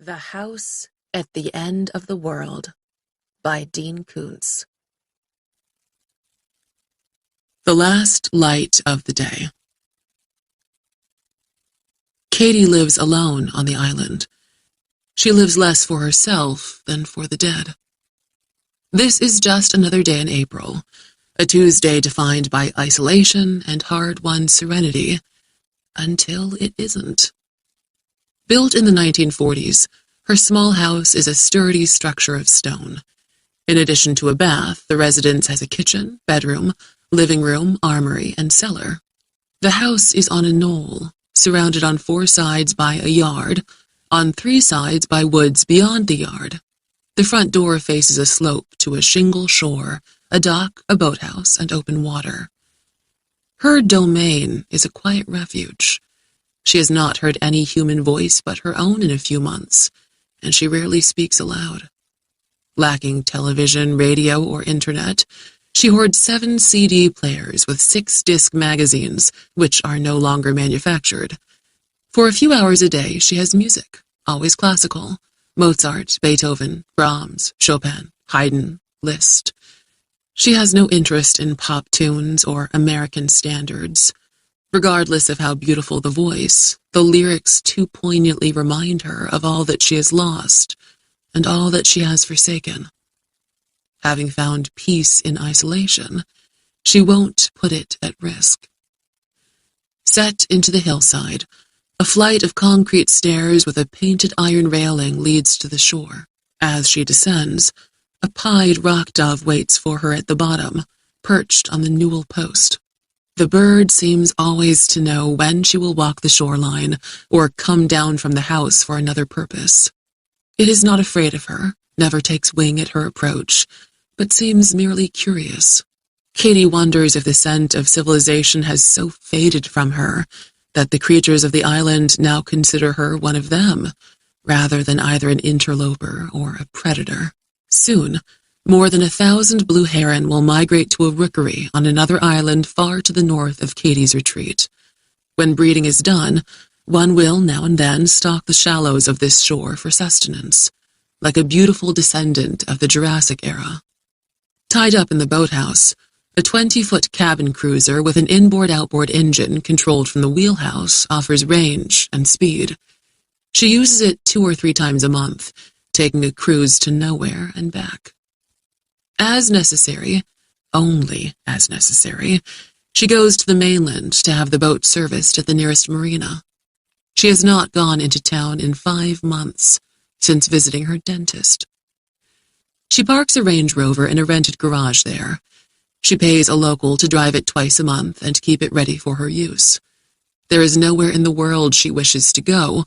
The House at the End of the World by Dean Koontz. The last light of the day. Katie lives alone on the island. She lives less for herself than for the dead. This is just another day in April, a Tuesday defined by isolation and hard-won serenity, until it isn't. Built in the 1940s, her small house is a sturdy structure of stone. In addition to a bath, the residence has a kitchen, bedroom, living room, armory, and cellar. The house is on a knoll, surrounded on 4 sides by a yard, on 3 sides by woods beyond the yard. The front door faces a slope to a shingle shore, a dock, a boathouse, and open water. Her domain is a quiet refuge. She has not heard any human voice but her own in a few months, and she rarely speaks aloud. Lacking television, radio, or internet, she hoards 7 CD players with 6-disc magazines, which are no longer manufactured. For a few hours a day, she has music, always classical: Mozart, Beethoven, Brahms, Chopin, Haydn, Liszt. She has no interest in pop tunes or American standards. Regardless of how beautiful the voice, the lyrics too poignantly remind her of all that she has lost and all that she has forsaken. Having found peace in isolation, she won't put it at risk. Set into the hillside, a flight of concrete stairs with a painted iron railing leads to the shore. As she descends, a pied rock dove waits for her at the bottom, perched on the newel post. The bird seems always to know when she will walk the shoreline or come down from the house for another purpose. It is not afraid of her, never takes wing at her approach, but seems merely curious. Katie wonders if the scent of civilization has so faded from her that the creatures of the island now consider her one of them, rather than either an interloper or a predator. Soon, more than 1,000 blue heron will migrate to a rookery on another island far to the north of Katie's retreat. When breeding is done, one will now and then stalk the shallows of this shore for sustenance, like a beautiful descendant of the Jurassic era. Tied up in the boathouse, a 20-foot cabin cruiser with an inboard-outboard engine controlled from the wheelhouse offers range and speed. She uses it 2 or 3 times a month, taking a cruise to nowhere and back. As necessary, only as necessary, she goes to the mainland to have the boat serviced at the nearest marina. She has not gone into town in 5 months, since visiting her dentist. She parks a Range Rover in a rented garage there. She pays a local to drive it twice a month and keep it ready for her use. There is nowhere in the world she wishes to go,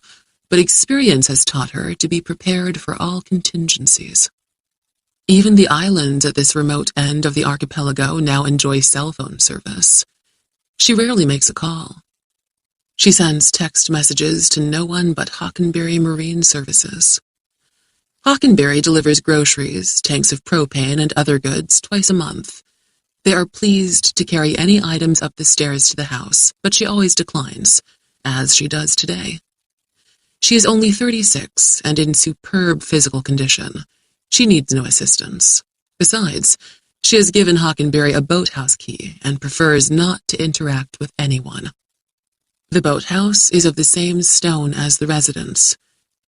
but experience has taught her to be prepared for all contingencies. Even the islands at this remote end of the archipelago now enjoy cell phone service. She rarely makes a call. She sends text messages to no one but Hockenberry Marine Services. Hockenberry delivers groceries, tanks of propane, and other goods twice a month. They are pleased to carry any items up the stairs to the house, but she always declines, as she does today. She is only 36 and in superb physical condition. She needs no assistance. Besides, she has given Hockenberry a boathouse key and prefers not to interact with anyone. The boathouse is of the same stone as the residence.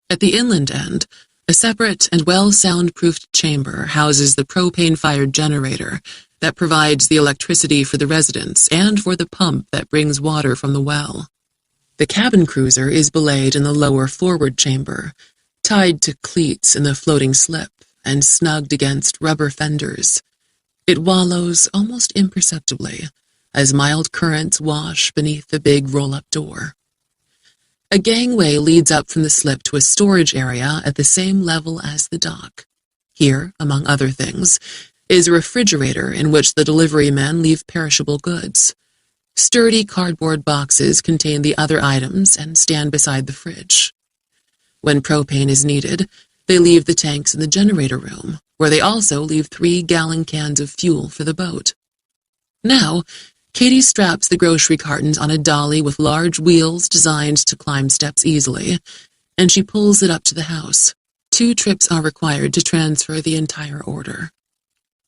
At the inland end, a separate and well-soundproofed chamber houses the propane-fired generator that provides the electricity for the residence and for the pump that brings water from the well. The cabin cruiser is belayed in the lower forward chamber, tied to cleats in the floating slip and snugged against rubber fenders. It wallows almost imperceptibly as mild currents wash beneath the big roll-up door. A gangway leads up from the slip to a storage area at the same level as the dock. Here, among other things, is a refrigerator in which the delivery men leave perishable goods. Sturdy cardboard boxes contain the other items and stand beside the fridge. When propane is needed, they leave the tanks in the generator room, where they also leave 3-gallon cans of fuel for the boat. Now, Katie straps the grocery cartons on a dolly with large wheels designed to climb steps easily, and she pulls it up to the house. 2 trips are required to transfer the entire order.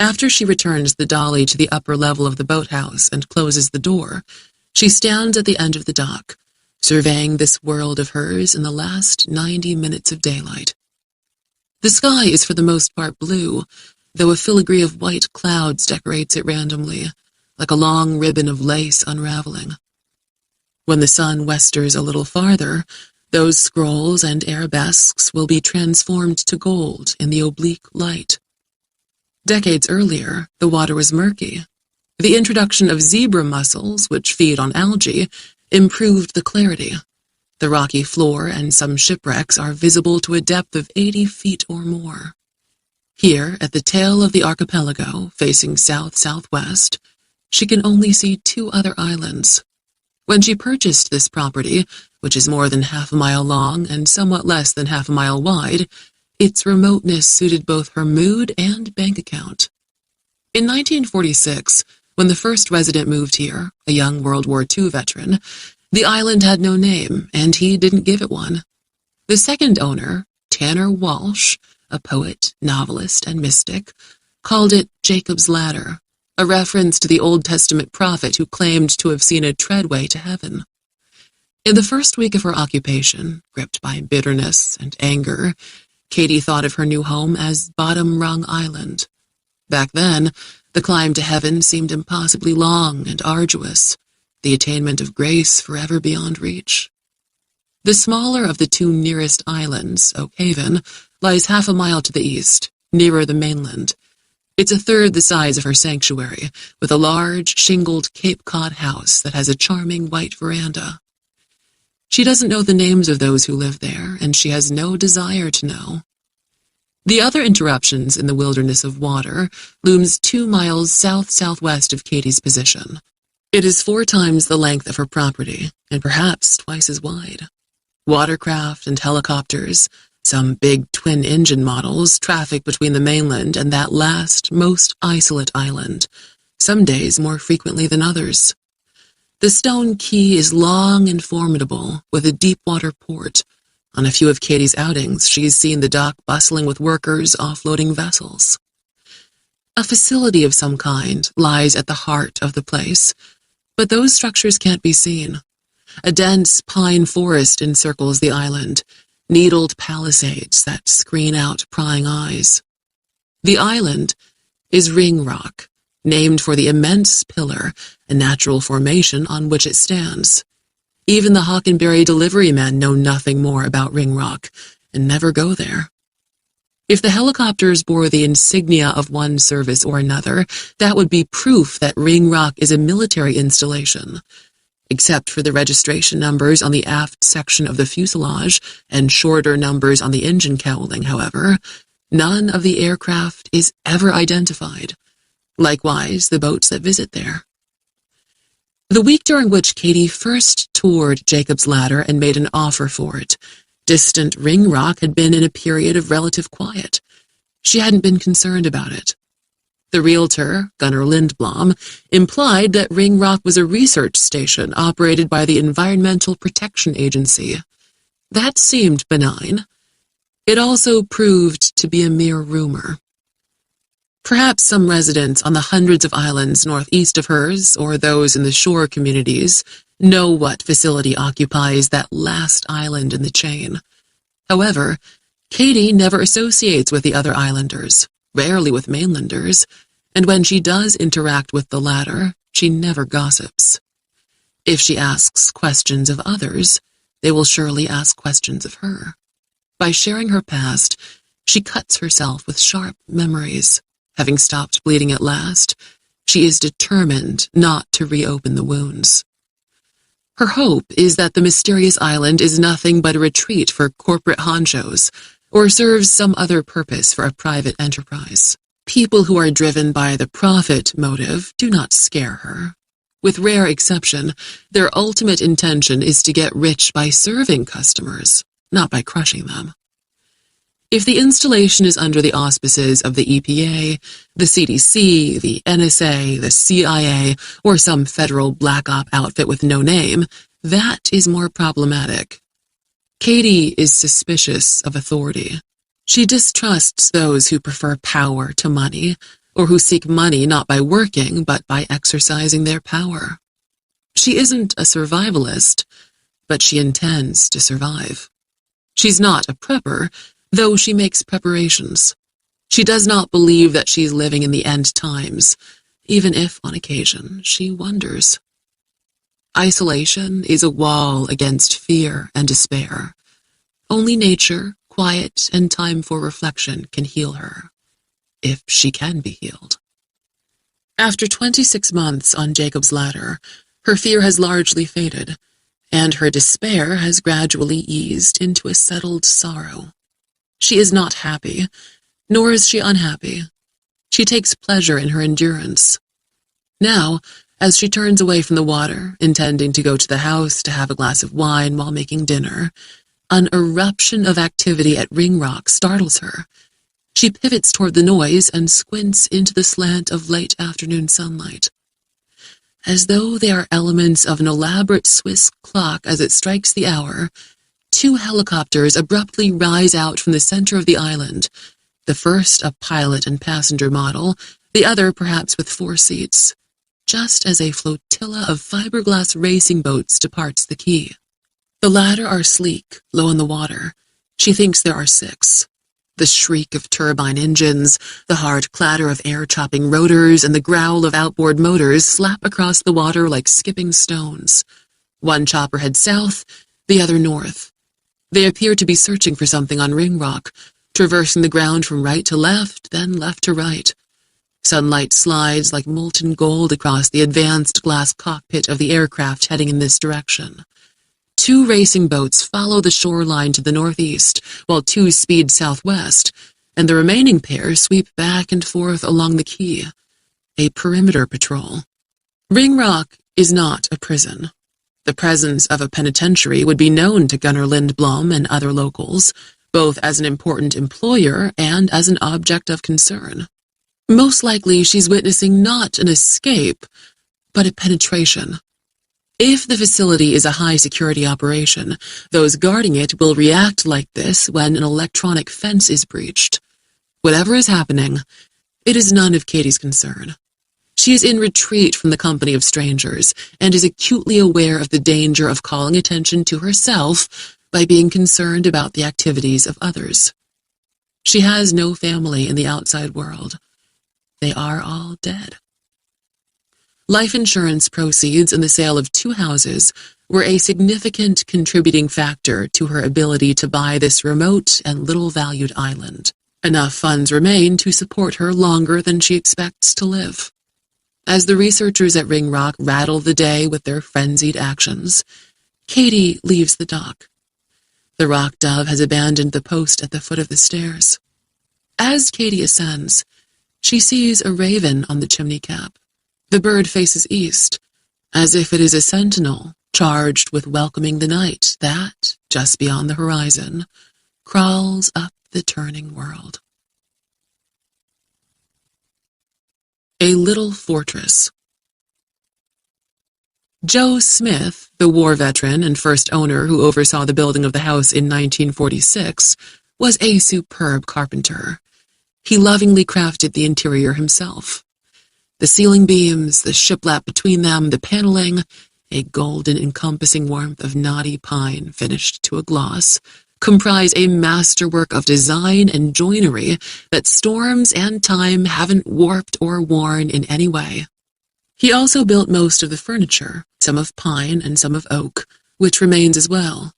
After she returns the dolly to the upper level of the boathouse and closes the door, she stands at the end of the dock, surveying this world of hers in the last 90 minutes of daylight. The sky is for the most part blue, though a filigree of white clouds decorates it randomly, like a long ribbon of lace unraveling. When the sun westers a little farther, those scrolls and arabesques will be transformed to gold in the oblique light. Decades earlier, the water was murky. The introduction of zebra mussels, which feed on algae, improved the clarity. The rocky floor and some shipwrecks are visible to a depth of 80 feet or more. Here, at the tail of the archipelago, facing south-southwest, she can only see 2 other islands. When she purchased this property, which is more than half a mile long and somewhat less than half a mile wide, its remoteness suited both her mood and bank account. In 1946, when the first resident moved here, a young World War II veteran, the island had no name, and he didn't give it one. The second owner, Tanner Walsh, a poet, novelist, and mystic, called it Jacob's Ladder, a reference to the Old Testament prophet who claimed to have seen a treadway to heaven. In the first week of her occupation, gripped by bitterness and anger, Katie thought of her new home as Bottom Rung Island. Back then, the climb to heaven seemed impossibly long and arduous, the attainment of grace forever beyond reach. The smaller of the 2 nearest islands, Oak Haven, lies half a mile to the east, nearer the mainland. It's a third the size of her sanctuary, with a large, shingled Cape Cod house that has a charming white veranda. She doesn't know the names of those who live there, and she has no desire to know. The other interruptions in the wilderness of water looms 2 miles south-southwest of Katie's position. It is 4 times the length of her property, and perhaps twice as wide. Watercraft and helicopters, some big twin-engine models, traffic between the mainland and that last, most isolate island, some days more frequently than others. The stone quay is long and formidable, with a deep-water port. On a few of Katie's outings, she's seen the dock bustling with workers offloading vessels. A facility of some kind lies at the heart of the place, but those structures can't be seen. A dense pine forest encircles the island, needled palisades that screen out prying eyes. The island is Ringrock, named for the immense pillar, a natural formation on which it stands. Even the Hockenberry delivery men know nothing more about Ringrock and never go there. If the helicopters bore the insignia of one service or another, that would be proof that Ringrock is a military installation. Except for the registration numbers on the aft section of the fuselage and shorter numbers on the engine cowling, however, none of the aircraft is ever identified. Likewise, the boats that visit there. The week during which Katie first toured Jacob's Ladder and made an offer for it, distant Ringrock had been in a period of relative quiet. She hadn't been concerned about it. The realtor, Gunnar Lindblom, implied that Ringrock was a research station operated by the Environmental Protection Agency. That seemed benign. It also proved to be a mere rumor. Perhaps some residents on the hundreds of islands northeast of hers, or those in the shore communities, know what facility occupies that last island in the chain. However, Katie never associates with the other islanders, rarely with mainlanders, and when she does interact with the latter, she never gossips. If she asks questions of others, they will surely ask questions of her. By sharing her past, she cuts herself with sharp memories. Having stopped bleeding at last, she is determined not to reopen the wounds. Her hope is that the mysterious island is nothing but a retreat for corporate honchos, or serves some other purpose for a private enterprise. People who are driven by the profit motive do not scare her. With rare exception, their ultimate intention is to get rich by serving customers, not by crushing them. If the installation is under the auspices of the EPA, the CDC, the NSA, the CIA, or some federal black op outfit with no name, that is more problematic. Katie is suspicious of authority. She distrusts those who prefer power to money, or who seek money not by working, but by exercising their power. She isn't a survivalist, but she intends to survive. She's not a prepper, though she makes preparations. She does not believe that she's living in the end times, even if, on occasion, she wonders. Isolation is a wall against fear and despair. Only nature, quiet, and time for reflection can heal her, if she can be healed. After 26 months on Jacob's ladder, her fear has largely faded, and her despair has gradually eased into a settled sorrow. She is not happy, nor is she unhappy. She takes pleasure in her endurance. Now, as she turns away from the water, intending to go to the house to have a glass of wine while making dinner, an eruption of activity at Ringrock startles her. She pivots toward the noise and squints into the slant of late afternoon sunlight. As though they are elements of an elaborate Swiss clock as it strikes the hour, 2 helicopters abruptly rise out from the center of the island, the first a pilot and passenger model, the other perhaps with 4 seats, just as a flotilla of fiberglass racing boats departs the quay. The latter are sleek, low in the water. She thinks there are 6. The shriek of turbine engines, the hard clatter of air-chopping rotors, and the growl of outboard motors slap across the water like skipping stones. One chopper heads south, the other north. They appear to be searching for something on Ringrock, traversing the ground from right to left, then left to right. Sunlight slides like molten gold across the advanced glass cockpit of the aircraft heading in this direction. 2 racing boats follow the shoreline to the northeast, while 2 speed southwest, and the remaining pair sweep back and forth along the quay. A perimeter patrol. Ringrock is not a prison. The presence of a penitentiary would be known to Gunnar Lindblom and other locals, both as an important employer and as an object of concern. Most likely she's witnessing not an escape, but a penetration. If the facility is a high-security operation, those guarding it will react like this when an electronic fence is breached. Whatever is happening, it is none of Katie's concern. She is in retreat from the company of strangers and is acutely aware of the danger of calling attention to herself by being concerned about the activities of others. She has no family in the outside world. They are all dead. Life insurance proceeds in the sale of 2 houses were a significant contributing factor to her ability to buy this remote and little-valued island. Enough funds remain to support her longer than she expects to live. As the researchers at Ringrock rattle the day with their frenzied actions, Katie leaves the dock. The rock dove has abandoned the post at the foot of the stairs. As Katie ascends, she sees a raven on the chimney cap. The bird faces east, as if it is a sentinel charged with welcoming the night that, just beyond the horizon, crawls up the turning world. A Little Fortress. Joe Smith, the war veteran and first owner who oversaw the building of the house in 1946, was a superb carpenter. He lovingly crafted the interior himself. The ceiling beams, the shiplap between them, the paneling, a golden encompassing warmth of knotty pine finished to a gloss, comprise a masterwork of design and joinery that storms and time haven't warped or worn in any way. He also built most of the furniture, some of pine and some of oak, which remains as well.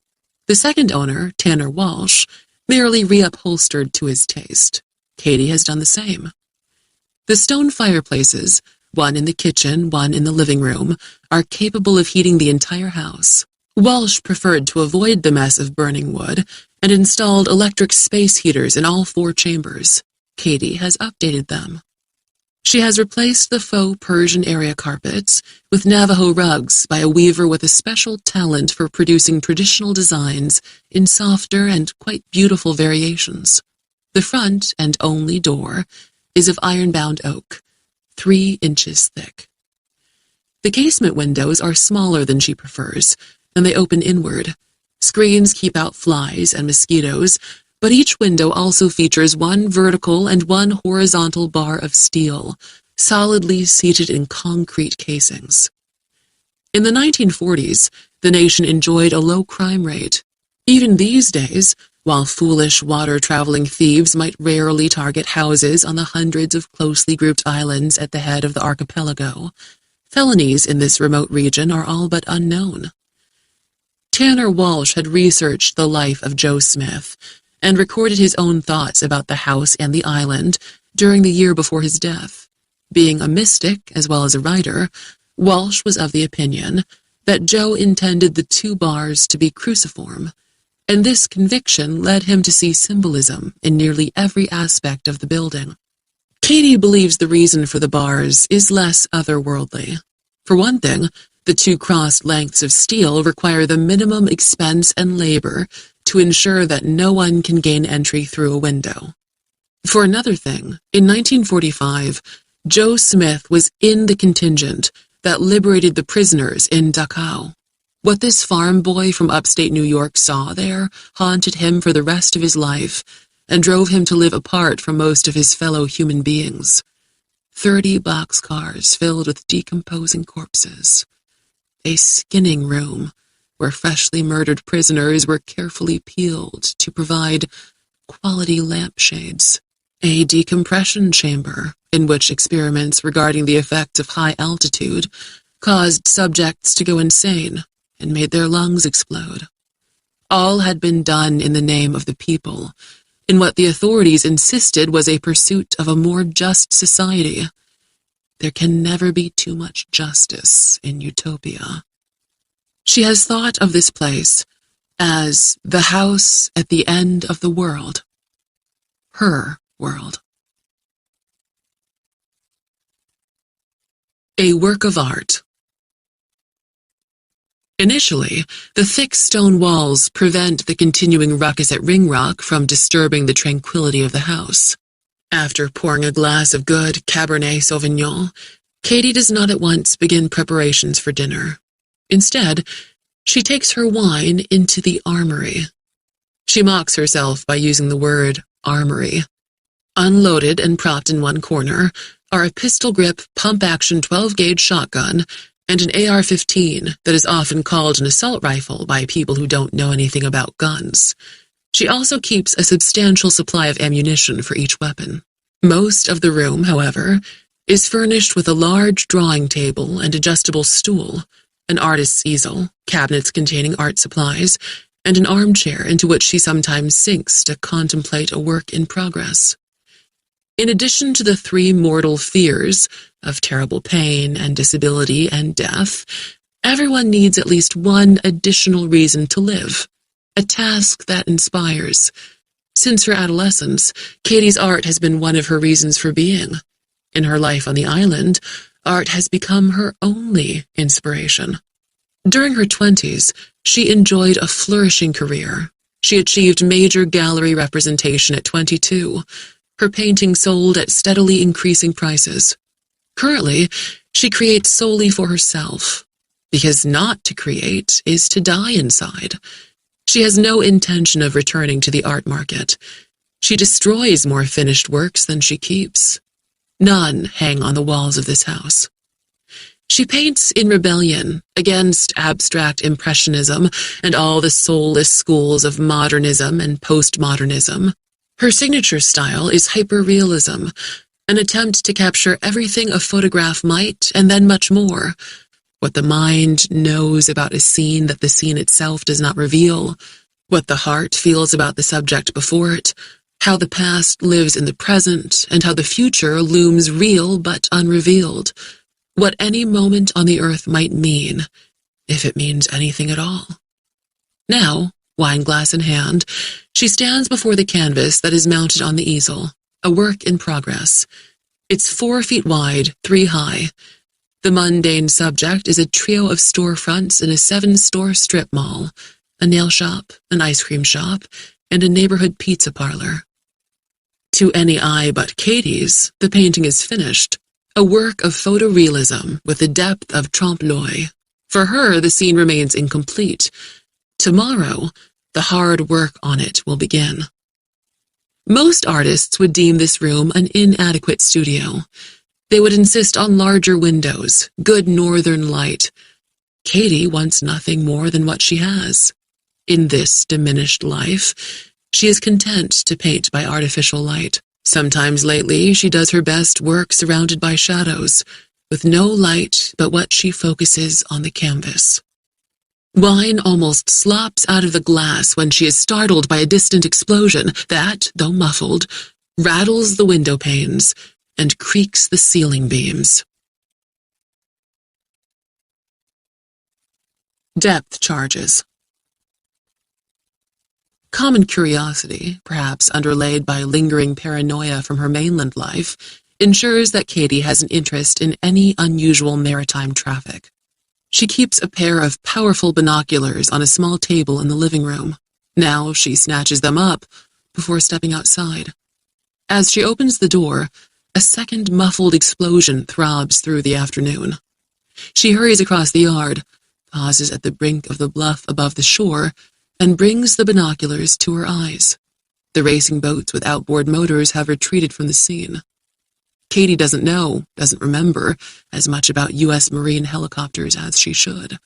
The second owner, Tanner Walsh, merely reupholstered to his taste. Katie has done the same. The stone fireplaces, one in the kitchen, one in the living room, are capable of heating the entire house. Walsh preferred to avoid the mess of burning wood and installed electric space heaters in all 4 chambers. Katie has updated them. She has replaced the faux Persian area carpets with Navajo rugs by a weaver with a special talent for producing traditional designs in softer and quite beautiful variations. The front and only door is of iron-bound oak, 3 inches thick. The casement windows are smaller than she prefers, and they open inward, Screens keep out flies and mosquitoes, but each window also features one vertical and one horizontal bar of steel, solidly seated in concrete casings. In the 1940s, the nation enjoyed a low crime rate. Even these days, while foolish water-traveling thieves might rarely target houses on the hundreds of closely grouped islands at the head of the archipelago, felonies in this remote region are all but unknown. Tanner Walsh had researched the life of Joe Smith and recorded his own thoughts about the house and the island during the year before his death. Being a mystic as well as a writer, Walsh was of the opinion that Joe intended the two bars to be cruciform, and this conviction led him to see symbolism in nearly every aspect of the building. Katie believes the reason for the bars is less otherworldly. For one thing, the two crossed lengths of steel require the minimum expense and labor to ensure that no one can gain entry through a window. For another thing, in 1945, Joe Smith was in the contingent that liberated the prisoners in Dachau. What this farm boy from upstate New York saw there haunted him for the rest of his life and drove him to live apart from most of his fellow human beings. 30 boxcars filled with decomposing corpses. A skinning room where freshly murdered prisoners were carefully peeled to provide quality lampshades. A decompression chamber in which experiments regarding the effects of high altitude caused subjects to go insane and made their lungs explode. All had been done in the name of the people, in what the authorities insisted was a pursuit of a more just society. There can never be too much justice in utopia. She has thought of this place as the house at the end of the world. Her world. A work of art. Initially, the thick stone walls prevent the continuing ruckus at Ringrock from disturbing the tranquility of the house. After pouring a glass of good Cabernet Sauvignon, Katie does not at once begin preparations for dinner. Instead, she takes her wine into the armory. She mocks herself by using the word armory. Unloaded and propped in one corner are a pistol-grip pump-action 12-gauge shotgun and an AR-15 that is often called an assault rifle by people who don't know anything about guns. She also keeps a substantial supply of ammunition for each weapon. Most of the room, however, is furnished with a large drawing table and adjustable stool, an artist's easel, cabinets containing art supplies, and an armchair into which she sometimes sinks to contemplate a work in progress. In addition to the three mortal fears of terrible pain and disability and death, everyone needs at least one additional reason to live, a task that inspires. Since her adolescence, Katie's art has been one of her reasons for being. In her life on the island, art has become her only inspiration. During her 20s, she enjoyed a flourishing career. She achieved major gallery representation at 22. Her painting sold at steadily increasing prices. Currently, she creates solely for herself, because not to create is to die inside. She has no intention of returning to the art market. She destroys more finished works than she keeps. None hang on the walls of this house. She paints in rebellion against abstract impressionism and all the soulless schools of modernism and postmodernism. Her signature style is hyperrealism, an attempt to capture everything a photograph might and then much more. What the mind knows about a scene that the scene itself does not reveal, what the heart feels about the subject before it, how the past lives in the present, and how the future looms real but unrevealed. What any moment on the earth might mean, if it means anything at all. Now, wine glass in hand, she stands before the canvas that is mounted on the easel, a work in progress. It's 4 feet wide, 3 high. The mundane subject is a trio of storefronts in a 7-store strip mall, a nail shop, an ice cream shop, and a neighborhood pizza parlor. To any eye but Katie's, the painting is finished, a work of photorealism with the depth of trompe-l'oeil. For her, the scene remains incomplete. Tomorrow, the hard work on it will begin. Most artists would deem this room an inadequate studio. They would insist on larger windows, good northern light. Katie wants nothing more than what she has. In this diminished life, she is content to paint by artificial light. Sometimes lately, she does her best work surrounded by shadows, with no light but what she focuses on the canvas. Wine almost slops out of the glass when she is startled by a distant explosion that, though muffled, rattles the window panes and creaks the ceiling beams. Depth charges. Common curiosity, perhaps underlaid by lingering paranoia from her mainland life, ensures that Katie has an interest in any unusual maritime traffic. She keeps a pair of powerful binoculars on a small table in the living room. Now she snatches them up before stepping outside. As she opens the door, a second muffled explosion throbs through the afternoon. She hurries across the yard, pauses at the brink of the bluff above the shore, and brings the binoculars to her eyes. The racing boats with outboard motors have retreated from the scene. Katie doesn't remember as much about U.S. Marine helicopters as she should.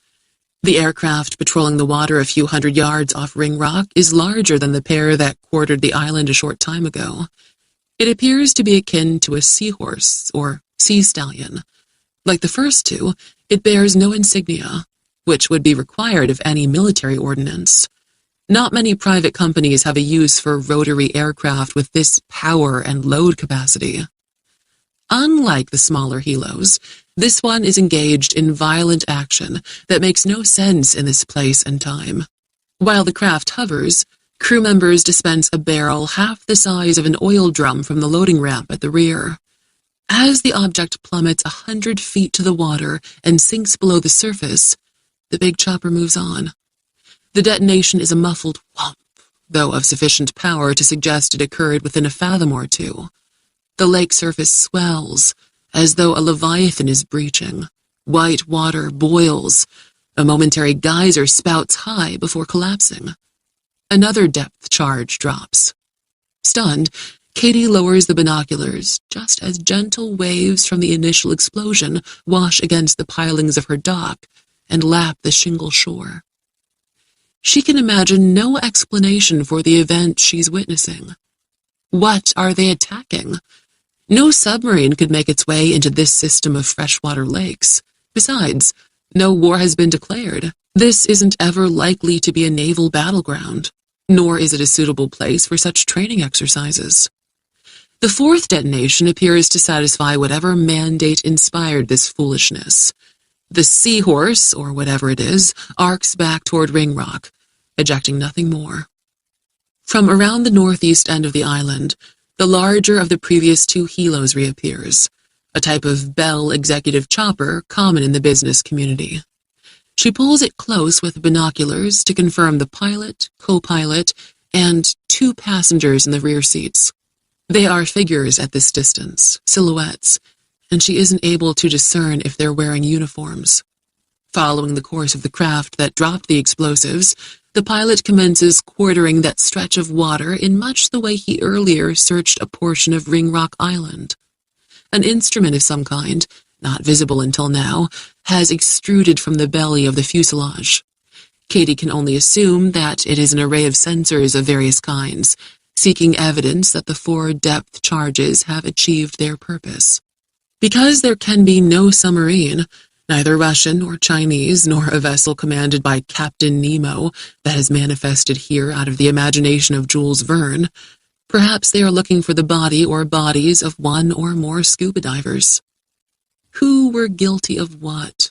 The aircraft patrolling the water a few hundred yards off Ringrock is larger than the pair that quartered the island a short time ago. It appears to be akin to a seahorse or sea stallion. Like the first two, it bears no insignia, which would be required of any military ordnance. Not many private companies have a use for rotary aircraft with this power and load capacity. Unlike the smaller helos, this one is engaged in violent action that makes no sense in this place and time. While the craft hovers, crew members dispense a barrel half the size of an oil drum from the loading ramp at the rear. As the object plummets 100 feet to the water and sinks below the surface, the big chopper moves on. The detonation is a muffled whomp, though of sufficient power to suggest it occurred within a fathom or two. The lake surface swells, as though a leviathan is breaching. White water boils. A momentary geyser spouts high before collapsing. Another depth charge drops. Stunned, Katie lowers the binoculars, just as gentle waves from the initial explosion wash against the pilings of her dock and lap the shingle shore. She can imagine no explanation for the event she's witnessing. What are they attacking? No submarine could make its way into this system of freshwater lakes. Besides, no war has been declared. This isn't ever likely to be a naval battleground, nor is it a suitable place for such training exercises. The fourth detonation appears to satisfy whatever mandate inspired this foolishness. The seahorse, or whatever it is, arcs back toward Ringrock, ejecting nothing more. From around the northeast end of the island, the larger of the previous two helos reappears, a type of Bell executive chopper common in the business community. She pulls it close with binoculars to confirm the pilot, co-pilot, and two passengers in the rear seats. They are figures at this distance, silhouettes, and she isn't able to discern if they're wearing uniforms. Following the course of the craft that dropped the explosives, the pilot commences quartering that stretch of water in much the way he earlier searched a portion of Ringrock Island. An instrument of some kind, not visible until now, has extruded from the belly of the fuselage. Katie can only assume that it is an array of sensors of various kinds, seeking evidence that the 4 depth charges have achieved their purpose. Because there can be no submarine, neither Russian or Chinese, nor a vessel commanded by Captain Nemo that has manifested here out of the imagination of Jules Verne, perhaps they are looking for the body or bodies of one or more scuba divers. Who were guilty of what?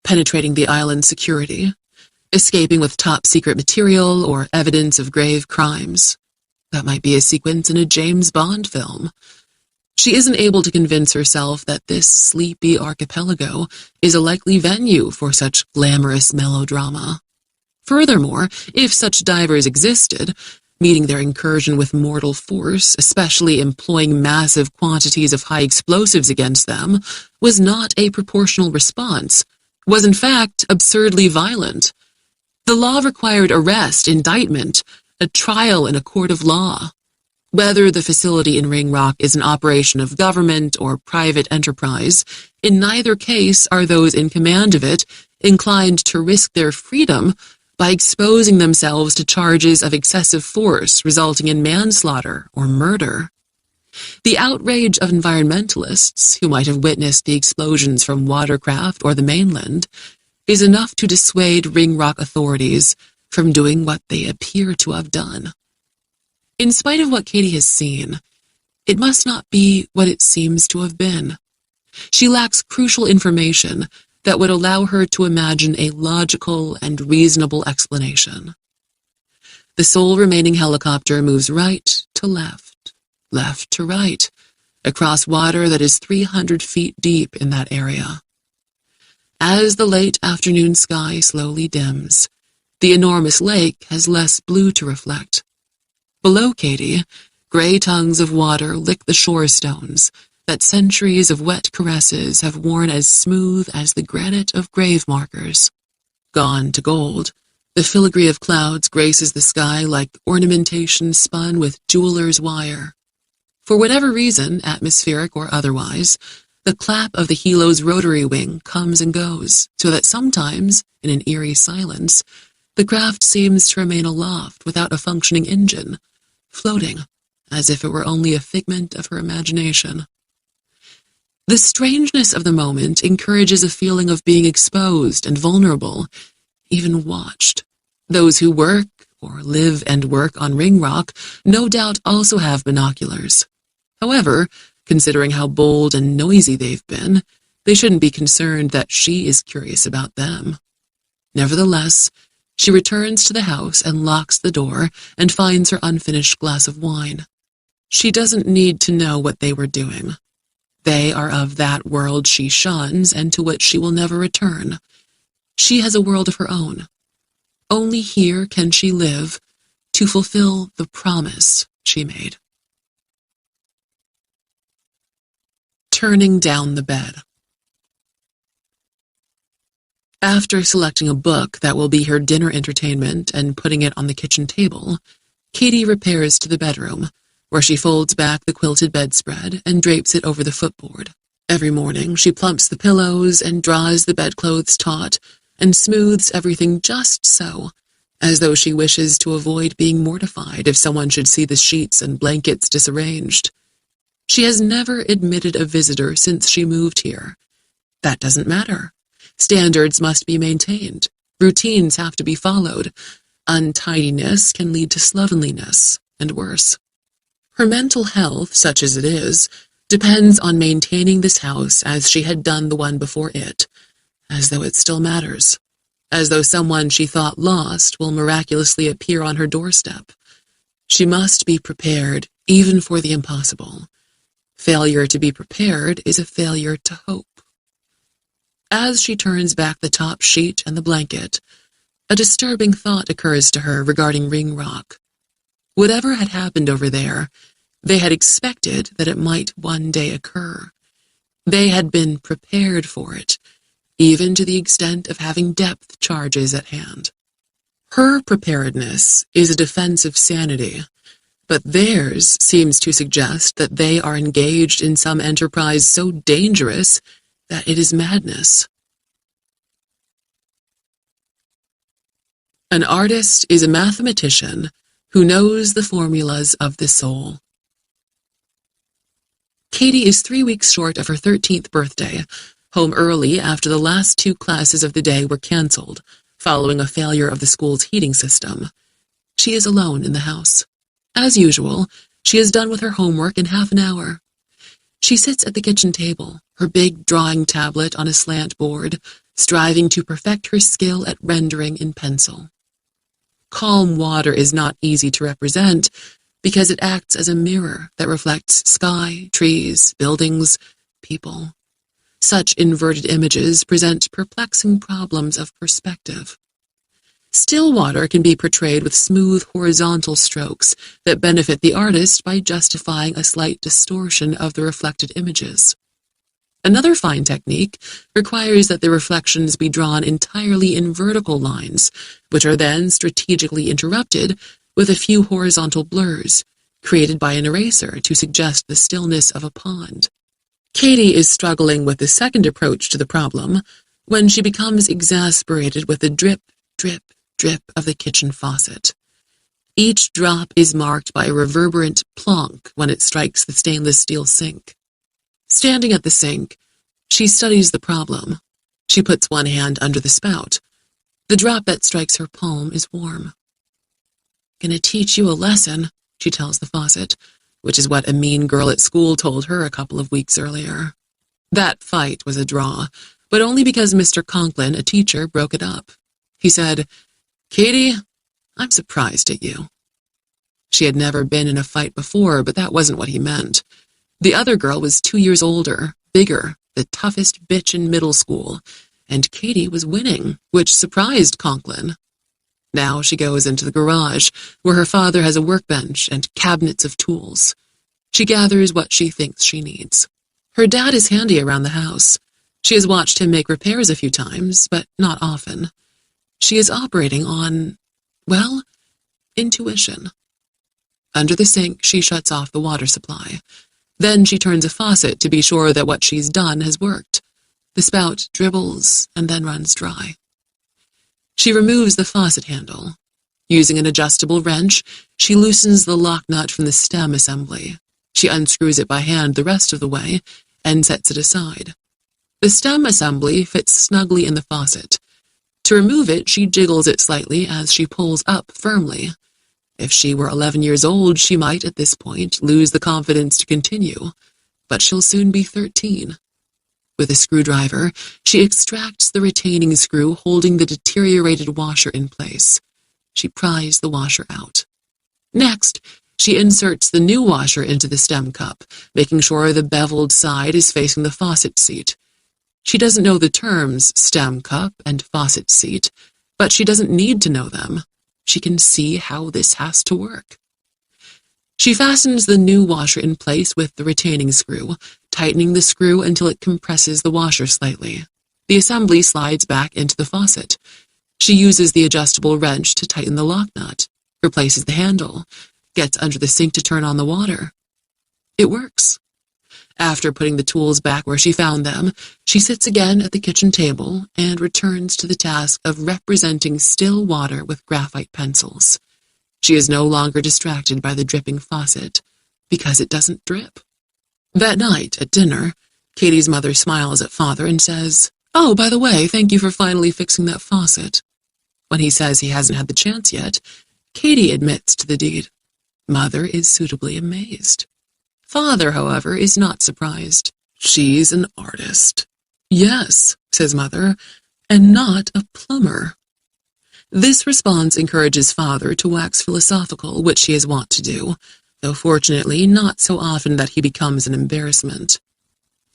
Penetrating the island's security, escaping with top-secret material, or evidence of grave crimes. That might be a sequence in a James Bond film. She isn't able to convince herself that this sleepy archipelago is a likely venue for such glamorous melodrama. Furthermore, if such divers existed, meeting their incursion with mortal force, especially employing massive quantities of high explosives against them, was not a proportional response, was in fact absurdly violent. The law required arrest, indictment, a trial in a court of law. Whether the facility in Ringrock is an operation of government or private enterprise, in neither case are those in command of it inclined to risk their freedom by exposing themselves to charges of excessive force resulting in manslaughter or murder. The outrage of environmentalists who might have witnessed the explosions from watercraft or the mainland is enough to dissuade Ringrock authorities from doing what they appear to have done. In spite of what Katie has seen, it must not be what it seems to have been. She lacks crucial information that would allow her to imagine a logical and reasonable explanation. The sole remaining helicopter moves right to left, left to right, across water that is 300 feet deep in that area. As the late afternoon sky slowly dims, the enormous lake has less blue to reflect. Below Katie, gray tongues of water lick the shore stones that centuries of wet caresses have worn as smooth as the granite of grave markers. Gone to gold, the filigree of clouds graces the sky like ornamentation spun with jeweler's wire. For whatever reason, atmospheric or otherwise, the clap of the helo's rotary wing comes and goes, so that sometimes, in an eerie silence, the craft seems to remain aloft without a functioning engine, floating, as if it were only a figment of her imagination. The strangeness of the moment encourages a feeling of being exposed and vulnerable, even watched. Those who work, or live and work on Ringrock, no doubt also have binoculars. However, considering how bold and noisy they've been, they shouldn't be concerned that she is curious about them. Nevertheless, she returns to the house and locks the door and finds her unfinished glass of wine. She doesn't need to know what they were doing. They are of that world she shuns and to which she will never return. She has a world of her own. Only here can she live to fulfill the promise she made. Turning down the bed. After selecting a book that will be her dinner entertainment and putting it on the kitchen table, Katie repairs to the bedroom, where she folds back the quilted bedspread and drapes it over the footboard. Every morning, she plumps the pillows and draws the bedclothes taut and smooths everything just so, as though she wishes to avoid being mortified if someone should see the sheets and blankets disarranged. She has never admitted a visitor since she moved here. That doesn't matter. Standards must be maintained. Routines have to be followed. Untidiness can lead to slovenliness, and worse. Her mental health, such as it is, depends on maintaining this house as she had done the one before it, as though it still matters, as though someone she thought lost will miraculously appear on her doorstep. She must be prepared, even for the impossible. Failure to be prepared is a failure to hope. As she turns back the top sheet and the blanket, a disturbing thought occurs to her regarding Ringrock. Whatever had happened over there, they had expected that it might one day occur. They had been prepared for it, even to the extent of having depth charges at hand. Her preparedness is a defense of sanity, but theirs seems to suggest that they are engaged in some enterprise so dangerous that it is madness. An artist is a mathematician who knows the formulas of the soul. Katie is 3 weeks short of her 13th birthday, home early after the last 2 classes of the day were canceled, following a failure of the school's heating system. She is alone in the house. As usual, she is done with her homework in half an hour. She sits at the kitchen table, her big drawing tablet on a slant board, striving to perfect her skill at rendering in pencil. Calm water is not easy to represent because it acts as a mirror that reflects sky, trees, buildings, people. Such inverted images present perplexing problems of perspective. Still water can be portrayed with smooth horizontal strokes that benefit the artist by justifying a slight distortion of the reflected images. Another fine technique requires that the reflections be drawn entirely in vertical lines, which are then strategically interrupted with a few horizontal blurs, created by an eraser to suggest the stillness of a pond. Katie is struggling with the second approach to the problem when she becomes exasperated with the drip, drip, drip of the kitchen faucet. Each drop is marked by a reverberant plonk when it strikes the stainless steel sink. Standing at the sink, she studies the problem. She puts one hand under the spout. The drop that strikes her palm is warm. "Gonna teach you a lesson," she tells the faucet, which is what a mean girl at school told her a couple of weeks earlier. That fight was a draw, but only because Mr. Conklin, a teacher, broke it up. He said, "Katie, I'm surprised at you." She had never been in a fight before, but that wasn't what he meant. The other girl was 2 years older, bigger, the toughest bitch in middle school, and Katie was winning, which surprised Conklin. Now she goes into the garage, where her father has a workbench and cabinets of tools. She gathers what she thinks she needs. Her dad is handy around the house. She has watched him make repairs a few times, but not often. She is operating on, well, intuition. Under the sink, she shuts off the water supply. Then she turns a faucet to be sure that what she's done has worked. The spout dribbles and then runs dry. She removes the faucet handle. Using an adjustable wrench, she loosens the lock nut from the stem assembly. She unscrews it by hand the rest of the way and sets it aside. The stem assembly fits snugly in the faucet. To remove it, she jiggles it slightly as she pulls up firmly. If she were 11 years old, she might, at this point, lose the confidence to continue, but she'll soon be 13. With a screwdriver, she extracts the retaining screw holding the deteriorated washer in place. She pries the washer out. Next, she inserts the new washer into the stem cup, making sure the beveled side is facing the faucet seat. She doesn't know the terms stem cup and faucet seat, but she doesn't need to know them. She can see how this has to work. She fastens the new washer in place with the retaining screw, tightening the screw until it compresses the washer slightly. The assembly slides back into the faucet. She uses the adjustable wrench to tighten the lock nut, replaces the handle, gets under the sink to turn on the water. It works. After putting the tools back where she found them, she sits again at the kitchen table and returns to the task of representing still water with graphite pencils. She is no longer distracted by the dripping faucet, because it doesn't drip. That night, at dinner, Katie's mother smiles at Father and says, "Oh, by the way, thank you for finally fixing that faucet." When he says he hasn't had the chance yet, Katie admits to the deed. Mother is suitably amazed. Father, however, is not surprised. "She's an artist." "Yes," says Mother, "and not a plumber." This response encourages Father to wax philosophical, which he is wont to do, though fortunately not so often that he becomes an embarrassment.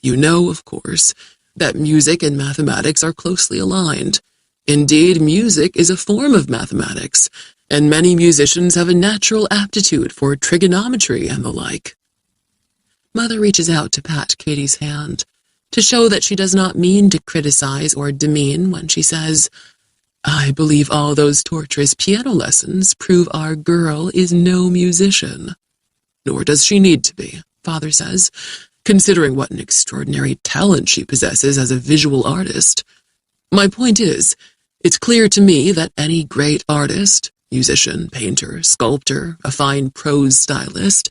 "You know, of course, that music and mathematics are closely aligned. Indeed, music is a form of mathematics, and many musicians have a natural aptitude for trigonometry and the like." Mother reaches out to pat Katie's hand, to show that she does not mean to criticize or demean when she says, "I believe all those torturous piano lessons prove our girl is no musician." "Nor does she need to be," Father says, "considering what an extraordinary talent she possesses as a visual artist. My point is, it's clear to me that any great artist, musician, painter, sculptor, a fine prose stylist,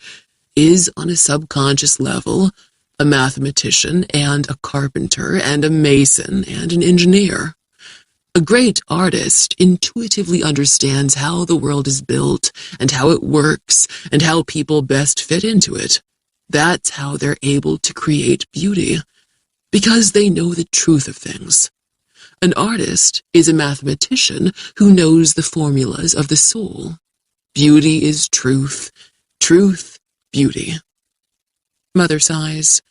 is, on a subconscious level, a mathematician and a carpenter and a mason and an engineer. A great artist intuitively understands how the world is built and how it works and how people best fit into it. That's how they're able to create beauty, because they know the truth of things. An artist is a mathematician who knows the formulas of the soul. Beauty is truth, truth, beauty." Mother sighs.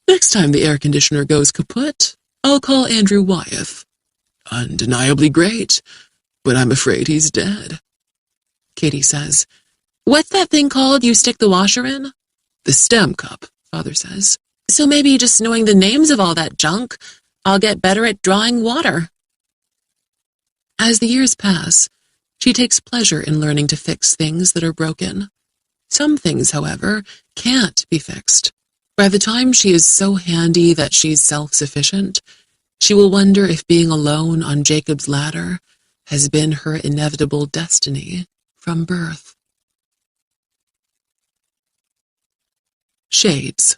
"Next time the air conditioner goes kaput, I'll call Andrew Wyeth. Undeniably great, but I'm afraid he's dead." Katie says, "What's that thing called you stick the washer in?" "The stem cup," Father says. So maybe just knowing the names of all that junk, I'll get better at drawing water. As the years pass, she takes pleasure in learning to fix things that are broken. Some things, however, can't be fixed. By the time she is so handy that she's self-sufficient, she will wonder if being alone on Jacob's ladder has been her inevitable destiny from birth. Shades.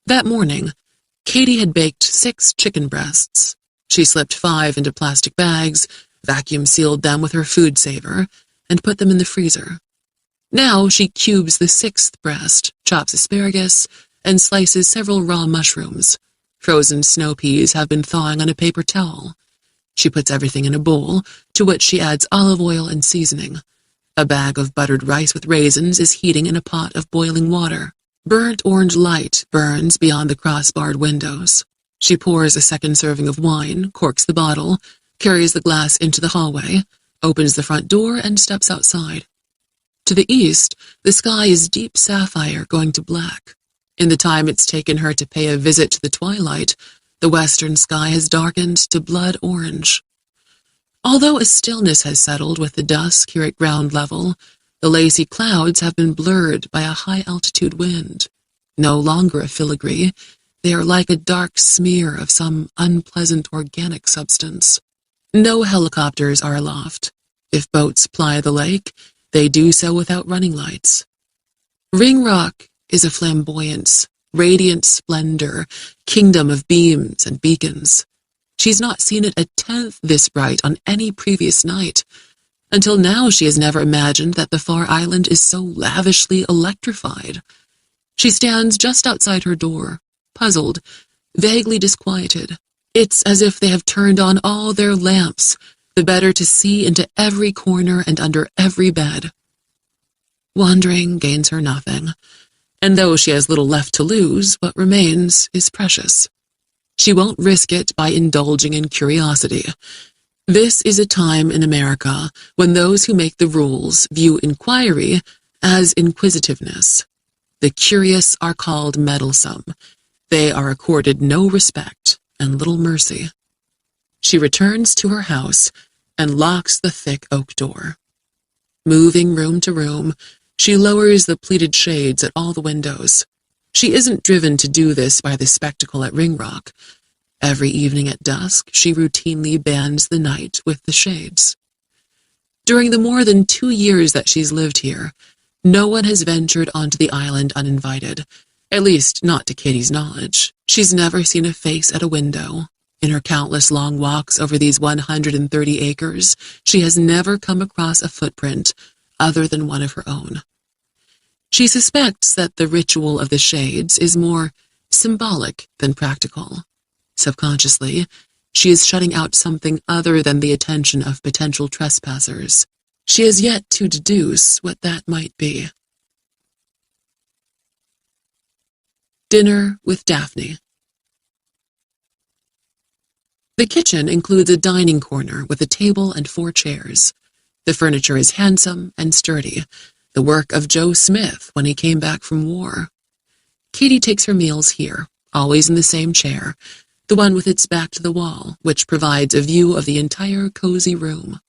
That morning, Katie had baked 6 chicken breasts. She slipped 5 into plastic bags, vacuum-sealed them with her food saver, and put them in the freezer. Now she cubes the 6th breast, chops asparagus, and slices several raw mushrooms. Frozen snow peas have been thawing on a paper towel. She puts everything in a bowl, to which she adds olive oil and seasoning. A bag of buttered rice with raisins is heating in a pot of boiling water. Burnt orange light burns beyond the cross-barred windows. She pours a second serving of wine, corks the bottle, carries the glass into the hallway, opens the front door, and steps outside. To the east, the sky is deep sapphire going to black. In the time it's taken her to pay a visit to the twilight, the western sky has darkened to blood orange. Although a stillness has settled with the dusk here at ground level, the lacy clouds have been blurred by a high-altitude wind. No longer a filigree, they are like a dark smear of some unpleasant organic substance. No helicopters are aloft. If boats ply the lake, they do so without running lights. Ringrock is a flamboyance, radiant splendor, kingdom of beams and beacons. She's not seen it a tenth this bright on any previous night. Until now, she has never imagined that the far island is so lavishly electrified. She stands just outside her door, puzzled, vaguely disquieted. It's as if they have turned on all their lamps, the better to see into every corner and under every bed. Wandering gains her nothing, and though she has little left to lose, what remains is precious. She won't risk it by indulging in curiosity. This is a time in America when those who make the rules view inquiry as inquisitiveness. The curious are called meddlesome. They are accorded no respect and little mercy. She returns to her house and locks the thick oak door. Moving room to room, she lowers the pleated shades at all the windows. She isn't driven to do this by the spectacle at Ringrock. Every evening at dusk, she routinely bands the night with the shades. During the more than 2 years that she's lived here, no one has ventured onto the island uninvited, at least not to Katie's knowledge. She's never seen a face at a window. In her countless long walks over these 130 acres, she has never come across a footprint other than one of her own. She suspects that the ritual of the shades is more symbolic than practical. Subconsciously, she is shutting out something other than the attention of potential trespassers. She has yet to deduce what that might be. Dinner with Daphne. The kitchen includes a dining corner with a table and 4 chairs. The furniture is handsome and sturdy, the work of Joe Smith when he came back from war. Katie takes her meals here, always in the same chair, the one with its back to the wall, which provides a view of the entire cozy room.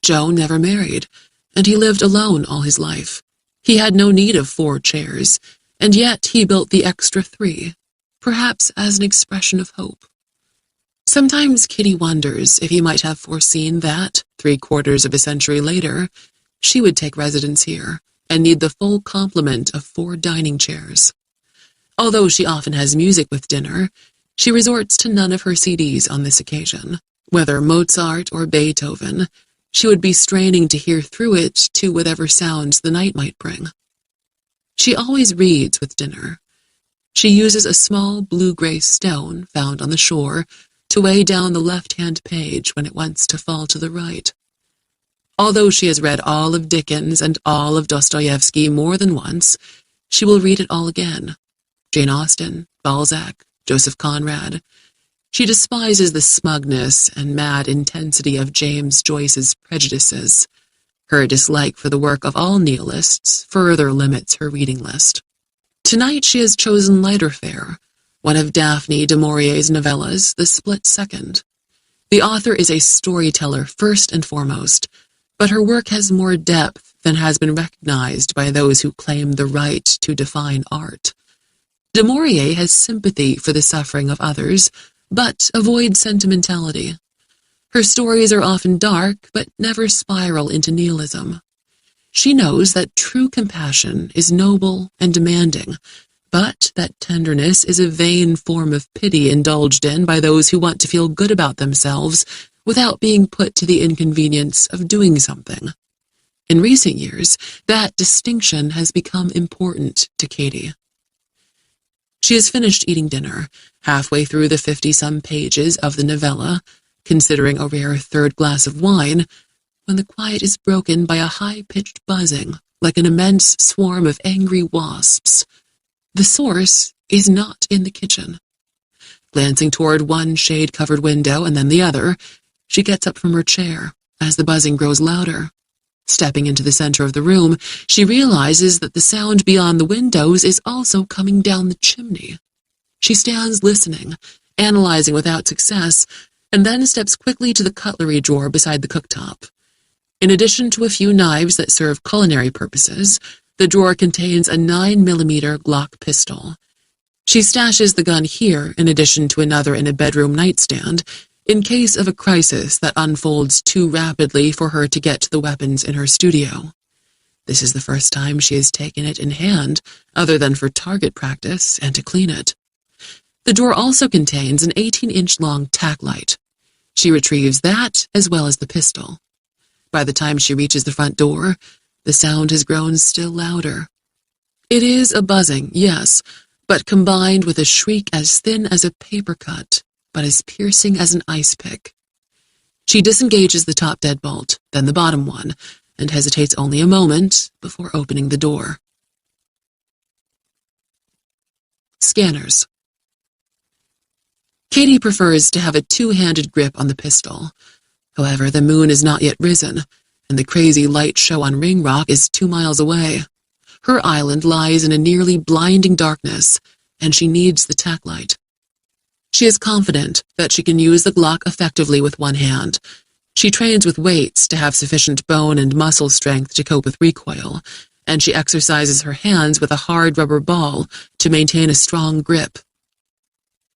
Joe never married, and he lived alone all his life. He had no need of 4 chairs, and yet he built the extra 3, perhaps as an expression of hope. Sometimes Kitty wonders if he might have foreseen that, 3/4 of a century later, she would take residence here and need the full complement of 4 dining chairs. Although she often has music with dinner, she resorts to none of her CDs on this occasion. Whether Mozart or Beethoven, she would be straining to hear through it to whatever sounds the night might bring. She always reads with dinner. She uses a small blue-gray stone found on the shore to weigh down the left-hand page when it wants to fall to the right. Although she has read all of Dickens and all of Dostoevsky more than once, she will read it all again. Jane Austen, Balzac, Joseph Conrad. She despises the smugness and mad intensity of James Joyce's prejudices. Her dislike for the work of all nihilists further limits her reading list. Tonight she has chosen lighter fare, one of Daphne du Maurier's novellas, The Split Second. The author is a storyteller first and foremost, but her work has more depth than has been recognized by those who claim the right to define art. Du Maurier has sympathy for the suffering of others, but avoids sentimentality. Her stories are often dark, but never spiral into nihilism. She knows that true compassion is noble and demanding, but that tenderness is a vain form of pity indulged in by those who want to feel good about themselves without being put to the inconvenience of doing something. In recent years, that distinction has become important to Katie. She has finished eating dinner, halfway through the 50-some pages of the novella, considering a rare third glass of wine, when the quiet is broken by a high-pitched buzzing, like an immense swarm of angry wasps. The source is not in the kitchen. Glancing toward one shade-covered window and then the other, she gets up from her chair as the buzzing grows louder. Stepping into the center of the room, she realizes that the sound beyond the windows is also coming down the chimney. She stands listening, analyzing without success, and then steps quickly to the cutlery drawer beside the cooktop. In addition to a few knives that serve culinary purposes, the drawer contains a 9mm Glock pistol. She stashes the gun here in addition to another in a bedroom nightstand, in case of a crisis that unfolds too rapidly for her to get to the weapons in her studio. This is the first time she has taken it in hand, other than for target practice and to clean it. The drawer also contains an 18-inch long tack light. She retrieves that as well as the pistol. By the time she reaches the front door, the sound has grown still louder. It is a buzzing, yes, but combined with a shriek as thin as a paper cut, but as piercing as an ice pick. She disengages the top deadbolt, then the bottom one, and hesitates only a moment before opening the door. Scanners. Katie prefers to have a two-handed grip on the pistol. However, the moon is not yet risen, and the crazy light show on Ringrock is 2 miles away. Her island lies in a nearly blinding darkness, and she needs the tack light. She is confident that she can use the Glock effectively with one hand. She trains with weights to have sufficient bone and muscle strength to cope with recoil, and she exercises her hands with a hard rubber ball to maintain a strong grip.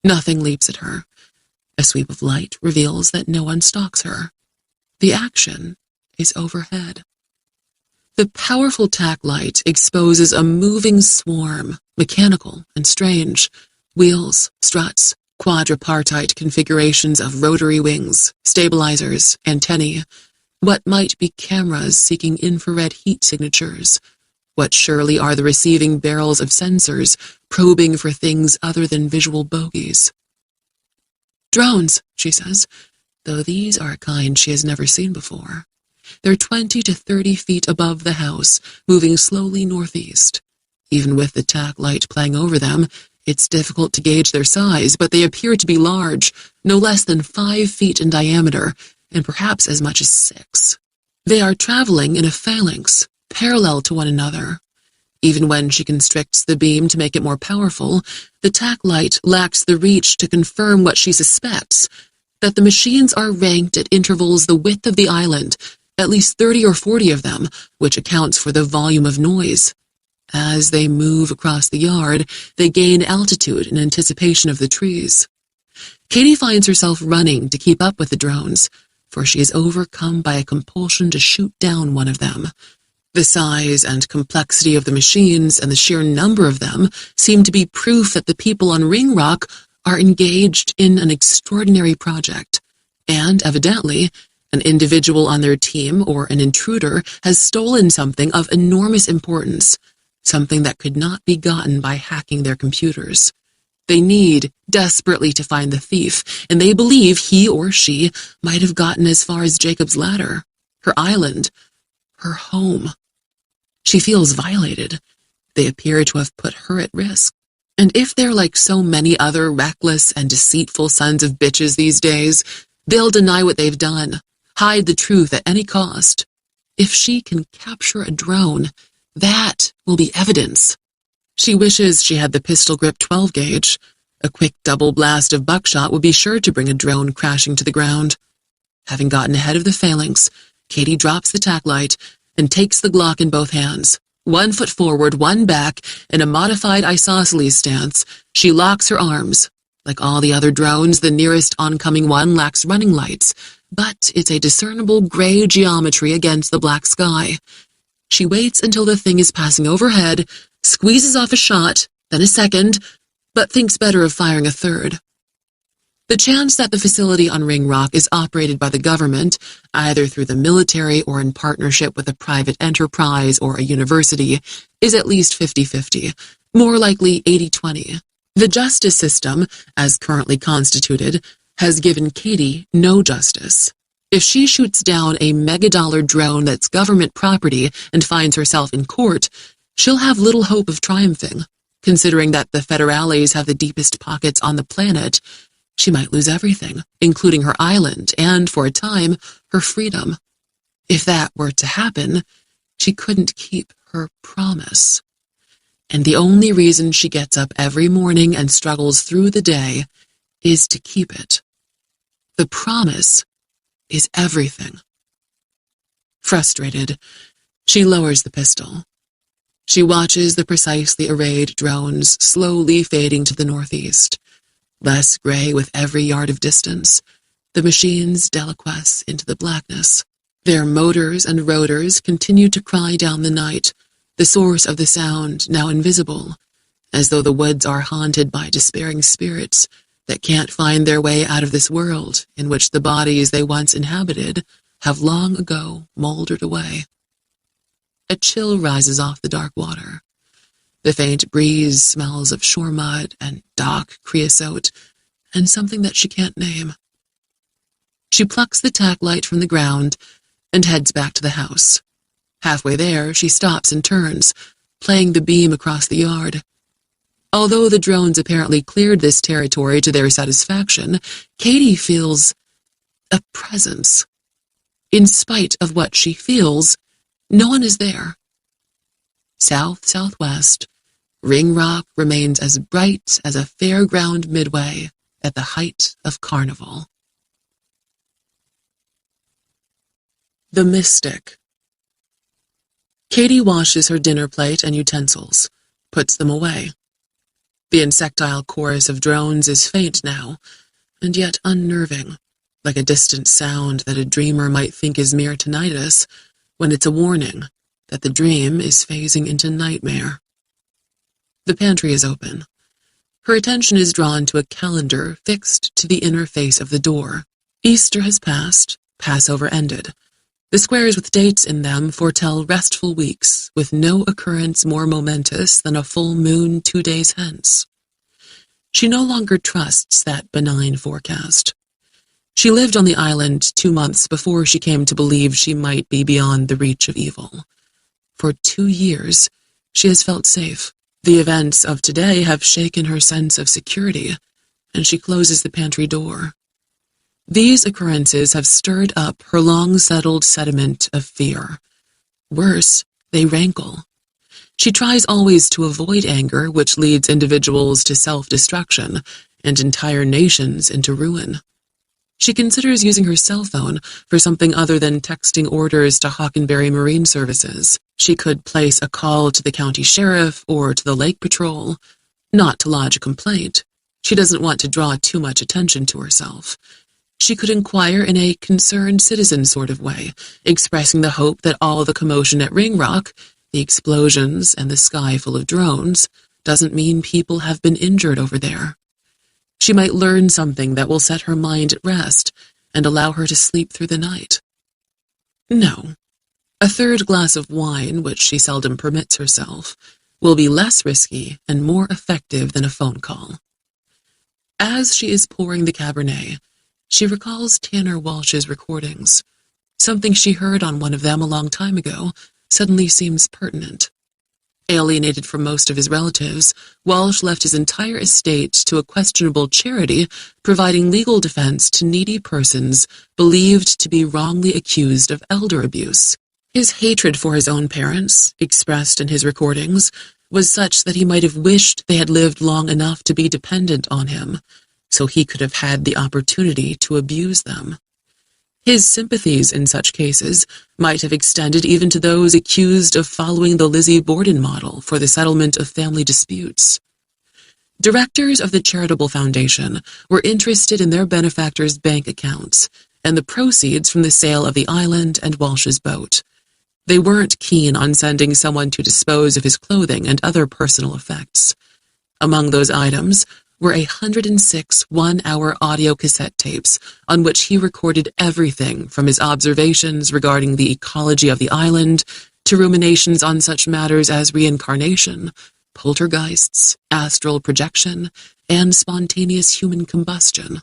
Nothing leaps at her. A sweep of light reveals that no one stalks her. The action is overhead. The powerful tack light exposes a moving swarm, mechanical and strange, wheels, struts, quadripartite configurations of rotary wings, stabilizers, antennae, what might be cameras seeking infrared heat signatures, what surely are the receiving barrels of sensors probing for things other than visual bogies. Drones, she says, though these are a kind she has never seen before. They're 20 to 30 feet above the house, moving slowly northeast. Even with the tack light playing over them, it's difficult to gauge their size, but they appear to be large, no less than 5 feet in diameter, and perhaps as much as 6. They are traveling in a phalanx, parallel to one another. Even when she constricts the beam to make it more powerful, the tack light lacks the reach to confirm what she suspects, that the machines are ranked at intervals the width of the island, at least 30 or 40 of them, which accounts for the volume of noise. As they move across the yard, they gain altitude in anticipation of the trees. Katie finds herself running to keep up with the drones, for she is overcome by a compulsion to shoot down one of them. The size and complexity of the machines and the sheer number of them seem to be proof that the people on Ringrock are engaged in an extraordinary project, and evidently, an individual on their team or an intruder has stolen something of enormous importance, something that could not be gotten by hacking their computers. They need desperately to find the thief, and they believe he or she might have gotten as far as Jacob's Ladder, her island, her home. She feels violated. They appear to have put her at risk. And if they're like so many other reckless and deceitful sons of bitches these days, they'll deny what they've done, hide the truth at any cost. If she can capture a drone, that will be evidence. She wishes she had the pistol-grip 12-gauge. A quick double blast of buckshot would be sure to bring a drone crashing to the ground. Having gotten ahead of the phalanx, Katie drops the tack light and takes the Glock in both hands. 1 foot forward, 1 back, in a modified isosceles stance, she locks her arms. Like all the other drones, the nearest oncoming one lacks running lights, but it's a discernible gray geometry against the black sky. She waits until the thing is passing overhead, squeezes off a shot, then a second, but thinks better of firing a third. The chance that the facility on Ringrock is operated by the government, either through the military or in partnership with a private enterprise or a university, is at least 50-50, more likely 80-20. The justice system, as currently constituted, has given Katie no justice. If she shoots down a megadollar drone that's government property and finds herself in court, she'll have little hope of triumphing. Considering that the federales have the deepest pockets on the planet, she might lose everything, including her island and, for a time, her freedom. If that were to happen, she couldn't keep her promise. And the only reason she gets up every morning and struggles through the day is to keep it. The promise is everything. Frustrated, she lowers the pistol. She watches the precisely arrayed drones slowly fading to the northeast. Less gray with every yard of distance, the machines deliquesce into the blackness. Their motors and rotors continue to cry down the night, the source of the sound now invisible, as though the woods are haunted by despairing spirits that can't find their way out of this world in which the bodies they once inhabited have long ago moldered away. A chill rises off the dark water. The faint breeze smells of shore mud and dock creosote and something that she can't name. She plucks the tack light from the ground and heads back to the house. Halfway there, she stops and turns, playing the beam across the yard. Although the drones apparently cleared this territory to their satisfaction, Katie feels a presence. In spite of what she feels, no one is there. South-southwest, Ringrock remains as bright as a fairground midway at the height of carnival. The Mystic. Katie washes her dinner plate and utensils, puts them away. The insectile chorus of drones is faint now, and yet unnerving, like a distant sound that a dreamer might think is mere tinnitus, when it's a warning that the dream is phasing into nightmare. The pantry is open. Her attention is drawn to a calendar fixed to the inner face of the door. Easter has passed, Passover ended. The squares with dates in them foretell restful weeks, with no occurrence more momentous than a full moon 2 days hence. She no longer trusts that benign forecast. She lived on the island 2 months before she came to believe she might be beyond the reach of evil. For 2 years, she has felt safe. The events of today have shaken her sense of security, and she closes the pantry door. These occurrences have stirred up her long-settled sediment of fear. Worse, they rankle. She tries always to avoid anger, which leads individuals to self-destruction and entire nations into ruin. She considers using her cell phone for something other than texting orders to Hockenberry Marine Services. She could place a call to the county sheriff or to the lake patrol, not to lodge a complaint. She doesn't want to draw too much attention to herself. She could inquire in a concerned citizen sort of way, expressing the hope that all the commotion at Ringrock, the explosions and the sky full of drones, doesn't mean people have been injured over there. She might learn something that will set her mind at rest and allow her to sleep through the night. No. A third glass of wine, which she seldom permits herself, will be less risky and more effective than a phone call. As she is pouring the Cabernet, she recalls Tanner Walsh's recordings. Something she heard on one of them a long time ago suddenly seems pertinent. Alienated from most of his relatives, Walsh left his entire estate to a questionable charity providing legal defense to needy persons believed to be wrongly accused of elder abuse. His hatred for his own parents, expressed in his recordings, was such that he might have wished they had lived long enough to be dependent on him, so he could have had the opportunity to abuse them. His sympathies in such cases might have extended even to those accused of following the Lizzie Borden model for the settlement of family disputes. Directors of the charitable foundation were interested in their benefactors' bank accounts and the proceeds from the sale of the island and Walsh's boat. They weren't keen on sending someone to dispose of his clothing and other personal effects. Among those items were 106 one-hour audio cassette tapes on which he recorded everything from his observations regarding the ecology of the island to ruminations on such matters as reincarnation, poltergeists, astral projection, and spontaneous human combustion.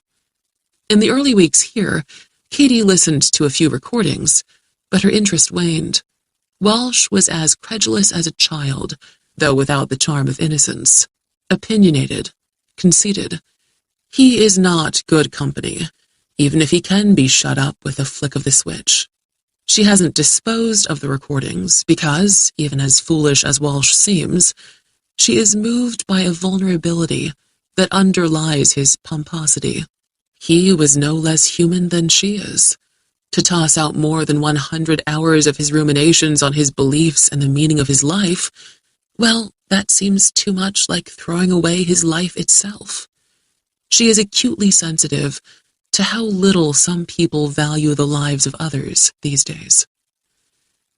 In the early weeks here, Katie listened to a few recordings, but her interest waned. Walsh was as credulous as a child, though without the charm of innocence. Opinionated, conceited. He is not good company, even if he can be shut up with a flick of the switch. She hasn't disposed of the recordings because, even as foolish as Walsh seems, she is moved by a vulnerability that underlies his pomposity. He was no less human than she is. To toss out more than 100 hours of his ruminations on his beliefs and the meaning of his life, well, that seems too much like throwing away his life itself. She is acutely sensitive to how little some people value the lives of others these days.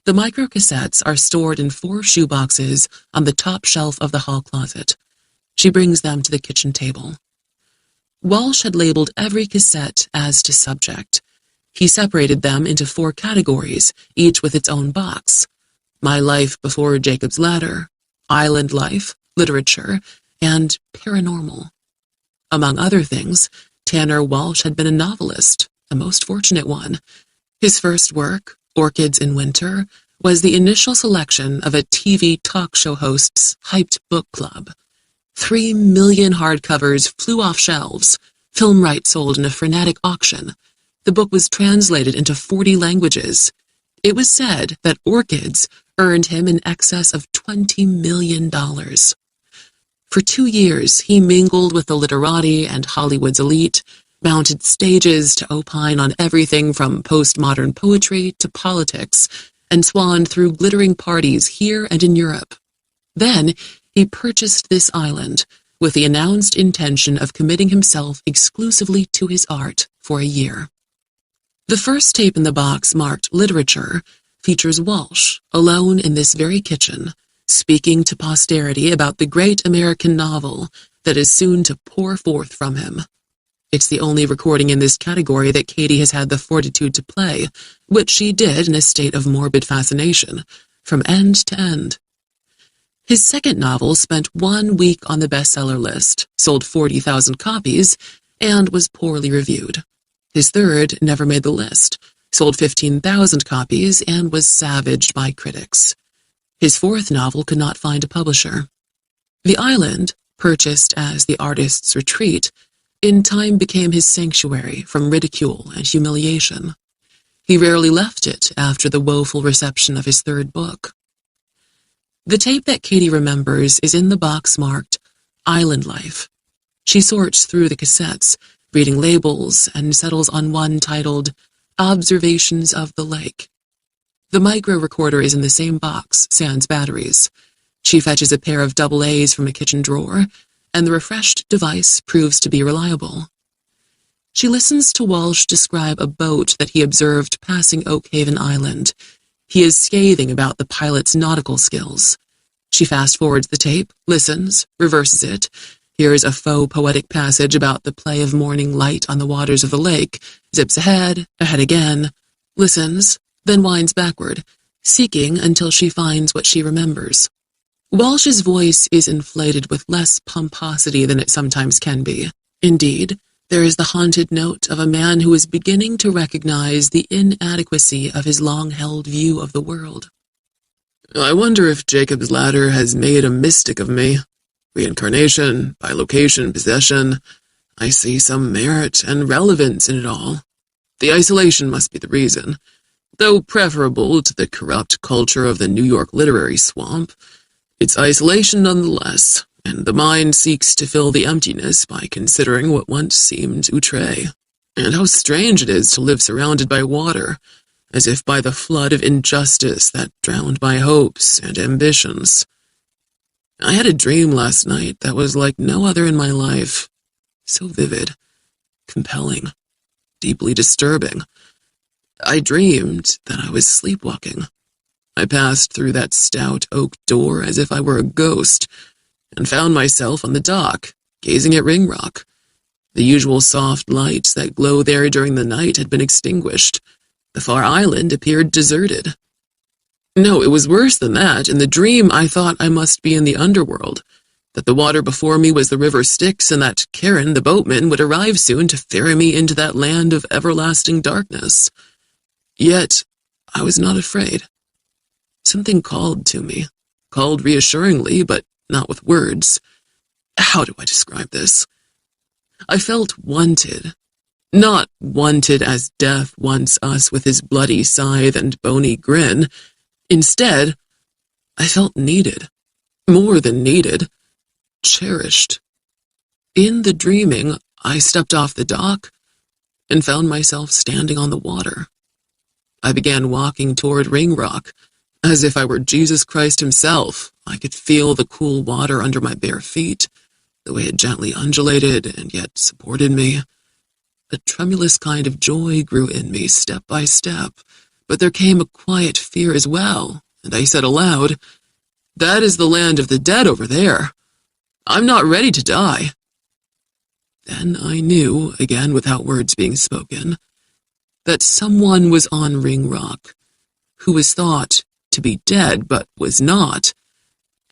The microcassettes are stored in 4 shoeboxes on the top shelf of the hall closet. She brings them to the kitchen table. Walsh had labeled every cassette as to subject. He separated them into 4 categories, each with its own box: My Life Before Jacob's Ladder, Island Life, Literature, and Paranormal. Among other things, Tanner Walsh had been a novelist, a most fortunate one. His first work, Orchids in Winter, was the initial selection of a TV talk show host's hyped book club. 3 million hardcovers flew off shelves, film rights sold in a frenetic auction. The book was translated into 40 languages. It was said that Orchids earned him in excess of $20 million. For 2 years, he mingled with the literati and Hollywood's elite, mounted stages to opine on everything from postmodern poetry to politics, and swanned through glittering parties here and in Europe. Then, he purchased this island with the announced intention of committing himself exclusively to his art for a year. The first tape in the box, marked Literature, features Walsh, alone in this very kitchen, speaking to posterity about the great American novel that is soon to pour forth from him. It's the only recording in this category that Katie has had the fortitude to play, which she did in a state of morbid fascination, from end to end. His second novel spent 1 week on the bestseller list, sold 40,000 copies, and was poorly reviewed. His third never made the list, sold 15,000 copies, and was savaged by critics. His fourth novel could not find a publisher. The island, purchased as the artist's retreat, in time became his sanctuary from ridicule and humiliation. He rarely left it after the woeful reception of his third book. The tape that Katie remembers is in the box marked Island Life. She sorts through the cassettes, reading labels, and settles on one titled Observations of the Lake. The micro recorder is in the same box, sans batteries. She fetches a pair of AA's from a kitchen drawer, and the refreshed device proves to be reliable. She listens to Walsh describe a boat that he observed passing Oakhaven Island. He is scathing about the pilot's nautical skills. She fast-forwards the tape, listens, reverses it, hears a faux poetic passage about the play of morning light on the waters of the lake, zips ahead again, listens, then winds backward, seeking until she finds what she remembers. Walsh's voice is inflated with less pomposity than it sometimes can be. Indeed, there is the haunted note of a man who is beginning to recognize the inadequacy of his long-held view of the world. I wonder if Jacob's Ladder has made a mystic of me. Reincarnation, bilocation, possession. I see some merit and relevance in it all. The isolation must be the reason. Though preferable to the corrupt culture of the New York literary swamp, It's isolation nonetheless, and the mind seeks to fill the emptiness by considering what once seemed outre. And how strange it is to live surrounded by water, as if by the flood of injustice that drowned my hopes and ambitions. I had a dream last night that was like no other in my life. So vivid, compelling, deeply disturbing. I dreamed that I was sleepwalking. I passed through that stout oak door as if I were a ghost, and found myself on the dock, gazing at Ringrock. The usual soft lights that glow there during the night had been extinguished. The far island appeared deserted. No, it was worse than that. In the dream, I thought I must be in the underworld, that the water before me was the river Styx, and that Karen, the boatman, would arrive soon to ferry me into that land of everlasting darkness. Yet, I was not afraid. Something called to me, called reassuringly, but not with words. How do I describe this? I felt wanted. Not wanted as death wants us with his bloody scythe and bony grin. Instead, I felt needed. More than needed. Cherished. In the dreaming, I stepped off the dock and found myself standing on the water. I began walking toward Ringrock, as if I were Jesus Christ himself. I could feel the cool water under my bare feet, the way it gently undulated and yet supported me. A tremulous kind of joy grew in me step by step, but there came a quiet fear as well, and I said aloud, "That is the land of the dead over there. I'm not ready to die." Then I knew, again without words being spoken, that someone was on Ringrock, who was thought to be dead but was not,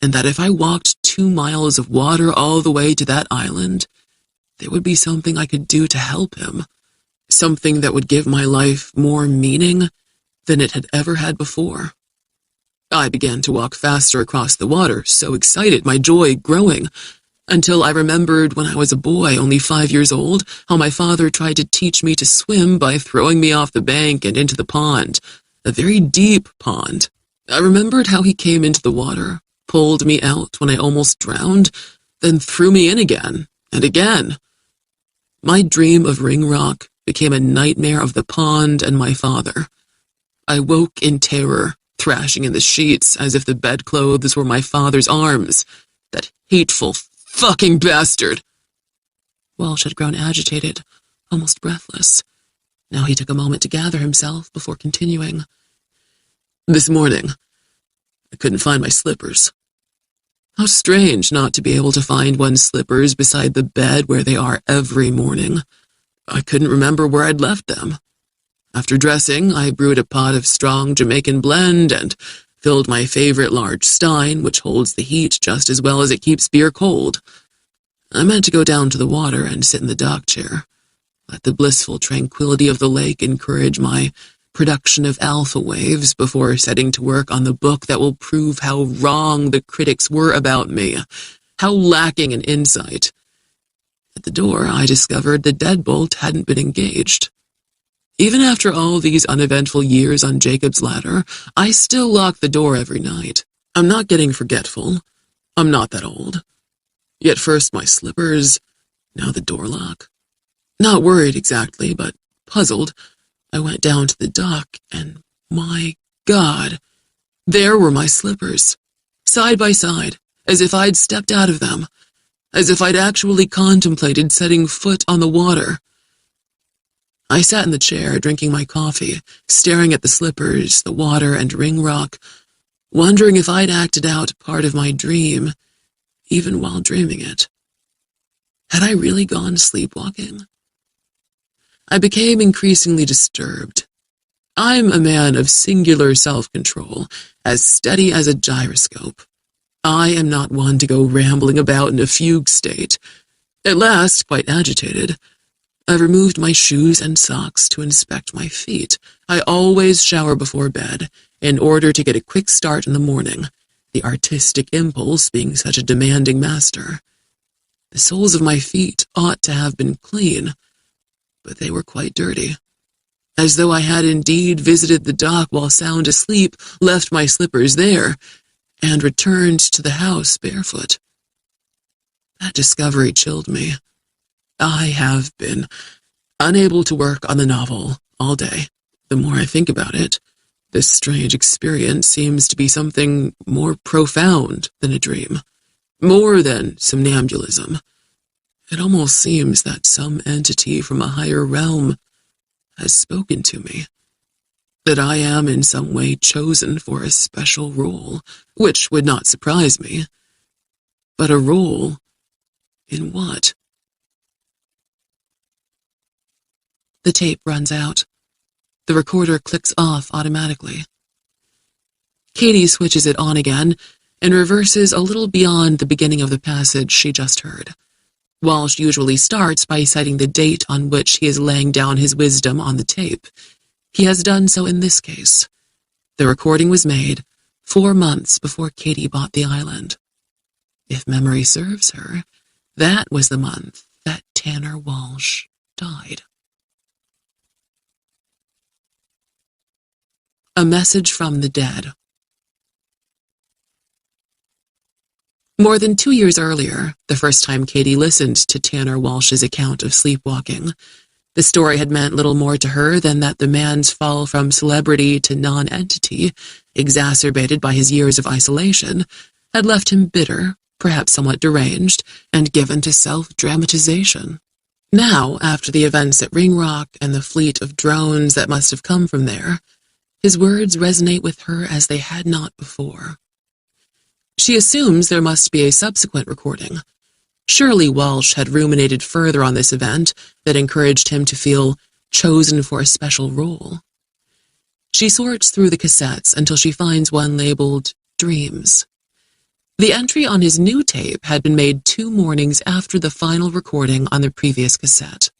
and that if I walked 2 miles of water all the way to that island, there would be something I could do to help him, something that would give my life more meaning than it had ever had before. I began to walk faster across the water, so excited, my joy growing, until I remembered when I was a boy, only 5 years old, how my father tried to teach me to swim by throwing me off the bank and into the pond, a very deep pond. I remembered how he came into the water, pulled me out when I almost drowned, then threw me in again, and again. My dream of Ringrock became a nightmare of the pond and my father. I woke in terror, thrashing in the sheets as if the bedclothes were my father's arms. That hateful fucking bastard! Walsh had grown agitated, almost breathless. Now he took a moment to gather himself before continuing. "This morning, I couldn't find my slippers. How strange not to be able to find one's slippers beside the bed where they are every morning. I couldn't remember where I'd left them. After dressing, I brewed a pot of strong Jamaican blend and filled my favorite large stein, which holds the heat just as well as it keeps beer cold. I meant to go down to the water and sit in the dock chair. Let the blissful tranquility of the lake encourage my production of alpha waves before setting to work on the book that will prove how wrong the critics were about me, how lacking in insight. At the door, I discovered the deadbolt hadn't been engaged. Even after all these uneventful years on Jacob's ladder, I still lock the door every night. I'm not getting forgetful. I'm not that old. Yet first my slippers, now the door lock. Not worried exactly, but puzzled, I went down to the dock, and my God, there were my slippers, side by side, as if I'd stepped out of them, as if I'd actually contemplated setting foot on the water. I sat in the chair, drinking my coffee, staring at the slippers, the water, and Ringrock, wondering if I'd acted out part of my dream, even while dreaming it. Had I really gone sleepwalking? I became increasingly disturbed. I'm a man of singular self-control, as steady as a gyroscope. I am not one to go rambling about in a fugue state. At last, quite agitated, I removed my shoes and socks to inspect my feet. I always shower before bed, in order to get a quick start in the morning, the artistic impulse being such a demanding master. The soles of my feet ought to have been clean, but they were quite dirty, as though I had indeed visited the dock while sound asleep, left my slippers there, and returned to the house barefoot. That discovery chilled me. I have been unable to work on the novel all day. The more I think about it, this strange experience seems to be something more profound than a dream, more than somnambulism. It almost seems that some entity from a higher realm has spoken to me, that I am in some way chosen for a special role, which would not surprise me. But a role in what? The tape runs out. The recorder clicks off automatically. Katie switches it on again and reverses a little beyond the beginning of the passage she just heard. Walsh usually starts by citing the date on which he is laying down his wisdom on the tape. He has done so in this case. The recording was made 4 months before Katie bought the island. If memory serves her, that was the month that Tanner Walsh died. A message from the dead. More than 2 years earlier, the first time Katie listened to Tanner Walsh's account of sleepwalking, the story had meant little more to her than that the man's fall from celebrity to non-entity, exacerbated by his years of isolation, had left him bitter, perhaps somewhat deranged, and given to self-dramatization. Now, after the events at Ringrock and the fleet of drones that must have come from there, his words resonate with her as they had not before. She assumes there must be a subsequent recording. Surely Walsh had ruminated further on this event that encouraged him to feel chosen for a special role. She sorts through the cassettes until she finds one labeled Dreams. The entry on his new tape had been made 2 mornings after the final recording on the previous cassette.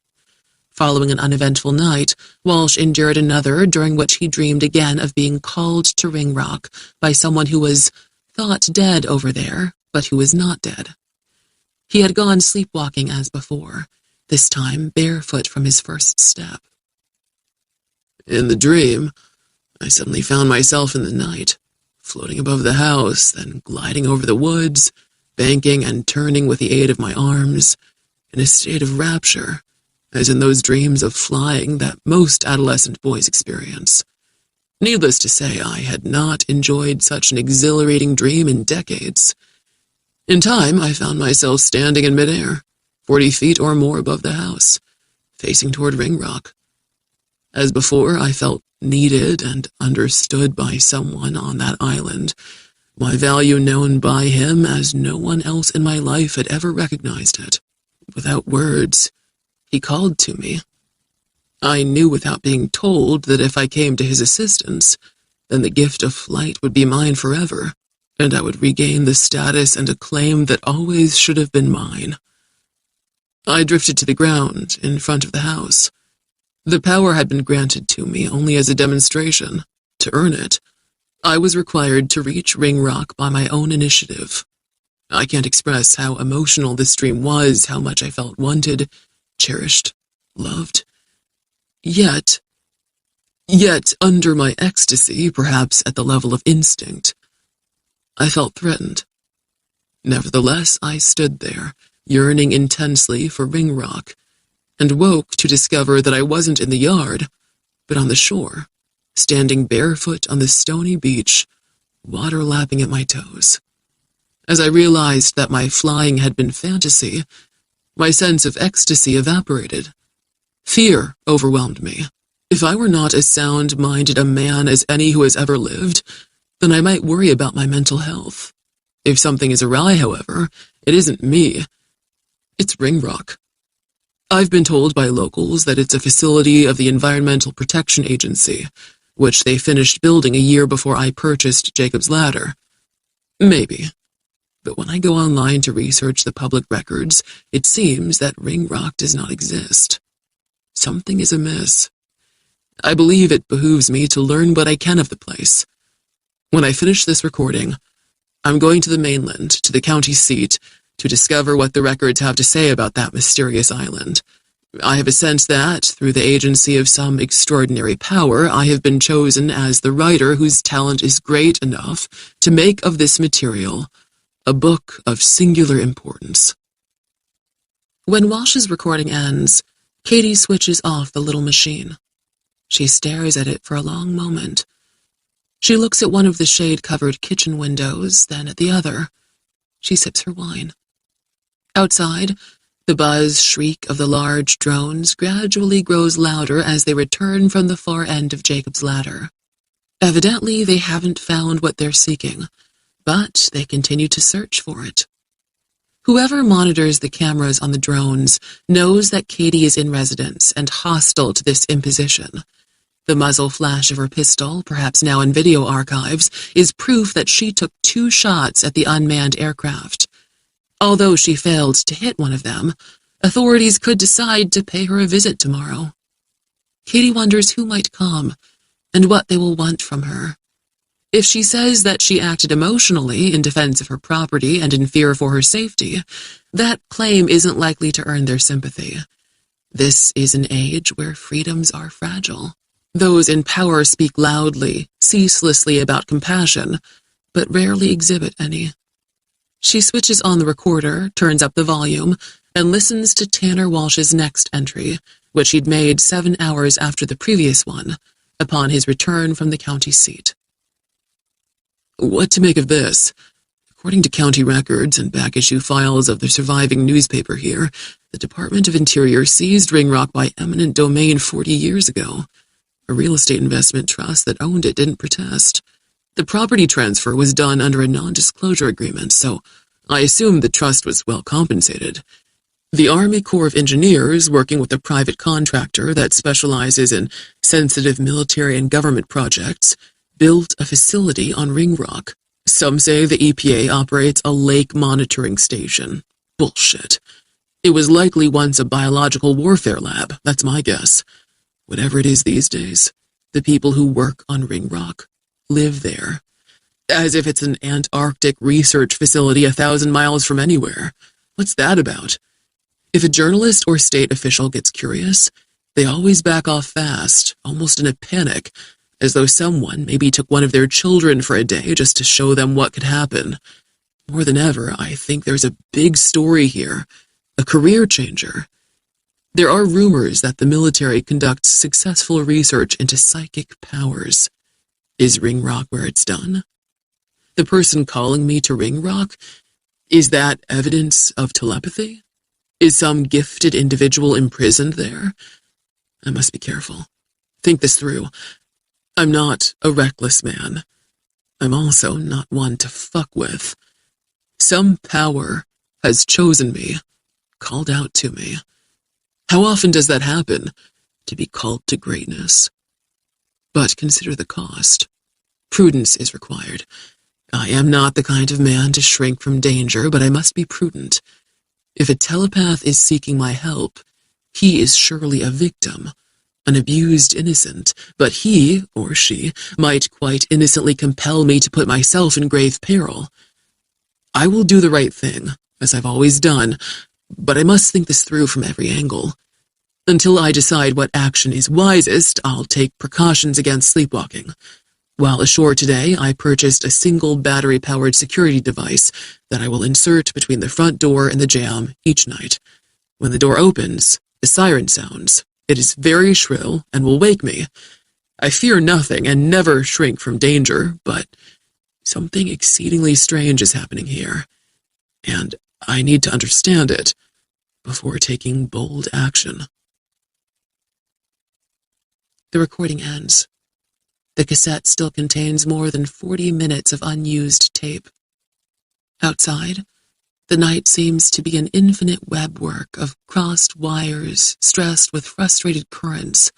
Following an uneventful night, Walsh endured another during which he dreamed again of being called to Ringrock by someone who was thought dead over there, but who was not dead. He had gone sleepwalking as before, this time barefoot from his first step. In the dream, I suddenly found myself in the night, floating above the house, then gliding over the woods, banking and turning with the aid of my arms, in a state of rapture, as in those dreams of flying that most adolescent boys experience. Needless to say, I had not enjoyed such an exhilarating dream in decades. In time, I found myself standing in midair, 40 feet or more above the house, facing toward Ringrock. As before, I felt needed and understood by someone on that island, my value known by him as no one else in my life had ever recognized it. Without words, he called to me. I knew without being told that if I came to his assistance, then the gift of flight would be mine forever, and I would regain the status and acclaim that always should have been mine. I drifted to the ground in front of the house. The power had been granted to me only as a demonstration. To earn it, I was required to reach Ringrock by my own initiative. I can't express how emotional this dream was, how much I felt wanted, cherished, loved. Yet under my ecstasy, perhaps at the level of instinct, I felt threatened. Nevertheless, I stood there, yearning intensely for Ringrock, and woke to discover that I wasn't in the yard, but on the shore, standing barefoot on the stony beach, water lapping at my toes. As I realized that my flying had been fantasy, my sense of ecstasy evaporated. Fear overwhelmed me. If I were not as sound-minded a man as any who has ever lived, then I might worry about my mental health. If something is awry, however, it isn't me. It's Ringrock. I've been told by locals that it's a facility of the Environmental Protection Agency, which they finished building a year before I purchased Jacob's Ladder. Maybe. But when I go online to research the public records, it seems that Ringrock does not exist. Something is amiss. I believe it behooves me to learn what I can of the place. When I finish this recording, I'm going to the mainland, to the county seat, to discover what the records have to say about that mysterious island. I have a sense that, through the agency of some extraordinary power, I have been chosen as the writer whose talent is great enough to make of this material a book of singular importance." When Walsh's recording ends, Katie switches off the little machine. She stares at it for a long moment. She looks at one of the shade-covered kitchen windows, then at the other. She sips her wine. Outside, the buzz-shriek of the large drones gradually grows louder as they return from the far end of Jacob's Ladder. Evidently, they haven't found what they're seeking, but they continue to search for it. Whoever monitors the cameras on the drones knows that Katie is in residence and hostile to this imposition. The muzzle flash of her pistol, perhaps now in video archives, is proof that she took 2 shots at the unmanned aircraft. Although she failed to hit one of them, authorities could decide to pay her a visit tomorrow. Katie wonders who might come and what they will want from her. If she says that she acted emotionally in defense of her property and in fear for her safety, that claim isn't likely to earn their sympathy. This is an age where freedoms are fragile. Those in power speak loudly, ceaselessly about compassion, but rarely exhibit any. She switches on the recorder, turns up the volume, and listens to Tanner Walsh's next entry, which he'd made 7 hours after the previous one, upon his return from the county seat. "What to make of this? According to county records and back-issue files of the surviving newspaper here, the Department of Interior seized Ringrock by eminent domain 40 years ago. A real estate investment trust that owned it didn't protest. The property transfer was done under a non-disclosure agreement, so I assume the trust was well compensated. The Army Corps of Engineers, working with a private contractor that specializes in sensitive military and government projects, built a facility on Ringrock. Some say the EPA operates a lake monitoring station. Bullshit. It was likely once a biological warfare lab, that's my guess. Whatever it is these days, the people who work on Ringrock live there, as if it's an Antarctic research facility 1,000 miles from anywhere. What's that about? If a journalist or state official gets curious, they always back off fast, almost in a panic, as though someone maybe took one of their children for a day just to show them what could happen. More than ever, I think there's a big story here, a career changer. There are rumors that the military conducts successful research into psychic powers. Is Ringrock where it's done? The person calling me to Ringrock, is that evidence of telepathy? Is some gifted individual imprisoned there? I must be careful. Think this through. I'm not a reckless man. I'm also not one to fuck with. Some power has chosen me, called out to me. How often does that happen, to be called to greatness? But consider the cost. Prudence is required. I am not the kind of man to shrink from danger, but I must be prudent. If a telepath is seeking my help, he is surely a victim, an abused innocent, but he, or she, might quite innocently compel me to put myself in grave peril. I will do the right thing, as I've always done, but I must think this through from every angle. Until I decide what action is wisest, I'll take precautions against sleepwalking. While ashore today, I purchased a single battery-powered security device that I will insert between the front door and the jamb each night. When the door opens, the siren sounds. It is very shrill and will wake me. I fear nothing and never shrink from danger, but something exceedingly strange is happening here, and I need to understand it before taking bold action. The recording ends. The cassette still contains more than 40 minutes of unused tape. Outside, the night seems to be an infinite webwork of crossed wires stressed with frustrated currents,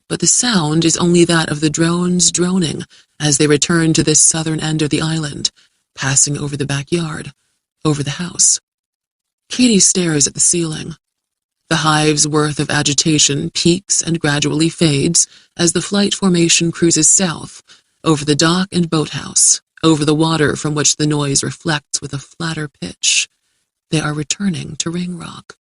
but the sound is only that of the drones droning as they return to this southern end of the island, passing over the backyard, over the house. Katie stares at the ceiling. The hive's worth of agitation peaks and gradually fades as the flight formation cruises south, over the dock and boathouse, over the water from which the noise reflects with a flatter pitch. They are returning to Ringrock.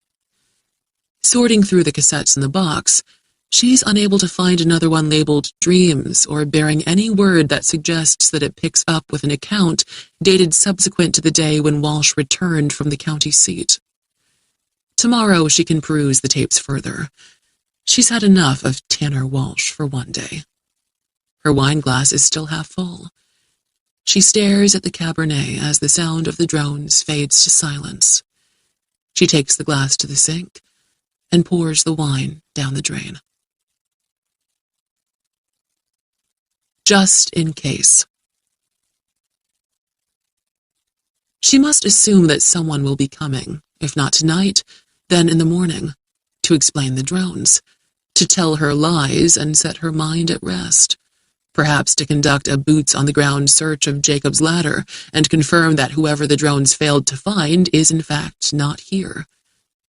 Sorting through the cassettes in the box, she's unable to find another one labeled Dreams or bearing any word that suggests that it picks up with an account dated subsequent to the day when Walsh returned from the county seat. Tomorrow she can peruse the tapes further. She's had enough of Tanner Walsh for one day. Her wine glass is still half full. She stares at the Cabernet as the sound of the drones fades to silence. She takes the glass to the sink and pours the wine down the drain. Just in case. She must assume that someone will be coming, if not tonight, then in the morning, to explain the drones, to tell her lies and set her mind at rest, perhaps to conduct a boots-on-the-ground search of Jacob's ladder and confirm that whoever the drones failed to find is in fact not here,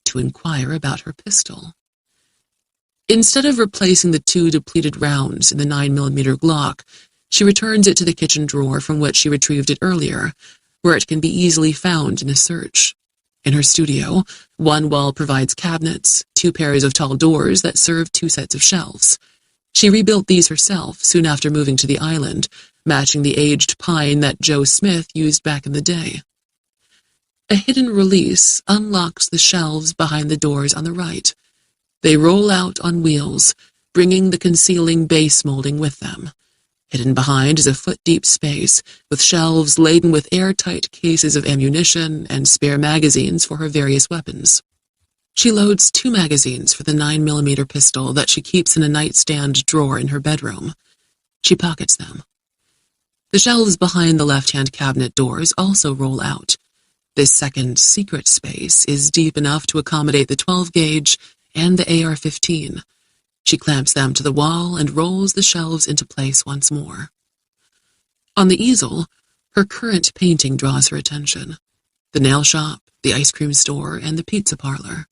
to inquire about her pistol. Instead of replacing the 2 depleted rounds in the 9mm Glock, she returns it to the kitchen drawer from which she retrieved it earlier, where it can be easily found in a search. In her studio, one wall provides cabinets, 2 pairs of tall doors that serve 2 sets of shelves. She rebuilt these herself soon after moving to the island, matching the aged pine that Joe Smith used back in the day. A hidden release unlocks the shelves behind the doors on the right. They roll out on wheels, bringing the concealing base molding with them. Hidden behind is a foot-deep space, with shelves laden with airtight cases of ammunition and spare magazines for her various weapons. She loads 2 magazines for the 9mm pistol that she keeps in a nightstand drawer in her bedroom. She pockets them. The shelves behind the left-hand cabinet doors also roll out. This second secret space is deep enough to accommodate the 12-gauge and the AR-15. She clamps them to the wall and rolls the shelves into place once more. On the easel, her current painting draws her attention. The nail shop, the ice cream store, and the pizza parlor.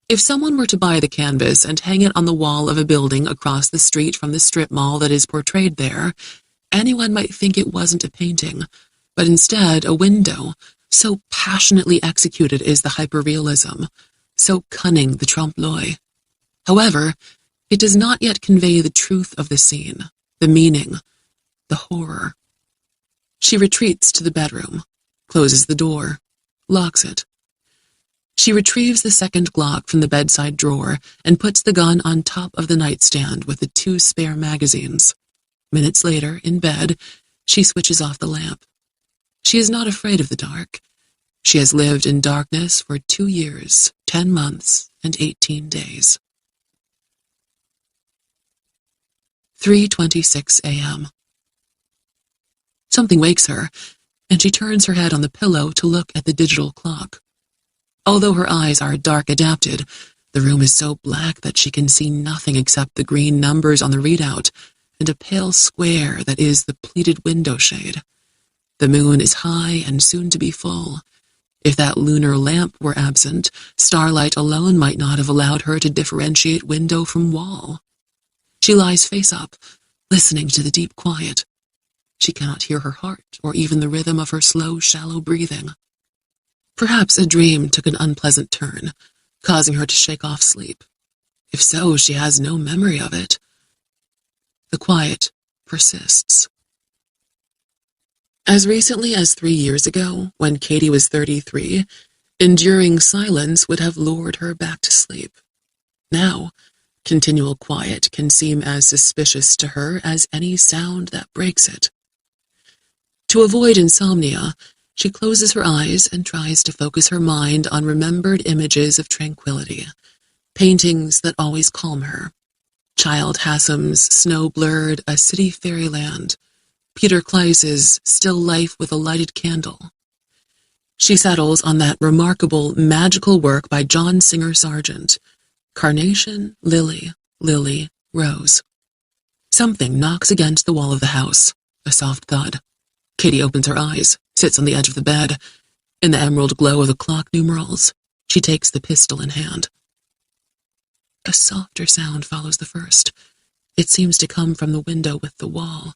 If someone were to buy the canvas and hang it on the wall of a building across the street from the strip mall that is portrayed there, anyone might think it wasn't a painting, but instead a window. So passionately executed is the hyperrealism, so cunning the trompe-l'oeil. However, it does not yet convey the truth of the scene, the meaning, the horror. She retreats to the bedroom, closes the door, locks it. She retrieves the second Glock from the bedside drawer and puts the gun on top of the nightstand with the 2 spare magazines. Minutes later, in bed, she switches off the lamp. She is not afraid of the dark. She has lived in darkness for 2 years, 10 months, and 18 days. 3:26 a.m. Something wakes her, and she turns her head on the pillow to look at the digital clock. Although her eyes are dark adapted, the room is so black that she can see nothing except the green numbers on the readout and a pale square that is the pleated window shade. The moon is high and soon to be full. If that lunar lamp were absent, starlight alone might not have allowed her to differentiate window from wall. She lies face up, listening to the deep quiet. She cannot hear her heart or even the rhythm of her slow, shallow breathing. Perhaps a dream took an unpleasant turn, causing her to shake off sleep. If so, she has no memory of it. The quiet persists. As recently as 3 years ago, when Katie was 33, enduring silence would have lured her back to sleep. Now, continual quiet can seem as suspicious to her as any sound that breaks it. To avoid insomnia, she closes her eyes and tries to focus her mind on remembered images of tranquility, paintings that always calm her. Child Hassam's Snow-Blurred A City Fairyland, Peter Kleiss's Still Life with a Lighted Candle. She settles on that remarkable, magical work by John Singer Sargent, Carnation, Lily, Lily, Rose. Something knocks against the wall of the house, a soft thud. Katie opens her eyes, sits on the edge of the bed. In the emerald glow of the clock numerals, she takes the pistol in hand. A softer sound follows the first. It seems to come from the window with the wall.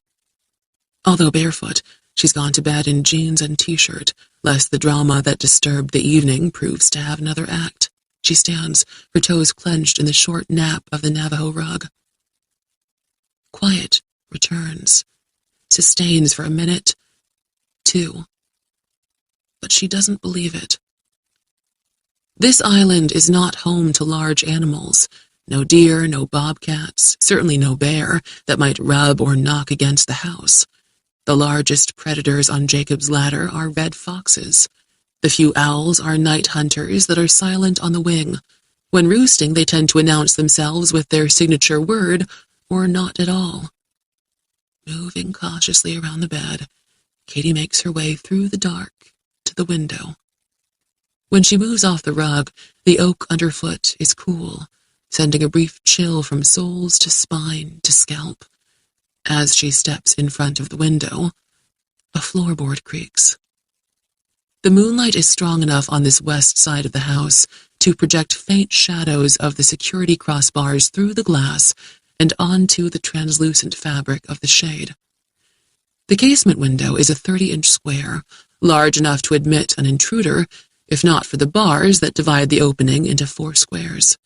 Although barefoot, she's gone to bed in jeans and t-shirt, lest the drama that disturbed the evening proves to have another act. She stands, her toes clenched in the short nap of the Navajo rug. Quiet returns, sustains for a minute, two. But she doesn't believe it. This island is not home to large animals. No deer, no bobcats, certainly no bear that might rub or knock against the house. The largest predators on Jacob's Ladder are red foxes. The few owls are night hunters that are silent on the wing. When roosting, they tend to announce themselves with their signature word, or not at all. Moving cautiously around the bed, Katie makes her way through the dark to the window. When she moves off the rug, the oak underfoot is cool, sending a brief chill from soles to spine to scalp. As she steps in front of the window, a floorboard creaks. The moonlight is strong enough on this west side of the house to project faint shadows of the security crossbars through the glass and onto the translucent fabric of the shade. The casement window is a 30-inch square, large enough to admit an intruder, if not for the bars that divide the opening into 4 squares.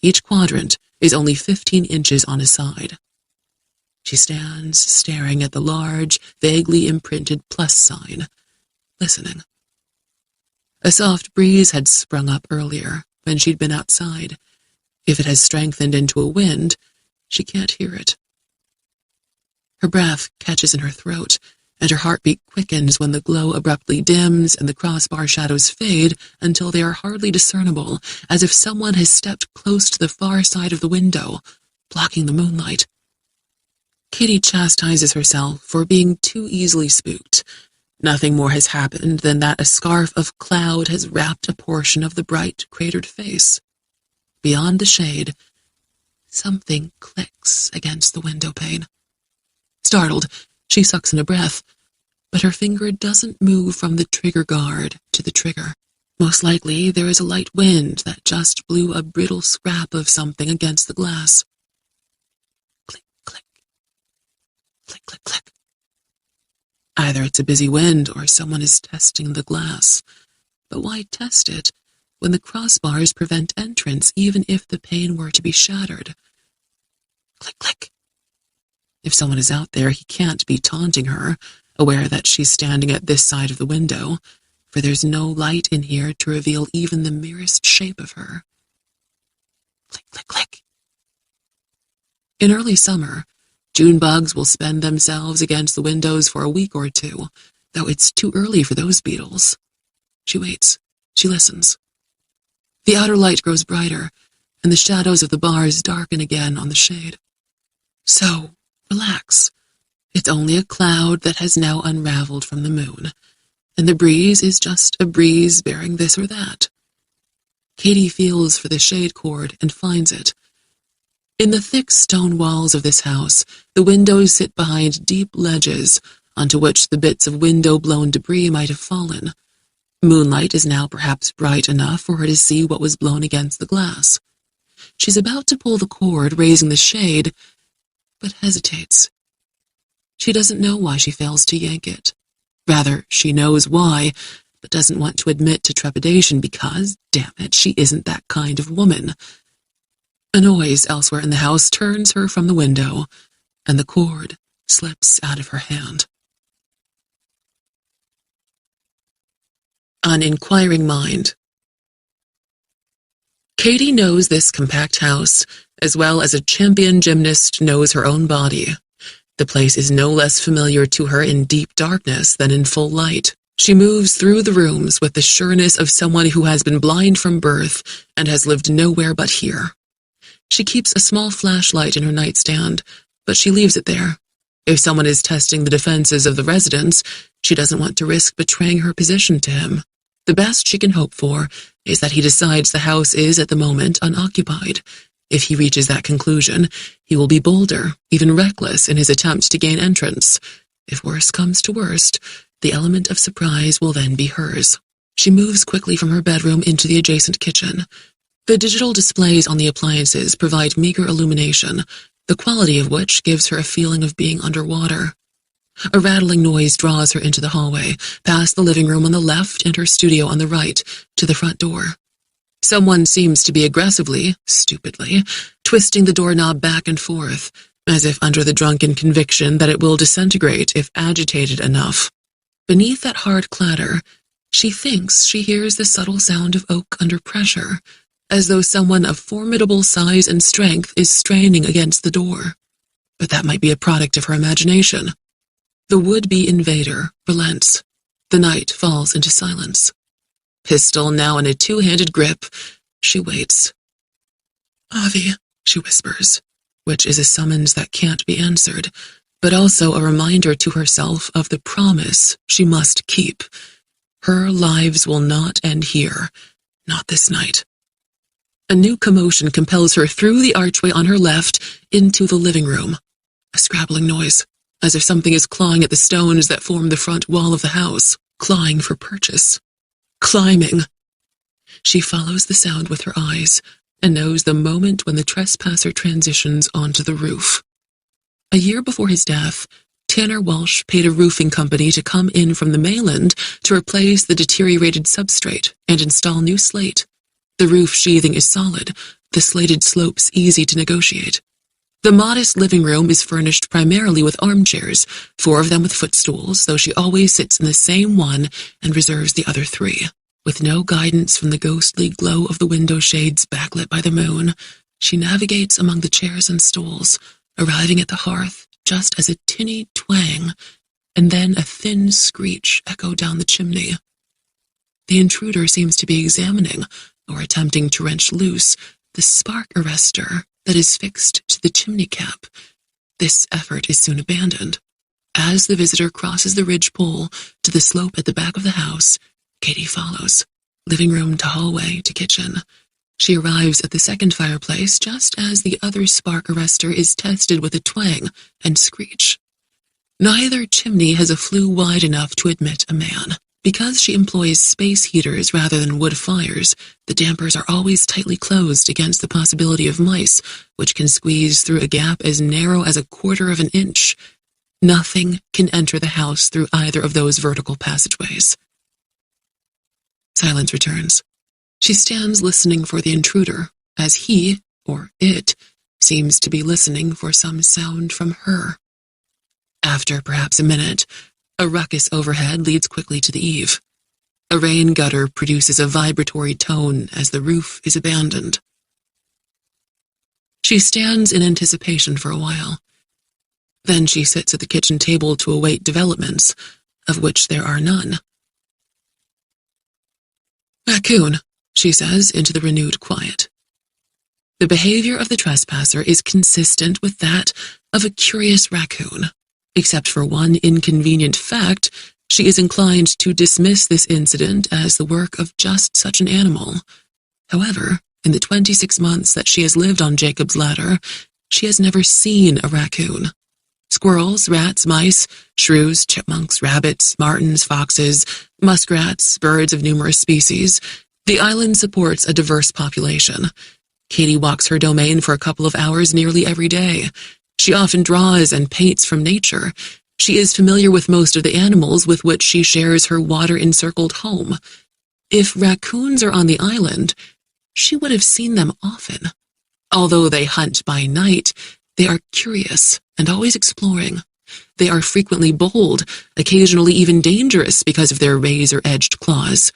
Each quadrant is only 15 inches on a side. She stands staring at the large, vaguely imprinted plus sign, listening. A soft breeze had sprung up earlier when she'd been outside. If it has strengthened into a wind, she can't hear it. Her breath catches in her throat, and her heartbeat quickens when the glow abruptly dims and the crossbar shadows fade until they are hardly discernible, as if someone has stepped close to the far side of the window, blocking the moonlight. Kitty chastises herself for being too easily spooked. Nothing more has happened than that a scarf of cloud has wrapped a portion of the bright, cratered face. Beyond the shade, something clicks against the window pane. Startled, she sucks in a breath, but her finger doesn't move from the trigger guard to the trigger. Most likely, there is a light wind that just blew a brittle scrap of something against the glass. Click, click. Click, click, click. Either it's a busy wind or someone is testing the glass. But why test it when the crossbars prevent entrance even if the pane were to be shattered? Click, click. If someone is out there, he can't be taunting her, aware that she's standing at this side of the window, for there's no light in here to reveal even the merest shape of her. Click, click, click. In early summer, June bugs will spend themselves against the windows for a week or two, though it's too early for those beetles. She waits. She listens. The outer light grows brighter, and the shadows of the bars darken again on the shade. So, relax. It's only a cloud that has now unraveled from the moon, and the breeze is just a breeze bearing this or that. Katie feels for the shade cord and finds it. In the thick stone walls of this house, the windows sit behind deep ledges onto which the bits of window-blown debris might have fallen. Moonlight is now perhaps bright enough for her to see what was blown against the glass. She's about to pull the cord, raising the shade, but hesitates. She doesn't know why she fails to yank it. Rather, she knows why, but doesn't want to admit to trepidation because, damn it, she isn't that kind of woman. A noise elsewhere in the house turns her from the window, and the cord slips out of her hand. An inquiring mind. Katie knows this compact house as well as a champion gymnast knows her own body. The place is no less familiar to her in deep darkness than in full light. She moves through the rooms with the sureness of someone who has been blind from birth and has lived nowhere but here. She keeps a small flashlight in her nightstand, but she leaves it there. If someone is testing the defenses of the residents, she doesn't want to risk betraying her position to him. The best she can hope for is that he decides the house is at the moment unoccupied. If he reaches that conclusion, he will be bolder, even reckless in his attempt to gain entrance. If worst comes to worst, the element of surprise will then be hers. She moves quickly from her bedroom into the adjacent kitchen. The digital displays on the appliances provide meager illumination, the quality of which gives her a feeling of being underwater. A rattling noise draws her into the hallway, past the living room on the left and her studio on the right, to the front door. Someone seems to be aggressively, stupidly, twisting the doorknob back and forth, as if under the drunken conviction that it will disintegrate if agitated enough. Beneath that hard clatter, she thinks she hears the subtle sound of oak under pressure, as though someone of formidable size and strength is straining against the door. But that might be a product of her imagination. The would-be invader relents. The night falls into silence. Pistol now in a two-handed grip, she waits. "Avi," she whispers, which is a summons that can't be answered, but also a reminder to herself of the promise she must keep. Her lives will not end here, not this night. A new commotion compels her through the archway on her left into the living room. A scrabbling noise, as if something is clawing at the stones that form the front wall of the house, clawing for purchase. Climbing. She follows the sound with her eyes and knows the moment when the trespasser transitions onto the roof. A year before his death, Tanner Walsh paid a roofing company to come in from the mainland to replace the deteriorated substrate and install new slate. The roof sheathing is solid, the slated slopes easy to negotiate. The modest living room is furnished primarily with armchairs, 4 of them with footstools, though she always sits in the same one and reserves the other 3. With no guidance from the ghostly glow of the window shades backlit by the moon, she navigates among the chairs and stools, arriving at the hearth just as a tinny twang and then a thin screech echo down the chimney. The intruder seems to be examining, or attempting to wrench loose, the spark arrestor that is fixed to the chimney cap. This effort is soon abandoned. As the visitor crosses the ridge pole to the slope at the back of the house, Katie follows, living room to hallway to kitchen. She arrives at the second fireplace just as the other spark arrestor is tested with a twang and screech. Neither chimney has a flue wide enough to admit a man. Because she employs space heaters rather than wood fires, the dampers are always tightly closed against the possibility of mice, which can squeeze through a gap as narrow as 1/4 of an inch. Nothing can enter the house through either of those vertical passageways. Silence returns. She stands listening for the intruder, as he, or it, seems to be listening for some sound from her. After perhaps a minute, a ruckus overhead leads quickly to the eave. A rain gutter produces a vibratory tone as the roof is abandoned. She stands in anticipation for a while. Then she sits at the kitchen table to await developments, of which there are none. "Raccoon," she says into the renewed quiet. The behavior of the trespasser is consistent with that of a curious raccoon. Except for one inconvenient fact, she is inclined to dismiss this incident as the work of just such an animal. However, in the 26 months that she has lived on Jacob's Ladder, she has never seen a raccoon. Squirrels, rats, mice, shrews, chipmunks, rabbits, martins, foxes, muskrats, birds of numerous species. The island supports a diverse population. Katie walks her domain for a couple of hours nearly every day. She often draws and paints from nature. She is familiar with most of the animals with which she shares her water-encircled home. If raccoons are on the island, she would have seen them often. Although they hunt by night, they are curious and always exploring. They are frequently bold, occasionally even dangerous because of their razor-edged claws,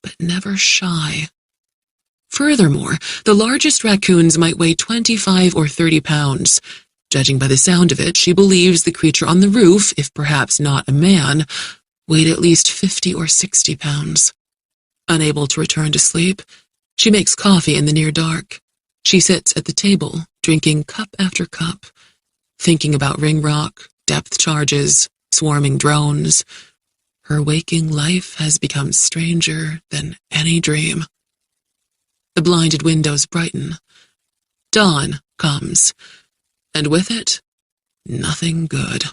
but never shy. Furthermore, the largest raccoons might weigh 25 or 30 pounds. Judging by the sound of it, she believes the creature on the roof, if perhaps not a man, weighed at least 50 or 60 pounds. Unable to return to sleep, she makes coffee in the near dark. She sits at the table, drinking cup after cup, thinking about Ringrock, depth charges, swarming drones. Her waking life has become stranger than any dream. The blinded windows brighten. Dawn comes. And with it, nothing good.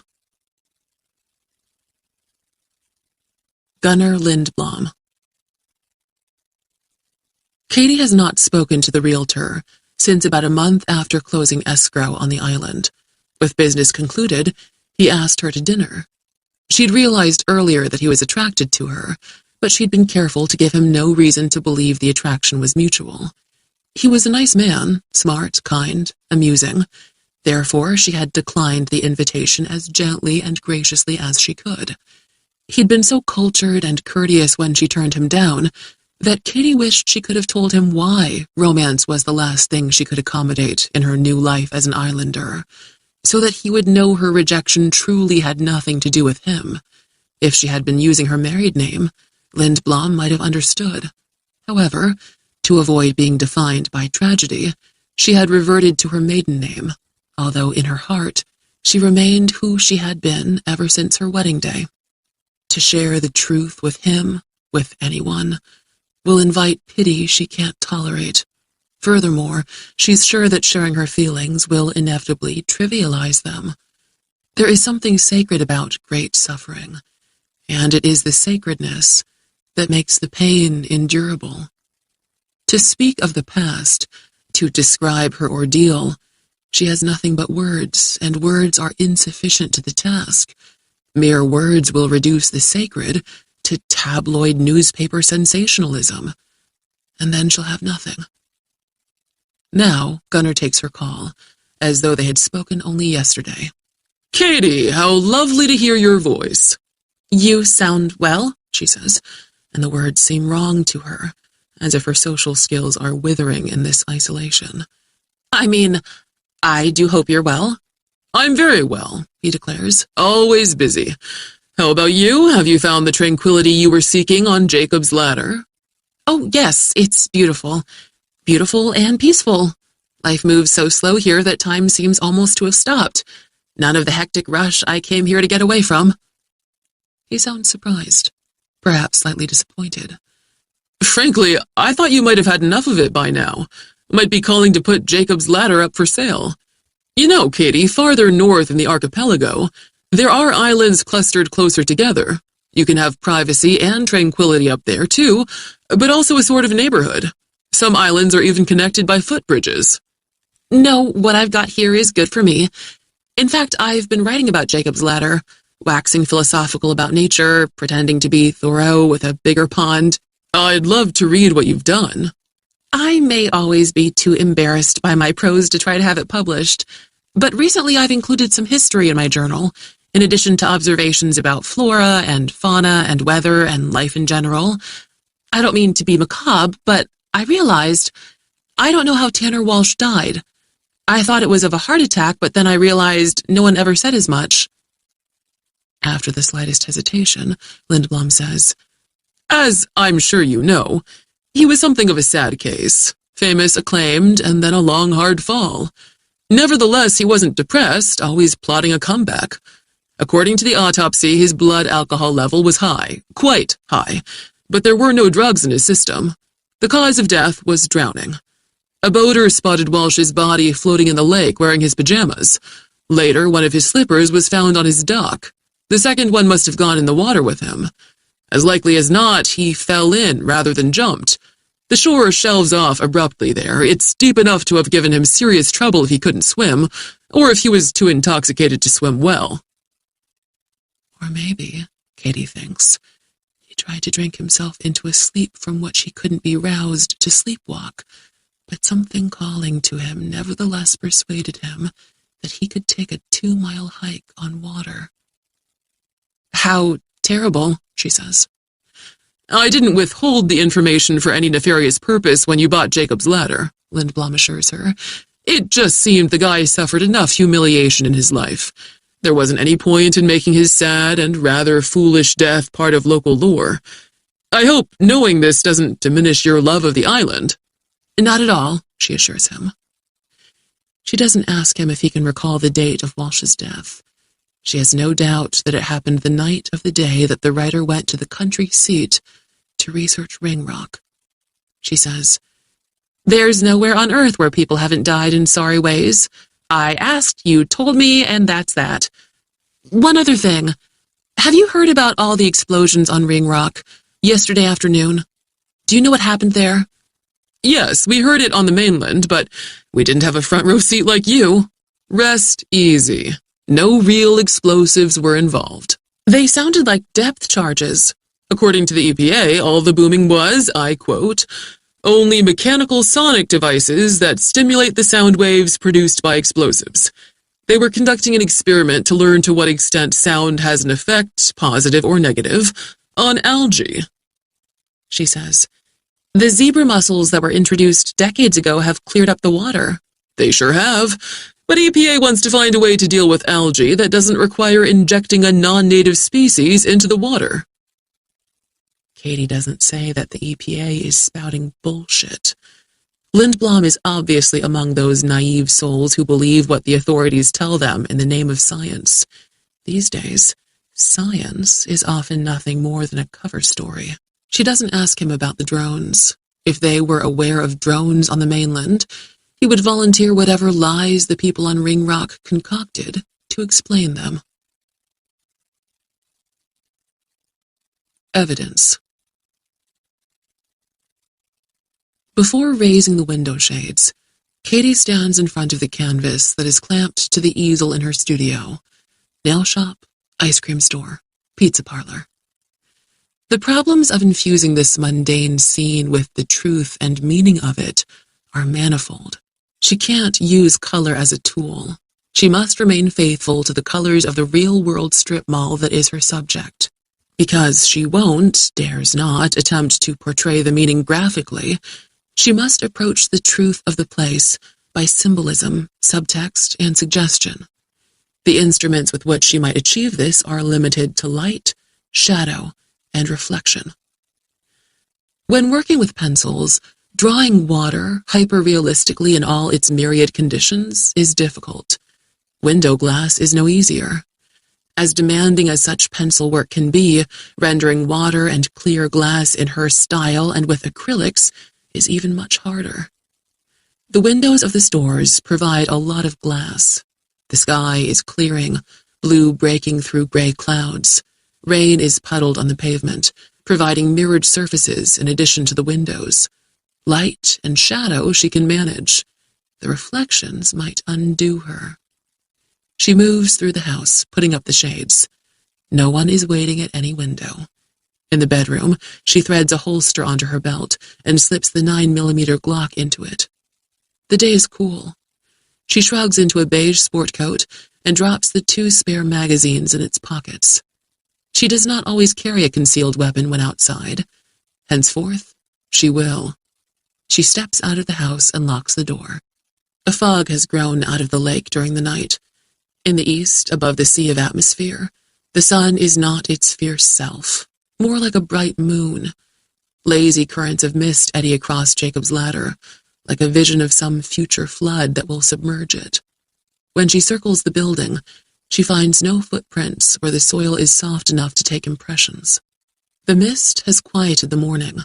Gunnar Lindblom. Katie has not spoken to the realtor since about a month after closing escrow on the island. With business concluded, he asked her to dinner. She'd realized earlier that he was attracted to her, but she'd been careful to give him no reason to believe the attraction was mutual. He was a nice man, smart, kind, amusing. Therefore, she had declined the invitation as gently and graciously as she could. He'd been so cultured and courteous when she turned him down that Katie wished she could have told him why romance was the last thing she could accommodate in her new life as an islander, so that he would know her rejection truly had nothing to do with him. If she had been using her married name, Lindblom might have understood. However, to avoid being defined by tragedy, she had reverted to her maiden name, although in her heart she remained who she had been ever since her wedding day. To share the truth with him, with anyone, will invite pity she can't tolerate. Furthermore, she's sure that sharing her feelings will inevitably trivialize them. There is something sacred about great suffering, and it is the sacredness that makes the pain endurable. To speak of the past, to describe her ordeal, she has nothing but words, and words are insufficient to the task. Mere words will reduce the sacred to tabloid newspaper sensationalism, and then she'll have nothing. Now, Gunnar takes her call, as though they had spoken only yesterday. "Katie, how lovely to hear your voice." "You sound well," she says, and the words seem wrong to her, as if her social skills are withering in this isolation. "I mean, I do hope you're well." "I'm very well," he declares. "Always busy. How about you? Have you found the tranquility you were seeking on Jacob's Ladder?" "Oh, yes, it's beautiful. Beautiful and peaceful. Life moves so slow here that time seems almost to have stopped. None of the hectic rush I came here to get away from." He sounds surprised, perhaps slightly disappointed. "Frankly, I thought you might have had enough of it by now. Might be calling to put Jacob's Ladder up for sale. You know, Katie, farther north in the archipelago, there are islands clustered closer together. You can have privacy and tranquility up there, too, but also a sort of neighborhood. Some islands are even connected by footbridges." "No, what I've got here is good for me. In fact, I've been writing about Jacob's Ladder, waxing philosophical about nature, pretending to be Thoreau with a bigger pond." "I'd love to read what you've done." "I may always be too embarrassed by my prose to try to have it published, but recently I've included some history in my journal, in addition to observations about flora and fauna and weather and life in general. I don't mean to be macabre, but I realized I don't know how Tanner Walsh died. I thought it was of a heart attack, but then I realized no one ever said as much." After the slightest hesitation, Lindblom says, "As I'm sure you know, he was something of a sad case. Famous, acclaimed, and then a long, hard fall. Nevertheless, he wasn't depressed, always plotting a comeback. According to the autopsy, his blood alcohol level was high, quite high, but there were no drugs in his system. The cause of death was drowning. A boater spotted Walsh's body floating in the lake wearing his pajamas. Later, one of his slippers was found on his dock. The second one must have gone in the water with him. As likely as not, he fell in rather than jumped. The shore shelves off abruptly there. It's deep enough to have given him serious trouble if he couldn't swim, or if he was too intoxicated to swim well." Or maybe, Katie thinks, he tried to drink himself into a sleep from which he couldn't be roused to sleepwalk, but something calling to him nevertheless persuaded him that he could take a 2-mile hike on water. "How terrible," she says. "I didn't withhold the information for any nefarious purpose when you bought Jacob's Ladder," Lindblom assures her. "It just seemed the guy suffered enough humiliation in his life. There wasn't any point in making his sad and rather foolish death part of local lore. I hope knowing this doesn't diminish your love of the island." "Not at all," she assures him. She doesn't ask him if he can recall the date of Walsh's death. She has no doubt that it happened the night of the day that the writer went to the country seat to research Ringrock. She says, "There's nowhere on earth where people haven't died in sorry ways. I asked, you told me, and that's that. One other thing. Have you heard about all the explosions on Ringrock yesterday afternoon? Do you know what happened there?" "Yes, we heard it on the mainland, but we didn't have a front row seat like you. Rest easy. No real explosives were involved." "They sounded like depth charges." According to the EPA, all the booming was, I quote, only mechanical sonic devices that stimulate the sound waves produced by explosives. They were conducting an experiment to learn to what extent sound has an effect, positive or negative, on algae. She says, the zebra mussels that were introduced decades ago have cleared up the water. They sure have, but EPA wants to find a way to deal with algae that doesn't require injecting a non-native species into the water. Katie doesn't say that the EPA is spouting bullshit. Lindblom is obviously among those naive souls who believe what the authorities tell them in the name of science. These days, science is often nothing more than a cover story. She doesn't ask him about the drones. If they were aware of drones on the mainland, he would volunteer whatever lies the people on Ringrock concocted to explain them. Evidence. Before raising the window shades, Katie stands in front of the canvas that is clamped to the easel in her studio. Nail shop, ice cream store, pizza parlor. The problems of infusing this mundane scene with the truth and meaning of it are manifold. She can't use color as a tool. She must remain faithful to the colors of the real-world strip mall that is her subject. Because she won't, dares not, attempt to portray the meaning graphically, she must approach the truth of the place by symbolism, subtext, and suggestion. The instruments with which she might achieve this are limited to light, shadow, and reflection. When working with pencils, drawing water hyper-realistically in all its myriad conditions is difficult. Window glass is no easier. As demanding as such pencil work can be, rendering water and clear glass in her style and with acrylics is even much harder. The windows of the stores provide a lot of glass. The sky is clearing, blue breaking through gray clouds. Rain is puddled on the pavement, providing mirrored surfaces in addition to the windows. Light and shadow she can manage. The reflections might undo her. She moves through the house, putting up the shades. No one is waiting at any window. In the bedroom, she threads a holster onto her belt and slips the 9mm Glock into it. The day is cool. She shrugs into a beige sport coat and drops the 2 spare magazines in its pockets. She does not always carry a concealed weapon when outside. Henceforth, she will. She steps out of the house and locks the door. A fog has grown out of the lake during the night. In the east, above the sea of atmosphere, the sun is not its fierce self, more like a bright moon. Lazy currents of mist eddy across Jacob's ladder, like a vision of some future flood that will submerge it. When she circles the building, she finds no footprints where the soil is soft enough to take impressions. The mist has quieted the morning,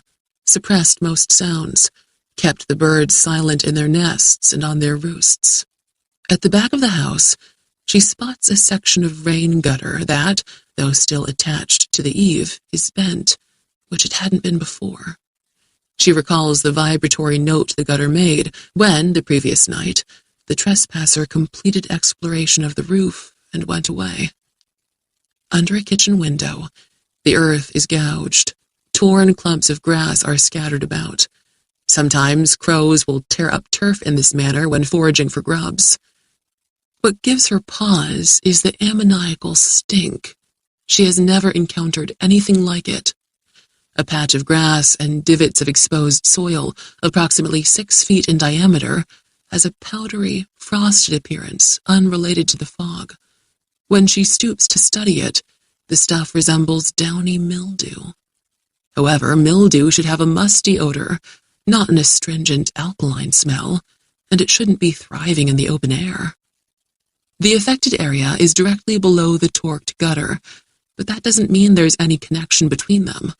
suppressed most sounds, kept the birds silent in their nests and on their roosts. At the back of the house, she spots a section of rain gutter that, though still attached to the eave, is bent, which it hadn't been before. She recalls the vibratory note the gutter made when, the previous night, the trespasser completed exploration of the roof and went away. Under a kitchen window, the earth is gouged. Torn clumps of grass are scattered about. Sometimes crows will tear up turf in this manner when foraging for grubs. What gives her pause is the ammoniacal stink. She has never encountered anything like it. A patch of grass and divots of exposed soil, approximately 6 feet in diameter, has a powdery, frosted appearance unrelated to the fog. When she stoops to study it, the stuff resembles downy mildew. However, mildew should have a musty odor, not an astringent alkaline smell, and it shouldn't be thriving in the open air. The affected area is directly below the torqued gutter, but that doesn't mean there's any connection between them.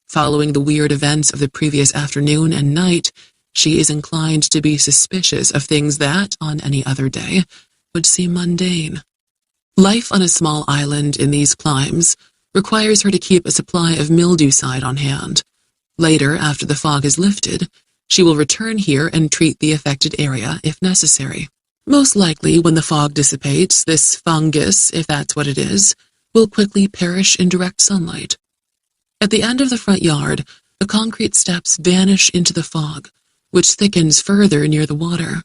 Following the weird events of the previous afternoon and night, she is inclined to be suspicious of things that, on any other day, would seem mundane. Life on a small island in these climes requires her to keep a supply of mildewcide on hand. Later, after the fog has lifted, she will return here and treat the affected area if necessary. Most likely, when the fog dissipates, this fungus, if that's what it is, will quickly perish in direct sunlight. At the end of the front yard, the concrete steps vanish into the fog, which thickens further near the water.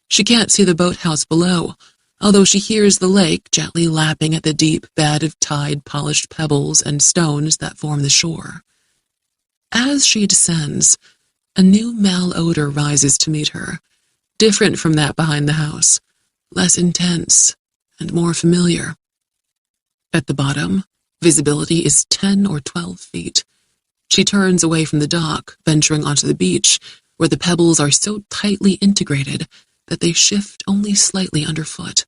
She can't see the boathouse below, although she hears the lake gently lapping at the deep bed of tide-polished pebbles and stones that form the shore. As she descends, a new malodor rises to meet her, different from that behind the house, less intense and more familiar. At the bottom, visibility is 10 or 12 feet. She turns away from the dock, venturing onto the beach, where the pebbles are so tightly integrated that they shift only slightly underfoot.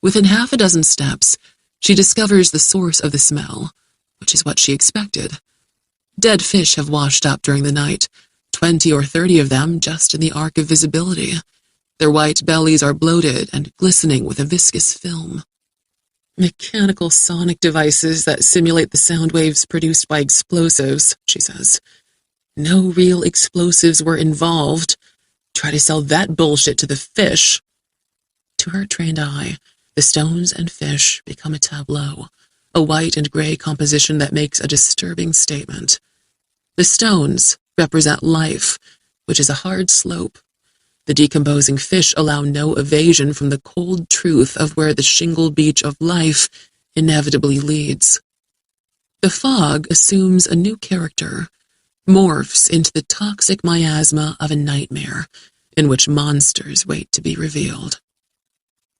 Within half a dozen steps, she discovers the source of the smell, which is what she expected. Dead fish have washed up during the night, 20 or 30 of them just in the arc of visibility. Their white bellies are bloated and glistening with a viscous film. Mechanical sonic devices that simulate the sound waves produced by explosives, she says. No real explosives were involved. Try to sell that bullshit to the fish. To her trained eye, the stones and fish become a tableau, a white and gray composition that makes a disturbing statement. The stones represent life, which is a hard slope. The decomposing fish allow no evasion from the cold truth of where the shingle beach of life inevitably leads. The fog assumes a new character, morphs into the toxic miasma of a nightmare in which monsters wait to be revealed.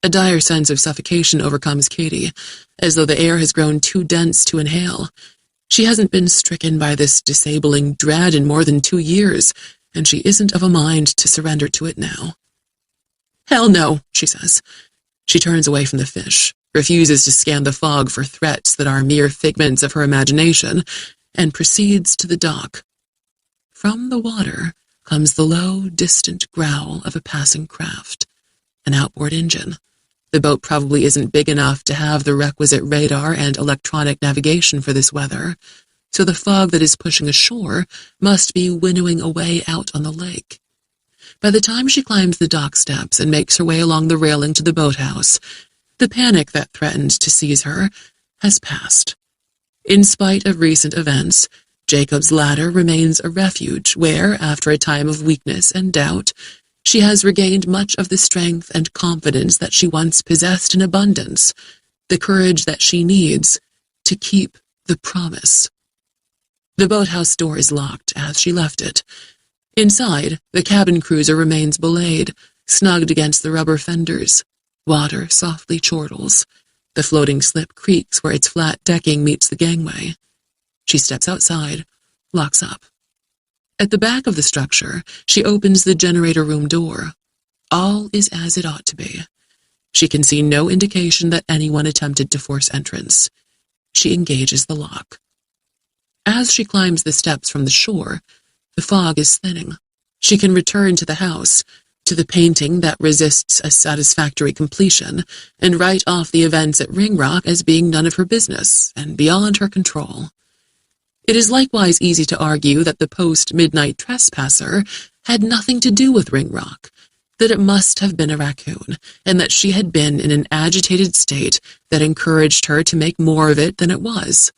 A dire sense of suffocation overcomes Katie, as though the air has grown too dense to inhale. She hasn't been stricken by this disabling dread in more than 2 years, and she isn't of a mind to surrender to it now. Hell no, she says. She turns away from the fish, refuses to scan the fog for threats that are mere figments of her imagination, and proceeds to the dock. From the water comes the low, distant growl of a passing craft, an outboard engine. The boat probably isn't big enough to have the requisite radar and electronic navigation for this weather, so the fog that is pushing ashore must be winnowing away out on the lake. By the time she climbs the dock steps and makes her way along the railing to the boathouse, the panic that threatened to seize her has passed. In spite of recent events, Jacob's Ladder remains a refuge where, after a time of weakness and doubt, she has regained much of the strength and confidence that she once possessed in abundance, the courage that she needs to keep the promise. The boathouse door is locked as she left it. Inside, the cabin cruiser remains belayed, snugged against the rubber fenders. Water softly chortles. The floating slip creaks where its flat decking meets the gangway. She steps outside, locks up. At the back of the structure, she opens the generator room door. All is as it ought to be. She can see no indication that anyone attempted to force entrance. She engages the lock. As she climbs the steps from the shore, the fog is thinning. She can return to the house, to the painting that resists a satisfactory completion, and write off the events at Ringrock as being none of her business and beyond her control. It is likewise easy to argue that the post-midnight trespasser had nothing to do with Ringrock, that it must have been a raccoon, and that she had been in an agitated state that encouraged her to make more of it than it was.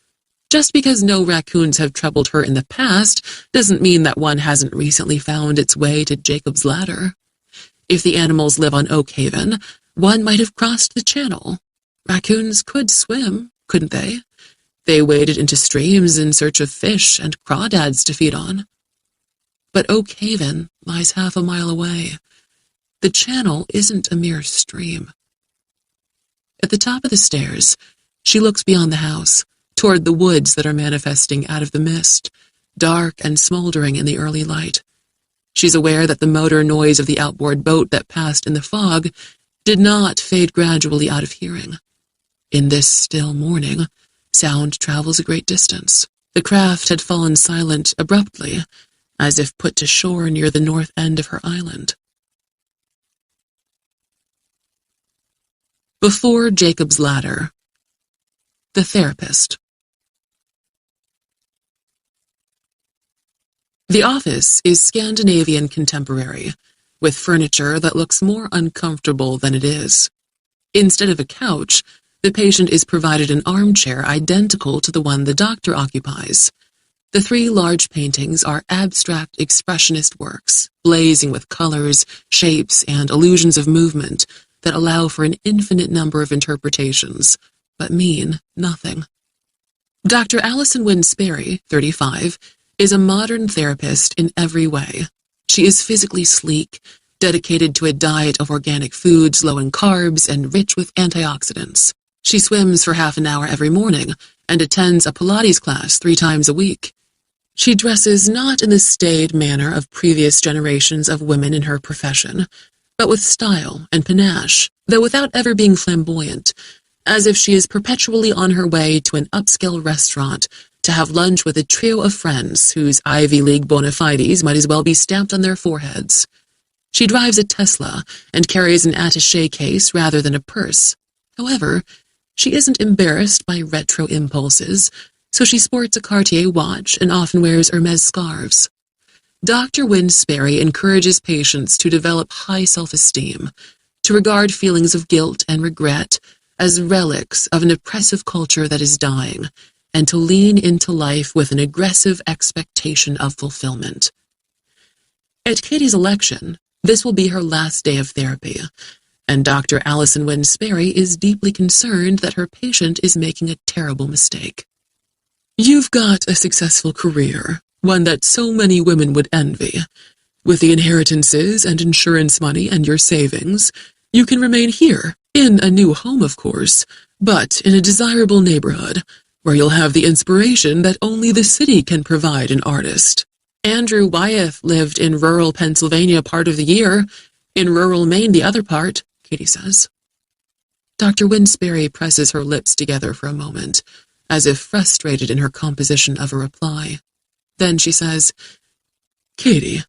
Just because no raccoons have troubled her in the past doesn't mean that one hasn't recently found its way to Jacob's Ladder. If the animals live on Oak Haven, one might have crossed the channel. Raccoons could swim, couldn't they? They waded into streams in search of fish and crawdads to feed on. But Oak Haven lies half a mile away. The channel isn't a mere stream. At the top of the stairs, she looks beyond the house, toward the woods that are manifesting out of the mist, dark and smoldering in the early light. She's aware that the motor noise of the outboard boat that passed in the fog did not fade gradually out of hearing. In this still morning, sound travels a great distance. The craft had fallen silent abruptly, as if put to shore near the north end of her island. Before Jacob's Ladder. The therapist. The office is Scandinavian contemporary, with furniture that looks more uncomfortable than it is. Instead of a couch, the patient is provided an armchair identical to the one the doctor occupies. The 3 large paintings are abstract expressionist works, blazing with colors, shapes, and illusions of movement that allow for an infinite number of interpretations, but mean nothing. Dr. Allison Wynne Sperry, 35, is a modern therapist in every way. She is physically sleek, dedicated to a diet of organic foods low in carbs and rich with antioxidants. She swims for half an hour every morning and attends a Pilates class 3 times a week. She dresses not in the staid manner of previous generations of women in her profession, but with style and panache, though without ever being flamboyant, as if she is perpetually on her way to an upscale restaurant to have lunch with a trio of friends whose Ivy League bona fides might as well be stamped on their foreheads. She drives a Tesla and carries an attaché case rather than a purse. However, she isn't embarrassed by retro impulses, so she sports a Cartier watch and often wears Hermes scarves. Dr. Wynne Sperry encourages patients to develop high self-esteem, to regard feelings of guilt and regret as relics of an oppressive culture that is dying, and to lean into life with an aggressive expectation of fulfillment. At Katie's election, this will be her last day of therapy, and Dr. Allison Wynne Sperry is deeply concerned that her patient is making a terrible mistake. "You've got a successful career, one that so many women would envy. With the inheritances and insurance money and your savings, you can remain here, in a new home, of course, but in a desirable neighborhood, where you'll have the inspiration that only the city can provide an artist. Andrew Wyeth lived in rural Pennsylvania part of the year, in rural Maine the other part," Katie says. Dr. Wynne Sperry presses her lips together for a moment, as if frustrated in her composition of a reply. Then she says, "Katie,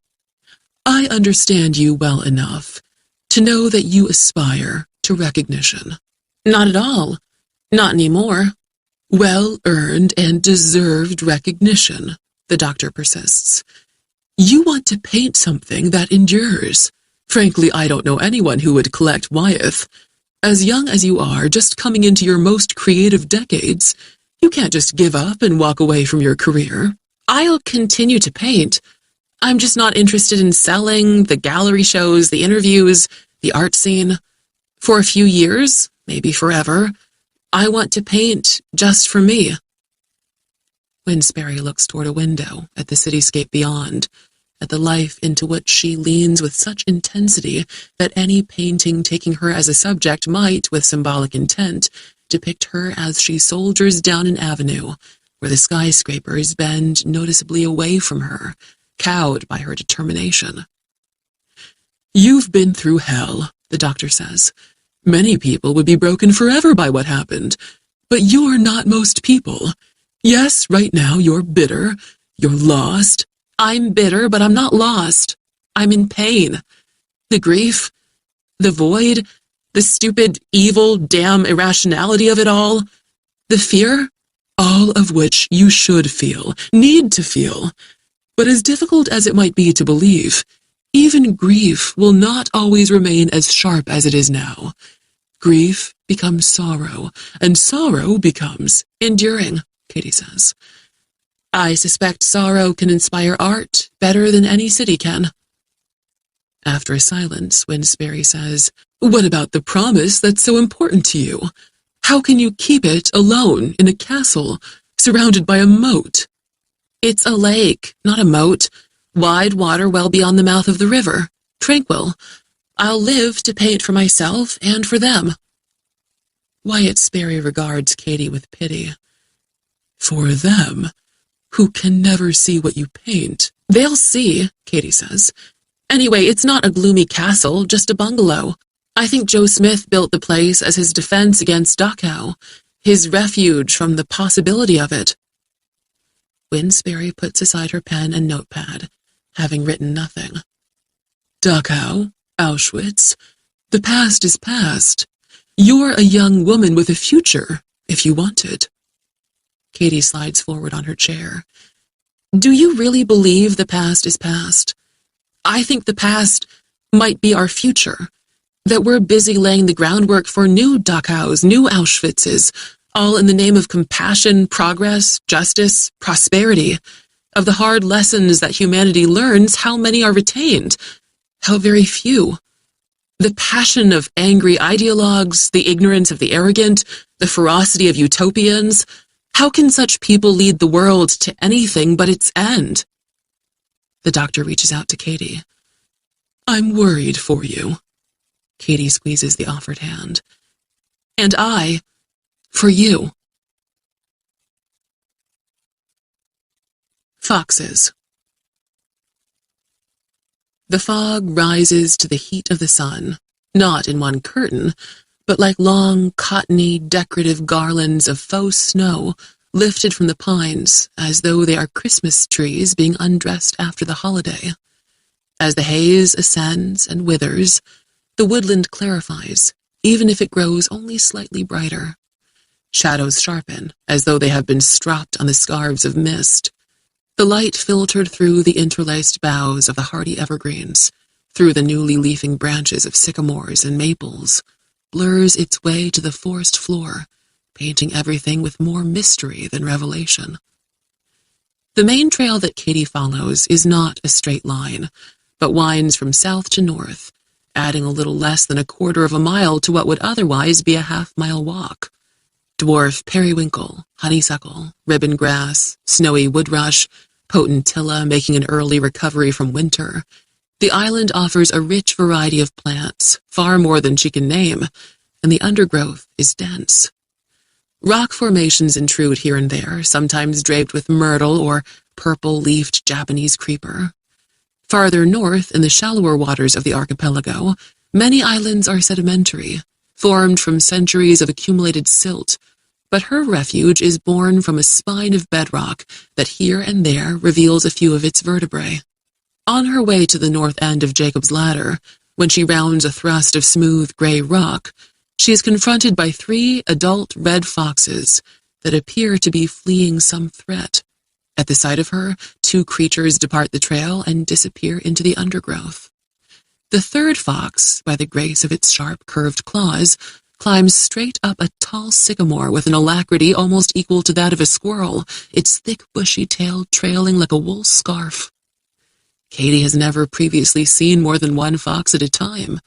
I understand you well enough to know that you aspire to recognition." "Not at all. Not anymore." "Well-earned and deserved recognition," the doctor persists. "You want to paint something that endures. Frankly, I don't know anyone who would collect Wyeth. As young as you are, just coming into your most creative decades, you can't just give up and walk away from your career." "I'll continue to paint. I'm just not interested in selling, the gallery shows, the interviews, the art scene. For a few years, maybe forever, I want to paint just for me." Wynne Sperry looks toward a window at the cityscape beyond, at the life into which she leans with such intensity that any painting taking her as a subject might, with symbolic intent, depict her as she soldiers down an avenue where the skyscrapers bend noticeably away from her, cowed by her determination. "You've been through hell," the doctor says. "Many people would be broken forever by what happened, but you're not most people. Yes, right now you're bitter, you're lost." "I'm bitter, but I'm not lost. I'm in pain. The grief, the void, the stupid, evil, damn irrationality of it all, the fear, all of which you should feel, need to feel. But as difficult as it might be to believe, even grief will not always remain as sharp as it is now. Grief becomes sorrow, and sorrow becomes enduring," Katie says. "I suspect sorrow can inspire art better than any city can." After a silence, Wynne Sperry says, "What about the promise that's so important to you? How can you keep it alone in a castle, surrounded by a moat?" "It's a lake, not a moat. Wide water well beyond the mouth of the river. Tranquil. I'll live to paint for myself and for them." Wyatt Sperry regards Katie with pity. "For them, who can never see what you paint." "They'll see," Katie says. "Anyway, it's not a gloomy castle, just a bungalow. I think Joe Smith built the place as his defense against Dachau, his refuge from the possibility of it." Wynne Sperry puts aside her pen and notepad, having written nothing. "Dachau, Auschwitz, the past is past. You're a young woman with a future, if you want it." Katie slides forward on her chair. "Do you really believe the past is past? I think the past might be our future, that we're busy laying the groundwork for new Dachaus, new Auschwitzes, all in the name of compassion, progress, justice, prosperity. Of the hard lessons that humanity learns, how many are retained? How very few. The passion of angry ideologues, the ignorance of the arrogant, the ferocity of utopians. How can such people lead the world to anything but its end? The doctor reaches out to Katie. I'm worried for you. Katie squeezes the offered hand. And I, for you. Foxes. The fog rises to the heat of the sun, not in one curtain, but like long, cottony, decorative garlands of faux snow lifted from the pines as though they are Christmas trees being undressed after the holiday. As the haze ascends and withers, the woodland clarifies, even if it grows only slightly brighter. Shadows sharpen, as though they have been stropped on the scarves of mist. The light filtered through the interlaced boughs of the hardy evergreens, through the newly leafing branches of sycamores and maples, blurs its way to the forest floor, painting everything with more mystery than revelation. The main trail that Katie follows is not a straight line, but winds from south to north, adding a little less than a quarter of a mile to what would otherwise be a half-mile walk. Dwarf periwinkle, honeysuckle, ribbon grass, snowy woodrush, potentilla making an early recovery from winter. The island offers a rich variety of plants, far more than she can name, and the undergrowth is dense. Rock formations intrude here and there, sometimes draped with myrtle or purple-leafed Japanese creeper. Farther north, in the shallower waters of the archipelago, many islands are sedimentary, formed from centuries of accumulated silt, but her refuge is born from a spine of bedrock that here and there reveals a few of its vertebrae. On her way to the north end of Jacob's Ladder, when she rounds a thrust of smooth gray rock, she is confronted by 3 adult red foxes that appear to be fleeing some threat. At the sight of her, 2 creatures depart the trail and disappear into the undergrowth. The third fox, by the grace of its sharp, curved claws, climbs straight up a tall sycamore with an alacrity almost equal to that of a squirrel, its thick, bushy tail trailing like a wool scarf. Katie has never previously seen more than 1 fox at a time.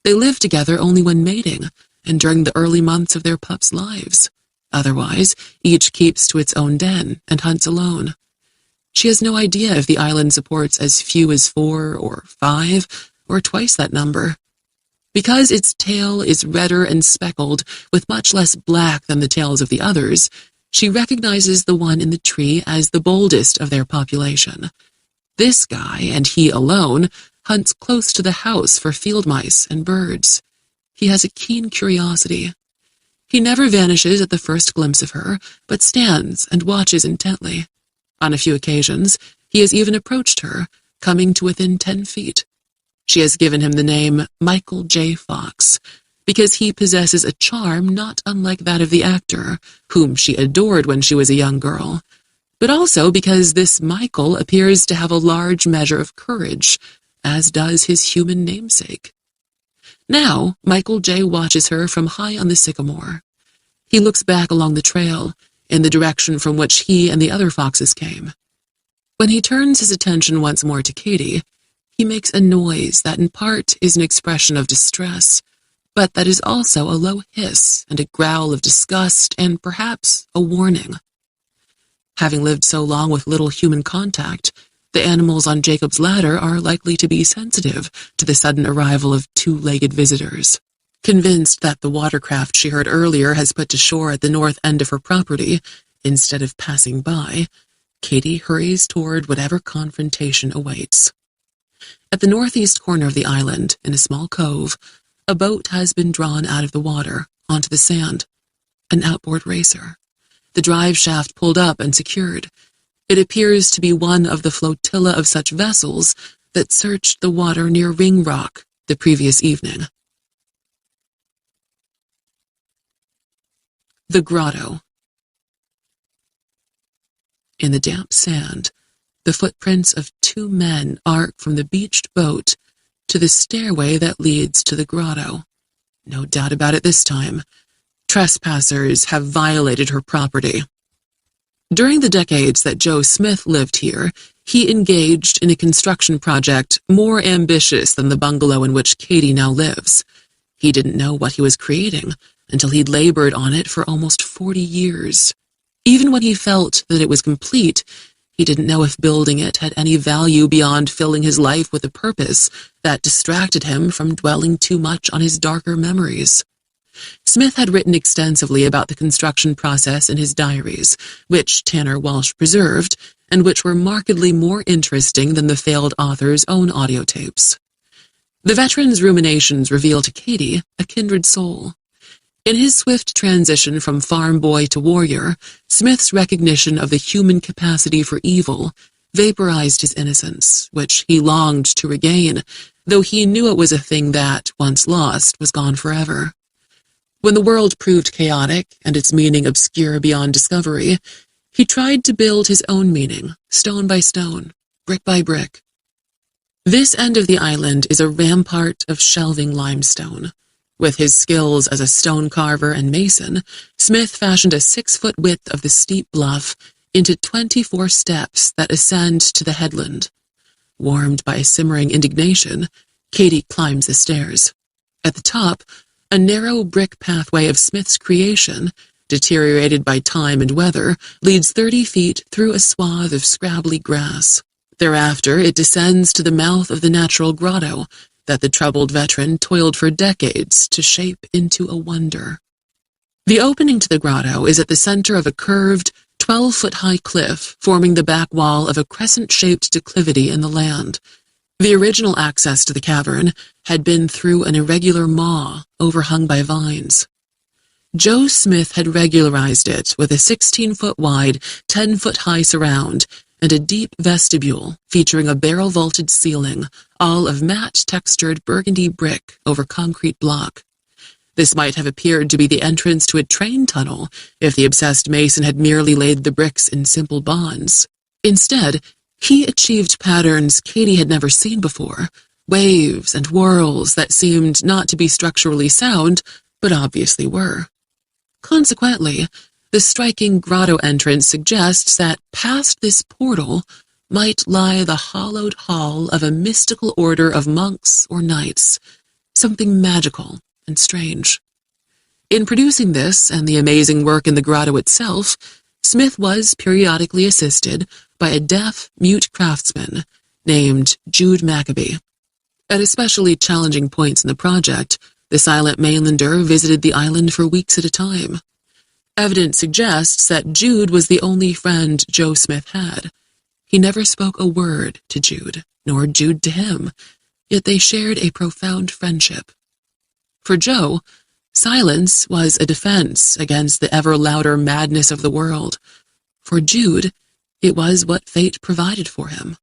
They live together only when mating, and during the early months of their pups' lives. Otherwise, each keeps to its own den and hunts alone. She has no idea if the island supports as few as 4 or 5, or twice that number. Because its tail is redder and speckled, with much less black than the tails of the others, she recognizes the one in the tree as the boldest of their population. This guy, and he alone, hunts close to the house for field mice and birds. He has a keen curiosity. He never vanishes at the first glimpse of her, but stands and watches intently. On a few occasions, he has even approached her, coming to within 10 feet. She has given him the name Michael J. Fox, because he possesses a charm not unlike that of the actor, whom she adored when she was a young girl, but also because this Michael appears to have a large measure of courage, as does his human namesake. Now, Michael J. watches her from high on the sycamore. He looks back along the trail, in the direction from which he and the other foxes came. When he turns his attention once more to Katie, he makes a noise that in part is an expression of distress, but that is also a low hiss and a growl of disgust and perhaps a warning. Having lived so long with little human contact, the animals on Jacob's Ladder are likely to be sensitive to the sudden arrival of 2-legged visitors. Convinced that the watercraft she heard earlier has put to shore at the north end of her property, instead of passing by, Katie hurries toward whatever confrontation awaits. At the northeast corner of the island, in a small cove, a boat has been drawn out of the water onto the sand. An outboard racer. The drive shaft pulled up and secured. It appears to be one of the flotilla of such vessels that searched the water near Ringrock the previous evening. The grotto. In the damp sand, the footprints of 2 men arc from the beached boat to the stairway that leads to the grotto. No doubt about it this time. Trespassers have violated her property. During the decades that Joe Smith lived here, he engaged in a construction project more ambitious than the bungalow in which Katie now lives. He didn't know what he was creating until he'd labored on it for almost 40 years. Even when he felt that it was complete, he didn't know if building it had any value beyond filling his life with a purpose that distracted him from dwelling too much on his darker memories. Smith had written extensively about the construction process in his diaries, which Tanner Walsh preserved, and which were markedly more interesting than the failed author's own audio tapes. The veteran's ruminations reveal to Katie a kindred soul. In his swift transition from farm boy to warrior, Smith's recognition of the human capacity for evil vaporized his innocence, which he longed to regain, though he knew it was a thing that, once lost, was gone forever. When the world proved chaotic and its meaning obscure beyond discovery, he tried to build his own meaning, stone by stone, brick by brick. This end of the island is a rampart of shelving limestone. With his skills as a stone carver and mason, Smith fashioned a 6-foot width of the steep bluff into 24 steps that ascend to the headland. Warmed by a simmering indignation, Katie climbs the stairs. At the top, a narrow brick pathway of Smith's creation, deteriorated by time and weather, leads 30 feet through a swath of scrabbly grass. Thereafter, it descends to the mouth of the natural grotto that the troubled veteran toiled for decades to shape into a wonder. The opening to the grotto is at the center of a curved, 12-foot-high cliff forming the back wall of a crescent-shaped declivity in the land. The original access to the cavern had been through an irregular maw overhung by vines. Joe Smith had regularized it with a 16-foot-wide, 10-foot-high surround and a deep vestibule featuring a barrel-vaulted ceiling, all of matte-textured burgundy brick over concrete block. This might have appeared to be the entrance to a train tunnel if the obsessed mason had merely laid the bricks in simple bonds. Instead, he achieved patterns Katie had never seen before, waves and whirls that seemed not to be structurally sound, but obviously were. Consequently, the striking grotto entrance suggests that past this portal might lie the hollowed hall of a mystical order of monks or knights, something magical and strange. In producing this and the amazing work in the grotto itself, Smith was periodically assisted by a deaf, mute craftsman named Jude Maccabee. At especially challenging points in the project, the silent mainlander visited the island for weeks at a time. Evidence suggests that Jude was the only friend Joe Smith had. He never spoke a word to Jude, nor Jude to him, yet they shared a profound friendship. For Joe, silence was a defense against the ever-louder madness of the world. For Jude, it was what fate provided for him.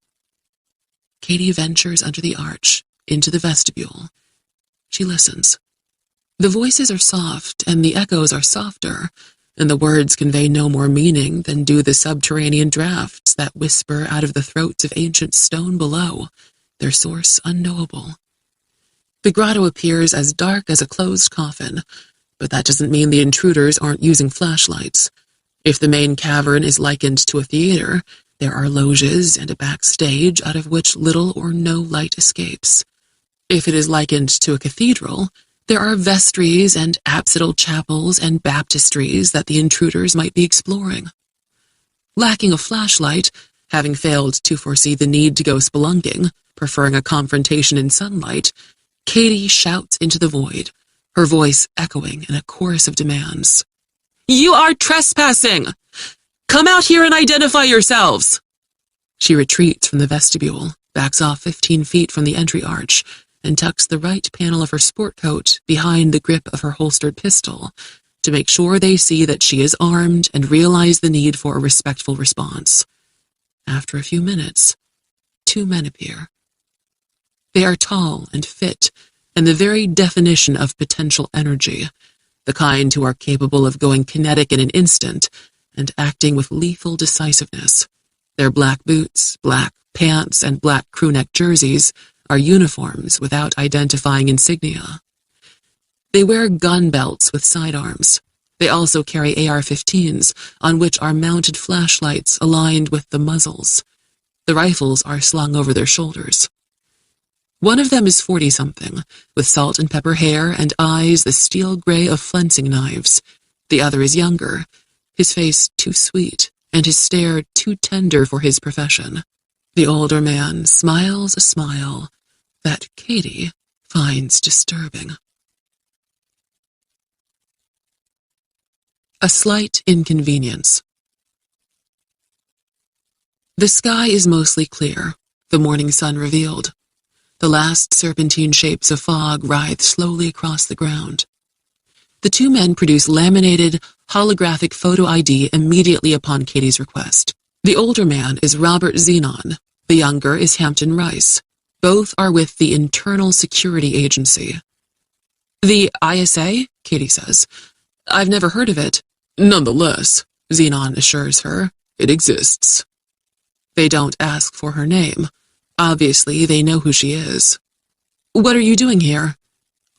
Katie ventures under the arch, into the vestibule. She listens. The voices are soft, and the echoes are softer, and the words convey no more meaning than do the subterranean drafts that whisper out of the throats of ancient stone below, their source unknowable. The grotto appears as dark as a closed coffin, but that doesn't mean the intruders aren't using flashlights. If the main cavern is likened to a theater, there are loges and a backstage out of which little or no light escapes. If it is likened to a cathedral, there are vestries and apsidal chapels and baptistries that the intruders might be exploring. Lacking a flashlight, having failed to foresee the need to go spelunking, preferring a confrontation in sunlight, Katie shouts into the void, her voice echoing in a chorus of demands. "You are trespassing! Come out here and identify yourselves!" She retreats from the vestibule, backs off 15 feet from the entry arch, and tucks the right panel of her sport coat behind the grip of her holstered pistol to make sure they see that she is armed and realize the need for a respectful response. After a few minutes, 2 men appear. They are tall and fit, and the very definition of potential energy, the kind who are capable of going kinetic in an instant and acting with lethal decisiveness. Their black boots, black pants, and black crewneck jerseys are uniforms without identifying insignia. They wear gun belts with sidearms. They also carry AR-15s, on which are mounted flashlights aligned with the muzzles. The rifles are slung over their shoulders. One of them is 40-something, with salt and pepper hair and eyes the steel gray of flensing knives. The other is younger, his face too sweet, and his stare too tender for his profession. The older man smiles a smile that Katie finds disturbing. A slight inconvenience. The sky is mostly clear, the morning sun revealed. The last serpentine shapes of fog writhe slowly across the ground. The two men produce laminated, holographic photo ID immediately upon Katie's request. The older man is Robert Zenon. The younger is Hampton Rice. Both are with the Internal Security Agency. The ISA? Katie says. I've never heard of it. Nonetheless, Zenon assures her, it exists. They don't ask for her name. Obviously, they know who she is. What are you doing here?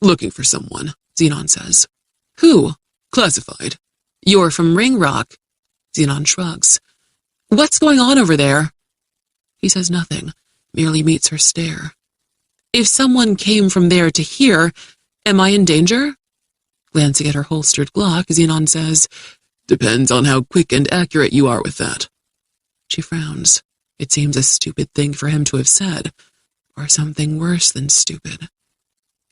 Looking for someone, Zenon says. Who? Classified. You're from Ringrock. Zenon shrugs. What's going on over there? He says nothing, merely meets her stare. If someone came from there to here, am I in danger? Glancing at her holstered Glock, Zenon says, Depends on how quick and accurate you are with that. She frowns. It seems a stupid thing for him to have said, or something worse than stupid.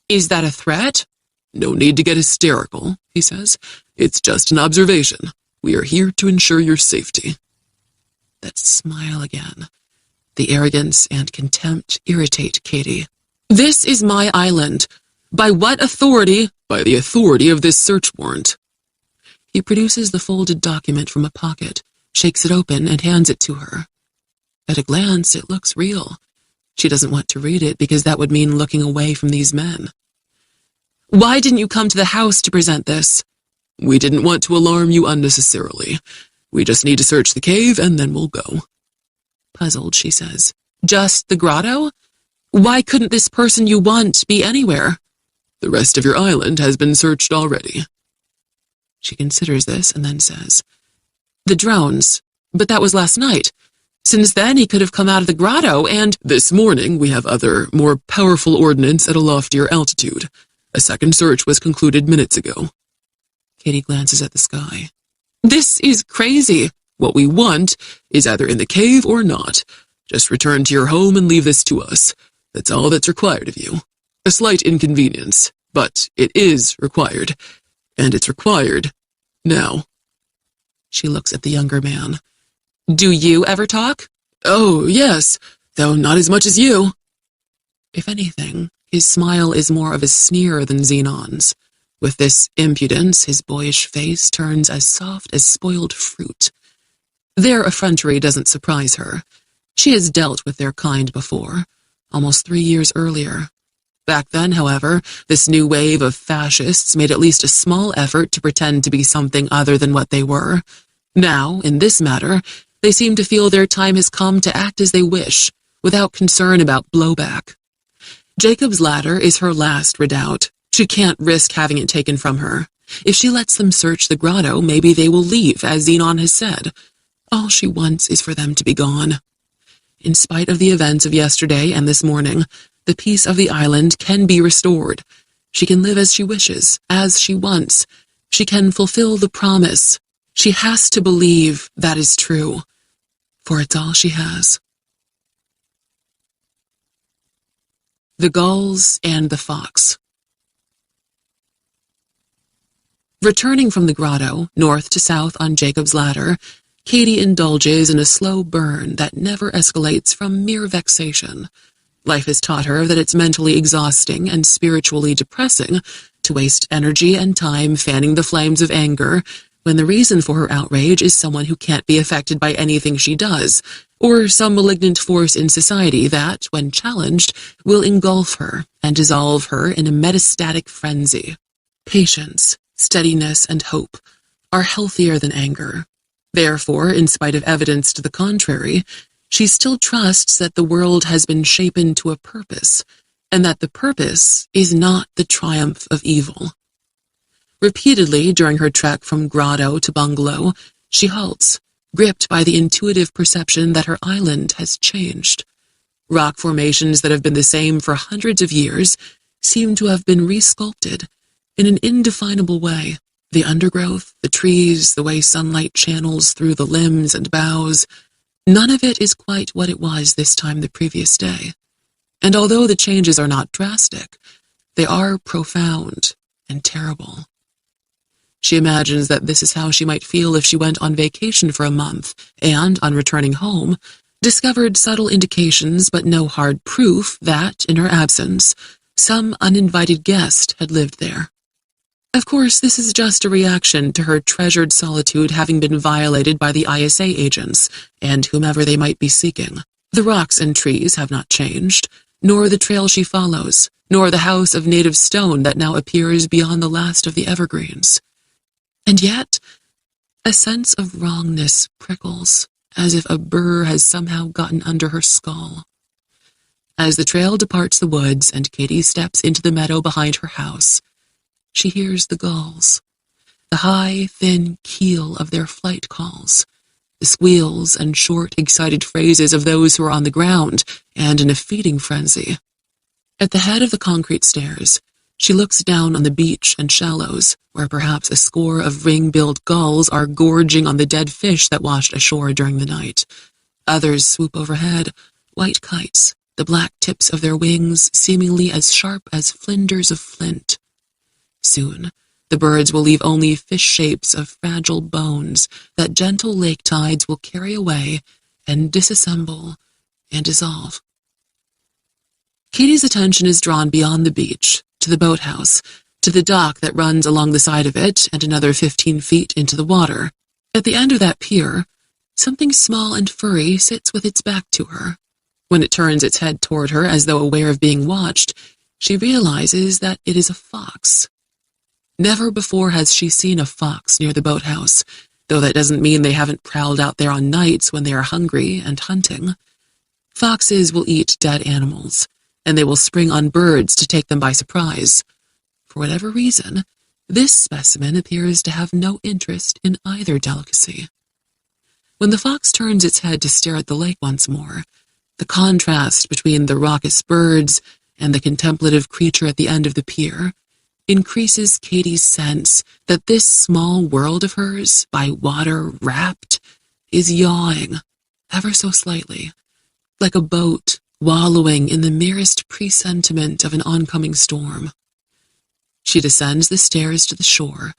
Is that a threat? No need to get hysterical, he says. It's just an observation. We are here to ensure your safety. That smile again. The arrogance and contempt irritate Katie. This is my island. By what authority? By the authority of this search warrant. He produces the folded document from a pocket, shakes it open, and hands it to her. At a glance, it looks real. She doesn't want to read it because that would mean looking away from these men. Why didn't you come to the house to present this? We didn't want to alarm you unnecessarily. We just need to search the cave and then we'll go. Puzzled, she says. Just the grotto? Why couldn't this person you want be anywhere? The rest of your island has been searched already. She considers this and then says, The drones, but that was last night. Since then, he could have come out of the grotto and— This morning, we have other, more powerful ordnance at a loftier altitude. A second search was concluded minutes ago. Katie glances at the sky. This is crazy. What we want is either in the cave or not. Just return to your home and leave this to us. That's all that's required of you. A slight inconvenience, but it is required. And it's required now. She looks at the younger man. Do you ever talk? Oh, yes, though not as much as you. If anything, his smile is more of a sneer than Zenon's. With this impudence, his boyish face turns as soft as spoiled fruit. Their effrontery doesn't surprise her. She has dealt with their kind before, almost 3 years earlier. Back then, however, this new wave of fascists made at least a small effort to pretend to be something other than what they were. Now, in this matter, they seem to feel their time has come to act as they wish, without concern about blowback. Jacob's ladder is her last redoubt. She can't risk having it taken from her. If she lets them search the grotto, maybe they will leave, as Zenon has said. All she wants is for them to be gone. In spite of the events of yesterday and this morning, the peace of the island can be restored. She can live as she wishes, as she wants. She can fulfill the promise. She has to believe that is true, for it's all she has. The Gulls and the Fox. Returning from the grotto, north to south on Jacob's ladder, Katie indulges in a slow burn that never escalates from mere vexation. Life has taught her that it's mentally exhausting and spiritually depressing to waste energy and time fanning the flames of anger when the reason for her outrage is someone who can't be affected by anything she does, or some malignant force in society that, when challenged, will engulf her and dissolve her in a metastatic frenzy. Patience, steadiness, and hope are healthier than anger. Therefore, in spite of evidence to the contrary, she still trusts that the world has been shapen to a purpose, and that the purpose is not the triumph of evil. Repeatedly during her trek from grotto to bungalow, she halts, gripped by the intuitive perception that her island has changed. Rock formations that have been the same for hundreds of years seem to have been resculpted in an indefinable way. The undergrowth, the trees, the way sunlight channels through the limbs and boughs, none of it is quite what it was this time the previous day. And although the changes are not drastic, they are profound and terrible. She imagines that this is how she might feel if she went on vacation for a month and, on returning home, discovered subtle indications but no hard proof that, in her absence, some uninvited guest had lived there. Of course, this is just a reaction to her treasured solitude having been violated by the ISA agents and whomever they might be seeking. The rocks and trees have not changed, nor the trail she follows, nor the house of native stone that now appears beyond the last of the evergreens. And yet, a sense of wrongness prickles, as if a burr has somehow gotten under her skull. As the trail departs the woods and Katie steps into the meadow behind her house, she hears the gulls, the high, thin keel of their flight calls, the squeals and short, excited phrases of those who are on the ground and in a feeding frenzy. At the head of the concrete stairs, she looks down on the beach and shallows, where perhaps a score of ring-billed gulls are gorging on the dead fish that washed ashore during the night. Others swoop overhead, white kites, the black tips of their wings seemingly as sharp as flinders of flint. Soon, the birds will leave only fish shapes of fragile bones that gentle lake tides will carry away and disassemble and dissolve. Katie's attention is drawn beyond the beach, to the boathouse, to the dock that runs along the side of it and another 15 feet into the water. At the end of that pier, something small and furry sits with its back to her. When it turns its head toward her as though aware of being watched, she realizes that it is a fox. Never before has she seen a fox near the boathouse, though that doesn't mean they haven't prowled out there on nights when they are hungry and hunting. Foxes will eat dead animals, and they will spring on birds to take them by surprise. For whatever reason, this specimen appears to have no interest in either delicacy. When the fox turns its head to stare at the lake once more, the contrast between the raucous birds and the contemplative creature at the end of the pier increases Katie's sense that this small world of hers, by water wrapped, is yawing, ever so slightly, like a boat wallowing in the merest presentiment of an oncoming storm. She descends the stairs to the shore,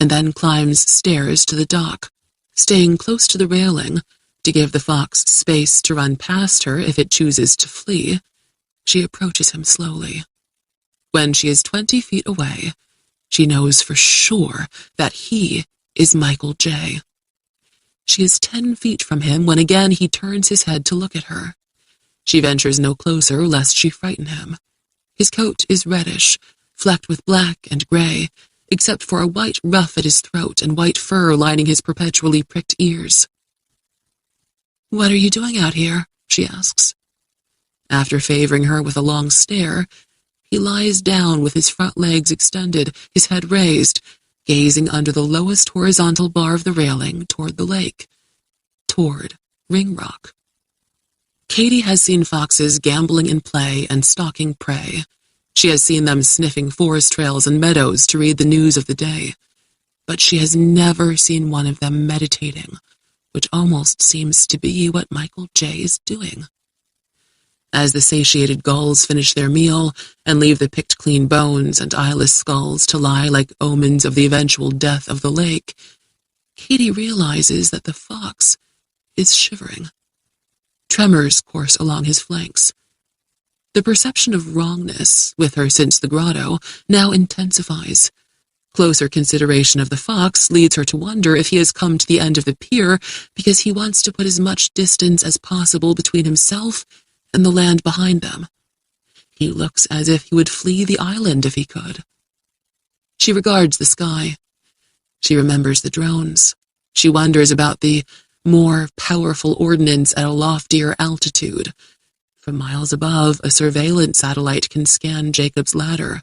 and then climbs stairs to the dock, staying close to the railing to give the fox space to run past her if it chooses to flee. She approaches him slowly. When she is 20 feet away, she knows for sure that he is Michael J. She is 10 feet from him when again he turns his head to look at her. She ventures no closer lest she frighten him. His coat is reddish, flecked with black and gray, except for a white ruff at his throat and white fur lining his perpetually pricked ears. "What are you doing out here?" she asks. After favoring her with a long stare, he lies down with his front legs extended, his head raised, gazing under the lowest horizontal bar of the railing toward the lake, toward Ringrock. Katie has seen foxes gambling in play and stalking prey. She has seen them sniffing forest trails and meadows to read the news of the day. But she has never seen one of them meditating, which almost seems to be what Michael J. is doing. As the satiated gulls finish their meal and leave the picked clean bones and eyeless skulls to lie like omens of the eventual death of the lake, Katie realizes that the fox is shivering. Tremors course along his flanks. The perception of wrongness, with her since the grotto, now intensifies. Closer consideration of the fox leads her to wonder if he has come to the end of the pier because he wants to put as much distance as possible between himself and the land behind them. He looks as if he would flee the island if he could. She regards the sky. She remembers the drones. She wonders about the more powerful ordnance at a loftier altitude. From miles above, a surveillance satellite can scan Jacob's ladder,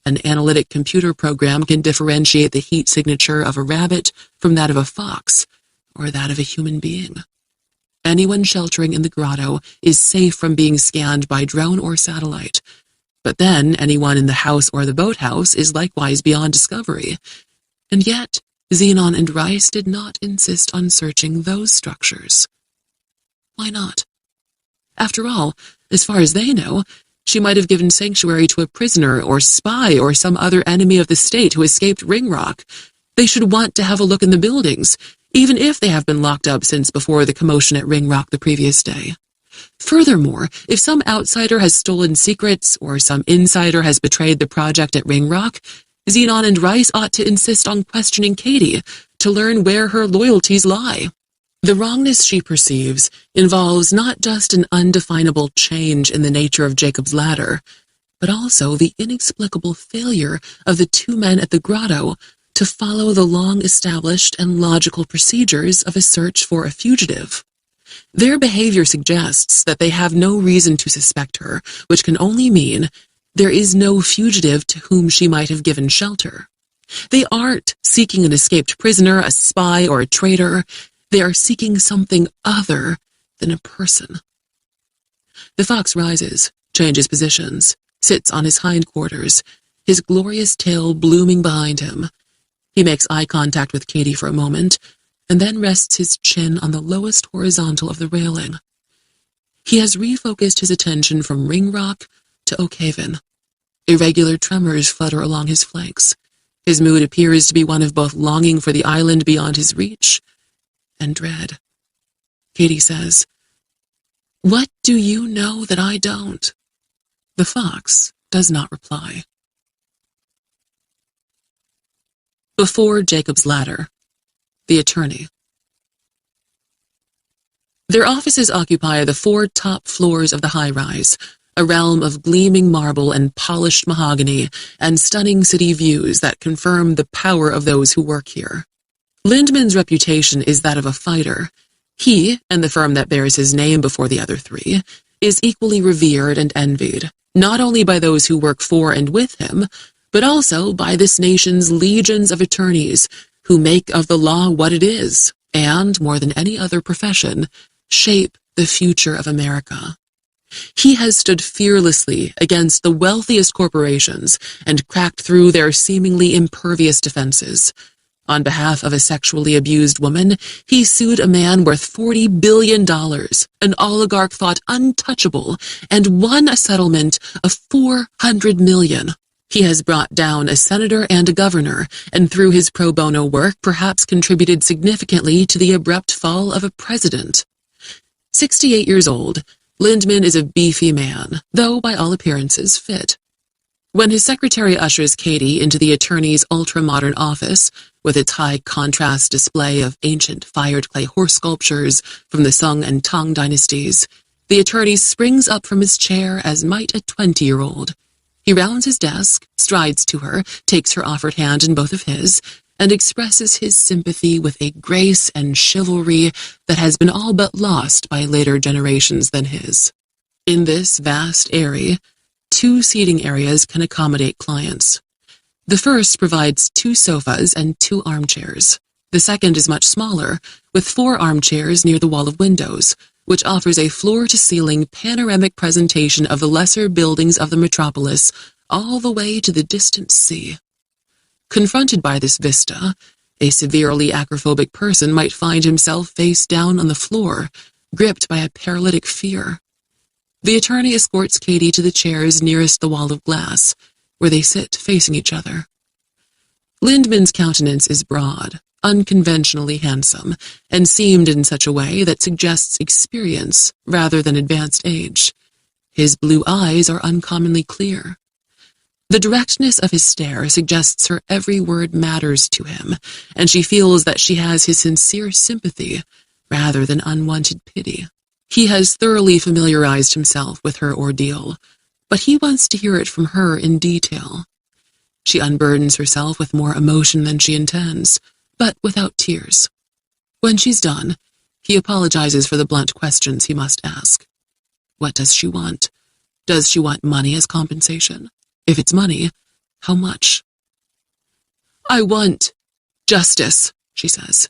An analytic computer program can differentiate the heat signature of a rabbit from that of a fox, or that of a human being. Anyone sheltering in the grotto is safe from being scanned by drone or satellite, but then anyone in the house or the boathouse is likewise beyond discovery. And yet, Zenon and Rice did not insist on searching those structures. Why not? After all, as far as they know, she might have given sanctuary to a prisoner or spy or some other enemy of the state who escaped Ringrock. They should want to have a look in the buildings, even if they have been locked up since before the commotion at Ringrock the previous day. Furthermore, if some outsider has stolen secrets or some insider has betrayed the project at Ringrock, Zenon and Rice ought to insist on questioning Katie to learn where her loyalties lie. The wrongness she perceives involves not just an undefinable change in the nature of Jacob's ladder, but also the inexplicable failure of the two men at the grotto to follow the long-established and logical procedures of a search for a fugitive. Their behavior suggests that they have no reason to suspect her, which can only mean there is no fugitive to whom she might have given shelter. They aren't seeking an escaped prisoner, a spy, or a traitor. They are seeking something other than a person. The fox rises, changes positions, sits on his hindquarters, his glorious tail blooming behind him. He makes eye contact with Katie for a moment, and then rests his chin on the lowest horizontal of the railing. He has refocused his attention from Ringrock to Oakhaven. Irregular tremors flutter along his flanks. His mood appears to be one of both longing for the island beyond his reach and dread. Katie says, "What do you know that I don't?" The fox does not reply. Before Jacob's ladder, the attorney. Their offices occupy the 4 top floors of the high-rise, a realm of gleaming marble and polished mahogany and stunning city views that confirm the power of those who work here. Lindman's reputation is that of a fighter. He, and the firm that bears his name before the other 3, is equally revered and envied, not only by those who work for and with him, but also by this nation's legions of attorneys who make of the law what it is, and, more than any other profession, shape the future of America. He has stood fearlessly against the wealthiest corporations and cracked through their seemingly impervious defenses. On behalf of a sexually abused woman, he sued a man worth $40 billion, an oligarch thought untouchable, and won a settlement of $400 million. He has brought down a senator and a governor, and through his pro bono work perhaps contributed significantly to the abrupt fall of a president. 68 years old, Lindman is a beefy man, though by all appearances fit. When his secretary ushers Katie into the attorney's ultra-modern office, with its high-contrast display of ancient fired clay horse sculptures from the Sung and Tang dynasties, the attorney springs up from his chair as might a 20-year-old. He rounds his desk, strides to her, takes her offered hand in both of his, and expresses his sympathy with a grace and chivalry that has been all but lost by later generations than his. In this vast area, 2 seating areas can accommodate clients. The first provides 2 sofas and 2 armchairs. The second is much smaller, with 4 armchairs near the wall of windows, which offers a floor-to-ceiling panoramic presentation of the lesser buildings of the metropolis all the way to the distant sea. Confronted by this vista, a severely acrophobic person might find himself face down on the floor, gripped by a paralytic fear. The attorney escorts Katie to the chairs nearest the wall of glass, where they sit facing each other. Lindman's countenance is broad, unconventionally handsome, and seamed in such a way that suggests experience rather than advanced age. His blue eyes are uncommonly clear. The directness of his stare suggests her every word matters to him, and she feels that she has his sincere sympathy rather than unwanted pity. He has thoroughly familiarized himself with her ordeal, but he wants to hear it from her in detail. She unburdens herself with more emotion than she intends, but without tears. When she's done, he apologizes for the blunt questions he must ask. What does she want? Does she want money as compensation? If it's money, How much? I want justice, she says.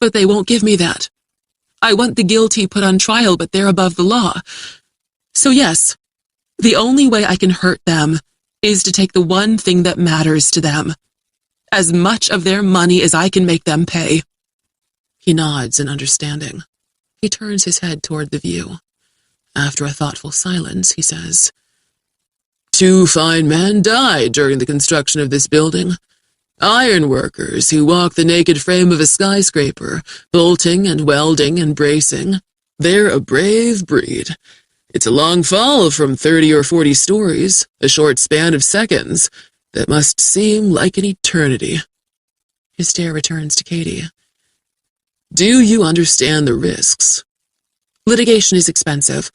But they won't give me that. I want the guilty put on trial, but they're above the law. So yes, the only way I can hurt them is to take the one thing that matters to them. As much of their money as I can make them pay. He nods in understanding. He turns his head toward the view. After a thoughtful silence, he says, 2 fine men died during the construction of this building. Iron workers who walk the naked frame of a skyscraper, bolting and welding and bracing. They're a brave breed. It's a long fall from 30 or 40 stories, a short span of seconds that must seem like an eternity. His stare returns to Katie. Do you understand the risks? Litigation is expensive.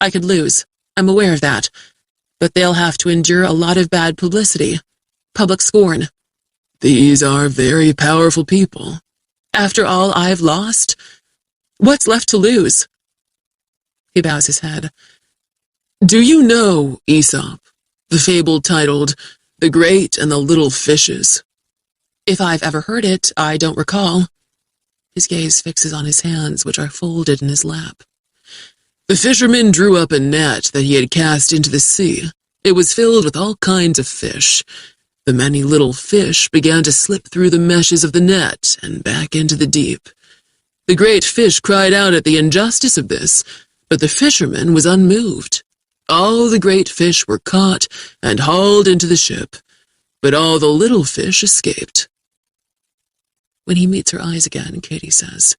I could lose. I'm aware of that. But they'll have to endure a lot of bad publicity. Public scorn. These are very powerful people. After all I've lost, what's left to lose? He bows his head. Do you know Aesop, the fable titled The Great and the Little Fishes? If I've ever heard it, I don't recall. His gaze fixes on his hands, which are folded in his lap. The fisherman drew up a net that he had cast into the sea. It was filled with all kinds of fish. The many little fish began to slip through the meshes of the net and back into the deep. The great fish cried out at the injustice of this, but the fisherman was unmoved. All the great fish were caught and hauled into the ship, but all the little fish escaped. When he meets her eyes again, Katie says,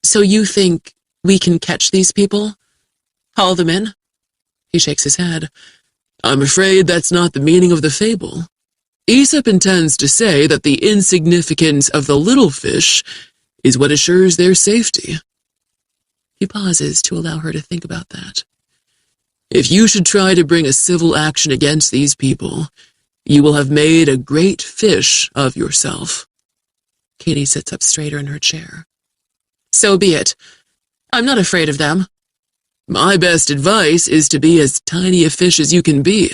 So you think we can catch these people? Haul them in? He shakes his head. I'm afraid that's not the meaning of the fable. Aesop intends to say that the insignificance of the little fish is what assures their safety. He pauses to allow her to think about that. If you should try to bring a civil action against these people, you will have made a great fish of yourself. Katie sits up straighter in her chair. So be it. I'm not afraid of them. My best advice is to be as tiny a fish as you can be.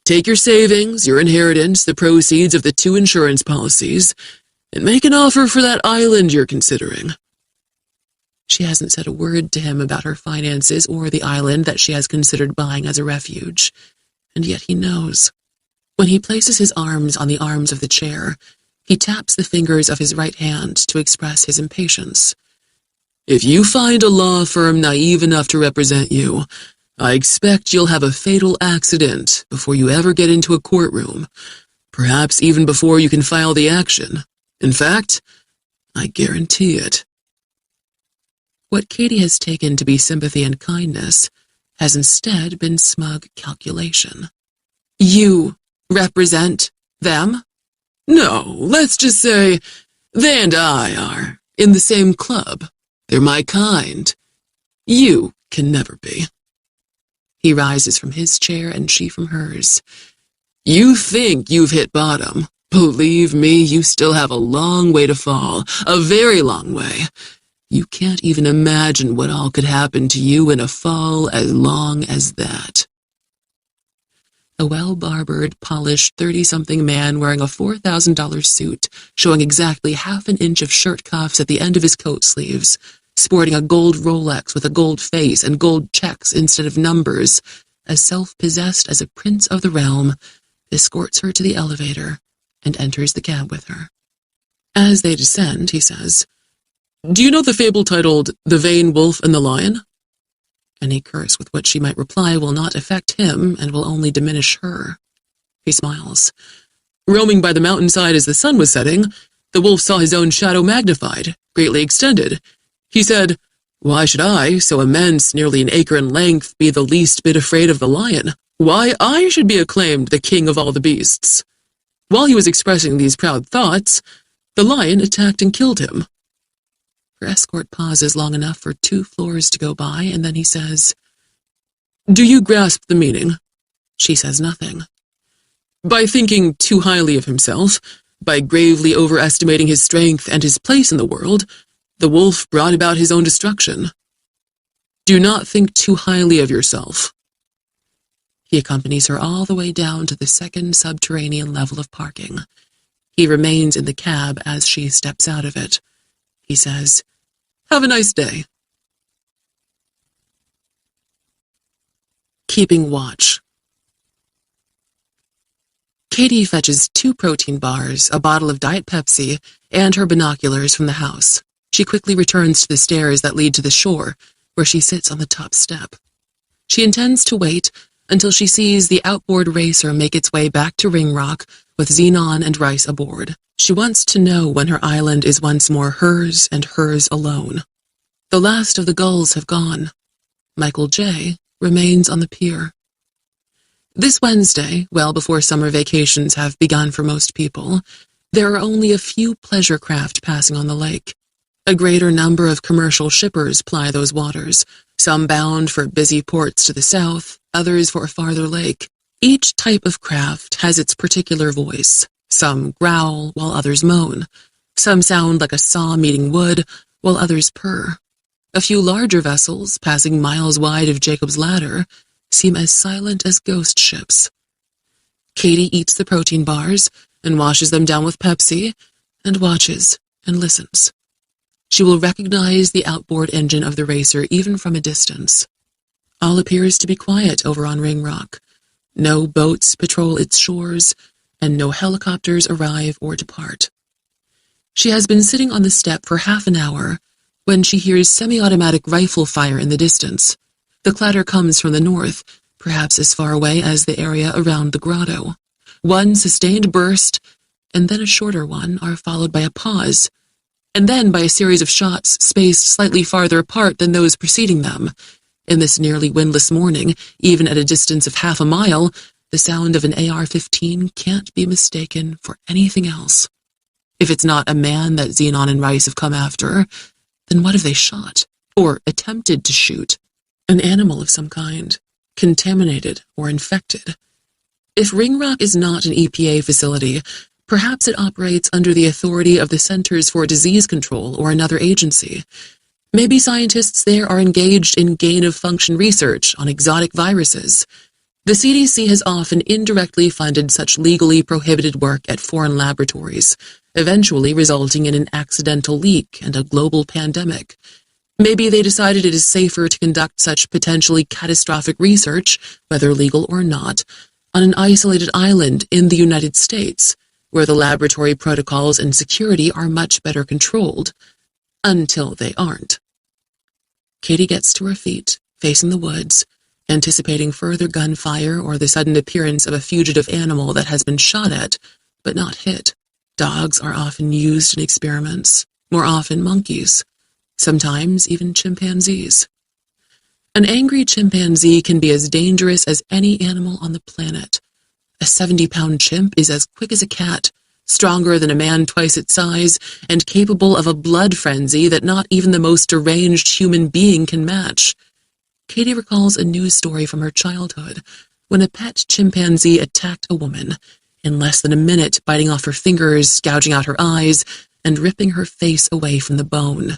Take your savings, your inheritance, the proceeds of the 2 insurance policies, and make an offer for that island you're considering. She hasn't said a word to him about her finances or the island that she has considered buying as a refuge, and yet he knows. When he places his arms on the arms of the chair, he taps the fingers of his right hand to express his impatience. If you find a law firm naive enough to represent you, I expect you'll have a fatal accident before you ever get into a courtroom, perhaps even before you can file the action. In fact, I guarantee it. What Katie has taken to be sympathy and kindness has instead been smug calculation. You represent them? No, let's just say they and I are in the same club. They're my kind. You can never be. He rises from his chair and she from hers. You think you've hit bottom. Believe me, you still have a long way to fall, a very long way. You can't even imagine what all could happen to you in a fall as long as that. A well-barbered, polished 30-something man wearing a $4,000 suit, showing exactly half an inch of shirt cuffs at the end of his coat sleeves, sporting a gold Rolex with a gold face and gold checks instead of numbers, as self-possessed as a prince of the realm, escorts her to the elevator and enters the cab with her. As they descend, he says, Do you know the fable titled The Vain Wolf and the Lion? Any curse with which she might reply will not affect him and will only diminish her. He smiles. Roaming by the mountainside as the sun was setting, the wolf saw his own shadow magnified, greatly extended. He said, Why should I, so immense, nearly an acre in length, be the least bit afraid of the lion? Why I should be acclaimed the king of all the beasts? While he was expressing these proud thoughts, the lion attacked and killed him. Her escort pauses long enough for 2 floors to go by, and then he says, Do you grasp the meaning? She says nothing. By thinking too highly of himself, by gravely overestimating his strength and his place in the world, the wolf brought about his own destruction. Do not think too highly of yourself. He accompanies her all the way down to the second subterranean level of parking. He remains in the cab as she steps out of it. He says, "Have a nice day." Keeping watch. Katie fetches 2 protein bars, a bottle of Diet Pepsi, and her binoculars from the house. She quickly returns to the stairs that lead to the shore, where she sits on the top step. She intends to wait until she sees the outboard racer make its way back to Ringrock with Xenon and Rice aboard. She wants to know when her island is once more hers and hers alone. The last of the gulls have gone. Michael J. remains on the pier. This Wednesday, well before summer vacations have begun for most people, there are only a few pleasure craft passing on the lake. A greater number of commercial shippers ply those waters, some bound for busy ports to the south, others for a farther lake. Each type of craft has its particular voice. Some growl while others moan. Some sound like a saw meeting wood while others purr. A few larger vessels, passing miles wide of Jacob's Ladder, seem as silent as ghost ships. Katie eats the protein bars and washes them down with Pepsi and watches and listens. She will recognize the outboard engine of the racer even from a distance. All appears to be quiet over on Ringrock. No boats patrol its shores, and no helicopters arrive or depart. She has been sitting on the step for half an hour when she hears semi-automatic rifle fire in the distance. The clatter comes from the north, perhaps as far away as the area around the grotto. One sustained burst, and then a shorter one are followed by a pause, and then by a series of shots spaced slightly farther apart than those preceding them. In this nearly windless morning, even at a distance of half a mile, the sound of an AR-15 can't be mistaken for anything else. If it's not a man that Xenon and Rice have come after, then what have they shot, or attempted to shoot? An animal of some kind, contaminated or infected. If Ringrock is not an EPA facility, perhaps it operates under the authority of the Centers for Disease Control or another agency. Maybe scientists there are engaged in gain-of-function research on exotic viruses. The CDC has often indirectly funded such legally prohibited work at foreign laboratories, eventually resulting in an accidental leak and a global pandemic. Maybe they decided it is safer to conduct such potentially catastrophic research, whether legal or not, on an isolated island in the United States, where the laboratory protocols and security are much better controlled. Until they aren't. Katie gets to her feet, facing the woods, anticipating further gunfire or the sudden appearance of a fugitive animal that has been shot at, but not hit. Dogs are often used in experiments, more often monkeys, sometimes even chimpanzees. An angry chimpanzee can be as dangerous as any animal on the planet. A 70-pound chimp is as quick as a cat, stronger than a man twice its size, and capable of a blood frenzy that not even the most deranged human being can match. Katie recalls a news story from her childhood when a pet chimpanzee attacked a woman, in less than a minute biting off her fingers, gouging out her eyes, and ripping her face away from the bone.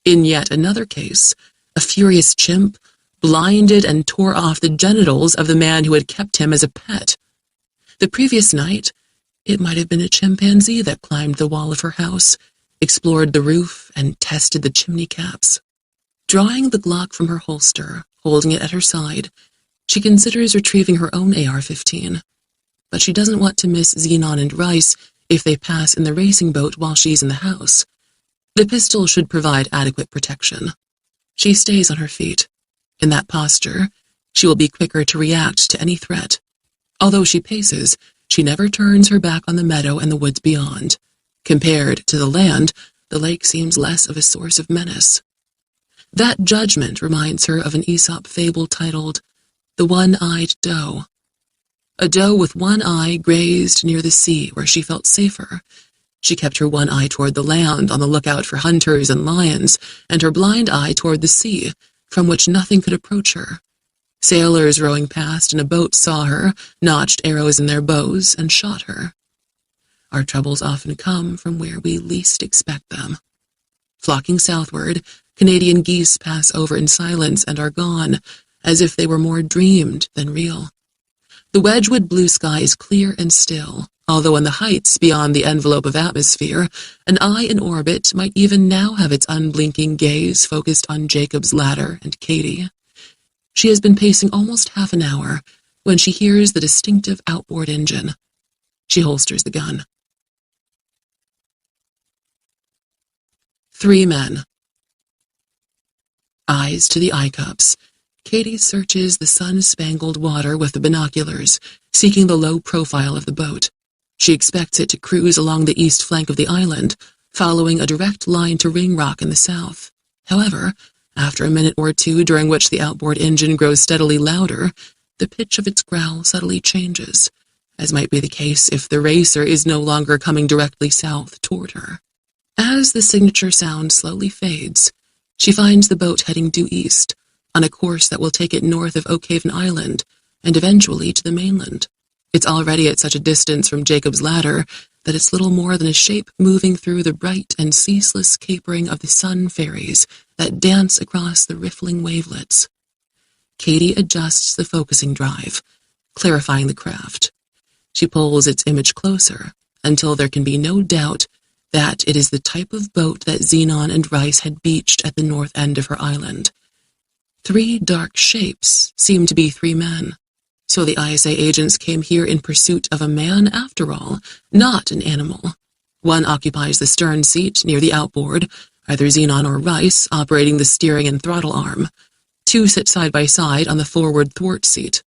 In yet another case, a furious chimp blinded and tore off the genitals of the man who had kept him as a pet. The previous night, it might have been a chimpanzee that climbed the wall of her house, explored the roof, and tested the chimney caps. Drawing the Glock from her holster, holding it at her side, she considers retrieving her own AR-15. But she doesn't want to miss Xenon and Rice if they pass in the racing boat while she's in the house. The pistol should provide adequate protection. She stays on her feet. In that posture, she will be quicker to react to any threat. Although she paces, she never turns her back on the meadow and the woods beyond. Compared to the land, the lake seems less of a source of menace. That judgment reminds her of an Aesop fable titled The One-Eyed Doe. A doe with one eye grazed near the sea where she felt safer. She kept her one eye toward the land on the lookout for hunters and lions, and her blind eye toward the sea, from which nothing could approach her. Sailors rowing past in a boat saw her, notched arrows in their bows, and shot her. Our troubles often come from where we least expect them. Flocking southward, Canadian geese pass over in silence and are gone, as if they were more dreamed than real. The Wedgwood blue sky is clear and still, although in the heights beyond the envelope of atmosphere, an eye in orbit might even now have its unblinking gaze focused on Jacob's ladder and Katie. She has been pacing almost half an hour when she hears the distinctive outboard engine. She holsters the gun. 3 men. Eyes to the eye cups. Katie searches the sun-spangled water with the binoculars, seeking the low profile of the boat. She expects it to cruise along the east flank of the island, following a direct line to Ringrock in the south. However, after a minute or two during which the outboard engine grows steadily louder, the pitch of its growl subtly changes, as might be the case if the racer is no longer coming directly south toward her. As the signature sound slowly fades, she finds the boat heading due east, on a course that will take it north of Oakhaven Island and eventually to the mainland. It's already at such a distance from Jacob's ladder that it's little more than a shape moving through the bright and ceaseless capering of the sun fairies that dance across the riffling wavelets. Katie adjusts the focusing drive, clarifying the craft. She pulls its image closer until there can be no doubt that it is the type of boat that Xenon and Rice had beached at the north end of her island. 3 dark shapes seem to be 3 men. So the ISA agents came here in pursuit of a man after all, not an animal. One occupies the stern seat near the outboard, either Xenon or Rice operating the steering and throttle arm. 2 sit side by side on the forward thwart seat.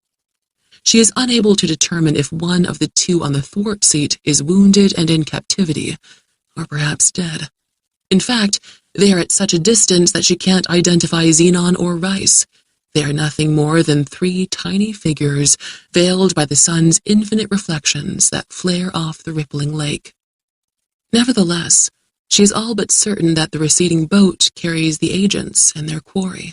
She is unable to determine if one of the 2 on the thwart seat is wounded and in captivity, or perhaps dead. In fact, they are at such a distance that she can't identify Xenon or Rice. They are nothing more than 3 tiny figures veiled by the sun's infinite reflections that flare off the rippling lake. Nevertheless, she is all but certain that the receding boat carries the agents and their quarry.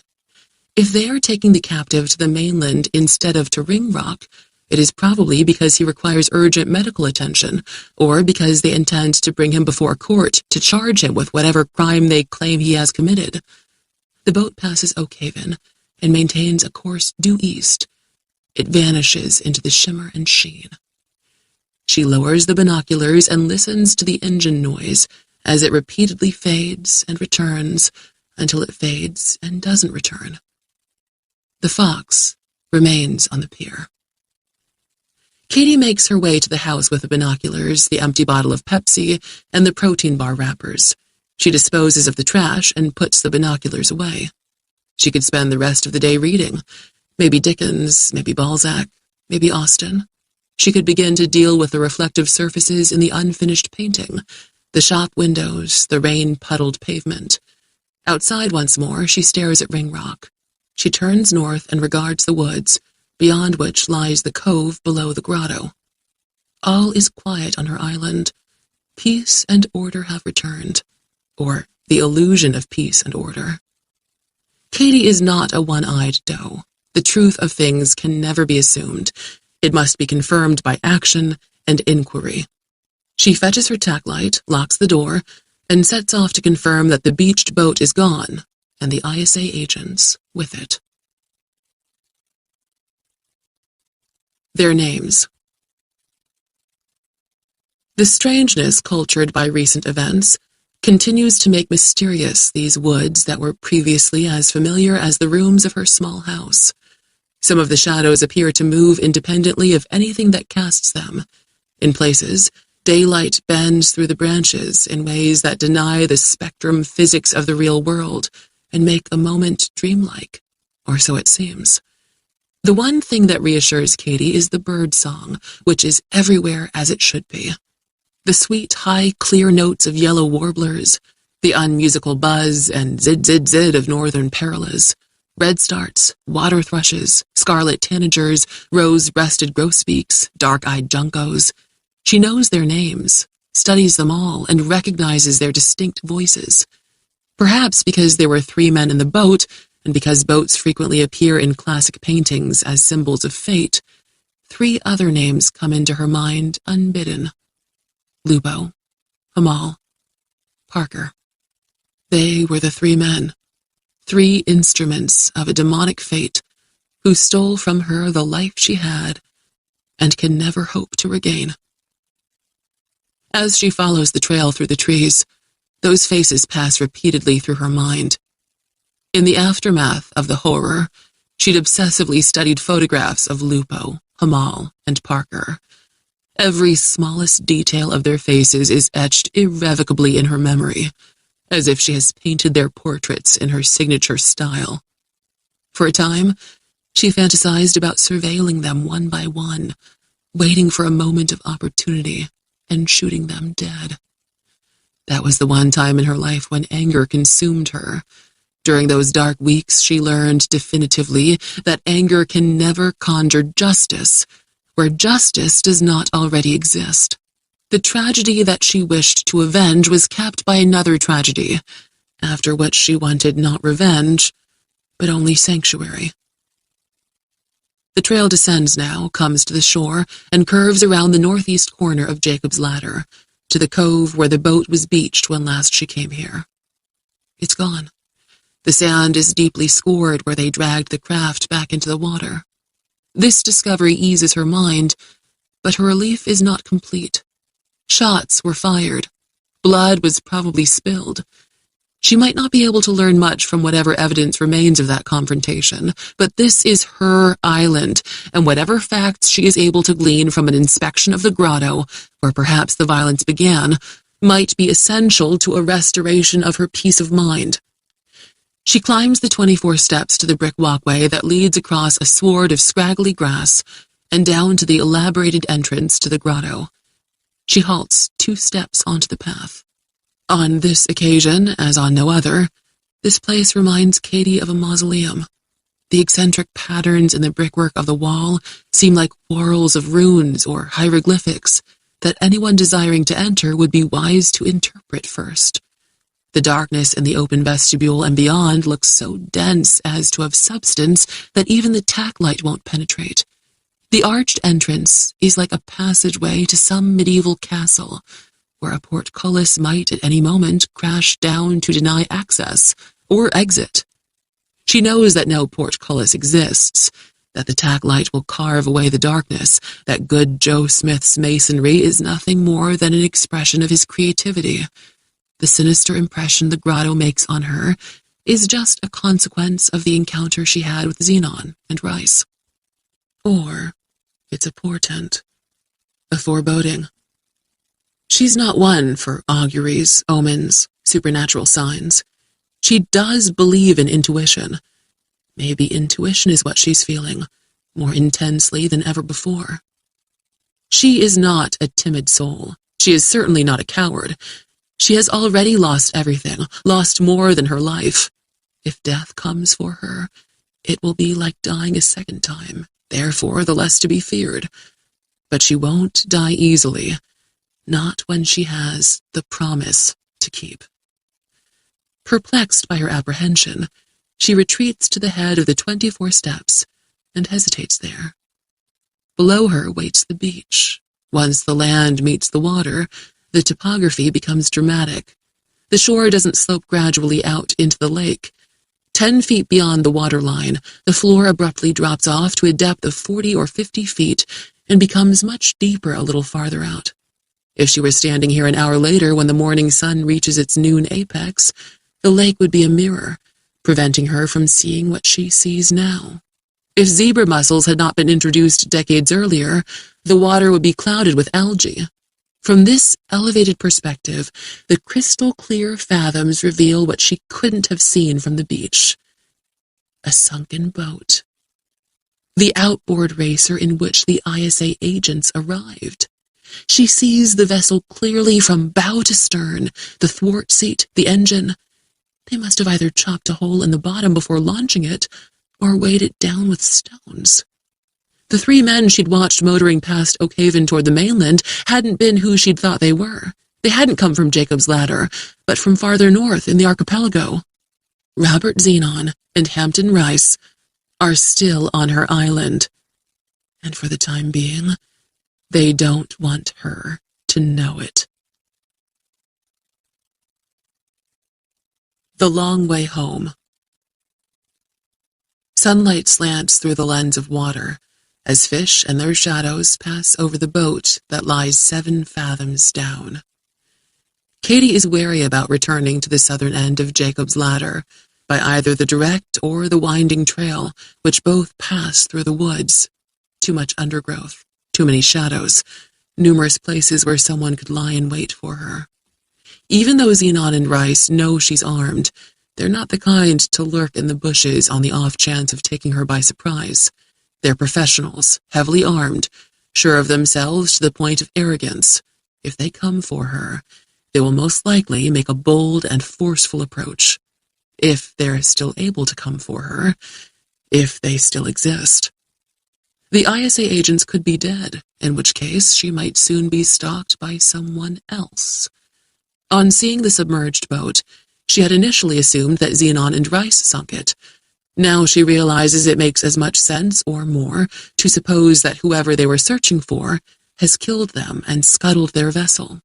If they are taking the captive to the mainland instead of to Ringrock, it is probably because he requires urgent medical attention, or because they intend to bring him before court to charge him with whatever crime they claim he has committed. The boat passes Oakhaven and maintains a course due east. It vanishes into the shimmer and sheen. She lowers the binoculars and listens to the engine noise as it repeatedly fades and returns until it fades and doesn't return. The Fox remains on the pier. Katie makes her way to the house with the binoculars, the empty bottle of Pepsi, and the protein bar wrappers. She disposes of the trash and puts the binoculars away. She could spend the rest of the day reading. Maybe Dickens, maybe Balzac, maybe Austen. She could begin to deal with the reflective surfaces in the unfinished painting, the shop windows, the rain-puddled pavement. Outside once more, she stares at Ringrock. She turns north and regards the woods, beyond which lies the cove below the grotto. All is quiet on her island. Peace and order have returned, or the illusion of peace and order. Katie is not a one-eyed doe. The truth of things can never be assumed. It must be confirmed by action and inquiry. She fetches her tack light, locks the door, and sets off to confirm that the beached boat is gone, and the ISA agents with it. Their names. The strangeness cultured by recent events continues to make mysterious these woods that were previously as familiar as the rooms of her small house. Some of the shadows appear to move independently of anything that casts them. In places, daylight bends through the branches in ways that deny the spectrum physics of the real world and make a moment dreamlike, or so it seems. The one thing that reassures Katie is the bird song, which is everywhere as it should be. The sweet, high, clear notes of yellow warblers, the unmusical buzz and zid-zid-zid of northern parrolas, redstarts, water thrushes, scarlet tanagers, rose-breasted grosbeaks, dark-eyed juncos. She knows their names, studies them all, and recognizes their distinct voices. Perhaps because there were 3 men in the boat, and because boats frequently appear in classic paintings as symbols of fate, 3 other names come into her mind unbidden. Lubo, Hamal, Parker. They were the 3 men, 3 instruments of a demonic fate who stole from her the life she had and can never hope to regain. As she follows the trail through the trees, those faces pass repeatedly through her mind. In the aftermath of the horror, she'd obsessively studied photographs of Lupo, Hamal, and Parker. Every smallest detail of their faces is etched irrevocably in her memory, as if she has painted their portraits in her signature style. For a time, she fantasized about surveilling them one by one, waiting for a moment of opportunity and shooting them dead. That was the one time in her life when anger consumed her. During those dark weeks, she learned definitively that anger can never conjure justice, where justice does not already exist. The tragedy that she wished to avenge was capped by another tragedy, after which she wanted not revenge, but only sanctuary. The trail descends now, comes to the shore, and curves around the northeast corner of Jacob's Ladder, to the cove where the boat was beached when last she came here. It's gone. The sand is deeply scored where they dragged the craft back into the water. This discovery eases her mind, but her relief is not complete. Shots were fired. Blood was probably spilled. She might not be able to learn much from whatever evidence remains of that confrontation, but this is her island, and whatever facts she is able to glean from an inspection of the grotto, where perhaps the violence began, might be essential to a restoration of her peace of mind. She climbs the 24 steps to the brick walkway that leads across a sward of scraggly grass and down to the elaborated entrance to the grotto. She halts 2 steps onto the path. On this occasion, as on no other, this place reminds Katie of a mausoleum. The eccentric patterns in the brickwork of the wall seem like whorls of runes or hieroglyphics that anyone desiring to enter would be wise to interpret first. The darkness in the open vestibule and beyond looks so dense as to have substance that even the tack light won't penetrate. The arched entrance is like a passageway to some medieval castle, where a portcullis might at any moment crash down to deny access or exit. She knows that no portcullis exists, that the tack light will carve away the darkness, that good Joe Smith's masonry is nothing more than an expression of his creativity. The sinister impression the grotto makes on her is just a consequence of the encounter she had with Xenon and Rice. Or it's a portent, a foreboding. She's not one for auguries, omens, supernatural signs. She does believe in intuition. Maybe intuition is what she's feeling, more intensely than ever before. She is not a timid soul. She is certainly not a coward. She has already lost everything, lost more than her life. If death comes for her, it will be like dying a second time, therefore the less to be feared. But she won't die easily, not when she has the promise to keep. Perplexed by her apprehension, she retreats to the head of the 24 steps and hesitates there. Below her waits the beach. Once the land meets the water, the topography becomes dramatic. The shore doesn't slope gradually out into the lake. 10 feet beyond the waterline, the floor abruptly drops off to a depth of 40 or 50 feet and becomes much deeper a little farther out. If she were standing here an hour later when the morning sun reaches its noon apex, the lake would be a mirror, preventing her from seeing what she sees now. If zebra mussels had not been introduced decades earlier, the water would be clouded with algae. From this elevated perspective, the crystal-clear fathoms reveal what she couldn't have seen from the beach. A sunken boat. The outboard racer in which the ISA agents arrived. She sees the vessel clearly from bow to stern, the thwart seat, the engine. They must have either chopped a hole in the bottom before launching it, or weighed it down with stones. The 3 men she'd watched motoring past Oak Haven toward the mainland hadn't been who she'd thought they were. They hadn't come from Jacob's Ladder, but from farther north in the archipelago. Robert Xenon and Hampton Rice are still on her island, and for the time being, they don't want her to know it. The long way home. Sunlight slants through the lens of water, as fish and their shadows pass over the boat that lies 7 fathoms down. Katie is wary about returning to the southern end of Jacob's Ladder by either the direct or the winding trail, which both pass through the woods. Too much undergrowth, too many shadows, numerous places where someone could lie in wait for her. Even though Zenon and Rice know she's armed, they're not the kind to lurk in the bushes on the off chance of taking her by surprise. They're professionals, heavily armed, sure of themselves to the point of arrogance. If they come for her, they will most likely make a bold and forceful approach. If they're still able to come for her, if they still exist. The ISA agents could be dead, in which case she might soon be stalked by someone else. On seeing the submerged boat, she had initially assumed that Zenon and Rice sunk it. Now she realizes it makes as much sense or more to suppose that whoever they were searching for has killed them and scuttled their vessel.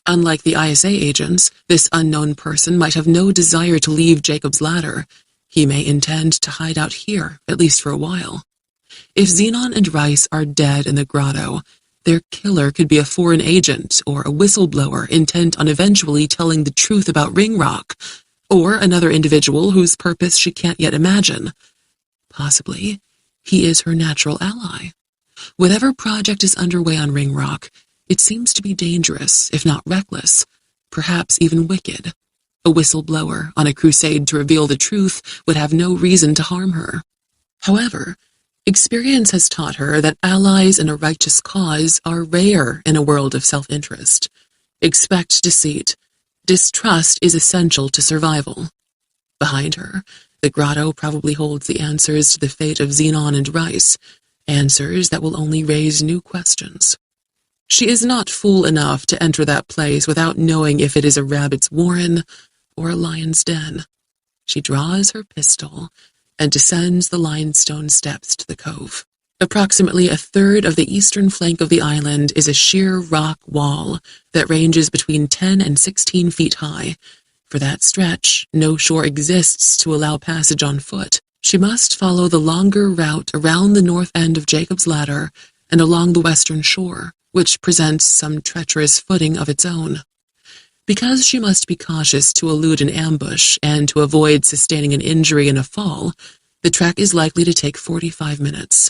Unlike the ISA agents, this unknown person might have no desire to leave Jacob's Ladder. He may intend to hide out here, at least for a while. If Zenon and Rice are dead in the grotto, their killer could be a foreign agent or a whistleblower intent on eventually telling the truth about Ringrock, or another individual whose purpose she can't yet imagine. Possibly, he is her natural ally. Whatever project is underway on Ringrock, it seems to be dangerous, if not reckless, perhaps even wicked. A whistleblower on a crusade to reveal the truth would have no reason to harm her. However, experience has taught her that allies in a righteous cause are rare in a world of self-interest. Expect deceit. Distrust is essential to survival. Behind her, the grotto probably holds the answers to the fate of Zenon and Rice, answers that will only raise new questions. She is not fool enough to enter that place without knowing if it is a rabbit's warren or a lion's den. She draws her pistol and descends the limestone steps to the cove. Approximately a third of the eastern flank of the island is a sheer rock wall that ranges between 10 and 16 feet high. For that stretch, no shore exists to allow passage on foot. She must follow the longer route around the north end of Jacob's Ladder and along the western shore, which presents some treacherous footing of its own. Because she must be cautious to elude an ambush and to avoid sustaining an injury in a fall, the trek is likely to take 45 minutes.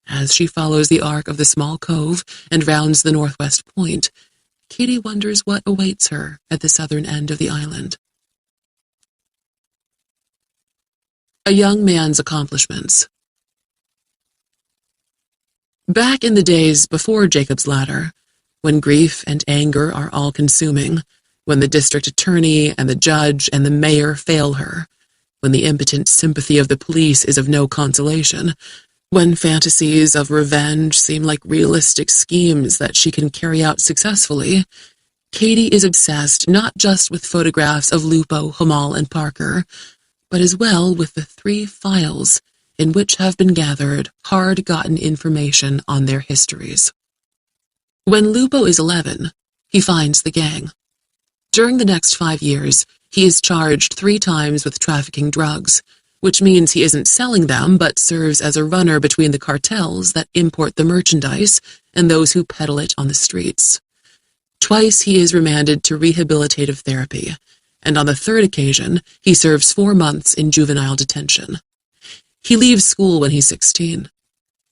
As she follows the arc of the small cove and rounds the northwest point, Katie wonders what awaits her at the southern end of the island. A young man's accomplishments. Back in the days before Jacob's Ladder, when grief and anger are all-consuming, when the district attorney and the judge and the mayor fail her, when the impotent sympathy of the police is of no consolation, when fantasies of revenge seem like realistic schemes that she can carry out successfully, Katie is obsessed not just with photographs of Lupo, Hamal, and Parker, but as well with the 3 files in which have been gathered hard-gotten information on their histories. When Lupo is 11, he finds the gang. During the next 5 years, he is charged 3 times with trafficking drugs, which means he isn't selling them but serves as a runner between the cartels that import the merchandise and those who peddle it on the streets. Twice he is remanded to rehabilitative therapy, and on the 3rd occasion, he serves 4 months in juvenile detention. He leaves school when he's 16.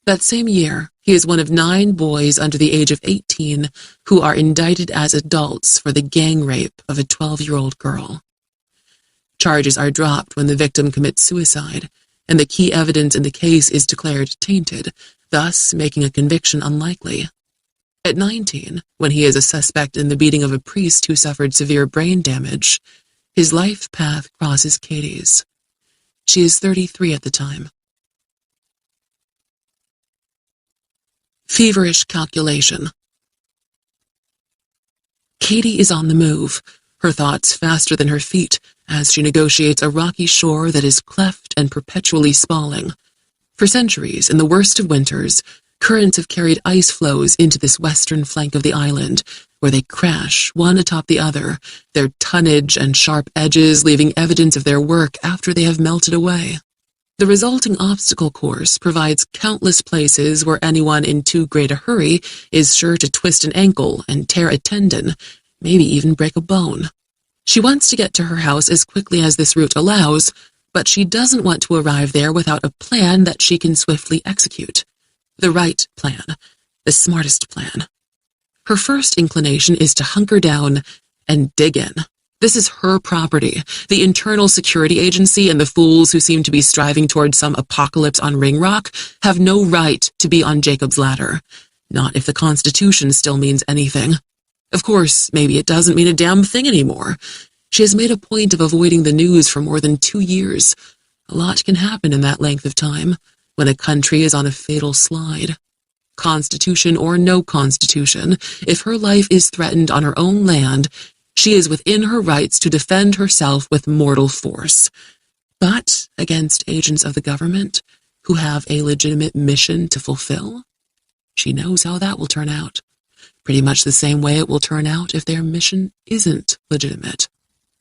That same year, he is one of 9 boys under the age of 18 who are indicted as adults for the gang rape of a 12-year-old girl. Charges are dropped when the victim commits suicide, and the key evidence in the case is declared tainted, thus making a conviction unlikely. At 19, when he is a suspect in the beating of a priest who suffered severe brain damage, his life path crosses Katie's. She is 33 at the time. Feverish calculation. Katie is on the move, her thoughts faster than her feet, as she negotiates a rocky shore that is cleft and perpetually spalling. For centuries, in the worst of winters, currents have carried ice floes into this western flank of the island, where they crash one atop the other, their tonnage and sharp edges leaving evidence of their work after they have melted away. The resulting obstacle course provides countless places where anyone in too great a hurry is sure to twist an ankle and tear a tendon, maybe even break a bone. She wants to get to her house as quickly as this route allows, but she doesn't want to arrive there without a plan that she can swiftly execute. The right plan, the smartest plan. Her first inclination is to hunker down and dig in. This is her property. The Internal Security Agency and the fools who seem to be striving toward some apocalypse on Ringrock have no right to be on Jacob's ladder. Not if the Constitution still means anything. Of course, maybe it doesn't mean a damn thing anymore. She has made a point of avoiding the news for more than 2 years. A lot can happen in that length of time, when a country is on a fatal slide. Constitution or no constitution, if her life is threatened on her own land, she is within her rights to defend herself with mortal force. But against agents of the government who have a legitimate mission to fulfill, she knows how that will turn out. Pretty much the same way it will turn out if their mission isn't legitimate.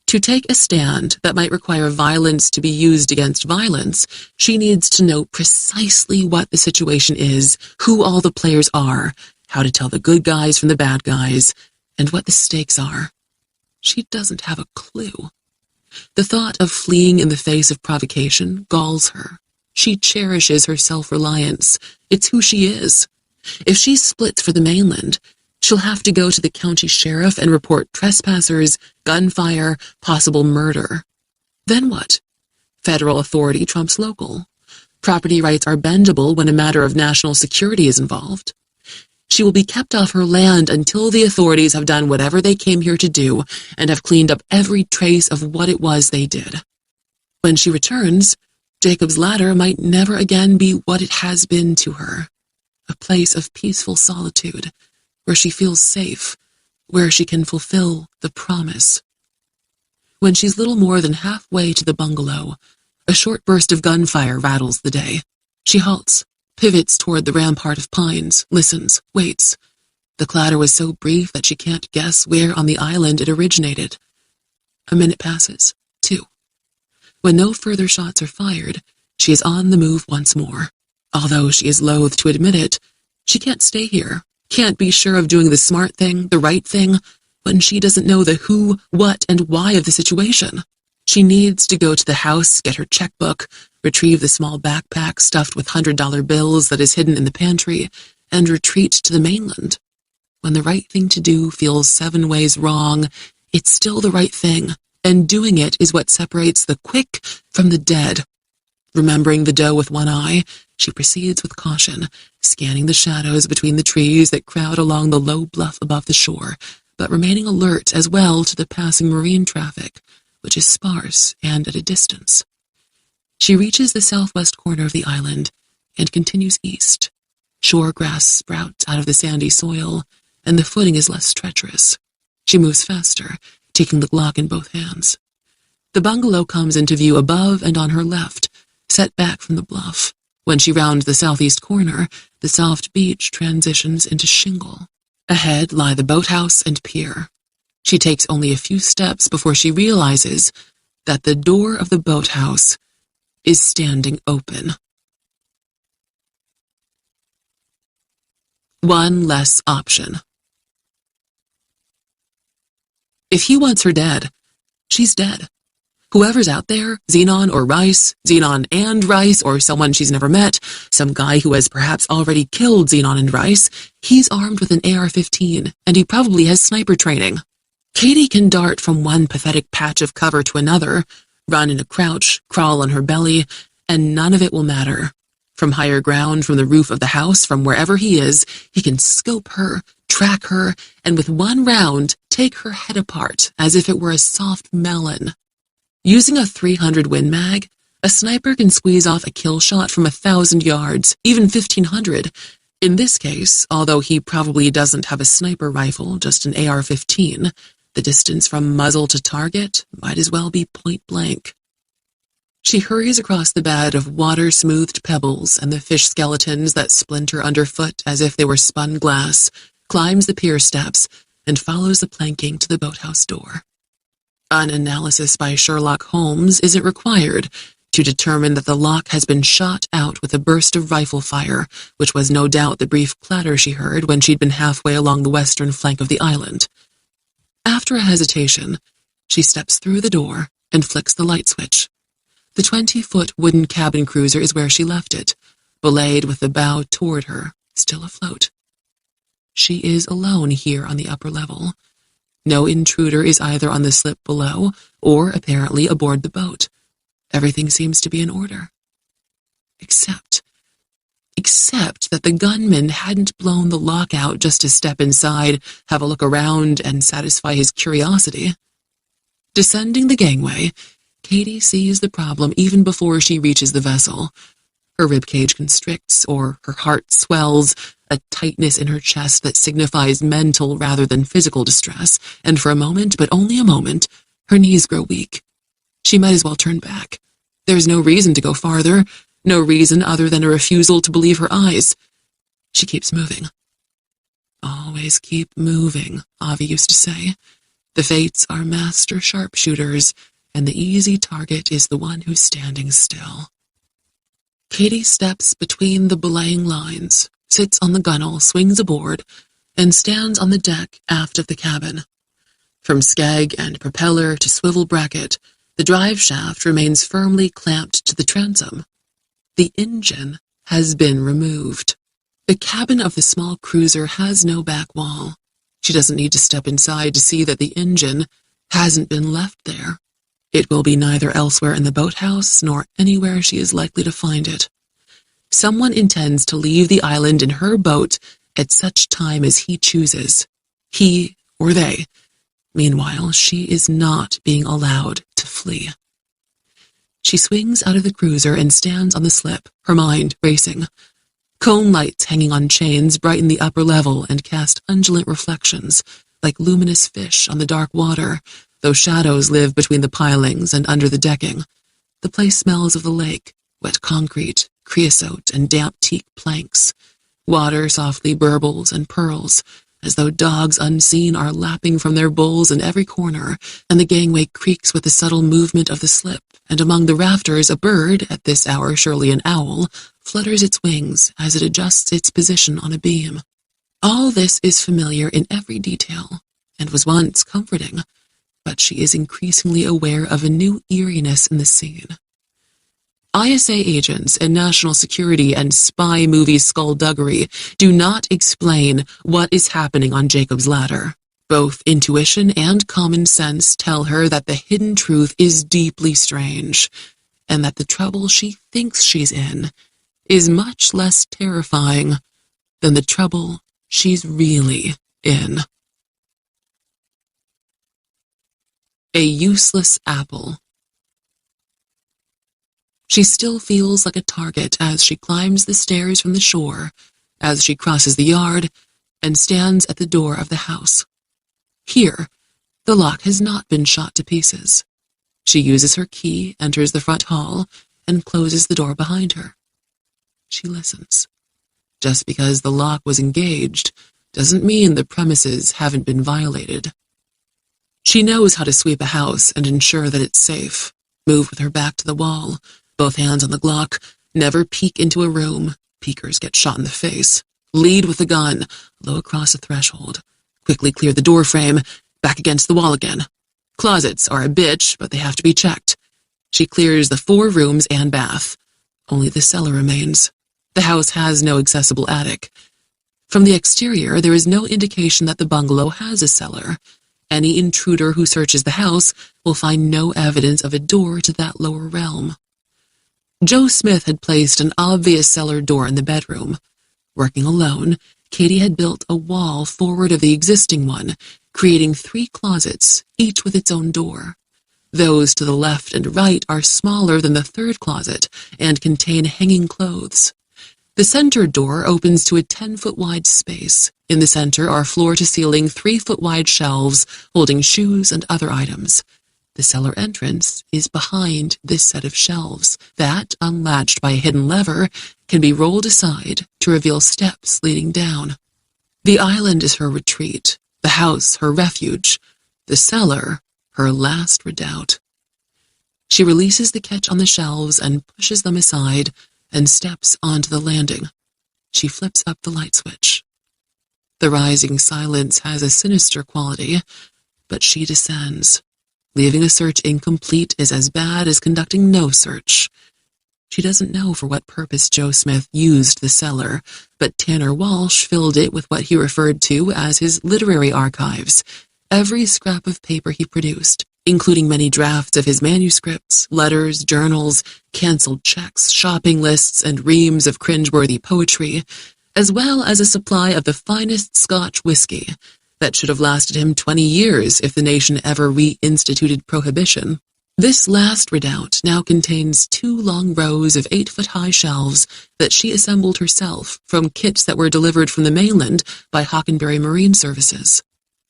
To take a stand that might require violence to be used against violence, she needs to know precisely what the situation is, who all the players are, how to tell the good guys from the bad guys, and what the stakes are. She doesn't have a clue. The thought of fleeing in the face of provocation galls her. She cherishes her self-reliance. It's who she is. If she splits for the mainland, she'll have to go to the county sheriff and report trespassers, gunfire, possible murder. Then what? Federal authority trumps local. Property rights are bendable when a matter of national security is involved. She will be kept off her land until the authorities have done whatever they came here to do and have cleaned up every trace of what it was they did. When she returns, Jacob's Ladder might never again be what it has been to her. A place of peaceful solitude, where she feels safe, where she can fulfill the promise. When she's little more than halfway to the bungalow, a short burst of gunfire rattles the day. She halts, pivots toward the rampart of pines, listens, waits. The clatter was so brief that she can't guess where on the island it originated. A minute passes, 2. When no further shots are fired, she is on the move once more. Although she is loath to admit it, she can't stay here, can't be sure of doing the smart thing, the right thing, when she doesn't know the who, what, and why of the situation. She needs to go to the house, get her checkbook, retrieve the small backpack stuffed with $100 bills that is hidden in the pantry, and retreat to the mainland. When the right thing to do feels 7 ways wrong, it's still the right thing, and doing it is what separates the quick from the dead. Remembering the doe with one eye, she proceeds with caution, scanning the shadows between the trees that crowd along the low bluff above the shore, but remaining alert as well to the passing marine traffic, which is sparse and at a distance. She reaches the southwest corner of the island and continues east. Shore grass sprouts out of the sandy soil, and the footing is less treacherous. She moves faster, taking the Glock in both hands. The bungalow comes into view above and on her left, set back from the bluff. When she rounds the southeast corner, the soft beach transitions into shingle. Ahead lie the boathouse and pier. She takes only a few steps before she realizes that the door of the boathouse is standing open. One less option. If he wants her dead, she's dead. Whoever's out there, Xenon or Rice, Xenon and Rice, or someone she's never met, some guy who has perhaps already killed Xenon and Rice, he's armed with an AR-15, and he probably has sniper training. Katie can dart from one pathetic patch of cover to another, run in a crouch, crawl on her belly, and none of it will matter. From higher ground, from the roof of the house, from wherever he is, he can scope her, track her, and with one round, take her head apart as if it were a soft melon. Using a 300 Win Mag, a sniper can squeeze off a kill shot from 1,000 yards, even 1,500. In this case, although he probably doesn't have a sniper rifle, just an AR-15, the distance from muzzle to target might as well be point blank. She hurries across the bed of water-smoothed pebbles and the fish skeletons that splinter underfoot as if they were spun glass, climbs the pier steps, and follows the planking to the boathouse door. An analysis by Sherlock Holmes isn't required. to determine that the lock has been shot out with a burst of rifle fire, which was no doubt the brief clatter she heard when she'd been halfway along the western flank of the island. After a hesitation, she steps through the door and flicks the light switch. The 20-foot wooden cabin cruiser is where she left it, belayed with the bow toward her, still afloat. She is alone here on the upper level. No intruder is either on the slip below or apparently aboard the boat. Everything seems to be in order. Except that the gunman hadn't blown the lock out just to step inside, have a look around, and satisfy his curiosity. Descending the gangway, Katie sees the problem even before she reaches the vessel. Her ribcage constricts, or her heart swells, a tightness in her chest that signifies mental rather than physical distress, and for a moment, but only a moment, her knees grow weak. She might as well turn back. There's no reason to go farther, no reason other than a refusal to believe her eyes. She keeps moving. Always keep moving, Avi used to say. The fates are master sharpshooters, and the easy target is the one who's standing still. Katie steps between the belaying lines, sits on the gunwale, swings aboard, and stands on the deck aft of the cabin. From skeg and propeller to swivel bracket, the drive shaft remains firmly clamped to the transom. The engine has been removed. The cabin of the small cruiser has no back wall. She doesn't need to step inside to see that the engine hasn't been left there. It will be neither elsewhere in the boathouse nor anywhere she is likely to find it. Someone intends to leave the island in her boat at such time as he chooses. He or they. Meanwhile, she is not being allowed to flee. She swings out of the cruiser and stands on the slip, her mind racing. Cone lights hanging on chains brighten the upper level and cast undulant reflections, like luminous fish on the dark water, though shadows live between the pilings and under the decking. The place smells of the lake, wet concrete, creosote, and damp teak planks. Water softly burbles and purls, as though dogs unseen are lapping from their bowls in every corner, and the gangway creaks with the subtle movement of the slip, and among the rafters a bird, at this hour surely an owl, flutters its wings as it adjusts its position on a beam. All this is familiar in every detail, and was once comforting, but she is increasingly aware of a new eeriness in the scene. ISA agents and national security and spy movie skullduggery do not explain what is happening on Jacob's ladder. Both intuition and common sense tell her that the hidden truth is deeply strange, and that the trouble she thinks she's in is much less terrifying than the trouble she's really in. A useless apple. She still feels like a target as she climbs the stairs from the shore, as she crosses the yard, and stands at the door of the house. Here, the lock has not been shot to pieces. She uses her key, enters the front hall, and closes the door behind her. She listens. Just because the lock was engaged doesn't mean the premises haven't been violated. She knows how to sweep a house and ensure that it's safe. Move with her back to the wall, both hands on the Glock, never peek into a room. Peekers get shot in the face. Lead with the gun, low across a threshold. Quickly clear the door frame, back against the wall again. Closets are a bitch, but they have to be checked. She clears the 4 rooms and bath. Only the cellar remains. The house has no accessible attic. From the exterior, there is no indication that the bungalow has a cellar. Any intruder who searches the house will find no evidence of a door to that lower realm. Joe Smith had placed an obvious cellar door in the bedroom. Working alone, Katie had built a wall forward of the existing one, creating 3 closets, each with its own door. Those to the left and right are smaller than the 3rd closet and contain hanging clothes. The center door opens to a 10-foot wide space. In the center are floor-to-ceiling 3-foot wide shelves holding shoes and other items. The cellar entrance is behind this set of shelves that, unlatched by a hidden lever, can be rolled aside to reveal steps leading down. The island is her retreat, the house her refuge, the cellar her last redoubt. She releases the catch on the shelves and pushes them aside and steps onto the landing. She flips up the light switch. The rising silence has a sinister quality, but she descends. Leaving a search incomplete is as bad as conducting no search. She doesn't know for what purpose Joe Smith used the cellar, but Tanner Walsh filled it with what he referred to as his literary archives, every scrap of paper he produced, including many drafts of his manuscripts, letters, journals, canceled checks, shopping lists, and reams of cringeworthy poetry, as well as a supply of the finest Scotch whiskey that should have lasted him 20 years if the nation ever reinstituted prohibition. This last redoubt now contains 2 long rows of 8-foot-high shelves that she assembled herself from kits that were delivered from the mainland by Hockenberry Marine Services.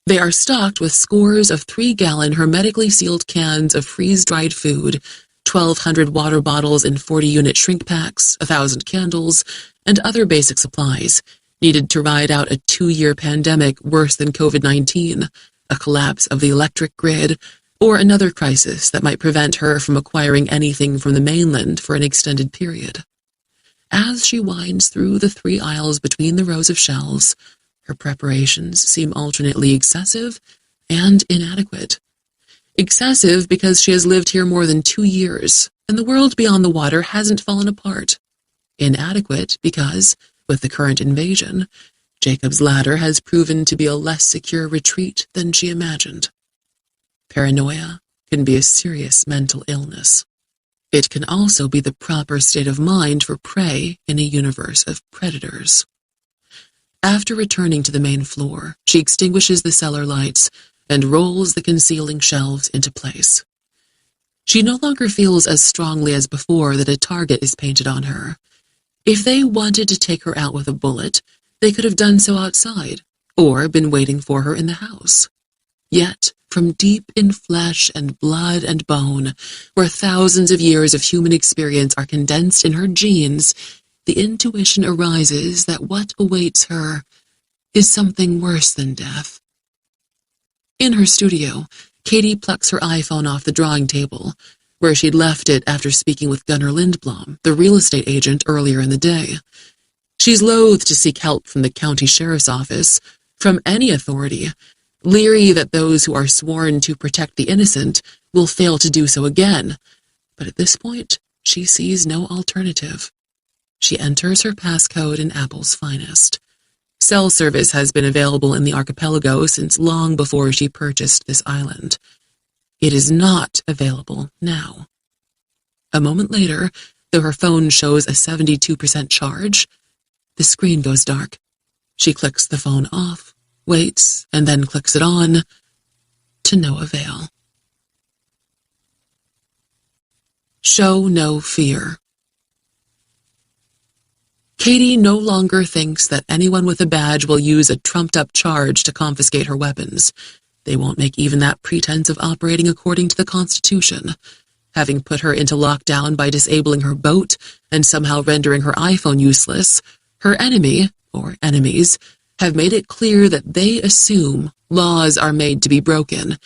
They are stocked with scores of 3-gallon hermetically sealed cans of freeze-dried food, 1,200 water bottles in 40-unit shrink packs, 1,000 candles, and other basic supplies needed to ride out a 2-year pandemic worse than COVID-19, a collapse of the electric grid, or another crisis that might prevent her from acquiring anything from the mainland for an extended period. As she winds through the 3 aisles between the rows of shelves, her preparations seem alternately excessive and inadequate. Excessive because she has lived here more than 2 years, and the world beyond the water hasn't fallen apart. Inadequate because, with the current invasion, Jacob's Ladder has proven to be a less secure retreat than she imagined. Paranoia can be a serious mental illness. It can also be the proper state of mind for prey in a universe of predators. After returning to the main floor, she extinguishes the cellar lights and rolls the concealing shelves into place. She no longer feels as strongly as before that a target is painted on her. If they wanted to take her out with a bullet, they could have done so outside, or been waiting for her in the house. Yet, from deep in flesh and blood and bone, where thousands of years of human experience are condensed in her genes, the intuition arises that what awaits her is something worse than death. In her studio, Katie plucks her iPhone off the drawing table, where she'd left it after speaking with Gunnar Lindblom, the real estate agent, earlier in the day. She's loath to seek help from the county sheriff's office, from any authority, leery that those who are sworn to protect the innocent will fail to do so again. But at this point, she sees no alternative. She enters her passcode in Apple's finest. Cell service has been available in the archipelago since long before she purchased this island. It is not available now. A moment later, though her phone shows a 72% charge, the screen goes dark. She clicks the phone off, waits, and then clicks it on, to no avail. Show no fear. Katie no longer thinks that anyone with a badge will use a trumped-up charge to confiscate her weapons. They won't make even that pretense of operating according to the Constitution. Having put her into lockdown by disabling her boat and somehow rendering her iPhone useless, her enemy, or enemies, have made it clear that they assume laws are made to be broken,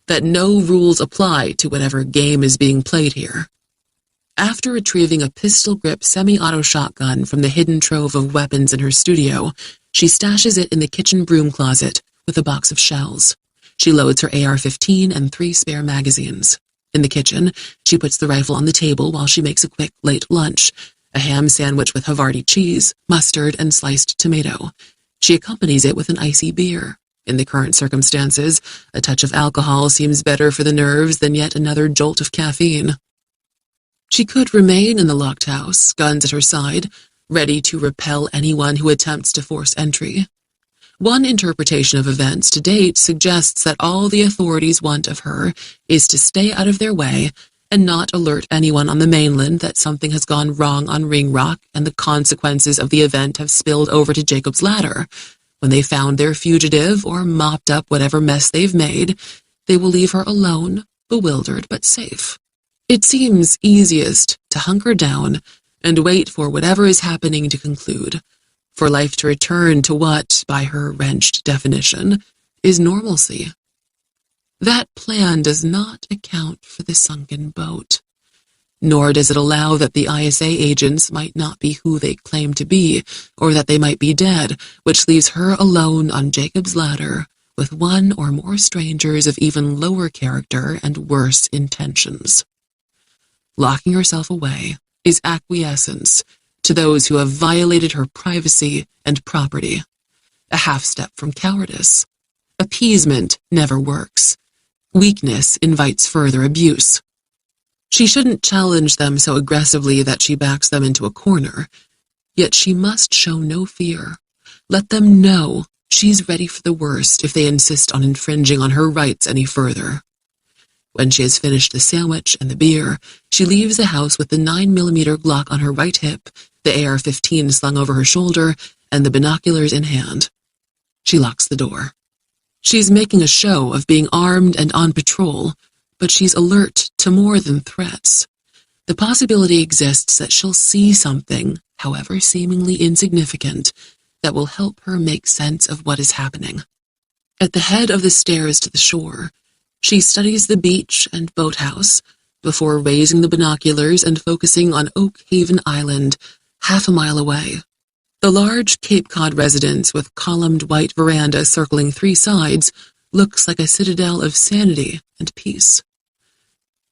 that no rules apply to whatever game is being played here. After retrieving a pistol-grip semi-auto shotgun from the hidden trove of weapons in her studio, she stashes it in the kitchen broom closet with a box of shells. She loads her AR-15 and 3 spare magazines. In the kitchen, she puts the rifle on the table while she makes a quick, late lunch, a ham sandwich with Havarti cheese, mustard, and sliced tomato. She accompanies it with an icy beer. In the current circumstances, a touch of alcohol seems better for the nerves than yet another jolt of caffeine. She could remain in the locked house, guns at her side, ready to repel anyone who attempts to force entry. One interpretation of events to date suggests that all the authorities want of her is to stay out of their way and not alert anyone on the mainland that something has gone wrong on Ringrock and the consequences of the event have spilled over to Jacob's Ladder. When they found their fugitive or mopped up whatever mess they've made, they will leave her alone, bewildered but safe. It seems easiest to hunker down and wait for whatever is happening to conclude, for life to return to what, by her wrenched definition, is normalcy. That plan does not account for the sunken boat. nor does it allow that the ISA agents might not be who they claim to be, or that they might be dead, which leaves her alone on Jacob's ladder with one or more strangers of even lower character and worse intentions. Locking herself away is acquiescence to those who have violated her privacy and property, a half step from cowardice. Appeasement never works. Weakness invites further abuse. She shouldn't challenge them so aggressively that she backs them into a corner, yet she must show no fear. Let them know she's ready for the worst if they insist on infringing on her rights any further. When she has finished the sandwich and the beer, she leaves the house with the 9mm Glock on her right hip, the AR-15 slung over her shoulder, and the binoculars in hand. She locks the door. She's making a show of being armed and on patrol, but she's alert to more than threats. The possibility exists that she'll see something, however seemingly insignificant, that will help her make sense of what is happening. At the head of the stairs to the shore, she studies the beach and boathouse before raising the binoculars and focusing on Oak Haven Island, half a mile away. The large Cape Cod residence with columned white veranda circling 3 sides looks like a citadel of sanity and peace.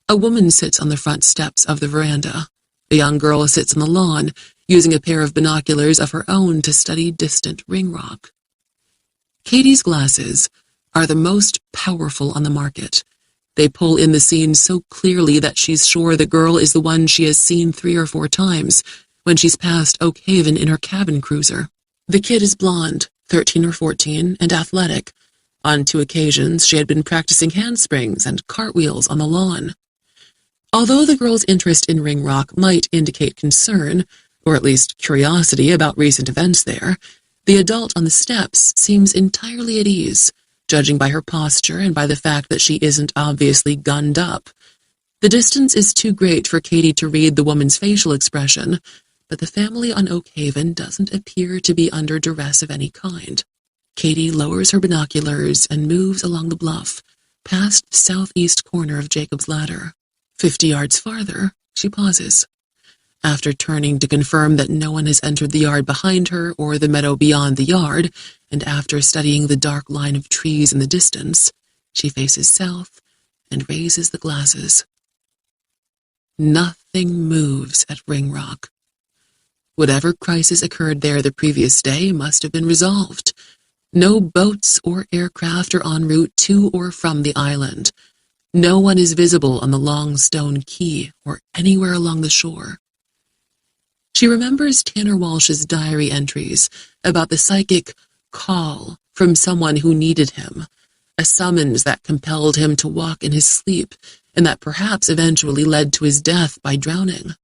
A woman sits on the front steps of the veranda. A young girl sits on the lawn, using a pair of binoculars of her own to study distant Ringrock. Katie's glasses are the most powerful on the market. They pull in the scene so clearly that she's sure the girl is the one she has seen 3 or 4 times when she's passed Oak Haven in her cabin cruiser. The kid is blonde, 13 or 14, and athletic. On 2 occasions, she had been practicing handsprings and cartwheels on the lawn. Although the girl's interest in Ringrock might indicate concern, or at least curiosity about recent events there, the adult on the steps seems entirely at ease, judging by her posture and by the fact that she isn't obviously gunned up. The distance is too great for Katie to read the woman's facial expression, but the family on Oak Haven doesn't appear to be under duress of any kind. Katie lowers her binoculars and moves along the bluff, past the southeast corner of Jacob's Ladder. 50 yards farther, she pauses. After turning to confirm that no one has entered the yard behind her or the meadow beyond the yard, and after studying the dark line of trees in the distance, she faces south and raises the glasses. Nothing moves at Ringrock. Whatever crisis occurred there the previous day must have been resolved. No boats or aircraft are en route to or from the island. No one is visible on the long stone quay or anywhere along the shore. She remembers Tanner Walsh's diary entries about the psychic call from someone who needed him, a summons that compelled him to walk in his sleep and that perhaps eventually led to his death by drowning.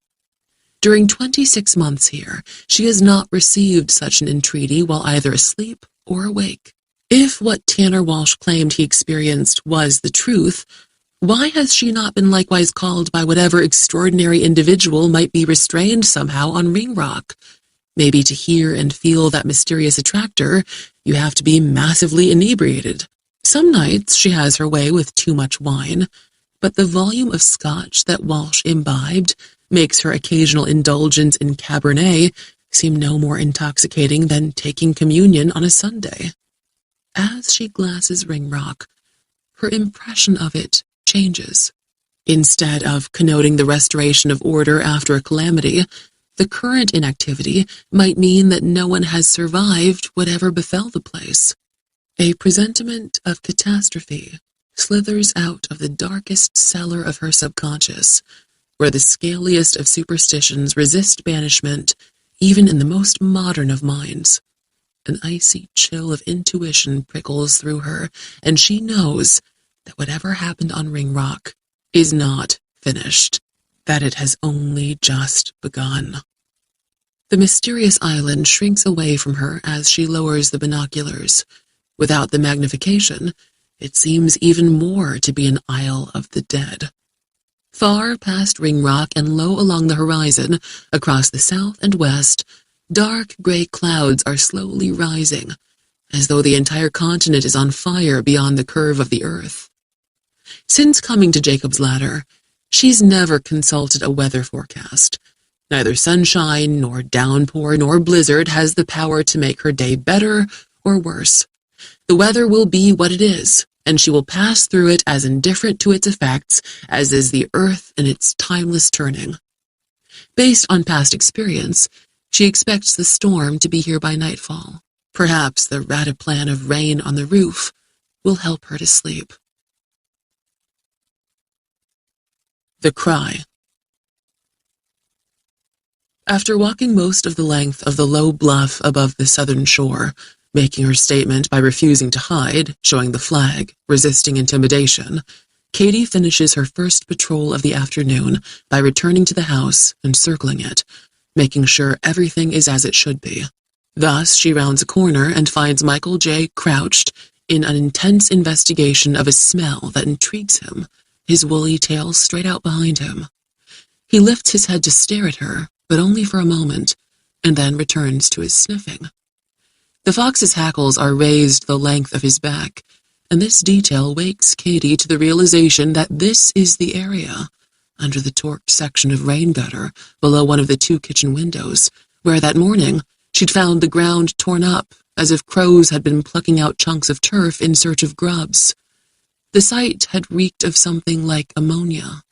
During 26 months here, she has not received such an entreaty while either asleep or awake. If what Tanner Walsh claimed he experienced was the truth, why has she not been likewise called by whatever extraordinary individual might be restrained somehow on Ringrock? Maybe to hear and feel that mysterious attractor, you have to be massively inebriated. Some nights she has her way with too much wine, but the volume of scotch that Walsh imbibed makes her occasional indulgence in Cabernet seem no more intoxicating than taking communion on a Sunday. As she glasses Ringrock, her impression of it changes. Instead of connoting the restoration of order after a calamity, the current inactivity might mean that no one has survived whatever befell the place. A presentiment of catastrophe slithers out of the darkest cellar of her subconscious, where the scaliest of superstitions resist banishment even in the most modern of minds. An icy chill of intuition prickles through her, and she knows that whatever happened on Ringrock is not finished, that it has only just begun. The mysterious island shrinks away from her as she lowers the binoculars. Without the magnification, it seems even more to be an Isle of the Dead. Far past Ringrock and low along the horizon, across the south and west, dark gray clouds are slowly rising, as though the entire continent is on fire beyond the curve of the earth. Since coming to Jacob's Ladder, She's never consulted a weather forecast. Neither sunshine, nor downpour, nor blizzard has the power to make her day better or worse. The weather will be what it is, and she will pass through it as indifferent to its effects as is the earth in its timeless turning. Based on past experience, she expects the storm to be here by nightfall. Perhaps the rataplan of rain on the roof will help her to sleep. The Cry. After walking most of the length of the low bluff above the southern shore, making her statement by refusing to hide, showing the flag, resisting intimidation, Katie finishes her first patrol of the afternoon by returning to the house and circling it, making sure everything is as it should be. Thus, she rounds a corner and finds Michael J. crouched in an intense investigation of a smell that intrigues him, his woolly tail straight out behind him. He lifts his head to stare at her, but only for a moment, and then returns to his sniffing. The fox's hackles are raised the length of his back, and this detail wakes Katie to the realization that this is the area, under the torqued section of rain gutter below one of the 2 kitchen windows, where that morning she'd found the ground torn up, as if crows had been plucking out chunks of turf in search of grubs. The site had reeked of something like ammonia.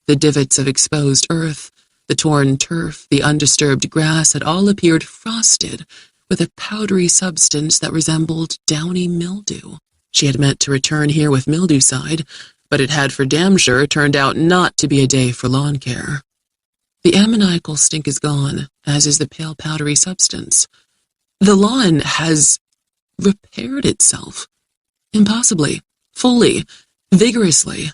The divots of exposed earth, the torn turf, the undisturbed grass had all appeared frosted with a powdery substance that resembled downy mildew. She had meant to return here with mildewcide, but it had for damn sure turned out not to be a day for lawn care. The ammoniacal stink is gone, as is the pale powdery substance. The lawn has repaired itself. Impossibly, fully, vigorously.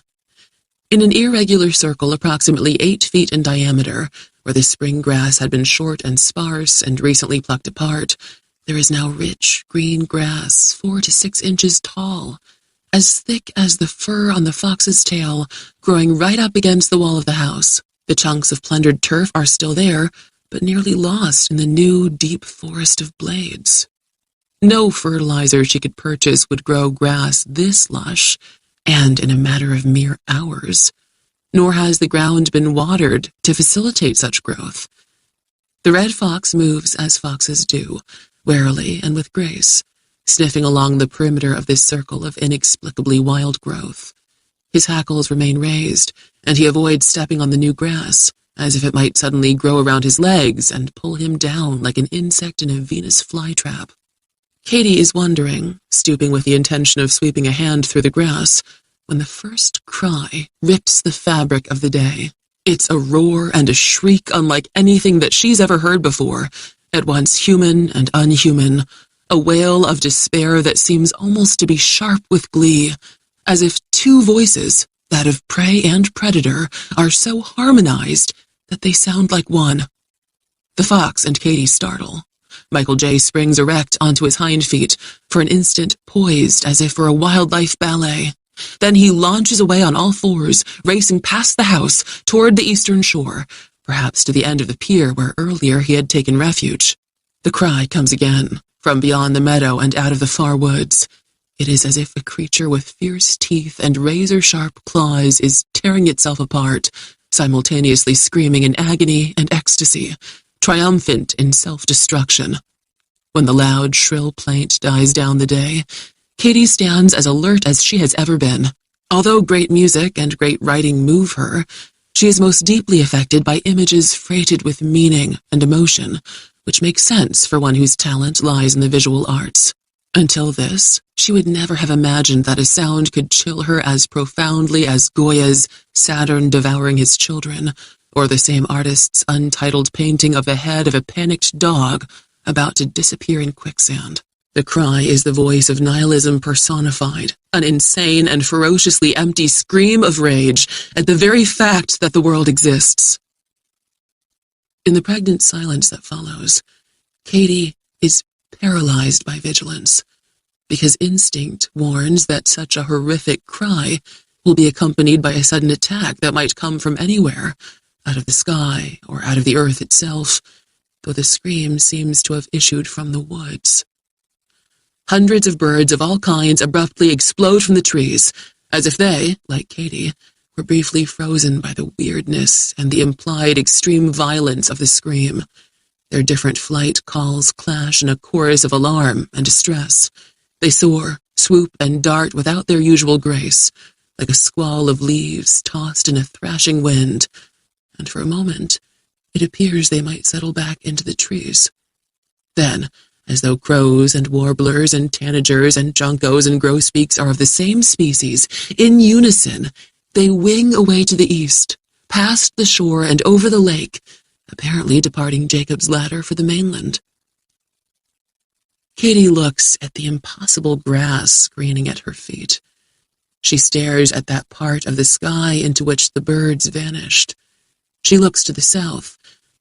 In an irregular circle approximately 8 feet in diameter, where the spring grass had been short and sparse and recently plucked apart, there is now rich green grass 4 to 6 inches tall, as thick as the fur on the fox's tail, growing right up against the wall of the house. The chunks of plundered turf are still there, but nearly lost in the new, deep forest of blades. No fertilizer she could purchase would grow grass this lush, and in a matter of mere hours, nor has the ground been watered to facilitate such growth. The red fox moves as foxes do, warily and with grace, sniffing along the perimeter of this circle of inexplicably wild growth. His hackles remain raised, and he avoids stepping on the new grass, as if it might suddenly grow around his legs and pull him down like an insect in a Venus flytrap. Katie is wondering, stooping with the intention of sweeping a hand through the grass, when the first cry rips the fabric of the day. It's a roar and a shriek unlike anything that she's ever heard before, at once human and unhuman, a wail of despair that seems almost to be sharp with glee, as if 2 voices, that of prey and predator, are so harmonized that they sound like one. The fox and Katie startle. Michael J. springs erect onto his hind feet, for an instant poised as if for a wildlife ballet. Then he launches away on all 4s, racing past the house toward the eastern shore, perhaps to the end of the pier where earlier he had taken refuge. The cry comes again, from beyond the meadow and out of the far woods. It is as if a creature with fierce teeth and razor-sharp claws is tearing itself apart, simultaneously screaming in agony and ecstasy, triumphant in self-destruction. When the loud, shrill plaint dies down the day, Katie stands as alert as she has ever been. Although great music and great writing move her, she is most deeply affected by images freighted with meaning and emotion, which makes sense for one whose talent lies in the visual arts. Until this, she would never have imagined that a sound could chill her as profoundly as Goya's Saturn devouring his children, or the same artist's untitled painting of the head of a panicked dog about to disappear in quicksand. The cry is the voice of nihilism personified, an insane and ferociously empty scream of rage at the very fact that the world exists. In the pregnant silence that follows, Katie is paralyzed by vigilance, because instinct warns that such a horrific cry will be accompanied by a sudden attack that might come from anywhere, out of the sky or out of the earth itself, though the scream seems to have issued from the woods. Hundreds of birds of all kinds abruptly explode from the trees, as if they, like Katie, were briefly frozen by the weirdness and the implied extreme violence of the scream. Their different flight calls clash in a chorus of alarm and distress. They soar, swoop, and dart without their usual grace, like a squall of leaves tossed in a thrashing wind, and for a moment it appears they might settle back into the trees. Then, as though crows and warblers and tanagers and juncos and grosbeaks are of the same species, in unison, they wing away to the east, past the shore and over the lake, apparently departing Jacob's Ladder for the mainland. Katy looks at the impossible grass screening at her feet. She stares at that part of the sky into which the birds vanished. She looks to the south,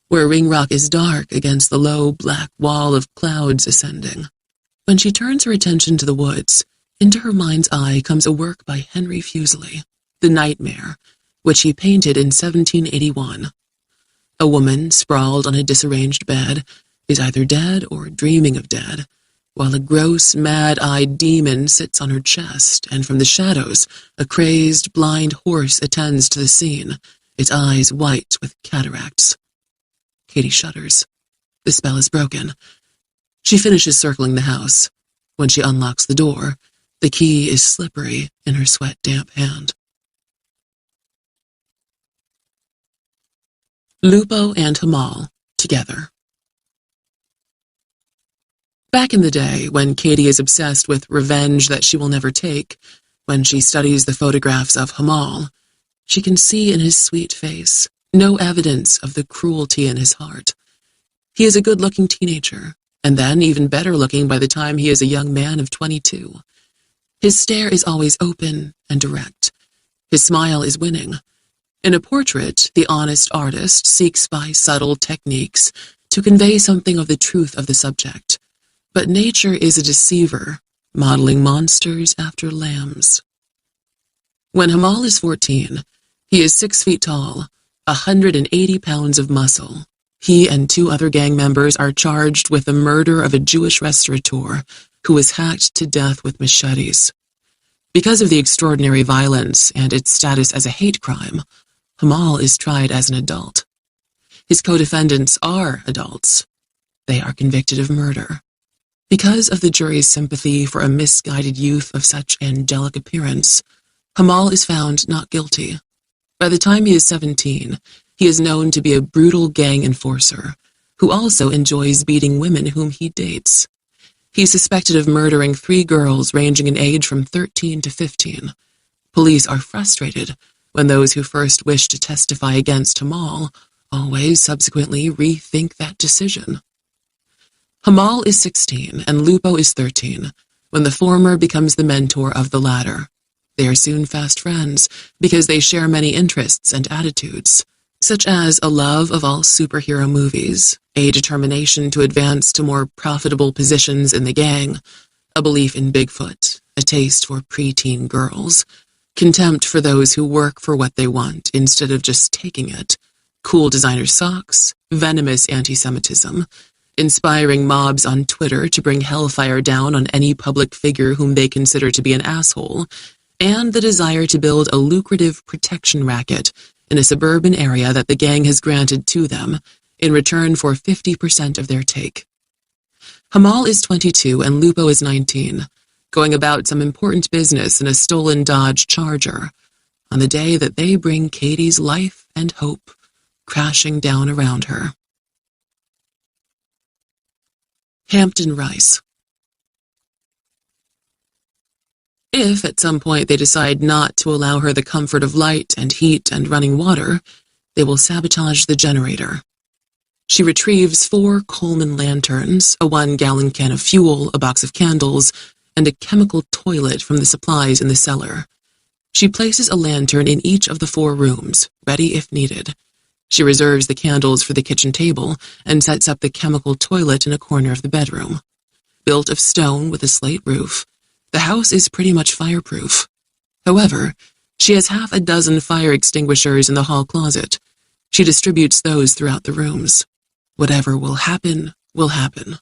where Ringrock is dark against the low black wall of clouds ascending. When she turns her attention to the woods, into her mind's eye comes a work by Henry Fuseli, The Nightmare, which he painted in 1781. A woman, sprawled on a disarranged bed, is either dead or dreaming of dead, while a gross, mad-eyed demon sits on her chest, and from the shadows, a crazed, blind horse attends to the scene, its eyes white with cataracts. Katy shudders. The spell is broken. She finishes circling the house. When she unlocks the door, the key is slippery in her sweat-damp hand. Lupo and Hamal together. Back in the day, when Katy is obsessed with revenge that she will never take, when she studies the photographs of Hamal, she can see in his sweet face no evidence of the cruelty in his heart. He is a good-looking teenager, and then even better-looking by the time he is a young man of 22. His stare is always open and direct. His smile is winning. In a portrait, the honest artist seeks by subtle techniques to convey something of the truth of the subject. But nature is a deceiver, modeling monsters after lambs. When Hamal is 14, he is 6 feet tall, 180 pounds of muscle. He and 2 other gang members are charged with the murder of a Jewish restaurateur who was hacked to death with machetes. Because of the extraordinary violence and its status as a hate crime, Hamal is tried as an adult. His co-defendants are adults. They are convicted of murder. Because of the jury's sympathy for a misguided youth of such angelic appearance, Hamal is found not guilty. By the time he is 17, he is known to be a brutal gang enforcer, who also enjoys beating women whom he dates. He is suspected of murdering 3 girls ranging in age from 13 to 15. Police are frustrated when those who first wish to testify against Hamal always subsequently rethink that decision. Hamal is 16 and Lupo is 13, when the former becomes the mentor of the latter. They are soon fast friends because they share many interests and attitudes, such as a love of all superhero movies, a determination to advance to more profitable positions in the gang, a belief in Bigfoot, a taste for preteen girls, contempt for those who work for what they want instead of just taking it, cool designer socks, venomous anti-Semitism, inspiring mobs on Twitter to bring hellfire down on any public figure whom they consider to be an asshole, and the desire to build a lucrative protection racket in a suburban area that the gang has granted to them in return for 50% of their take. Hamal is 22 and Lupo is 19, going about some important business in a stolen Dodge Charger, on the day that they bring Katy's life and hope crashing down around her. Hampton Rice. If at some point they decide not to allow her the comfort of light and heat and running water, they will sabotage the generator. She retrieves 4 Coleman lanterns, a 1-gallon can of fuel, a box of candles, and a chemical toilet from the supplies in the cellar. She places a lantern in each of the 4 rooms, ready if needed. She reserves the candles for the kitchen table and sets up the chemical toilet in a corner of the bedroom. Built of stone with a slate roof, the house is pretty much fireproof. However, she has half a dozen fire extinguishers in the hall closet. She distributes those throughout the rooms. Whatever will happen, will happen.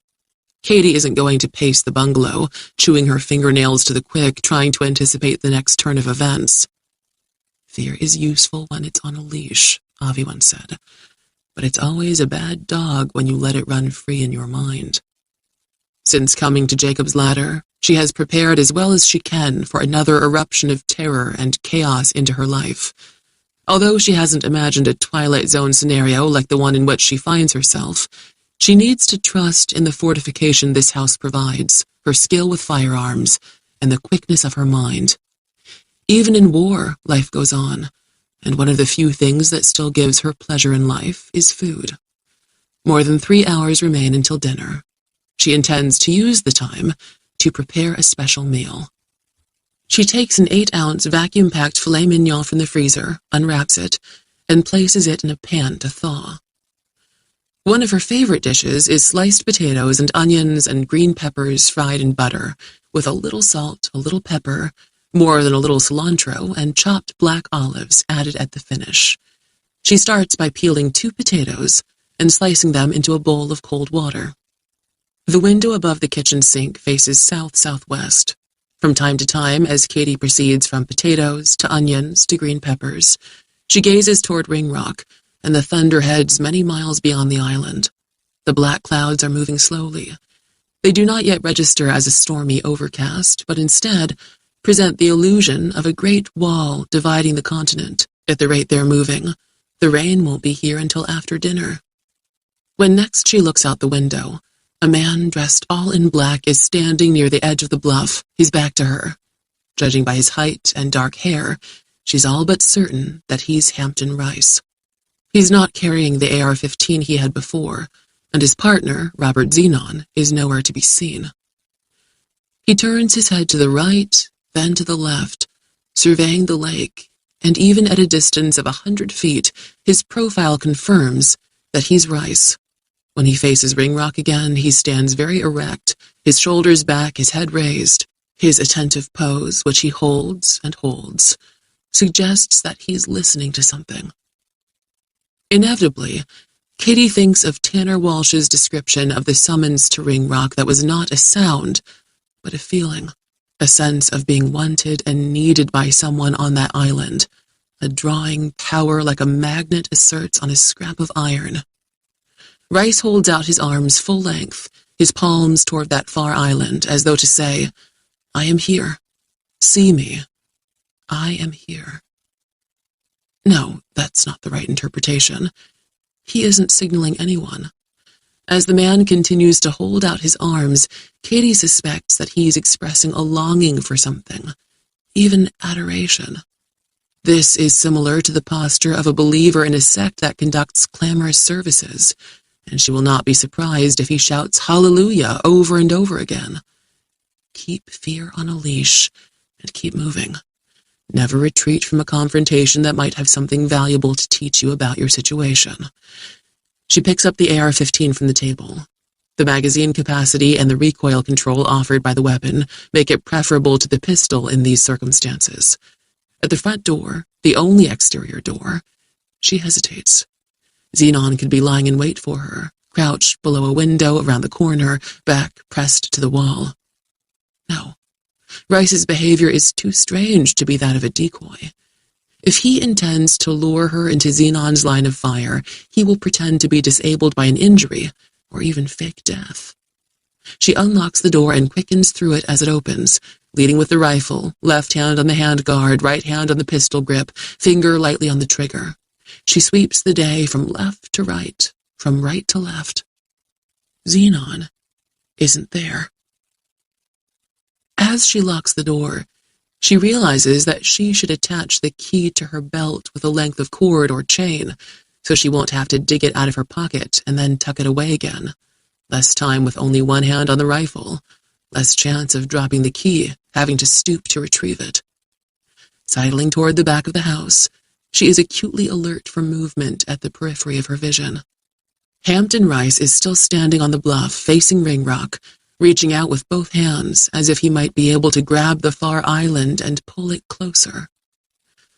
Katy isn't going to pace the bungalow, chewing her fingernails to the quick, trying to anticipate the next turn of events. Fear is useful when it's on a leash, Avi once said, but it's always a bad dog when you let it run free in your mind. Since coming to Jacob's Ladder, she has prepared as well as she can for another eruption of terror and chaos into her life. Although she hasn't imagined a Twilight Zone scenario like the one in which she finds herself, she needs to trust in the fortification this house provides, her skill with firearms, and the quickness of her mind. Even in war, life goes on, and one of the few things that still gives her pleasure in life is food. More than 3 hours remain until dinner. She intends to use the time to prepare a special meal. She takes an 8-ounce vacuum-packed filet mignon from the freezer, unwraps it, and places it in a pan to thaw. One of her favorite dishes is sliced potatoes and onions and green peppers fried in butter, with a little salt, a little pepper, more than a little cilantro, and chopped black olives added at the finish. She starts by peeling 2 potatoes and slicing them into a bowl of cold water. The window above the kitchen sink faces south-southwest. From time to time, as Katie proceeds from potatoes to onions to green peppers, she gazes toward Ringrock and the thunderheads many miles beyond the island. The black clouds are moving slowly. They do not yet register as a stormy overcast, but instead present the illusion of a great wall dividing the continent. At the rate they're moving, the rain won't be here until after dinner. When next she looks out the window, a man dressed all in black is standing near the edge of the bluff, his back to her. Judging by his height and dark hair, she's all but certain that he's Hampton Rice. He's not carrying the AR-15 he had before, and his partner, Robert Zenon, is nowhere to be seen. He turns his head to the right, then to the left, surveying the lake, and even at a distance of 100 feet, his profile confirms that he's Rice. When he faces Ringrock again, he stands very erect, his shoulders back, his head raised. His attentive pose, which he holds and holds, suggests that he's listening to something. Inevitably, Katie thinks of Tanner Walsh's description of the summons to Ringrock that was not a sound, but a feeling, a sense of being wanted and needed by someone on that island, a drawing power like a magnet asserts on a scrap of iron. Rice holds out his arms full length, his palms toward that far island, as though to say, "I am here. See me. I am here." No, that's not the right interpretation. He isn't signaling anyone. As the man continues to hold out his arms, Katie suspects that he's expressing a longing for something, even adoration. This is similar to the posture of a believer in a sect that conducts clamorous services, and she will not be surprised if he shouts hallelujah over and over again. Keep fear on a leash and keep moving. Never retreat from a confrontation that might have something valuable to teach you about your situation. She picks up the AR-15 from the table. The magazine capacity and the recoil control offered by the weapon make it preferable to the pistol in these circumstances. At the front door, the only exterior door, she hesitates. Zenon could be lying in wait for her, crouched below a window around the corner, back pressed to the wall. No. Rice's behavior is too strange to be that of a decoy. If he intends to lure her into Zenon's line of fire, he will pretend to be disabled by an injury, or even fake death. She unlocks the door and quickens through it as it opens, leading with the rifle, left hand on the handguard, right hand on the pistol grip, finger lightly on the trigger. She sweeps the day from left to right, from right to left. Zenon isn't there. As she locks the door, she realizes that she should attach the key to her belt with a length of cord or chain, so she won't have to dig it out of her pocket and then tuck it away again. Less time with only one hand on the rifle, less chance of dropping the key, having to stoop to retrieve it. Sidling toward the back of the house, she is acutely alert for movement at the periphery of her vision. Hampton Rice is still standing on the bluff, facing Ringrock, reaching out with both hands as if he might be able to grab the far island and pull it closer.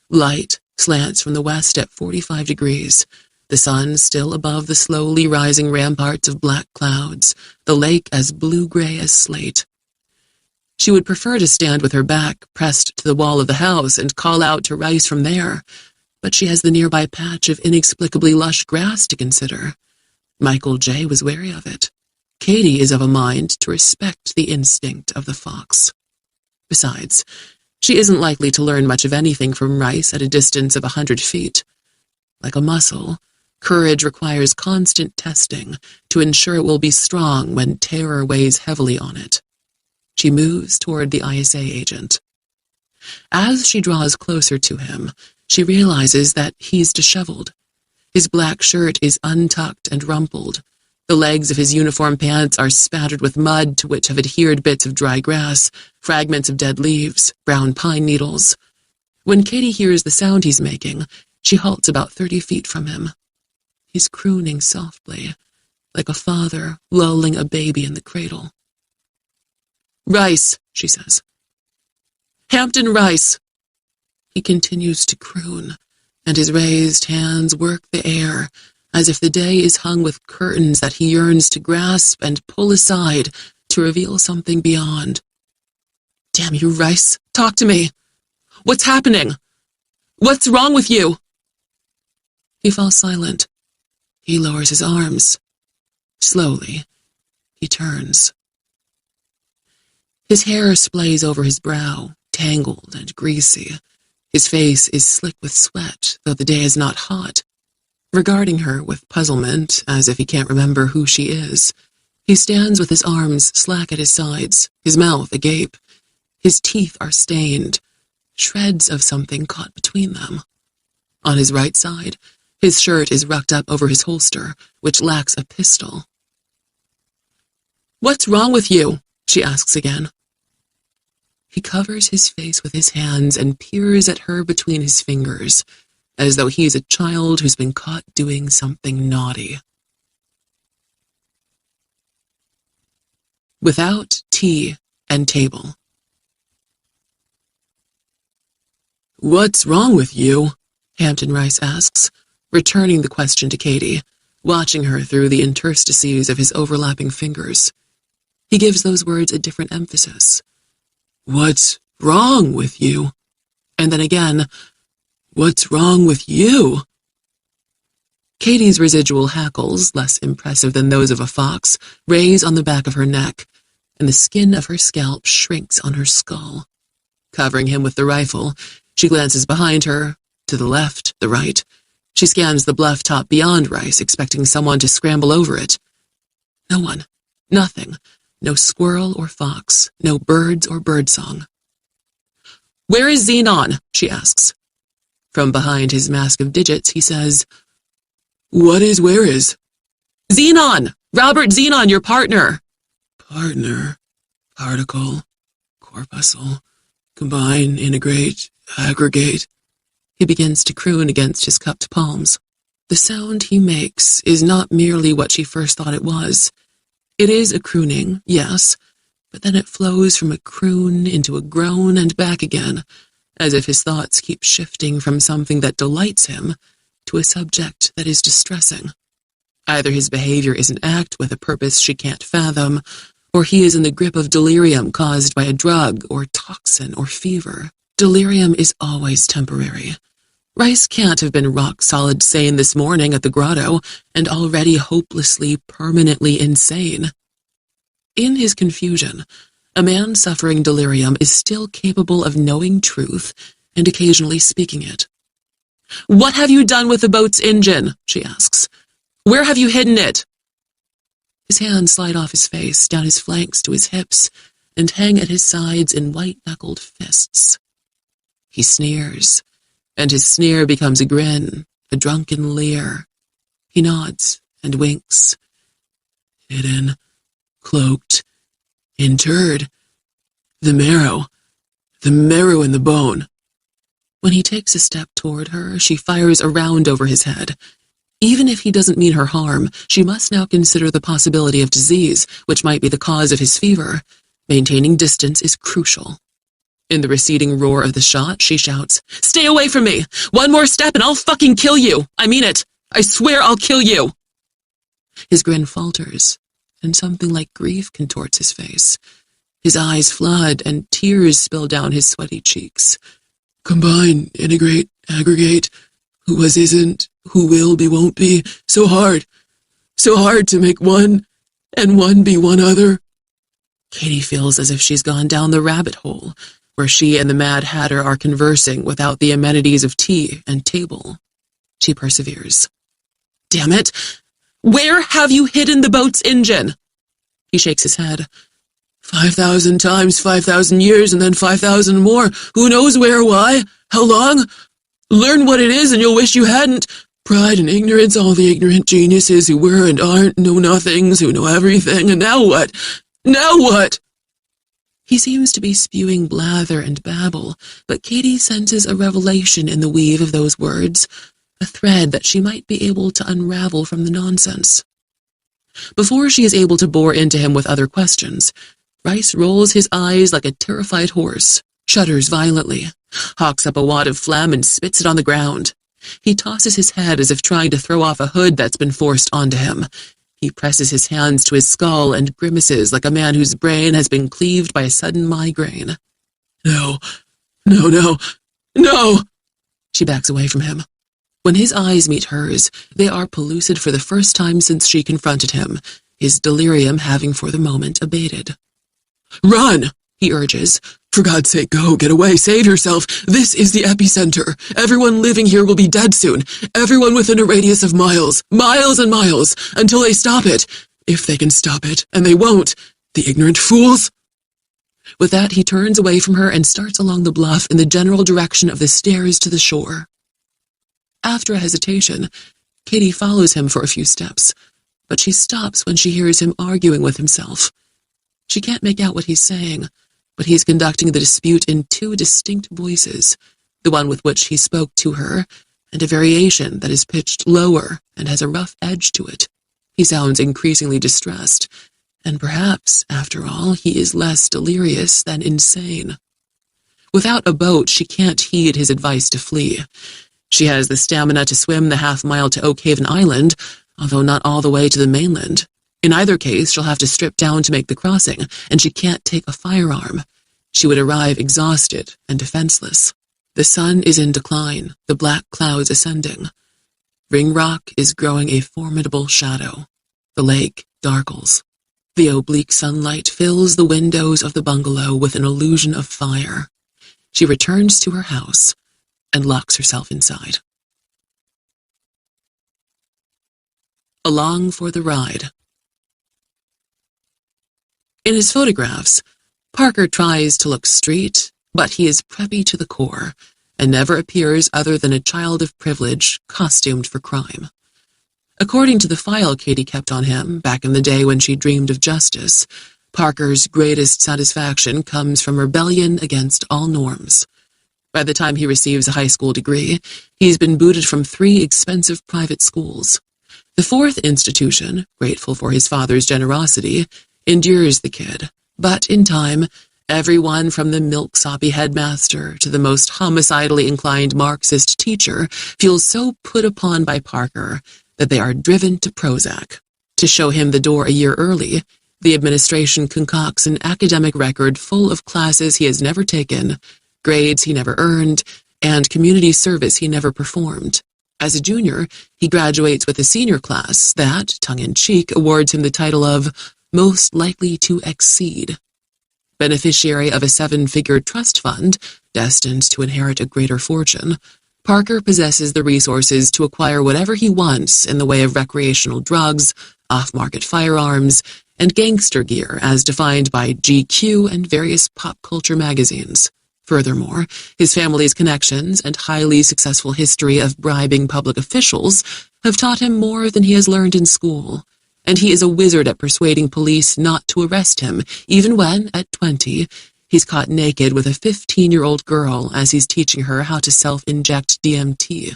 Light slants from the west at 45 degrees, the sun still above the slowly rising ramparts of black clouds, the lake as blue-gray as slate. She would prefer to stand with her back pressed to the wall of the house and call out to Rice from there, but she has the nearby patch of inexplicably lush grass to consider. Michael J. was wary of it. Katie is of a mind to respect the instinct of the fox. Besides, she isn't likely to learn much of anything from Rice at a distance of 100 feet. Like a muscle, courage requires constant testing to ensure it will be strong when terror weighs heavily on it. She moves toward the ISA agent. As she draws closer to him, she realizes that he's disheveled. His black shirt is untucked and rumpled. The legs of his uniform pants are spattered with mud to which have adhered bits of dry grass, fragments of dead leaves, brown pine needles. When Katie hears the sound he's making, she halts about 30 feet from him. He's crooning softly, like a father lulling a baby in the cradle. "Rice," she says. "Hampton Rice." He continues to croon, and his raised hands work the air, as if the day is hung with curtains that he yearns to grasp and pull aside to reveal something beyond. "Damn you, Rice, talk to me. What's happening? What's wrong with you?" He falls silent. He lowers his arms. Slowly, he turns. His hair splays over his brow, tangled and greasy. His face is slick with sweat, though the day is not hot. Regarding her with puzzlement, as if he can't remember who she is, he stands with his arms slack at his sides, his mouth agape. His teeth are stained, shreds of something caught between them. On his right side, his shirt is rucked up over his holster, which lacks a pistol. "What's wrong with you?" she asks again. He covers his face with his hands and peers at her between his fingers, as though he's a child who's been caught doing something naughty. Without tea and table. "What's wrong with you?" Hampton Rice asks, returning the question to Katie, watching her through the interstices of his overlapping fingers. He gives those words a different emphasis. "What's wrong with you?" And then again, "What's wrong with you?" Katie's residual hackles, less impressive than those of a fox, raise on the back of her neck, and the skin of her scalp shrinks on her skull. Covering him with the rifle, she glances behind her, to the left, the right. She scans the bluff top beyond Rice, expecting someone to scramble over it. No one. Nothing. No squirrel or fox. No birds or birdsong. "Where is Xenon?" she asks. From behind his mask of digits, he says, "Where is?" "Xenon! Robert Xenon, your partner!" "Partner, particle, corpuscle, combine, integrate, aggregate." He begins to croon against his cupped palms. The sound he makes is not merely what she first thought it was. It is a crooning, yes, but then it flows from a croon into a groan and back again, as if his thoughts keep shifting from something that delights him to a subject that is distressing. Either his behavior is an act with a purpose she can't fathom, or he is in the grip of delirium caused by a drug or toxin or fever. Delirium is always temporary. Rice can't have been rock-solid sane this morning at the grotto and already hopelessly, permanently insane. In his confusion, a man suffering delirium is still capable of knowing truth and occasionally speaking it. "What have you done with the boat's engine?" she asks. "Where have you hidden it?" His hands slide off his face, down his flanks to his hips, and hang at his sides in white-knuckled fists. He sneers, and his sneer becomes a grin, a drunken leer. He nods and winks. "Hidden, cloaked, interred. The marrow in the bone." When he takes a step toward her, she fires a round over his head. Even if he doesn't mean her harm, she must now consider the possibility of disease, which might be the cause of his fever. Maintaining distance is crucial. In the receding roar of the shot, she shouts, "Stay away from me! One more step and I'll fucking kill you! I mean it! I swear I'll kill you!" His grin falters, and something like grief contorts his face. His eyes flood and tears spill down his sweaty cheeks. Combine, integrate, aggregate. Who was isn't, who will be won't be. So hard to make one, and one be one other. Katie feels as if she's gone down the rabbit hole, where she and the Mad Hatter are conversing without the amenities of tea and table. She perseveres. Damn it! Where have you hidden the boat's engine? He shakes his head. 5,000 times 5,000 years, and then 5,000 more. Who knows where, why, how long? Learn what it is, and you'll wish you hadn't. Pride and ignorance, all the ignorant geniuses who were and aren't, know-nothings who know everything, and now what? Now what? He seems to be spewing blather and babble, but Katie senses a revelation in the weave of those words, a thread that she might be able to unravel from the nonsense. Before she is able to bore into him with other questions, Rice rolls his eyes like a terrified horse, shudders violently, hawks up a wad of phlegm and spits it on the ground. He tosses his head as if trying to throw off a hood that's been forced onto him. He presses his hands to his skull and grimaces like a man whose brain has been cleaved by a sudden migraine. No, no, no, no! She backs away from him. When his eyes meet hers, they are pellucid for the first time since she confronted him, his delirium having for the moment abated. Run, he urges. For God's sake, go, get away, save yourself. This is the epicenter. Everyone living here will be dead soon. Everyone within a radius of miles, miles and miles, until they stop it. If they can stop it, and they won't. The ignorant fools. With that, he turns away from her and starts along the bluff in the general direction of the stairs to the shore. After a hesitation, Katie follows him for a few steps, but she stops when she hears him arguing with himself. She can't make out what he's saying, but he's conducting the dispute in two distinct voices, the one with which he spoke to her, and a variation that is pitched lower and has a rough edge to it. He sounds increasingly distressed, and perhaps, after all, he is less delirious than insane. Without a boat, she can't heed his advice to flee. She has the stamina to swim the half-mile to Oak Haven Island, although not all the way to the mainland. In either case, she'll have to strip down to make the crossing, and she can't take a firearm. She would arrive exhausted and defenseless. The sun is in decline, the black clouds ascending. Ringrock is growing a formidable shadow. The lake darkles. The oblique sunlight fills the windows of the bungalow with an illusion of fire. She returns to her house and locks herself inside. Along for the ride. In his photographs, Parker tries to look street, but he is preppy to the core and never appears other than a child of privilege costumed for crime. According to the file Katie kept on him back in the day when she dreamed of justice, Parker's greatest satisfaction comes from rebellion against all norms. By the time he receives a high school degree, he's been booted from 3 expensive private schools. The 4th institution, grateful for his father's generosity, endures the kid, but in time, everyone from the milk-soppy headmaster to the most homicidally inclined Marxist teacher feels so put upon by Parker that they are driven to Prozac. To show him the door a year early, the administration concocts an academic record full of classes he has never taken, grades he never earned, and community service he never performed. As a junior, he graduates with a senior class that, tongue-in-cheek, awards him the title of most likely to exceed. Beneficiary of a 7-figure trust fund, destined to inherit a greater fortune, Parker possesses the resources to acquire whatever he wants in the way of recreational drugs, off-market firearms, and gangster gear as defined by GQ and various pop culture magazines. Furthermore, his family's connections and highly successful history of bribing public officials have taught him more than he has learned in school, and he is a wizard at persuading police not to arrest him, even when, at 20, he's caught naked with a 15-year-old girl as he's teaching her how to self-inject DMT.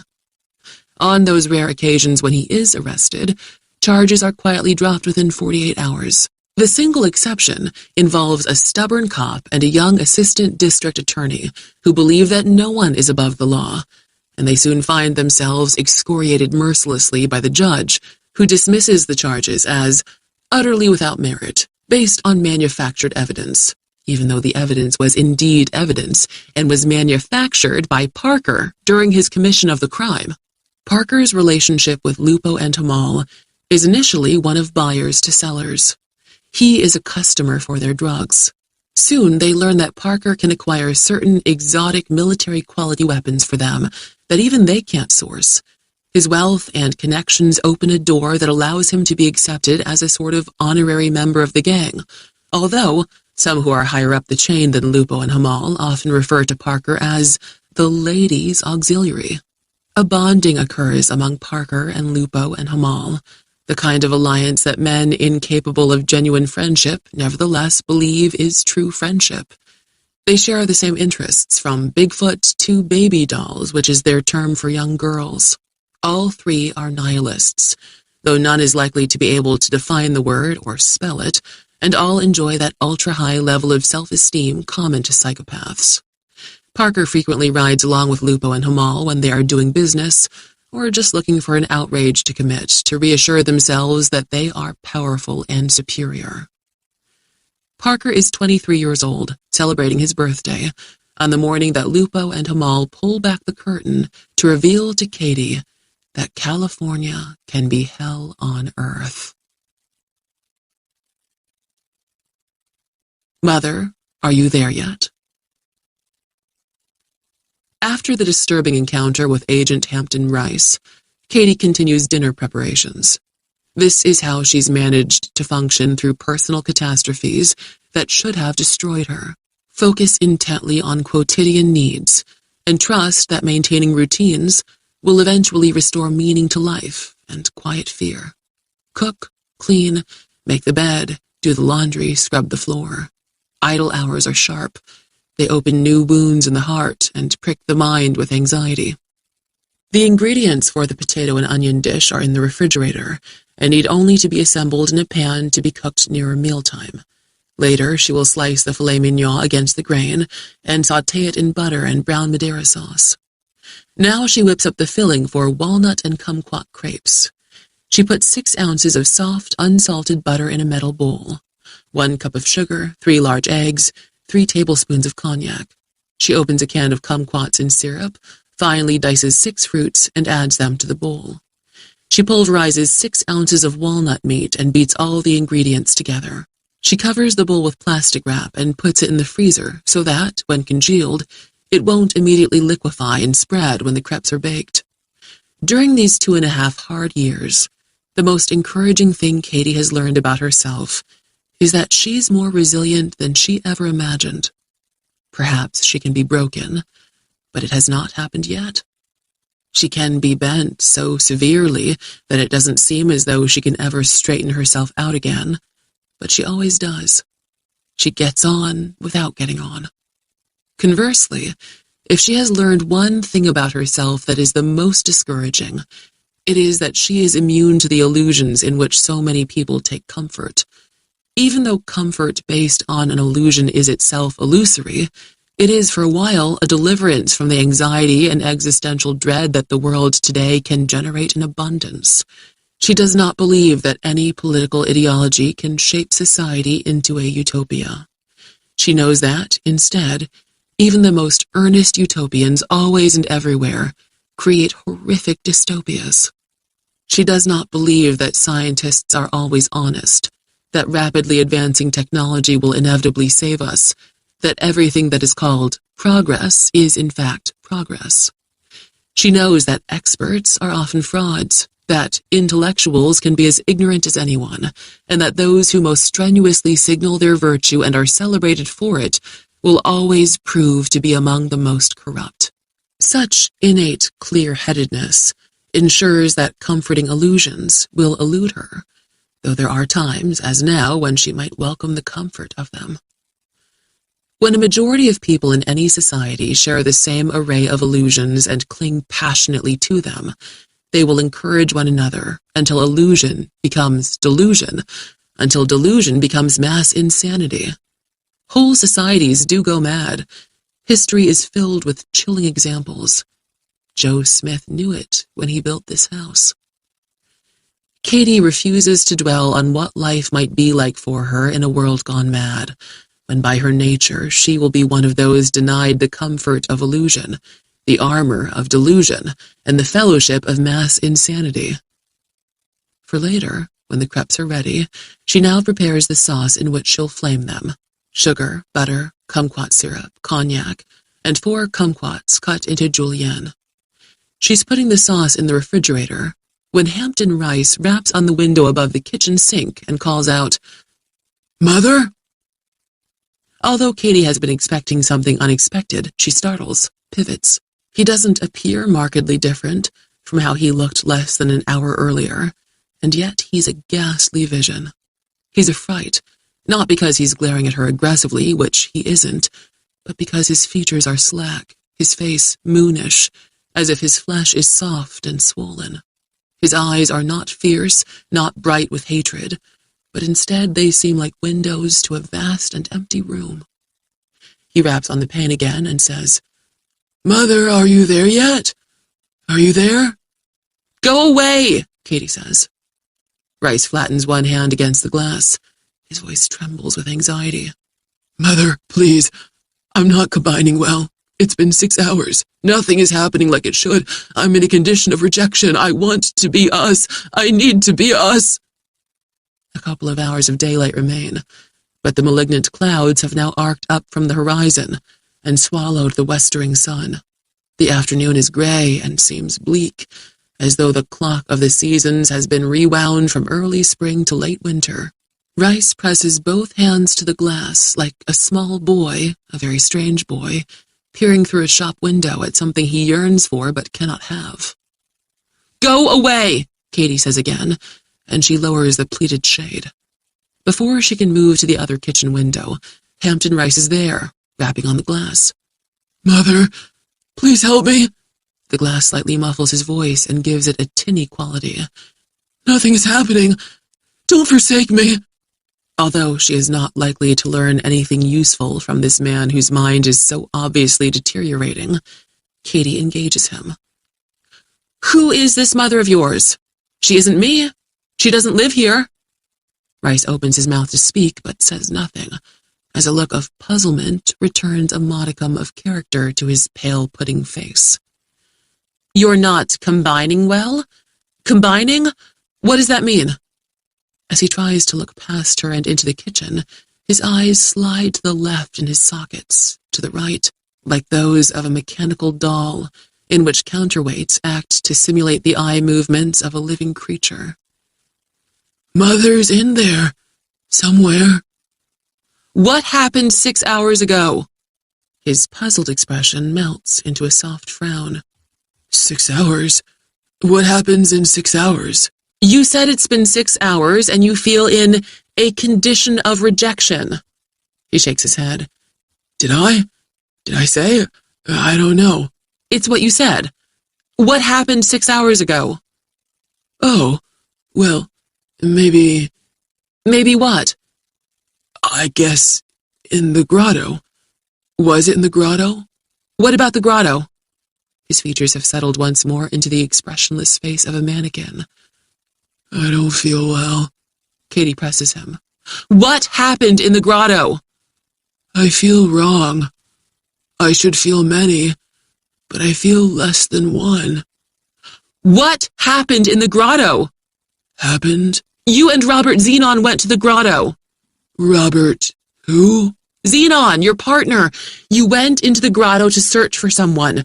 On those rare occasions when he is arrested, charges are quietly dropped within 48 hours. The single exception involves a stubborn cop and a young assistant district attorney who believe that no one is above the law, and they soon find themselves excoriated mercilessly by the judge, who dismisses the charges as utterly without merit, based on manufactured evidence. even though the evidence was indeed evidence and was manufactured by Parker during his commission of the crime. Parker's relationship with Lupo and Hamal is initially one of buyers to sellers. He is a customer for their drugs. Soon they learn that Parker can acquire certain exotic military-quality weapons for them that even they can't source. His wealth and connections open a door that allows him to be accepted as a sort of honorary member of the gang, although some who are higher up the chain than Lupo and Hamal often refer to Parker as the ladies' auxiliary. A bonding occurs among Parker and Lupo and Hamal, the kind of alliance that men incapable of genuine friendship nevertheless believe is true friendship. They share the same interests, from Bigfoot to baby dolls, which is their term for young girls. All three are nihilists, though none is likely to be able to define the word or spell it, and all enjoy that ultra-high level of self-esteem common to psychopaths. Parker frequently rides along with Lupo and Hamal when they are doing business, or just looking for an outrage to commit to reassure themselves that they are powerful and superior. Parker is 23 years old, celebrating his birthday, on the morning that Lupo and Hamal pull back the curtain to reveal to Katie that California can be hell on earth. Mother, are you there yet? After the disturbing encounter with Agent Hampton Rice, Katie continues dinner preparations. This is how she's managed to function through personal catastrophes that should have destroyed her. Focus intently on quotidian needs, and trust that maintaining routines will eventually restore meaning to life and quiet fear. Cook, clean, make the bed, do the laundry, scrub the floor. Idle hours are sharp. They open new wounds in the heart and prick the mind with anxiety. The ingredients for the potato and onion dish are in the refrigerator and need only to be assembled in a pan to be cooked nearer mealtime. Later, she will slice the filet mignon against the grain and sauté it in butter and brown Madeira sauce. Now she whips up the filling for walnut and kumquat crepes. She puts 6 ounces of soft, unsalted butter in a metal bowl, 1 cup of sugar, 3 large eggs, 3 tablespoons of cognac. She opens a can of kumquats in syrup, finely dices 6 fruits, and adds them to the bowl. She pulverizes 6 ounces of walnut meat and beats all the ingredients together. She covers the bowl with plastic wrap and puts it in the freezer so that, when congealed, it won't immediately liquefy and spread when the crepes are baked. During these 2.5 hard years, the most encouraging thing Katie has learned about herself is that she's more resilient than she ever imagined. Perhaps she can be broken, but it has not happened yet. She can be bent so severely that it doesn't seem as though she can ever straighten herself out again, but she always does. She gets on without getting on. Conversely, if she has learned one thing about herself that is the most discouraging, it is that she is immune to the illusions in which so many people take comfort. Even though comfort based on an illusion is itself illusory, it is for a while a deliverance from the anxiety and existential dread that the world today can generate in abundance. She does not believe that any political ideology can shape society into a utopia. She knows that, instead, even the most earnest utopians always and everywhere create horrific dystopias. She does not believe that scientists are always honest, that rapidly advancing technology will inevitably save us, that everything that is called progress is in fact progress. She knows that experts are often frauds, that intellectuals can be as ignorant as anyone, and that those who most strenuously signal their virtue and are celebrated for it will always prove to be among the most corrupt. Such innate clear-headedness ensures that comforting illusions will elude her, though there are times, as now, when she might welcome the comfort of them. When a majority of people in any society share the same array of illusions and cling passionately to them, they will encourage one another until illusion becomes delusion, until delusion becomes mass insanity. Whole societies do go mad. History is filled with chilling examples. Joe Smith knew it when he built this house. Katie refuses to dwell on what life might be like for her in a world gone mad, when by her nature she will be one of those denied the comfort of illusion, the armor of delusion, and the fellowship of mass insanity. For later, when the crepes are ready, she now prepares the sauce in which she'll flame them: sugar, butter, kumquat syrup, cognac, and 4 kumquats cut into julienne. She's putting the sauce in the refrigerator when Hampton Rice raps on the window above the kitchen sink and calls out, "Mother?" Although Katy has been expecting something unexpected, she startles, pivots. He doesn't appear markedly different from how he looked less than an hour earlier, and yet he's a ghastly vision. He's a fright, not because he's glaring at her aggressively, which he isn't, but because his features are slack, his face moonish, as if his flesh is soft and swollen. His eyes are not fierce, not bright with hatred, but instead they seem like windows to a vast and empty room. He raps on the pane again and says, "Mother, are you there yet? Are you there?" "Go away," Katy says. Rice flattens one hand against the glass. His voice trembles with anxiety. "Mother, please, I'm not combining well. It's been 6 hours. Nothing is happening like it should. I'm in a condition of rejection. I want to be us. I need to be us." A couple of hours of daylight remain, but the malignant clouds have now arced up from the horizon and swallowed the westering sun. The afternoon is gray and seems bleak, as though the clock of the seasons has been rewound from early spring to late winter. Rice presses both hands to the glass like a small boy, a very strange boy, peering through a shop window at something he yearns for but cannot have. "Go away," Katy says again, and she lowers the pleated shade. Before she can move to the other kitchen window, Hampton Rice is there, rapping on the glass. "Mother, please help me." The glass slightly muffles his voice and gives it a tinny quality. "Nothing is happening. Don't forsake me." Although she is not likely to learn anything useful from this man whose mind is so obviously deteriorating, Katy engages him. "Who is this mother of yours? She isn't me. She doesn't live here." Rice opens his mouth to speak, but says nothing, as a look of puzzlement returns a modicum of character to his pale pudding face. "You're not combining well? Combining? What does that mean?" As he tries to look past her and into the kitchen, his eyes slide to the left in his sockets, to the right, like those of a mechanical doll, in which counterweights act to simulate the eye movements of a living creature. "Mother's in there, somewhere." "What happened 6 hours ago?" His puzzled expression melts into a soft frown. 6 hours? What happens in 6 hours? "You said it's been 6 hours and you feel in a condition of rejection." He shakes his head. Did I? Did I say? I don't know." "It's what you said. What happened 6 hours ago?" "Oh, well, maybe..." "Maybe what?" "I guess in the grotto. Was it in the grotto?" "What about the grotto?" His features have settled once more into the expressionless face of a mannequin. "I don't feel well." Katy presses him. "What happened in the grotto?" "I feel wrong. I should feel many, but I feel less than one." "What happened in the grotto?" "Happened?" "You and Robert Zenon went to the grotto." "Robert who?" "Zenon, your partner. You went into the grotto to search for someone.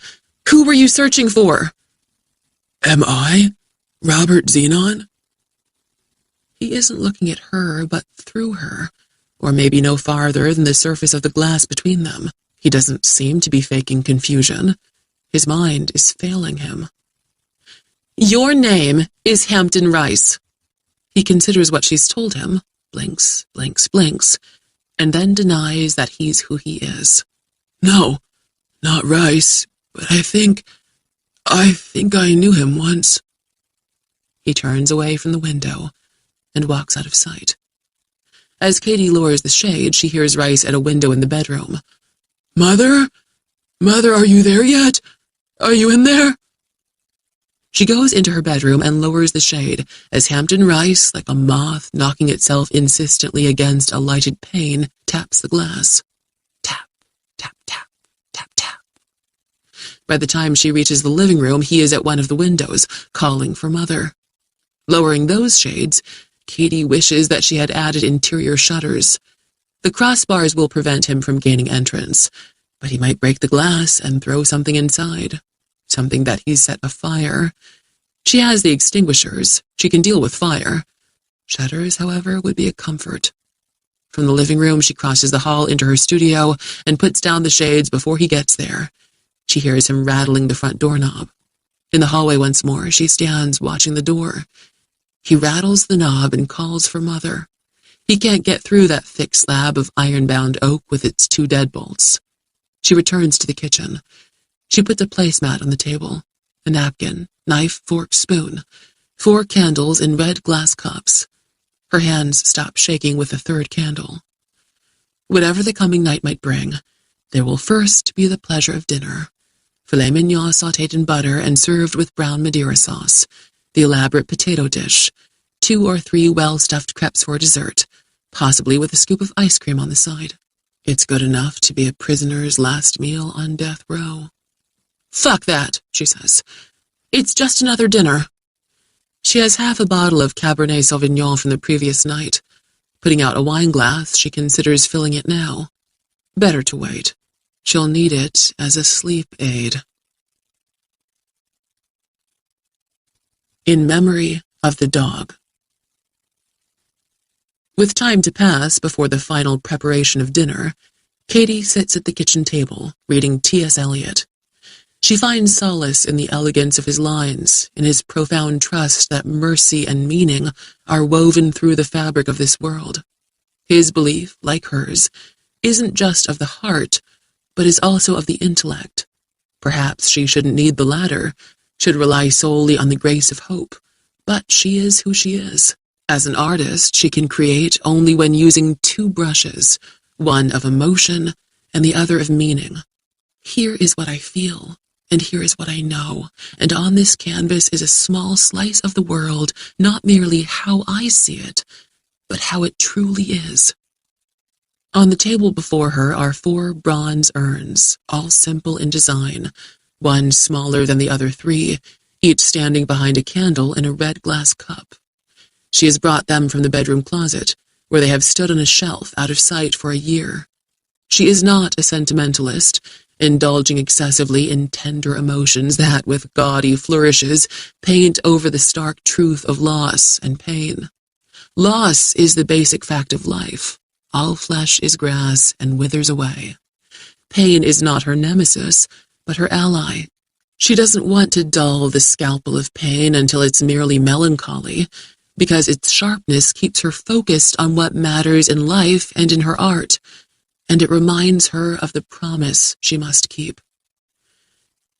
Who were you searching for?" "Am I Robert Zenon?" He isn't looking at her, but through her, or maybe no farther than the surface of the glass between them. He doesn't seem to be faking confusion. His mind is failing him. "Your name is Hampton Rice." He considers what she's told him, blinks, blinks, blinks, and then denies that he's who he is. "No, not Rice, but I think I knew him once." He turns away from the window and walks out of sight. As Katy lowers the shade, she hears Rice at a window in the bedroom. "Mother? Mother, are you there yet? Are you in there?" She goes into her bedroom and lowers the shade as Hampton Rice, like a moth knocking itself insistently against a lighted pane, taps the glass. Tap, tap, tap, tap, tap. By the time she reaches the living room, he is at one of the windows, calling for Mother. Lowering those shades, Katie wishes that she had added interior shutters. The crossbars will prevent him from gaining entrance, but he might break the glass and throw something inside, something that he's set afire. She has the extinguishers. She can deal with fire. Shutters, however, would be a comfort. From the living room, she crosses the hall into her studio and puts down the shades before he gets there. She hears him rattling the front doorknob. In the hallway once more, she stands watching the door. He rattles the knob and calls for Mother. He can't get through that thick slab of iron-bound oak with its 2 deadbolts. She returns to the kitchen. She puts a placemat on the table, a napkin, knife, fork, spoon, 4 candles in red glass cups. Her hands stop shaking with the 3rd candle. Whatever the coming night might bring, there will first be the pleasure of dinner. Filet mignon sautéed in butter and served with brown Madeira sauce, the elaborate potato dish, 2 or 3 well-stuffed crepes for dessert, possibly with a scoop of ice cream on the side. It's good enough to be a prisoner's last meal on death row. "Fuck that," she says. "It's just another dinner." She has half a bottle of Cabernet Sauvignon from the previous night. Putting out a wine glass, she considers filling it now. Better to wait. She'll need it as a sleep aid. In memory of the dog. With time to pass before the final preparation of dinner, Katie sits at the kitchen table, reading T.S. Eliot. She finds solace in the elegance of his lines, in his profound trust that mercy and meaning are woven through the fabric of this world. His belief, like hers, isn't just of the heart, but is also of the intellect. Perhaps she shouldn't need the latter, should rely solely on the grace of hope, but she is who she is. As an artist, she can create only when using 2 brushes, one of emotion and the other of meaning. Here is what I feel, and here is what I know, and on this canvas is a small slice of the world, not merely how I see it, but how it truly is. On the table before her are 4 bronze urns, all simple in design, one smaller than the other 3, each standing behind a candle in a red glass cup. She has brought them from the bedroom closet, where they have stood on a shelf out of sight for a year. She is not a sentimentalist, indulging excessively in tender emotions that, with gaudy flourishes, paint over the stark truth of loss and pain. Loss is the basic fact of life. All flesh is grass and withers away. Pain is not her nemesis, but her ally. She doesn't want to dull the scalpel of pain until it's merely melancholy, because its sharpness keeps her focused on what matters in life and in her art, and it reminds her of the promise she must keep.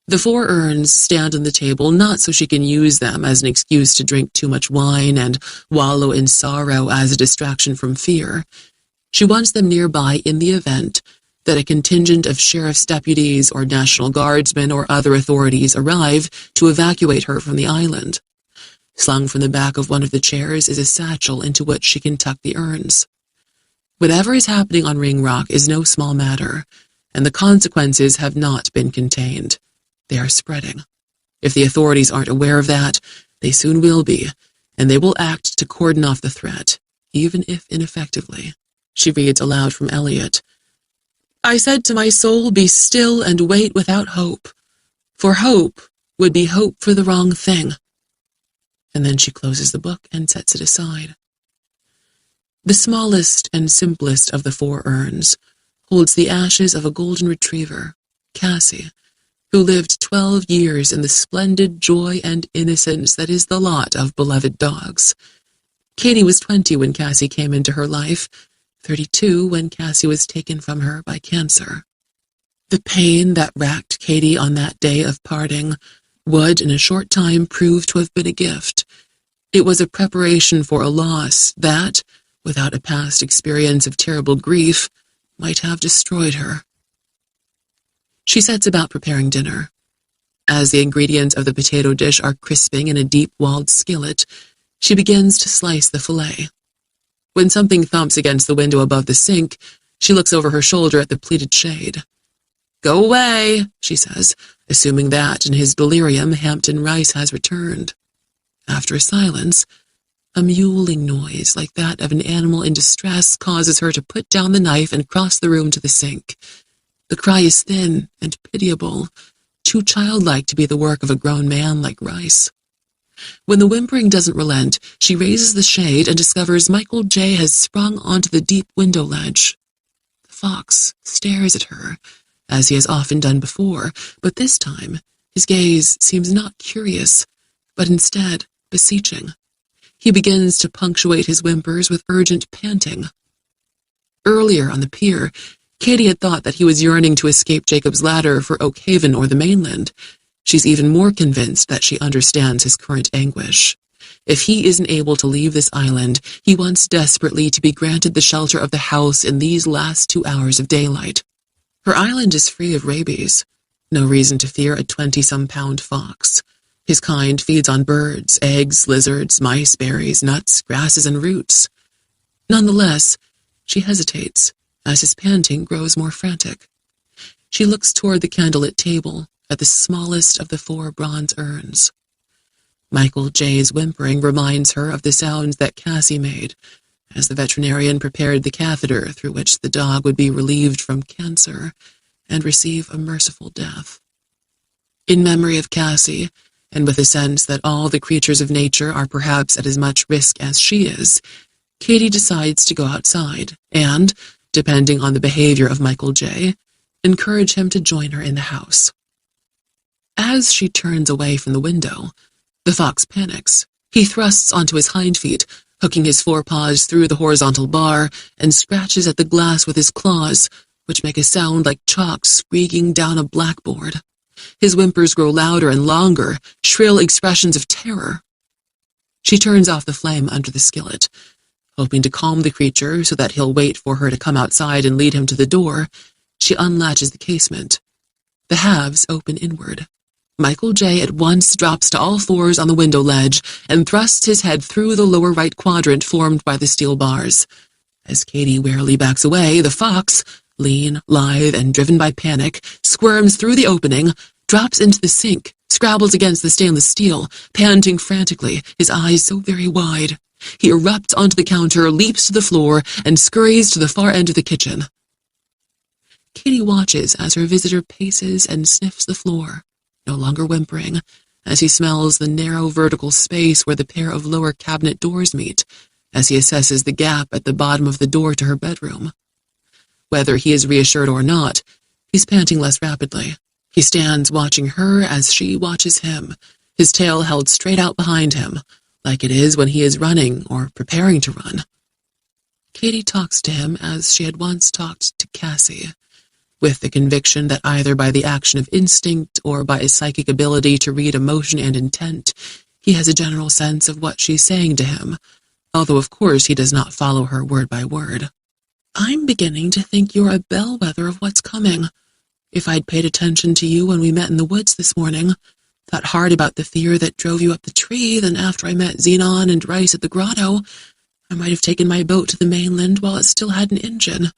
The 4 urns stand on the table not so she can use them as an excuse to drink too much wine and wallow in sorrow as a distraction from fear. She wants them nearby in the event that a contingent of sheriff's deputies or National Guardsmen or other authorities arrive to evacuate her from the island. Slung from the back of one of the chairs is a satchel into which she can tuck the urns. Whatever is happening on Ringrock is no small matter, and the consequences have not been contained. They are spreading. If the authorities aren't aware of that, they soon will be, and they will act to cordon off the threat, even if ineffectively. She reads aloud from Eliot. "I said to my soul, be still and wait without hope, for hope would be hope for the wrong thing." And then she closes the book and sets it aside. The smallest and simplest of the 4 urns holds the ashes of a golden retriever, Cassie, who lived 12 years in the splendid joy and innocence that is the lot of beloved dogs. Katie was 20 when Cassie came into her life, 32 when Cassie was taken from her by cancer. The pain that racked Katie on that day of parting would, in a short time, prove to have been a gift. It was a preparation for a loss that, without a past experience of terrible grief, might have destroyed her. She sets about preparing dinner. As the ingredients of the potato dish are crisping in a deep-walled skillet, she begins to slice the fillet. When something thumps against the window above the sink, she looks over her shoulder at the pleated shade. "Go away," she says, assuming that, in his delirium, Hampton Rice has returned. After a silence, a mewling noise like that of an animal in distress causes her to put down the knife and cross the room to the sink. The cry is thin and pitiable, too childlike to be the work of a grown man like Rice. When the whimpering doesn't relent, she raises the shade and discovers Michael J. has sprung onto the deep window ledge. The fox stares at her, as he has often done before, but this time his gaze seems not curious, but instead beseeching. He begins to punctuate his whimpers with urgent panting. Earlier on the pier, Katie had thought that he was yearning to escape Jacob's ladder for Oak Haven or the mainland. She's even more convinced that she understands his current anguish. If he isn't able to leave this island, he wants desperately to be granted the shelter of the house in these last 2 hours of daylight. Her island is free of rabies. No reason to fear a 20-some-pound fox. His kind feeds on birds, eggs, lizards, mice, berries, nuts, grasses, and roots. Nonetheless, she hesitates as his panting grows more frantic. She looks toward the candlelit table at the smallest of the 4 bronze urns. Michael J.'s whimpering reminds her of the sounds that Cassie made as the veterinarian prepared the catheter through which the dog would be relieved from cancer and receive a merciful death. In memory of Cassie, and with a sense that all the creatures of nature are perhaps at as much risk as she is, Katie decides to go outside and, depending on the behavior of Michael J., encourage him to join her in the house. As she turns away from the window, the fox panics. He thrusts onto his hind feet, hooking his forepaws through the horizontal bar, and scratches at the glass with his claws, which make a sound like chalk squeaking down a blackboard. His whimpers grow louder and longer, shrill expressions of terror. She turns off the flame under the skillet. Hoping to calm the creature so that he'll wait for her to come outside and lead him to the door, she unlatches the casement. The halves open inward. Michael J. at once drops to all 4s on the window ledge and thrusts his head through the lower right quadrant formed by the steel bars. As Katie warily backs away, the fox, lean, lithe, and driven by panic, squirms through the opening, drops into the sink, scrabbles against the stainless steel, panting frantically, his eyes so very wide. He erupts onto the counter, leaps to the floor, and scurries to the far end of the kitchen. Katie watches as her visitor paces and sniffs the floor, no longer whimpering, as he smells the narrow vertical space where the pair of lower cabinet doors meet, as he assesses the gap at the bottom of the door to her bedroom. Whether he is reassured or not, he's panting less rapidly. He stands watching her as she watches him, his tail held straight out behind him, like it is when he is running or preparing to run. Katie talks to him as she had once talked to Cassie, with the conviction that either by the action of instinct or by a psychic ability to read emotion and intent, he has a general sense of what she's saying to him, although of course he does not follow her word by word. "I'm beginning to think you're a bellwether of what's coming. If I'd paid attention to you when we met in the woods this morning, thought hard about the fear that drove you up the tree, then after I met Zenon and Rice at the grotto, I might have taken my boat to the mainland while it still had an engine.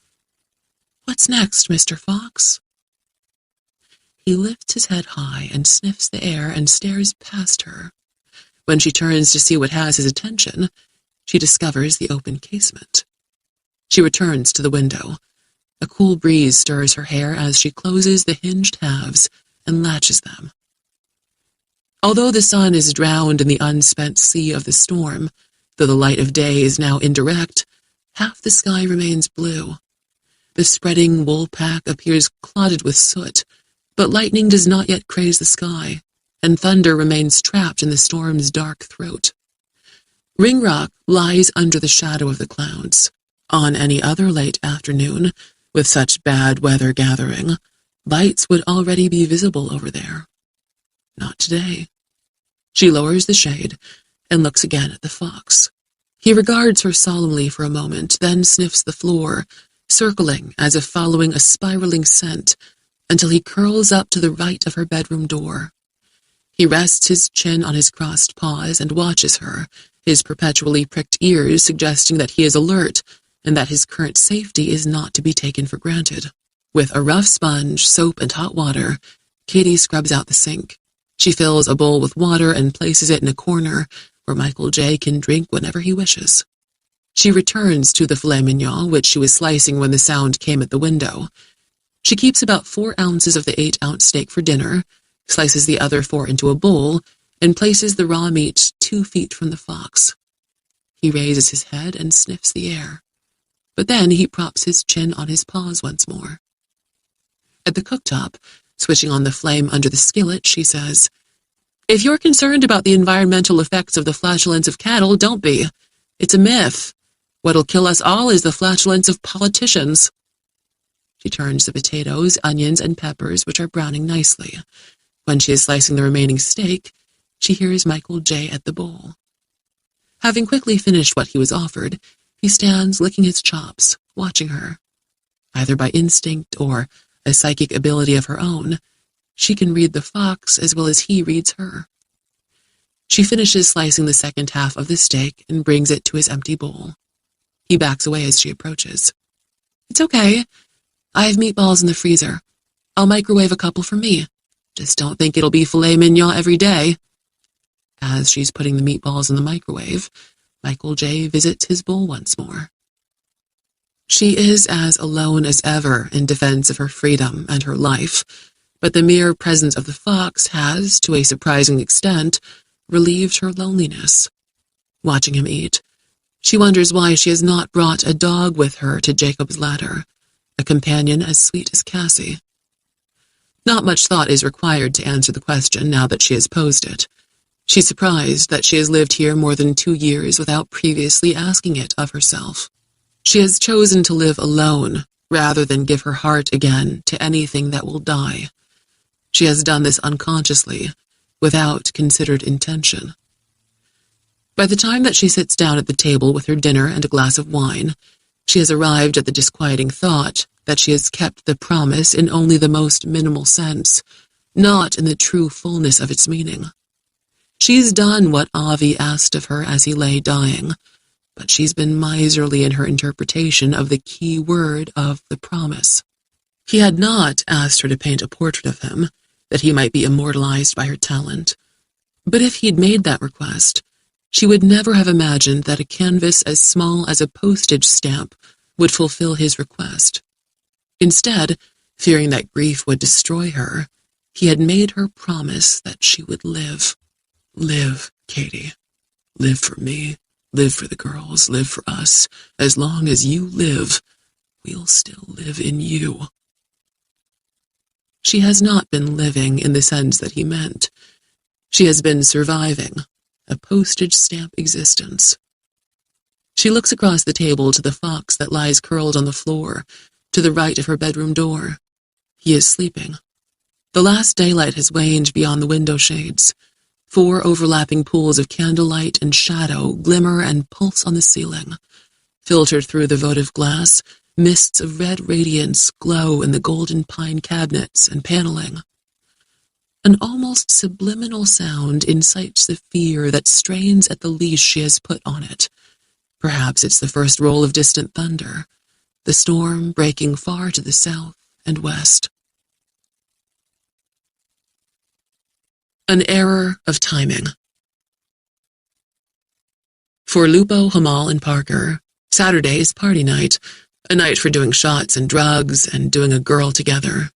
What's next, Mr. Fox?" He lifts his head high and sniffs the air and stares past her. When she turns to see what has his attention, she discovers the open casement. She returns to the window. A cool breeze stirs her hair as she closes the hinged halves and latches them. Although the sun is drowned in the unspent sea of the storm, though the light of day is now indirect, half the sky remains blue. The spreading wool pack appears clotted with soot, but lightning does not yet craze the sky, and thunder remains trapped in the storm's dark throat. Ringrock lies under the shadow of the clouds. On any other late afternoon, with such bad weather gathering, lights would already be visible over there. Not today. She lowers the shade and looks again at the fox. He regards her solemnly for a moment, then sniffs the floor, circling as if following a spiraling scent, until he curls up to the right of her bedroom door, He rests his chin on his crossed paws and watches her, his perpetually pricked ears suggesting that he is alert and that his current safety is not to be taken for granted. With a rough sponge, soap, and hot water, Katie scrubs out the sink. She fills a bowl with water and places it in a corner where Michael J. can drink whenever he wishes. She returns to the filet mignon, which she was slicing when the sound came at the window. She keeps about 4 ounces of the 8-ounce steak for dinner, slices the other 4 into a bowl, and places the raw meat 2 feet from the fox. He raises his head and sniffs the air, but then he props his chin on his paws once more. At the cooktop, switching on the flame under the skillet, she says, "If you're concerned about the environmental effects of the flatulence of cattle, don't be. It's a myth. What'll kill us all is the flatulence of politicians." She turns the potatoes, onions, and peppers, which are browning nicely. When she is slicing the remaining steak, she hears Michael J. at the bowl. Having quickly finished what he was offered, he stands licking his chops, watching her. Either by instinct or a psychic ability of her own, she can read the fox as well as he reads her. She finishes slicing the second half of the steak and brings it to his empty bowl. He backs away as she approaches. "It's okay. I have meatballs in the freezer. I'll microwave a couple for me. Just don't think it'll be filet mignon every day." As she's putting the meatballs in the microwave, Michael J. visits his bowl once more. She is as alone as ever in defense of her freedom and her life, but the mere presence of the fox has, to a surprising extent, relieved her loneliness. Watching him eat, she wonders why she has not brought a dog with her to Jacob's ladder, a companion as sweet as Cassie. Not much thought is required to answer the question now that she has posed it. She's surprised that she has lived here more than 2 years without previously asking it of herself. She has chosen to live alone rather than give her heart again to anything that will die. She has done this unconsciously, without considered intention. By the time that she sits down at the table with her dinner and a glass of wine, she has arrived at the disquieting thought that she has kept the promise in only the most minimal sense, not in the true fullness of its meaning. She's done what Avi asked of her as he lay dying, but she's been miserly in her interpretation of the key word of the promise. He had not asked her to paint a portrait of him, that he might be immortalized by her talent. But if he'd made that request, she would never have imagined that a canvas as small as a postage stamp would fulfill his request. Instead, fearing that grief would destroy her, he had made her promise that she would live. Live, Katie. Live for me. Live for the girls. Live for us. As long as you live, we'll still live in you. She has not been living in the sense that he meant. She has been surviving, a postage stamp existence. She looks across the table to the fox that lies curled on the floor, to the right of her bedroom door. He is sleeping. The last daylight has waned beyond the window shades. 4 overlapping pools of candlelight and shadow glimmer and pulse on the ceiling. Filtered through the votive glass, mists of red radiance glow in the golden pine cabinets and paneling. An almost subliminal sound incites the fear that strains at the leash she has put on it. Perhaps it's the first roll of distant thunder, the storm breaking far to the south and west. An error of timing. For Lupo, Hamal, and Parker, Saturday is party night, a night for doing shots and drugs and doing a girl together.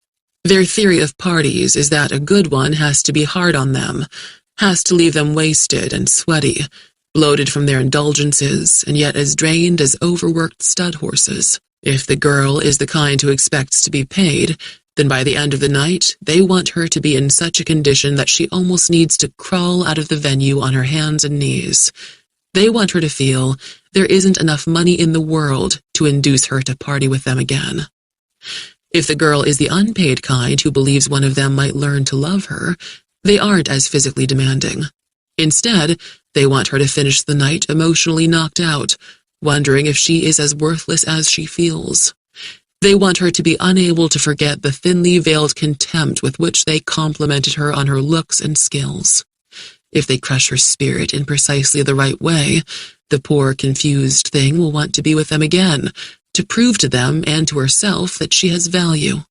Their theory of parties is that a good one has to be hard on them, has to leave them wasted and sweaty, bloated from their indulgences, and yet as drained as overworked stud horses. If the girl is the kind who expects to be paid, then by the end of the night, they want her to be in such a condition that she almost needs to crawl out of the venue on her hands and knees. They want her to feel there isn't enough money in the world to induce her to party with them again. If the girl is the unpaid kind who believes one of them might learn to love her, they aren't as physically demanding. Instead, they want her to finish the night emotionally knocked out, wondering if she is as worthless as she feels. They want her to be unable to forget the thinly veiled contempt with which they complimented her on her looks and skills. If they crush her spirit in precisely the right way, the poor, confused thing will want to be with them again, to prove to them and to herself that she has value.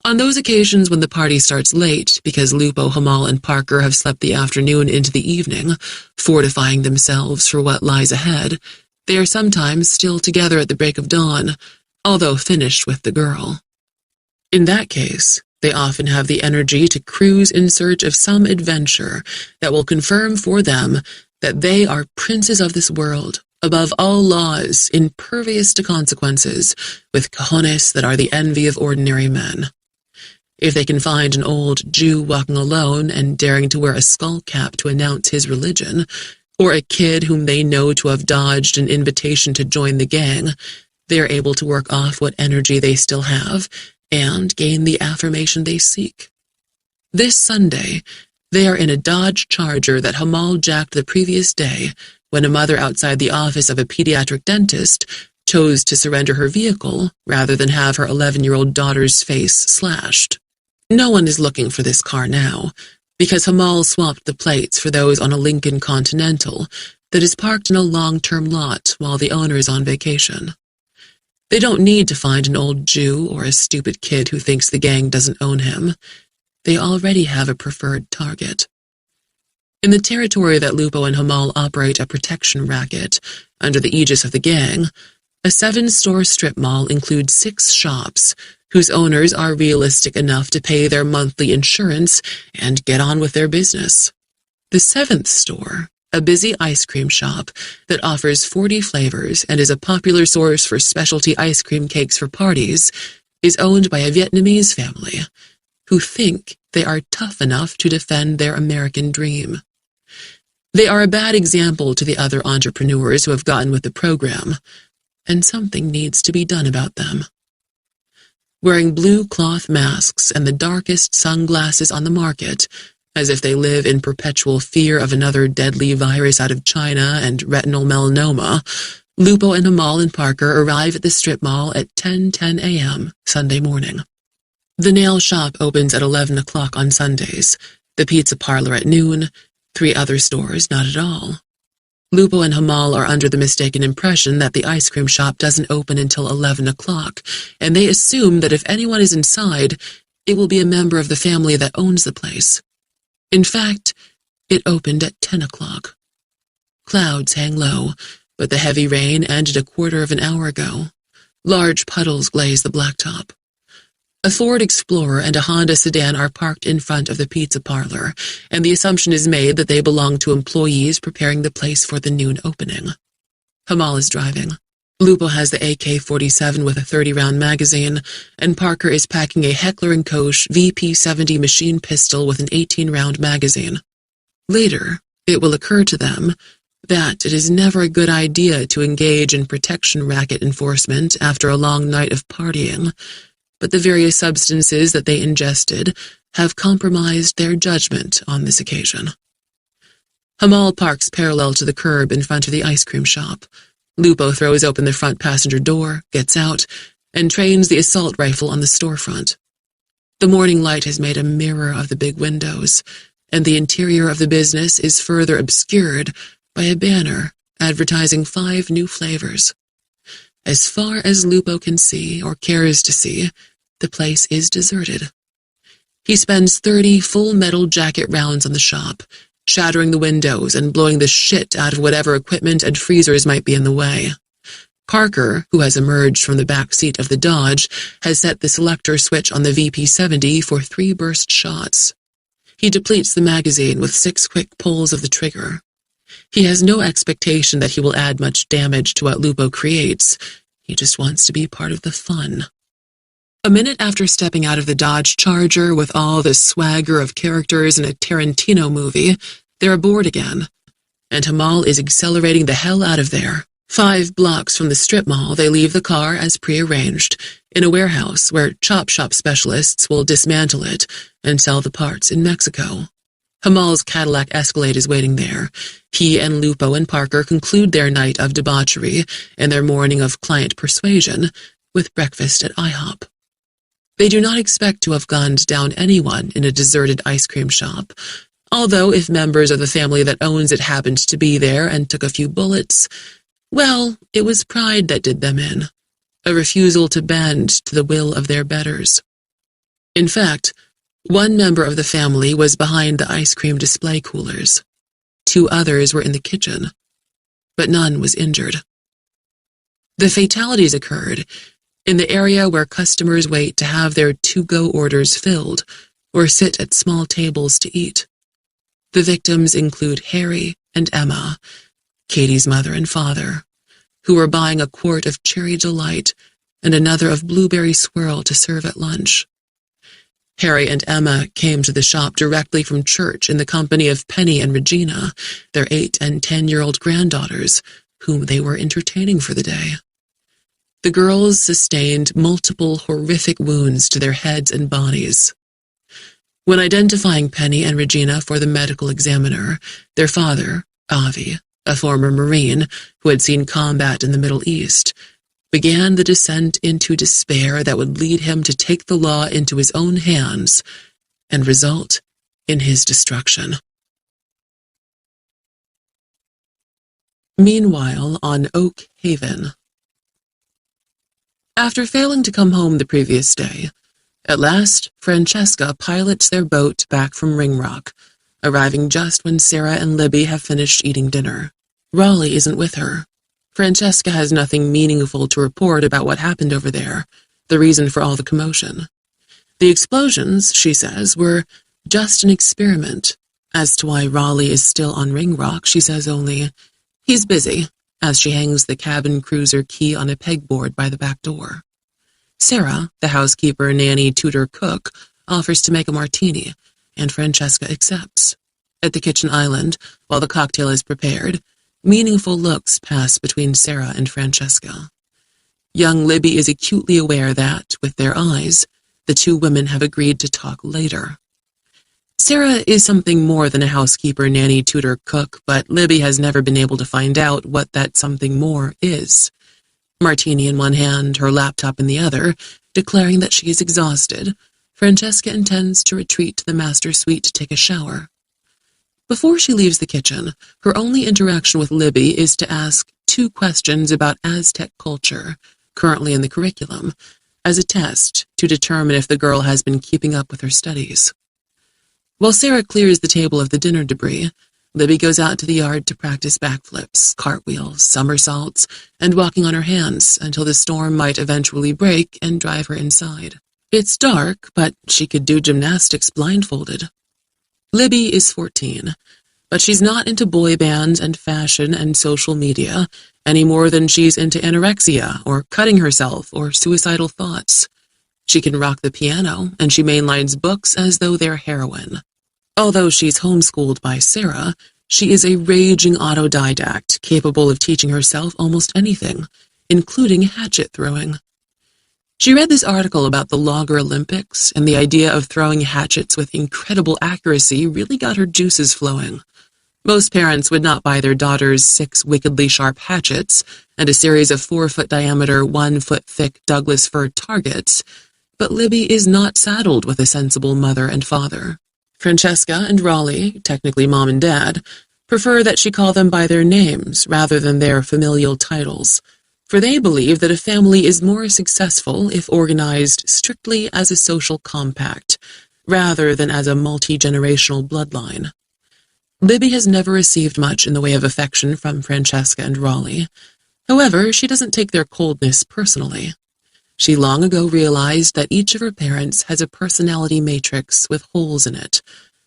On those occasions when the party starts late because Lupo, Hamal, and Parker have slept the afternoon into the evening, fortifying themselves for what lies ahead, they are sometimes still together at the break of dawn, although finished with the girl. In that case, they often have the energy to cruise in search of some adventure that will confirm for them that they are princes of this world, above all laws, impervious to consequences, with cojones that are the envy of ordinary men. If they can find an old Jew walking alone and daring to wear a skull cap to announce his religion, or a kid whom they know to have dodged an invitation to join the gang, they are able to work off what energy they still have and gain the affirmation they seek. This Sunday, they are in a Dodge Charger that Hamal jacked the previous day when a mother outside the office of a pediatric dentist chose to surrender her vehicle rather than have her 11-year-old daughter's face slashed. No one is looking for this car now, because Hamal swapped the plates for those on a Lincoln Continental that is parked in a long-term lot while the owner is on vacation. They don't need to find an old Jew or a stupid kid who thinks the gang doesn't own him. They already have a preferred target. In the territory that Lupo and Hamal operate a protection racket under the aegis of the gang, a 7-store strip mall includes 6 shops whose owners are realistic enough to pay their monthly insurance and get on with their business. The 7th store, a busy ice cream shop that offers 40 flavors and is a popular source for specialty ice cream cakes for parties, is owned by a Vietnamese family who think they are tough enough to defend their American dream. They are a bad example to the other entrepreneurs who have gotten with the program, and something needs to be done about them. Wearing blue cloth masks and the darkest sunglasses on the market, as if they live in perpetual fear of another deadly virus out of China and retinal melanoma, Lupo and Hamal and Parker arrive at the strip mall at 10:10 a.m. Sunday morning. The nail shop opens at 11 o'clock on Sundays, the pizza parlor at noon, 3 other stores not at all. Lupo and Hamal are under the mistaken impression that the ice cream shop doesn't open until 11 o'clock, and they assume that if anyone is inside, it will be a member of the family that owns the place. In fact, it opened at 10 o'clock. Clouds hang low, but the heavy rain ended a quarter of an hour ago. Large puddles glaze the blacktop. A Ford Explorer and a Honda sedan are parked in front of the pizza parlor, and the assumption is made that they belong to employees preparing the place for the noon opening. Hamal is driving. Lupo has the AK-47 with a 30-round magazine, and Parker is packing a Heckler & Koch VP-70 machine pistol with an 18-round magazine. Later, it will occur to them that it is never a good idea to engage in protection racket enforcement after a long night of partying, but the various substances that they ingested have compromised their judgment on this occasion. Hamal parks parallel to the curb in front of the ice cream shop. Lupo throws open the front passenger door, gets out, and trains the assault rifle on the storefront. The morning light has made a mirror of the big windows, and the interior of the business is further obscured by a banner advertising 5 new flavors. As far as Lupo can see, or cares to see, the place is deserted. He spends 30 full metal jacket rounds on the shop, shattering the windows and blowing the shit out of whatever equipment and freezers might be in the way. Parker, who has emerged from the back seat of the Dodge, has set the selector switch on the VP-70 for 3 burst shots. He depletes the magazine with 6 quick pulls of the trigger. He has no expectation that he will add much damage to what Lupo creates. He just wants to be part of the fun. A minute after stepping out of the Dodge Charger with all the swagger of characters in a Tarantino movie, they're aboard again, and Hamal is accelerating the hell out of there. 5 blocks from the strip mall, they leave the car as prearranged, in a warehouse where chop shop specialists will dismantle it and sell the parts in Mexico. Hamal's Cadillac Escalade is waiting there. He and Lupo and Parker conclude their night of debauchery and their morning of client persuasion with breakfast at IHOP. They do not expect to have gunned down anyone in a deserted ice cream shop, although if members of the family that owns it happened to be there and took a few bullets, well, it was pride that did them in, a refusal to bend to the will of their betters. In fact, one member of the family was behind the ice cream display coolers. 2 others were in the kitchen, but none was injured. The fatalities occurred in the area where customers wait to have their to-go orders filled or sit at small tables to eat. The victims include Harry and Emma, Katie's mother and father, who were buying a quart of Cherry Delight and another of Blueberry Swirl to serve at lunch. Harry and Emma came to the shop directly from church in the company of Penny and Regina, their 8- and 10-year-old granddaughters, whom they were entertaining for the day. The girls sustained multiple horrific wounds to their heads and bodies. When identifying Penny and Regina for the medical examiner, their father, Avi, a former Marine who had seen combat in the Middle East, began the descent into despair that would lead him to take the law into his own hands and result in his destruction. Meanwhile, on Oak Haven. After failing to come home the previous day, at last Francesca pilots their boat back from Ringrock, arriving just when Sarah and Libby have finished eating dinner. Raleigh isn't with her. Francesca has nothing meaningful to report about what happened over there, the reason for all the commotion. The explosions, she says, were just an experiment. As to why Raleigh is still on Ringrock, she says only, "He's busy," as she hangs the cabin cruiser key on a pegboard by the back door. Sarah, the housekeeper, nanny, tutor, cook, offers to make a martini, and Francesca accepts. At the kitchen island, while the cocktail is prepared, meaningful looks pass between Sarah and Francesca. Young Libby is acutely aware that, with their eyes, the 2 women have agreed to talk later. Sarah is something more than a housekeeper, nanny, tutor, cook, but Libby has never been able to find out what that something more is. Martini in one hand, her laptop in the other, declaring that she is exhausted, Francesca intends to retreat to the master suite to take a shower. Before she leaves the kitchen, her only interaction with Libby is to ask 2 questions about Aztec culture, currently in the curriculum, as a test to determine if the girl has been keeping up with her studies. While Sarah clears the table of the dinner debris, Libby goes out to the yard to practice backflips, cartwheels, somersaults, and walking on her hands until the storm might eventually break and drive her inside. It's dark, but she could do gymnastics blindfolded. Libby is 14, but she's not into boy bands and fashion and social media any more than she's into anorexia or cutting herself or suicidal thoughts. She can rock the piano, and she mainlines books as though they're heroin. Although she's homeschooled by Sarah, she is a raging autodidact capable of teaching herself almost anything, including hatchet throwing. She read this article about the Logger Olympics, and the idea of throwing hatchets with incredible accuracy really got her juices flowing. Most parents would not buy their daughters 6 wickedly sharp hatchets and a series of 4-foot diameter, 1-foot thick Douglas fir targets, but Libby is not saddled with a sensible mother and father. Francesca and Raleigh, technically mom and dad, prefer that she call them by their names rather than their familial titles, for they believe that a family is more successful if organized strictly as a social compact, rather than as a multi-generational bloodline. Libby has never received much in the way of affection from Francesca and Raleigh. However, she doesn't take their coldness personally. She long ago realized that each of her parents has a personality matrix with holes in it,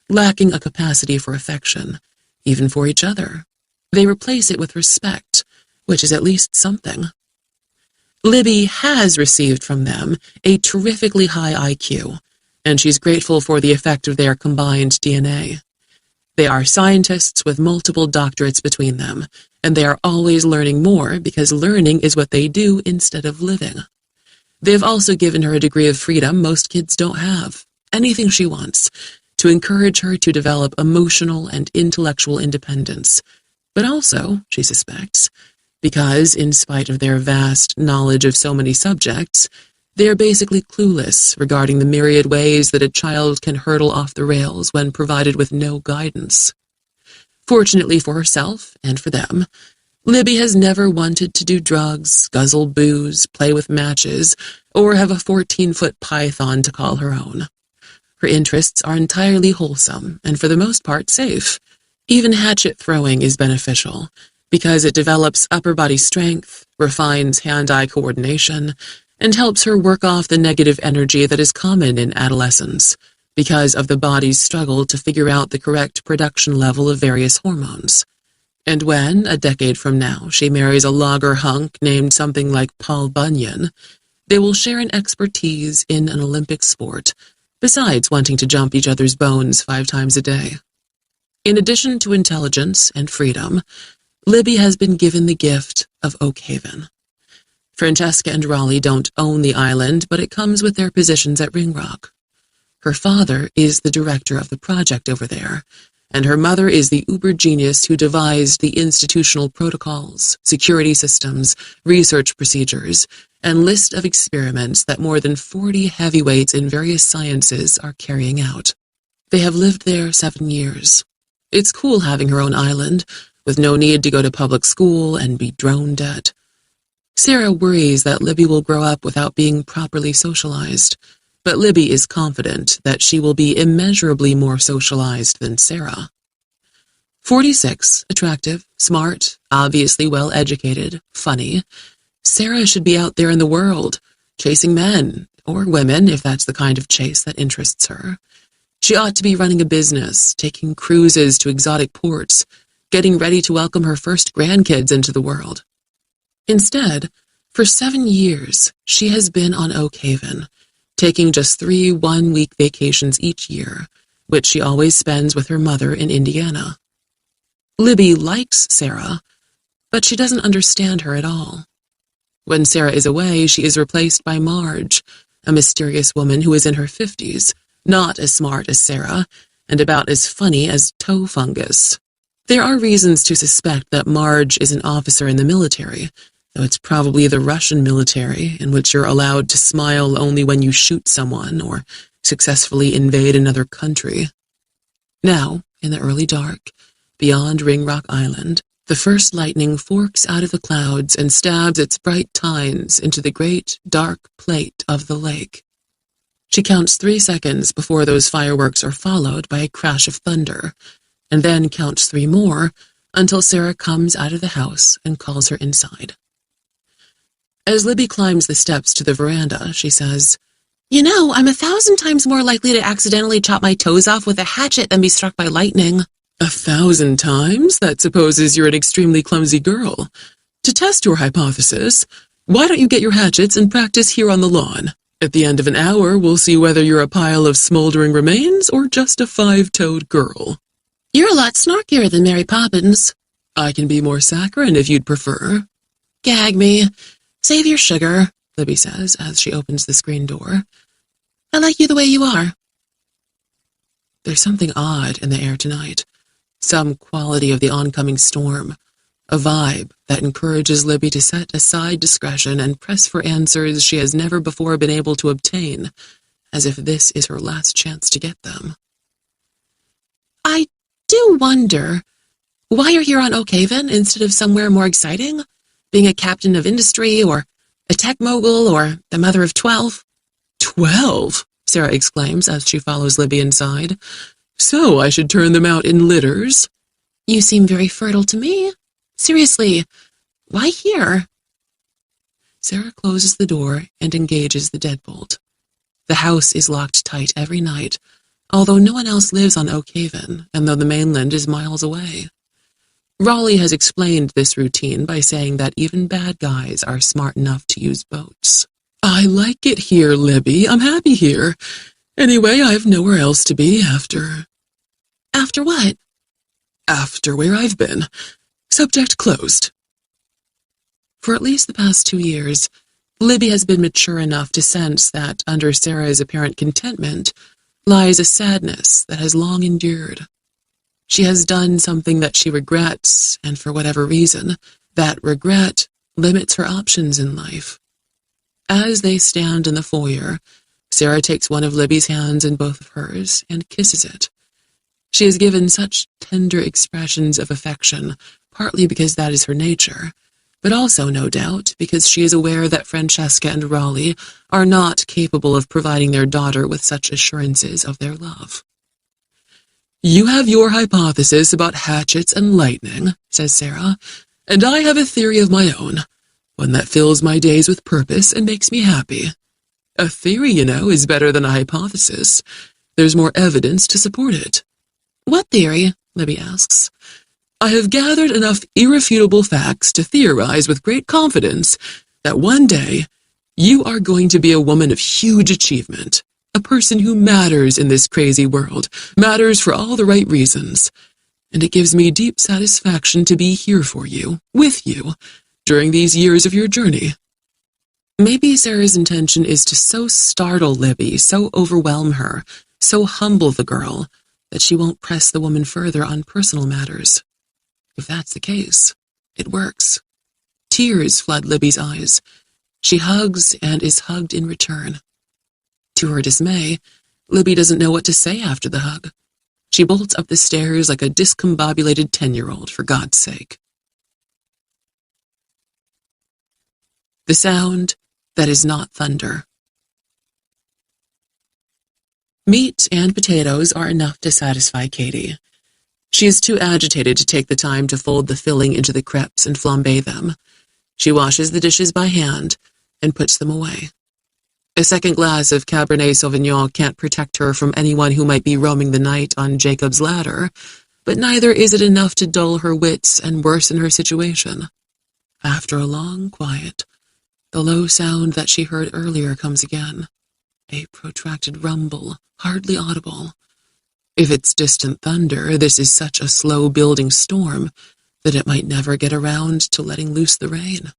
lacking a capacity for affection, even for each other. They replace it with respect, which is at least something. Libby has received from them a terrifically high IQ, and she's grateful for the effect of their combined DNA. They are scientists with multiple doctorates between them, and they are always learning more because learning is what they do instead of living. They have also given her a degree of freedom most kids don't have, anything she wants, to encourage her to develop emotional and intellectual independence, but also, she suspects, because, in spite of their vast knowledge of so many subjects, they are basically clueless regarding the myriad ways that a child can hurtle off the rails when provided with no guidance. Fortunately for herself and for them, Libby has never wanted to do drugs, guzzle booze, play with matches, or have a 14-foot python to call her own. Her interests are entirely wholesome and for the most part safe. Even hatchet throwing is beneficial because it develops upper body strength, refines hand-eye coordination, and helps her work off the negative energy that is common in adolescence because of the body's struggle to figure out the correct production level of various hormones. And when, a decade from now, she marries a logger hunk named something like Paul Bunyan, they will share an expertise in an Olympic sport, besides wanting to jump each other's bones 5 times a day. In addition to intelligence and freedom, Libby has been given the gift of Oak Haven. Francesca and Raleigh don't own the island, but it comes with their positions at Ringrock. Her father is the director of the project over there, and her mother is the uber genius who devised the institutional protocols, security systems, research procedures, and list of experiments that more than 40 heavyweights in various sciences are carrying out. They have lived there 7 years. It's cool having her own island, with no need to go to public school and be droned at. Sarah worries that Libby will grow up without being properly socialized, but Libby is confident that she will be immeasurably more socialized than Sarah. 46, attractive, smart, obviously well-educated, funny, Sarah should be out there in the world, chasing men, or women if that's the kind of chase that interests her. She ought to be running a business, taking cruises to exotic ports, getting ready to welcome her first grandkids into the world. Instead, for 7 years, she has been on Oak Haven, taking just 3 one-week vacations each year, which she always spends with her mother in Indiana. Libby likes Sarah, but she doesn't understand her at all. When Sarah is away, she is replaced by Marge, a mysterious woman who is in her 50s, not as smart as Sarah, and about as funny as toe fungus. There are reasons to suspect that Marge is an officer in the military, though it's probably the Russian military, in which you're allowed to smile only when you shoot someone or successfully invade another country. Now, in the early dark, beyond Ringrock Island, the first lightning forks out of the clouds and stabs its bright tines into the great, dark plate of the lake. She counts 3 seconds before those fireworks are followed by a crash of thunder, and then counts 3 more until Sarah comes out of the house and calls her inside. As Libby climbs the steps to the veranda, she says, "You know, I'm 1,000 times more likely to accidentally chop my toes off with a hatchet than be struck by lightning." 1,000 times? That supposes you're an extremely clumsy girl. To test your hypothesis, why don't you get your hatchets and practice here on the lawn? At the end of an hour, we'll see whether you're a pile of smoldering remains or just a 5-toed girl. "You're a lot snarkier than Mary Poppins." "I can be more saccharine if you'd prefer." "Gag me. Save your sugar," Libby says as she opens the screen door. "I like you the way you are." There's something odd in the air tonight. Some quality of the oncoming storm. A vibe that encourages Libby to set aside discretion and press for answers she has never before been able to obtain, as if this is her last chance to get them. "I do wonder why you're here on Oak Haven instead of somewhere more exciting? Being a captain of industry, or a tech mogul, or the mother of 12? 12? Sarah exclaims as she follows Libby inside. "So I should turn them out in litters?" "You seem very fertile to me. Seriously, why here?" Sarah closes the door and engages the deadbolt. The house is locked tight every night, although no one else lives on Oak Haven, and though the mainland is miles away. Raleigh has explained this routine by saying that even bad guys are smart enough to use boats. "I like it here, Libby. I'm happy here. Anyway, I've nowhere else to be after." "After what?" "After where I've been. Subject closed." For at least the past 2 years, Libby has been mature enough to sense that under Sarah's apparent contentment lies a sadness that has long endured. She has done something that she regrets, and for whatever reason, That regret limits her options in life. As they stand in the foyer, Sarah takes one of Libby's hands in both of hers and kisses it. She has given such tender expressions of affection, partly because that is her nature, but also, no doubt, because she is aware that Francesca and Raleigh are not capable of providing their daughter with such assurances of their love. "You have your hypothesis about hatchets and lightning," says Sarah, "and I have a theory of my own, one that fills my days with purpose and makes me happy. A theory, you know, is better than a hypothesis. There's more evidence to support it." "What theory?" Libby asks. "I have gathered enough irrefutable facts to theorize with great confidence that one day you are going to be a woman of huge achievement, a person who matters in this crazy world, matters for all the right reasons. And it gives me deep satisfaction to be here for you, with you, during these years of your journey." Maybe Sarah's intention is to so startle Libby, so overwhelm her, so humble the girl, that she won't press the woman further on personal matters. If that's the case, it works. Tears flood Libby's eyes. She hugs and is hugged in return. To her dismay, Libby doesn't know what to say after the hug. She bolts up the stairs like a discombobulated 10-year-old, for God's sake. The sound that is not thunder. Meat and potatoes are enough to satisfy Katie. She is too agitated to take the time to fold the filling into the crepes and flambe them. She washes the dishes by hand and puts them away. A second glass of Cabernet Sauvignon can't protect her from anyone who might be roaming the night on Jacob's ladder, but neither is it enough to dull her wits and worsen her situation. After a long quiet, the low sound that she heard earlier comes again, a protracted rumble, hardly audible. If it's distant thunder, this is such a slow-building storm that it might never get around to letting loose the rain.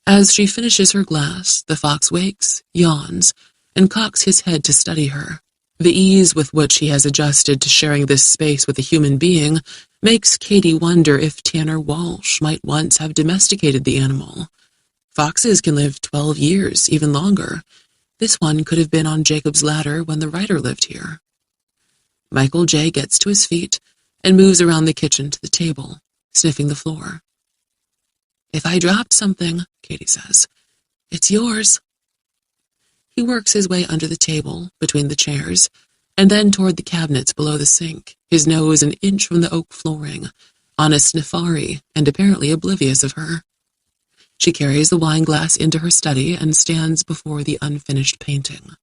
As she finishes her glass, the fox wakes, yawns, and cocks his head to study her. The ease with which he has adjusted to sharing this space with a human being makes Katie wonder if Tanner Walsh might once have domesticated the animal. Foxes can live 12 years, even longer. This one could have been on Jacob's ladder when the writer lived here. Michael J. gets to his feet and moves around the kitchen to the table, sniffing the floor. "If I dropped something," Katie says, "it's yours." He works his way under the table, between the chairs, and then toward the cabinets below the sink, his nose an inch from the oak flooring, on a sniffari and apparently oblivious of her. She carries the wine glass into her study and stands before the unfinished painting.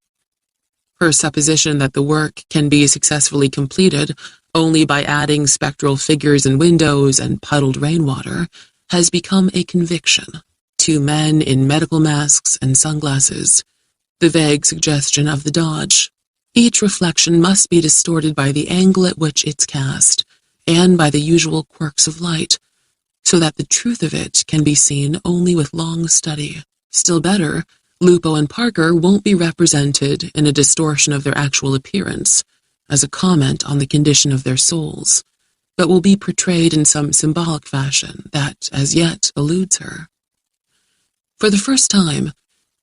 Her supposition that the work can be successfully completed only by adding spectral figures and windows and puddled rainwater has become a conviction. Two men in medical masks and sunglasses, the vague suggestion of the dodge. Each reflection must be distorted by the angle at which it's cast, and by the usual quirks of light, so that the truth of it can be seen only with long study. Still better, Lupo and Parker won't be represented in a distortion of their actual appearance, as a comment on the condition of their souls, but will be portrayed in some symbolic fashion that, as yet, eludes her. For the first time,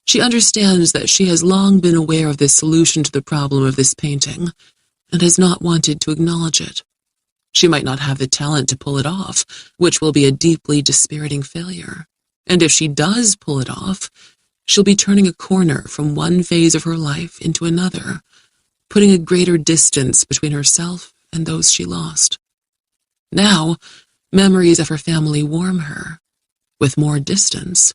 she understands that she has long been aware of this solution to the problem of this painting, and has not wanted to acknowledge it. She might not have the talent to pull it off, which will be a deeply dispiriting failure. And if she does pull it off, she'll be turning a corner from one phase of her life into another, putting a greater distance between herself and those she lost. Now, memories of her family warm her. With more distance,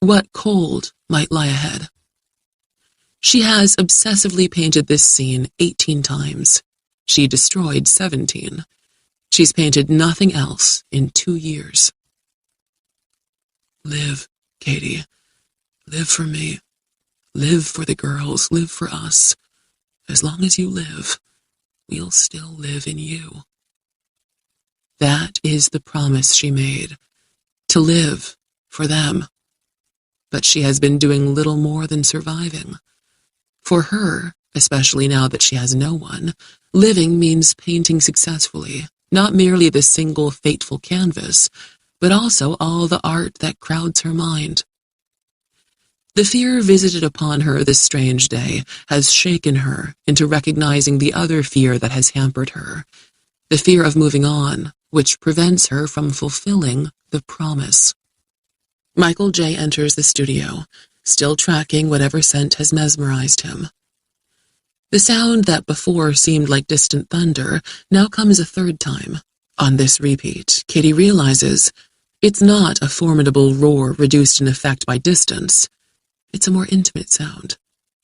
what cold might lie ahead? She has obsessively painted this scene 18 times. She destroyed 17. She's painted nothing else in 2 years. Live, Katie. Live for me. Live for the girls. Live for us. As long as you live, we'll still live in you. That is the promise she made, to live for them. But she has been doing little more than surviving. For her, especially now that she has no one, living means painting successfully, not merely the single fateful canvas, but also all the art that crowds her mind. The fear visited upon her this strange day has shaken her into recognizing the other fear that has hampered her, the fear of moving on, which prevents her from fulfilling the promise. Michael J. enters the studio, still tracking whatever scent has mesmerized him. The sound that before seemed like distant thunder now comes a third time. On this repeat, Kitty realizes it's not a formidable roar reduced in effect by distance. It's a more intimate sound,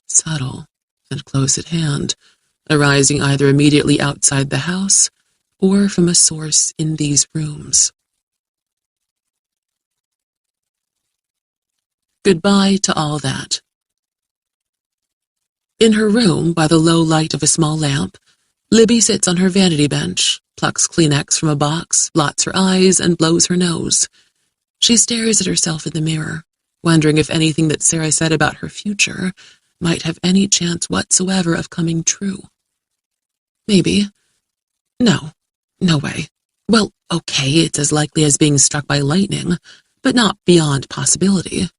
subtle and close at hand, arising either immediately outside the house or from a source in these rooms. Goodbye to all that. In her room, by the low light of a small lamp, Libby sits on her vanity bench, plucks Kleenex from a box, blots her eyes, and blows her nose. She stares at herself in the mirror, wondering if anything that Sarah said about her future might have any chance whatsoever of coming true. Maybe. No way. Well, okay, it's as likely as being struck by lightning, but not beyond possibility.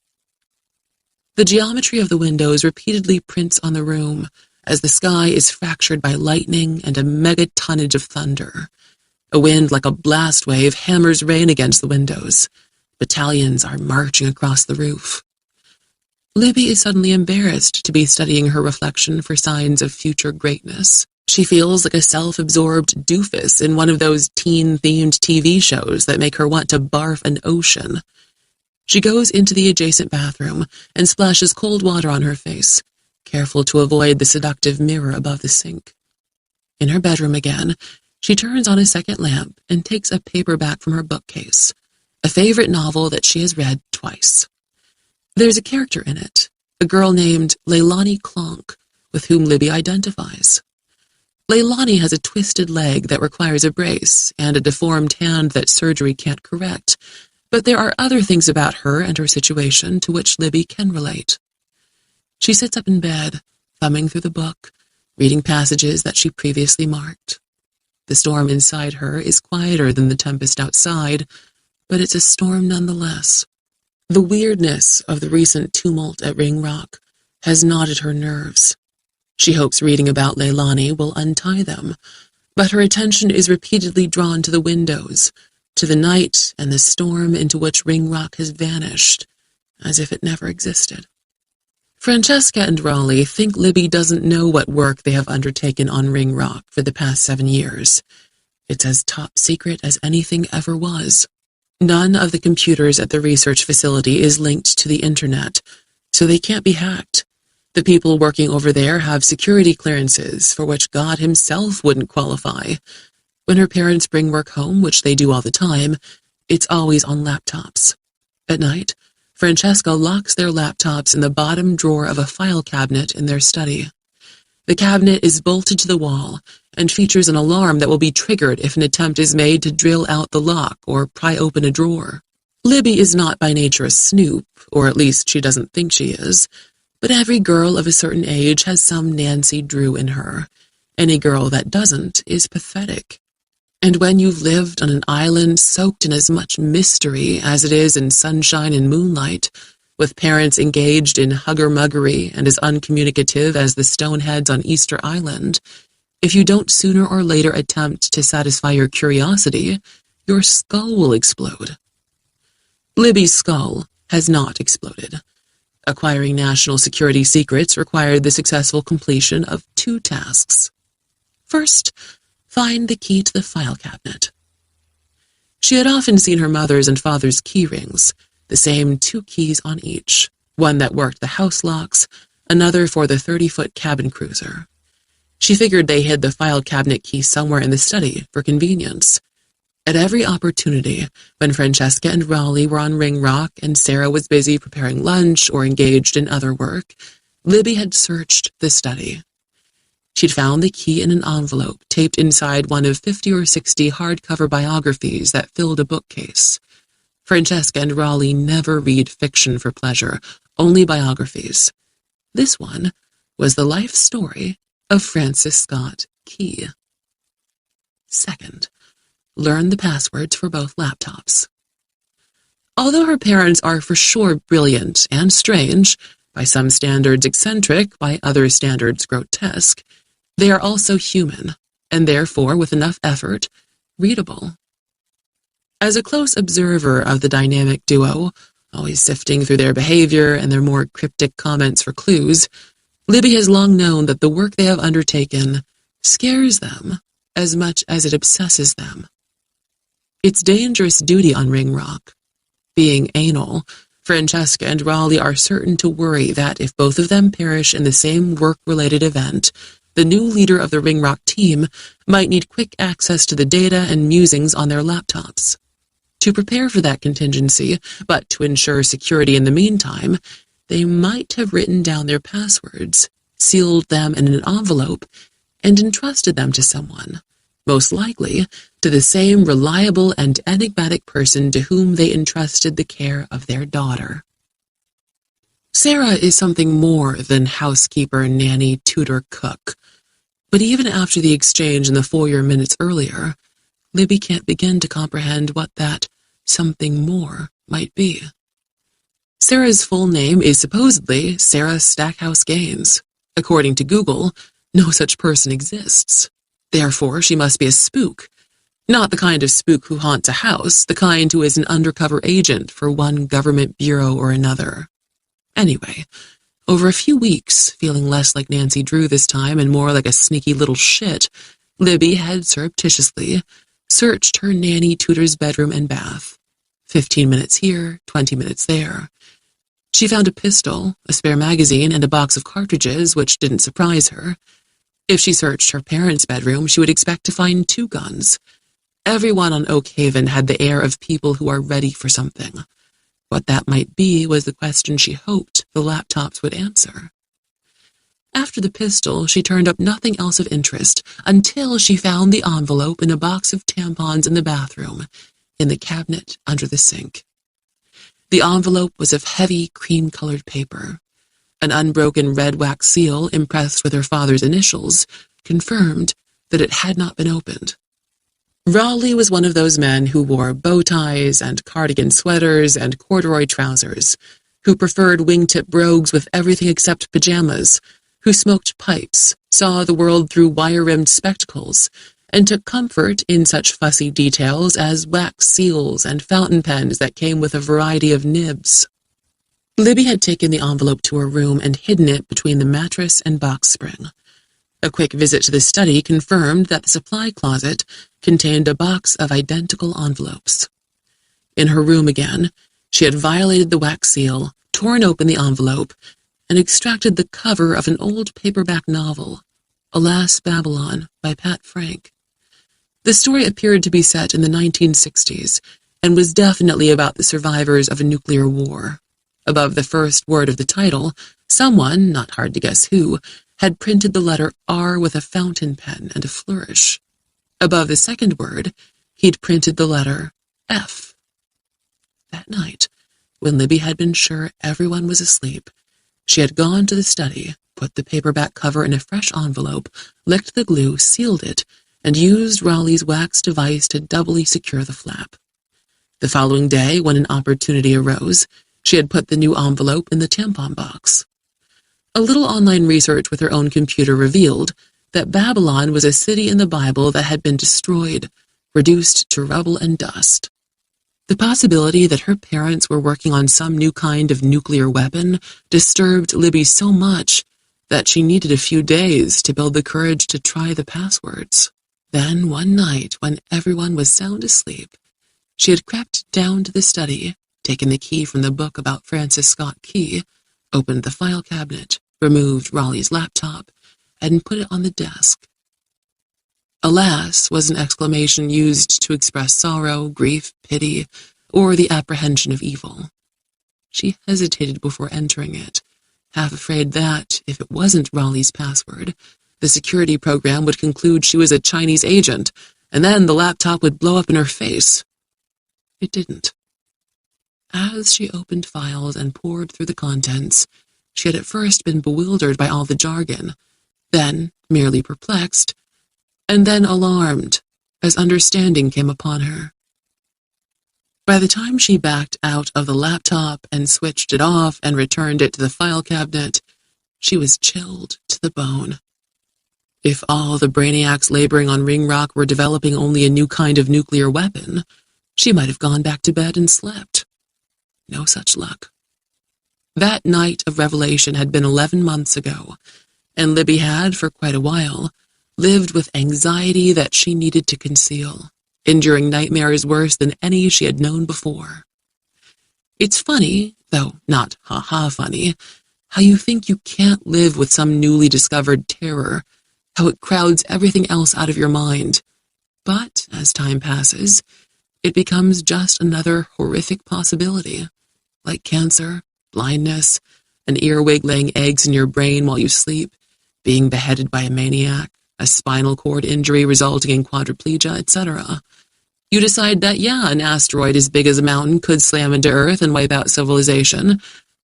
The geometry of the windows repeatedly prints on the room as the sky is fractured by lightning and a megatonnage of thunder. A wind like a blast wave hammers rain against the windows. Battalions are marching across the roof. Libby is suddenly embarrassed to be studying her reflection for signs of future greatness. She feels like a self-absorbed doofus in one of those teen-themed TV shows that make her want to barf an ocean. She goes into the adjacent bathroom and splashes cold water on her face, careful to avoid the seductive mirror above the sink. In her bedroom again, she turns on a second lamp and takes a paperback from her bookcase, a favorite novel that she has read twice. There's a character in it, a girl named Leilani Klonk, with whom Libby identifies. Leilani has a twisted leg that requires a brace and a deformed hand that surgery can't correct, but there are other things about her and her situation to which Libby can relate. She sits up in bed, thumbing through the book, reading passages that she previously marked. The storm inside her is quieter than the tempest outside, but it's a storm nonetheless. The weirdness of the recent tumult at Ringrock has knotted her nerves. She hopes reading about Leilani will untie them, but her attention is repeatedly drawn to the windows, to the night and the storm into which Ringrock has vanished, as if it never existed. Francesca and Raleigh think Libby doesn't know what work they have undertaken on Ringrock for the past 7 years. It's as top secret as anything ever was. None of the computers at the research facility is linked to the internet, so they can't be hacked. The people working over there have security clearances for which God himself wouldn't qualify. When her parents bring work home, which they do all the time, it's always on laptops. At night, Francesca locks their laptops in the bottom drawer of a file cabinet in their study. The cabinet is bolted to the wall and features an alarm that will be triggered if an attempt is made to drill out the lock or pry open a drawer. Libby is not by nature a snoop, or at least she doesn't think she is, but every girl of a certain age has some Nancy Drew in her. Any girl that doesn't is pathetic. And when you've lived on an island soaked in as much mystery as it is in sunshine and moonlight, with parents engaged in hugger-muggery and as uncommunicative as the stoneheads on Easter Island, if you don't sooner or later attempt to satisfy your curiosity, your skull will explode. Libby's skull has not exploded. Acquiring national security secrets required the successful completion of 2 tasks. First, find the key to the file cabinet. She had often seen her mother's and father's key rings, the same 2 keys on each, one that worked the house locks, another for the 30-foot cabin cruiser. She figured they hid the file cabinet key somewhere in the study for convenience. At every opportunity, when Francesca and Raleigh were on Ringrock and Sarah was busy preparing lunch or engaged in other work, Libby had searched the study. She'd found the key in an envelope taped inside one of 50 or 60 hardcover biographies that filled a bookcase. Francesca and Raleigh never read fiction for pleasure, only biographies. This one was the life story of Francis Scott Key. Second, learn the passwords for both laptops. Although her parents are for sure brilliant and strange, by some standards eccentric, by other standards grotesque, they are also human, and therefore, with enough effort, readable. As a close observer of the dynamic duo, always sifting through their behavior and their more cryptic comments for clues, Libby has long known that the work they have undertaken scares them as much as it obsesses them. It's dangerous duty on Ringrock. Being anal, Francesca and Raleigh are certain to worry that if both of them perish in the same work-related event, the new leader of the Ringrock team might need quick access to the data and musings on their laptops. To prepare for that contingency, but to ensure security in the meantime, they might have written down their passwords, sealed them in an envelope, and entrusted them to someone, most likely to the same reliable and enigmatic person to whom they entrusted the care of their daughter. Sarah is something more than housekeeper, nanny, tutor, cook. But even after the exchange in the foyer minutes earlier, Libby can't begin to comprehend what that something more might be. Sarah's full name is supposedly Sarah Stackhouse Gaines. According to Google, no such person exists. Therefore, she must be a spook. Not the kind of spook who haunts a house, the kind who is an undercover agent for one government bureau or another. Anyway, over a few weeks, feeling less like Nancy Drew this time and more like a sneaky little shit, Libby had surreptitiously searched her nanny tutor's bedroom and bath. 15 minutes here, 20 minutes there. She found a pistol, a spare magazine, and a box of cartridges, which didn't surprise her. If she searched her parents' bedroom, she would expect to find 2 guns. Everyone on Oak Haven had the air of people who are ready for something. What that might be was the question she hoped the laptops would answer. After the pistol, she turned up nothing else of interest until she found the envelope in a box of tampons in the bathroom, in the cabinet under the sink. The envelope was of heavy, cream-colored paper. An unbroken red wax seal, impressed with her father's initials, confirmed that it had not been opened. Raleigh was one of those men who wore bow ties and cardigan sweaters and corduroy trousers, who preferred wingtip brogues with everything except pajamas, who smoked pipes, saw the world through wire-rimmed spectacles, and took comfort in such fussy details as wax seals and fountain pens that came with a variety of nibs. Libby had taken the envelope to her room and hidden it between the mattress and box spring. A quick visit to the study confirmed that the supply closet contained a box of identical envelopes. In her room again, she had violated the wax seal, torn open the envelope, and extracted the cover of an old paperback novel, Alas, Babylon, by Pat Frank. The story appeared to be set in the 1960s and was definitely about the survivors of a nuclear war. Above the first word of the title, someone, not hard to guess who, had printed the letter R with a fountain pen and a flourish. Above the second word, he'd printed the letter F. That night, when Libby had been sure everyone was asleep, she had gone to the study, put the paperback cover in a fresh envelope, licked the glue, sealed it, and used Raleigh's wax device to doubly secure the flap. The following day, when an opportunity arose, she had put the new envelope in the tampon box. A little online research with her own computer revealed that Babylon was a city in the Bible that had been destroyed, reduced to rubble and dust. The possibility that her parents were working on some new kind of nuclear weapon disturbed Libby so much that she needed a few days to build the courage to try the passwords. Then, one night, when everyone was sound asleep, she had crept down to the study, taken the key from the book about Francis Scott Key, opened the file cabinet, removed Raleigh's laptop, and put it on the desk. Alas was an exclamation used to express sorrow, grief, pity, or the apprehension of evil. She hesitated before entering it, half afraid that, if it wasn't Raleigh's password, the security program would conclude she was a Chinese agent, and then the laptop would blow up in her face. It didn't. As she opened files and pored through the contents, she had at first been bewildered by all the jargon, then merely perplexed, and then alarmed as understanding came upon her. By the time she backed out of the laptop and switched it off and returned it to the file cabinet, she was chilled to the bone. If all the brainiacs laboring on Ringrock were developing only a new kind of nuclear weapon, she might have gone back to bed and slept. No such luck. That night of revelation had been 11 months ago, and Libby had, for quite a while, lived with anxiety that she needed to conceal, enduring nightmares worse than any she had known before. It's funny, though not ha-ha funny, how you think you can't live with some newly discovered terror, how it crowds everything else out of your mind. But, as time passes, it becomes just another horrific possibility, like cancer, blindness, an earwig laying eggs in your brain while you sleep, being beheaded by a maniac, a spinal cord injury resulting in quadriplegia, etc. You decide that, yeah, an asteroid as big as a mountain could slam into Earth and wipe out civilization,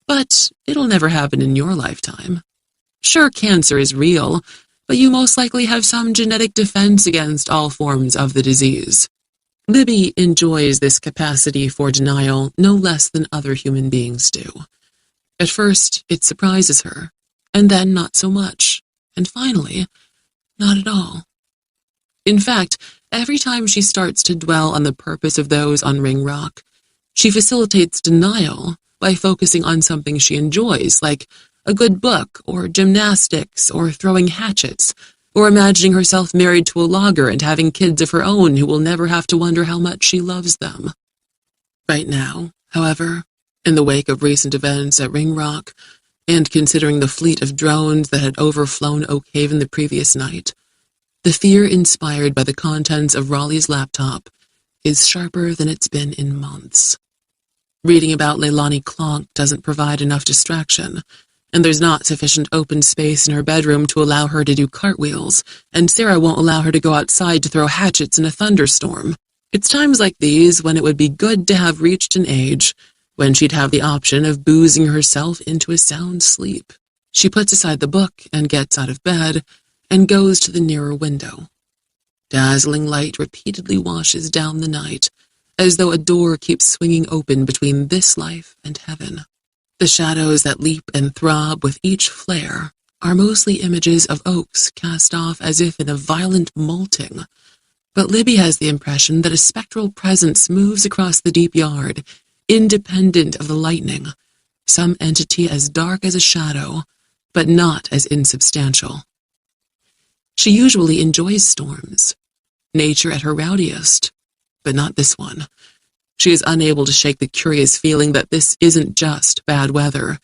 but it'll never happen in your lifetime. Sure, cancer is real, but you most likely have some genetic defense against all forms of the disease. Libby enjoys this capacity for denial no less than other human beings do. At first, it surprises her, and then not so much, and finally, not at all. In fact, every time she starts to dwell on the purpose of those on Ringrock, she facilitates denial by focusing on something she enjoys, like a good book, or gymnastics, or throwing hatchets, or imagining herself married to a logger and having kids of her own who will never have to wonder how much she loves them. Right now, however, in the wake of recent events at Ringrock, and considering the fleet of drones that had overflown Oak Haven the previous night, the fear inspired by the contents of Raleigh's laptop is sharper than it's been in months. Reading about Leilani Clonk doesn't provide enough distraction, and there's not sufficient open space in her bedroom to allow her to do cartwheels, and Sarah won't allow her to go outside to throw hatchets in a thunderstorm. It's times like these when it would be good to have reached an age when she'd have the option of boozing herself into a sound sleep. She puts aside the book and gets out of bed and goes to the nearer window. Dazzling light repeatedly washes down the night, as though a door keeps swinging open between this life and heaven. The shadows that leap and throb with each flare are mostly images of oaks cast off as if in a violent molting, but Libby has the impression that a spectral presence moves across the deep yard, independent of the lightning, some entity as dark as a shadow, but not as insubstantial. She usually enjoys storms, nature at her rowdiest, but not this one. She is unable to shake the curious feeling that this isn't just bad weather.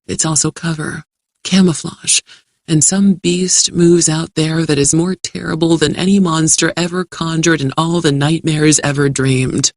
It's also cover, camouflage, and some beast moves out there that is more terrible than any monster ever conjured in all the nightmares ever dreamed.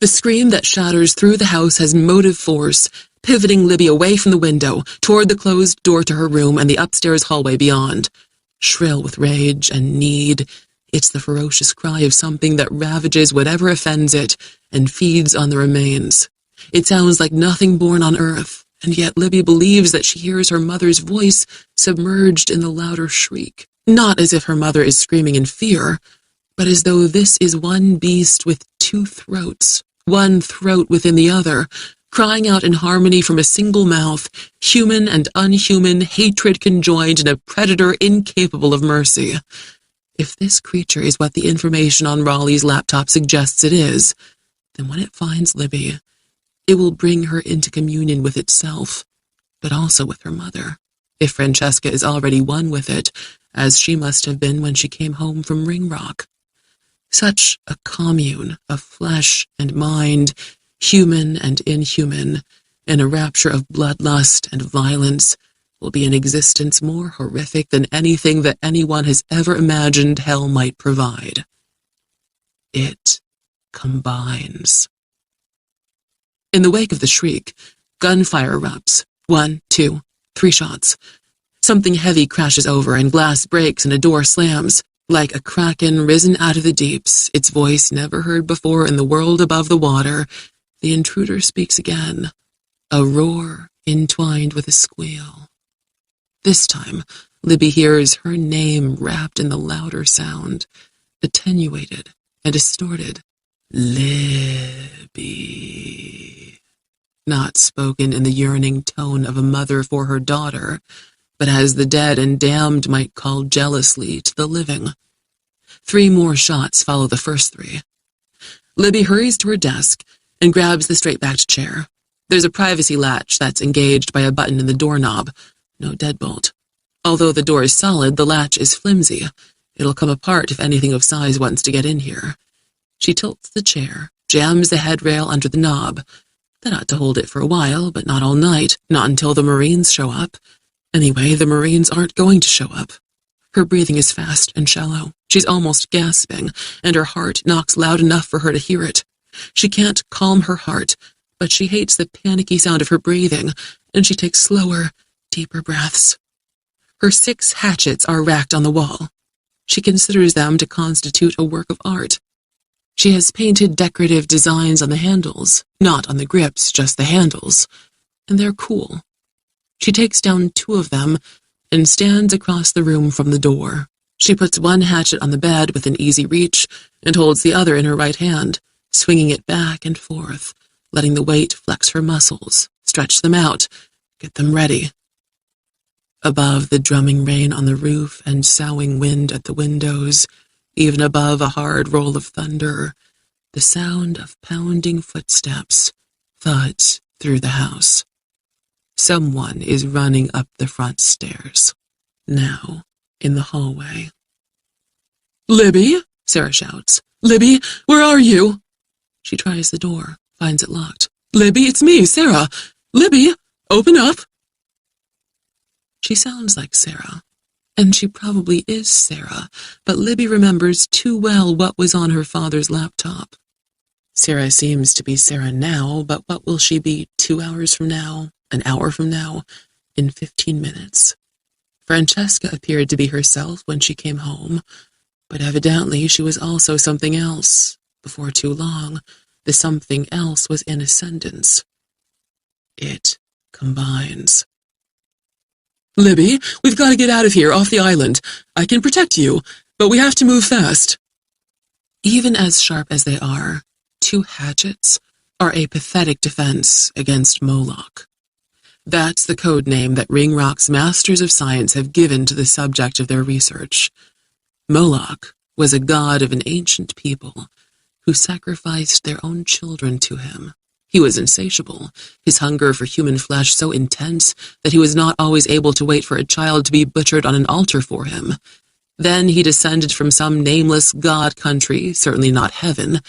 The scream that shatters through the house has motive force, pivoting Libby away from the window, toward the closed door to her room and the upstairs hallway beyond. Shrill with rage and need, it's the ferocious cry of something that ravages whatever offends it and feeds on the remains. It sounds like nothing born on earth, and yet Libby believes that she hears her mother's voice submerged in the louder shriek. Not as if her mother is screaming in fear, but as though this is one beast with two throats, one throat within the other, crying out in harmony from a single mouth, human and unhuman, hatred conjoined in a predator incapable of mercy. If this creature is what the information on Raleigh's laptop suggests it is, then when it finds Libby, it will bring her into communion with itself, but also with her mother, if Francesca is already one with it, as she must have been when she came home from Ringrock. Such a commune of flesh and mind, human and inhuman, in a rapture of bloodlust and violence, will be an existence more horrific than anything that anyone has ever imagined hell might provide. It combines. In the wake of the shriek, gunfire erupts. 1, 2, 3 shots. Something heavy crashes over and glass breaks and a door slams. Like a kraken risen out of the deeps, its voice never heard before in the world above the water, the intruder speaks again, a roar entwined with a squeal. This time, Libby hears her name wrapped in the louder sound, attenuated and distorted, Libby. Not spoken in the yearning tone of a mother for her daughter, but as the dead and damned might call jealously to the living. 3 more shots follow the first 3. Libby hurries to her desk and grabs the straight-backed chair. There's a privacy latch that's engaged by a button in the doorknob. No deadbolt. Although the door is solid, the latch is flimsy. It'll come apart if anything of size wants to get in here. She tilts the chair, jams the headrail under the knob. That ought to hold it for a while, but not all night, not until the Marines show up. Anyway, the Marines aren't going to show up. Her breathing is fast and shallow. She's almost gasping, and her heart knocks loud enough for her to hear it. She can't calm her heart, but she hates the panicky sound of her breathing, and she takes slower, deeper breaths. Her 6 hatchets are racked on the wall. She considers them to constitute a work of art. She has painted decorative designs on the handles, not on the grips, just the handles, and they're cool. She takes down 2 of them and stands across the room from the door. She puts one hatchet on the bed with an easy reach and holds the other in her right hand, swinging it back and forth, letting the weight flex her muscles, stretch them out, get them ready. Above the drumming rain on the roof and soughing wind at the windows, even above a hard roll of thunder, the sound of pounding footsteps thuds through the house. Someone is running up the front stairs, now in the hallway. "Libby?" Sarah shouts. "Libby, where are you?" She tries the door, finds it locked. "Libby, it's me, Sarah. Libby, open up." She sounds like Sarah, and she probably is Sarah, but Libby remembers too well what was on her father's laptop. Sarah seems to be Sarah now, but what will she be 2 hours from now, an hour from now, in 15 minutes? Francesca appeared to be herself when she came home, but evidently she was also something else. Before too long, the something else was in ascendance. It combines. "Libby, we've got to get out of here, off the island. I can protect you, but we have to move fast." Even as sharp as they are, 2 hatchets are a pathetic defense against Moloch. That's the code name that Ringrock's masters of science have given to the subject of their research. Moloch was a god of an ancient people who sacrificed their own children to him. He was insatiable, his hunger for human flesh so intense that he was not always able to wait for a child to be butchered on an altar for him. Then he descended from some nameless god country, certainly not heaven,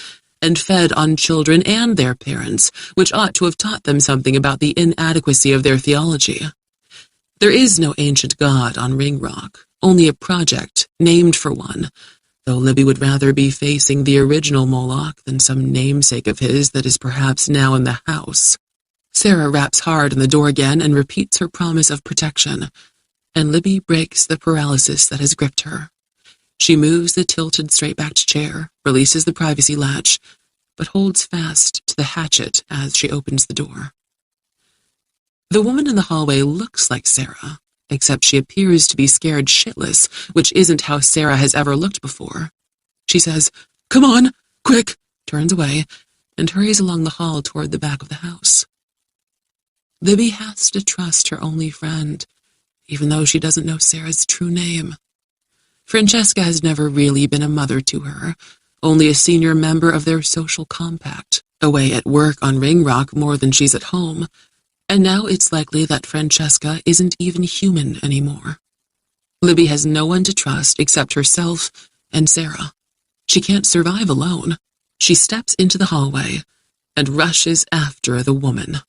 and fed on children and their parents, which ought to have taught them something about the inadequacy of their theology. There is no ancient god on Ringrock, only a project named for one, though Libby would rather be facing the original Moloch than some namesake of his that is perhaps now in the house. Sarah raps hard on the door again and repeats her promise of protection, and Libby breaks the paralysis that has gripped her. She moves the tilted straight-backed chair, releases the privacy latch, but holds fast to the hatchet as she opens the door. The woman in the hallway looks like Sarah, except she appears to be scared shitless, which isn't how Sarah has ever looked before. She says, "Come on, quick," turns away, and hurries along the hall toward the back of the house. Libby has to trust her only friend, even though she doesn't know Sarah's true name. Francesca has never really been a mother to her, only a senior member of their social compact, away at work on Ringrock more than she's at home, and now it's likely that Francesca isn't even human anymore. Libby has no one to trust except herself and Sarah. She can't survive alone. She steps into the hallway and rushes after the woman.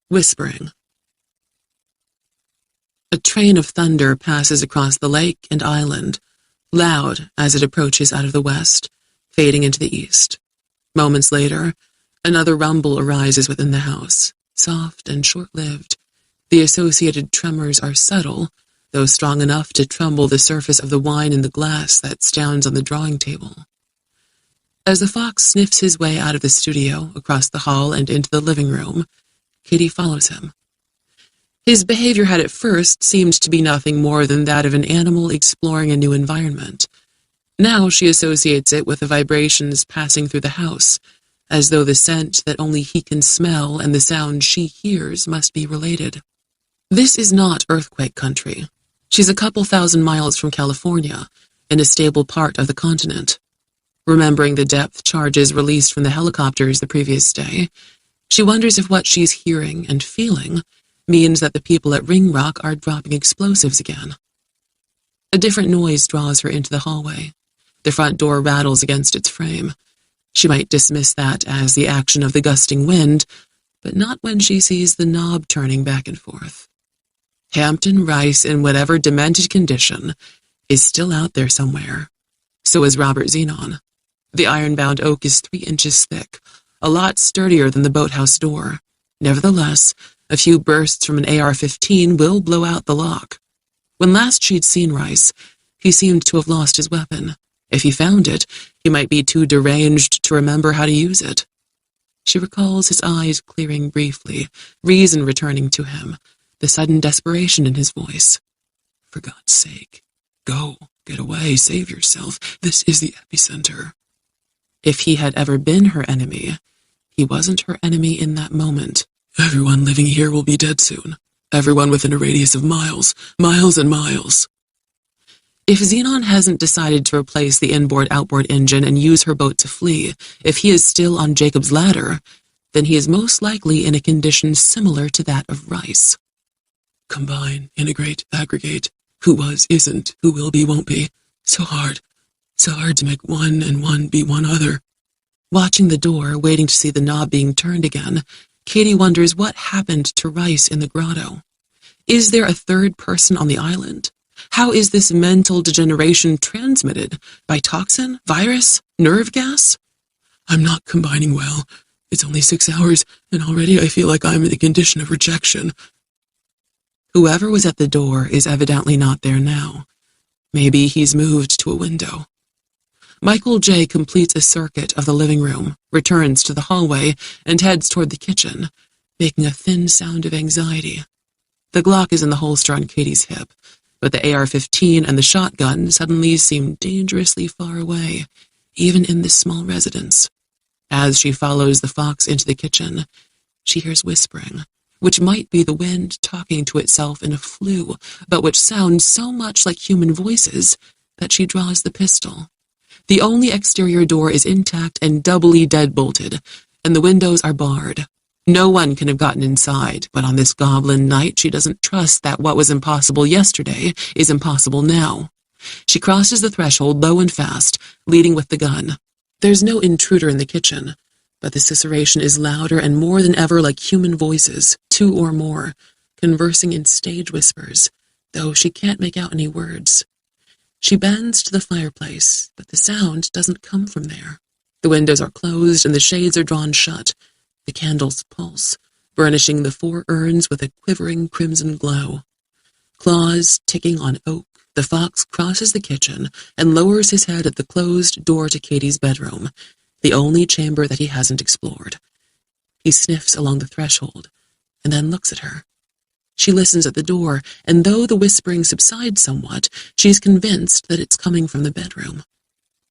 Whispering. A train of thunder passes across the lake and island, loud as it approaches out of the west, fading into the east. Moments later, another rumble arises within the house, soft and short-lived. The associated tremors are subtle, though strong enough to tremble the surface of the wine in the glass that stands on the drawing table. As the fox sniffs his way out of the studio, across the hall and into the living room, Kitty follows him. His behavior had at first seemed to be nothing more than that of an animal exploring a new environment. Now she associates it with the vibrations passing through the house, as though the scent that only he can smell and the sound she hears must be related. This is not earthquake country. She's a couple thousand miles from California, in a stable part of the continent. Remembering the depth charges released from the helicopters the previous day, she wonders if what she's hearing and feeling means that the people at Ringrock are dropping explosives again. A different noise draws her into the hallway. The front door rattles against its frame. She might dismiss that as the action of the gusting wind, but not when she sees the knob turning back and forth. Hampton Rice, in whatever demented condition, is still out there somewhere. So is Robert Zenon. The iron-bound oak is 3 inches thick, a lot sturdier than the boathouse door. Nevertheless, a few bursts from an AR-15 will blow out the lock. When last she'd seen Rice, he seemed to have lost his weapon. If he found it, he might be too deranged to remember how to use it. She recalls his eyes clearing briefly, reason returning to him, the sudden desperation in his voice. For God's sake, go, get away, save yourself. This is the epicenter. If he had ever been her enemy, he wasn't her enemy in that moment. Everyone living here will be dead soon. Everyone within a radius of miles, miles and miles. If Zenon hasn't decided to replace the inboard-outboard engine and use her boat to flee, if he is still on Jacob's ladder, then he is most likely in a condition similar to that of Rice. Combine, integrate, aggregate. Who was, isn't, who will be, won't be. So hard to make one and one be one other. Watching the door, waiting to see the knob being turned again, Katie wonders what happened to Rice in the grotto. Is there a third person on the island? How is this mental degeneration transmitted? By toxin? Virus? Nerve gas? I'm not combining well. It's only 6 hours, and already I feel like I'm in a condition of rejection. Whoever was at the door is evidently not there now. Maybe he's moved to a window. Michael J. completes a circuit of the living room, returns to the hallway, and heads toward the kitchen, making a thin sound of anxiety. The Glock is in the holster on Katie's hip, but the AR-15 and the shotgun suddenly seem dangerously far away, even in this small residence. As she follows the fox into the kitchen, she hears whispering, which might be the wind talking to itself in a flue, but which sounds so much like human voices that she draws the pistol. The only exterior door is intact and doubly deadbolted, and the windows are barred. No one can have gotten inside, but on this goblin night she doesn't trust that what was impossible yesterday is impossible now. She crosses the threshold low and fast, leading with the gun. There's no intruder in the kitchen, but the susurration is louder and more than ever like human voices, 2 or more, conversing in stage whispers, though she can't make out any words. She bends to the fireplace, but the sound doesn't come from there. The windows are closed and the shades are drawn shut. The candles pulse, burnishing the 4 urns with a quivering crimson glow. Claws ticking on oak, the fox crosses the kitchen and lowers his head at the closed door to Katie's bedroom, the only chamber that he hasn't explored. He sniffs along the threshold and then looks at her. She listens at the door, and though the whispering subsides somewhat, she's convinced that it's coming from the bedroom.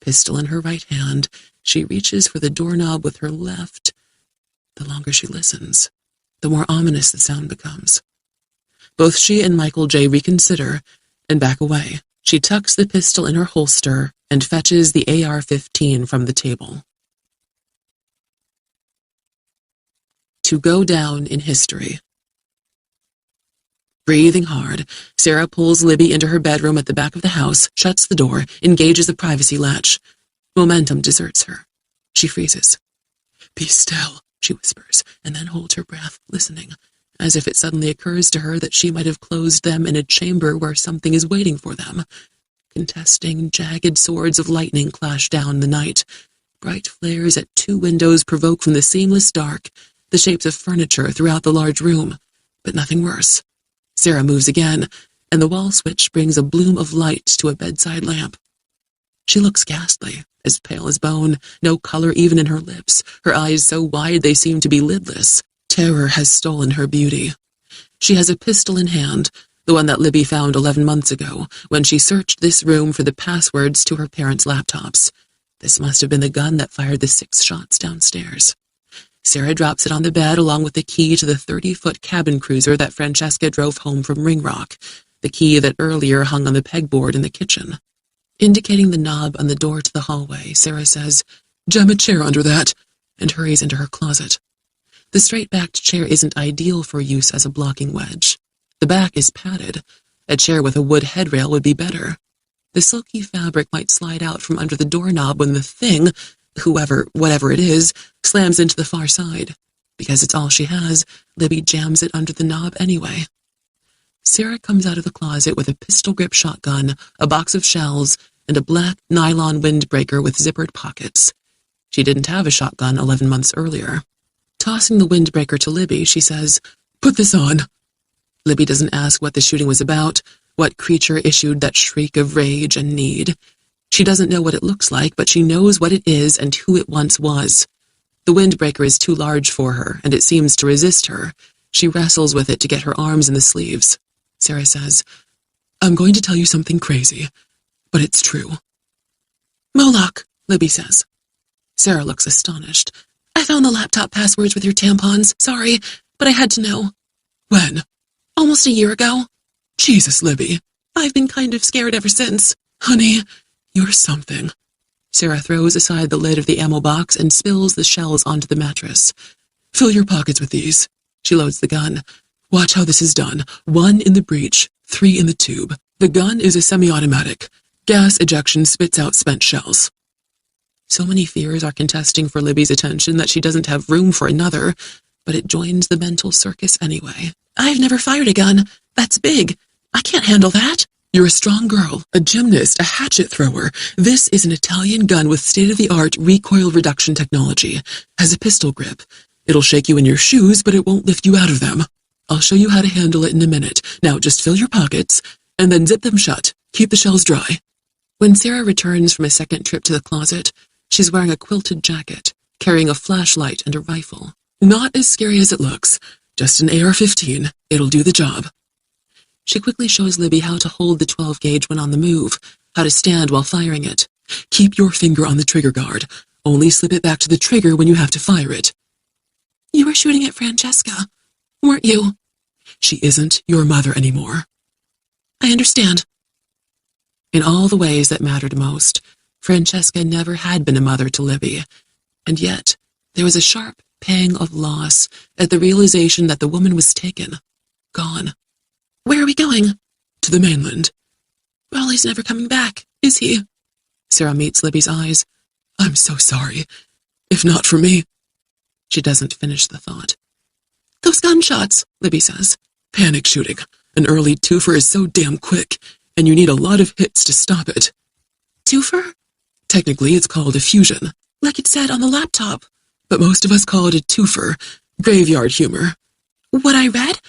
Pistol in her right hand, she reaches for the doorknob with her left. The longer she listens, the more ominous the sound becomes. Both she and Michael J. reconsider and back away. She tucks the pistol in her holster and fetches the AR-15 from the table. To go down in history. Breathing hard, Sarah pulls Libby into her bedroom at the back of the house, shuts the door, engages the privacy latch. Momentum deserts her. She freezes. Be still, she whispers, and then holds her breath, listening, as if it suddenly occurs to her that she might have closed them in a chamber where something is waiting for them. Contesting, jagged swords of lightning clash down the night. Bright flares at 2 windows provoke from the seamless dark the shapes of furniture throughout the large room, but nothing worse. Sarah moves again, and the wall switch brings a bloom of light to a bedside lamp. She looks ghastly, as pale as bone, no color even in her lips, her eyes so wide they seem to be lidless. Terror has stolen her beauty. She has a pistol in hand, the one that Libby found 11 months ago when she searched this room for the passwords to her parents' laptops. This must have been the gun that fired the 6 shots downstairs. Sarah drops it on the bed along with the key to the 30-foot cabin cruiser that Francesca drove home from Ringrock, the key that earlier hung on the pegboard in the kitchen. Indicating the knob on the door to the hallway, Sarah says, "Jam a chair under that," and hurries into her closet. The straight-backed chair isn't ideal for use as a blocking wedge. The back is padded. A chair with a wood headrail would be better. The silky fabric might slide out from under the doorknob when the thing, whatever it is, slams into the far side. Because it's all she has, Libby jams it under the knob anyway. Sarah comes out of the closet with a pistol-grip shotgun, a box of shells, and a black nylon windbreaker with zippered pockets. She didn't have a shotgun 11 months earlier. Tossing the windbreaker to Libby, she says, "Put this on." Libby doesn't ask what the shooting was about, what creature issued that shriek of rage and need. She doesn't know what it looks like, but she knows what it is and who it once was. The windbreaker is too large for her, and it seems to resist her. She wrestles with it to get her arms in the sleeves. Sarah says, "I'm going to tell you something crazy, but it's true." "Moloch," Libby says. Sarah looks astonished. "I found the laptop passwords with your tampons. Sorry, but I had to know." "When?" "Almost a year ago." "Jesus, Libby." "I've been kind of scared ever since." "Honey, you're something." Sarah throws aside the lid of the ammo box and spills the shells onto the mattress. "Fill your pockets with these." She loads the gun. "Watch how this is done. 1 in the breech, 3 in the tube. The gun is a semi-automatic. Gas ejection spits out spent shells." So many fears are contesting for Libby's attention that she doesn't have room for another, but it joins the mental circus anyway. "I've never fired a gun. That's big. I can't handle that." "You're a strong girl, a gymnast, a hatchet thrower. This is an Italian gun with state-of-the-art recoil reduction technology. Has a pistol grip. It'll shake you in your shoes, but it won't lift you out of them. I'll show you how to handle it in a minute. Now just fill your pockets, and then zip them shut. Keep the shells dry." When Sarah returns from a second trip to the closet, she's wearing a quilted jacket, carrying a flashlight and a rifle. "Not as scary as it looks. Just an AR-15. It'll do the job." She quickly shows Libby how to hold the 12-gauge when on the move, how to stand while firing it. "Keep your finger on the trigger guard. Only slip it back to the trigger when you have to fire it." "You were shooting at Francesca, weren't you?" "She isn't your mother anymore." "I understand." In all the ways that mattered most, Francesca never had been a mother to Libby, and yet there was a sharp pang of loss at the realization that the woman was taken, gone. "Where are we going?" "To the mainland." "Raleigh's never coming back, is he?" Sarah meets Libby's eyes. "I'm so sorry. If not for me." She doesn't finish the thought. "Those gunshots," Libby says. "Panic shooting. An early twofer is so damn quick, and you need a lot of hits to stop it." "Twofer?" "Technically, it's called a fusion." "Like it said on the laptop." "But most of us call it a twofer. Graveyard humor." "What I read?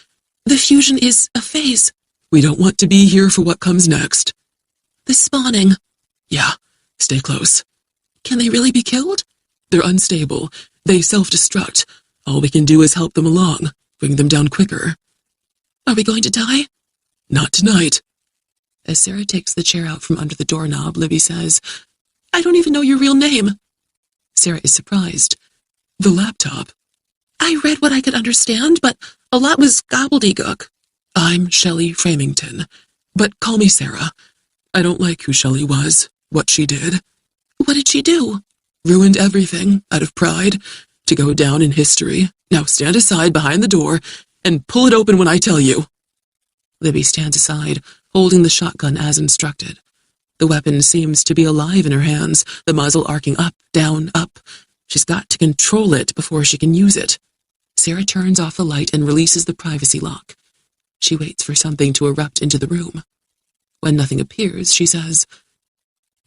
The fusion is a phase." "We don't want to be here for what comes next." "The spawning." "Yeah, stay close." "Can they really be killed?" "They're unstable. They self-destruct. All we can do is help them along, bring them down quicker." "Are we going to die?" "Not tonight." As Sarah takes the chair out from under the doorknob, Libby says, "I don't even know your real name." Sarah is surprised. "The laptop." "I read what I could understand, but a lot was gobbledygook." "I'm Shelley Framington, but call me Sarah. I don't like who Shelley was, what she did." "What did she do?" "Ruined everything, out of pride, to go down in history. Now stand aside behind the door and pull it open when I tell you." Libby stands aside, holding the shotgun as instructed. The weapon seems to be alive in her hands, the muzzle arcing up, down, up. She's got to control it before she can use it. Sarah turns off the light and releases the privacy lock. She waits for something to erupt into the room. When nothing appears, she says,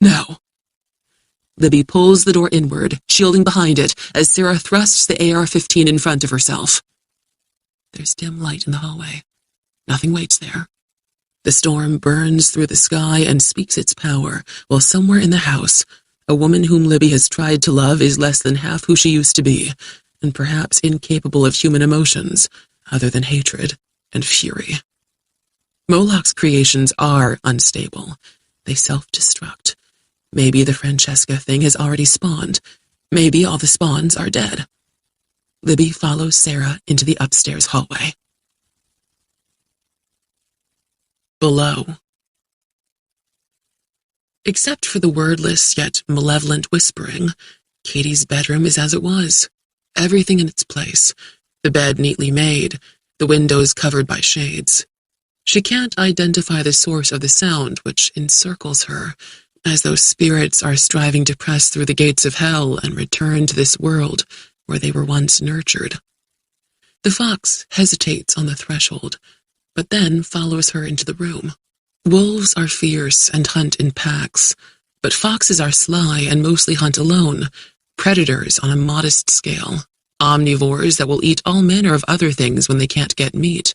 "Now." Libby pulls the door inward, shielding behind it, as Sarah thrusts the AR-15 in front of herself. There's dim light in the hallway. Nothing waits there. The storm burns through the sky and speaks its power, while somewhere in the house, a woman whom Libby has tried to love is less than half who she used to be, and perhaps incapable of human emotions, other than hatred and fury. Moloch's creations are unstable. They self-destruct. Maybe the Francesca thing has already spawned. Maybe all the spawns are dead. Libby follows Sarah into the upstairs hallway. Below. Except for the wordless yet malevolent whispering, Katie's bedroom is as it was. Everything in its place. The bed neatly made, the windows covered by shades. She can't identify the source of the sound which encircles her, as though spirits are striving to press through the gates of hell and return to this world where they were once nurtured. The fox hesitates on the threshold, but then follows her into the room. Wolves are fierce and hunt in packs, but foxes are sly and mostly hunt alone, predators on a modest scale, omnivores that will eat all manner of other things when they can't get meat.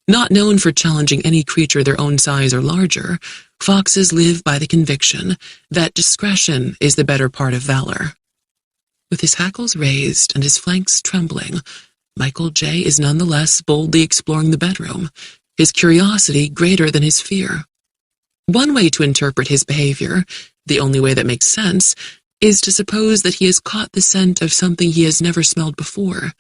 Not known for challenging any creature their own size or larger, foxes live by the conviction that discretion is the better part of valor. With his hackles raised and his flanks trembling, Michael J. is nonetheless boldly exploring the bedroom, his curiosity greater than his fear. One way to interpret his behavior, the only way that makes sense, is to suppose that he has caught the scent of something he has never smelled before,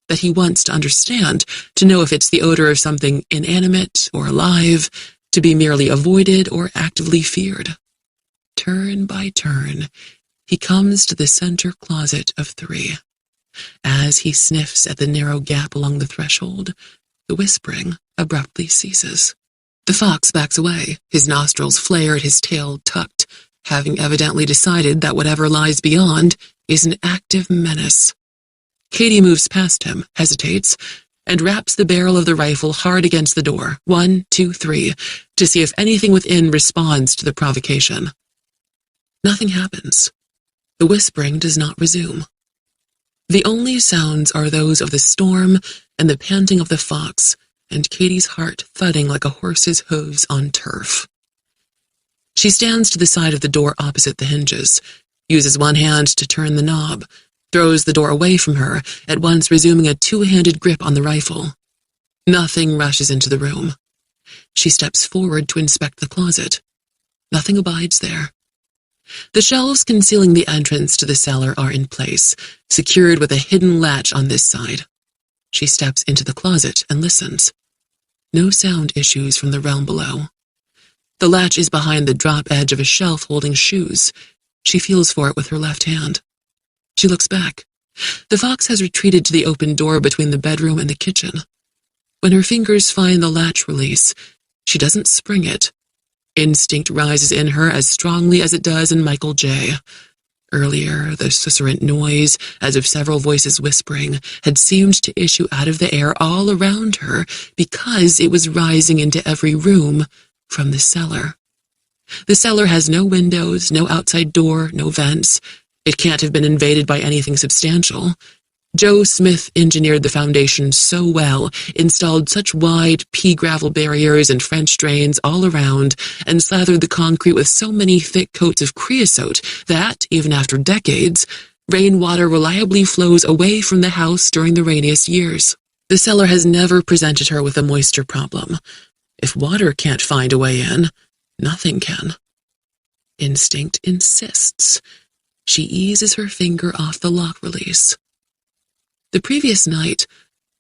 that he wants to understand, to know if it's the odor of something inanimate or alive, to be merely avoided or actively feared. Turn by turn, he comes to the center closet of 3. As he sniffs at the narrow gap along the threshold, the whispering abruptly ceases. The fox backs away, his nostrils flared, his tail tucked, having evidently decided that whatever lies beyond is an active menace. Katie moves past him, hesitates, and raps the barrel of the rifle hard against the door, 1, 2, 3, to see if anything within responds to the provocation. Nothing happens. The whispering does not resume. The only sounds are those of the storm and the panting of the fox, and Katie's heart thudding like a horse's hooves on turf. She stands to the side of the door opposite the hinges, uses one hand to turn the knob, throws the door away from her, at once resuming a two-handed grip on the rifle. Nothing rushes into the room. She steps forward to inspect the closet. Nothing abides there. The shelves concealing the entrance to the cellar are in place, secured with a hidden latch on this side. She steps into the closet and listens. No sound issues from the realm below. The latch is behind the drop edge of a shelf holding shoes. She feels for it with her left hand. She looks back. The fox has retreated to the open door between the bedroom and the kitchen. When her fingers find the latch release, she doesn't spring it. Instinct rises in her as strongly as it does in Michael J. Earlier, the susurrant noise, as of several voices whispering, had seemed to issue out of the air all around her because it was rising into every room from the cellar. The cellar has no windows, no outside door, no vents. It can't have been invaded by anything substantial. Joe Smith engineered the foundation so well, installed such wide pea-gravel barriers and French drains all around, and slathered the concrete with so many thick coats of creosote that, even after decades, rainwater reliably flows away from the house during the rainiest years. The cellar has never presented her with a moisture problem. If water can't find a way in, nothing can. Instinct insists. She eases her finger off the lock release. The previous night,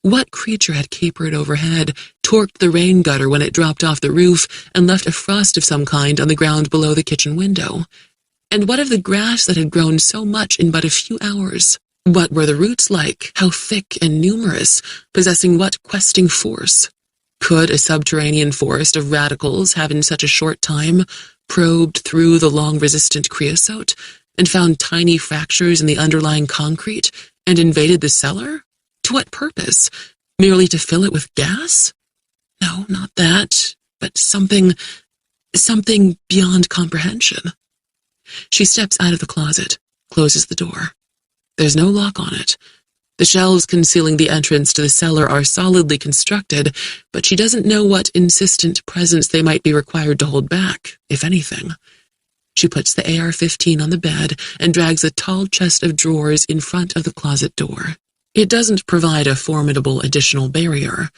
what creature had capered overhead, torqued the rain gutter when it dropped off the roof, and left a frost of some kind on the ground below the kitchen window? And what of the grass that had grown so much in but a few hours? What were the roots like? How thick and numerous, possessing what questing force? Could a subterranean forest of radicals have in such a short time probed through the long resistant creosote and found tiny fractures in the underlying concrete and invaded the cellar? To what purpose? Merely to fill it with gas? No, not that, but something beyond comprehension. She steps out of the closet, closes the door. There's no lock on it. The shelves concealing the entrance to the cellar are solidly constructed, but she doesn't know what insistent presence they might be required to hold back, if anything. She puts the AR-15 on the bed and drags a tall chest of drawers in front of the closet door. It doesn't provide a formidable additional barrier.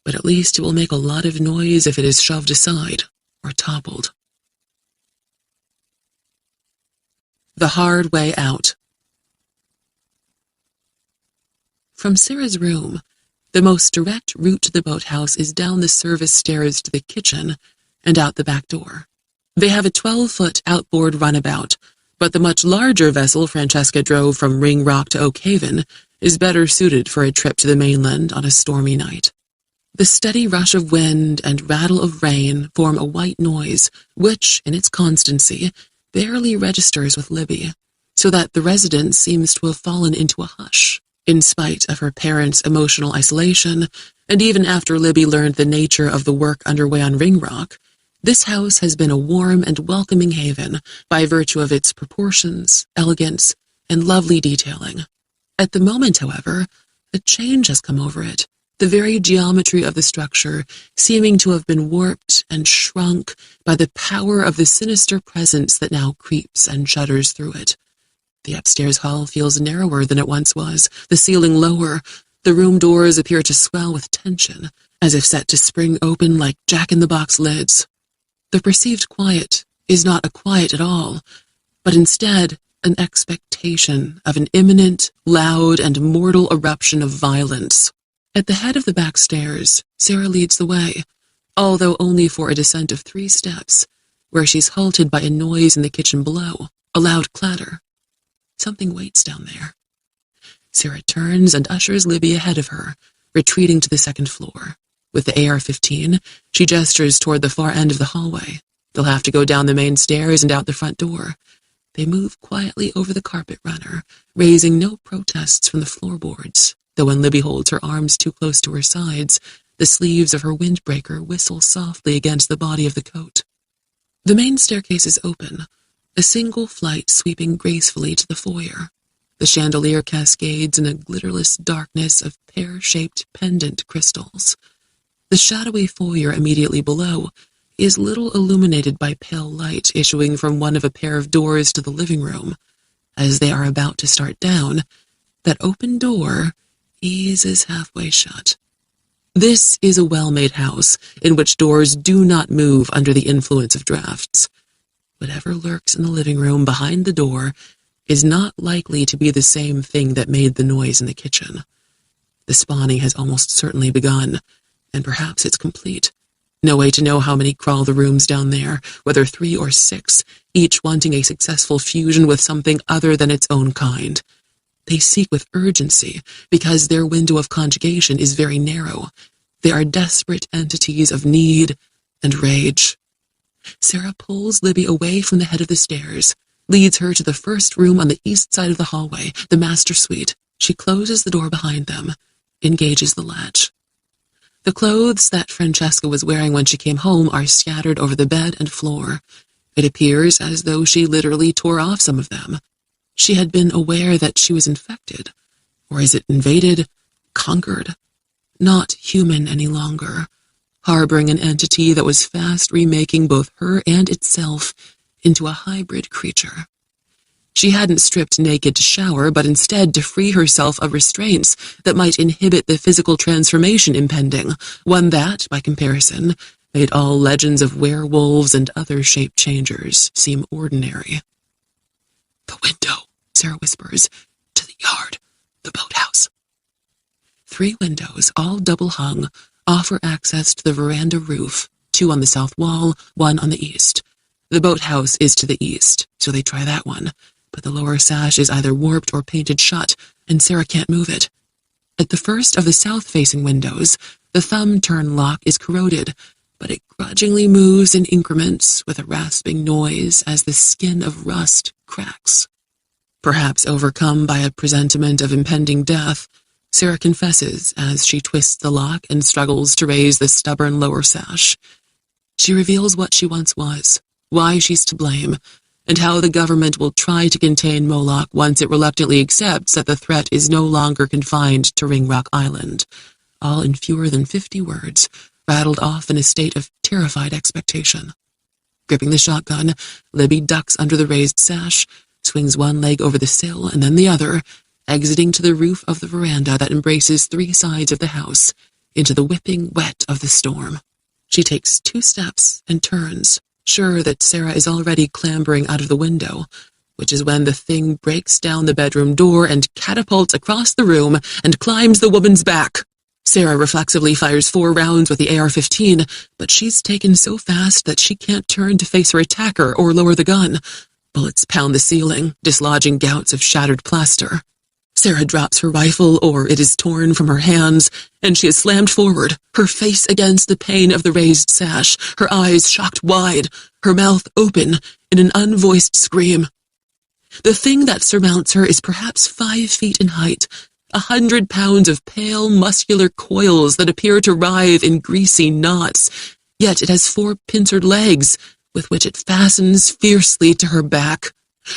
but at least it will make a lot of noise if it is shoved aside or toppled. The hard way out. From Sarah's room, the most direct route to the boathouse is down the service stairs to the kitchen and out the back door. They have a 12-foot outboard runabout, but the much larger vessel Francesca drove from Ringrock to Oak Haven is better suited for a trip to the mainland on a stormy night. The steady rush of wind and rattle of rain form a white noise, which, in its constancy, barely registers with Libby, so that the residence seems to have fallen into a hush, in spite of her parents' emotional isolation, and even after Libby learned the nature of the work underway on Ringrock. This house has been a warm and welcoming haven by virtue of its proportions, elegance, and lovely detailing. At the moment, however, a change has come over it, the very geometry of the structure seeming to have been warped and shrunk by the power of the sinister presence that now creeps and shudders through it. The upstairs hall feels narrower than it once was, the ceiling lower, the room doors appear to swell with tension, as if set to spring open like jack-in-the-box lids. The perceived quiet is not a quiet at all, but instead an expectation of an imminent, loud, and mortal eruption of violence. At the head of the back stairs, Sarah leads the way, although only for a descent of 3 steps, where she's halted by a noise in the kitchen below, a loud clatter. Something waits down there. Sarah turns and ushers Libby ahead of her, retreating to the 2nd floor. With the AR-15, she gestures toward the far end of the hallway. They'll have to go down the main stairs and out the front door. They move quietly over the carpet runner, raising no protests from the floorboards, though when Libby holds her arms too close to her sides, the sleeves of her windbreaker whistle softly against the body of the coat. The main staircase is open, a single flight sweeping gracefully to the foyer. The chandelier cascades in a glitterless darkness of pear-shaped pendant crystals. The shadowy foyer immediately below is little illuminated by pale light issuing from one of a pair of doors to the living room. As they are about to start down, that open door eases halfway shut. This is a well-made house in which doors do not move under the influence of drafts. Whatever lurks in the living room behind the door is not likely to be the same thing that made the noise in the kitchen. The spawning has almost certainly begun, and perhaps it's complete. No way to know how many crawl the rooms down there, whether 3 or 6, each wanting a successful fusion with something other than its own kind. They seek with urgency, because their window of conjugation is very narrow. They are desperate entities of need and rage. Sarah pulls Libby away from the head of the stairs, leads her to the first room on the east side of the hallway, the master suite. She closes the door behind them, engages the latch. The clothes that Francesca was wearing when she came home are scattered over the bed and floor. It appears as though she literally tore off some of them. She had been aware that she was infected, or is it invaded, conquered? Not human any longer, harboring an entity that was fast remaking both her and itself into a hybrid creature. She hadn't stripped naked to shower, but instead to free herself of restraints that might inhibit the physical transformation impending, one that, by comparison, made all legends of werewolves and other shape-changers seem ordinary. "The window," Sarah whispers, "to the yard, the boathouse." 3 windows, all double-hung, offer access to the veranda roof, 2 on the south wall, 1 on the east. The boathouse is to the east, so they try that one, but the lower sash is either warped or painted shut, and Sarah can't move it. At the first of the south-facing windows, the thumb-turn lock is corroded, but it grudgingly moves in increments with a rasping noise as the skin of rust cracks. Perhaps overcome by a presentiment of impending death, Sarah confesses as she twists the lock and struggles to raise the stubborn lower sash. She reveals what she once was, why she's to blame, and how the government will try to contain Moloch once it reluctantly accepts that the threat is no longer confined to Ringrock Island, all in fewer than 50 words, rattled off in a state of terrified expectation. Gripping the shotgun, Libby ducks under the raised sash, swings one leg over the sill and then the other, exiting to the roof of the veranda that embraces 3 sides of the house, into the whipping wet of the storm. She takes 2 steps and turns, sure that Sarah is already clambering out of the window, which is when the thing breaks down the bedroom door and catapults across the room and climbs the woman's back. Sarah reflexively fires 4 rounds with the AR-15, but she's taken so fast that she can't turn to face her attacker or lower the gun. Bullets pound the ceiling, dislodging gouts of shattered plaster. Sarah drops her rifle, or it is torn from her hands, and she is slammed forward, her face against the pane of the raised sash, her eyes shocked wide, her mouth open in an unvoiced scream. The thing that surmounts her is perhaps 5 feet in height, 100 pounds of pale, muscular coils that appear to writhe in greasy knots, yet it has 4 pincered legs, with which it fastens fiercely to her back.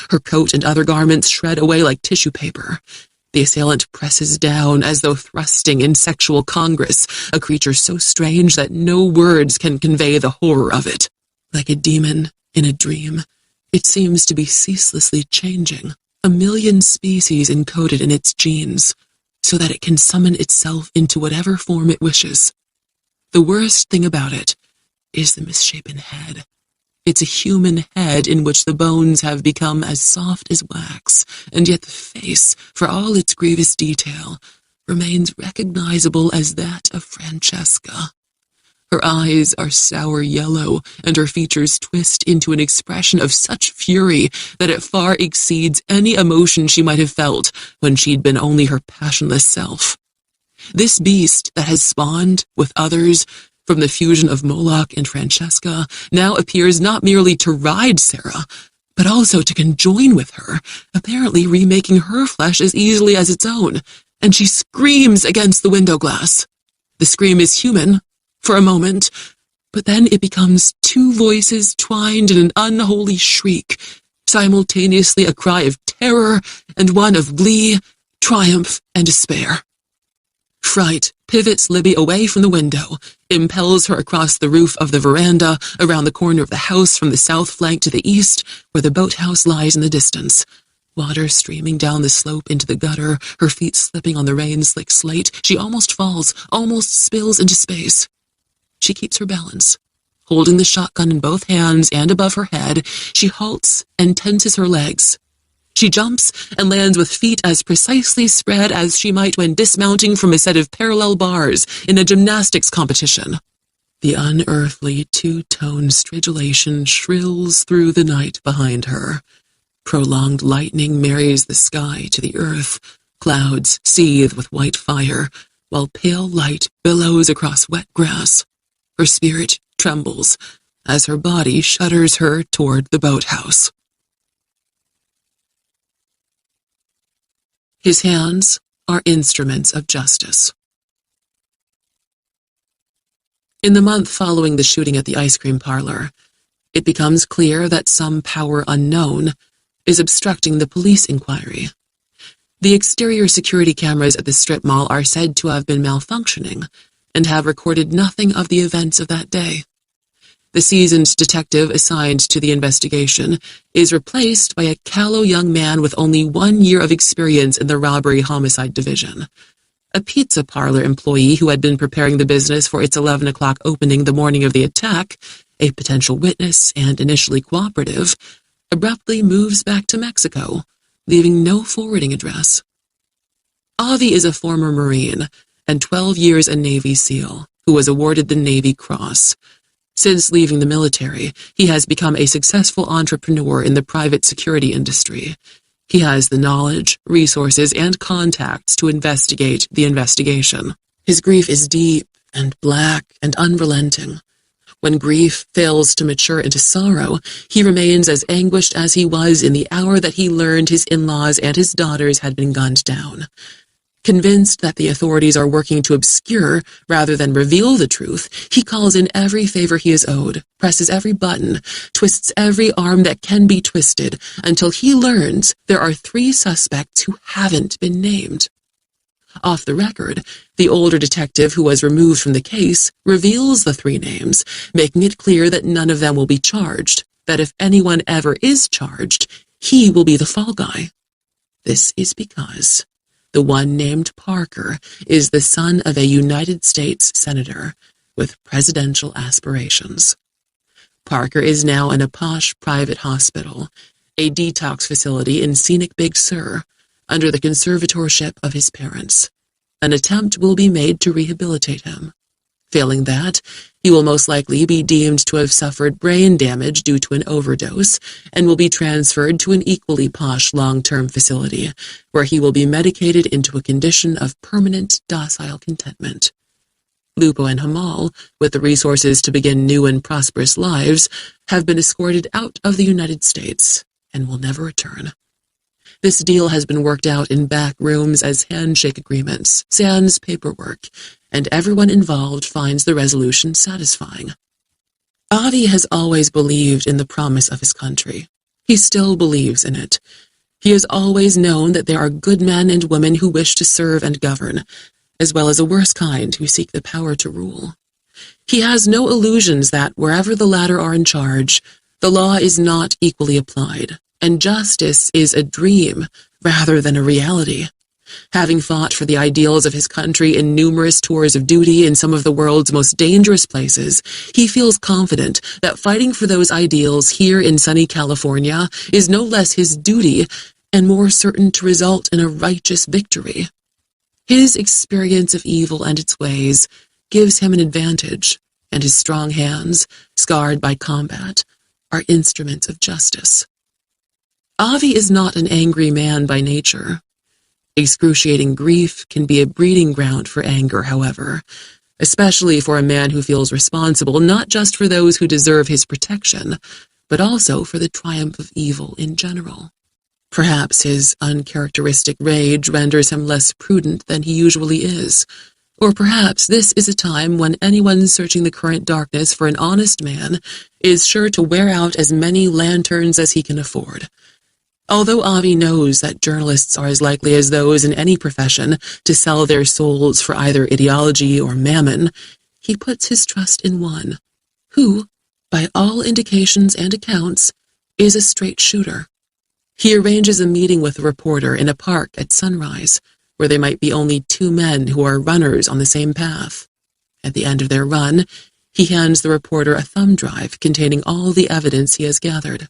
Her coat and other garments shred away like tissue paper. The assailant presses down as though thrusting in sexual congress, a creature so strange that no words can convey the horror of it. Like a demon in a dream, it seems to be ceaselessly changing, 1,000,000 species encoded in its genes, so that it can summon itself into whatever form it wishes. The worst thing about it is the misshapen head. It's a human head in which the bones have become as soft as wax, and yet the face, for all its grievous detail, remains recognizable as that of Francesca. Her eyes are sour yellow, and her features twist into an expression of such fury that it far exceeds any emotion she might have felt when she'd been only her passionless self. This beast that has spawned, with others, from the fusion of Moloch and Francesca, now appears not merely to ride Sarah, but also to conjoin with her, apparently remaking her flesh as easily as its own, and she screams against the window glass. The scream is human, for a moment, but then it becomes 2 voices twined in an unholy shriek, simultaneously a cry of terror and one of glee, triumph, and despair. Fright pivots Libby away from the window, impels her across the roof of the veranda, around the corner of the house from the south flank to the east, where the boathouse lies in the distance. Water streaming down the slope into the gutter, her feet slipping on the rain-slick slate, she almost falls, almost spills into space. She keeps her balance. Holding the shotgun in both hands and above her head, she halts and tenses her legs. She jumps and lands with feet as precisely spread as she might when dismounting from a set of parallel bars in a gymnastics competition. The unearthly 2-tone stridulation shrills through the night behind her. Prolonged lightning marries the sky to the earth. Clouds seethe with white fire, while pale light billows across wet grass. Her spirit trembles as her body shudders her toward the boathouse. His hands are instruments of justice. In the month following the shooting at the ice cream parlor, it becomes clear that some power unknown is obstructing the police inquiry. The exterior security cameras at the strip mall are said to have been malfunctioning and have recorded nothing of the events of that day. The seasoned detective assigned to the investigation is replaced by a callow young man with only 1 year of experience in the robbery-homicide division. A pizza parlor employee who had been preparing the business for its 11 o'clock opening the morning of the attack, a potential witness and initially cooperative, abruptly moves back to Mexico, leaving no forwarding address. Avi is a former Marine and 12 years a Navy SEAL who was awarded the Navy Cross. Since leaving the military, he has become a successful entrepreneur in the private security industry. He has the knowledge, resources, and contacts to investigate the investigation. His grief is deep and black and unrelenting. When grief fails to mature into sorrow, he remains as anguished as he was in the hour that he learned his in-laws and his daughters had been gunned down. Convinced that the authorities are working to obscure rather than reveal the truth, he calls in every favor he is owed, presses every button, twists every arm that can be twisted, until he learns there are 3 suspects who haven't been named. Off the record, the older detective who was removed from the case reveals the 3 names, making it clear that none of them will be charged, that if anyone ever is charged, he will be the fall guy. This is because The one named Parker is the son of a United States senator with presidential aspirations. Parker is now in a posh private hospital, a detox facility in scenic Big Sur, under the conservatorship of his parents. An attempt will be made to rehabilitate him. Failing that, he will most likely be deemed to have suffered brain damage due to an overdose and will be transferred to an equally posh long-term facility, where he will be medicated into a condition of permanent docile contentment. Lupo and Hamal, with the resources to begin new and prosperous lives, have been escorted out of the United States and will never return. This deal has been worked out in back rooms as handshake agreements, sans paperwork, and everyone involved finds the resolution satisfying. Avi has always believed in the promise of his country. He still believes in it. He has always known that there are good men and women who wish to serve and govern, as well as a worse kind who seek the power to rule. He has no illusions that, wherever the latter are in charge, the law is not equally applied, and justice is a dream rather than a reality. Having fought for the ideals of his country in numerous tours of duty in some of the world's most dangerous places, he feels confident that fighting for those ideals here in sunny California is no less his duty and more certain to result in a righteous victory. His experience of evil and its ways gives him an advantage, and his strong hands, scarred by combat, are instruments of justice. Avi is not an angry man by nature. Excruciating grief can be a breeding ground for anger, however, especially for a man who feels responsible not just for those who deserve his protection, but also for the triumph of evil in general. Perhaps his uncharacteristic rage renders him less prudent than he usually is, or perhaps this is a time when anyone searching the current darkness for an honest man is sure to wear out as many lanterns as he can afford. Although Avi knows that journalists are as likely as those in any profession to sell their souls for either ideology or mammon, he puts his trust in one, who, by all indications and accounts, is a straight shooter. He arranges a meeting with a reporter in a park at sunrise, where there might be only two men who are runners on the same path. At the end of their run, he hands the reporter a thumb drive containing all the evidence he has gathered.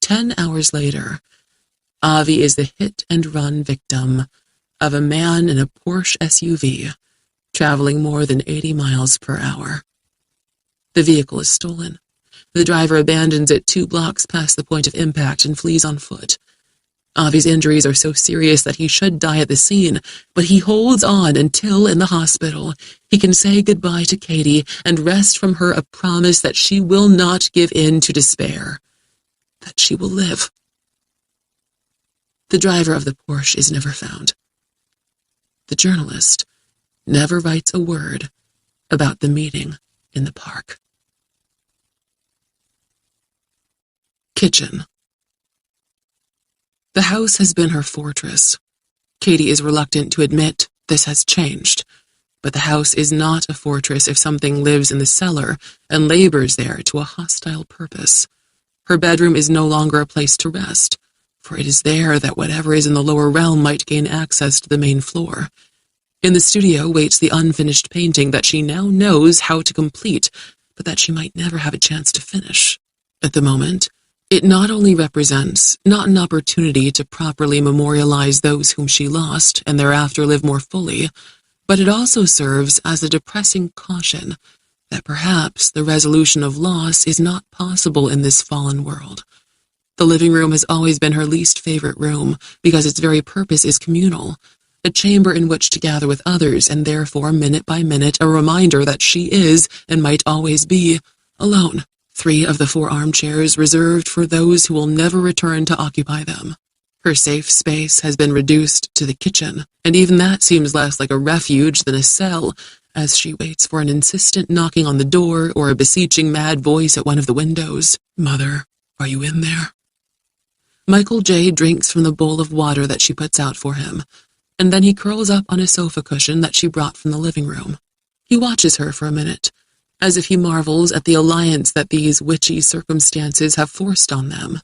10 hours later, Avi is the hit-and-run victim of a man in a Porsche SUV traveling more than 80 miles per hour. The vehicle is stolen. The driver abandons it 2 blocks past the point of impact and flees on foot. Avi's injuries are so serious that he should die at the scene, but he holds on until, in the hospital, he can say goodbye to Katie and wrest from her a promise that she will not give in to despair, that she will live. The driver of the Porsche is never found. The journalist never writes a word about the meeting in the park. Kitchen. The house has been her fortress. Katie is reluctant to admit this has changed, but the house is not a fortress if something lives in the cellar and labors there to a hostile purpose. Her bedroom is no longer a place to rest, for it is there that whatever is in the lower realm might gain access to the main floor. In the studio waits the unfinished painting that she now knows how to complete, but that she might never have a chance to finish. At the moment, it not only represents not an opportunity to properly memorialize those whom she lost and thereafter live more fully, but it also serves as a depressing caution that perhaps the resolution of loss is not possible in this fallen world. The living room has always been her least favorite room because its very purpose is communal, a chamber in which to gather with others and therefore, minute by minute, a reminder that she is, and might always be, alone. 3 of the 4 armchairs reserved for those who will never return to occupy them. Her safe space has been reduced to the kitchen, and even that seems less like a refuge than a cell, as she waits for an insistent knocking on the door or a beseeching mad voice at one of the windows. "Mother, are you in there?" Michael J. drinks from the bowl of water that she puts out for him, and then he curls up on a sofa cushion that she brought from the living room. He watches her for a minute, as if he marvels at the alliance that these witchy circumstances have forced on them.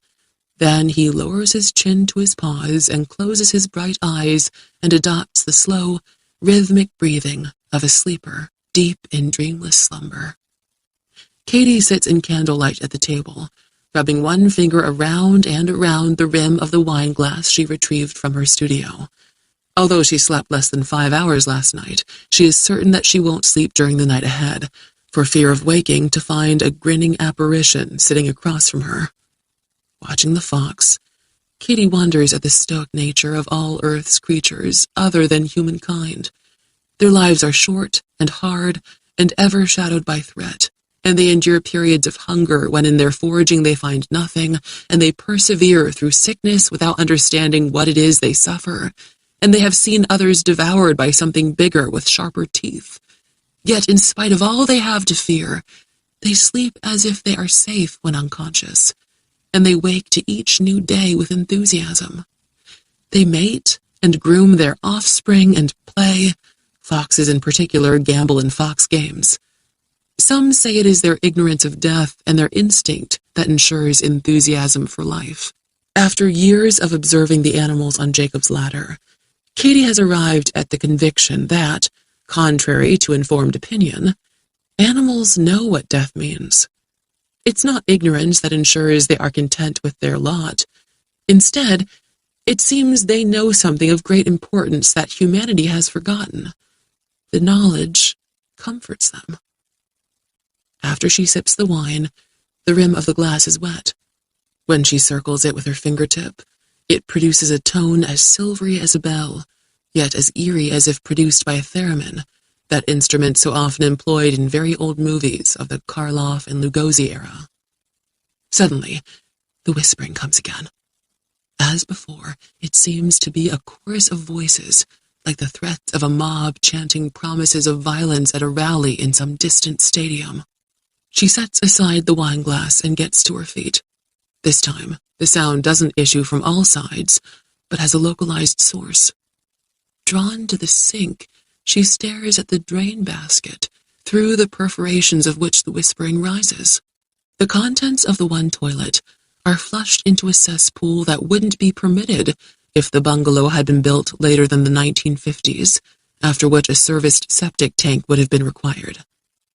Then he lowers his chin to his paws and closes his bright eyes and adopts the slow, rhythmic breathing of a sleeper deep in dreamless slumber. Katie sits in candlelight at the table, rubbing one finger around and around the rim of the wine glass she retrieved from her studio. Although she slept less than 5 hours last night, she is certain that she won't sleep during the night ahead, for fear of waking to find a grinning apparition sitting across from her. Watching the fox, Katie wonders at the stoic nature of all Earth's creatures other than humankind. Their lives are short and hard and ever shadowed by threat, and they endure periods of hunger when in their foraging they find nothing, and they persevere through sickness without understanding what it is they suffer, and they have seen others devoured by something bigger with sharper teeth. Yet in spite of all they have to fear, they sleep as if they are safe when unconscious, and they wake to each new day with enthusiasm. They mate and groom their offspring and play. Foxes in particular gamble in fox games. Some say it is their ignorance of death and their instinct that ensures enthusiasm for life. After years of observing the animals on Jacob's ladder, Katie has arrived at the conviction that, contrary to informed opinion, animals know what death means. It's not ignorance that ensures they are content with their lot. Instead, it seems they know something of great importance that humanity has forgotten. The knowledge comforts them. After she sips the wine, the rim of the glass is wet. When she circles it with her fingertip, it produces a tone as silvery as a bell, yet as eerie as if produced by a theremin, that instrument so often employed in very old movies of the Karloff and Lugosi era. Suddenly, the whispering comes again. As before, it seems to be a chorus of voices, like the threats of a mob chanting promises of violence at a rally in some distant stadium. She sets aside the wine glass and gets to her feet. This time, the sound doesn't issue from all sides, but has a localized source. Drawn to the sink, she stares at the drain basket, through the perforations of which the whispering rises. The contents of the one toilet are flushed into a cesspool that wouldn't be permitted if the bungalow had been built later than the 1950s, after which a serviced septic tank would have been required.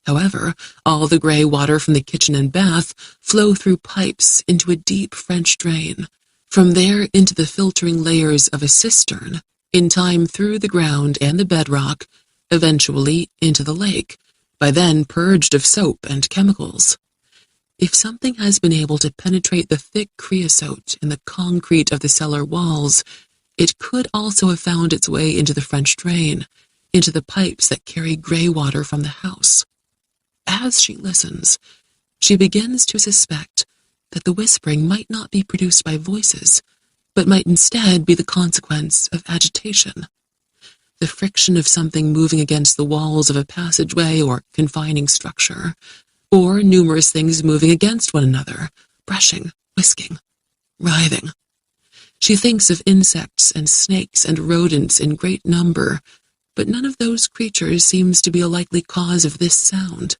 However, all the gray water from the kitchen and bath flow through pipes into a deep French drain, from there into the filtering layers of a cistern, in time through the ground and the bedrock, eventually into the lake, by then purged of soap and chemicals. If something has been able to penetrate the thick creosote in the concrete of the cellar walls, it could also have found its way into the French drain, into the pipes that carry gray water from the house. As she listens, she begins to suspect that the whispering might not be produced by voices, but might instead be the consequence of agitation. The friction of something moving against the walls of a passageway or confining structure, or numerous things moving against one another, brushing, whisking, writhing. She thinks of insects and snakes and rodents in great number, but none of those creatures seems to be a likely cause of this sound.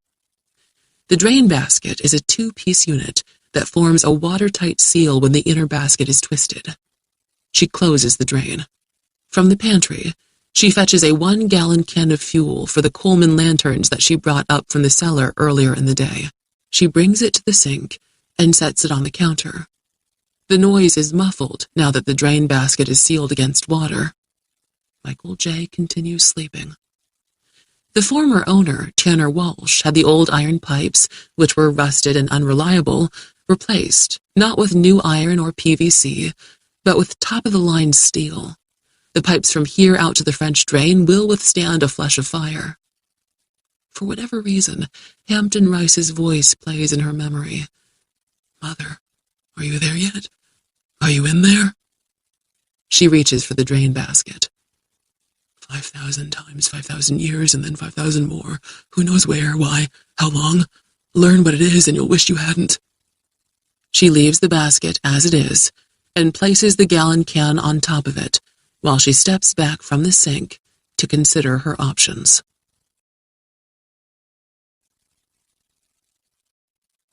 The drain basket is a 2-piece unit that forms a watertight seal when the inner basket is twisted. She closes the drain. From the pantry, she fetches a 1-gallon can of fuel for the Coleman lanterns that she brought up from the cellar earlier in the day. She brings it to the sink and sets it on the counter. The noise is muffled now that the drain basket is sealed against water. Michael J. continues sleeping. The former owner, Tanner Walsh, had the old iron pipes, which were rusted and unreliable, replaced, not with new iron or PVC, but with top-of-the-line steel. The pipes from here out to the French drain will withstand a flash of fire. For whatever reason, Hampton Rice's voice plays in her memory. "Mother, are you there yet? Are you in there?" She reaches for the drain basket. 5,000 times 5,000 years, and then 5,000 more. Who knows where, why, how long? Learn what it is, and you'll wish you hadn't. She leaves the basket as it is, and places the gallon can on top of it, while she steps back from the sink to consider her options.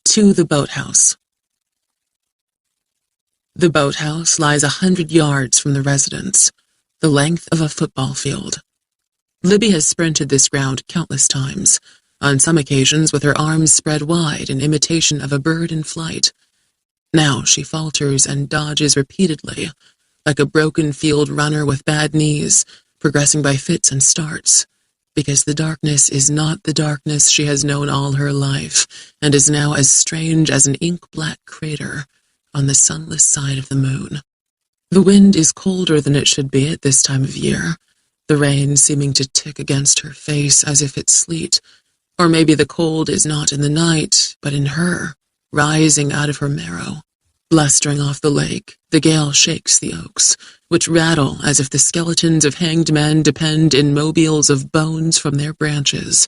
To the boathouse. The boathouse lies 100 yards from the residence, the length of a football field. Libby has sprinted this ground countless times, on some occasions with her arms spread wide in imitation of a bird in flight. Now she falters and dodges repeatedly, like a broken field runner with bad knees, progressing by fits and starts, because the darkness is not the darkness she has known all her life, and is now as strange as an ink-black crater on the sunless side of the moon. The wind is colder than it should be at this time of year, the rain seeming to tick against her face as if it's sleet, or maybe the cold is not in the night, but in her, rising out of her marrow. Blustering off the lake, the gale shakes the oaks, which rattle as if the skeletons of hanged men depend in mobiles of bones from their branches,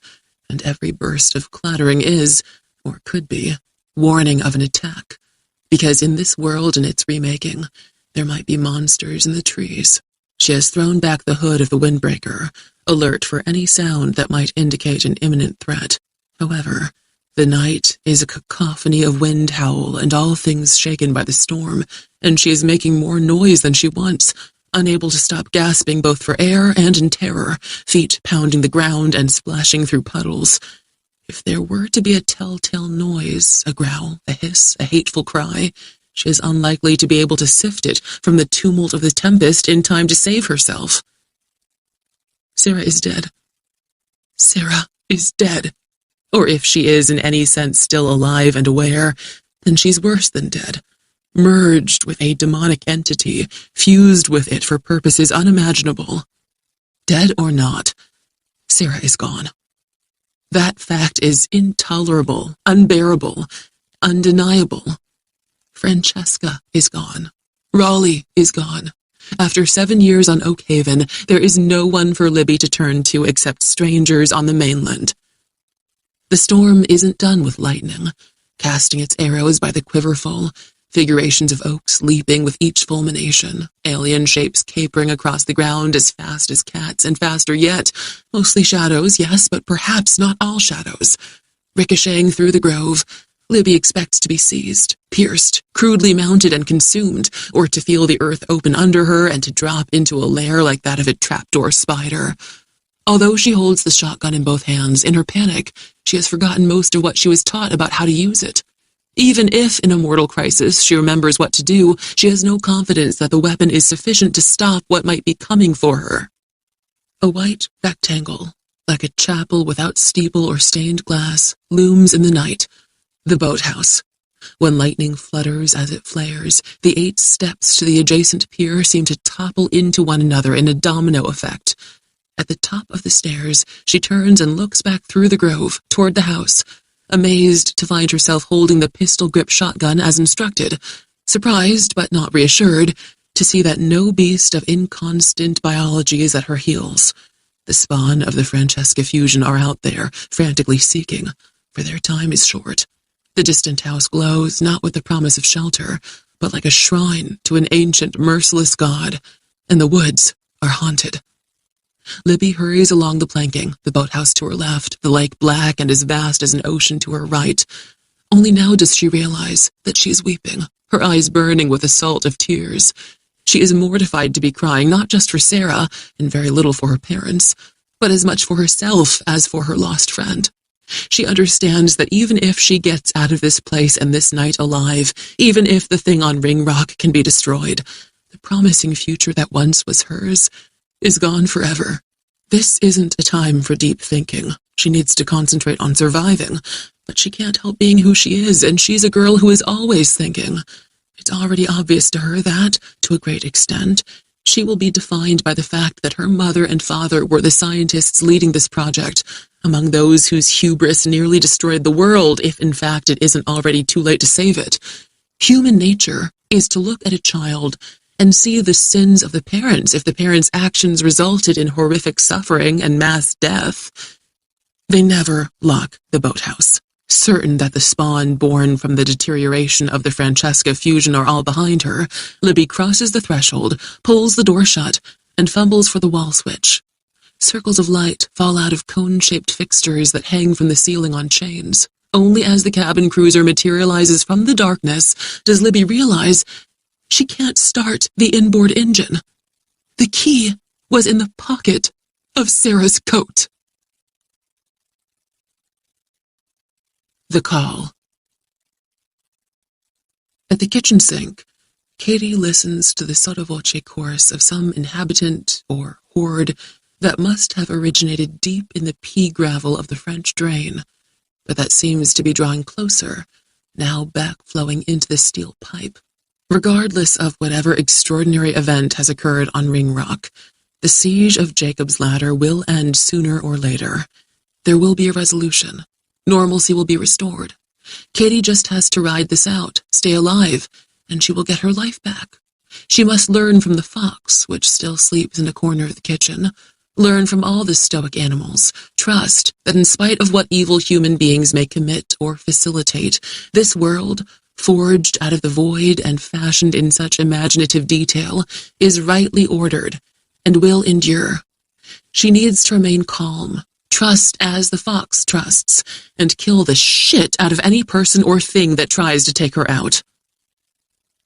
and every burst of clattering is, or could be, warning of an attack, because in this world and its remaking, there might be monsters in the trees. She has thrown back the hood of the windbreaker, alert for any sound that might indicate an imminent threat. However, the night is a cacophony of wind howl and all things shaken by the storm, and she is making more noise than she wants, unable to stop gasping both for air and in terror, feet pounding the ground and splashing through puddles. If there were to be a telltale noise, a growl, a hiss, a hateful cry, she is unlikely to be able to sift it from the tumult of the tempest in time to save herself. Sarah is dead. Sarah is dead. Or if she is in any sense still alive and aware, then she's worse than dead, merged with a demonic entity, fused with it for purposes unimaginable. Dead or not, Sarah is gone. That fact is intolerable, unbearable, undeniable. Francesca is gone. Raleigh is gone. After 7 years on Oakhaven, there is no one for Libby to turn to except strangers on the mainland. The storm isn't done with lightning, casting its arrows by the quiverful, figurations of oaks leaping with each fulmination, alien shapes capering across the ground as fast as cats, and faster yet, mostly shadows, yes, but perhaps not all shadows. Ricocheting through the grove, Libby expects to be seized, pierced, crudely mounted and consumed, or to feel the earth open under her and to drop into a lair like that of a trapdoor spider. Although she holds the shotgun in both hands, in her panic, she has forgotten most of what she was taught about how to use it. Even if, in a mortal crisis, she remembers what to do, she has no confidence that the weapon is sufficient to stop what might be coming for her. A white rectangle, like a chapel without steeple or stained glass, looms in the night. The boathouse. When lightning flutters as it flares, the 8 steps to the adjacent pier seem to topple into one another in a domino effect. At the top of the stairs, she turns and looks back through the grove, toward the house, amazed to find herself holding the pistol-grip shotgun as instructed, surprised but not reassured to see that no beast of inconstant biology is at her heels. The spawn of the Francesca fusion are out there, frantically seeking, for their time is short. The distant house glows not with the promise of shelter, but like a shrine to an ancient, merciless god, and the woods are haunted. Libby hurries along the planking, the boathouse to her left, the lake black and as vast as an ocean to her right. Only now does she realize that she is weeping, her eyes burning with the salt of tears. She is mortified to be crying, not just for Sarah, and very little for her parents, but as much for herself as for her lost friend. She understands that even if she gets out of this place and this night alive, even if the thing on Ringrock can be destroyed, the promising future that once was hers is gone forever. This isn't a time for deep thinking. She needs to concentrate on surviving, but she can't help being who she is, and she's a girl who is always thinking. It's already obvious to her that, to a great extent, she will be defined by the fact that her mother and father were the scientists leading this project, among those whose hubris nearly destroyed the world, if in fact it isn't already too late to save it. Human nature is to look at a child and see the sins of the parents if the parents' actions resulted in horrific suffering and mass death. They never lock the boathouse. Certain that the spawn born from the deterioration of the Francesca fusion are all behind her, Libby crosses the threshold, pulls the door shut, and fumbles for the wall switch. Circles of light fall out of cone-shaped fixtures that hang from the ceiling on chains. Only as the cabin cruiser materializes from the darkness does Libby realize She can't start the inboard engine. The key was in the pocket of Sarah's coat. The call. At the kitchen sink, Katie listens to the sotto voce chorus of some inhabitant or horde that must have originated deep in the pea gravel of the French drain, but that seems to be drawing closer, now backflowing into the steel pipe. Regardless of whatever extraordinary event has occurred on Ringrock, the siege of Jacob's Ladder will end sooner or later. There will be a resolution. Normalcy will be restored. Katie just has to ride this out, stay alive, and she will get her life back. She must learn from the fox, which still sleeps in a corner of the kitchen, learn from all the stoic animals, trust that in spite of what evil human beings may commit or facilitate, this world, forged out of the void and fashioned in such imaginative detail, is rightly ordered and will endure. She needs to remain calm, trust as the fox trusts, and kill the shit out of any person or thing that tries to take her out.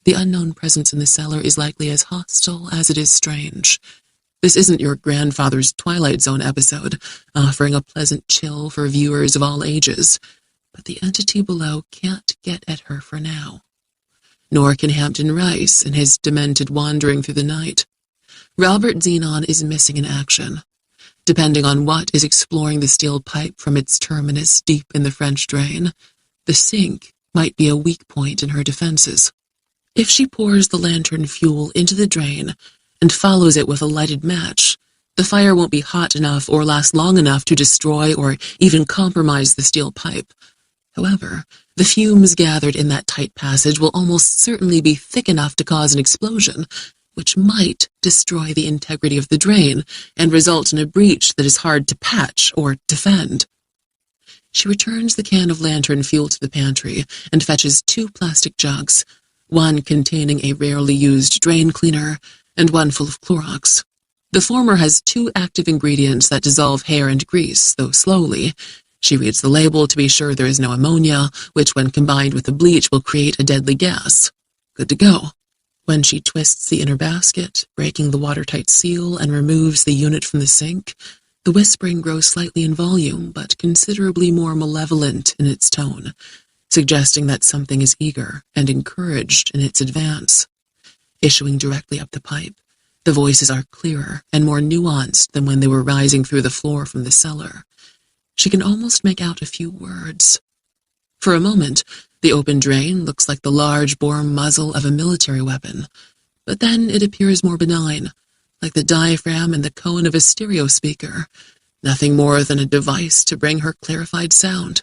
The unknown presence in the cellar is likely as hostile as it is strange. This isn't your grandfather's Twilight Zone episode, offering a pleasant chill for viewers of all ages, but the entity below can't get at her for now. Nor can Hampton Rice in his demented wandering through the night. Robert Zenon is missing in action. Depending on what is exploring the steel pipe from its terminus deep in the French drain, the sink might be a weak point in her defenses. If she pours the lantern fuel into the drain and follows it with a lighted match, the fire won't be hot enough or last long enough to destroy or even compromise the steel pipe. However, the fumes gathered in that tight passage will almost certainly be thick enough to cause an explosion, which might destroy the integrity of the drain and result in a breach that is hard to patch or defend. She returns the can of lantern fuel to the pantry and fetches 2 plastic jugs, one containing a rarely used drain cleaner and one full of Clorox. The former has 2 active ingredients that dissolve hair and grease, though slowly. She reads the label to be sure there is no ammonia, which when combined with the bleach will create a deadly gas. Good to go. When she twists the inner basket, breaking the watertight seal, and removes the unit from the sink, the whispering grows slightly in volume, but considerably more malevolent in its tone, suggesting that something is eager and encouraged in its advance. Issuing directly up the pipe, the voices are clearer and more nuanced than when they were rising through the floor from the cellar. She can almost make out a few words. For a moment, the open drain looks like the large bore muzzle of a military weapon, but then it appears more benign, like the diaphragm and the cone of a stereo speaker, nothing more than a device to bring her clarified sound.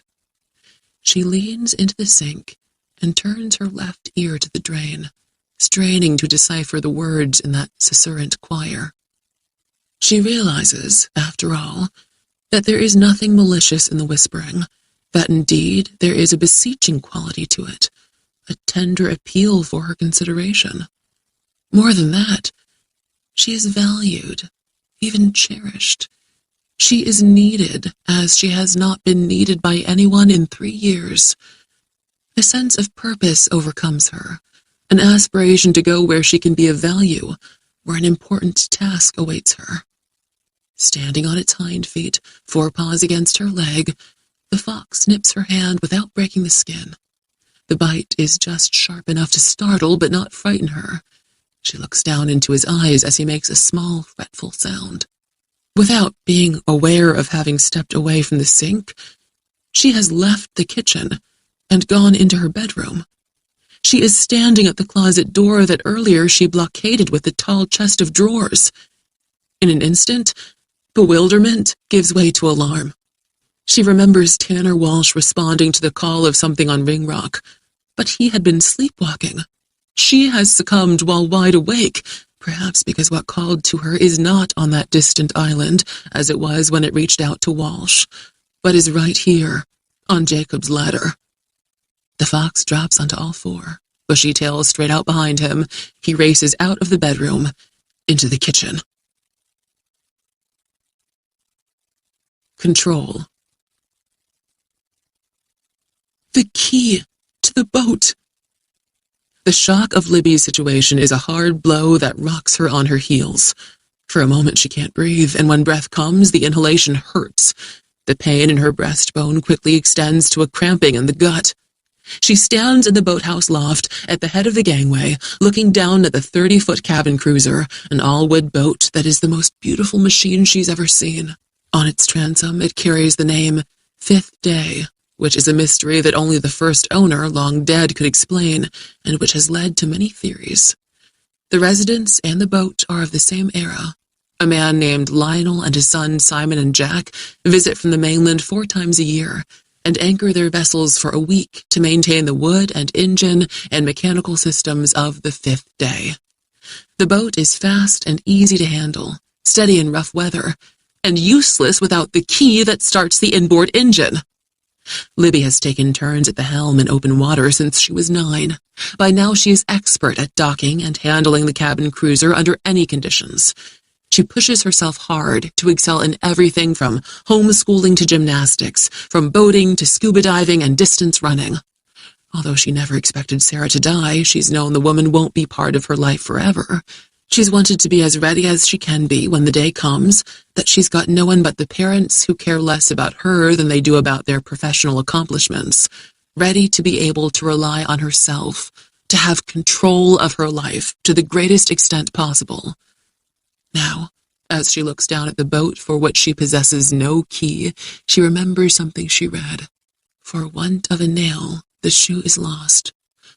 She leans into the sink and turns her left ear to the drain, straining to decipher the words in that susurrant choir. She realizes, after all, that there is nothing malicious in the whispering, that indeed there is a beseeching quality to it, a tender appeal for her consideration. More than that, she is valued, even cherished. She is needed as she has not been needed by anyone in 3 years. A sense of purpose overcomes her, an aspiration to go where she can be of value, where an important task awaits her. Standing on its hind feet, 4 paws against her leg, the fox nips her hand without breaking the skin. The bite is just sharp enough to startle but not frighten her. She looks down into his eyes as he makes a small, fretful sound. Without being aware of having stepped away from the sink, she has left the kitchen and gone into her bedroom. She is standing at the closet door that earlier she blockaded with the tall chest of drawers. In an instant, bewilderment gives way to alarm. She remembers Tanner Walsh responding to the call of something on Ringrock, but he had been sleepwalking. She has succumbed while wide awake, perhaps because what called to her is not on that distant island, as it was when it reached out to Walsh, but is right here, on Jacob's Ladder. The fox drops onto all 4, bushy tail straight out behind him. He races out of the bedroom, into the kitchen. Control. The key to the boat. The shock of Libby's situation is a hard blow that rocks her on her heels. For a moment she can't breathe, and when breath comes, the inhalation hurts. The pain in her breastbone quickly extends to a cramping in the gut. She stands in the boathouse loft at the head of the gangway, looking down at the 30-foot cabin cruiser, an all-wood boat that is the most beautiful machine she's ever seen. On its transom, it carries the name Fifth Day, which is a mystery that only the first owner, long dead, could explain, and which has led to many theories. The residents and the boat are of the same era. A man named Lionel and his son Simon and Jack visit from the mainland 4 times a year and anchor their vessels for a week to maintain the wood and engine and mechanical systems of the Fifth Day. The boat is fast and easy to handle, steady in rough weather, and useless without the key that starts the inboard engine. Libby has taken turns at the helm in open water since she was 9. By now she is expert at docking and handling the cabin cruiser under any conditions. She pushes herself hard to excel in everything from homeschooling to gymnastics, from boating to scuba diving and distance running. Although she never expected Sarah to die, she's known the woman won't be part of her life forever. She's wanted to be as ready as she can be when the day comes that she's got no one but the parents who care less about her than they do about their professional accomplishments, ready to be able to rely on herself, to have control of her life to the greatest extent possible. Now, as she looks down at the boat for which she possesses no key, she remembers something she read. For want of a nail, the shoe is lost.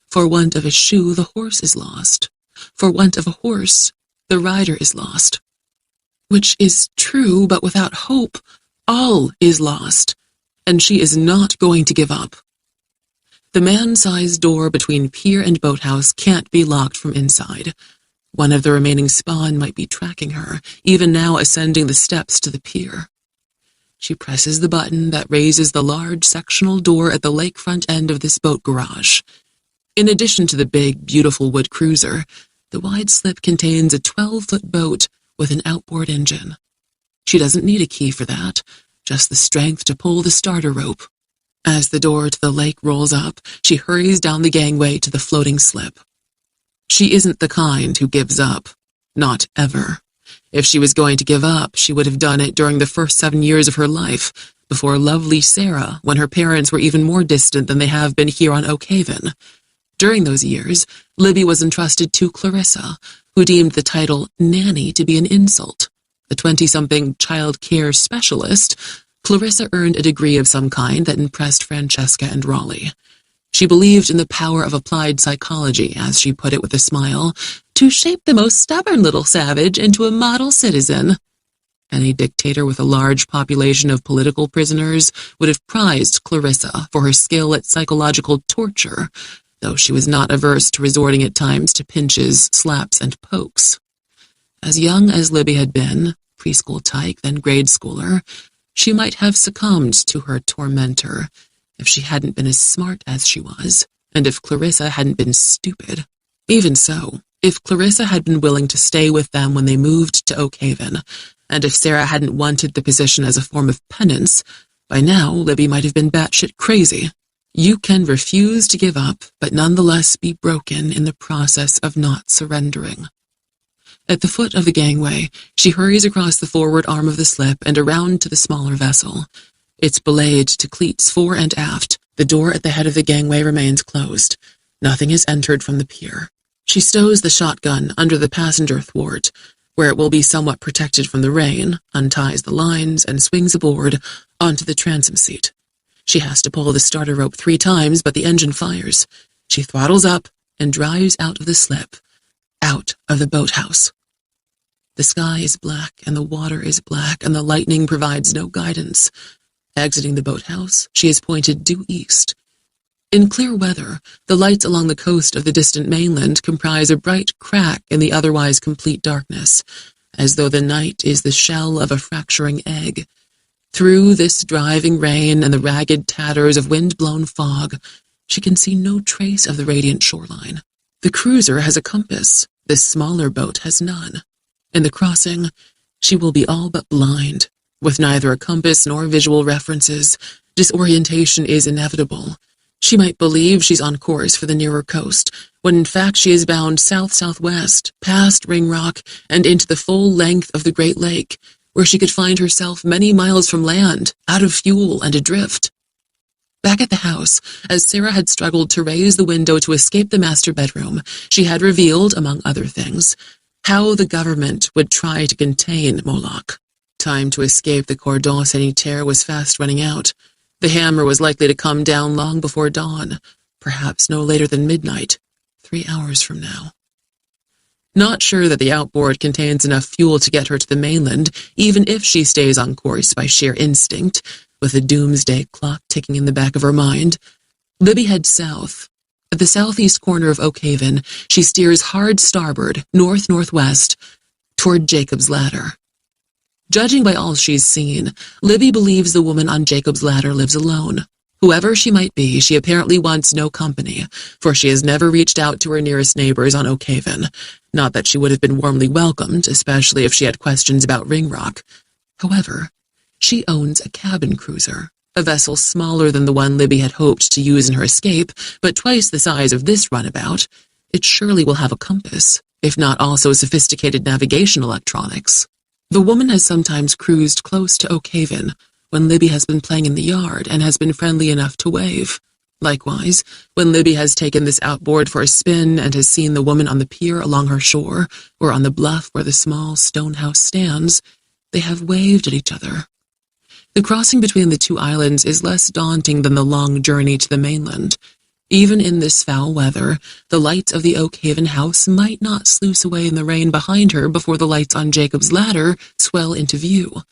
For want of a shoe, the horse is lost. For want of a horse, the rider is lost. Which is true, but without hope, all is lost, and she is not going to give up. The man-sized door between pier and boathouse can't be locked from inside. One of the remaining spawn might be tracking her, even now ascending the steps to the pier. She presses the button that raises the large sectional door at the lakefront end of this boat garage. In addition to the big, beautiful wood cruiser, the wide slip contains a 12-foot boat with an outboard engine. She doesn't need a key for that, just the strength to pull the starter rope. As the door to the lake rolls up, she hurries down the gangway to the floating slip. She isn't the kind who gives up. Not ever. If she was going to give up, she would have done it during the first 7 years of her life, before lovely Sarah, when her parents were even more distant than they have been here on Oak Haven. During those years, Libby was entrusted to Clarissa, who deemed the title nanny to be an insult. A 20-something child care specialist, Clarissa earned a degree of some kind that impressed Francesca and Raleigh. She believed in the power of applied psychology, as she put it with a smile, to shape the most stubborn little savage into a model citizen. Any dictator with a large population of political prisoners would have prized Clarissa for her skill at psychological torture, though she was not averse to resorting at times to pinches, slaps, and pokes. As young as Libby had been, preschool tyke, then grade schooler, she might have succumbed to her tormentor if she hadn't been as smart as she was, and if Clarissa hadn't been stupid. Even so, if Clarissa had been willing to stay with them when they moved to Oak Haven, and if Sarah hadn't wanted the position as a form of penance, by now Libby might have been batshit crazy. You can refuse to give up, but nonetheless be broken in the process of not surrendering. At the foot of the gangway, she hurries across the forward arm of the slip and around to the smaller vessel. It's belayed to cleats fore and aft. The door at the head of the gangway remains closed. Nothing has entered from the pier. She stows the shotgun under the passenger thwart, where it will be somewhat protected from the rain, unties the lines, and swings aboard onto the transom seat. She has to pull the starter rope 3 times, but the engine fires. She throttles up and drives out of the slip, out of the boathouse. The sky is black, and the water is black, and the lightning provides no guidance. Exiting the boathouse, she is pointed due east. In clear weather, the lights along the coast of the distant mainland comprise a bright crack in the otherwise complete darkness, as though the night is the shell of a fracturing egg. Through this driving rain and the ragged tatters of wind-blown fog, she can see no trace of the radiant shoreline. The cruiser has a compass. This smaller boat has none. In the crossing, she will be all but blind. With neither a compass nor visual references, disorientation is inevitable, She might believe she's on course for the nearer coast, when in fact she is bound south-southwest, past Ringrock, and into the full length of the Great Lake, where she could find herself many miles from land, out of fuel and adrift. Back at the house, as Sarah had struggled to raise the window to escape the master bedroom, she had revealed, among other things, how the government would try to contain Moloch. Time to escape the cordon sanitaire was fast running out. The hammer was likely to come down long before dawn, perhaps no later than midnight, 3 hours from now. Not sure that the outboard contains enough fuel to get her to the mainland, even if she stays on course by sheer instinct, with a doomsday clock ticking in the back of her mind, Libby heads south. At the southeast corner of Oakhaven, she steers hard starboard, north-northwest, toward Jacob's Ladder. Judging by all she's seen, Libby believes the woman on Jacob's Ladder lives alone. Whoever she might be, she apparently wants no company, for she has never reached out to her nearest neighbors on Oakhaven. Not that she would have been warmly welcomed, especially if she had questions about Ringrock. However, she owns a cabin cruiser, a vessel smaller than the one Libby had hoped to use in her escape, but twice the size of this runabout. It surely will have a compass, if not also sophisticated navigation electronics. The woman has sometimes cruised close to Oakhaven when Libby has been playing in the yard and has been friendly enough to wave. Likewise, when Libby has taken this outboard for a spin and has seen the woman on the pier along her shore or on the bluff where the small stone house stands, they have waved at each other. The crossing between the two islands is less daunting than the long journey to the mainland. Even in this foul weather, the lights of the Oakhaven house might not sluice away in the rain behind her before the lights on Jacob's Ladder swell into view.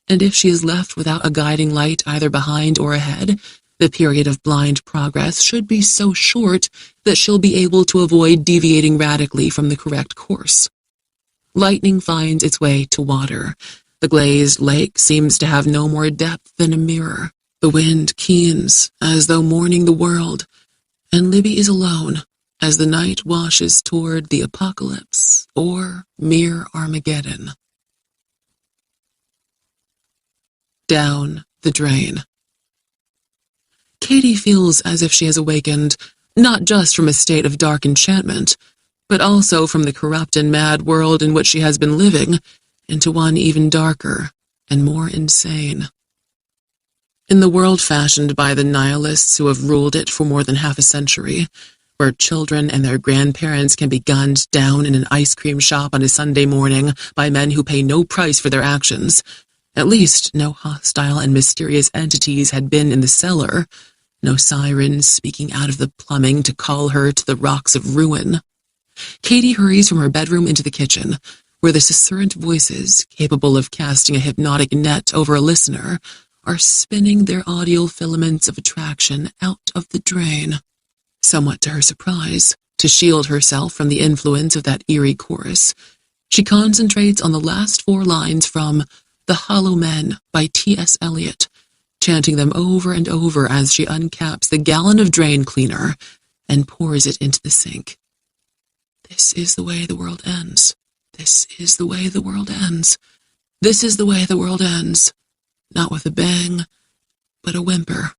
And if she is left without a guiding light either behind or ahead, the period of blind progress should be so short that she'll be able to avoid deviating radically from the correct course. Lightning finds its way to water. The glazed lake seems to have no more depth than a mirror. The wind keens, as though mourning the world, and Libby is alone as the night washes toward the apocalypse or mere Armageddon. Down the drain. Katie feels as if she has awakened, not just from a state of dark enchantment, but also from the corrupt and mad world in which she has been living, into one even darker and more insane. In the world fashioned by the nihilists who have ruled it for more than half a century, where children and their grandparents can be gunned down in an ice cream shop on a Sunday morning by men who pay no price for their actions, at least no hostile and mysterious entities had been in the cellar, no sirens speaking out of the plumbing to call her to the rocks of ruin. Katie hurries from her bedroom into the kitchen, where the susurrant voices, capable of casting a hypnotic net over a listener, are spinning their audio filaments of attraction out of the drain. Somewhat to her surprise, to shield herself from the influence of that eerie chorus, she concentrates on the last 4 lines from The Hollow Men by T.S. Eliot, chanting them over and over as she uncaps the gallon of drain cleaner and pours it into the sink. This is the way the world ends. This is the way the world ends. This is the way the world ends. Not with a bang, but a whimper.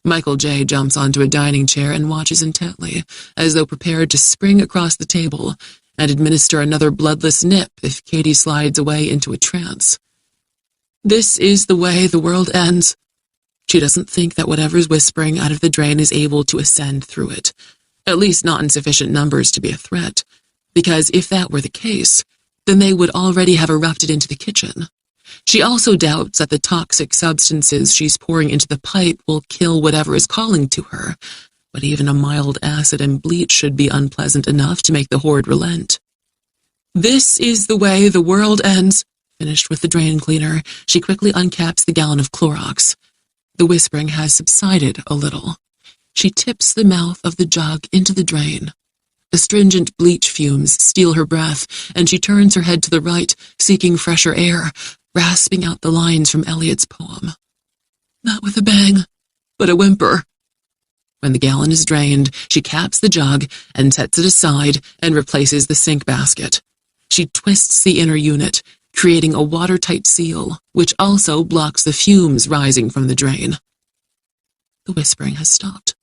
Michael J. jumps onto a dining chair and watches intently, as though prepared to spring across the table and administer another bloodless nip if Katie slides away into a trance. This is the way the world ends. She doesn't think that whatever's whispering out of the drain is able to ascend through it, at least not in sufficient numbers to be a threat, because if that were the case, then they would already have erupted into the kitchen. She also doubts that the toxic substances she's pouring into the pipe will kill whatever is calling to her, but even a mild acid and bleach should be unpleasant enough to make the horde relent. This is the way the world ends. Finished with the drain cleaner, she quickly uncaps the gallon of Clorox. The whispering has subsided a little. She tips the mouth of the jug into the drain. Astringent bleach fumes steal her breath, and she turns her head to the right, seeking fresher air, rasping out the lines from Eliot's poem. Not with a bang, but a whimper. When the gallon is drained, she caps the jug and sets it aside and replaces the sink basket. She twists the inner unit, creating a watertight seal, which also blocks the fumes rising from the drain. the whispering has stopped.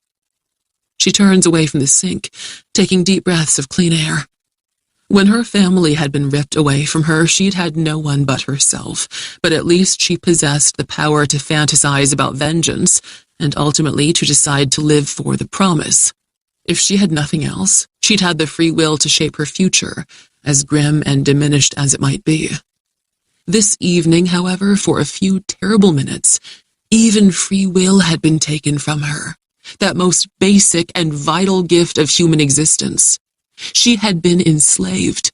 She turns away from the sink, taking deep breaths of clean air. When her family had been ripped away from her, she'd had no one but herself, but at least she possessed the power to fantasize about vengeance and ultimately to decide to live for the promise. If she had nothing else, she'd had the free will to shape her future, as grim and diminished as it might be. This evening, however, for a few terrible minutes, even free will had been taken from her, that most basic and vital gift of human existence. She had been enslaved.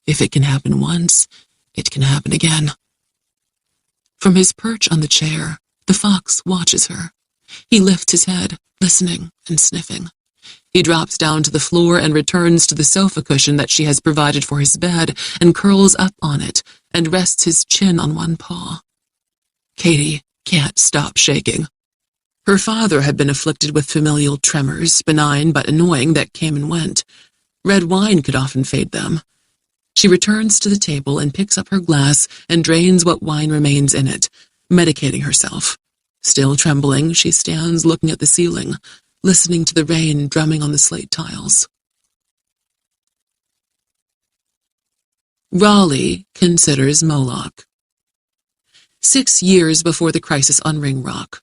If it can happen once, it can happen again. From his perch on the chair, the fox watches her. He lifts his head, listening and sniffing. He drops down to the floor and returns to the sofa cushion that she has provided for his bed and curls up on it and rests his chin on one paw. Katie can't stop shaking. Her father had been afflicted with familial tremors, benign but annoying, that came and went. Red wine could often fade them. She returns to the table and picks up her glass and drains what wine remains in it, medicating herself. Still trembling, she stands looking at the ceiling, listening to the rain drumming on the slate tiles. Raleigh considers Moloch. 6 years before the crisis on Ringrock,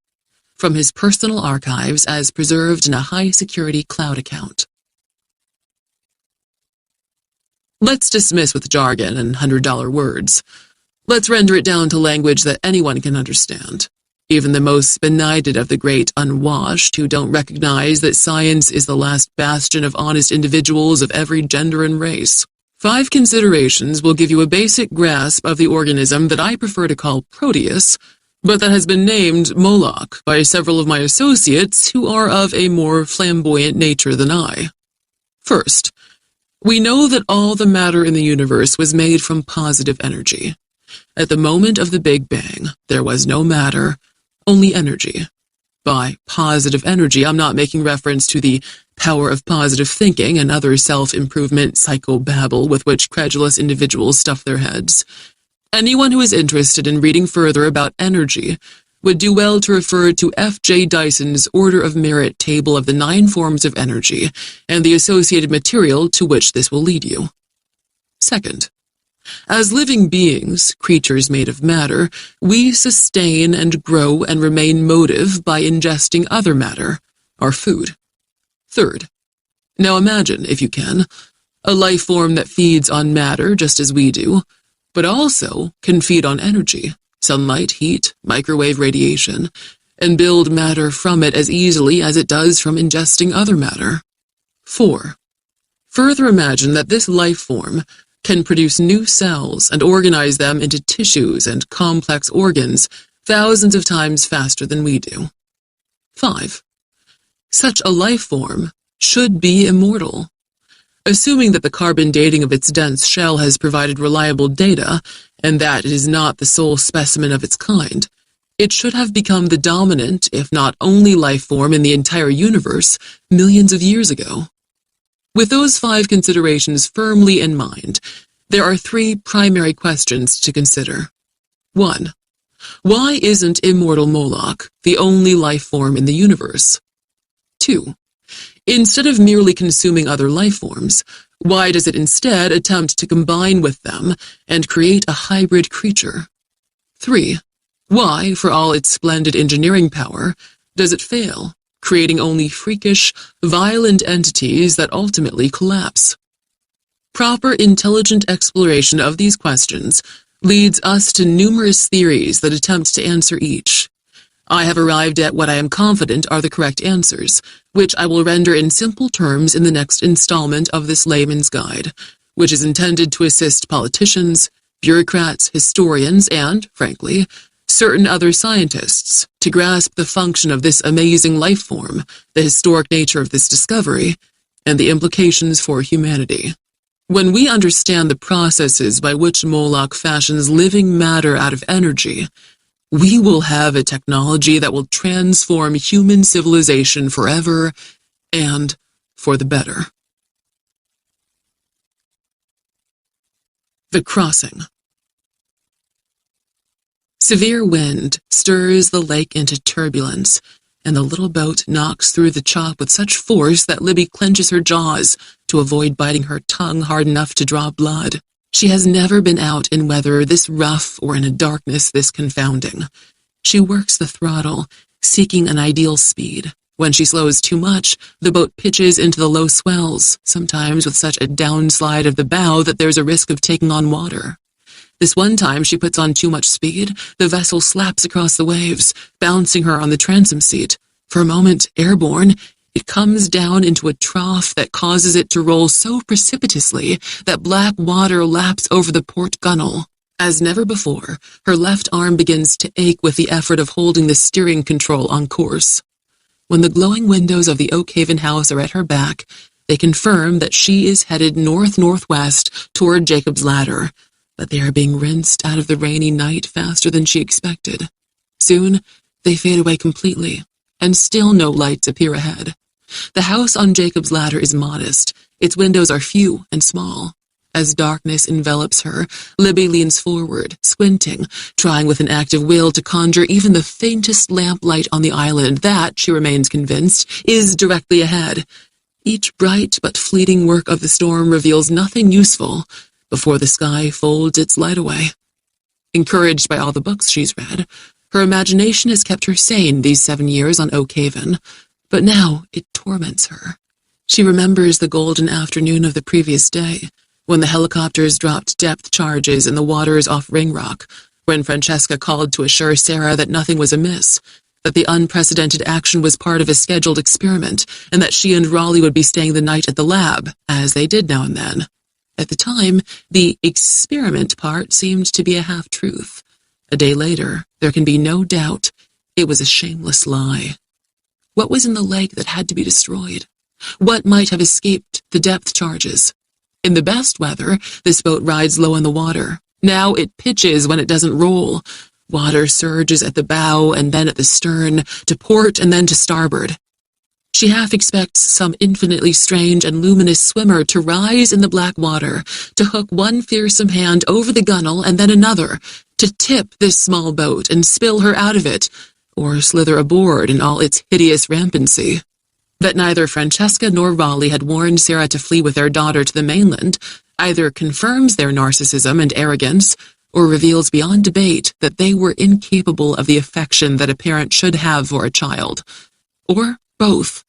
from his personal archives as preserved in a high-security cloud account. Let's dismiss with jargon and $100 words. Let's render it down to language that anyone can understand. Even the most benighted of the great unwashed who don't recognize that science is the last bastion of honest individuals of every gender and race. 5 considerations will give you a basic grasp of the organism that I prefer to call Proteus, but that has been named Moloch by several of my associates who are of a more flamboyant nature than I. First, we know that all the matter in the universe was made from positive energy. At the moment of the Big Bang, there was no matter, only energy. By positive energy, I'm not making reference to the power of positive thinking and other self-improvement psychobabble with which credulous individuals stuff their heads. Anyone who is interested in reading further about energy would do well to refer to F.J. Dyson's Order of Merit table of the 9 forms of energy and the associated material to which this will lead you. Second, as living beings, creatures made of matter, we sustain and grow and remain motive by ingesting other matter, our food. Third, now imagine, if you can, a life form that feeds on matter just as we do, but also can feed on energy, sunlight, heat, microwave radiation, and build matter from it as easily as it does from ingesting other matter. 4. Further imagine that this life form can produce new cells and organize them into tissues and complex organs thousands of times faster than we do. 5. Such a life form should be immortal. Assuming that the carbon dating of its dense shell has provided reliable data, and that it is not the sole specimen of its kind, it should have become the dominant, if not only life form in the entire universe millions of years ago. With those 5 considerations firmly in mind, there are 3 primary questions to consider. 1. Why isn't immortal Moloch the only life form in the universe? 2. Instead of merely consuming other life forms, why does it instead attempt to combine with them and create a hybrid creature? 3. Why, for all its splendid engineering power, does it fail, creating only freakish, violent entities that ultimately collapse? Proper intelligent exploration of these questions leads us to numerous theories that attempt to answer each. I have arrived at what I am confident are the correct answers, which I will render in simple terms in the next installment of this layman's guide, which is intended to assist politicians, bureaucrats, historians, and, frankly, certain other scientists to grasp the function of this amazing life form, the historic nature of this discovery, and the implications for humanity. When we understand the processes by which Moloch fashions living matter out of energy, we will have a technology that will transform human civilization forever and for the better. The crossing. Severe wind stirs the lake into turbulence, and the little boat knocks through the chop with such force that Libby clenches her jaws to avoid biting her tongue hard enough to draw blood. She has never been out in weather this rough or in a darkness this confounding. She works the throttle, seeking an ideal speed. When she slows too much, the boat pitches into the low swells, sometimes with such a downslide of the bow that there's a risk of taking on water. This one time she puts on too much speed, the vessel slaps across the waves, bouncing her on the transom seat. For a moment, airborne, it comes down into a trough that causes it to roll so precipitously that black water laps over the port gunwale. As never before, her left arm begins to ache with the effort of holding the steering control on course. When the glowing windows of the Oakhaven house are at her back, they confirm that she is headed north-northwest toward Jacob's Ladder, but they are being rinsed out of the rainy night faster than she expected. Soon, they fade away completely, and still no lights appear ahead. The house on Jacob's Ladder is modest. Its windows are few and small. As darkness envelops her, Libby leans forward, squinting, trying with an active will to conjure even the faintest lamplight on the island that, she remains convinced, is directly ahead. Each bright but fleeting work of the storm reveals nothing useful before the sky folds its light away. Encouraged by all the books she's read, her imagination has kept her sane these 7 years on Oakhaven, but now it torments her. She remembers the golden afternoon of the previous day, when the helicopters dropped depth charges in the waters off Ringrock, when Francesca called to assure Sarah that nothing was amiss, that the unprecedented action was part of a scheduled experiment, and that she and Raleigh would be staying the night at the lab, as they did now and then. At the time, the experiment part seemed to be a half-truth. A day later, there can be no doubt it was a shameless lie. What was in the lake that had to be destroyed? What might have escaped the depth charges? In the best weather, this boat rides low in the water. Now it pitches when it doesn't roll. Water surges at the bow and then at the stern, to port and then to starboard. She half expects some infinitely strange and luminous swimmer to rise in the black water, to hook one fearsome hand over the gunwale and then another, to tip this small boat and spill her out of it, or slither aboard in all its hideous rampancy. That neither Francesca nor Raleigh had warned Sarah to flee with their daughter to the mainland either confirms their narcissism and arrogance, or reveals beyond debate that they were incapable of the affection that a parent should have for a child. Or both.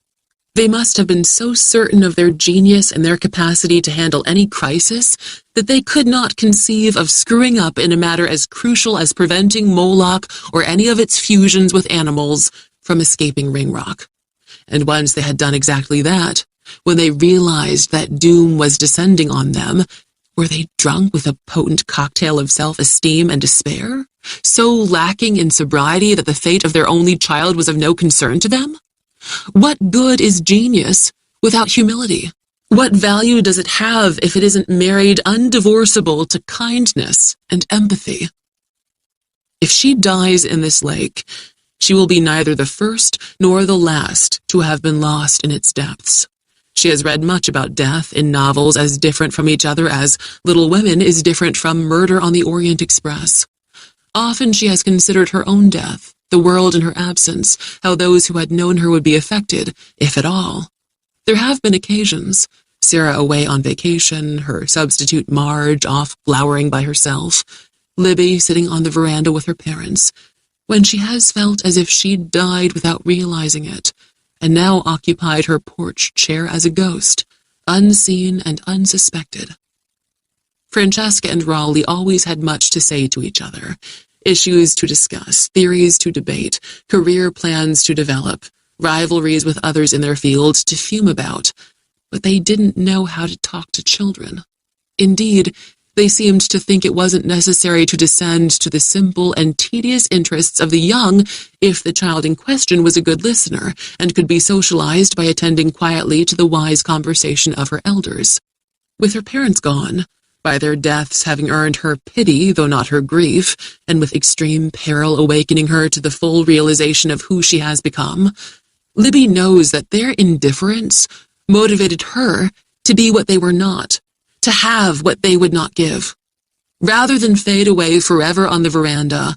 They must have been so certain of their genius and their capacity to handle any crisis that they could not conceive of screwing up in a matter as crucial as preventing Moloch or any of its fusions with animals from escaping Ringrock. And once they had done exactly that, when they realized that doom was descending on them, were they drunk with a potent cocktail of self-esteem and despair, so lacking in sobriety that the fate of their only child was of no concern to them? What good is genius without humility? What value does it have if it isn't married undivorceable to kindness and empathy? If she dies in this lake, she will be neither the first nor the last to have been lost in its depths. She has read much about death in novels as different from each other as Little Women is different from Murder on the Orient Express. Often she has considered her own death, the world in her absence, how those who had known her would be affected, if at all. There have been occasions, Sarah away on vacation, her substitute Marge off glowering by herself, Libby sitting on the veranda with her parents, when she has felt as if she'd died without realizing it, and now occupied her porch chair as a ghost, unseen and unsuspected. Francesca and Raleigh always had much to say to each other, issues to discuss, theories to debate, career plans to develop, rivalries with others in their field to fume about, but they didn't know how to talk to children. Indeed, they seemed to think it wasn't necessary to descend to the simple and tedious interests of the young if the child in question was a good listener and could be socialized by attending quietly to the wise conversation of her elders. With her parents gone, by their deaths having earned her pity though not her grief, and with extreme peril awakening her to the full realization of who she has become, Libby knows that their indifference motivated her to be what they were not, to have what they would not give. Rather than fade away forever on the veranda,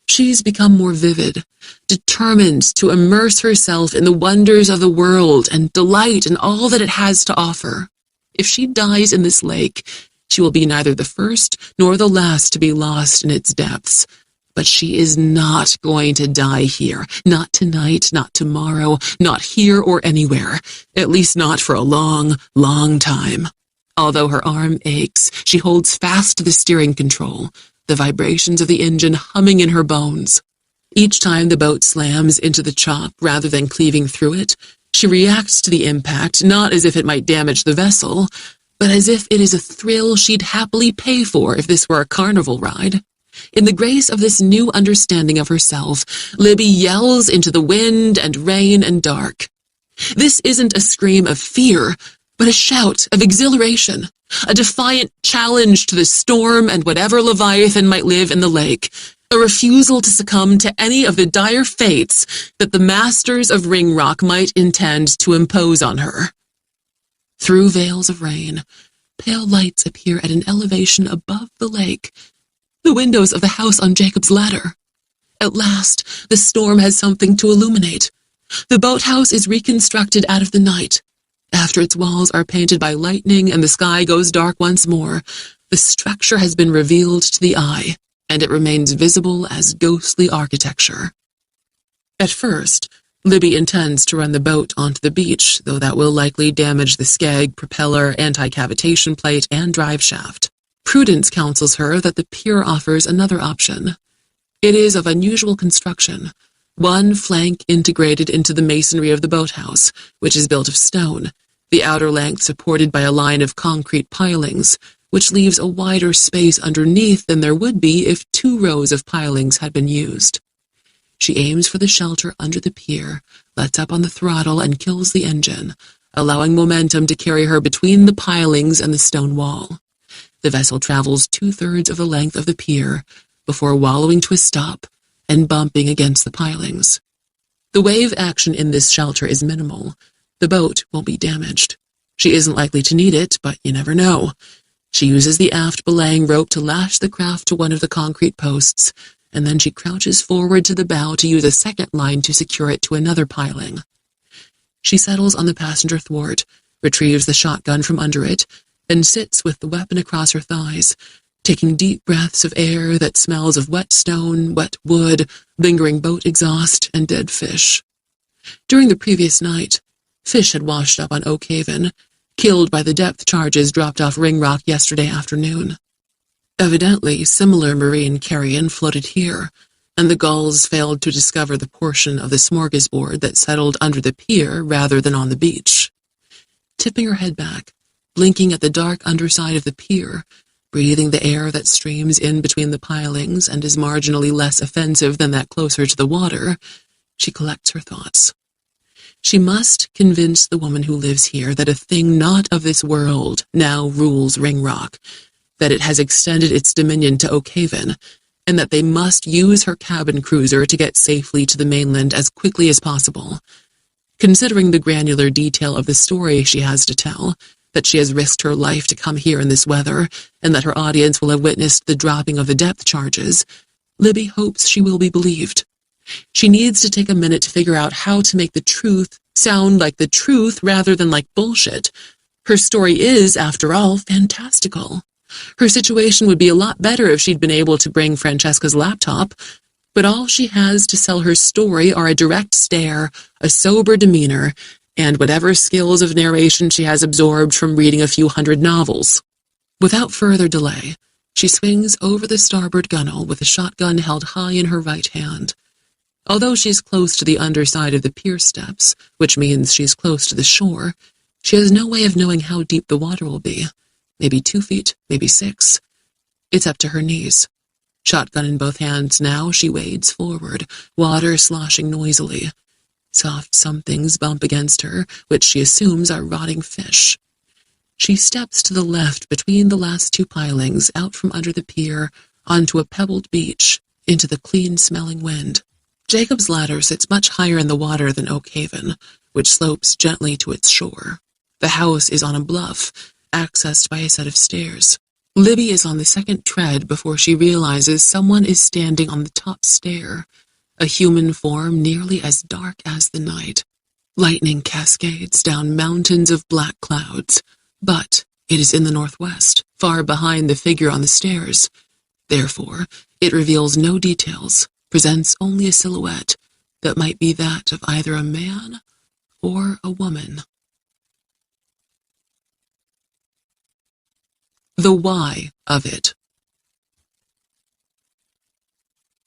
She's become more vivid, determined to immerse herself in the wonders of the world and delight in all that it has to offer. If she dies in this lake, she will be neither the first nor the last to be lost in its depths. But she is not going to die here. Not tonight, not tomorrow, not here or anywhere. At least not for a long, long time. Although her arm aches, she holds fast to the steering control, the vibrations of the engine humming in her bones. Each time the boat slams into the chop rather than cleaving through it, she reacts to the impact not as if it might damage the vessel, but as if it is a thrill she'd happily pay for if this were a carnival ride. In the grace of this new understanding of herself, Libby yells into the wind and rain and dark. This isn't a scream of fear, but a shout of exhilaration, a defiant challenge to the storm and whatever leviathan might live in the lake, a refusal to succumb to any of the dire fates that the masters of Ringrock might intend to impose on her. Through veils of rain, pale lights appear at an elevation above the lake, the windows of the house on Jacob's Ladder. At last, the storm has something to illuminate. The boathouse is reconstructed out of the night. After its walls are painted by lightning and the sky goes dark once more, the structure has been revealed to the eye, and it remains visible as ghostly architecture. At first, Libby intends to run the boat onto the beach, though that will likely damage the skeg, propeller, anti-cavitation plate, and drive shaft. Prudence counsels her that the pier offers another option. It is of unusual construction, one flank integrated into the masonry of the boathouse, which is built of stone, the outer length supported by a line of concrete pilings, which leaves a wider space underneath than there would be if 2 rows of pilings had been used. She aims for the shelter under the pier, lets up on the throttle, and kills the engine, allowing momentum to carry her between the pilings and the stone wall. The vessel travels 2/3 of the length of the pier before wallowing to a stop and bumping against the pilings. The wave action in this shelter is minimal. The boat won't be damaged. She isn't likely to need it, but you never know. She uses the aft belaying rope to lash the craft to one of the concrete posts, and then she crouches forward to the bow to use a second line to secure it to another piling. She settles on the passenger thwart, retrieves the shotgun from under it, and sits with the weapon across her thighs, taking deep breaths of air that smells of wet stone, wet wood, lingering boat exhaust, and dead fish. During the previous night, fish had washed up on Oak Haven, killed by the depth charges dropped off Ringrock yesterday afternoon. Evidently, similar marine carrion floated here, and the gulls failed to discover the portion of the smorgasbord that settled under the pier rather than on the beach. Tipping her head back, blinking at the dark underside of the pier, breathing the air that streams in between the pilings and is marginally less offensive than that closer to the water, she collects her thoughts. She must convince the woman who lives here that a thing not of this world now rules Ringrock, that it has extended its dominion to Oak Haven, and that they must use her cabin cruiser to get safely to the mainland as quickly as possible. Considering the granular detail of the story she has to tell, that she has risked her life to come here in this weather, and that her audience will have witnessed the dropping of the depth charges, Libby hopes she will be believed. She needs to take a minute to figure out how to make the truth sound like the truth rather than like bullshit. Her story is, after all, fantastical. Her situation would be a lot better if she'd been able to bring Francesca's laptop, but all she has to sell her story are a direct stare, a sober demeanor, and whatever skills of narration she has absorbed from reading a few hundred novels. Without further delay, she swings over the starboard gunwale with the shotgun held high in her right hand. Although she's close to the underside of the pier steps, which means she's close to the shore, she has no way of knowing how deep the water will be. Maybe 2 feet, maybe 6. It's up to her knees. Shotgun in both hands now, she wades forward, water sloshing noisily. Soft somethings bump against her, which she assumes are rotting fish. She steps to the left between the last 2 pilings, out from under the pier, onto a pebbled beach, into the clean-smelling wind. Jacob's Ladder sits much higher in the water than Oak Haven, which slopes gently to its shore. The house is on a bluff, accessed by a set of stairs. Libby is on the second tread before she realizes someone is standing on the top stair, a human form nearly as dark as the night. Lightning cascades down mountains of black clouds, but it is in the northwest, far behind the figure on the stairs. Therefore, it reveals no details, presents only a silhouette that might be that of either a man or a woman. The why of it.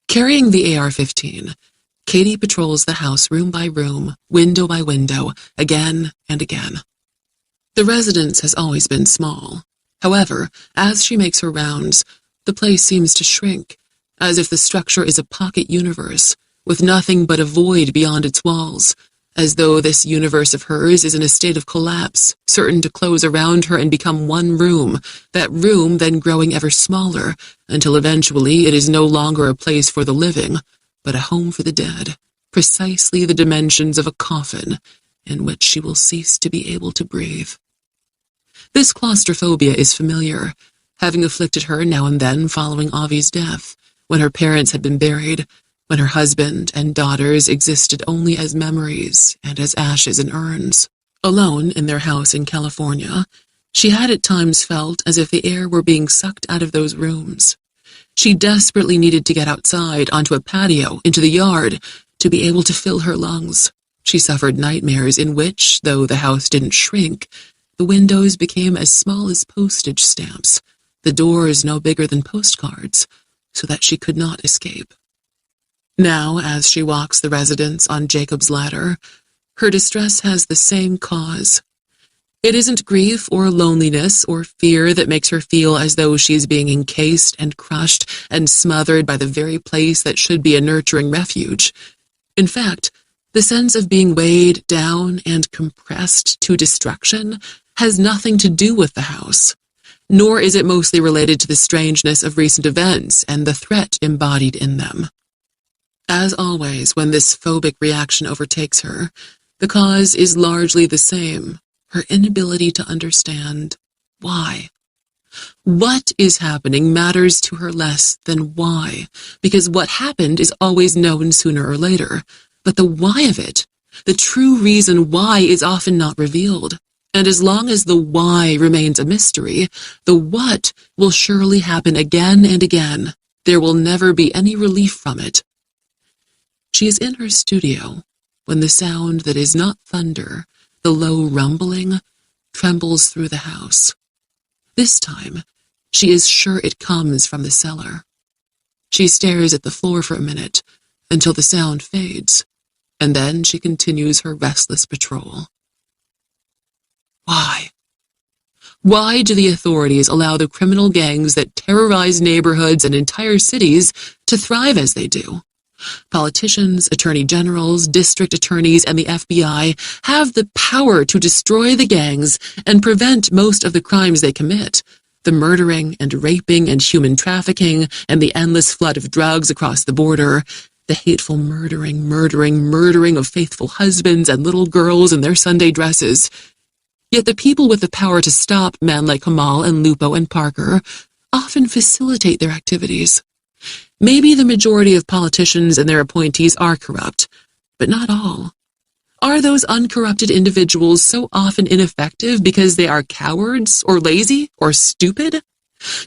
Carrying the AR-15, Katie patrols the house room by room, window by window, again and again. The residence has always been small. However, as she makes her rounds, the place seems to shrink, as if the structure is a pocket universe, with nothing but a void beyond its walls, as though this universe of hers is in a state of collapse, certain to close around her and become one room, that room then growing ever smaller, until eventually it is no longer a place for the living, but a home for the dead, precisely the dimensions of a coffin, in which she will cease to be able to breathe. This claustrophobia is familiar, having afflicted her now and then following Avi's death, when her parents had been buried, when her husband and daughters existed only as memories and as ashes in urns. Alone in their house in California, she had at times felt as if the air were being sucked out of those rooms. She desperately needed to get outside, onto a patio, into the yard, to be able to fill her lungs. She suffered nightmares in which, though the house didn't shrink, the windows became as small as postage stamps, the doors no bigger than postcards, so that she could not escape. Now, as she walks the residence on Jacob's ladder, her distress has the same cause. It isn't grief or loneliness or fear that makes her feel as though she is being encased and crushed and smothered by the very place that should be a nurturing refuge. In fact, the sense of being weighed down and compressed to destruction has nothing to do with the house, nor is it mostly related to the strangeness of recent events and the threat embodied in them. As always, when this phobic reaction overtakes her, the cause is largely the same, her inability to understand why. What is happening matters to her less than why, because what happened is always known sooner or later, but the why of it, the true reason why, is often not revealed. And as long as the why remains a mystery, the what will surely happen again and again. There will never be any relief from it. She is in her studio when the sound that is not thunder, the low rumbling, trembles through the house. This time, she is sure it comes from the cellar. She stares at the floor for a minute until the sound fades, and then she continues her restless patrol. Why? Why do the authorities allow the criminal gangs that terrorize neighborhoods and entire cities to thrive as they do? Politicians, attorney generals, district attorneys, and the FBI have the power to destroy the gangs and prevent most of the crimes they commit. The murdering and raping and human trafficking and the endless flood of drugs across the border, the hateful murdering of faithful husbands and little girls in their Sunday dresses. Yet the people with the power to stop men like Kamal and Lupo and Parker often facilitate their activities. Maybe the majority of politicians and their appointees are corrupt, but not all. Are those uncorrupted individuals so often ineffective because they are cowards or lazy or stupid?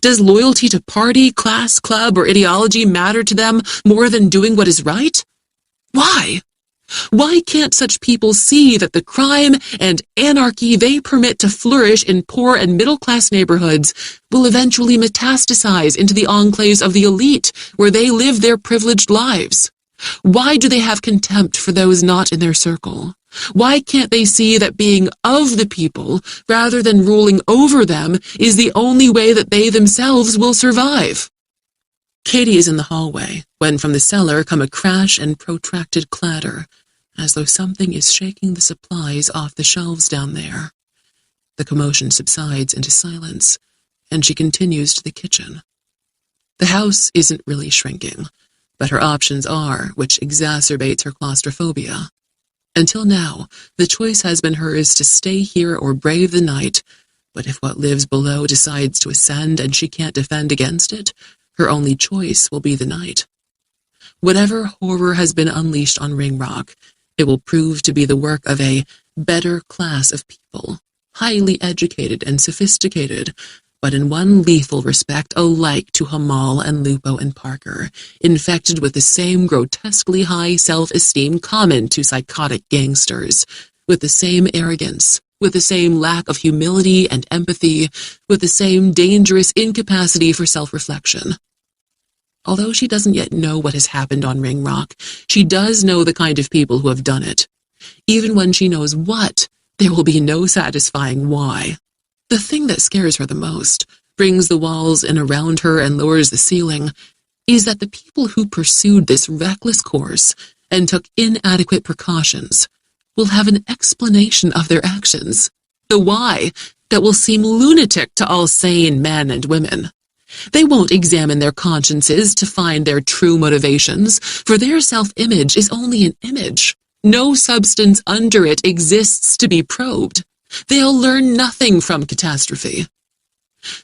Does loyalty to party, class, club, or ideology matter to them more than doing what is right? Why? Why can't such people see that the crime and anarchy they permit to flourish in poor and middle-class neighborhoods will eventually metastasize into the enclaves of the elite where they live their privileged lives? Why do they have contempt for those not in their circle? Why can't they see that being of the people, rather than ruling over them, is the only way that they themselves will survive? Katie is in the hallway, when from the cellar come a crash and protracted clatter, as though something is shaking the supplies off the shelves down there. The commotion subsides into silence, and she continues to the kitchen. The house isn't really shrinking, but her options are, which exacerbates her claustrophobia. Until now, the choice has been hers to stay here or brave the night, But if what lives below decides to ascend and she can't defend against it, her only choice will be the night. Whatever horror has been unleashed on Ringrock, it will prove to be the work of a better class of people, highly educated and sophisticated, but in one lethal respect alike to Hamal and Lupo and Parker, infected with the same grotesquely high self-esteem common to psychotic gangsters, with the same arrogance, with the same lack of humility and empathy, with the same dangerous incapacity for self-reflection. Although she doesn't yet know what has happened on Ringrock, she does know the kind of people who have done it. Even when she knows what, there will be no satisfying why. The thing that scares her the most, brings the walls in around her and lowers the ceiling, is that the people who pursued this reckless course and took inadequate precautions will have an explanation of their actions, the why, that will seem lunatic to all sane men and women. They won't examine their consciences to find their true motivations, for their self-image is only an image. No substance under it exists to be probed. They'll learn nothing from catastrophe.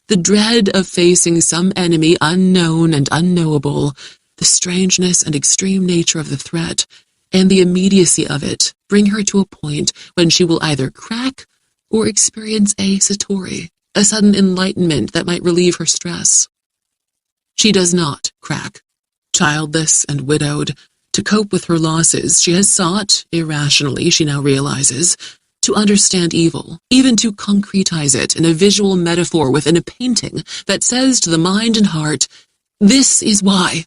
The dread of facing some enemy unknown and unknowable, the strangeness and extreme nature of the threat, and the immediacy of it bring her to a point when she will either crack or experience a satori, a sudden enlightenment that might relieve her stress. She does not crack. Childless and widowed, to cope with her losses, she has sought, irrationally she now realizes, to understand evil, even to concretize it in a visual metaphor within a painting that says to the mind and heart, "This is why."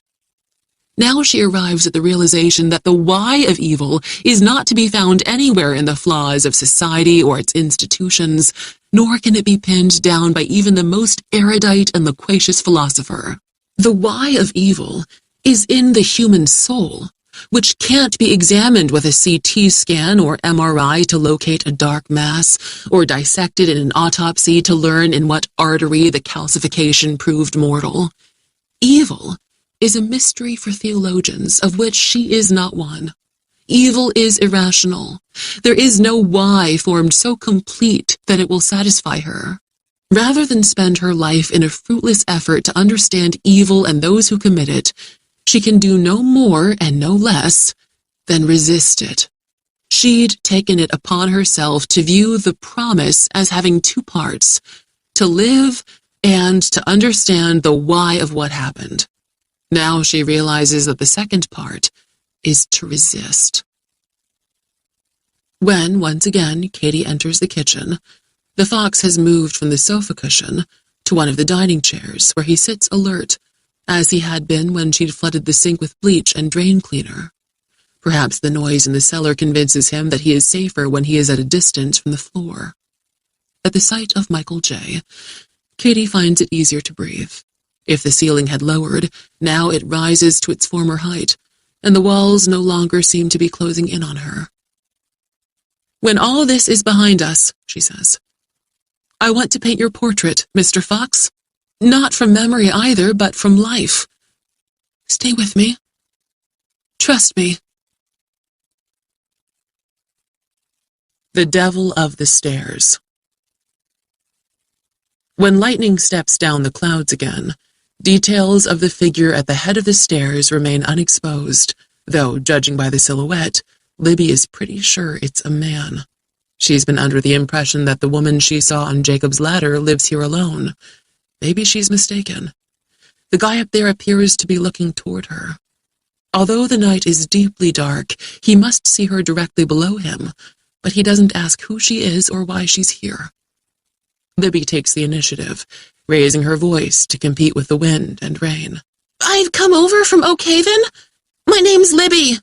Now she arrives at the realization that the why of evil is not to be found anywhere in the flaws of society or its institutions, nor can it be pinned down by even the most erudite and loquacious philosopher. The why of evil is in the human soul, which can't be examined with a CT scan or MRI to locate a dark mass, or dissected in an autopsy to learn in what artery the calcification proved mortal. Evil is a mystery for theologians, of which she is not one. Evil is irrational. There is no why formed so complete that it will satisfy her. Rather than spend her life in a fruitless effort to understand evil and those who commit it, she can do no more and no less than resist it. She'd taken it upon herself to view the promise as having two parts, to live and to understand the why of what happened. Now she realizes that the second part is to resist. When, once again, Katie enters the kitchen, the fox has moved from the sofa cushion to one of the dining chairs, where he sits alert, as he had been when she'd flooded the sink with bleach and drain cleaner. Perhaps the noise in the cellar convinces him that he is safer when he is at a distance from the floor. At the sight of Michael J., Katie finds it easier to breathe. If the ceiling had lowered, now it rises to its former height, and the walls no longer seem to be closing in on her. "When all this is behind us," she says, "I want to paint your portrait, Mr. Fox. Not from memory either, but from life. Stay with me. Trust me." The Devil of the Stairs. When lightning steps down the clouds again, details of the figure at the head of the stairs remain unexposed, though, judging by the silhouette, Libby is pretty sure it's a man. She's been under the impression that the woman she saw on Jacob's ladder lives here alone. Maybe she's mistaken. The guy up there appears to be looking toward her. Although the night is deeply dark, he must see her directly below him, but he doesn't ask who she is or why she's here. Libby takes the initiative, raising her voice to compete with the wind and rain. "I've come over from Oak Haven. My name's Libby."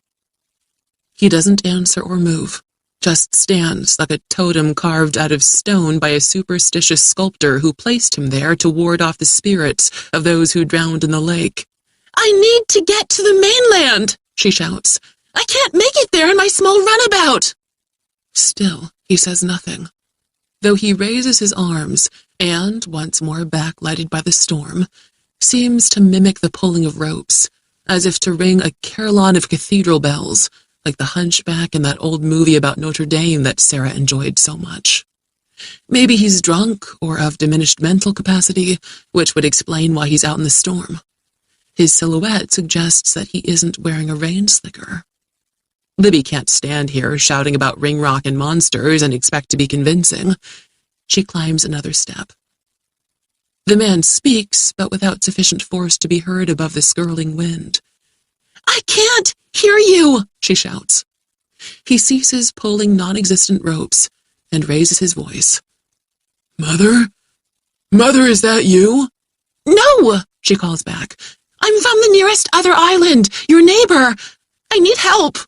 He doesn't answer or move, just stands like a totem carved out of stone by a superstitious sculptor who placed him there to ward off the spirits of those who drowned in the lake. "I need to get to the mainland," she shouts. "I can't make it there in my small runabout." Still, he says nothing, though he raises his arms and, once more backlighted by the storm, seems to mimic the pulling of ropes, as if to ring a carillon of cathedral bells, like the hunchback in that old movie about Notre Dame that Sarah enjoyed so much. Maybe he's drunk or of diminished mental capacity, which would explain why he's out in the storm. His silhouette suggests that he isn't wearing a rain slicker. Libby can't stand here shouting about Ringrock and monsters and expect to be convincing. She climbs another step. The man speaks, but without sufficient force to be heard above the skirling wind. "I can't hear you," she shouts. He ceases pulling non-existent ropes and raises his voice. "Mother? Mother, is that you?" "No," she calls back. "I'm from the nearest other island, your neighbor. I need help."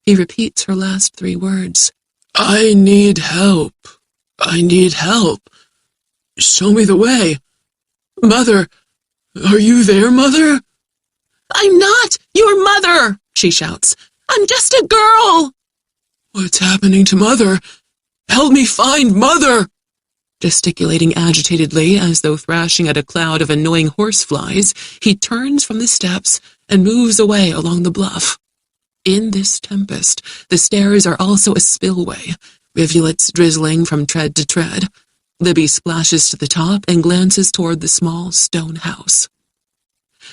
He repeats her last 3 words. "I need help. I need help. Show me the way. Mother, are you there, Mother?" "I'm not your mother," she shouts. "I'm just a girl." "What's happening to Mother? Help me find Mother!" Gesticulating agitatedly as though thrashing at a cloud of annoying horseflies, he turns from the steps and moves away along the bluff. In this tempest, the stairs are also a spillway, rivulets drizzling from tread to tread. Libby splashes to the top and glances toward the small stone house.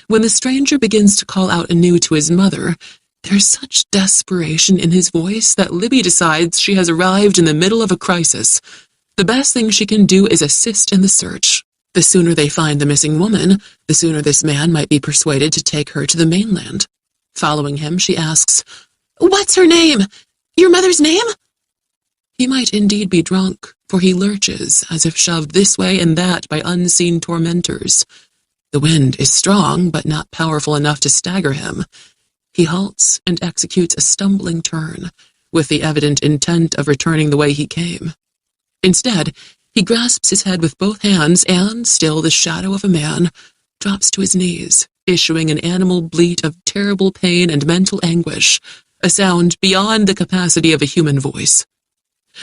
When the stranger begins to call out anew to his mother, there's such desperation in his voice that Libby decides she has arrived in the middle of a crisis. The best thing she can do is assist in the search. The sooner they find the missing woman, the sooner this man might be persuaded to take her to the mainland. Following him, she asks, "What's her name? Your mother's name?" He might indeed be drunk, for he lurches as if shoved this way and that by unseen tormentors. The wind is strong, but not powerful enough to stagger him. He halts and executes a stumbling turn, with the evident intent of returning the way he came. Instead, he grasps his head with both hands and, still the shadow of a man, drops to his knees, issuing an animal bleat of terrible pain and mental anguish, a sound beyond the capacity of a human voice.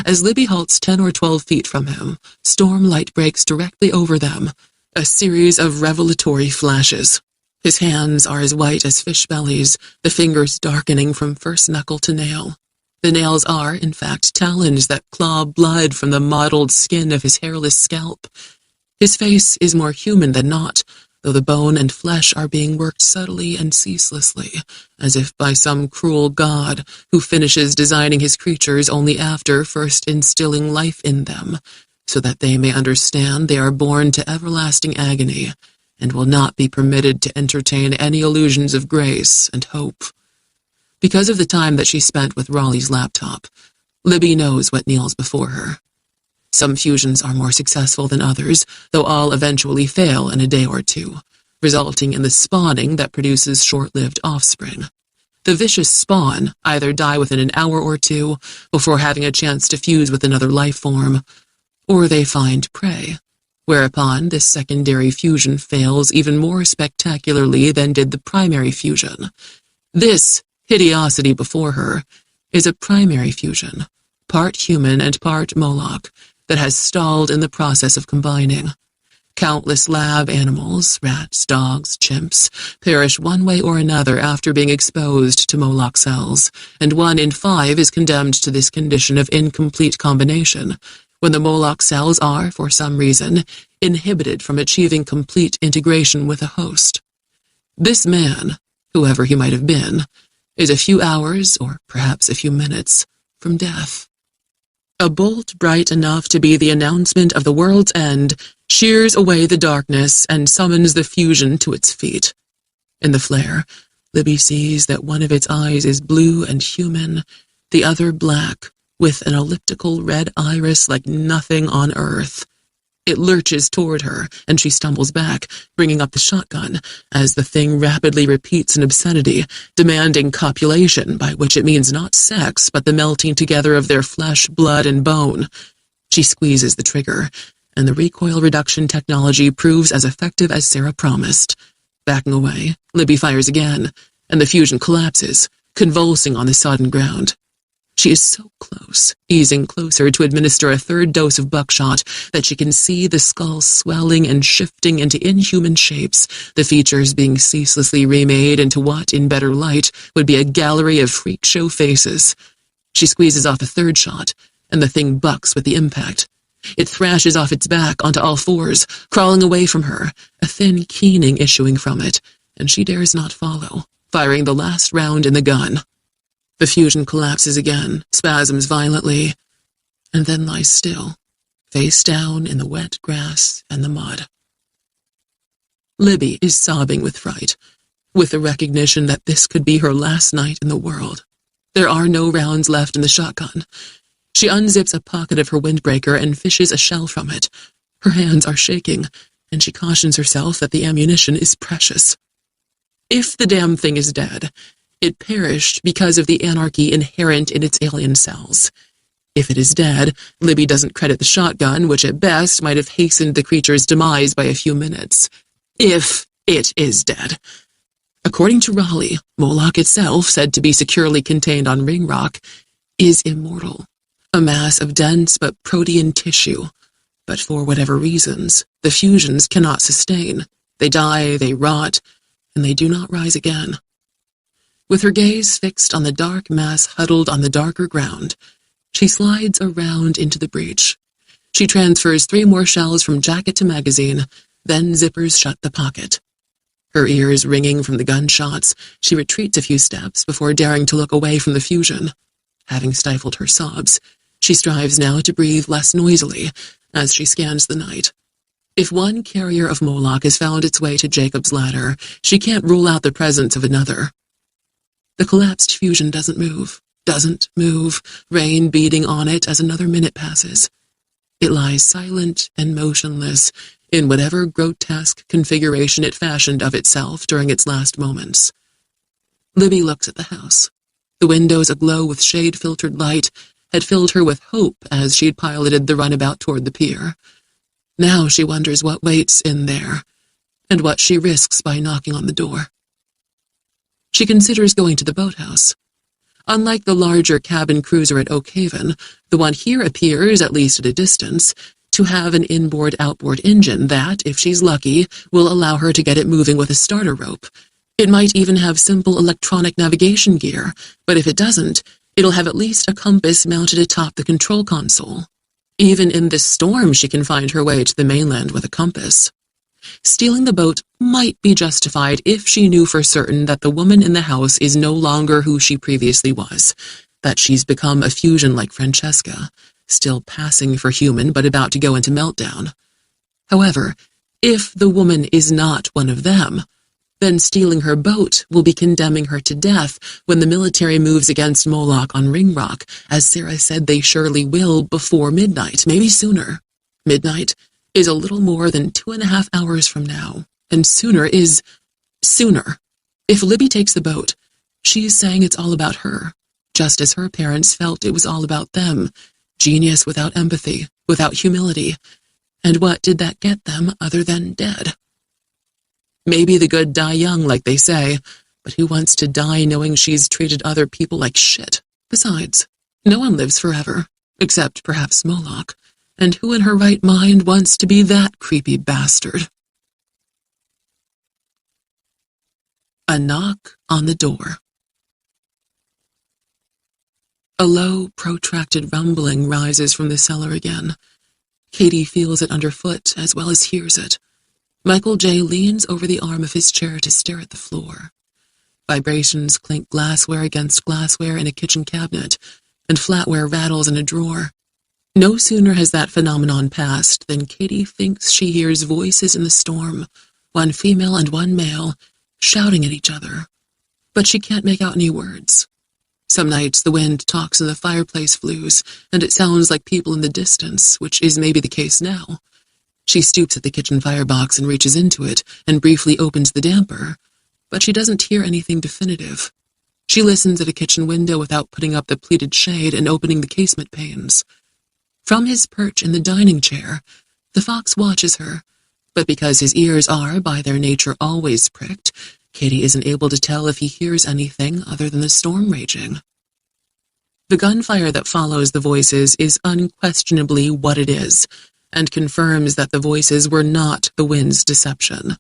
As Libby halts 10 or 12 feet from him, stormlight breaks directly over them, a series of revelatory flashes. His hands are as white as fish bellies, the fingers darkening from first knuckle to nail. The nails are, in fact, talons that claw blood from the mottled skin of his hairless scalp. His face is more human than not, though the bone and flesh are being worked subtly and ceaselessly, as if by some cruel god who finishes designing his creatures only after first instilling life in them, so that they may understand they are born to everlasting agony, and will not be permitted to entertain any illusions of grace and hope. Because of the time that she spent with Raleigh's laptop, Libby knows what kneels before her. Some fusions are more successful than others, though all eventually fail in a day or two, resulting in the spawning that produces short-lived offspring. The vicious spawn either die within an hour or two before having a chance to fuse with another life form, or they find prey, whereupon this secondary fusion fails even more spectacularly than did the primary fusion. This hideosity before her is a primary fusion, part human and part Moloch, that has stalled in the process of combining. Countless lab animals, rats, dogs, chimps, perish one way or another after being exposed to Moloch cells, and 1 in 5 is condemned to this condition of incomplete combination, when the Moloch cells are, for some reason, inhibited from achieving complete integration with a host. This man, whoever he might have been, is a few hours, or perhaps a few minutes, from death. A bolt bright enough to be the announcement of the world's end shears away the darkness and summons the fusion to its feet. In the flare, Libby sees that one of its eyes is blue and human, the other black, with an elliptical red iris like nothing on earth. It lurches toward her, and she stumbles back, bringing up the shotgun, as the thing rapidly repeats an obscenity, demanding copulation, by which it means not sex, but the melting together of their flesh, blood, and bone. She squeezes the trigger, and the recoil reduction technology proves as effective as Sarah promised. Backing away, Libby fires again, and the fusion collapses, convulsing on the sodden ground. She is so close, easing closer to administer a 3rd dose of buckshot, that she can see the skull swelling and shifting into inhuman shapes, the features being ceaselessly remade into what, in better light, would be a gallery of freak show faces. She squeezes off a 3rd shot, and the thing bucks with the impact. It thrashes off its back onto all fours, crawling away from her, a thin keening issuing from it, and she dares not follow, firing the last round in the gun. The fusion collapses again, spasms violently, and then lies still, face down in the wet grass and the mud. Libby is sobbing with fright, with the recognition that this could be her last night in the world. There are no rounds left in the shotgun. She unzips a pocket of her windbreaker and fishes a shell from it. Her hands are shaking, and she cautions herself that the ammunition is precious. If the damn thing is dead, it perished because of the anarchy inherent in its alien cells. If it is dead, Libby doesn't credit the shotgun, which at best might have hastened the creature's demise by a few minutes. If it is dead. According to Raleigh, Moloch itself, said to be securely contained on Ringrock, is immortal, a mass of dense but protean tissue. But for whatever reasons, the fusions cannot sustain. They die, they rot, and they do not rise again. With her gaze fixed on the dark mass huddled on the darker ground, she slides around into the breach. She transfers 3 more shells from jacket to magazine, then zippers shut the pocket. Her ears ringing from the gunshots, she retreats a few steps before daring to look away from the fusion. Having stifled her sobs, she strives now to breathe less noisily as she scans the night. If one carrier of Moloch has found its way to Jacob's ladder, she can't rule out the presence of another. The collapsed fusion doesn't move, rain beating on it as another minute passes. It lies silent and motionless in whatever grotesque configuration it fashioned of itself during its last moments. Libby looks at the house. The windows aglow with shade-filtered light had filled her with hope as she'd piloted the runabout toward the pier. Now she wonders what waits in there, and what she risks by knocking on the door. She considers going to the boathouse. Unlike the larger cabin cruiser at Oak Haven, the one here appears, at least at a distance, to have an inboard-outboard engine that, if she's lucky, will allow her to get it moving with a starter rope. It might even have simple electronic navigation gear, but if it doesn't, it'll have at least a compass mounted atop the control console. Even in this storm, she can find her way to the mainland with a compass. Stealing the boat might be justified if she knew for certain that the woman in the house is no longer who she previously was, that she's become a fusion like Francesca, still passing for human but about to go into meltdown. However, if the woman is not one of them, then stealing her boat will be condemning her to death when the military moves against Moloch on Ringrock, as Sarah said they surely will before midnight, maybe sooner. Midnight is a little more than 2.5 hours from now, and sooner is sooner. If Libby takes the boat, she's saying it's all about her, just as her parents felt it was all about them, genius without empathy, without humility. And what did that get them other than dead? Maybe the good die young, like they say, but who wants to die knowing she's treated other people like shit? Besides, no one lives forever, except perhaps Moloch. And who in her right mind wants to be that creepy bastard? A knock on the door. A low, protracted rumbling rises from the cellar again. Katie feels it underfoot as well as hears it. Michael J. leans over the arm of his chair to stare at the floor. Vibrations clink glassware against glassware in a kitchen cabinet, and flatware rattles in a drawer. No sooner has that phenomenon passed than Katie thinks she hears voices in the storm, one female and one male, shouting at each other. But she can't make out any words. Some nights the wind talks in the fireplace flues, and it sounds like people in the distance, which is maybe the case now. She stoops at the kitchen firebox and reaches into it, and briefly opens the damper, but she doesn't hear anything definitive. She listens at a kitchen window without putting up the pleated shade and opening the casement panes. From his perch in the dining chair, the fox watches her, but because his ears are, by their nature, always pricked, Katie isn't able to tell if he hears anything other than the storm raging. The gunfire that follows the voices is unquestionably what it is, and confirms that the voices were not the wind's deception.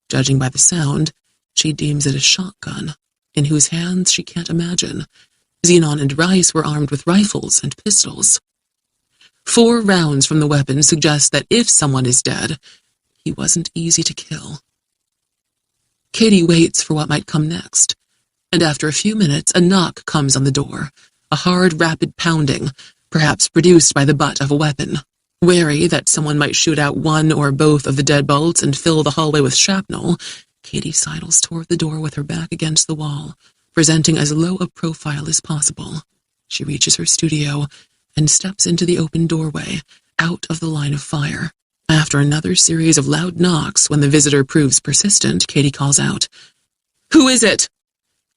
Judging by the sound, she deems it a shotgun, in whose hands she can't imagine. Xenon and Rice were armed with rifles and pistols. 4 rounds from the weapon suggest that if someone is dead, he wasn't easy to kill. Katie waits for what might come next, and after a few minutes, a knock comes on the door, a hard, rapid pounding, perhaps produced by the butt of a weapon. Wary that someone might shoot out one or both of the deadbolts and fill the hallway with shrapnel, Katie sidles toward the door with her back against the wall, presenting as low a profile as possible. She reaches her studio and steps into the open doorway, out of the line of fire. After another series of loud knocks, when the visitor proves persistent, Katie calls out, "Who is it?"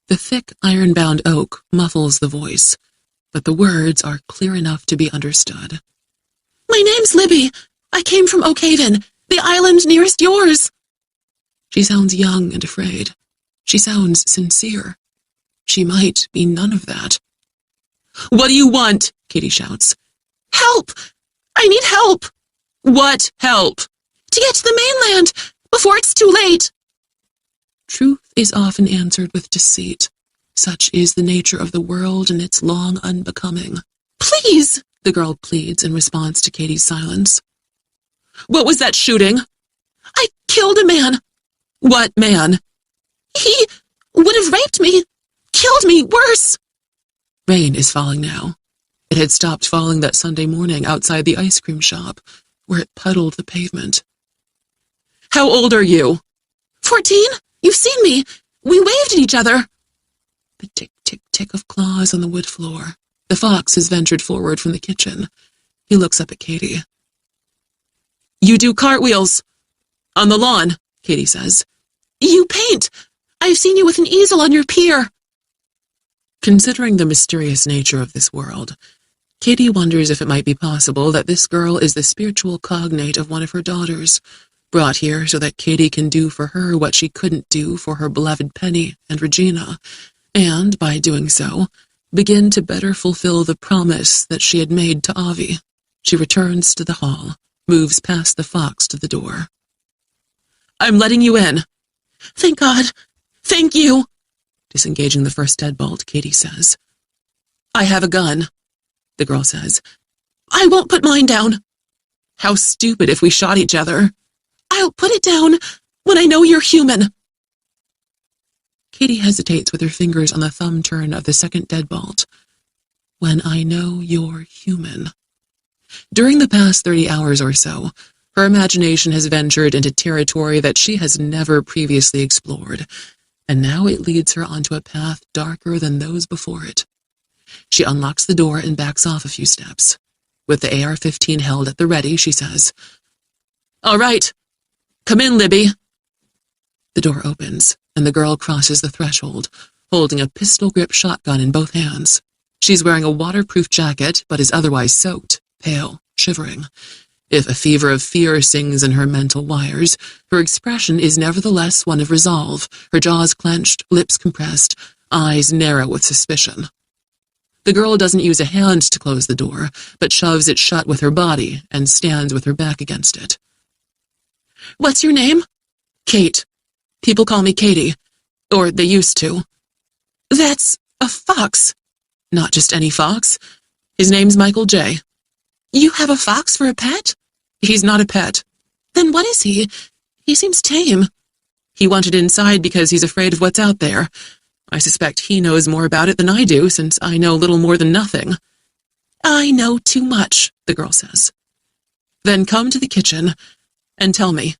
The thick, iron-bound oak muffles the voice, but the words are clear enough to be understood. "My name's Libby. I came from Oak Haven, the island nearest yours." She sounds young and afraid. She sounds sincere. She might be none of that. "What do you want?" Katie shouts. "Help! I need help!" "What help?" "To get to the mainland, before it's too late." Truth is often answered with deceit. Such is the nature of the world and its long unbecoming. "Please!" the girl pleads in response to Katie's silence. "What was that shooting?" "I killed a man." "What man?" "He would have raped me. Killed me, worse." Rain is falling now. It had stopped falling that Sunday morning outside the ice cream shop, where it puddled the pavement. "How old are you?" 14. You've seen me. We waved at each other." The tick-tick-tick of claws on the wood floor. The fox has ventured forward from the kitchen. He looks up at Katie. "You do cartwheels. On the lawn," Katie says. "You paint. I've seen you with an easel on your pier." Considering the mysterious nature of this world, Katie wonders if it might be possible that this girl is the spiritual cognate of one of her daughters, brought here so that Katie can do for her what she couldn't do for her beloved Penny and Regina, and, by doing so, begin to better fulfill the promise that she had made to Avi. She returns to the hall, moves past the fox to the door. "I'm letting you in." "Thank God. Thank you." Disengaging the first deadbolt, Katie says. "I have a gun," the girl says. "I won't put mine down." "How stupid if we shot each other." "I'll put it down when I know you're human." Katie hesitates with her fingers on the thumb turn of the second deadbolt. When I know you're human. During the past 30 hours or so, her imagination has ventured into territory that she has never previously explored, and now it leads her onto a path darker than those before it. She unlocks the door and backs off a few steps. With the AR-15 held at the ready, she says, "All right, come in, Libby." The door opens, and the girl crosses the threshold, holding a pistol-grip shotgun in both hands. She's wearing a waterproof jacket, but is otherwise soaked, pale, shivering. If a fever of fear sings in her mental wires, her expression is nevertheless one of resolve, her jaws clenched, lips compressed, eyes narrow with suspicion. The girl doesn't use a hand to close the door, but shoves it shut with her body and stands with her back against it. "What's your name?" "Kate. People call me Katie. Or they used to." "That's a fox." "Not just any fox. His name's Michael J." "You have a fox for a pet?" "He's not a pet." "Then what is he? He seems tame." "He wanted inside because he's afraid of what's out there. I suspect he knows more about it than I do, since I know little more than nothing." "I know too much," the girl says. "Then come to the kitchen and tell me."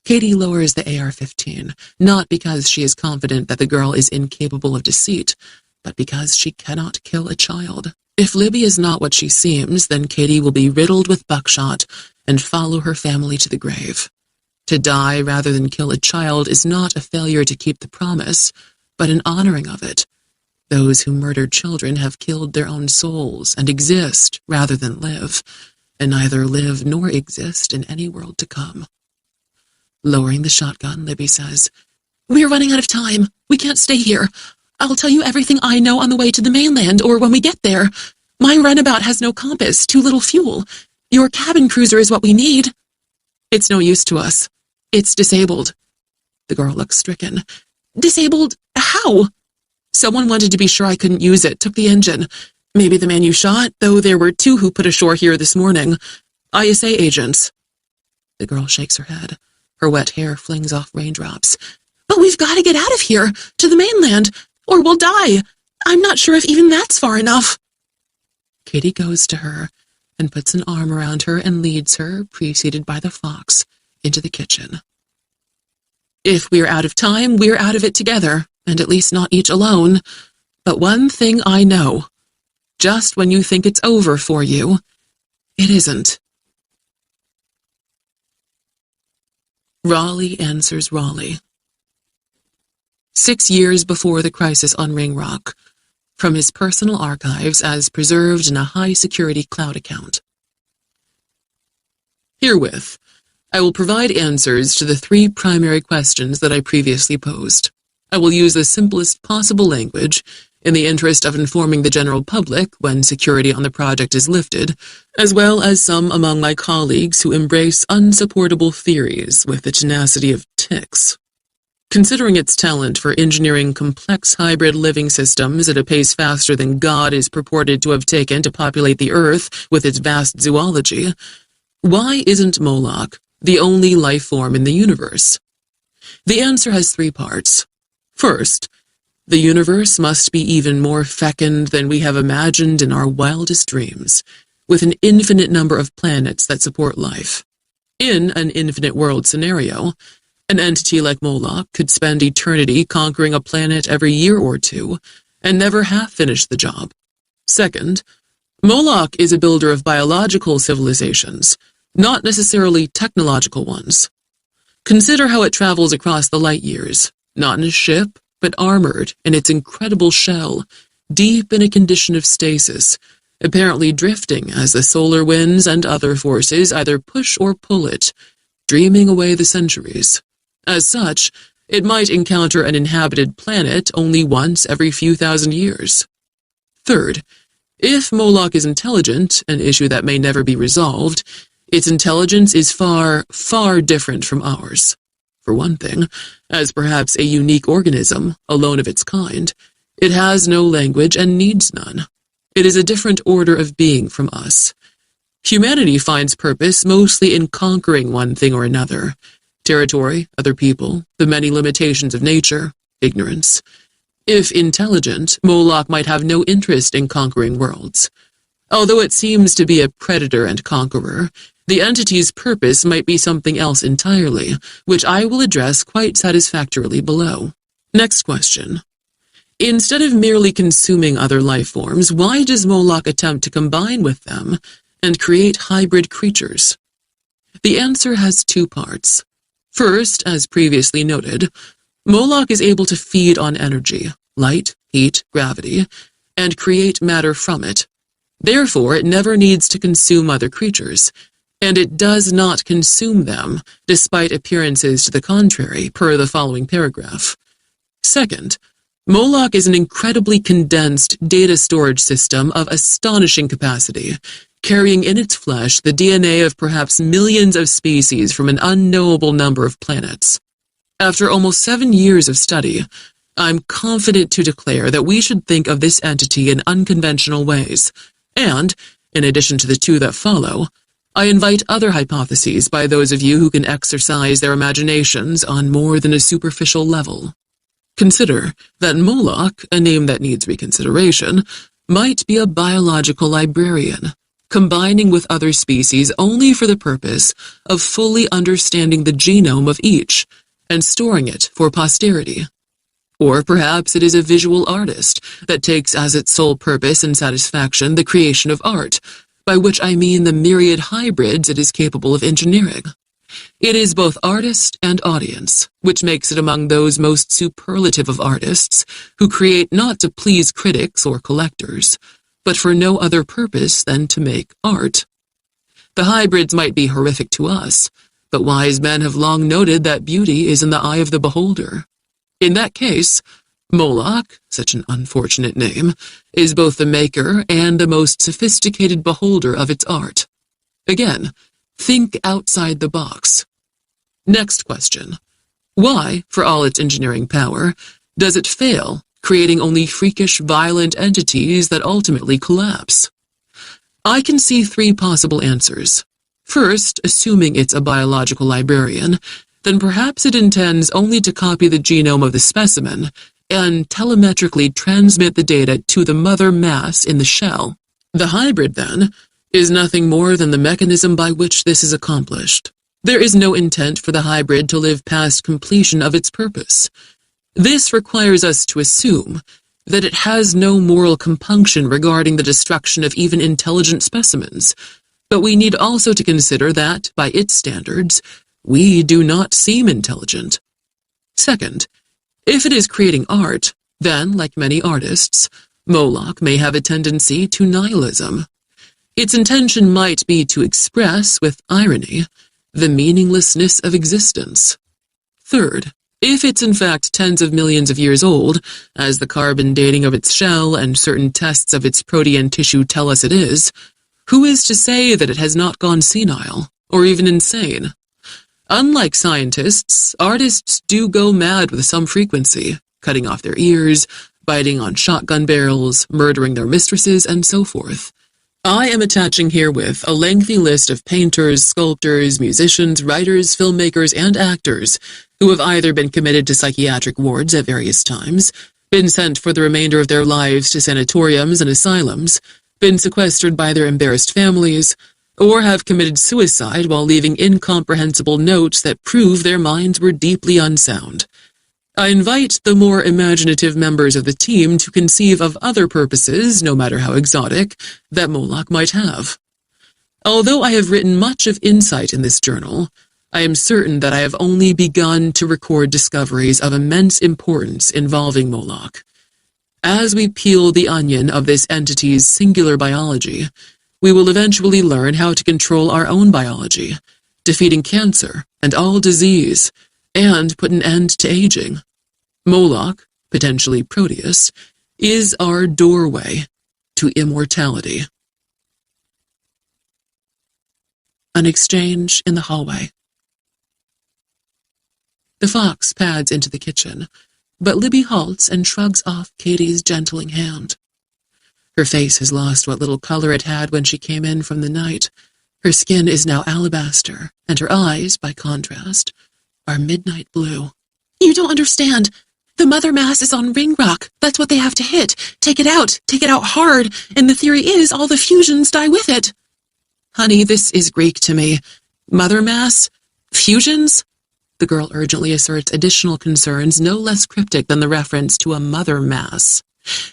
Katie lowers the AR-15, not because she is confident that the girl is incapable of deceit, but because she cannot kill a child. If Libby is not what she seems, then Katie will be riddled with buckshot and follow her family to the grave. To die rather than kill a child is not a failure to keep the promise, but an honoring of it. Those who murder children have killed their own souls and exist rather than live, and neither live nor exist in any world to come. Lowering the shotgun, Libby says, "We're running out of time. We can't stay here. I'll tell you everything I know on the way to the mainland or when we get there. My runabout has no compass, too little fuel. Your cabin cruiser is what we need." "It's no use to us. It's disabled." The girl looks stricken. "Disabled? How?" "Someone wanted to be sure I couldn't use it, took the engine. Maybe the man you shot, though there were 2 who put ashore here this morning. ISA agents. The girl shakes her head. Her wet hair flings off raindrops. But we've got to get out of here, to the mainland, or we'll die. I'm not sure if even that's far enough. Kitty goes to her and puts an arm around her and leads her, preceded by the fox, into the kitchen. If we're out of time, we're out of it together, and at least not each alone. But one thing I know. Just when you think it's over for you, it isn't. Raleigh answers Raleigh. 6 years before the crisis on Ringrock, from his personal archives as preserved in a high-security cloud account. Herewith, I will provide answers to the 3 primary questions that I previously posed. I will use the simplest possible language in the interest of informing the general public when security on the project is lifted, as well as some among my colleagues who embrace unsupportable theories with the tenacity of ticks. Considering its talent for engineering complex hybrid living systems at a pace faster than God is purported to have taken to populate the Earth with its vast zoology, why isn't Moloch the only life form in the universe? The answer has 3 parts. First, the universe must be even more fecund than we have imagined in our wildest dreams, with an infinite number of planets that support life. In an infinite world scenario, an entity like Moloch could spend eternity conquering a planet every year or 2 and never half finish the job. Second, Moloch is a builder of biological civilizations, not necessarily technological ones. Consider how it travels across the light years, not in a ship, but armored in its incredible shell, deep in a condition of stasis, apparently drifting as the solar winds and other forces either push or pull it, dreaming away the centuries. As such, it might encounter an inhabited planet only once every few thousand years. Third, if Moloch is intelligent, an issue that may never be resolved, its intelligence is far, far different from ours. For one thing, as perhaps a unique organism, alone of its kind, it has no language and needs none. It is a different order of being from us. Humanity finds purpose mostly in conquering one thing or another: territory, other people, the many limitations of nature, ignorance. If intelligent, Moloch might have no interest in conquering worlds. Although it seems to be a predator and conqueror, the entity's purpose might be something else entirely, which I will address quite satisfactorily below. Next question. Instead of merely consuming other life forms, why does Moloch attempt to combine with them and create hybrid creatures? The answer has 2 parts. First, as previously noted, Moloch is able to feed on energy, light, heat, gravity, and create matter from it. Therefore, it never needs to consume other creatures, and it does not consume them, despite appearances to the contrary, per the following paragraph. Second, Moloch is an incredibly condensed data storage system of astonishing capacity, carrying in its flesh the DNA of perhaps millions of species from an unknowable number of planets. After almost 7 years of study, I'm confident to declare that we should think of this entity in unconventional ways, and, in addition to the 2 that follow, I invite other hypotheses by those of you who can exercise their imaginations on more than a superficial level. Consider that Moloch, a name that needs reconsideration, might be a biological librarian, combining with other species only for the purpose of fully understanding the genome of each and storing it for posterity. Or perhaps it is a visual artist that takes as its sole purpose and satisfaction the creation of art, by which I mean the myriad hybrids it is capable of engineering. It is both artist and audience, which makes it among those most superlative of artists who create not to please critics or collectors, but for no other purpose than to make art. The hybrids might be horrific to us, but wise men have long noted that beauty is in the eye of the beholder. In that case, Moloch, such an unfortunate name, is both the maker and the most sophisticated beholder of its art. Again, think outside the box. Next question. Why, for all its engineering power, does it fail, creating only freakish, violent entities that ultimately collapse. I can see three possible answers. First, assuming it's a biological librarian, then perhaps it intends only to copy the genome of the specimen and telemetrically transmit the data to the mother mass in the shell. The hybrid, then, is nothing more than the mechanism by which this is accomplished. There is no intent for the hybrid to live past completion of its purpose. This requires us to assume that it has no moral compunction regarding the destruction of even intelligent specimens, but we need also to consider that, by its standards, we do not seem intelligent. Second, if it is creating art, then, like many artists, Moloch may have a tendency to nihilism. Its intention might be to express, with irony, the meaninglessness of existence. Third, if it's in fact tens of millions of years old, as the carbon dating of its shell and certain tests of its protean tissue tell us it is, who is to say that it has not gone senile, or even insane? Unlike scientists, artists do go mad with some frequency, cutting off their ears, biting on shotgun barrels, murdering their mistresses, and so forth. I am attaching herewith a lengthy list of painters, sculptors, musicians, writers, filmmakers, and actors who have either been committed to psychiatric wards at various times, been sent for the remainder of their lives to sanatoriums and asylums, been sequestered by their embarrassed families, or have committed suicide while leaving incomprehensible notes that prove their minds were deeply unsound. I invite the more imaginative members of the team to conceive of other purposes, no matter how exotic, that Moloch might have. Although I have written much of insight in this journal, I am certain that I have only begun to record discoveries of immense importance involving Moloch. As we peel the onion of this entity's singular biology, we will eventually learn how to control our own biology, defeating cancer and all disease, and put an end to aging. Moloch, potentially Proteus, is our doorway to immortality. An exchange in the hallway. The fox pads into the kitchen, but Libby halts and shrugs off Katie's gentling hand. Her face has lost what little color it had when she came in from the night. Her skin is now alabaster, and her eyes, by contrast, are midnight blue. You don't understand. The mother mass is on Ringrock. That's what they have to hit. Take it out hard, and the theory is all the fusions die with it. Honey, this is Greek to me. Mother mass? Fusions? The girl urgently asserts additional concerns no less cryptic than the reference to a mother mass.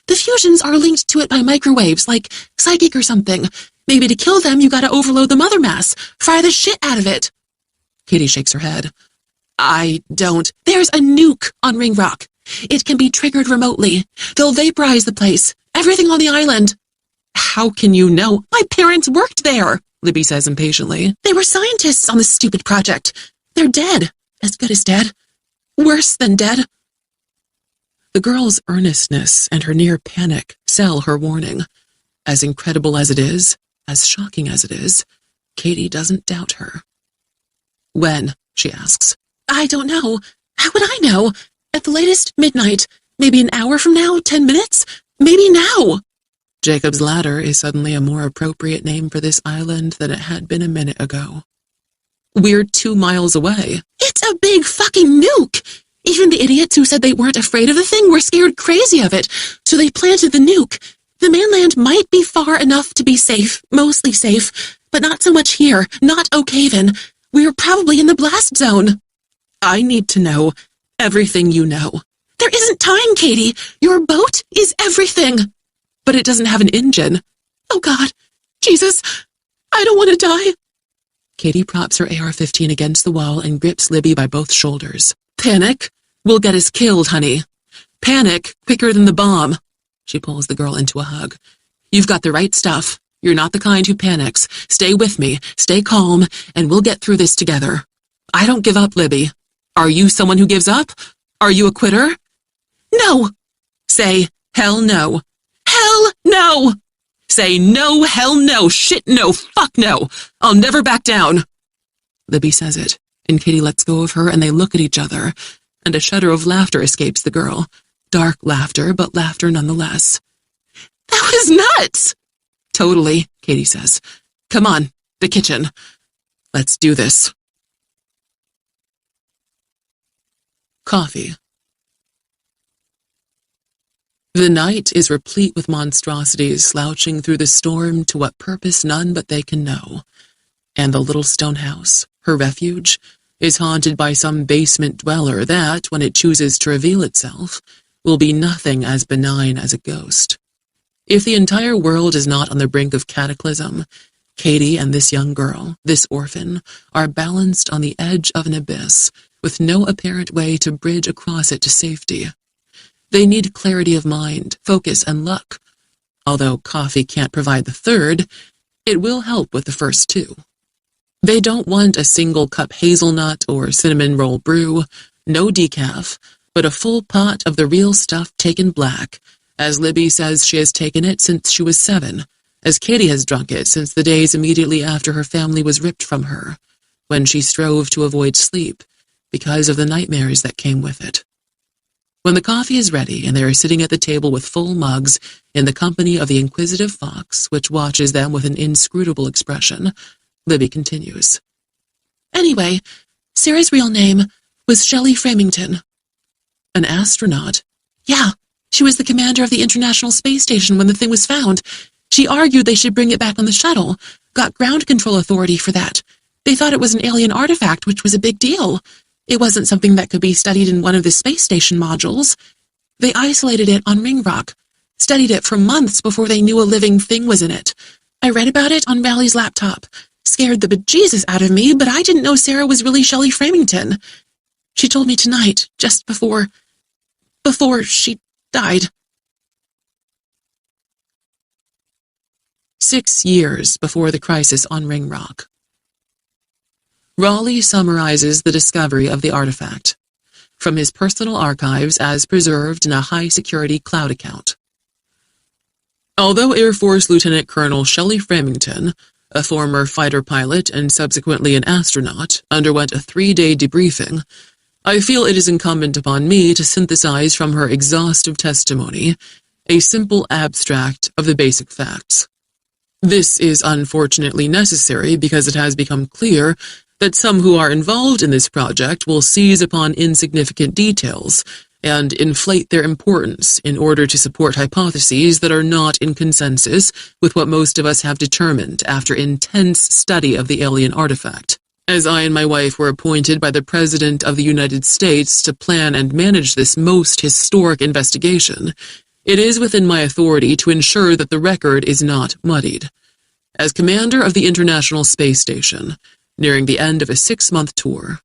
The fusions are linked to it by microwaves, like psychic or something. Maybe to kill them, you gotta overload the mother mass. Fry the shit out of it. Katie shakes her head. I don't. There's a nuke on Ringrock. It can be triggered remotely. They'll vaporize the place. Everything on the island. How can you know? My parents worked there, Libby says impatiently. They were scientists on this stupid project. They're dead. As good as dead. Worse than dead. The girl's earnestness and her near panic sell her warning. As incredible as it is, as shocking as it is, Katie doesn't doubt her. When? She asks. I don't know. How would I know? At the latest, midnight. Maybe an hour from now, 10 minutes? Maybe now. Jacob's Ladder is suddenly a more appropriate name for this island than it had been a minute ago. We're 2 miles away. It's a big fucking nuke! Even the idiots who said they weren't afraid of the thing were scared crazy of it, so they planted the nuke. The mainland might be far enough to be safe, mostly safe, but not so much here, not Oakhaven. We're probably in the blast zone. I need to know everything you know. There isn't time, Katie. Your boat is everything. But it doesn't have an engine. Oh, God. Jesus. I don't want to die. Katie props her AR-15 against the wall and grips Libby by both shoulders. Panic will get us killed, honey. Panic quicker than the bomb. She pulls the girl into a hug. You've got the right stuff. You're not the kind who panics. Stay with me. Stay calm, and we'll get through this together. I don't give up, Libby. Are you someone who gives up? Are you a quitter? No. Say, hell no. Hell no. Say no, hell no, shit no, fuck no. I'll never back down. Libby says it, and Katie lets go of her and they look at each other, and a shudder of laughter escapes the girl. Dark laughter, but laughter nonetheless. That was nuts! Totally, Katie says. Come on, the kitchen. Let's do this. Coffee. The night is replete with monstrosities slouching through the storm to what purpose none but they can know. And the little stone house, her refuge, is haunted by some basement dweller that, when it chooses to reveal itself, will be nothing as benign as a ghost. If the entire world is not on the brink of cataclysm, Katie and this young girl, this orphan, are balanced on the edge of an abyss, with no apparent way to bridge across it to safety. They need clarity of mind, focus, and luck. Although coffee can't provide the third, it will help with the first two. They don't want a single cup hazelnut or cinnamon roll brew, no decaf, but a full pot of the real stuff taken black, as Libby says she has taken it since she was 7, as Katie has drunk it since the days immediately after her family was ripped from her, when she strove to avoid sleep because of the nightmares that came with it. When the coffee is ready and they are sitting at the table with full mugs in the company of the inquisitive fox, which watches them with an inscrutable expression, Libby continues. Anyway, Sarah's real name was Shelley Framington. An astronaut? Yeah, she was the commander of the International Space Station when the thing was found. She argued they should bring it back on the shuttle, got ground control authority for that. They thought it was an alien artifact, which was a big deal. It wasn't something that could be studied in one of the space station modules. They isolated it on Ringrock, studied it for months before they knew a living thing was in it. I read about it on Valley's laptop. Scared the bejesus out of me, but I didn't know Sarah was really Shelley Framington. She told me tonight, just before she died. 6 years before the crisis on Ringrock. Raleigh summarizes the discovery of the artifact from his personal archives as preserved in a high-security cloud account. Although Air Force Lieutenant Colonel Shelley Framington, a former fighter pilot and subsequently an astronaut, underwent a 3-day debriefing, I feel it is incumbent upon me to synthesize from her exhaustive testimony a simple abstract of the basic facts. This is unfortunately necessary because it has become clear that some who are involved in this project will seize upon insignificant details and inflate their importance in order to support hypotheses that are not in consensus with what most of us have determined after intense study of the alien artifact. As I and my wife were appointed by the President of the United States to plan and manage this most historic investigation, it is within my authority to ensure that the record is not muddied. As commander of the International Space Station, nearing the end of a 6-month tour,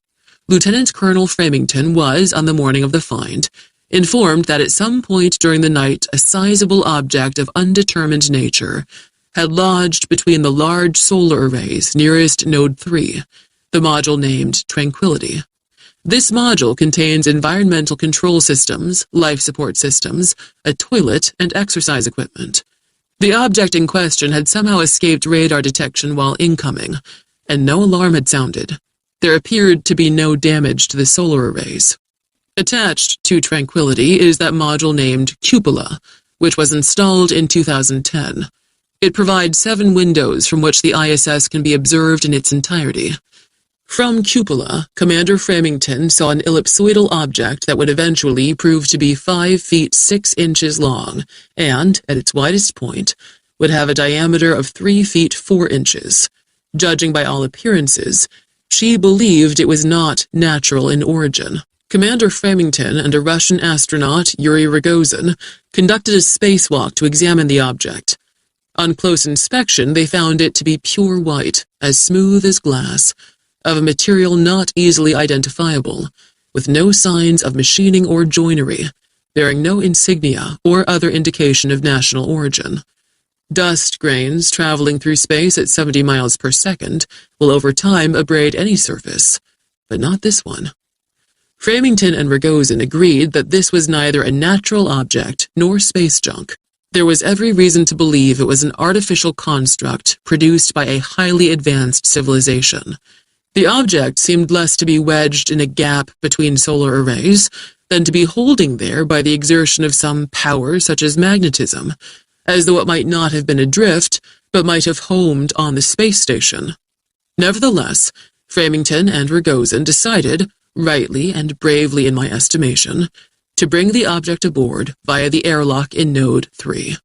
Lieutenant Colonel Framington was, on the morning of the find, informed that at some point during the night a sizable object of undetermined nature had lodged between the large solar arrays nearest Node 3, the module named Tranquility. This module contains environmental control systems, life support systems, a toilet, and exercise equipment. The object in question had somehow escaped radar detection while incoming, and no alarm had sounded. There appeared to be no damage to the solar arrays. Attached to Tranquility is that module named Cupola, which was installed in 2010. It provides 7 windows from which the ISS can be observed in its entirety. From Cupola, Commander Framington saw an ellipsoidal object that would eventually prove to be 5 feet 6 inches long and, at its widest point, would have a diameter of 3 feet 4 inches. Judging by all appearances, she believed it was not natural in origin. Commander Framington and a Russian astronaut, Yuri Rogozin, conducted a spacewalk to examine the object. On close inspection, they found it to be pure white, as smooth as glass, of a material not easily identifiable, with no signs of machining or joinery, bearing no insignia or other indication of national origin. Dust grains traveling through space at 70 miles per second will over time abrade any surface, but not this one. Framington and Rogozin agreed that this was neither a natural object nor space junk. There was every reason to believe it was an artificial construct produced by a highly advanced civilization. The object seemed less to be wedged in a gap between solar arrays, than to be holding there by the exertion of some power such as magnetism, as though it might not have been adrift, but might have homed on the space station. Nevertheless, Framington and Rogozin decided, rightly and bravely in my estimation, to bring the object aboard via the airlock in Node 3.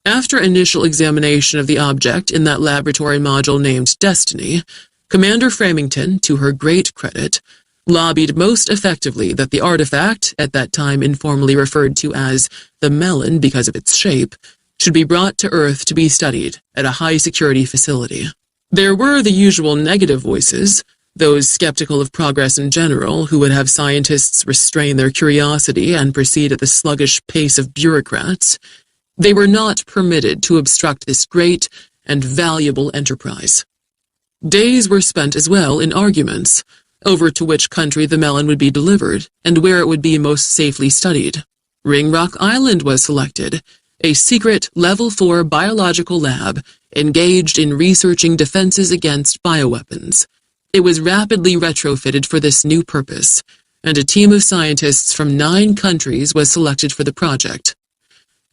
After initial examination of the object in that laboratory module named Destiny, Commander Framington, to her great credit, lobbied most effectively that the artifact, at that time informally referred to as the melon because of its shape, should be brought to Earth to be studied at a high-security facility. There were the usual negative voices, those skeptical of progress in general, who would have scientists restrain their curiosity and proceed at the sluggish pace of bureaucrats. They were not permitted to obstruct this great and valuable enterprise. Days were spent as well in arguments over to which country the melon would be delivered and where it would be most safely studied. Ringrock Island was selected, a secret Level 4 biological lab engaged in researching defenses against bioweapons. It was rapidly retrofitted for this new purpose, and a team of scientists from 9 countries was selected for the project.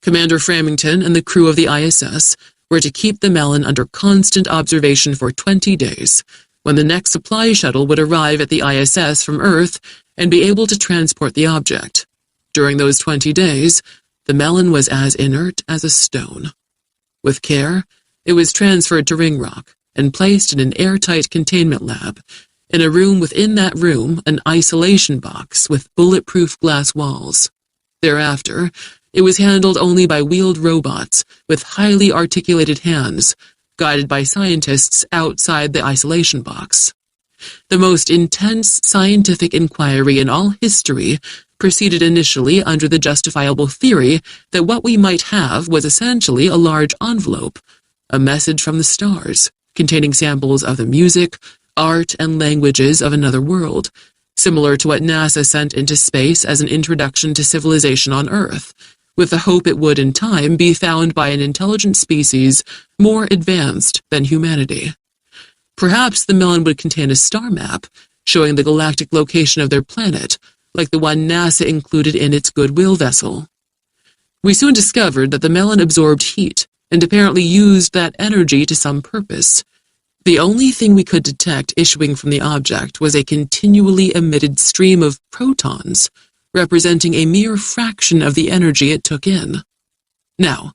Commander Framington and the crew of the ISS were to keep the melon under constant observation for 20 days, when the next supply shuttle would arrive at the ISS from Earth and be able to transport the object. During those 20 days, the melon was as inert as a stone. With care, it was transferred to Ringrock and placed in an airtight containment lab. In a room within that room, an isolation box with bulletproof glass walls. Thereafter, it was handled only by wheeled robots with highly articulated hands, guided by scientists outside the isolation box. The most intense scientific inquiry in all history proceeded initially under the justifiable theory that what we might have was essentially a large envelope, a message from the stars, containing samples of the music, art, and languages of another world, similar to what NASA sent into space as an introduction to civilization on Earth, with the hope it would in time be found by an intelligent species more advanced than humanity. Perhaps the melon would contain a star map showing the galactic location of their planet, like the one NASA included in its Goodwill vessel. We soon discovered that the melon absorbed heat and apparently used that energy to some purpose. The only thing we could detect issuing from the object was a continually emitted stream of protons, representing a mere fraction of the energy it took in. Now,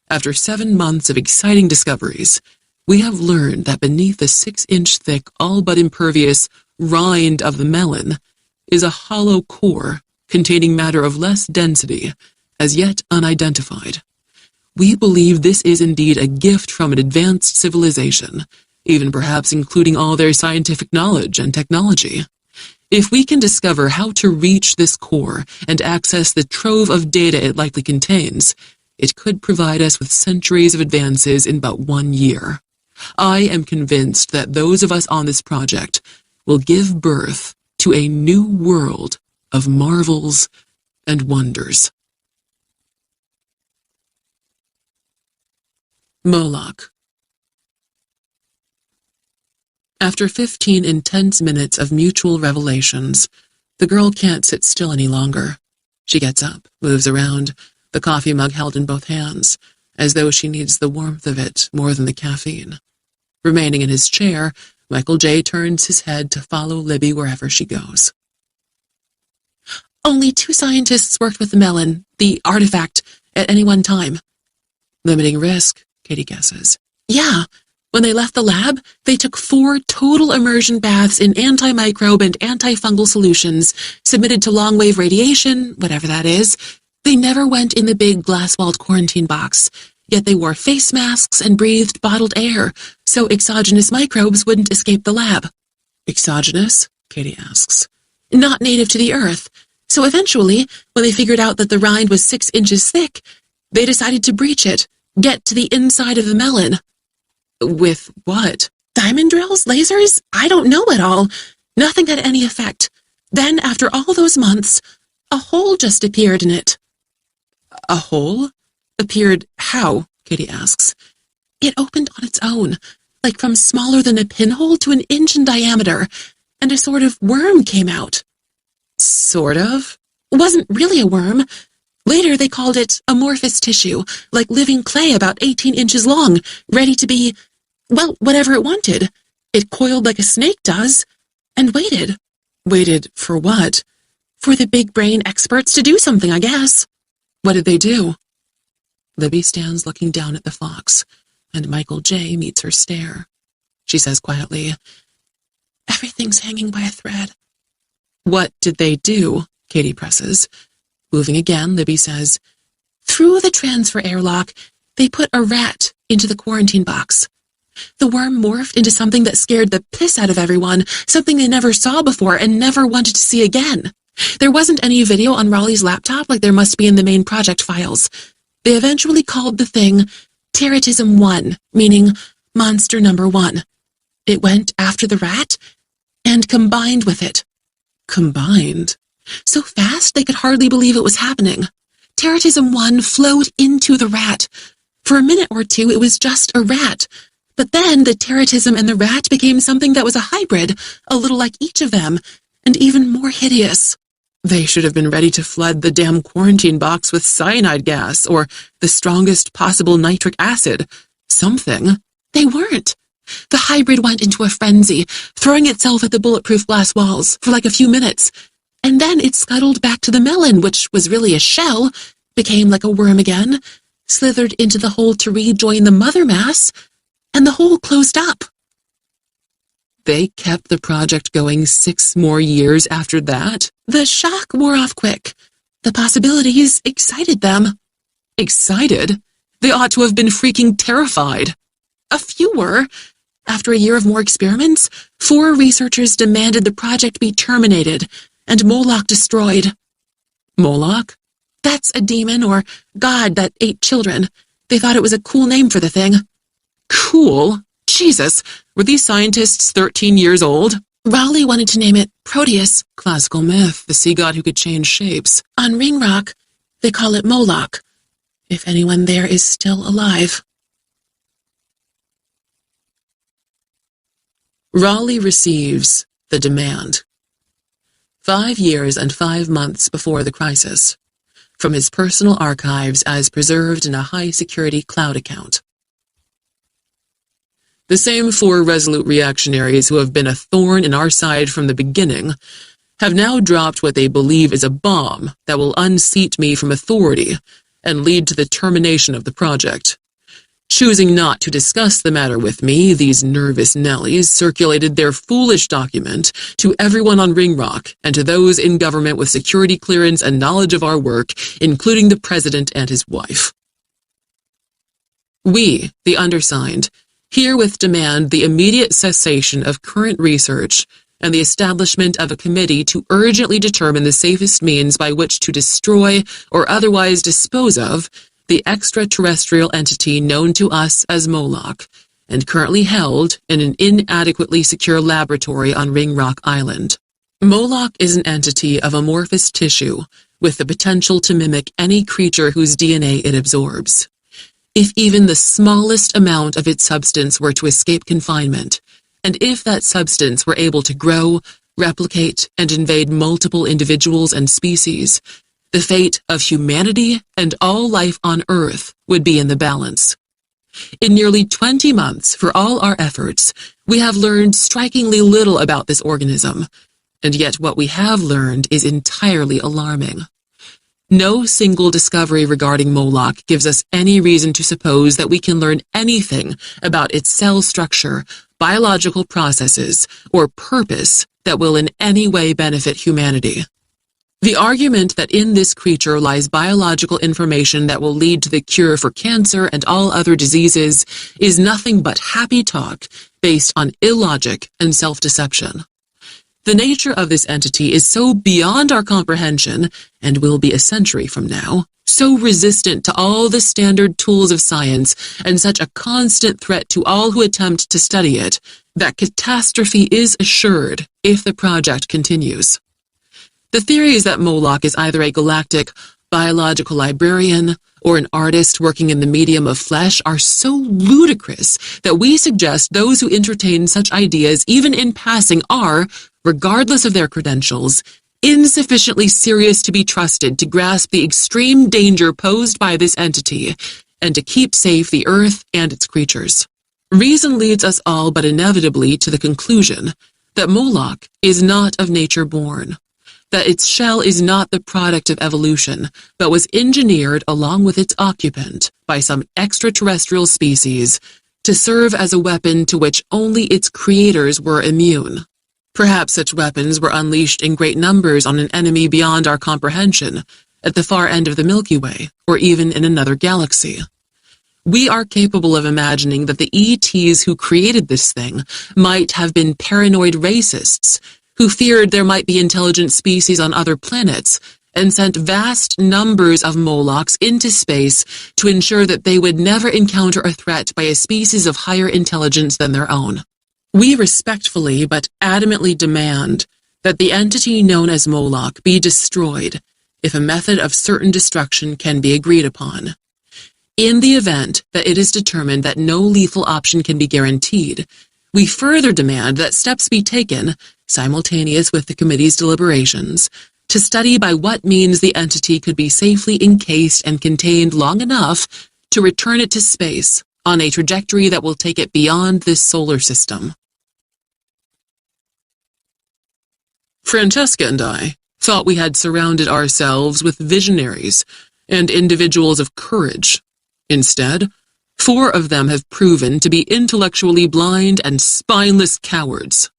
after 7 months of exciting discoveries, we have learned that beneath the 6-inch thick, all but impervious rind of the melon is a hollow core containing matter of less density, as yet unidentified. We believe this is indeed a gift from an advanced civilization, even perhaps including all their scientific knowledge and technology. If we can discover how to reach this core and access the trove of data it likely contains, it could provide us with centuries of advances in but 1 year. I am convinced that those of us on this project will give birth to a new world of marvels and wonders. Moloch. After 15 intense minutes of mutual revelations, the girl can't sit still any longer. She gets up, moves around, the coffee mug held in both hands, as though she needs the warmth of it more than the caffeine. Remaining in his chair, Michael J. turns his head to follow Libby wherever she goes. Only 2 scientists worked with the melon, the artifact, at any one time. Limiting risk, Katie guesses. Yeah. When they left the lab, they took 4 total immersion baths in antimicrobe and antifungal solutions, submitted to long-wave radiation, whatever that is. They never went in the big glass-walled quarantine box, yet they wore face masks and breathed bottled air, so exogenous microbes wouldn't escape the lab. Exogenous? Katie asks. Not native to the Earth. So eventually, when they figured out that the rind was 6 inches thick, they decided to breach it, get to the inside of the melon. With what? Diamond drills? Lasers? I don't know at all. Nothing had any effect. Then, after all those months, a hole just appeared in it. A hole? Appeared how? Katie asks. It opened on its own, like from smaller than a pinhole to 1 inch in diameter, and a sort of worm came out. Sort of? wasn't really a worm. Later, they called it amorphous tissue, like living clay about 18 inches long, ready to be, well, whatever it wanted. It coiled like a snake does, and waited. Waited for what? For the big brain experts to do something, I guess. What did they do? Libby stands looking down at the fox, and Michael J. meets her stare. She says quietly, "Everything's hanging by a thread." What did they do? Katie presses. Moving again, Libby says, "Through the transfer airlock, they put a rat into the quarantine box. The worm morphed into something that scared the piss out of everyone, something they never saw before and never wanted to see again. There wasn't any video on Raleigh's laptop like there must be in the main project files. They eventually called the thing Terrorism 1, meaning monster number 1. It went after the rat and combined with it." Combined? So fast they could hardly believe it was happening. Terrorism 1 flowed into the rat. For a minute or two, it was just a rat. But then the terrorism and the rat became something that was a hybrid, a little like each of them, and even more hideous. They should have been ready to flood the damn quarantine box with cyanide gas or the strongest possible nitric acid. Something. They weren't. The hybrid went into a frenzy, throwing itself at the bulletproof glass walls for like a few minutes. And then it scuttled back to the melon, which was really a shell, became like a worm again, slithered into the hole to rejoin the mother mass, and the hole closed up. They kept the project going 6 more years after that? The shock wore off quick. The possibilities excited them. Excited? They ought to have been freaking terrified. A few were. After a year of more experiments, 4 researchers demanded the project be terminated and Moloch destroyed. Moloch? That's a demon or god that ate children. They thought it was a cool name for the thing. Cool? Jesus, were these scientists 13 years old? Raleigh wanted to name it Proteus. Classical myth, the sea god who could change shapes. On Ringrock, they call it Moloch, if anyone there is still alive. Raleigh receives the demand. 5 years and 5 months before the crisis, from his personal archives as preserved in a high-security cloud account. The same 4 resolute reactionaries who have been a thorn in our side from the beginning have now dropped what they believe is a bomb that will unseat me from authority and lead to the termination of the project. Choosing not to discuss the matter with me, these nervous Nellies circulated their foolish document to everyone on Ringrock and to those in government with security clearance and knowledge of our work, including the president and his wife. We, the undersigned, herewith demand the immediate cessation of current research and the establishment of a committee to urgently determine the safest means by which to destroy or otherwise dispose of the extraterrestrial entity known to us as Moloch, and currently held in an inadequately secure laboratory on Ringrock Island. Moloch is an entity of amorphous tissue with the potential to mimic any creature whose DNA it absorbs. If even the smallest amount of its substance were to escape confinement, and if that substance were able to grow, replicate, and invade multiple individuals and species, the fate of humanity and all life on Earth would be in the balance. In nearly 20 months, for all our efforts, we have learned strikingly little about this organism, and yet what we have learned is entirely alarming. No single discovery regarding Moloch gives us any reason to suppose that we can learn anything about its cell structure, biological processes, or purpose that will in any way benefit humanity. The argument that in this creature lies biological information that will lead to the cure for cancer and all other diseases is nothing but happy talk based on illogic and self-deception. The nature of this entity is so beyond our comprehension, and will be a century from now, so resistant to all the standard tools of science and such a constant threat to all who attempt to study it, that catastrophe is assured if the project continues. The theory is that Moloch is either a galactic biological librarian or an artist working in the medium of flesh are so ludicrous that we suggest those who entertain such ideas even in passing are, regardless of their credentials, insufficiently serious to be trusted to grasp the extreme danger posed by this entity and to keep safe the earth and its creatures. Reason leads us all but inevitably to the conclusion that Moloch is not of nature born, that its shell is not the product of evolution, but was engineered along with its occupant by some extraterrestrial species to serve as a weapon to which only its creators were immune. Perhaps such weapons were unleashed in great numbers on an enemy beyond our comprehension, at the far end of the Milky Way, or even in another galaxy. We are capable of imagining that the ETs who created this thing might have been paranoid racists who feared there might be intelligent species on other planets and sent vast numbers of Molochs into space to ensure that they would never encounter a threat by a species of higher intelligence than their own. We respectfully but adamantly demand that the entity known as Moloch be destroyed if a method of certain destruction can be agreed upon. In the event that it is determined that no lethal option can be guaranteed, we further demand that steps be taken, simultaneous with the committee's deliberations, to study by what means the entity could be safely encased and contained long enough to return it to space on a trajectory that will take it beyond this solar system. Francesca and I thought we had surrounded ourselves with visionaries and individuals of courage. Instead, 4 of them have proven to be intellectually blind and spineless cowards.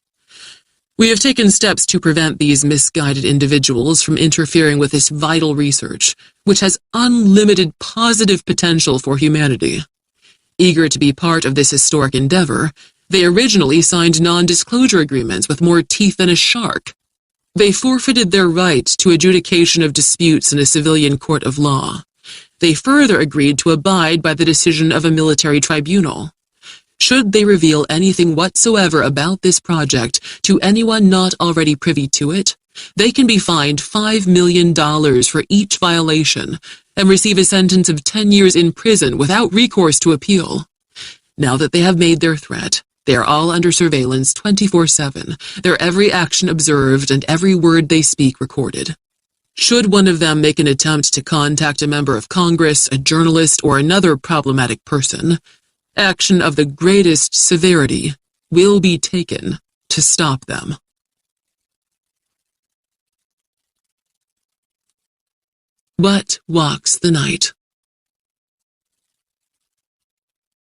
We have taken steps to prevent these misguided individuals from interfering with this vital research, which has unlimited positive potential for humanity. Eager to be part of this historic endeavor, they originally signed non-disclosure agreements with more teeth than a shark. They forfeited their right to adjudication of disputes in a civilian court of law. They further agreed to abide by the decision of a military tribunal. Should they reveal anything whatsoever about this project to anyone not already privy to it, they can be fined $5 million for each violation and receive a sentence of 10 years in prison without recourse to appeal. Now that they have made their threat, they are all under surveillance 24/7, their every action observed and every word they speak recorded. Should one of them make an attempt to contact a member of Congress, a journalist, or another problematic person, action of the greatest severity will be taken to stop them. What walks the night?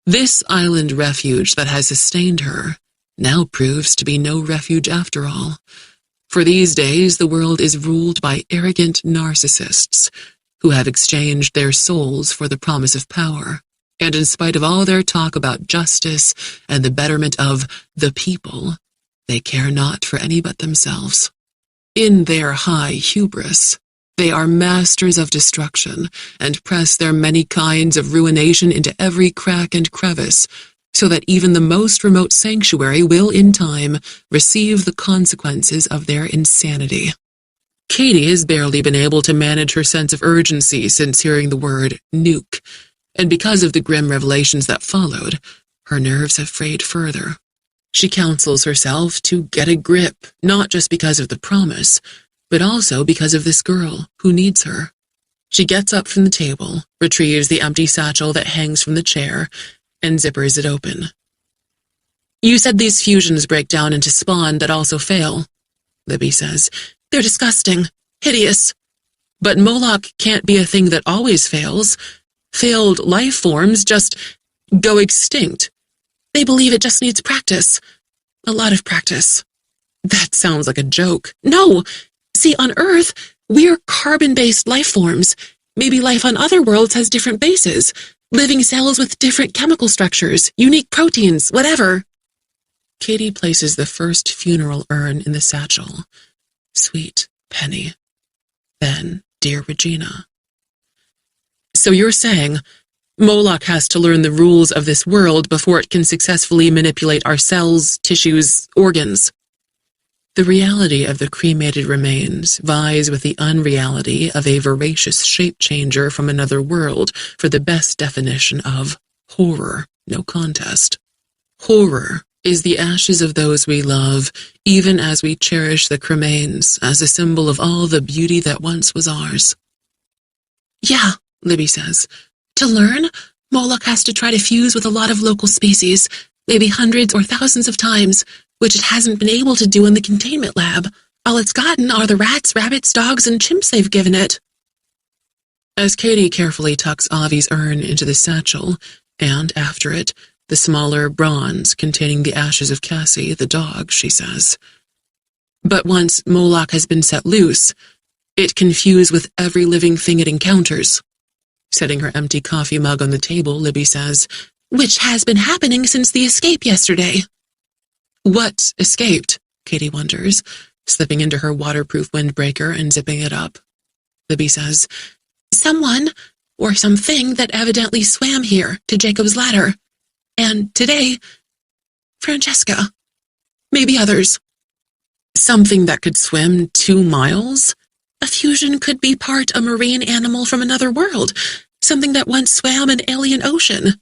This island refuge that has sustained her now proves to be no refuge after all. For these days, the world is ruled by arrogant narcissists who have exchanged their souls for the promise of power. And in spite of all their talk about justice and the betterment of the people, they care not for any but themselves. In their high hubris, they are masters of destruction and press their many kinds of ruination into every crack and crevice, so that even the most remote sanctuary will, in time, receive the consequences of their insanity. Katie has barely been able to manage her sense of urgency since hearing the word nuke, and because of the grim revelations that followed, her nerves have frayed further. She counsels herself to get a grip, not just because of the promise, but also because of this girl who needs her. She gets up from the table, retrieves the empty satchel that hangs from the chair, and zippers it open. "You said these fusions break down into spawn that also fail," Libby says. "They're disgusting, hideous. But Moloch can't be a thing that always fails. Failed life forms just go extinct. They believe it just needs practice. A lot of practice." "That sounds like a joke." "No! See, on Earth, we're carbon-based life forms. Maybe life on other worlds has different bases. Living cells with different chemical structures, unique proteins, whatever." Katie places the first funeral urn in the satchel. Sweet Penny. Then dear Regina. "So you're saying Moloch has to learn the rules of this world before it can successfully manipulate our cells, tissues, organs?" The reality of the cremated remains vies with the unreality of a voracious shape-changer from another world for the best definition of horror, no contest. Horror is the ashes of those we love, even as we cherish the cremains as a symbol of all the beauty that once was ours. Yeah, Libby says. To learn, Moloch has to try to fuse with a lot of local species, maybe hundreds or thousands of times, which it hasn't been able to do in the containment lab. All it's gotten are the rats, rabbits, dogs, and chimps they've given it. As Katie carefully tucks Avi's urn into the satchel, and after it, the smaller bronze containing the ashes of Cassie, the dog, she says. But once Moloch has been set loose, it can fuse with every living thing it encounters. Setting her empty coffee mug on the table, Libby says, which has been happening since the escape yesterday. What escaped? Katie wonders, slipping into her waterproof windbreaker and zipping it up. Libby says, someone or something that evidently swam here to Jacob's ladder. And today, Francesca. Maybe others. Something that could swim 2 miles? A fusion could be part a marine animal from another world, something that once swam an alien ocean.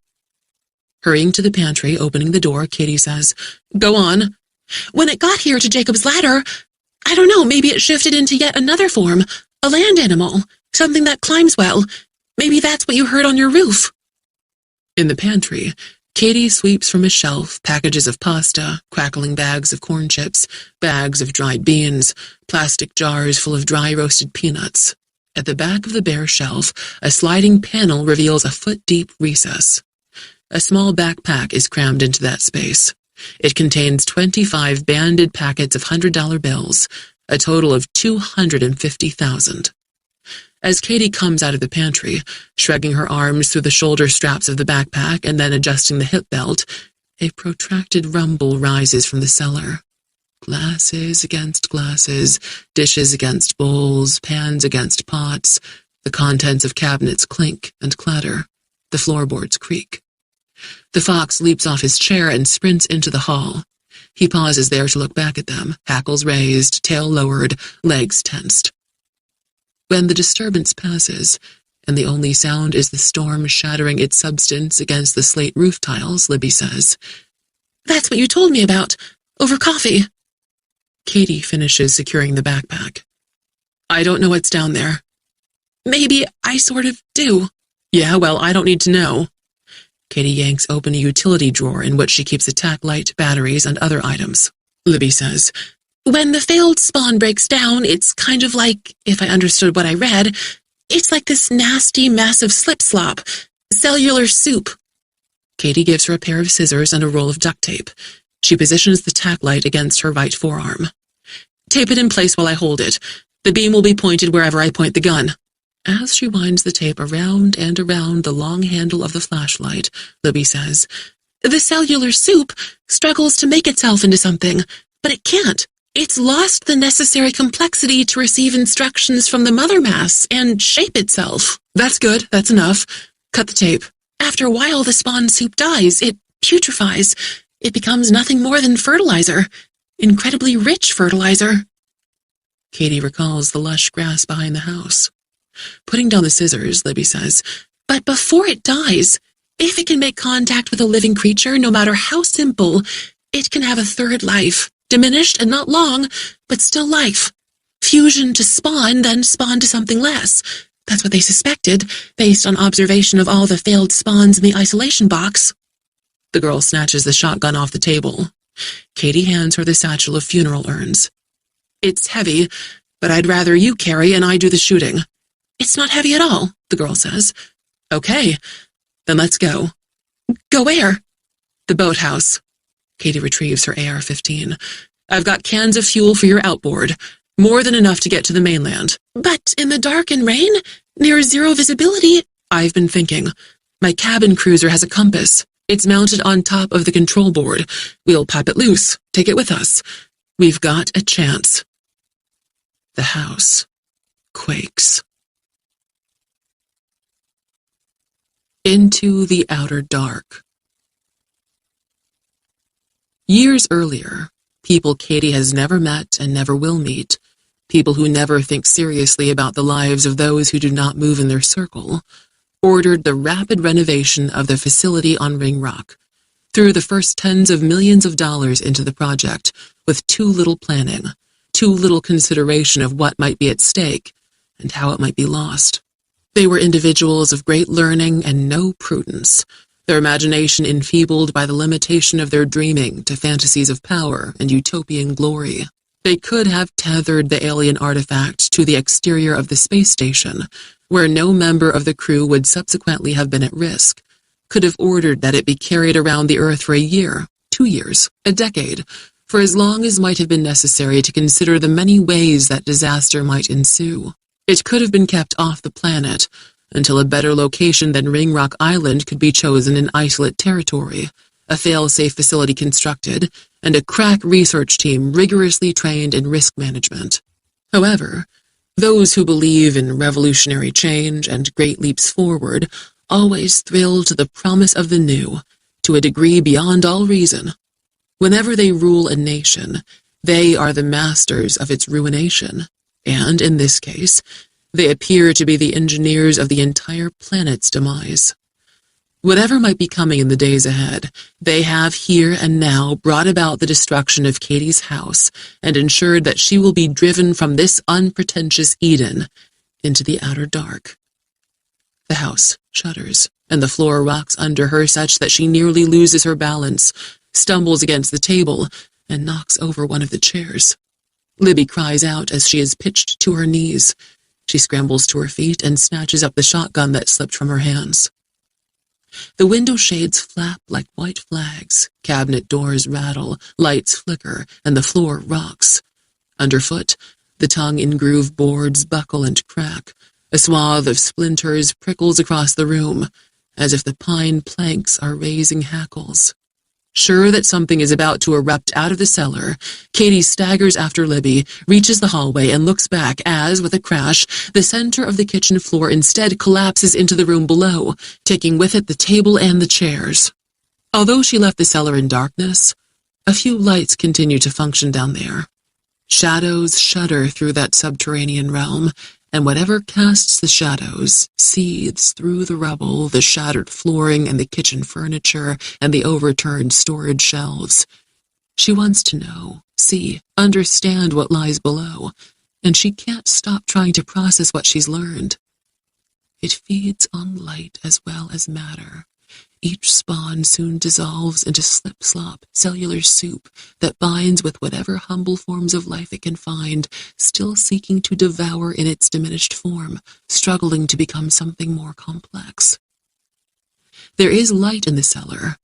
Hurrying to the pantry, opening the door, Katie says, go on. When it got here to Jacob's ladder, I don't know, maybe it shifted into yet another form, a land animal, something that climbs well. Maybe that's what you heard on your roof. In the pantry, Katie sweeps from a shelf packages of pasta, crackling bags of corn chips, bags of dried beans, plastic jars full of dry roasted peanuts. At the back of the bare shelf, a sliding panel reveals a foot-deep recess. A small backpack is crammed into that space. It contains 25 banded packets of $100 bills, a total of $250,000. As Katie comes out of the pantry, shrugging her arms through the shoulder straps of the backpack and then adjusting the hip belt, a protracted rumble rises from the cellar. Glasses against glasses, dishes against bowls, pans against pots. The contents of cabinets clink and clatter. The floorboards creak. The fox leaps off his chair and sprints into the hall. He pauses there to look back at them, hackles raised, tail lowered, legs tensed. When the disturbance passes, and the only sound is the storm shattering its substance against the slate roof tiles, Libby says, that's what you told me about, over coffee. Katie finishes securing the backpack. I don't know what's down there. Maybe I sort of do. Yeah, well, I don't need to know. Katie yanks open a utility drawer in which she keeps a tack light, batteries, and other items. Libby says, when the failed spawn breaks down, it's kind of like, if I understood what I read, it's like this nasty mess of slip-slop, cellular soup. Katie gives her a pair of scissors and a roll of duct tape. She positions the tack light against her right forearm. Tape it in place while I hold it. The beam will be pointed wherever I point the gun. As she winds the tape around and around the long handle of the flashlight, Libby says, the cellular soup struggles to make itself into something, but it can't. It's lost the necessary complexity to receive instructions from the mother mass and shape itself. That's good. That's enough. Cut the tape. After a while, the spawn soup dies. It putrefies. It becomes nothing more than fertilizer. Incredibly rich fertilizer. Katie recalls the lush grass behind the house. Putting down the scissors, Libby says, but before it dies, if it can make contact with a living creature, no matter how simple, it can have a third life. Diminished and not long, but still life. Fusion to spawn, then spawn to something less. That's what they suspected, based on observation of all the failed spawns in the isolation box. The girl snatches the shotgun off the table. Katie hands her the satchel of funeral urns. It's heavy, but I'd rather you carry and I do the shooting. It's not heavy at all, the girl says. Okay, then let's go. Go where? The boathouse. Katie retrieves her AR-15. I've got cans of fuel for your outboard. More than enough to get to the mainland. But in the dark and rain, near zero visibility, I've been thinking. My cabin cruiser has a compass. It's mounted on top of the control board. We'll pop it loose, take it with us. We've got a chance. The house quakes. Into the outer dark. Years earlier, people Katie has never met and never will meet, people who never think seriously about the lives of those who do not move in their circle, ordered the rapid renovation of the facility on Ringrock, threw the first tens of millions of dollars into the project with too little planning, too little consideration of what might be at stake and how it might be lost. They were individuals of great learning and no prudence, their imagination enfeebled by the limitation of their dreaming to fantasies of power and utopian glory. They could have tethered the alien artifact to the exterior of the space station, where no member of the crew would subsequently have been at risk, could have ordered that it be carried around the Earth for a year, 2 years, a decade, for as long as might have been necessary to consider the many ways that disaster might ensue. It could have been kept off the planet until a better location than Ringrock Island could be chosen in isolate territory, a fail-safe facility constructed, and a crack research team rigorously trained in risk management. However, those who believe in revolutionary change and great leaps forward always thrill to the promise of the new, to a degree beyond all reason. Whenever they rule a nation, they are the masters of its ruination, and in this case, they appear to be the engineers of the entire planet's demise. Whatever might be coming in the days ahead, they have here and now brought about the destruction of Katie's house and ensured that she will be driven from this unpretentious Eden into the outer dark. The house shudders, and the floor rocks under her such that she nearly loses her balance, stumbles against the table, and knocks over one of the chairs. Libby cries out as she is pitched to her knees. She scrambles to her feet and snatches up the shotgun that slipped from her hands. The window shades flap like white flags, cabinet doors rattle, lights flicker, and the floor rocks. Underfoot, the tongue-in-groove boards buckle and crack. A swath of splinters prickles across the room, as if the pine planks are raising hackles. Sure that something is about to erupt out of the cellar, Katie staggers after Libby, reaches the hallway, and looks back as, with a crash, the center of the kitchen floor instead collapses into the room below, taking with it the table and the chairs. Although she left the cellar in darkness, a few lights continue to function down there. Shadows shudder through that subterranean realm, and whatever casts the shadows seethes through the rubble, the shattered flooring and the kitchen furniture and the overturned storage shelves. She wants to know, see, understand what lies below, and she can't stop trying to process what she's learned. It feeds on light as well as matter. Each spawn soon dissolves into slip-slop, cellular soup that binds with whatever humble forms of life it can find, still seeking to devour in its diminished form, struggling to become something more complex. There is light in the cellar,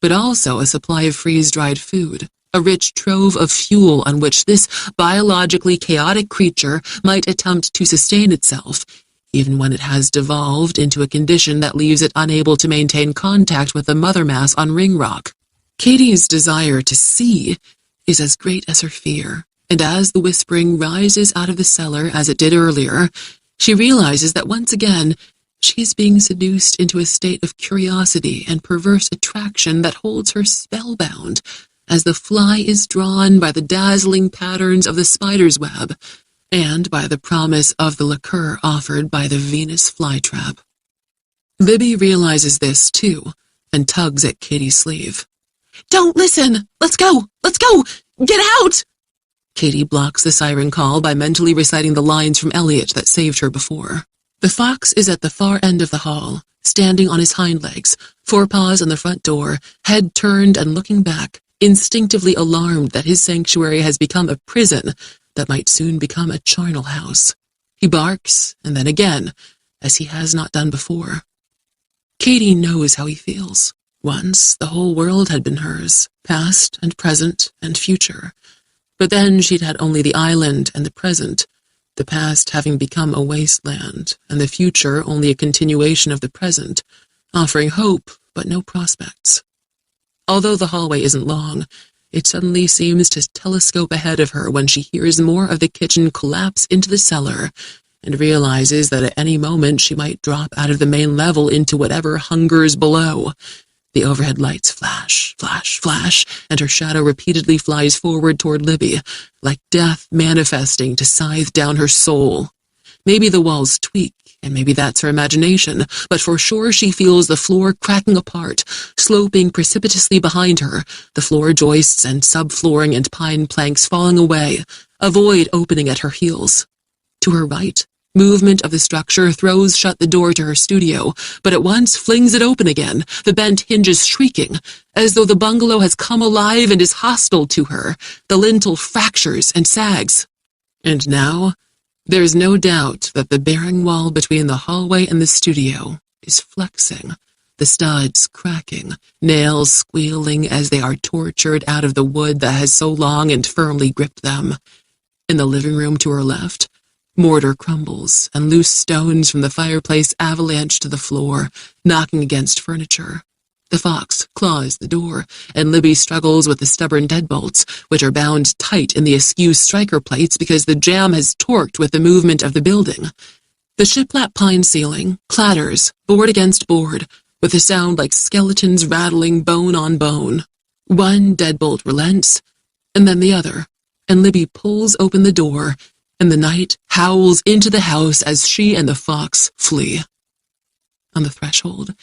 but also a supply of freeze-dried food, a rich trove of fuel on which this biologically chaotic creature might attempt to sustain itself, even when it has devolved into a condition that leaves it unable to maintain contact with the mother mass on Ringrock. Katie's desire to see is as great as her fear, and as the whispering rises out of the cellar as it did earlier, she realizes that once again she is being seduced into a state of curiosity and perverse attraction that holds her spellbound as the fly is drawn by the dazzling patterns of the spider's web, and by the promise of the liqueur offered by the Venus flytrap. Libby realizes this, too, and tugs at Katie's sleeve. "Don't listen! Let's go! Let's go! Get out!" Katie blocks the siren call by mentally reciting the lines from Elliot that saved her before. The fox is at the far end of the hall, standing on his hind legs, forepaws on the front door, head turned and looking back, instinctively alarmed that his sanctuary has become a prison that might soon become a charnel house. He barks, and then again, as he has not done before. Katie knows how he feels. Once, the whole world had been hers, past and present and future. But then she'd had only the island and the present, the past having become a wasteland, and the future only a continuation of the present, offering hope but no prospects. Although the hallway isn't long, it suddenly seems to telescope ahead of her when she hears more of the kitchen collapse into the cellar and realizes that at any moment she might drop out of the main level into whatever hungers below. The overhead lights flash, flash, flash, and her shadow repeatedly flies forward toward Libby, like death manifesting to scythe down her soul. Maybe the walls tweak, And maybe that's her imagination, but for sure she feels the floor cracking apart, sloping precipitously behind her, the floor joists and subflooring and pine planks falling away, a void opening at her heels. To her right, movement of the structure throws shut the door to her studio, but at once flings it open again, the bent hinges shrieking, as though the bungalow has come alive and is hostile to her. The lintel fractures and sags. And now, there's no doubt that the bearing wall between the hallway and the studio is flexing, the studs cracking, nails squealing as they are tortured out of the wood that has so long and firmly gripped them. In the living room to her left, mortar crumbles, and loose stones from the fireplace avalanche to the floor, knocking against furniture. The fox claws the door, and Libby struggles with the stubborn deadbolts, which are bound tight in the askew striker plates because the jam has torqued with the movement of the building. The shiplap pine ceiling clatters, board against board, with a sound like skeletons rattling bone on bone. One deadbolt relents, and then the other, and Libby pulls open the door, and the night howls into the house as she and the fox flee. On the threshold,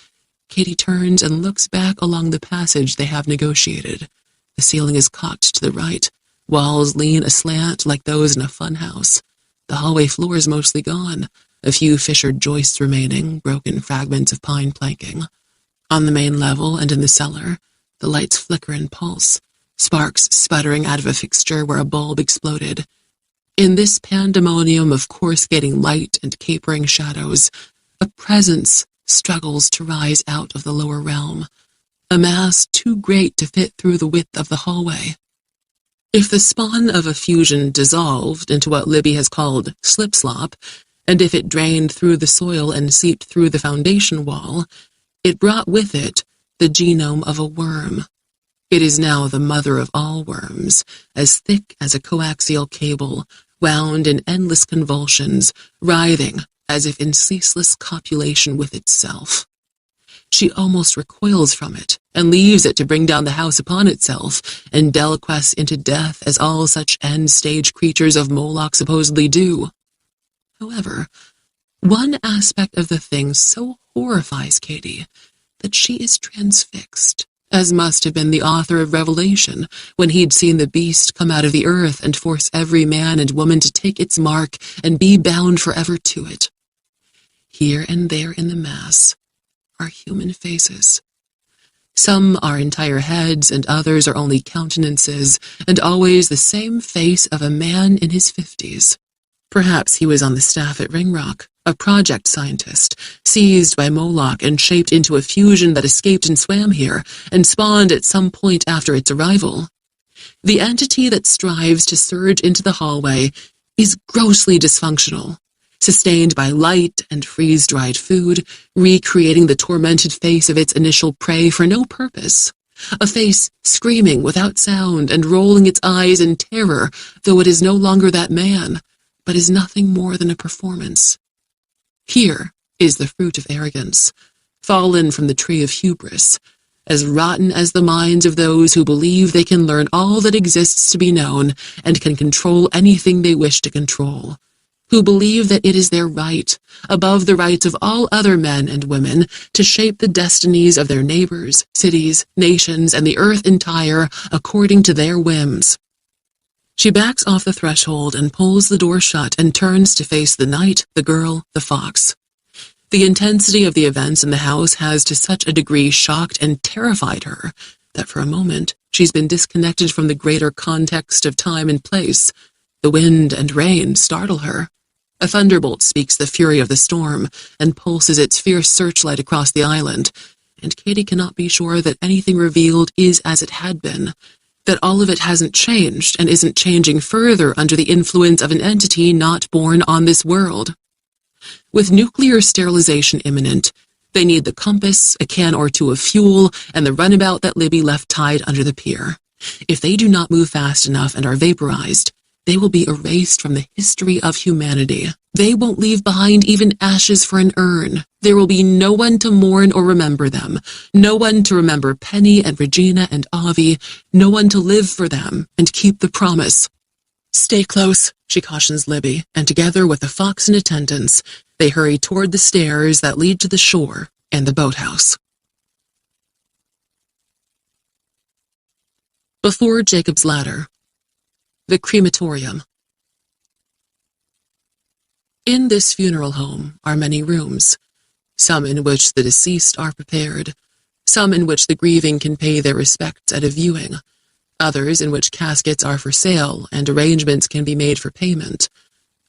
Katie turns and looks back along the passage they have negotiated. The ceiling is cocked to the right, walls lean aslant like those in a funhouse. The hallway floor is mostly gone, a few fissured joists remaining, broken fragments of pine planking. On the main level and in the cellar, the lights flicker and pulse, sparks sputtering out of a fixture where a bulb exploded. In this pandemonium of coruscating light and capering shadows, a presence struggles to rise out of the lower realm, a mass too great to fit through the width of the hallway. If the spawn of a fusion dissolved into what Libby has called slip-slop, and if it drained through the soil and seeped through the foundation wall, it brought with it the genome of a worm. It is now the mother of all worms, as thick as a coaxial cable, wound in endless convulsions, writhing as if in ceaseless copulation with itself. She almost recoils from it, and leaves it to bring down the house upon itself, and deliquesce into death as all such end-stage creatures of Moloch supposedly do. However, one aspect of the thing so horrifies Katie that she is transfixed, as must have been the author of Revelation when he'd seen the beast come out of the earth and force every man and woman to take its mark and be bound forever to it. Here and there in the mass are human faces. Some are entire heads, and others are only countenances, and always the same face of a man in his 50s. Perhaps he was on the staff at Ringrock, a project scientist, seized by Moloch and shaped into a fusion that escaped and swam here, and spawned at some point after its arrival. The entity that strives to surge into the hallway is grossly dysfunctional, sustained by light and freeze-dried food, recreating the tormented face of its initial prey for no purpose. A face screaming without sound and rolling its eyes in terror, though it is no longer that man, but is nothing more than a performance. Here is the fruit of arrogance, fallen from the tree of hubris, as rotten as the minds of those who believe they can learn all that exists to be known and can control anything they wish to control, who believe that it is their right, above the rights of all other men and women, to shape the destinies of their neighbors, cities, nations, and the earth entire according to their whims. She backs off the threshold and pulls the door shut and turns to face the night, the girl, the fox. The intensity of the events in the house has to such a degree shocked and terrified her that for a moment she's been disconnected from the greater context of time and place. The wind and rain startle her. A thunderbolt speaks the fury of the storm and pulses its fierce searchlight across the island, and Katie cannot be sure that anything revealed is as it had been, that all of it hasn't changed and isn't changing further under the influence of an entity not born on this world. With nuclear sterilization imminent, they need the compass, a can or two of fuel, and the runabout that Libby left tied under the pier. If they do not move fast enough and are vaporized, they will be erased from the history of humanity. They won't leave behind even ashes for an urn. There will be no one to mourn or remember them, no one to remember Penny and Regina and Avi, no one to live for them and keep the promise. Stay close, she cautions Libby, and together with the fox in attendance, They hurry toward the stairs that lead to the shore and the boathouse. Before Jacob's ladder, the crematorium. In this funeral home are many rooms, some in which the deceased are prepared, some in which the grieving can pay their respects at a viewing, others in which caskets are for sale and arrangements can be made for payment,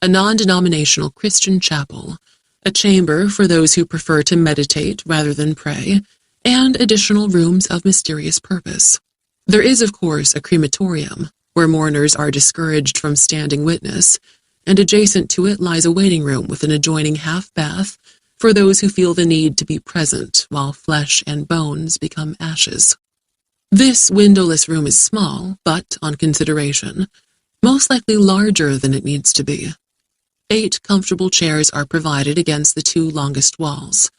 a non-denominational Christian chapel, a chamber for those who prefer to meditate rather than pray, and additional rooms of mysterious purpose. There is, of course, a crematorium, where mourners are discouraged from standing witness, and adjacent to it lies a waiting room with an adjoining half-bath for those who feel the need to be present while flesh and bones become ashes. This windowless room is small, but, on consideration, most likely larger than it needs to be. 8 comfortable chairs are provided against the 2 longest walls.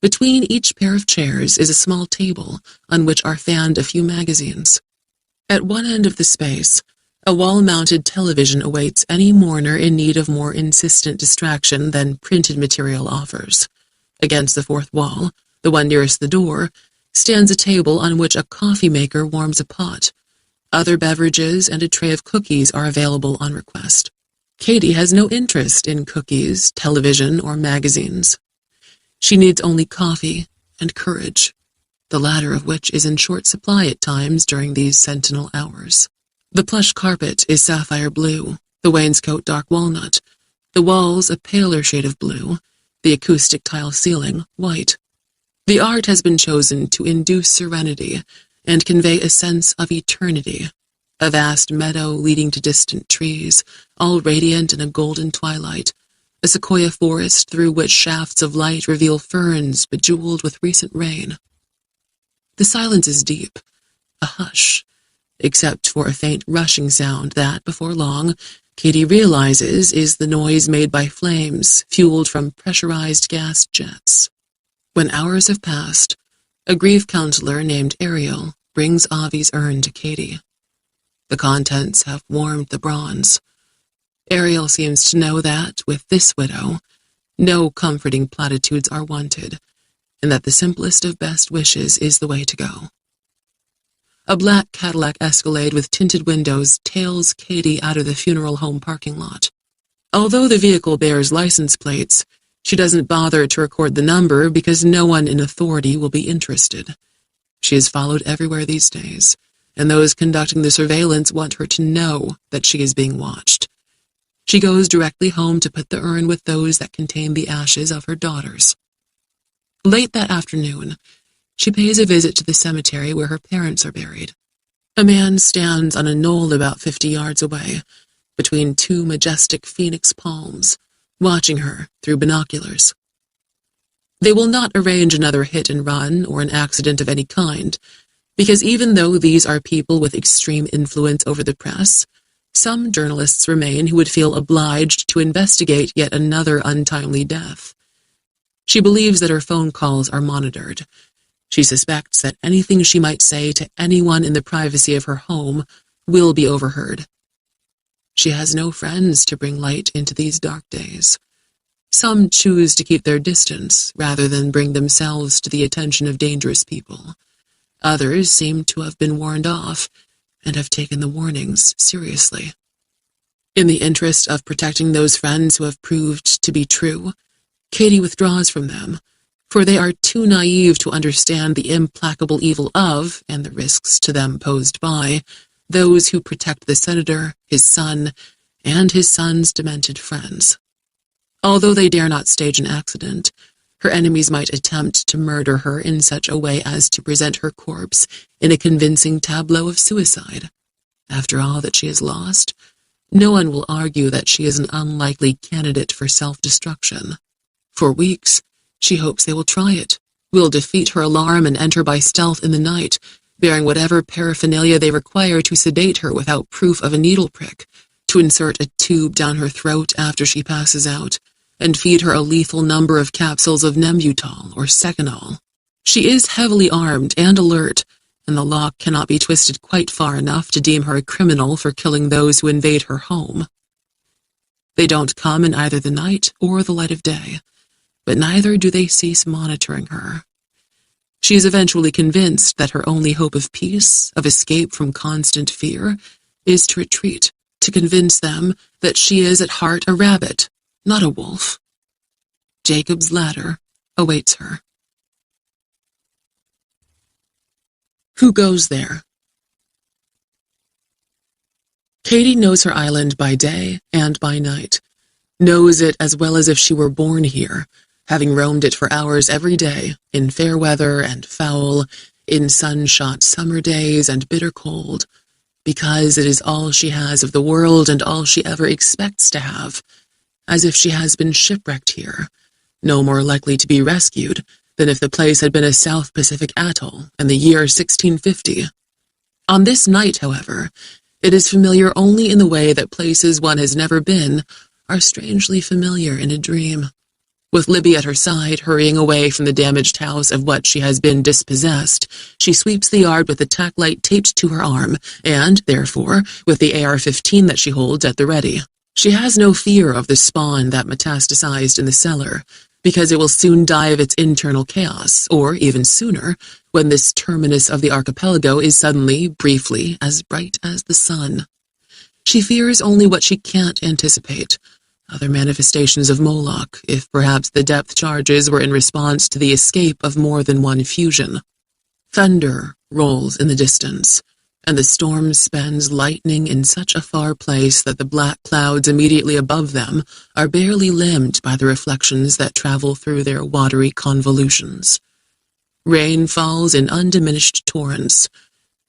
Between each pair of chairs is a small table on which are fanned a few magazines. At one end of the space, a wall-mounted television awaits any mourner in need of more insistent distraction than printed material offers. Against the 4th wall, the one nearest the door, stands a table on which a coffee maker warms a pot. Other beverages and a tray of cookies are available on request. Katie has no interest in cookies, television, or magazines. She needs only coffee and courage, the latter of which is in short supply at times during these sentinel hours. The plush carpet is sapphire blue, the wainscot dark walnut, the walls a paler shade of blue, the acoustic tile ceiling white. The art has been chosen to induce serenity and convey a sense of eternity, a vast meadow leading to distant trees, all radiant in a golden twilight, a sequoia forest through which shafts of light reveal ferns bejeweled with recent rain. The silence is deep, a hush, except for a faint rushing sound that, before long, Katie realizes is the noise made by flames fueled from pressurized gas jets. When hours have passed, a grief counselor named Ariel brings Avi's urn to Katie. The contents have warmed the bronze. Ariel seems to know that, with this widow, no comforting platitudes are wanted, and that the simplest of best wishes is the way to go. A black Cadillac Escalade with tinted windows tails Katie out of the funeral home parking lot. Although the vehicle bears license plates, she doesn't bother to record the number because no one in authority will be interested. She is followed everywhere these days, and those conducting the surveillance want her to know that she is being watched. She goes directly home to put the urn with those that contain the ashes of her daughters. Late that afternoon, she pays a visit to the cemetery where her parents are buried. A man stands on a knoll about 50 yards away, between 2 majestic phoenix palms, watching her through binoculars. They will not arrange another hit and run or an accident of any kind, because even though these are people with extreme influence over the press, some journalists remain who would feel obliged to investigate yet another untimely death. She believes that her phone calls are monitored. She suspects that anything she might say to anyone in the privacy of her home will be overheard. She has no friends to bring light into these dark days. Some choose to keep their distance rather than bring themselves to the attention of dangerous people. Others seem to have been warned off and have taken the warnings seriously. In the interest of protecting those friends who have proved to be true, Katie withdraws from them, for they are too naive to understand the implacable evil of, and the risks to them posed by, those who protect the senator, his son, and his son's demented friends. Although they dare not stage an accident, her enemies might attempt to murder her in such a way as to present her corpse in a convincing tableau of suicide. After all that she has lost, no one will argue that she is an unlikely candidate for self-destruction. For weeks, she hopes they will try it, will defeat her alarm and enter by stealth in the night, bearing whatever paraphernalia they require to sedate her without proof of a needle prick, to insert a tube down her throat after she passes out, and feed her a lethal number of capsules of Nembutal or Seconal. She is heavily armed and alert, and the law cannot be twisted quite far enough to deem her a criminal for killing those who invade her home. They don't come in either the night or the light of day, but neither do they cease monitoring her. She is eventually convinced that her only hope of peace, of escape from constant fear, is to retreat, to convince them that she is at heart a rabbit, not a wolf. Jacob's ladder awaits her. Who goes there? Katie knows her island by day and by night, knows it as well as if she were born here, having roamed it for hours every day, in fair weather and foul, in sun-shot summer days and bitter cold, because it is all she has of the world and all she ever expects to have, as if she has been shipwrecked here, no more likely to be rescued than if the place had been a South Pacific atoll in the year 1650. On this night, however, it is familiar only in the way that places one has never been are strangely familiar in a dream. With Libby at her side, hurrying away from the damaged house of what she has been dispossessed, she sweeps the yard with the tack light taped to her arm, and, therefore, with the AR-15 that she holds at the ready. She has no fear of the spawn that metastasized in the cellar, because it will soon die of its internal chaos, or even sooner, when this terminus of the archipelago is suddenly, briefly, as bright as the sun. She fears only what she can't anticipate, other manifestations of Moloch, if perhaps the depth charges were in response to the escape of more than one fusion. Thunder rolls in the distance, and the storm spends lightning in such a far place that the black clouds immediately above them are barely limned by the reflections that travel through their watery convolutions. Rain falls in undiminished torrents.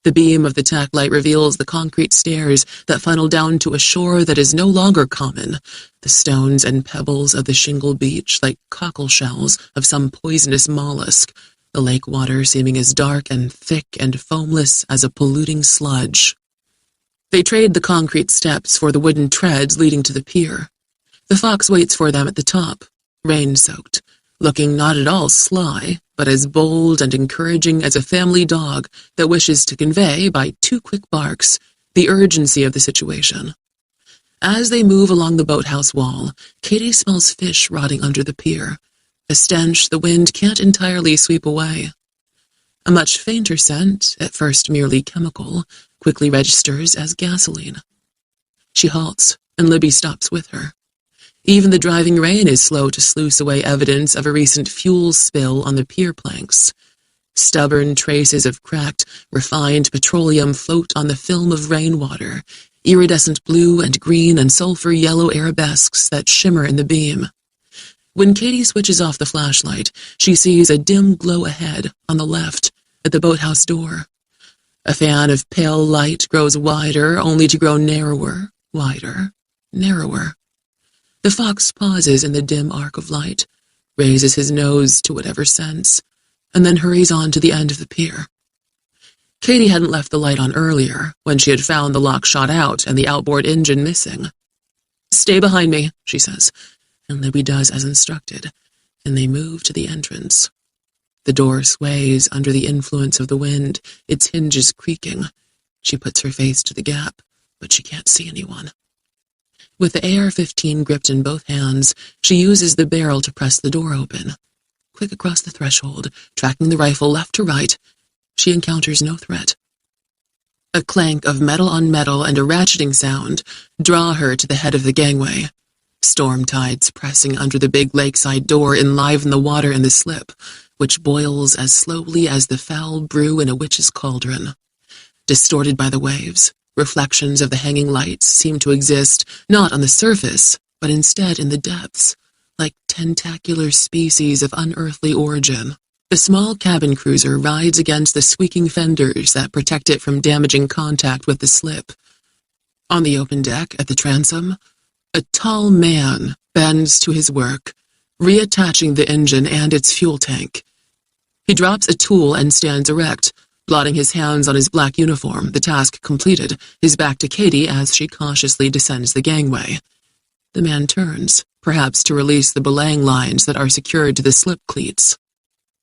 The beam of the tack light reveals the concrete stairs that funnel down to a shore that is no longer common, the stones and pebbles of the shingle beach like cockle shells of some poisonous mollusk, the lake water seeming as dark and thick and foamless as a polluting sludge. They trade the concrete steps for the wooden treads leading to the pier. The fox waits for them at the top, rain-soaked, looking not at all sly, but as bold and encouraging as a family dog that wishes to convey, by 2 quick barks, the urgency of the situation. As they move along the boathouse wall, Katie smells fish rotting under the pier, a stench the wind can't entirely sweep away. A much fainter scent, at first merely chemical, quickly registers as gasoline. She halts, and Libby stops with her. Even the driving rain is slow to sluice away evidence of a recent fuel spill on the pier planks. Stubborn traces of cracked, refined petroleum float on the film of rainwater, iridescent blue and green and sulfur yellow arabesques that shimmer in the beam. When Katie switches off the flashlight, she sees a dim glow ahead, on the left, at the boathouse door. A fan of pale light grows wider, only to grow narrower, wider, narrower. The fox pauses in the dim arc of light, raises his nose to whatever sense, and then hurries on to the end of the pier. Katie hadn't left the light on earlier, when she had found the lock shot out and the outboard engine missing. "Stay behind me," she says, and Libby does as instructed, and they move to the entrance. The door sways under the influence of the wind, its hinges creaking. She puts her face to the gap, but she can't see anyone. With the AR-15 gripped in both hands, she uses the barrel to press the door open. Quick across the threshold, tracking the rifle left to right, she encounters no threat. A clank of metal on metal and a ratcheting sound draw her to the head of the gangway. Storm tides pressing under the big lakeside door enliven the water in the slip, which boils as slowly as the foul brew in a witch's cauldron. Distorted by the waves, reflections of the hanging lights seem to exist not on the surface, but instead in the depths, like tentacular species of unearthly origin. The small cabin cruiser rides against the squeaking fenders that protect it from damaging contact with the slip. On the open deck at the transom, a tall man bends to his work, reattaching the engine and its fuel tank. He drops a tool and stands erect, blotting his hands on his black uniform, the task completed, his back to Katie as she cautiously descends the gangway. The man turns, perhaps to release the belaying lines that are secured to the slip cleats.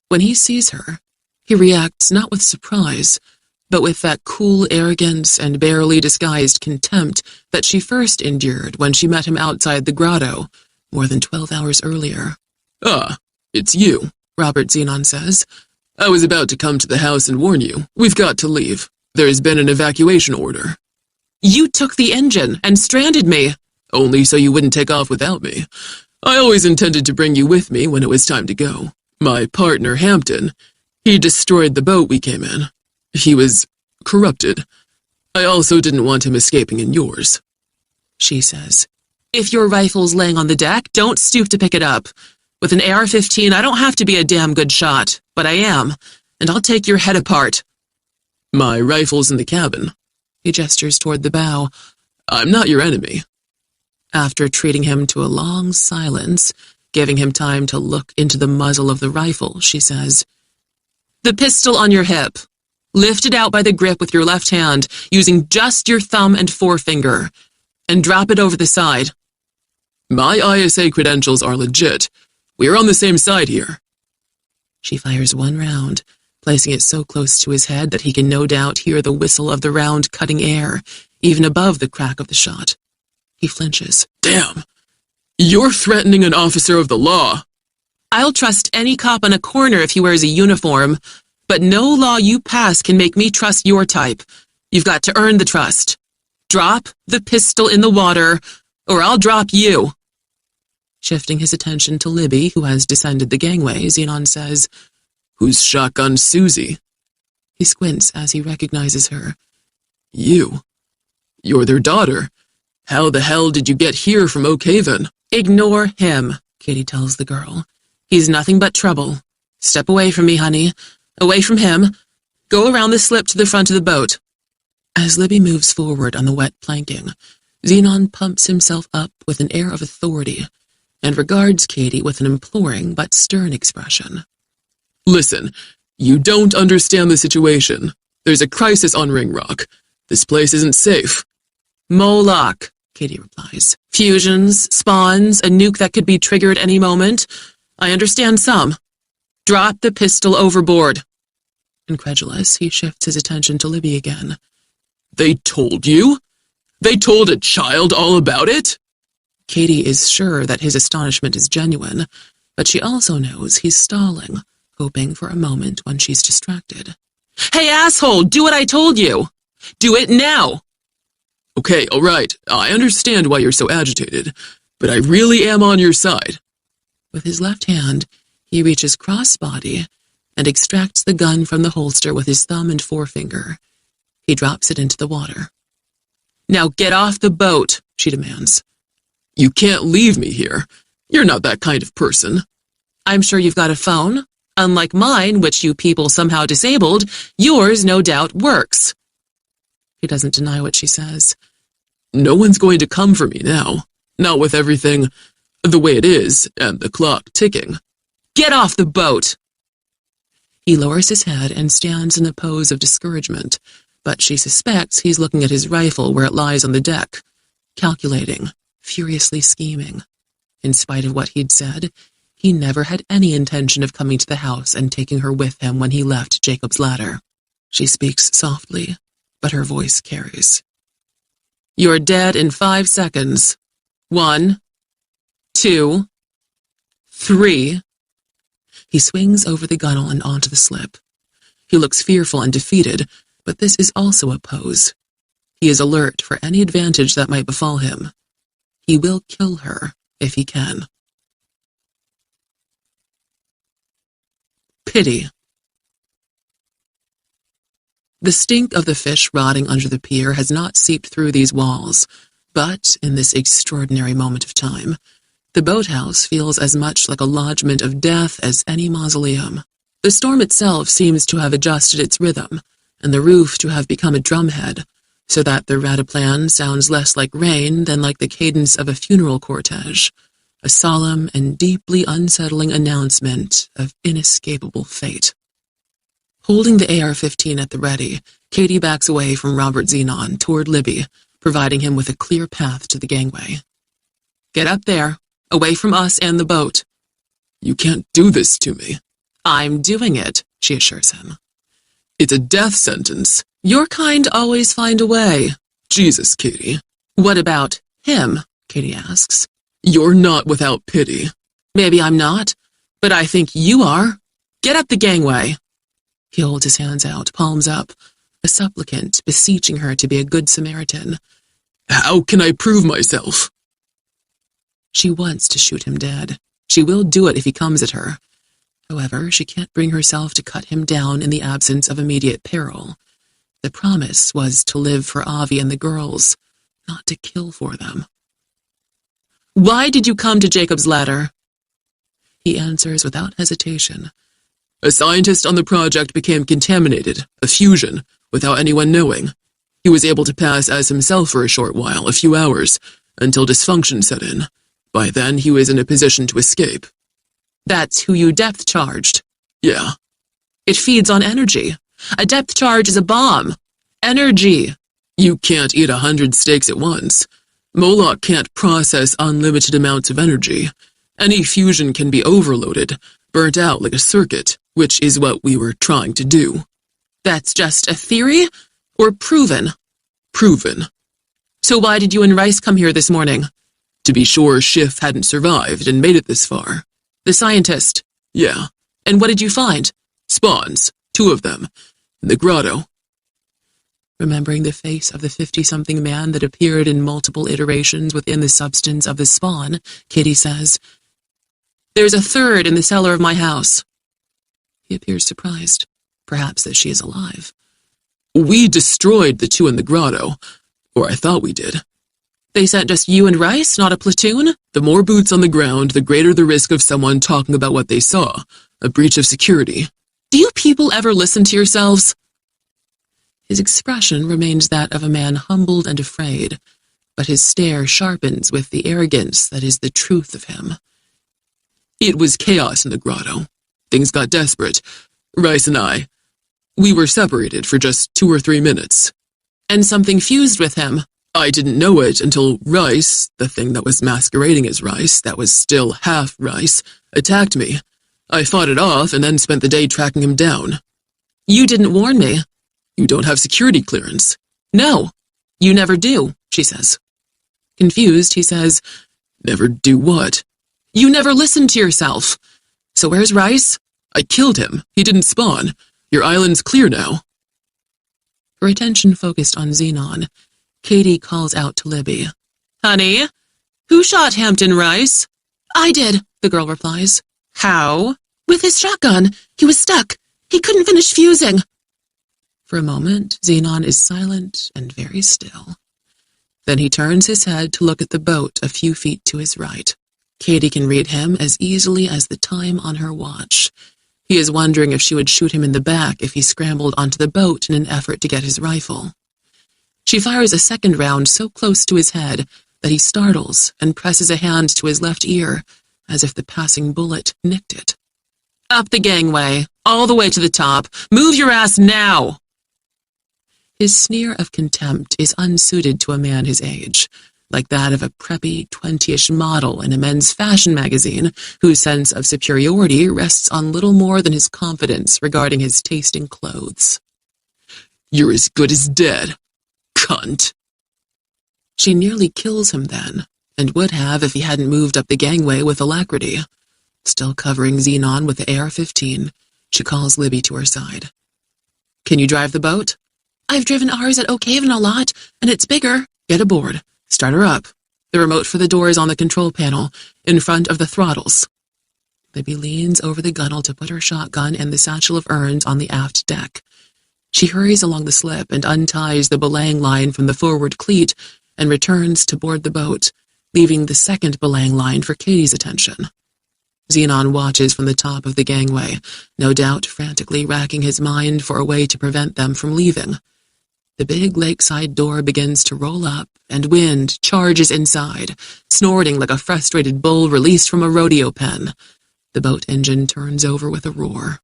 When he sees her, he reacts not with surprise, but with that cool arrogance and barely disguised contempt that she first endured when she met him outside the grotto more than 12 hours earlier. "Ah, it's you," Robert Zenon says. "I was about to come to the house and warn you. We've got to leave. There's been an evacuation order." "You took the engine and stranded me." "Only so you wouldn't take off without me. I always intended to bring you with me when it was time to go. My partner, Hampton, he destroyed the boat we came in. He was corrupted. I also didn't want him escaping in yours." She says, "If your rifle's laying on the deck, don't stoop to pick it up. With an AR-15, I don't have to be a damn good shot, but I am, and I'll take your head apart." "My rifle's in the cabin." He gestures toward the bow. "I'm not your enemy." After treating him to a long silence, giving him time to look into the muzzle of the rifle, she says, "The pistol on your hip. Lift it out by the grip with your left hand, using just your thumb and forefinger, and drop it over the side." "My ISA credentials are legit. We're on the same side here." She fires one round, placing it so close to his head that he can no doubt hear the whistle of the round cutting air, even above the crack of the shot. He flinches. "Damn! You're threatening an officer of the law." "I'll trust any cop on a corner if he wears a uniform, but no law you pass can make me trust your type. You've got to earn the trust. Drop the pistol in the water, or I'll drop you." Shifting his attention to Libby, who has descended the gangway, Zenon says, "Who's shotgun Susie?" He squints as he recognizes her. You're their daughter. How the hell did you get here from Oak Haven?" "Ignore him," Katie tells the girl. "He's nothing but trouble. Step away from me, honey. Away from him. Go around the slip to the front of the boat." As Libby moves forward on the wet planking, Zenon pumps himself up with an air of authority and regards Katie with an imploring but stern expression. "Listen, you don't understand the situation. There's a crisis on Ringrock. This place isn't safe." "Moloch," Katie replies. "Fusions, spawns, a nuke that could be triggered any moment. I understand some. Drop the pistol overboard." Incredulous, he shifts his attention to Libby again. "They told you? They told a child all about it?" Katie is sure that his astonishment is genuine, but she also knows he's stalling, hoping for a moment when she's distracted. "Hey, asshole, do what I told you! Do it now!" "Okay, all right, I understand why you're so agitated, but I really am on your side." With his left hand, he reaches cross-body and extracts the gun from the holster with his thumb and forefinger. He drops it into the water. "Now get off the boat," she demands. "You can't leave me here. You're not that kind of person." "I'm sure you've got a phone. Unlike mine, which you people somehow disabled, yours no doubt works." He doesn't deny what she says. "No one's going to come for me now. Not with everything the way it is and the clock ticking." "Get off the boat!" He lowers his head and stands in a pose of discouragement, but she suspects he's looking at his rifle where it lies on the deck, calculating, furiously scheming. In spite of what he'd said, he never had any intention of coming to the house and taking her with him when he left Jacob's ladder. She speaks softly, but her voice carries. "You're dead in 5 seconds. 1, 2, 3. He swings over the gunnel and onto the slip. He looks fearful and defeated, but this is also a pose. He is alert for any advantage that might befall him. He will kill her if he can. Pity. The stink of the fish rotting under the pier has not seeped through these walls, but in this extraordinary moment of time, the boathouse feels as much like a lodgment of death as any mausoleum. The storm itself seems to have adjusted its rhythm, and the roof to have become a drumhead, so that the rataplan sounds less like rain than like the cadence of a funeral cortege, a solemn and deeply unsettling announcement of inescapable fate. Holding the AR-15 at the ready, Katie backs away from Robert Zenon toward Libby, providing him with a clear path to the gangway. "Get up there, away from us and the boat." "You can't do this to me." "I'm doing it," she assures him. "It's a death sentence. Your kind always find a way. Jesus, Katie. What about him? Katie asks. You're not without pity. Maybe I'm not, but I think you are. Get up the gangway. He holds his hands out, palms up, a supplicant beseeching her to be a good Samaritan. How can I prove myself? She wants to shoot him dead. She will do it if he comes at her. However, she can't bring herself to cut him down in the absence of immediate peril. The promise was to live for Avi and the girls, not to kill for them. Why did you come to Jacob's Ladder? He answers without hesitation. A scientist on the project became contaminated, a fusion, without anyone knowing. He was able to pass as himself for a short while, a few hours, until dysfunction set in. By then, he was in a position to escape. That's who you depth charged? Yeah. It feeds on energy. A depth charge is a bomb. Energy. You can't eat 100 steaks at once. Moloch can't process unlimited amounts of energy. Any fusion can be overloaded, burnt out like a circuit, which is what we were trying to do. That's just a theory? Or proven? Proven. So why did you and Rice come here this morning? To be sure Schiff hadn't survived and made it this far. The scientist? Yeah. And what did you find? Spawns, 2 of them, in the grotto. Remembering the face of the 50-something man that appeared in multiple iterations within the substance of the spawn, Katie says, There's a 3rd in the cellar of my house. He appears surprised, perhaps that she is alive. We destroyed the 2 in the grotto, or I thought we did. They sent just you and Rice, not a platoon? The more boots on the ground, the greater the risk of someone talking about what they saw, a breach of security. Do you people ever listen to yourselves? His expression remains that of a man humbled and afraid, but his stare sharpens with the arrogance that is the truth of him. It was chaos in the grotto. Things got desperate. Rice and I, we were separated for just 2 or 3 minutes. And something fused with him. I didn't know it until Rice, the thing that was masquerading as Rice, that was still half Rice, attacked me. I fought it off and then spent the day tracking him down. You didn't warn me. You don't have security clearance. No, you never do, she says. Confused, he says, Never do what? You never listen to yourself. So where's Rice? I killed him. He didn't spawn. Your island's clear now. Her attention focused on Xenon. Katie calls out to Libby. Honey, who shot Hampton Rice? I did, the girl replies. How? With his shotgun. He was stuck. He couldn't finish fusing. For a moment, Xenon is silent and very still. Then he turns his head to look at the boat a few feet to his right. Katie can read him as easily as the time on her watch. He is wondering if she would shoot him in the back if he scrambled onto the boat in an effort to get his rifle. She fires a second round so close to his head that he startles and presses a hand to his left ear, as if the passing bullet nicked it. Up the gangway, all the way to the top. Move your ass now! His sneer of contempt is unsuited to a man his age, like that of a preppy, 20-ish model in a men's fashion magazine whose sense of superiority rests on little more than his confidence regarding his taste in clothes. You're as good as dead, cunt. She nearly kills him then, and would have if he hadn't moved up the gangway with alacrity. Still covering Xenon with the AR-15, she calls Libby to her side. Can you drive the boat? I've driven ours at Oak Haven a lot, and it's bigger. Get aboard. Start her up. The remote for the door is on the control panel, in front of the throttles. Libby leans over the gunwale to put her shotgun and the satchel of urns on the aft deck. She hurries along the slip and unties the belaying line from the forward cleat and returns to board the boat, leaving the second belaying line for Katie's attention. Xenon watches from the top of the gangway, no doubt frantically racking his mind for a way to prevent them from leaving. The big lakeside door begins to roll up, and wind charges inside, snorting like a frustrated bull released from a rodeo pen. The boat engine turns over with a roar.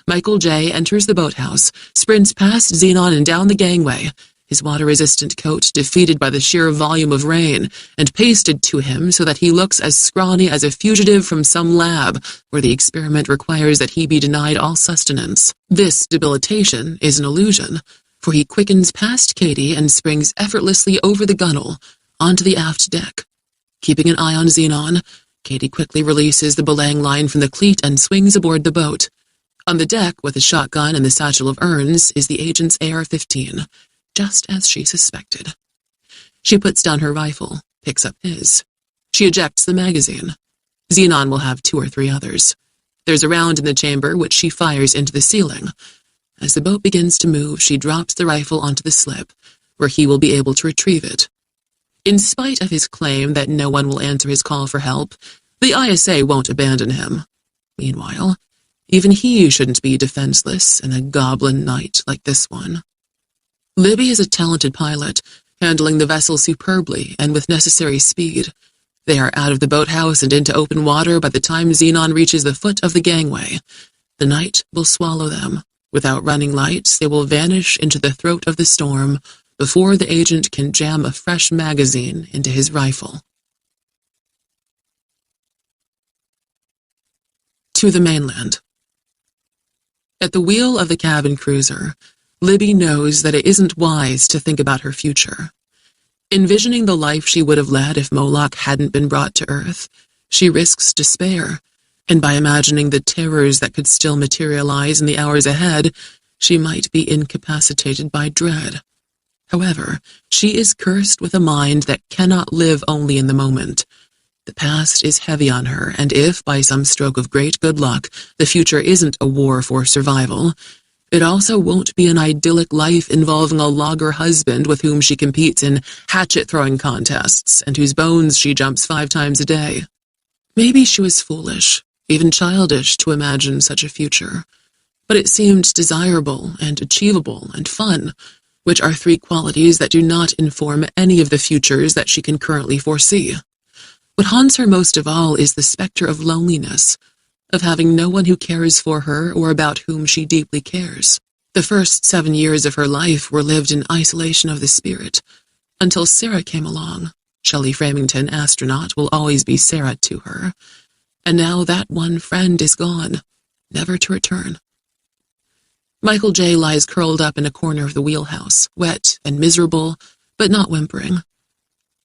Michael J. enters the boathouse, sprints past Xenon and down the gangway, his water-resistant coat defeated by the sheer volume of rain, and pasted to him so that he looks as scrawny as a fugitive from some lab where the experiment requires that he be denied all sustenance. This debilitation is an illusion. for he quickens past Katie and springs effortlessly over the gunwale onto the aft deck. Keeping an eye on Xenon, Katie quickly releases the belaying line from the cleat and swings aboard the boat. On the deck, with a shotgun and the satchel of urns, is the agent's AR-15, just as she suspected. She puts down her rifle, picks up his. She ejects the magazine. Xenon will have 2 or 3 others. There's a round in the chamber, which she fires into the ceiling. As the boat begins to move, she drops the rifle onto the slip, where he will be able to retrieve it. In spite of his claim that no one will answer his call for help, the ISA won't abandon him. Meanwhile, even he shouldn't be defenseless in a goblin night like this one. Libby is a talented pilot, handling the vessel superbly and with necessary speed. They are out of the boathouse and into open water by the time Xenon reaches the foot of the gangway. The night will swallow them. Without running lights, they will vanish into the throat of the storm before the agent can jam a fresh magazine into his rifle. To the mainland. At the wheel of the cabin cruiser, Libby knows that it isn't wise to think about her future. Envisioning the life she would have led if Moloch hadn't been brought to Earth, she risks despair, and by imagining the terrors that could still materialize in the hours ahead, she might be incapacitated by dread. However, she is cursed with a mind that cannot live only in the moment. The past is heavy on her, and if, by some stroke of great good luck, the future isn't a war for survival, it also won't be an idyllic life involving a logger husband with whom she competes in hatchet-throwing contests and whose bones she jumps 5 times a day. Maybe she was foolish, even childish, to imagine such a future, but it seemed desirable and achievable and fun, which are 3 qualities that do not inform any of the futures that she can currently foresee. What haunts her most of all is the specter of loneliness, of having no one who cares for her or about whom she deeply cares. The first 7 years of her life were lived in isolation of the spirit, until Sarah came along. Shelley Framington, astronaut, will always be Sarah to her. And now that one friend is gone, never to return. Michael J. lies curled up in a corner of the wheelhouse, wet and miserable, but not whimpering.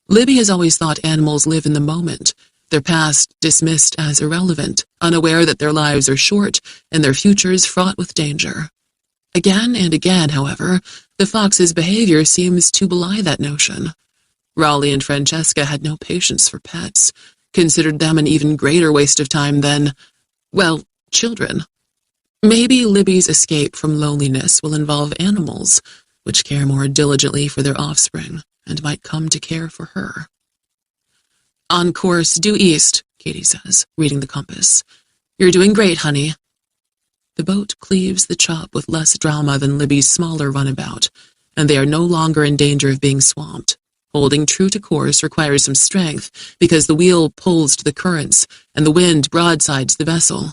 Libby has always thought animals live in the moment, their past dismissed as irrelevant, unaware that their lives are short and their futures fraught with danger. Again and again, however, the fox's behavior seems to belie that notion. Raleigh and Francesca had no patience for pets, considered them an even greater waste of time than, well, children. Maybe Libby's escape from loneliness will involve animals, which care more diligently for their offspring and might come to care for her. On course, due east, Katie says, reading the compass. You're doing great, honey. The boat cleaves the chop with less drama than Libby's smaller runabout, and they are no longer in danger of being swamped. Holding true to course requires some strength, because the wheel pulls to the currents, and the wind broadsides the vessel.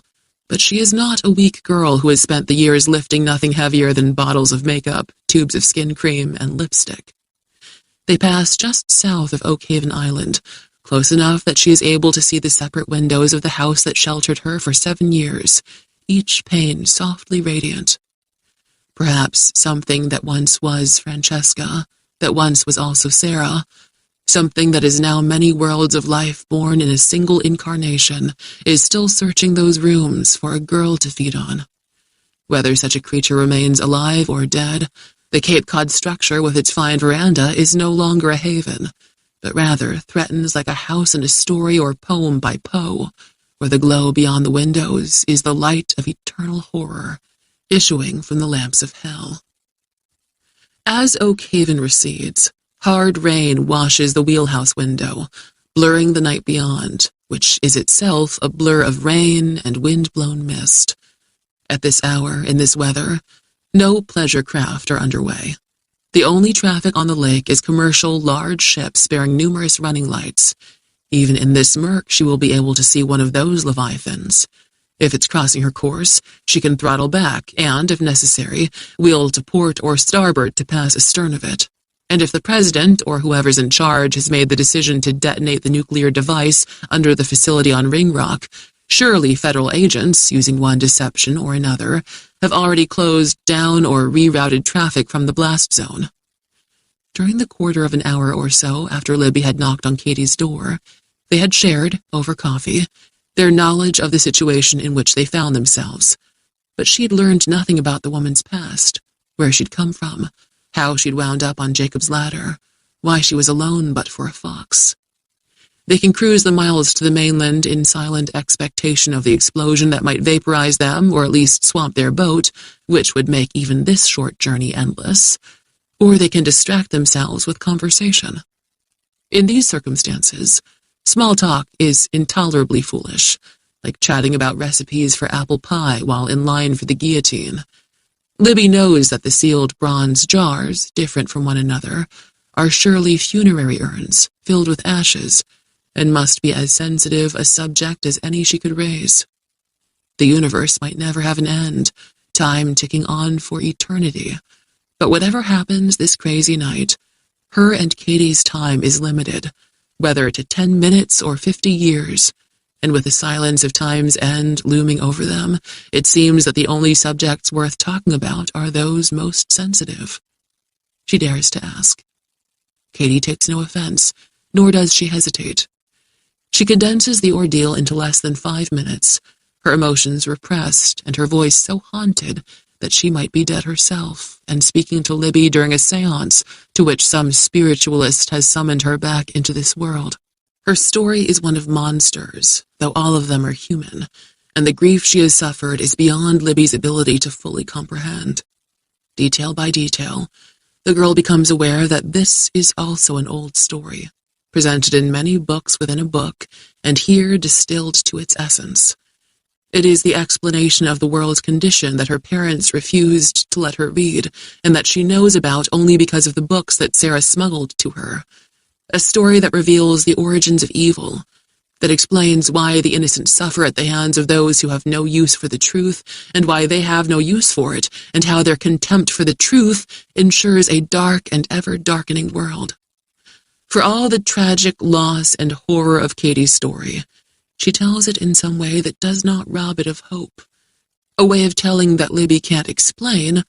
But she is not a weak girl who has spent the years lifting nothing heavier than bottles of makeup, tubes of skin cream, and lipstick. They pass just south of Oak Haven Island, close enough that she is able to see the separate windows of the house that sheltered her for 7 years, each pane softly radiant. Perhaps something that once was Francesca, that once was also Sarah, something that is now many worlds of life born in a single incarnation, is still searching those rooms for a girl to feed on. Whether such a creature remains alive or dead, the Cape Cod structure with its fine veranda is no longer a haven, but rather threatens like a house in a story or poem by Poe, where the glow beyond the windows is the light of eternal horror, issuing from the lamps of hell. As Oak Haven recedes, hard rain washes the wheelhouse window, blurring the night beyond, which is itself a blur of rain and wind-blown mist. At this hour, in this weather, no pleasure craft are underway. The only traffic on the lake is commercial large ships bearing numerous running lights. Even in this murk, she will be able to see one of those leviathans. If it's crossing her course, she can throttle back and, if necessary, wheel to port or starboard to pass astern of it. And if the president, or whoever's in charge, has made the decision to detonate the nuclear device under the facility on Ringrock, Surely federal agents, using one deception or another, have already closed down or rerouted traffic from the blast zone. During the quarter of an hour or so after Libby had knocked on Katie's door, they had shared, over coffee, their knowledge of the situation in which they found themselves. But she'd learned nothing about the woman's past, where she'd come from, how she'd wound up on Jacob's ladder, why she was alone but for a fox. They can cruise the miles to the mainland in silent expectation of the explosion that might vaporize them or at least swamp their boat, which would make even this short journey endless, or they can distract themselves with conversation. In these circumstances, small talk is intolerably foolish, like chatting about recipes for apple pie while in line for the guillotine. Libby knows that the sealed bronze jars, different from one another, are surely funerary urns filled with ashes, and must be as sensitive a subject as any she could raise. The universe might never have an end, time ticking on for eternity, but whatever happens this crazy night, her and Katie's time is limited, whether to 10 minutes or 50 years, and with the silence of time's end looming over them, it seems that the only subjects worth talking about are those most sensitive. She dares to ask. Katie takes no offense, nor does she hesitate. She condenses the ordeal into less than 5 minutes, her emotions repressed and her voice so haunted that she might be dead herself and speaking to Libby during a séance to which some spiritualist has summoned her back into this world. Her story is one of monsters, though all of them are human, and the grief she has suffered is beyond Libby's ability to fully comprehend. Detail by detail, the girl becomes aware that this is also an old story, presented in many books within a book, and here distilled to its essence. It is the explanation of the world's condition that her parents refused to let her read, and that she knows about only because of the books that Sarah smuggled to her. A story that reveals the origins of evil, that explains why the innocent suffer at the hands of those who have no use for the truth, and why they have no use for it, and how their contempt for the truth ensures a dark and ever-darkening world. For all the tragic loss and horror of Katie's story, she tells it in some way that does not rob it of hope, a way of telling that Libby can't explain,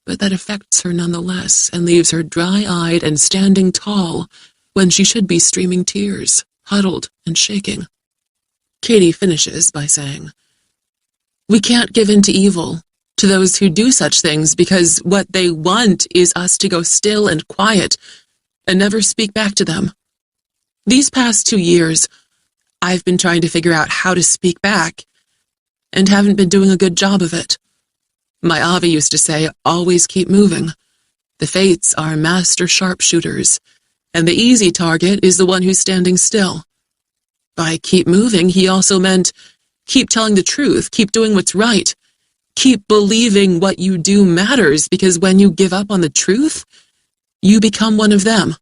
but that affects her nonetheless and leaves her dry-eyed and standing tall when she should be streaming tears, huddled and shaking. Katie finishes by saying, "We can't give in to evil, to those who do such things, because what they want is us to go still and quiet and never speak back to them. These past 2 years, I've been trying to figure out how to speak back, and haven't been doing a good job of it. My Avi used to say, always keep moving. The fates are master sharpshooters, and the easy target is the one who's standing still. By keep moving, he also meant keep telling the truth, keep doing what's right, keep believing what you do matters, because when you give up on the truth, you become one of them."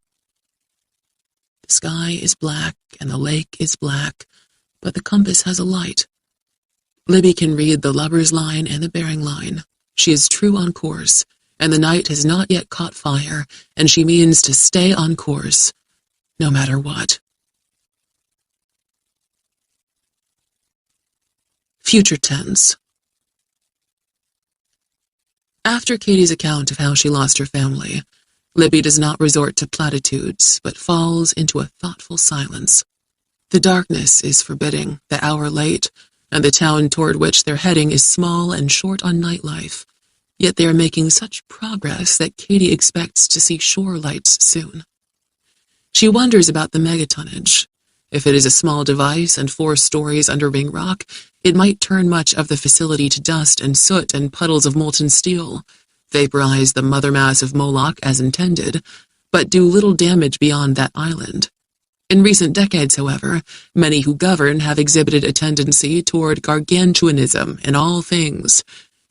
The sky is black and the lake is black, but the compass has a light. Libby can read the lubber's line and the bearing line. She is true on course, and the night has not yet caught fire, and she means to stay on course, no matter what. Future tense. After Katie's account of how she lost her family, Libby does not resort to platitudes, but falls into a thoughtful silence. The darkness is forbidding, the hour late, and the town toward which they're heading is small and short on nightlife, yet they are making such progress that Katie expects to see shore lights soon. She wonders about the megatonnage. If it is a small device and 4 stories under Ringrock, it might turn much of the facility to dust and soot and puddles of molten steel, vaporize the mother mass of Moloch as intended, but do little damage beyond that island. In recent decades, however, many who govern have exhibited a tendency toward gargantuanism in all things.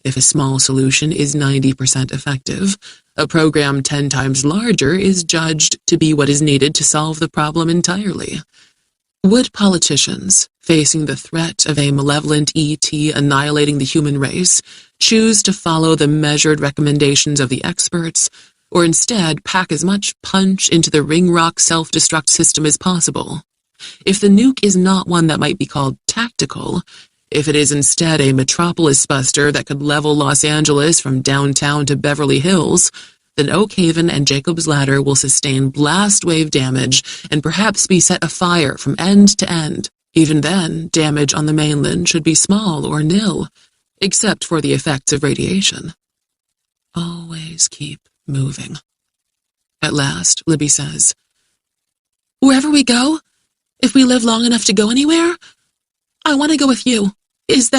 If a small solution is 90% effective, a program 10 times larger is judged to be what is needed to solve the problem entirely. Would politicians, facing the threat of a malevolent ET annihilating the human race, choose to follow the measured recommendations of the experts, or instead pack as much punch into the Ringrock self-destruct system as possible? If the nuke is not one that might be called tactical, If it is instead a metropolis buster that could level Los Angeles from downtown to Beverly Hills, then Oak Haven and Jacob's Ladder will sustain blast wave damage and perhaps be set afire from end to end. Even then, damage on the mainland should be small or nil, except for the effects of radiation. Always keep moving. At last, Libby says, "Wherever we go, if we live long enough to go anywhere, I want to go with you. Is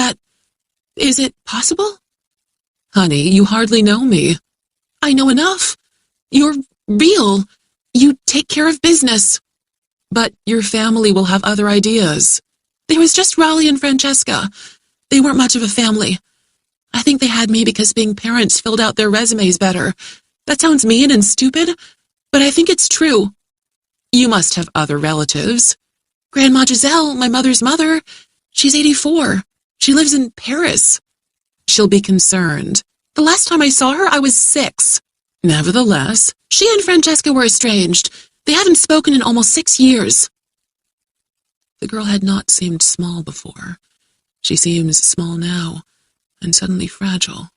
it possible?" Honey, you hardly know me. I know enough. You're real. You take care of business. But your family will have other ideas. There was just Raleigh and Francesca. They weren't much of a family. I think they had me because being parents filled out their resumes better. That sounds mean and stupid, but I think it's true. You must have other relatives. Grandma Giselle, my mother's mother, she's 84. She lives in Paris. She'll be concerned. The last time I saw her, I was 6. Nevertheless, she and Francesca were estranged. They haven't spoken in almost 6 years. The girl had not seemed small before. She seems small now, and suddenly fragile.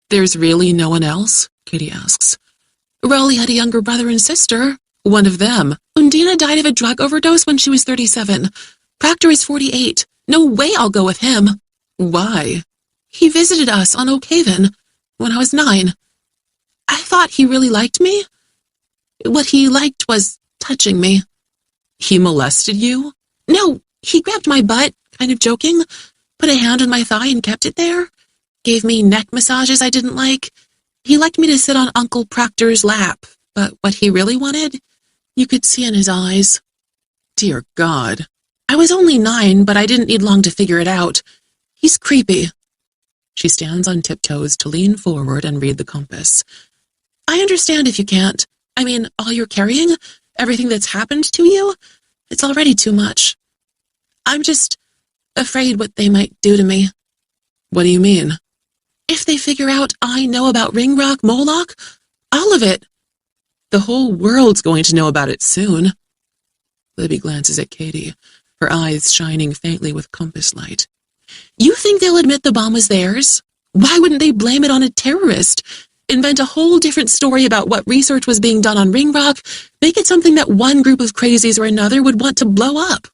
There's really no one else? Katie asks. Raleigh had a younger brother and sister. One of them. Undina died of a drug overdose when she was 37. Proctor is 48. No way I'll go with him. Why? He visited us on Oak Haven when I was 9. I thought he really liked me. What he liked was touching me. He molested you? No, he grabbed my butt, kind of joking, put a hand on my thigh and kept it there. Gave me neck massages I didn't like. He liked me to sit on Uncle Proctor's lap, but what he really wanted, you could see in his eyes. Dear God. I was only 9, but I didn't need long to figure it out. He's creepy. She stands on tiptoes to lean forward and read the compass. I understand if you can't. I mean, all you're carrying, everything that's happened to you, it's already too much. I'm just afraid what they might do to me. What do you mean? If they figure out I know about Ringrock, Moloch, all of it. The whole world's going to know about it soon. Libby glances at Katie, her eyes shining faintly with compass light. You think they'll admit the bomb was theirs? Why wouldn't they blame it on a terrorist? Invent a whole different story about what research was being done on Ringrock, make it something that one group of crazies or another would want to blow up.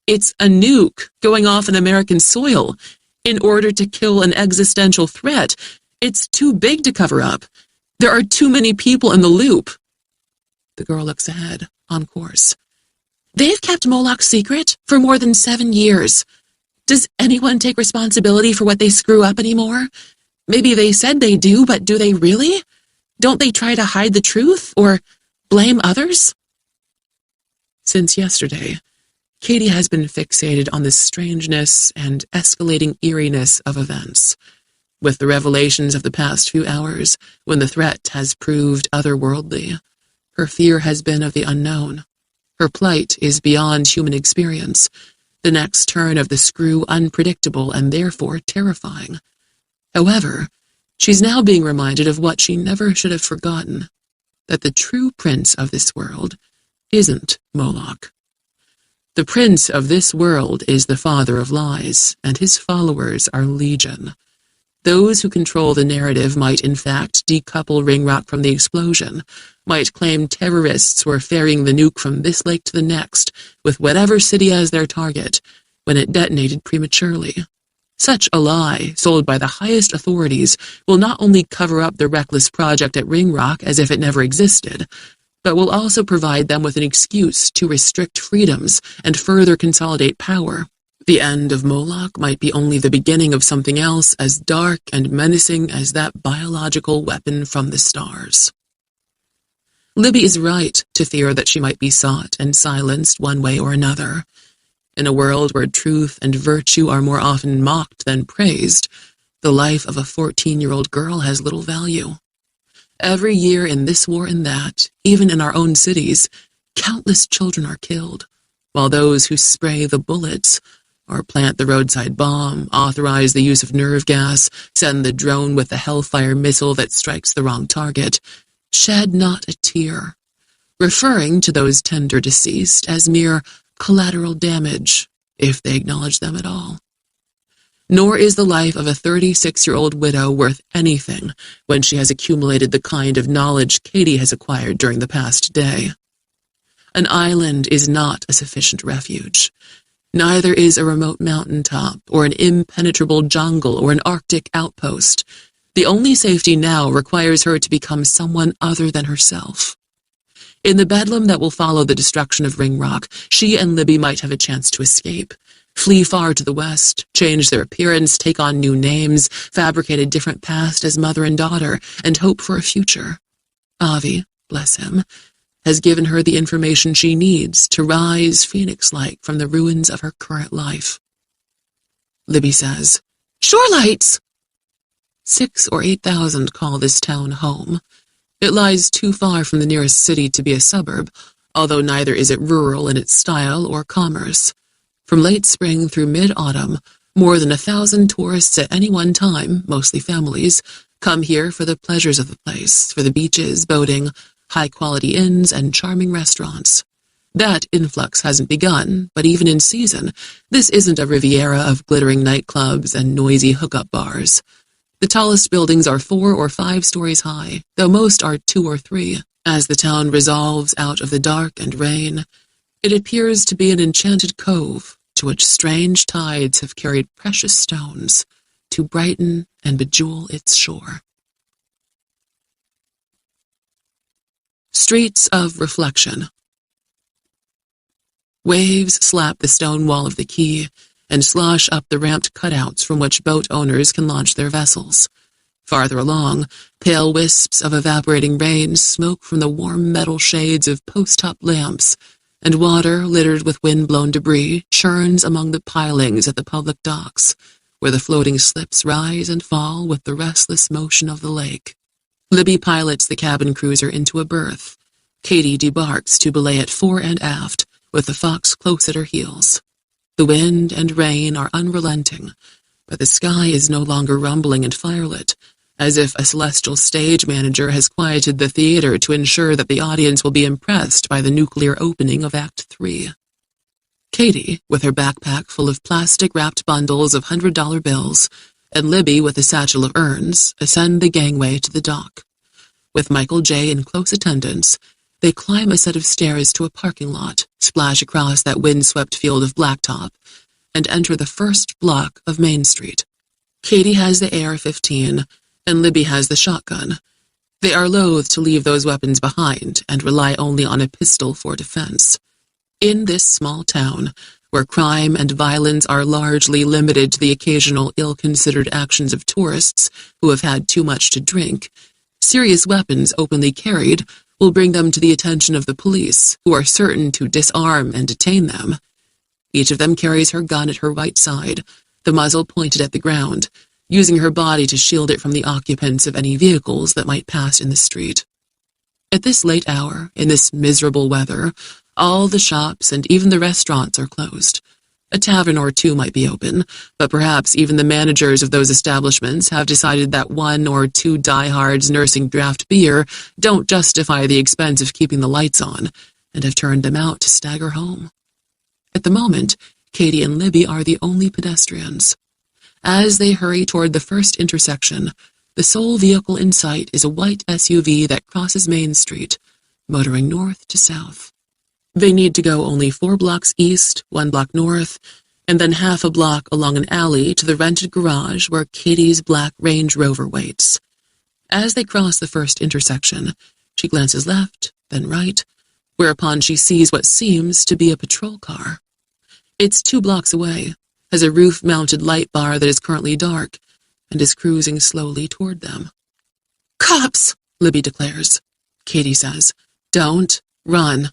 It's a nuke going off in American soil. In order to kill an existential threat, it's too big to cover up. There are too many people in the loop. The girl looks ahead, on course. They've kept Moloch's secret for more than 7 years. Does anyone take responsibility for what they screw up anymore? Maybe they said they do, but do they really? Don't they try to hide the truth or blame others? Since yesterday, Katie has been fixated on the strangeness and escalating eeriness of events. With the revelations of the past few hours, when the threat has proved otherworldly, her fear has been of the unknown. Her plight is beyond human experience, the next turn of the screw unpredictable and therefore terrifying. However, she's now being reminded of what she never should have forgotten, that the true prince of this world isn't Moloch. The prince of this world is the father of lies, and his followers are legion. Those who control the narrative might in fact decouple Ringrock from the explosion, might claim terrorists were ferrying the nuke from this lake to the next, with whatever city as their target, when it detonated prematurely. Such a lie, sold by the highest authorities, will not only cover up the reckless project at Ringrock as if it never existed, but will also provide them with an excuse to restrict freedoms and further consolidate power. The end of Moloch might be only the beginning of something else as dark and menacing as that biological weapon from the stars. Libby is right to fear that she might be sought and silenced one way or another. In a world where truth and virtue are more often mocked than praised, the life of a 14-year-old girl has little value. Every year in this war and that, even in our own cities, countless children are killed, while those who spray the bullets or plant the roadside bomb, authorize the use of nerve gas, send the drone with the Hellfire missile that strikes the wrong target, shed not a tear, referring to those tender deceased as mere collateral damage, if they acknowledge them at all. Nor is the life of a 36-year-old widow worth anything when she has accumulated the kind of knowledge Katie has acquired during the past day. An island is not a sufficient refuge. Neither is a remote mountaintop or an impenetrable jungle or an Arctic outpost. The only safety now requires her to become someone other than herself. In the bedlam that will follow the destruction of Ringrock, she and Libby might have a chance to escape, flee far to the west, change their appearance, take on new names, fabricate a different past as mother and daughter, and hope for a future. Avi, bless him, has given her the information she needs to rise phoenix-like from the ruins of her current life. Libby says, "Shorelights!" 6,000 or 8,000 call this town home. It lies too far from the nearest city to be a suburb, although neither is it rural in its style or commerce. From late spring through mid-autumn, more than 1,000 tourists at any one time, mostly families, come here for the pleasures of the place, for the beaches, boating, high-quality inns, and charming restaurants. That influx hasn't begun, but even in season, this isn't a Riviera of glittering nightclubs and noisy hookup bars. The tallest buildings are 4 or 5 stories high, though most are 2 or 3. As the town resolves out of the dark and rain, it appears to be an enchanted cove to which strange tides have carried precious stones to brighten and bejewel its shore. Streets of Reflection. Waves slap the stone wall of the quay and slosh up the ramped cutouts from which boat owners can launch their vessels. Farther along, pale wisps of evaporating rain smoke from the warm metal shades of post-top lamps, and water littered with wind-blown debris churns among the pilings at the public docks, where the floating slips rise and fall with the restless motion of the lake. Libby pilots the cabin cruiser into a berth. Katie debarks to belay it fore and aft, with the Fox close at her heels. The wind and rain are unrelenting, but the sky is no longer rumbling and firelit, as if a celestial stage manager has quieted the theater to ensure that the audience will be impressed by the nuclear opening of Act 3. Katie, with her backpack full of plastic-wrapped bundles of $100 bills, and Libby with a satchel of urns, ascend the gangway to the dock. With Michael J. in close attendance, they climb a set of stairs to a parking lot, splash across that windswept field of blacktop, and enter the first block of Main Street. Katie has the AR-15, and Libby has the shotgun. They are loath to leave those weapons behind and rely only on a pistol for defense. In this small town, where crime and violence are largely limited to the occasional ill-considered actions of tourists who have had too much to drink, serious weapons openly carried will bring them to the attention of the police, who are certain to disarm and detain them. Each of them carries her gun at her right side, the muzzle pointed at the ground, using her body to shield it from the occupants of any vehicles that might pass in the street. At this late hour, in this miserable weather, all the shops and even the restaurants are closed. A tavern or two might be open, but perhaps even the managers of those establishments have decided that 1 or 2 diehards nursing draft beer don't justify the expense of keeping the lights on, and have turned them out to stagger home. At the moment, Katie and Libby are the only pedestrians. As they hurry toward the first intersection, the sole vehicle in sight is a white SUV that crosses Main Street, motoring north to south. They need to go only 4 blocks east, 1 block north, and then half a block along an alley to the rented garage where Katie's black Range Rover waits. As they cross the first intersection, she glances left, then right, whereupon she sees what seems to be a patrol car. It's 2 blocks away, has a roof-mounted light bar that is currently dark, and is cruising slowly toward them. "Cops!" Libby declares. Katie says, "Don't run."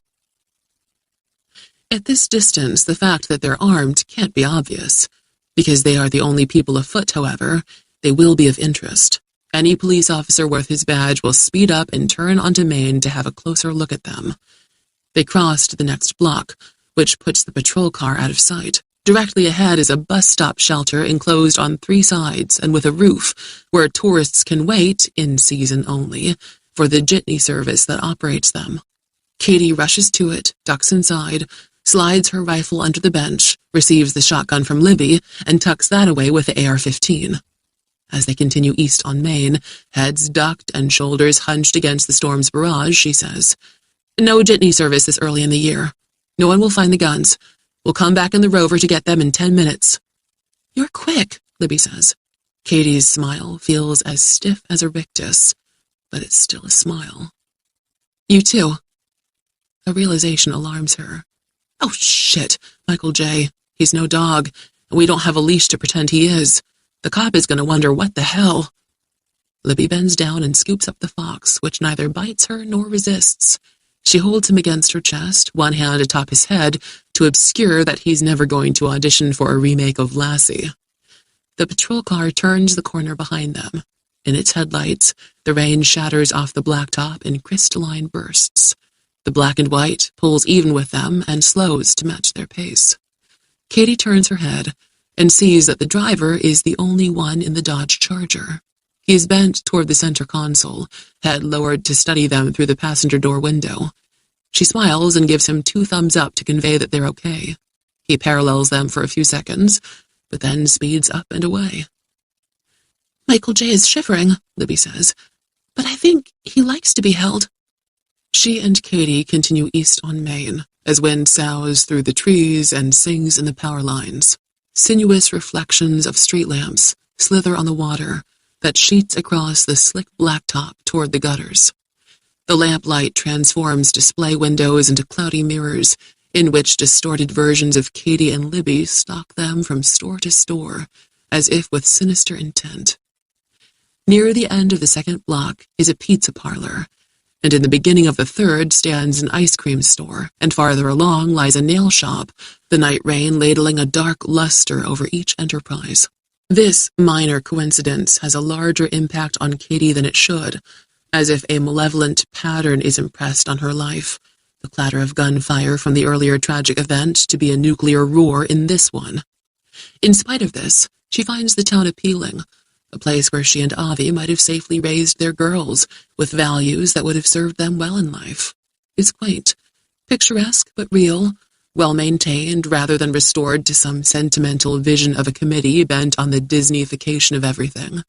At this distance, the fact that they're armed can't be obvious. Because they are the only people afoot, however, they will be of interest. Any police officer worth his badge will speed up and turn onto Main to have a closer look at them. They cross to the next block, which puts the patrol car out of sight. Directly ahead is a bus stop shelter enclosed on 3 sides and with a roof, where tourists can wait, in season only, for the jitney service that operates them. Katie rushes to it, ducks inside, slides her rifle under the bench, receives the shotgun from Libby, and tucks that away with the AR-15. As they continue east on Main, heads ducked and shoulders hunched against the storm's barrage, she says, "No jitney service this early in the year. No one will find the guns. We'll come back in the Rover to get them in 10 minutes. "You're quick," Libby says. Katie's smile feels as stiff as a rictus, but it's still a smile. "You too." A realization alarms her. "Oh, shit, Michael J. He's no dog, and we don't have a leash to pretend he is. The cop is going to wonder what the hell." Libby bends down and scoops up the fox, which neither bites her nor resists. She holds him against her chest, one hand atop his head, to obscure that he's never going to audition for a remake of Lassie. The patrol car turns the corner behind them. In its headlights, the rain shatters off the blacktop in crystalline bursts. The black and white pulls even with them and slows to match their pace. Katie turns her head and sees that the driver is the only one in the Dodge Charger. He is bent toward the center console, head lowered to study them through the passenger door window. She smiles and gives him 2 thumbs up to convey that they're okay. He parallels them for a few seconds, but then speeds up and away. "Michael J. is shivering," Libby says, "but I think he likes to be held." She and Katie continue east on Main, as wind sows through the trees and sings in the power lines. Sinuous reflections of street lamps slither on the water that sheets across the slick blacktop toward the gutters. The lamplight transforms display windows into cloudy mirrors in which distorted versions of Katie and Libby stalk them from store to store, as if with sinister intent. Near the end of the second block is a pizza parlor, and in the beginning of the third stands an ice cream store, and farther along lies a nail shop, the night rain ladling a dark luster over each enterprise. This minor coincidence has a larger impact on Katie than it should, as if a malevolent pattern is impressed on her life, the clatter of gunfire from the earlier tragic event to be a nuclear roar in this one. In spite of this, she finds the town appealing, a place where she and Avi might have safely raised their girls, with values that would have served them well in life. It's quaint, picturesque but real, well-maintained rather than restored to some sentimental vision of a committee bent on the Disneyfication of everything.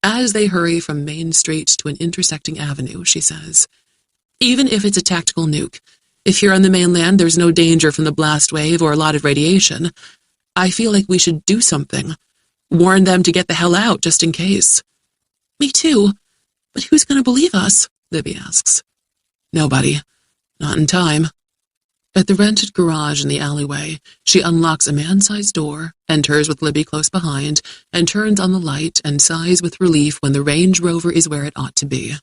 As they hurry from Main Street to an intersecting avenue, she says, "Even if it's a tactical nuke, if here on the mainland there's no danger from the blast wave or a lot of radiation, I feel like we should do something. Warn them to get the hell out, just in case." "Me too. But who's going to believe us?" Libby asks. "Nobody. Not in time." At the rented garage in the alleyway, she unlocks a man-sized door, enters with Libby close behind, and turns on the light and sighs with relief when the Range Rover is where it ought to be.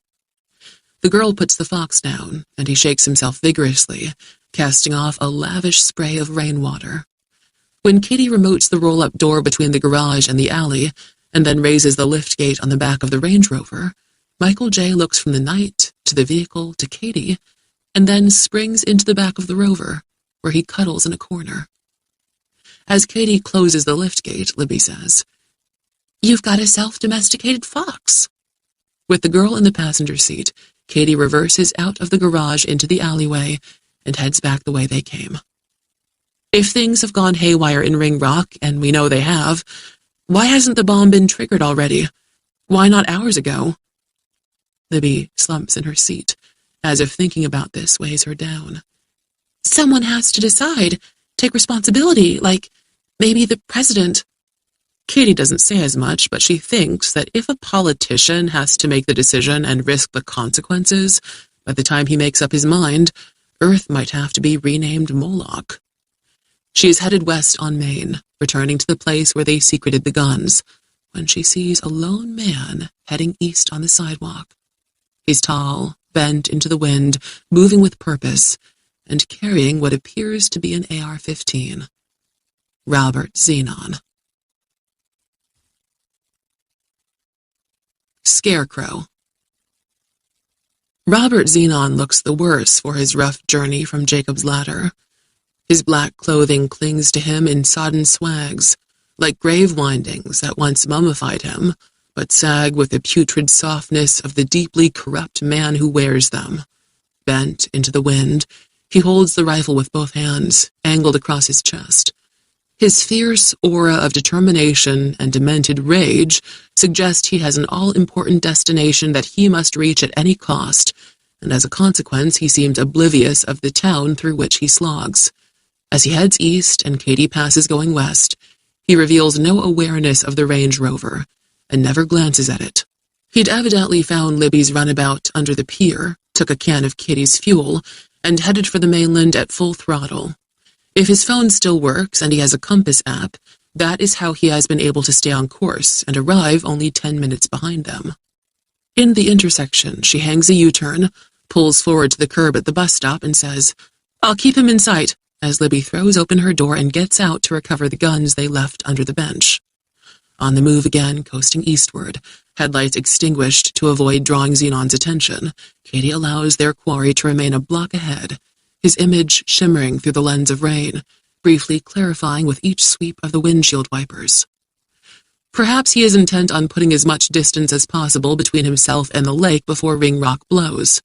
The girl puts the fox down, and he shakes himself vigorously, casting off a lavish spray of rainwater. When Kitty remotes the roll-up door between the garage and the alley, and then raises the liftgate on the back of the Range Rover, Michael J. looks from the night to the vehicle to Katie, and then springs into the back of the Rover, where he cuddles in a corner. As Katie closes the liftgate, Libby says, "You've got a self-domesticated fox." With the girl in the passenger seat, Katie reverses out of the garage into the alleyway and heads back the way they came. If things have gone haywire in Ringrock, and we know they have, why hasn't the bomb been triggered already? Why not hours ago? Libby slumps in her seat, as if thinking about this weighs her down. "Someone has to decide, take responsibility, like maybe the president." Katie doesn't say as much, but she thinks that if a politician has to make the decision and risk the consequences, by the time he makes up his mind, Earth might have to be renamed Moloch. She is headed west on Main, returning to the place where they secreted the guns, when she sees a lone man heading east on the sidewalk. He's tall, bent into the wind, moving with purpose, and carrying what appears to be an AR-15. Robert Zenon. Scarecrow. Robert Zenon looks the worse for his rough journey from Jacob's Ladder. His black clothing clings to him in sodden swags, like grave windings that once mummified him, but sag with the putrid softness of the deeply corrupt man who wears them. Bent into the wind, he holds the rifle with both hands, angled across his chest. His fierce aura of determination and demented rage suggest he has an all-important destination that he must reach at any cost, and as a consequence he seems oblivious of the town through which he slogs. As he heads east and Katie passes going west, he reveals no awareness of the Range Rover, and never glances at it. He'd evidently found Libby's runabout under the pier, took a can of Katie's fuel, and headed for the mainland at full throttle. If his phone still works and he has a compass app, that is how he has been able to stay on course and arrive only 10 minutes behind them. In the intersection, she hangs a U-turn, pulls forward to the curb at the bus stop, and says, "I'll keep him in sight," as Libby throws open her door and gets out to recover the guns they left under the bench. On the move again, coasting eastward, headlights extinguished to avoid drawing Zenon's attention, Katie allows their quarry to remain a block ahead, his image shimmering through the lens of rain, briefly clarifying with each sweep of the windshield wipers. Perhaps he is intent on putting as much distance as possible between himself and the lake before Ringrock blows.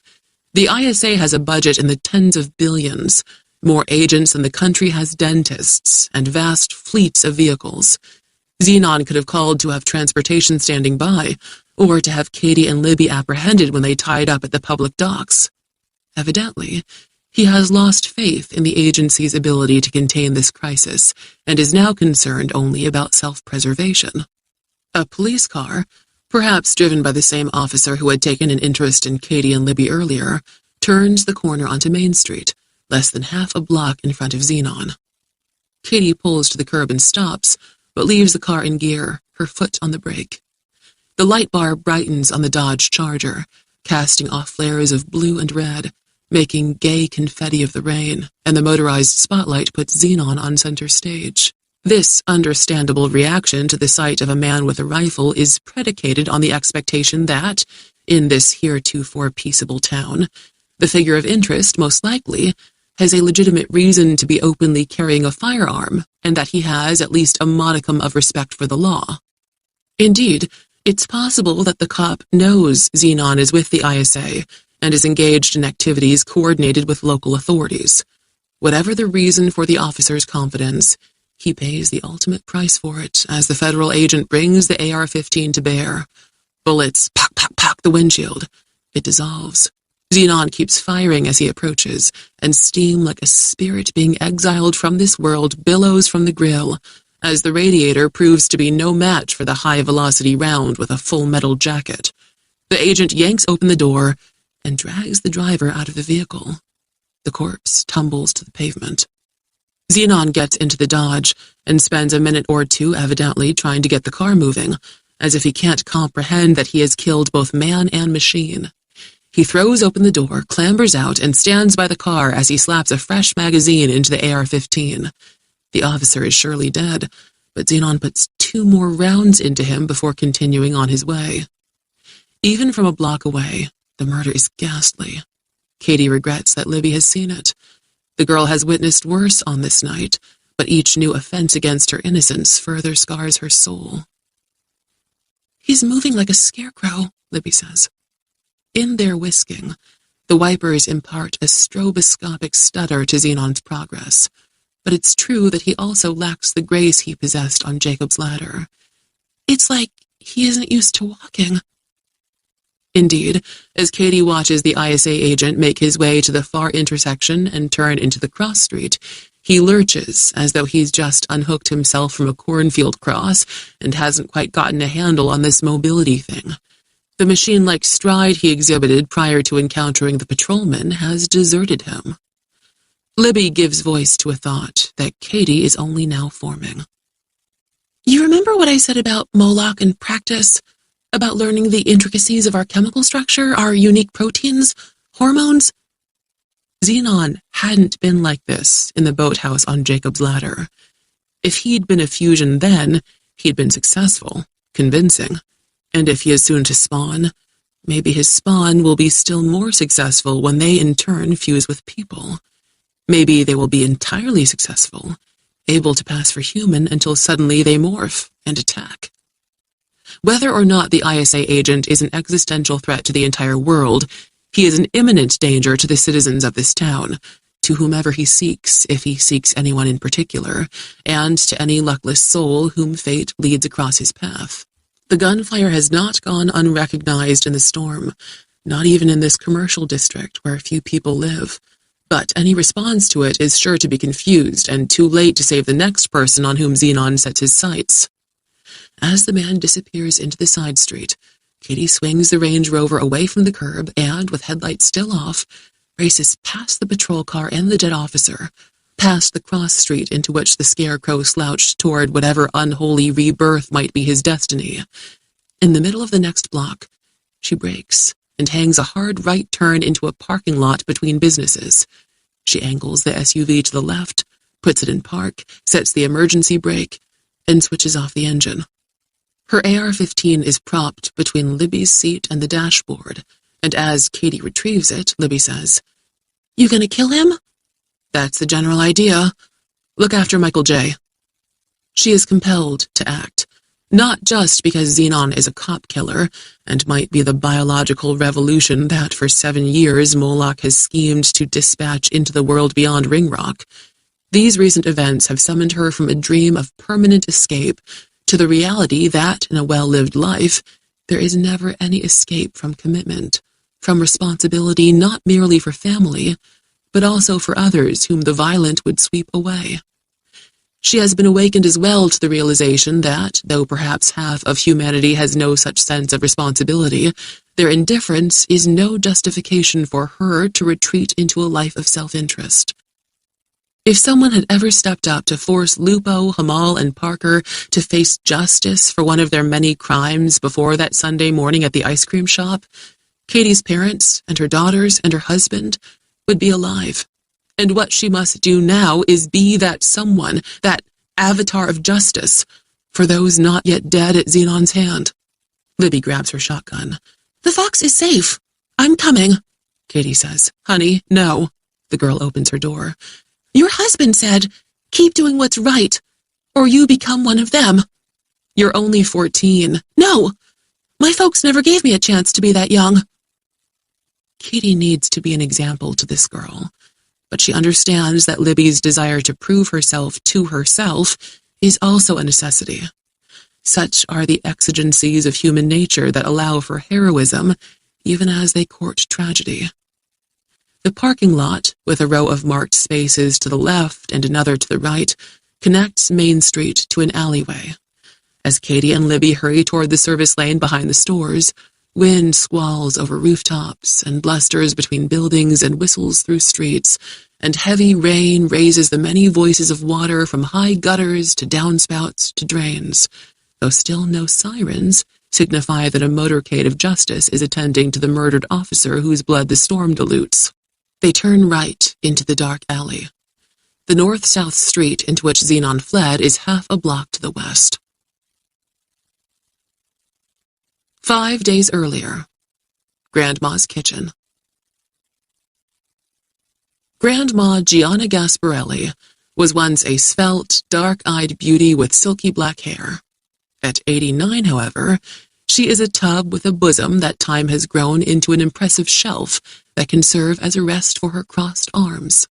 The ISA has a budget in the tens of billions, more agents than the country has dentists, and vast fleets of vehicles. Zenon could have called to have transportation standing by, or to have Katie and Libby apprehended when they tied up at the public docks. Evidently, he has lost faith in the agency's ability to contain this crisis, and is now concerned only about self-preservation. A police car, perhaps driven by the same officer who had taken an interest in Katie and Libby earlier, turns the corner onto Main Street, less than half a block in front of Zenon. Katie pulls to the curb and stops, but leaves the car in gear, her foot on the brake. The light bar brightens on the Dodge Charger, casting off flares of blue and red, making gay confetti of the rain, and the motorized spotlight puts Zenon on center stage. This understandable reaction to the sight of a man with a rifle is predicated on the expectation that, in this heretofore peaceable town, the figure of interest, most likely, has a legitimate reason to be openly carrying a firearm, and that he has at least a modicum of respect for the law. Indeed, it's possible that the cop knows Zenon is with the ISA and is engaged in activities coordinated with local authorities. Whatever the reason for the officer's confidence, he pays the ultimate price for it as the federal agent brings the AR-15 to bear, Bullets pock the windshield. It dissolves. Xenon keeps firing as he approaches, and steam like a spirit being exiled from this world billows from the grill, as the radiator proves to be no match for the high-velocity round with a full metal jacket. The agent yanks open the door and drags the driver out of the vehicle. The corpse tumbles to the pavement. Xenon gets into the Dodge and spends a minute or two evidently trying to get the car moving, as if he can't comprehend that he has killed both man and machine. He throws open the door, clambers out, and stands by the car as he slaps a fresh magazine into the AR-15. The officer is surely dead, but Xenon puts 2 more rounds into him before continuing on his way. Even from a block away, the murder is ghastly. Katie regrets that Libby has seen it. The girl has witnessed worse on this night, but each new offense against her innocence further scars her soul. "He's moving like a scarecrow," Libby says. In their whisking, the wipers impart a stroboscopic stutter to Xenon's progress, but it's true that he also lacks the grace he possessed on Jacob's ladder. "It's like he isn't used to walking." Indeed, as Katie watches the ISA agent make his way to the far intersection and turn into the cross street, he lurches as though he's just unhooked himself from a cornfield cross and hasn't quite gotten a handle on this mobility thing. The machine-like stride he exhibited prior to encountering the patrolman has deserted him. Libby gives voice to a thought that Katie is only now forming. "You remember what I said about Moloch and practice? About learning the intricacies of our chemical structure, our unique proteins, hormones?" Xenon hadn't been like this in the boathouse on Jacob's ladder. If he'd been a fusion then, he'd been successful, convincing. And if he is soon to spawn, maybe his spawn will be still more successful when they in turn fuse with people. Maybe they will be entirely successful, able to pass for human until suddenly they morph and attack. Whether or not the ISA agent is an existential threat to the entire world, he is an imminent danger to the citizens of this town, to whomever he seeks, if he seeks anyone in particular, and to any luckless soul whom fate leads across his path. The gunfire has not gone unrecognized in the storm, not even in this commercial district where few people live. But any response to it is sure to be confused and too late to save the next person on whom Xenon sets his sights. As the man disappears into the side street, Katie swings the Range Rover away from the curb and, with headlights still off, races past the patrol car and the dead officer, past the cross street into which the scarecrow slouched toward whatever unholy rebirth might be his destiny. In the middle of the next block, she brakes and hangs a hard right turn into a parking lot between businesses. She angles the SUV to the left, puts it in park, sets the emergency brake, and switches off the engine. Her AR-15 is propped between Libby's seat and the dashboard, and as Katie retrieves it, Libby says, "You gonna kill him?" "That's the general idea. Look after Michael J." She is compelled to act, not just because Xenon is a cop killer and might be the biological revolution that for 7 years Moloch has schemed to dispatch into the world beyond Ringrock. These recent events have summoned her from a dream of permanent escape to the reality that, in a well-lived life, there is never any escape from commitment, from responsibility not merely for family, but also for others whom the violent would sweep away. She has been awakened as well to the realization that, though perhaps half of humanity has no such sense of responsibility, their indifference is no justification for her to retreat into a life of self-interest. If someone had ever stepped up to force Lupo, Hamal, and Parker to face justice for one of their many crimes before that Sunday morning at the ice cream shop, Katie's parents and her daughters and her husband would be alive. And what she must do now is be that someone, that avatar of justice, for those not yet dead at Xenon's hand. Libby grabs her shotgun. "The fox is safe. I'm coming," Katie says. "Honey, no." The girl opens her door. "Your husband said, keep doing what's right, or you become one of them." "You're only 14. "No, my folks never gave me a chance to be that young." Katie needs to be an example to this girl, but she understands that Libby's desire to prove herself to herself is also a necessity. Such are the exigencies of human nature that allow for heroism, even as they court tragedy. The parking lot, with a row of marked spaces to the left and another to the right, connects Main Street to an alleyway. As Katie and Libby hurry toward the service lane behind the stores, wind squalls over rooftops and blusters between buildings and whistles through streets, and heavy rain raises the many voices of water from high gutters to downspouts to drains, though still no sirens signify that a motorcade of justice is attending to the murdered officer whose blood the storm dilutes. They turn right into the dark alley. The north-south street into which Zenon fled is half a block to the west. 5 days earlier, Grandma's kitchen. Grandma Gianna Gasparelli was once a svelte, dark-eyed beauty with silky black hair. At 89, however, she is a tub with a bosom that time has grown into an impressive shelf that can serve as a rest for her crossed arms.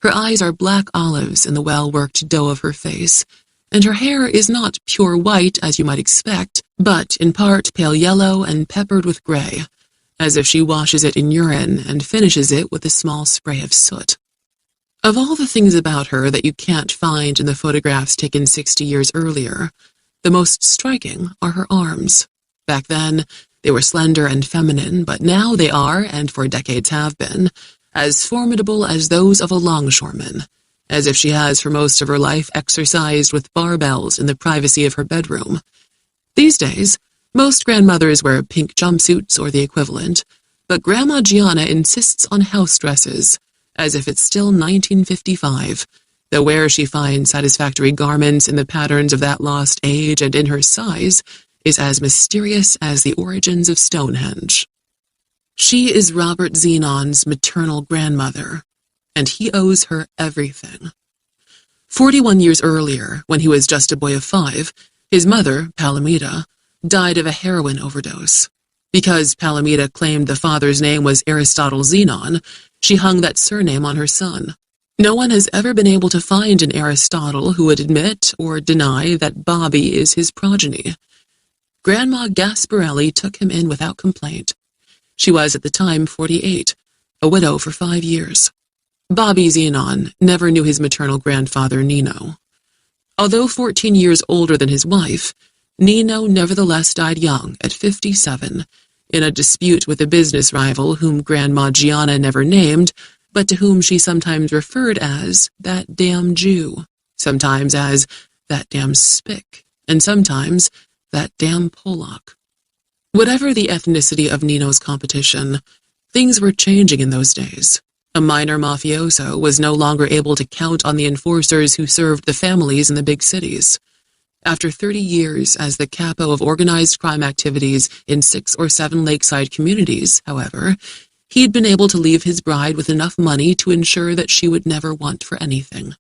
Her eyes are black olives in the well-worked dough of her face, and her hair is not pure white as you might expect, but in part pale yellow and peppered with gray, as if she washes it in urine and finishes it with a small spray of soot. Of all the things about her that you can't find in the photographs taken 60 years earlier, the most striking are her arms. Back then, they were slender and feminine, but now they are, and for decades have been, as formidable as those of a longshoreman, as if she has for most of her life exercised with barbells in the privacy of her bedroom. These days, most grandmothers wear pink jumpsuits or the equivalent, but Grandma Gianna insists on house dresses, as if it's still 1955, though where she finds satisfactory garments in the patterns of that lost age and in her size is as mysterious as the origins of Stonehenge. She is Robert Zenon's maternal grandmother, and he owes her everything. 41 years earlier, when he was just a boy of 5, his mother, Palomita, died of a heroin overdose. Because Palomita claimed the father's name was Aristotle Zenon, she hung that surname on her son. No one has ever been able to find an Aristotle who would admit or deny that Bobby is his progeny. Grandma Gasparelli took him in without complaint. She was at the time 48, a widow for 5 years. Bobby Zenon never knew his maternal grandfather Nino. Although 14 years older than his wife, Nino nevertheless died young at 57, in a dispute with a business rival whom Grandma Gianna never named, but to whom she sometimes referred as that damn Jew, sometimes as that damn spick, and sometimes that damn Pollock. Whatever the ethnicity of Nino's competition, things were changing in those days. A minor mafioso was no longer able to count on the enforcers who served the families in the big cities. After 30 years as the capo of organized crime activities in 6 or 7 lakeside communities, however, he'd been able to leave his bride with enough money to ensure that she would never want for anything.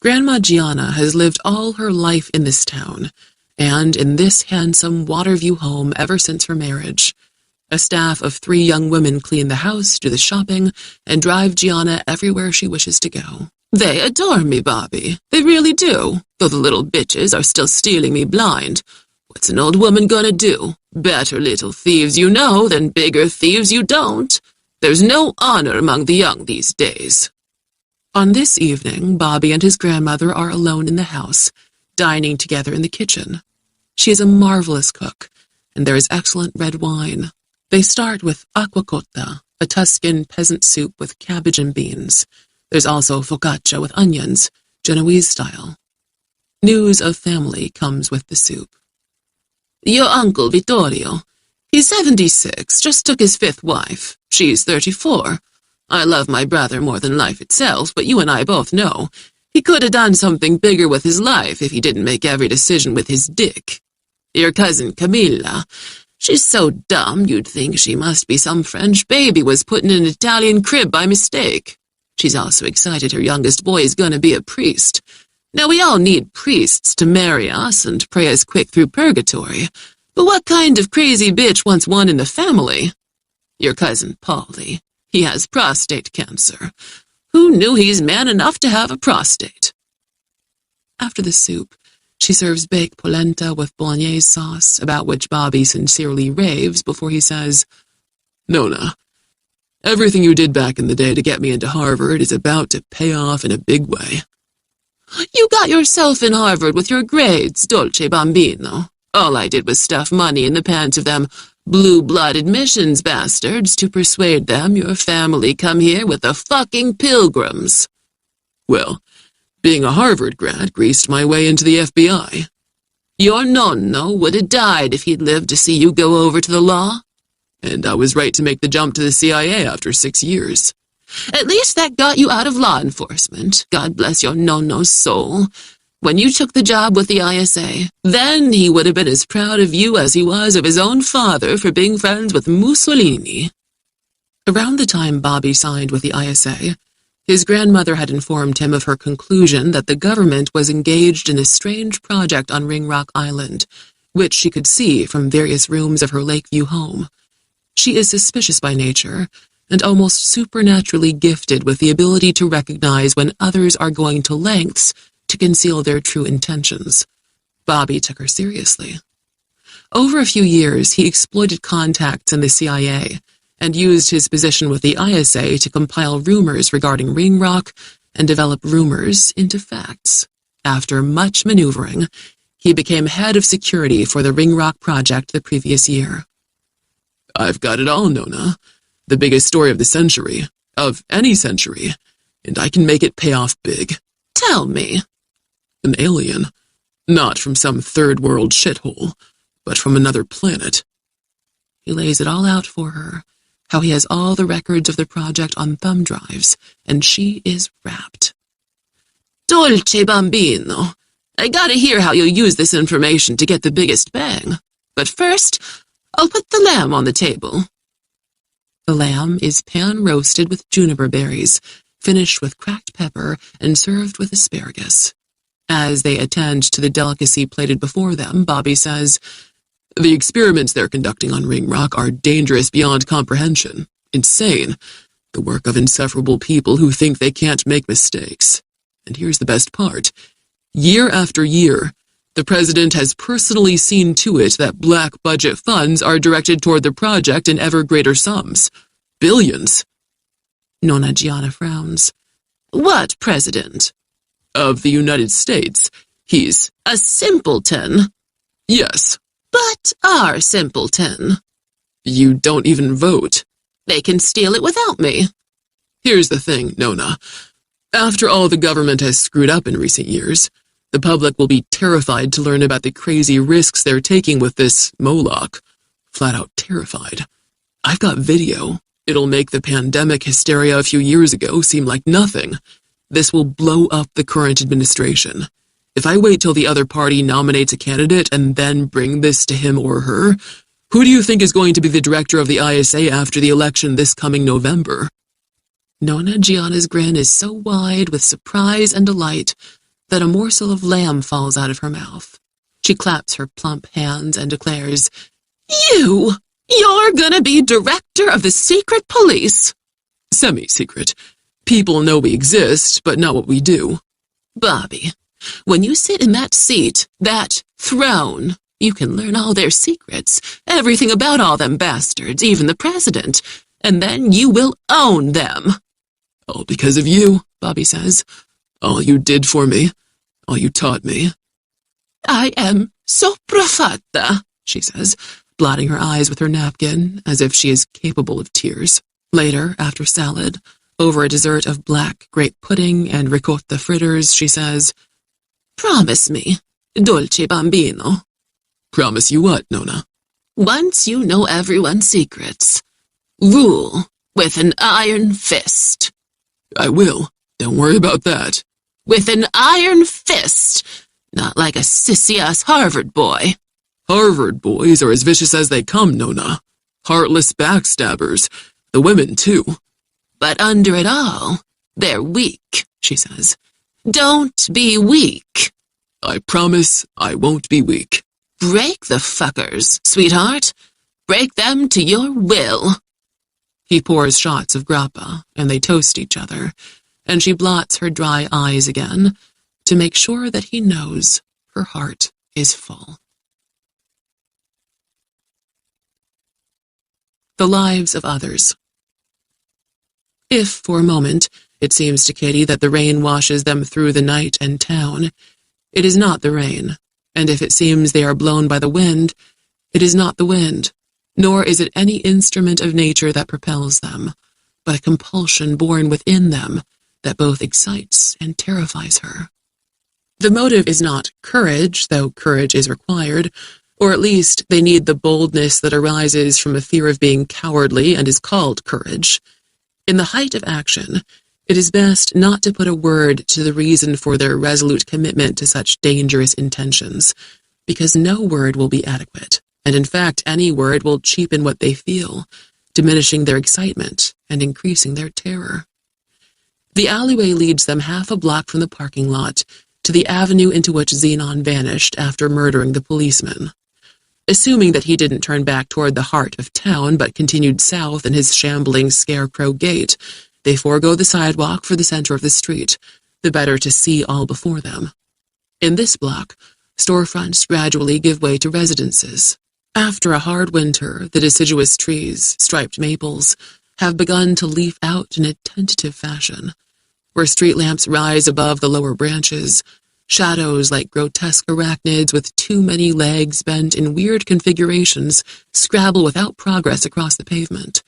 Grandma Gianna has lived all her life in this town, and in this handsome Waterview home ever since her marriage. A staff of 3 young women clean the house, do the shopping, and drive Gianna everywhere she wishes to go. They adore me, Bobby. They really do, though the little bitches are still stealing me blind. What's an old woman gonna do? Better little thieves you know than bigger thieves you don't. There's no honor among the young these days. On this evening, Bobby and his grandmother are alone in the house, dining together in the kitchen. She is a marvelous cook, and there is excellent red wine. They start with aquacotta, a Tuscan peasant soup with cabbage and beans. There's also focaccia with onions, Genoese style. News of family comes with the soup. Your uncle Vittorio, he's 76, just took his 5th wife. She's 34. I love my brother more than life itself, but you and I both know he could have done something bigger with his life if he didn't make every decision with his dick. Your cousin Camilla, she's so dumb you'd think she must be some French baby was put in an Italian crib by mistake. She's also excited her youngest boy is gonna be a priest. Now we all need priests to marry us and pray us quick through purgatory, but what kind of crazy bitch wants one in the family? Your cousin Paulie, he has prostate cancer. Who knew he's man enough to have a prostate? After the soup, She serves baked polenta with bolognese sauce, about which Bobby sincerely raves before he says, Nona, everything you did back in the day to get me into Harvard is about to pay off in a big way. You got yourself in Harvard with your grades, dolce bambino. All I did was stuff money in the pants of them blue-blood admissions bastards to persuade them your family come here with the fucking pilgrims. Well, being a Harvard grad greased my way into the FBI. Your nonno would have died if he'd lived to see you go over to the law. And I was right to make the jump to the CIA after 6 years. At least that got you out of law enforcement. God bless your nonno's soul. When you took the job with the ISA, then he would have been as proud of you as he was of his own father for being friends with Mussolini. Around the time Bobby signed with the ISA, his grandmother had informed him of her conclusion that the government was engaged in a strange project on Ringrock Island, which she could see from various rooms of her Lakeview home. She is suspicious by nature, and almost supernaturally gifted with the ability to recognize when others are going to lengths to conceal their true intentions. Bobby took her seriously. Over a few years, he exploited contacts in the CIA and used his position with the ISA to compile rumors regarding Ringrock and develop rumors into facts. After much maneuvering, he became head of security for the Ringrock project the previous year. I've got it all, Nona. The biggest story of the century, of any century, and I can make it pay off big. Tell me. An alien, not from some third-world shithole, but from another planet. He lays it all out for her, how he has all the records of the project on thumb drives, and she is rapt. Dolce bambino, I gotta hear how you'll use this information to get the biggest bang. But first, I'll put the lamb on the table. The lamb is pan-roasted with juniper berries, finished with cracked pepper, and served with asparagus. As they attend to the delicacy plated before them, Bobby says, The experiments they're conducting on Ringrock are dangerous beyond comprehension. Insane. The work of insufferable people who think they can't make mistakes. And here's the best part. Year after year, the president has personally seen to it that black budget funds are directed toward the project in ever greater sums. Billions. Nonna Gianna frowns. What president? Of the United States. He's a simpleton. Yes. But our simpleton. You don't even vote. They can steal it without me. Here's the thing, Nona. After all the government has screwed up in recent years, the public will be terrified to learn about the crazy risks they're taking with this Moloch. Flat out terrified. I've got video. It'll make the pandemic hysteria a few years ago seem like nothing. This will blow up the current administration. If I wait till the other party nominates a candidate and then bring this to him or her, who do you think is going to be the director of the ISA after the election this coming November? Nonna Gianna's grin is so wide with surprise and delight that a morsel of lamb falls out of her mouth. She claps her plump hands and declares, You're gonna be director of the secret police. Semi-secret. People know we exist, but not what we do. Bobby, when you sit in that seat, that throne, you can learn all their secrets, everything about all them bastards, even the president, and then you will own them. All because of you, Bobby says. All you did for me. All you taught me. I am so profata, she says, blotting her eyes with her napkin, as if she is capable of tears. Later, after salad, over a dessert of black grape pudding and ricotta fritters, she says, Promise me, dolce bambino. Promise you what, Nona? Once you know everyone's secrets, rule with an iron fist. I will. Don't worry about that. With an iron fist, not like a sissy-ass Harvard boy. Harvard boys are as vicious as they come, Nona. Heartless backstabbers. The women, too. But under it all, they're weak, she says. Don't be weak. I promise I won't be weak. Break the fuckers, sweetheart. Break them to your will. He pours shots of grappa, and they toast each other, and she blots her dry eyes again to make sure that he knows her heart is full. The lives of others. If, for a moment, it seems to Katie that the rain washes them through the night and town, it is not the rain, and if it seems they are blown by the wind, it is not the wind, nor is it any instrument of nature that propels them, but a compulsion born within them that both excites and terrifies her. The motive is not courage, though courage is required, or at least they need the boldness that arises from a fear of being cowardly and is called courage. In the height of action, it is best not to put a word to the reason for their resolute commitment to such dangerous intentions, because no word will be adequate, and in fact any word will cheapen what they feel, diminishing their excitement and increasing their terror. The alleyway leads them half a block from the parking lot to the avenue into which Zenon vanished after murdering the policeman. Assuming that he didn't turn back toward the heart of town but continued south in his shambling scarecrow gait, they forego the sidewalk for the center of the street, the better to see all before them. In this block, storefronts gradually give way to residences. After a hard winter, the deciduous trees, striped maples, have begun to leaf out in a tentative fashion. Where street lamps rise above the lower branches, shadows like grotesque arachnids with too many legs bent in weird configurations scrabble without progress across the pavement.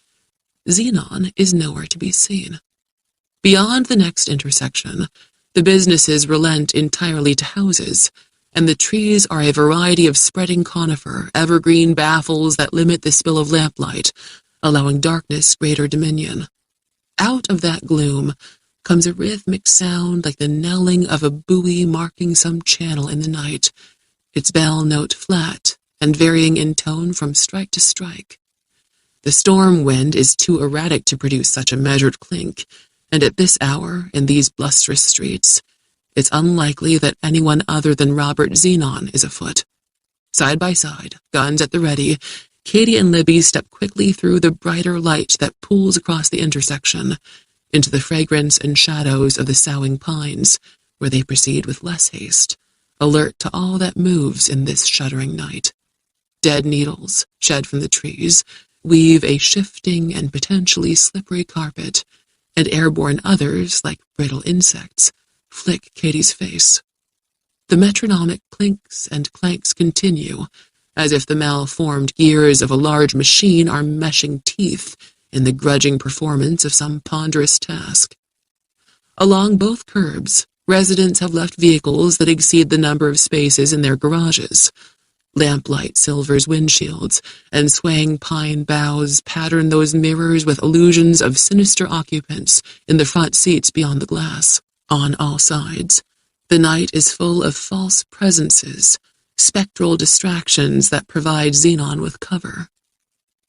Zenon is nowhere to be seen. Beyond the next intersection, the businesses relent entirely to houses, and the trees are a variety of spreading conifer, evergreen baffles that limit the spill of lamplight, allowing darkness greater dominion. Out of that gloom comes a rhythmic sound like the knelling of a buoy marking some channel in the night, its bell note flat and varying in tone from strike to strike. The storm wind is too erratic to produce such a measured clink, and at this hour, in these blusterous streets, it's unlikely that anyone other than Robert Zenon is afoot. Side by side, guns at the ready, Katie and Libby step quickly through the brighter light that pools across the intersection, into the fragrance and shadows of the soughing pines, where they proceed with less haste, alert to all that moves in this shuddering night. Dead needles, shed from the trees, weave a shifting and potentially slippery carpet, and airborne others, like brittle insects, flick Katie's face. The metronomic clinks and clanks continue, as if the malformed gears of a large machine are meshing teeth in the grudging performance of some ponderous task. Along both curbs, residents have left vehicles that exceed the number of spaces in their garages. Lamplight silvers windshields, and swaying pine boughs pattern those mirrors with illusions of sinister occupants in the front seats beyond the glass. On all sides, the night is full of false presences, spectral distractions that provide Zenon with cover.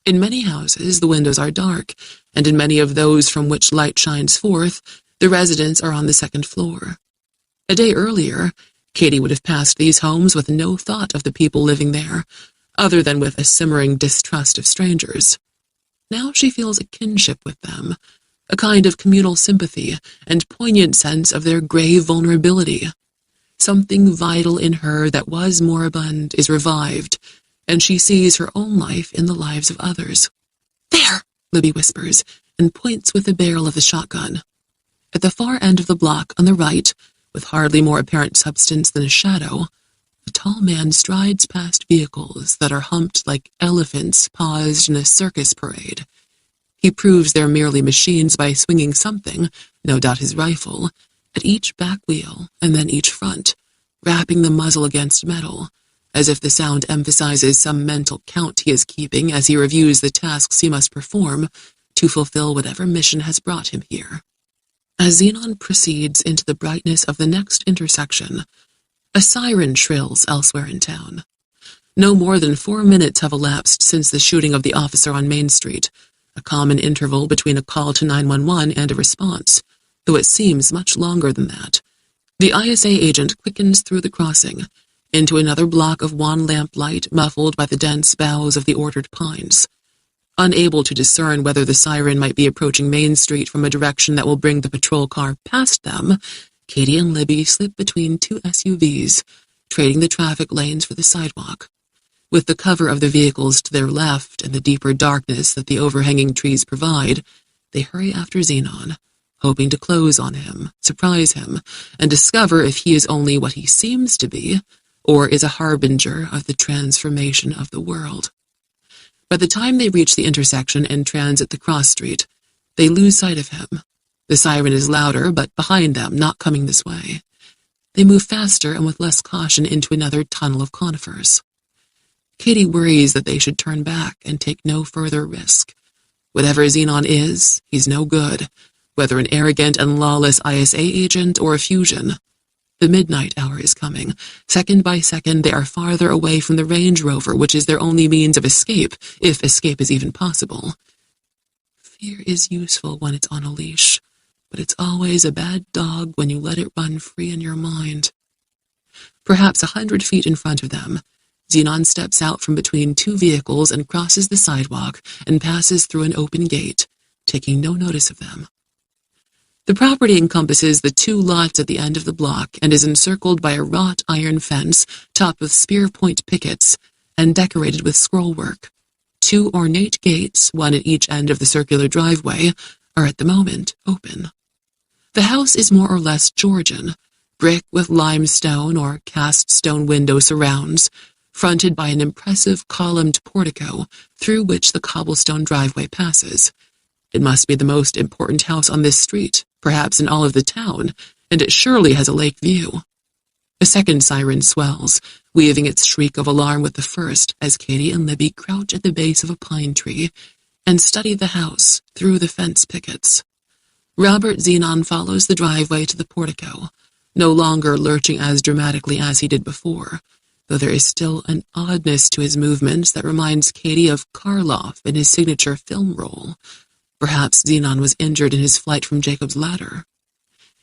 In many houses, the windows are dark, and in many of those from which light shines forth, the residents are on the second floor. A day earlier, Katie would have passed these homes with no thought of the people living there, other than with a simmering distrust of strangers. Now she feels a kinship with them, a kind of communal sympathy and poignant sense of their grave vulnerability. Something vital in her that was moribund is revived, and she sees her own life in the lives of others. "There," Libby whispers, and points with the barrel of the shotgun. At the far end of the block on the right, with hardly more apparent substance than a shadow, a tall man strides past vehicles that are humped like elephants paused in a circus parade. He proves they're merely machines by swinging something, no doubt his rifle, at each back wheel and then each front, rapping the muzzle against metal, as if the sound emphasizes some mental count he is keeping as he reviews the tasks he must perform to fulfill whatever mission has brought him here. As Zenon proceeds into the brightness of the next intersection, a siren shrills elsewhere in town. No more than 4 minutes have elapsed since the shooting of the officer on Main Street, a common interval between a call to 911 and a response, though it seems much longer than that. The ISA agent quickens through the crossing, into another block of wan lamplight muffled by the dense boughs of the ordered pines. Unable to discern whether the siren might be approaching Main Street from a direction that will bring the patrol car past them, Katie and Libby slip between two SUVs, trading the traffic lanes for the sidewalk. With the cover of the vehicles to their left and the deeper darkness that the overhanging trees provide, they hurry after Xenon, hoping to close on him, surprise him, and discover if he is only what he seems to be, or is a harbinger of the transformation of the world. By the time they reach the intersection and transit the cross street, they lose sight of him. The siren is louder, but behind them, not coming this way. They move faster and with less caution into another tunnel of conifers. Katie worries that they should turn back and take no further risk. Whatever Xenon is, he's no good, whether an arrogant and lawless ISA agent or a fusion. The midnight hour is coming. Second by second, they are farther away from the Range Rover, which is their only means of escape, if escape is even possible. Fear is useful when it's on a leash, but it's always a bad dog when you let it run free in your mind. Perhaps 100 feet in front of them, Xenon steps out from between two vehicles and crosses the sidewalk and passes through an open gate, taking no notice of them. The property encompasses the 2 lots at the end of the block and is encircled by a wrought iron fence topped with spear point pickets and decorated with scrollwork. 2 ornate gates, one at each end of the circular driveway, are at the moment open. The house is more or less Georgian, brick with limestone or cast stone window surrounds, fronted by an impressive columned portico through which the cobblestone driveway passes. It must be the most important house on this street, perhaps in all of the town, and it surely has a lake view. A second siren swells, weaving its shriek of alarm with the first as Katie and Libby crouch at the base of a pine tree and study the house through the fence pickets. Robert Xenon follows the driveway to the portico, no longer lurching as dramatically as he did before, though there is still an oddness to his movements that reminds Katie of Karloff in his signature film role. Perhaps Xenon was injured in his flight from Jacob's ladder.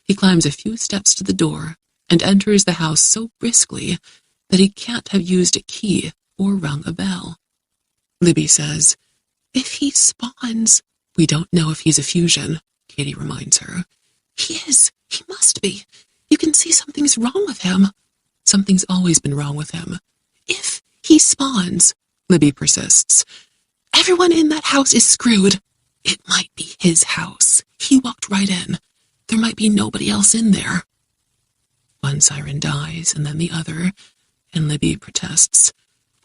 He climbs a few steps to the door and enters the house so briskly that he can't have used a key or rung a bell. Libby says, "If he spawns—" "We don't know if he's a fusion," Katie reminds her. "He is. He must be. You can see something's wrong with him." "Something's always been wrong with him." "If he spawns," Libby persists, "everyone in that house is screwed. It might be his house. He walked right in. There might be nobody else in there." One siren dies, and then the other, and Libby protests.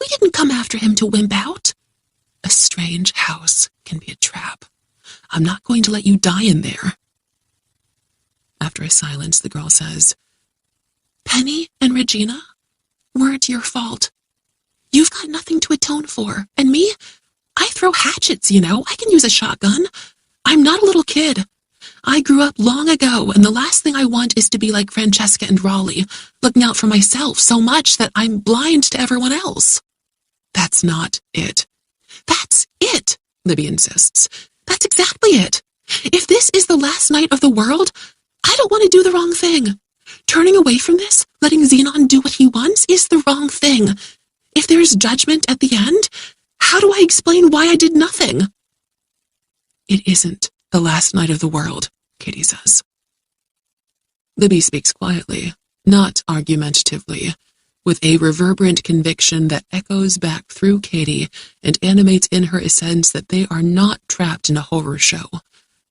"We didn't come after him to wimp out." "A strange house can be a trap. I'm not going to let you die in there." After a silence, the girl says, "Penny and Regina weren't your fault. You've got nothing to atone for. And me, I throw hatchets, you know. I can use a shotgun. I'm not a little kid. I grew up long ago, and the last thing I want is to be like Francesca and Raleigh, looking out for myself so much that I'm blind to everyone else." "That's not it." "That's it," Libby insists. "That's exactly it. If this is the last night of the world, I don't want to do the wrong thing. Turning away from this, letting Xenon do what he wants, is the wrong thing. If there's judgment at the end, how do I explain why I did nothing?" "It isn't the last night of the world," Katie says. Libby speaks quietly, not argumentatively, with a reverberant conviction that echoes back through Katie and animates in her a sense that they are not trapped in a horror show,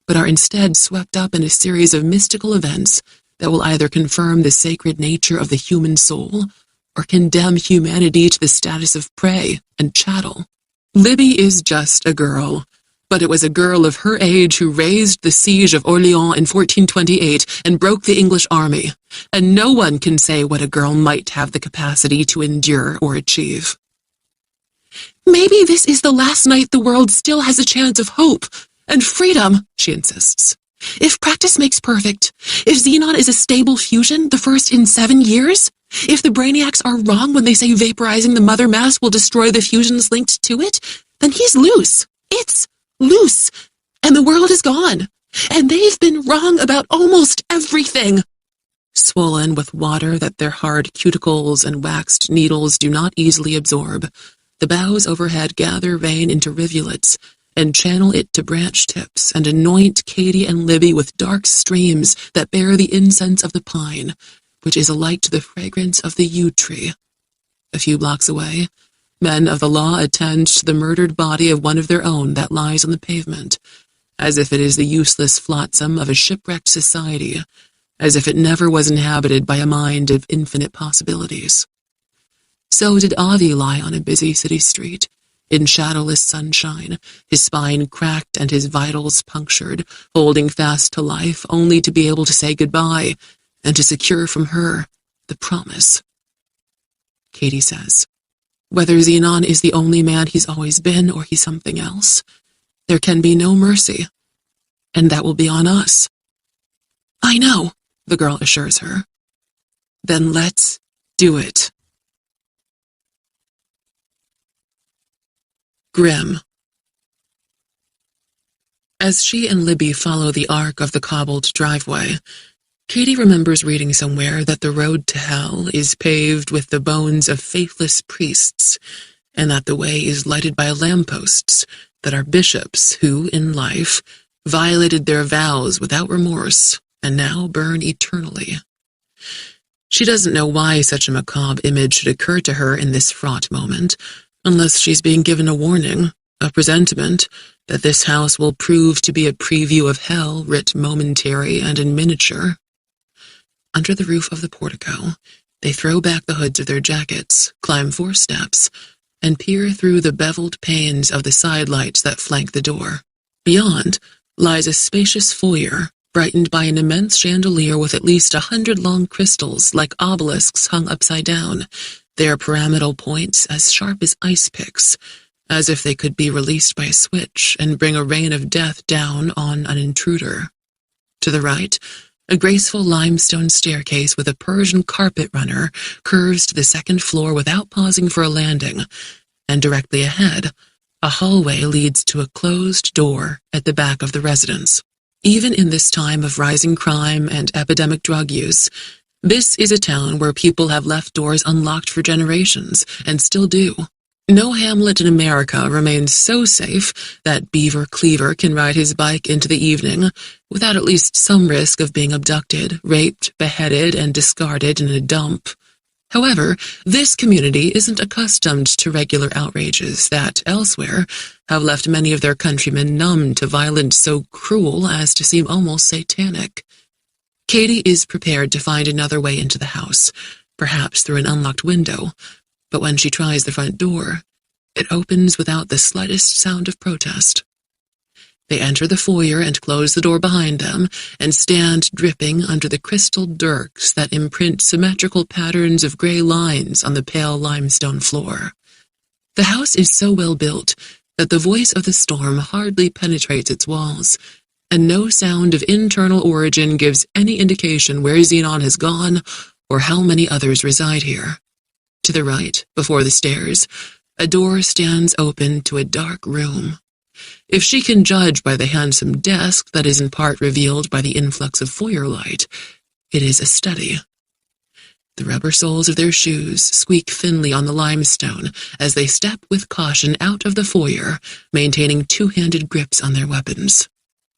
but are instead swept up in a series of mystical events that will either confirm the sacred nature of the human soul or condemn humanity to the status of prey and chattel. Libby is just a girl, but it was a girl of her age who raised the siege of Orléans in 1428 and broke the English army, and no one can say what a girl might have the capacity to endure or achieve. "Maybe this is the last night the world still has a chance of hope and freedom," she insists. "If practice makes perfect, if Xenon is a stable fusion, the first in 7 years, if the brainiacs are wrong when they say vaporizing the mother mass will destroy the fusions linked to it, then he's loose. It's loose. And the world is gone. And they've been wrong about almost everything." Swollen with water that their hard cuticles and waxed needles do not easily absorb, the boughs overhead gather rain into rivulets and channel it to branch tips and anoint Katie and Libby with dark streams that bear the incense of the pine, which is alike to the fragrance of the yew tree. A few blocks away, men of the law attend to the murdered body of one of their own that lies on the pavement, as if it is the useless flotsam of a shipwrecked society, as if it never was inhabited by a mind of infinite possibilities. So did Avi lie on a busy city street, in shadowless sunshine, his spine cracked and his vitals punctured, holding fast to life only to be able to say goodbye and to secure from her the promise. Katie says, whether Xenon is the only man he's always been or he's something else, there can be no mercy, and that will be on us. I know, the girl assures her. Then let's do it. Grim. As she and Libby follow the arc of the cobbled driveway, Katie remembers reading somewhere that the road to hell is paved with the bones of faithless priests, and that the way is lighted by lampposts that are bishops who, in life, violated their vows without remorse and now burn eternally. She doesn't know why such a macabre image should occur to her in this fraught moment, unless she's being given a warning, a presentiment, that this house will prove to be a preview of hell writ momentary and in miniature. Under the roof of the portico, they throw back the hoods of their jackets, climb 4 steps, and peer through the beveled panes of the side lights that flank the door. Beyond lies a spacious foyer, brightened by an immense chandelier with at least 100 long crystals like obelisks hung upside down, their pyramidal points as sharp as ice picks, as if they could be released by a switch and bring a rain of death down on an intruder. To the right, a graceful limestone staircase with a Persian carpet runner curves to the 2nd floor without pausing for a landing, and directly ahead, a hallway leads to a closed door at the back of the residence. Even in this time of rising crime and epidemic drug use, this is a town where people have left doors unlocked for generations, and still do. No hamlet in America remains so safe that Beaver Cleaver can ride his bike into the evening without at least some risk of being abducted, raped, beheaded, and discarded in a dump. However, this community isn't accustomed to regular outrages that, elsewhere, have left many of their countrymen numb to violence so cruel as to seem almost satanic. Katie is prepared to find another way into the house, perhaps through an unlocked window, but when she tries the front door, it opens without the slightest sound of protest. They enter the foyer and close the door behind them and stand dripping under the crystal dirks that imprint symmetrical patterns of gray lines on the pale limestone floor. The house is so well built that the voice of the storm hardly penetrates its walls, and no sound of internal origin gives any indication where Xenon has gone or how many others reside here. To the right, before the stairs, a door stands open to a dark room. If she can judge by the handsome desk that is in part revealed by the influx of foyer light, it is a study. The rubber soles of their shoes squeak thinly on the limestone as they step with caution out of the foyer, maintaining two-handed grips on their weapons.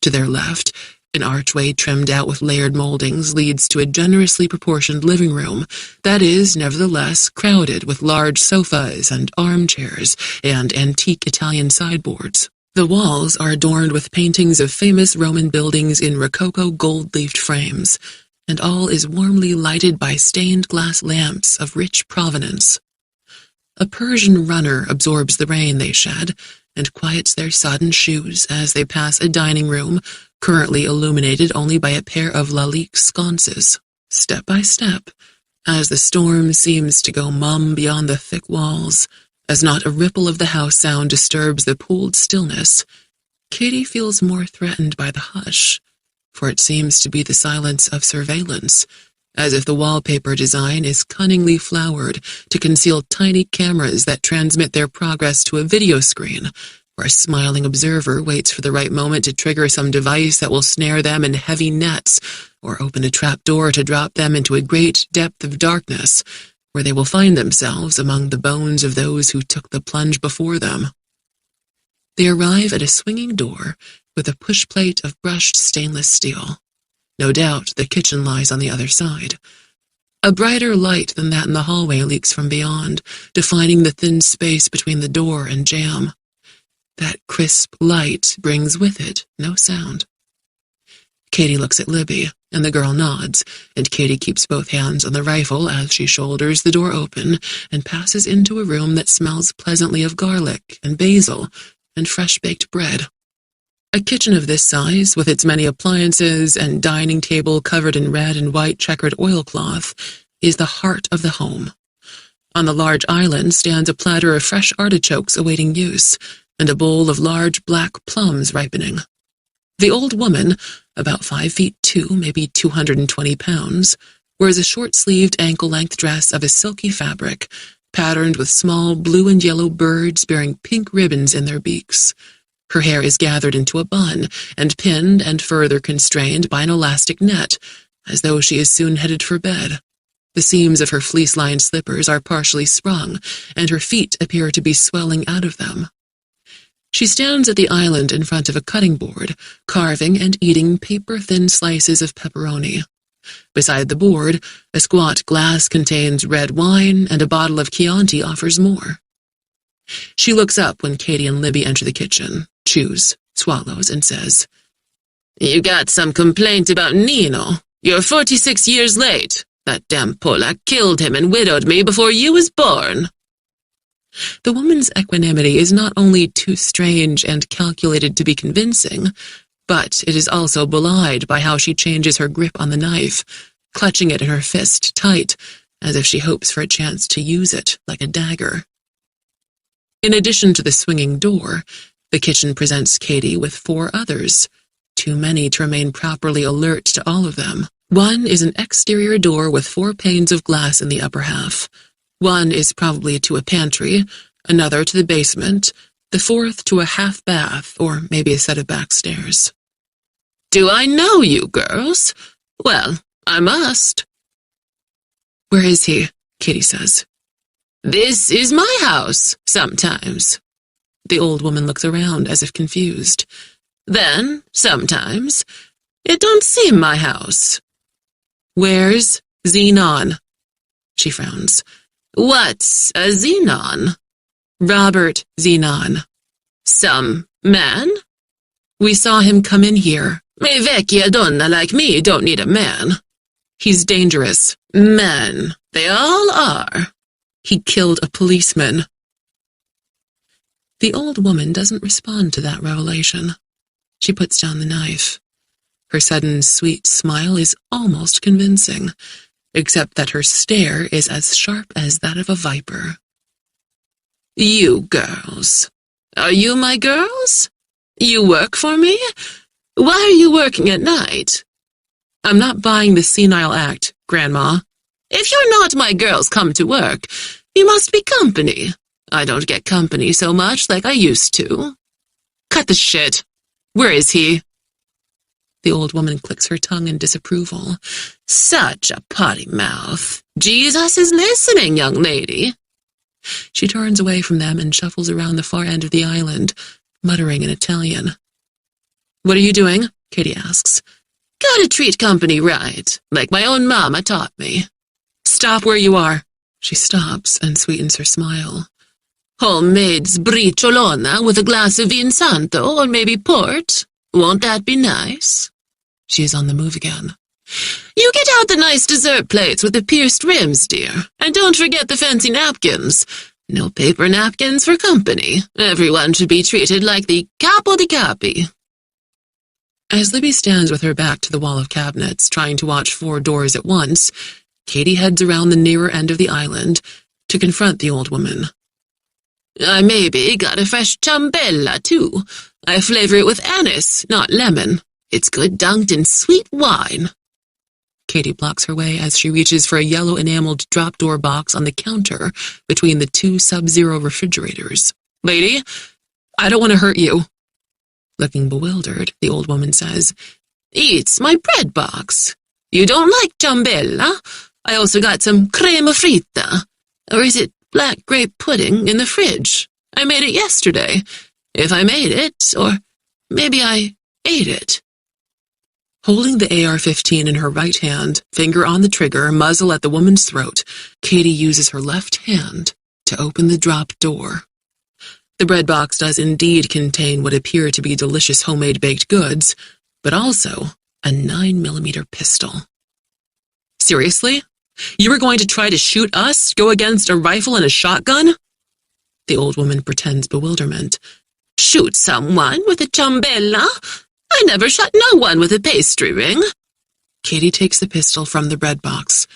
To their left, an archway trimmed out with layered moldings leads to a generously proportioned living room that is, nevertheless, crowded with large sofas and armchairs and antique Italian sideboards. The walls are adorned with paintings of famous Roman buildings in Rococo gold-leafed frames, and all is warmly lighted by stained glass lamps of rich provenance. A Persian runner absorbs the rain they shed and quiets their sodden shoes as they pass a dining room currently illuminated only by a pair of Lalique sconces. Step by step, as the storm seems to go mum beyond the thick walls, as not a ripple of the house sound disturbs the pooled stillness, Katie feels more threatened by the hush, for it seems to be the silence of surveillance, as if the wallpaper design is cunningly flowered to conceal tiny cameras that transmit their progress to a video screen, where a smiling observer waits for the right moment to trigger some device that will snare them in heavy nets or open a trap door to drop them into a great depth of darkness, where they will find themselves among the bones of those who took the plunge before them. They arrive at a swinging door with a push plate of brushed stainless steel. No doubt the kitchen lies on the other side. A brighter light than that in the hallway leaks from beyond, defining the thin space between the door and jamb. That crisp light brings with it no sound. Katie looks at Libby, and the girl nods, and Katie keeps both hands on the rifle as she shoulders the door open and passes into a room that smells pleasantly of garlic and basil and fresh-baked bread. A kitchen of this size, with its many appliances and dining table covered in red and white checkered oilcloth, is the heart of the home. On the large island stands a platter of fresh artichokes awaiting use, and a bowl of large black plums ripening. The old woman, about 5'2", maybe 220 pounds, wears a short-sleeved ankle-length dress of a silky fabric, patterned with small blue and yellow birds bearing pink ribbons in their beaks. Her hair is gathered into a bun and pinned and further constrained by an elastic net, as though she is soon headed for bed. The seams of her fleece-lined slippers are partially sprung, and her feet appear to be swelling out of them. She stands at the island in front of a cutting board, carving and eating paper-thin slices of pepperoni. Beside the board, a squat glass contains red wine, and a bottle of Chianti offers more. She looks up when Katie and Libby enter the kitchen, chews, swallows, and says, "You got some complaint about Nino. You're 46 years late. That damn Polak killed him and widowed me before you was born." The woman's equanimity is not only too strange and calculated to be convincing, but it is also belied by how she changes her grip on the knife, clutching it in her fist tight, as if she hopes for a chance to use it like a dagger. In addition to the swinging door, the kitchen presents Katie with 4 others, too many to remain properly alert to all of them. One is an exterior door with 4 panes of glass in the upper half. One is probably to a pantry, another to the basement, the fourth to a half bath, or maybe a set of back stairs. "Do I know you girls? Well, I must." "Where is he?" Katie says. "This is my house, sometimes." The old woman looks around as if confused. "Then, sometimes, it don't seem my house." "Where's Zenon?" She frowns. "What's a Zenon?" "Robert Zenon." "Some man?" "We saw him come in here." "A vecchia donna like me don't need a man." "He's dangerous." "Men, they all are." "He killed a policeman." The old woman doesn't respond to that revelation. She puts down the knife. Her sudden sweet smile is almost convincing, except that her stare is as sharp as that of a viper. "You girls. Are you my girls? You work for me? Why are you working at night?" "I'm not buying the senile act, Grandma." "If you're not my girls come to work, you must be company. I don't get company so much like I used to." "Cut the shit. Where is he?" The old woman clicks her tongue in disapproval. "Such a potty mouth. Jesus is listening, young lady." She turns away from them and shuffles around the far end of the island, muttering in Italian. "What are you doing?" Katie asks. "Gotta treat company right, like my own mama taught me." "Stop where you are." She stops and sweetens her smile. "Homemade sbriciolona with a glass of vin santo or maybe port. Won't that be nice?" She is on the move again. "You get out the nice dessert plates with the pierced rims, dear, and don't forget the fancy napkins. No paper napkins for company. Everyone should be treated like the capo di capi." As Libby stands with her back to the wall of cabinets, trying to watch 4 doors at once, Katie heads around the nearer end of the island to confront the old woman. "I maybe got a fresh ciambella, too. I flavor it with anise, not lemon. It's good dunked in sweet wine." Katie blocks her way as she reaches for a yellow enameled drop door box on the counter between the 2 Sub-Zero refrigerators. "Lady, I don't want to hurt you." Looking bewildered, the old woman says, "It's my bread box. You don't like ciambella? I also got some crema fritta. Or is it black grape pudding in the fridge? I made it yesterday. If I made it, or maybe I ate it." Holding the AR-15 in her right hand, finger on the trigger, muzzle at the woman's throat, Katie uses her left hand to open the drop door. The bread box does indeed contain what appear to be delicious homemade baked goods, but also a 9mm pistol. Seriously? You were going to try to shoot us, go against a rifle and a shotgun? The old woman pretends bewilderment. Shoot someone with a ciambella? I never shot no one with a pastry ring. Katie takes the pistol from the bread box.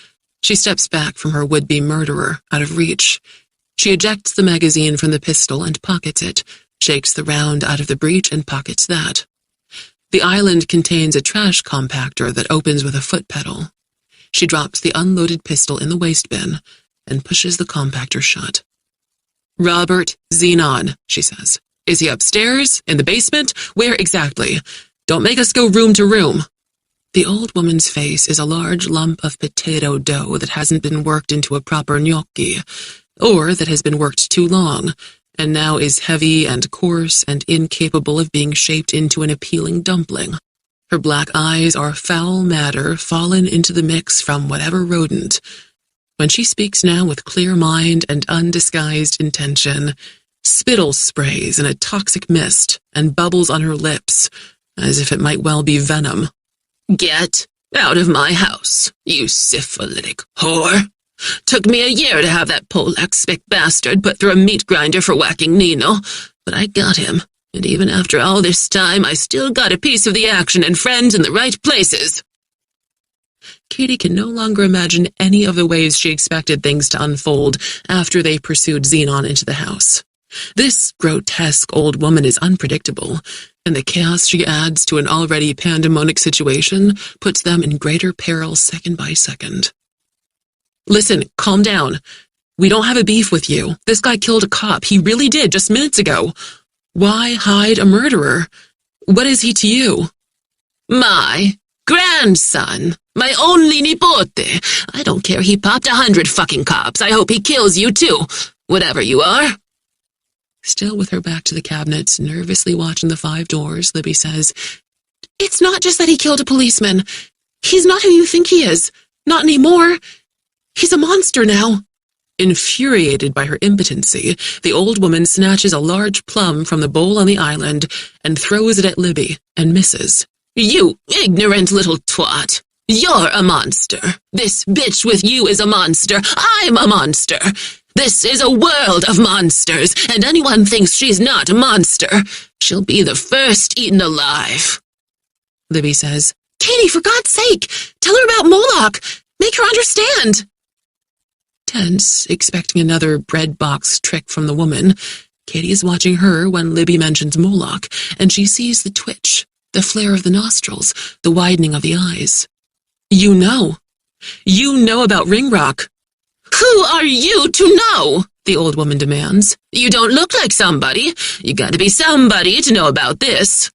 She steps back from her would-be murderer, out of reach. She ejects the magazine from the pistol and pockets it, shakes the round out of the breech and pockets that. The island contains a trash compactor that opens with a foot pedal. She drops the unloaded pistol in the waste bin and pushes the compactor shut. Robert Zenon, she says. Is he upstairs? In the basement? Where exactly? Don't make us go room to room. The old woman's face is a large lump of potato dough that hasn't been worked into a proper gnocchi, or that has been worked too long, and now is heavy and coarse and incapable of being shaped into an appealing dumpling. Her black eyes are foul matter fallen into the mix from whatever rodent. When she speaks now with clear mind and undisguised intention, spittle sprays in a toxic mist and bubbles on her lips, as if it might well be venom. Get out of my house, you syphilitic whore. Took me a year to have that Polak spick bastard put through a meat grinder for whacking Nino, but I got him, and even after all this time, I still got a piece of the action and friends in the right places. Katie can no longer imagine any of the ways she expected things to unfold after they pursued Zenon into the house. This grotesque old woman is unpredictable, and the chaos she adds to an already pandemonic situation puts them in greater peril second by second. Listen, calm down. We don't have a beef with you. This guy killed a cop. He really did, just minutes ago. Why hide a murderer? What is he to you? My grandson. My only nipote. I don't care he popped 100 fucking cops. I hope he kills you too. Whatever you are. Still with her back to the cabinets, nervously watching the 5 doors, Libby says, It's not just that he killed a policeman. He's not who you think he is. Not anymore. He's a monster now. Infuriated by her impotency, the old woman snatches a large plum from the bowl on the island and throws it at Libby, and misses. You ignorant little twat. You're a monster. This bitch with you is a monster. I'm a monster. This is a world of monsters, and anyone thinks she's not a monster. She'll be the first eaten alive. Libby says, Katie, for God's sake, tell her about Moloch. Make her understand. Tense, expecting another bread box trick from the woman, Katie is watching her when Libby mentions Moloch, and she sees the twitch, the flare of the nostrils, the widening of the eyes. You know. You know about Ringrock. Who are you to know? The old woman demands. You don't look like somebody. You gotta be somebody to know about this.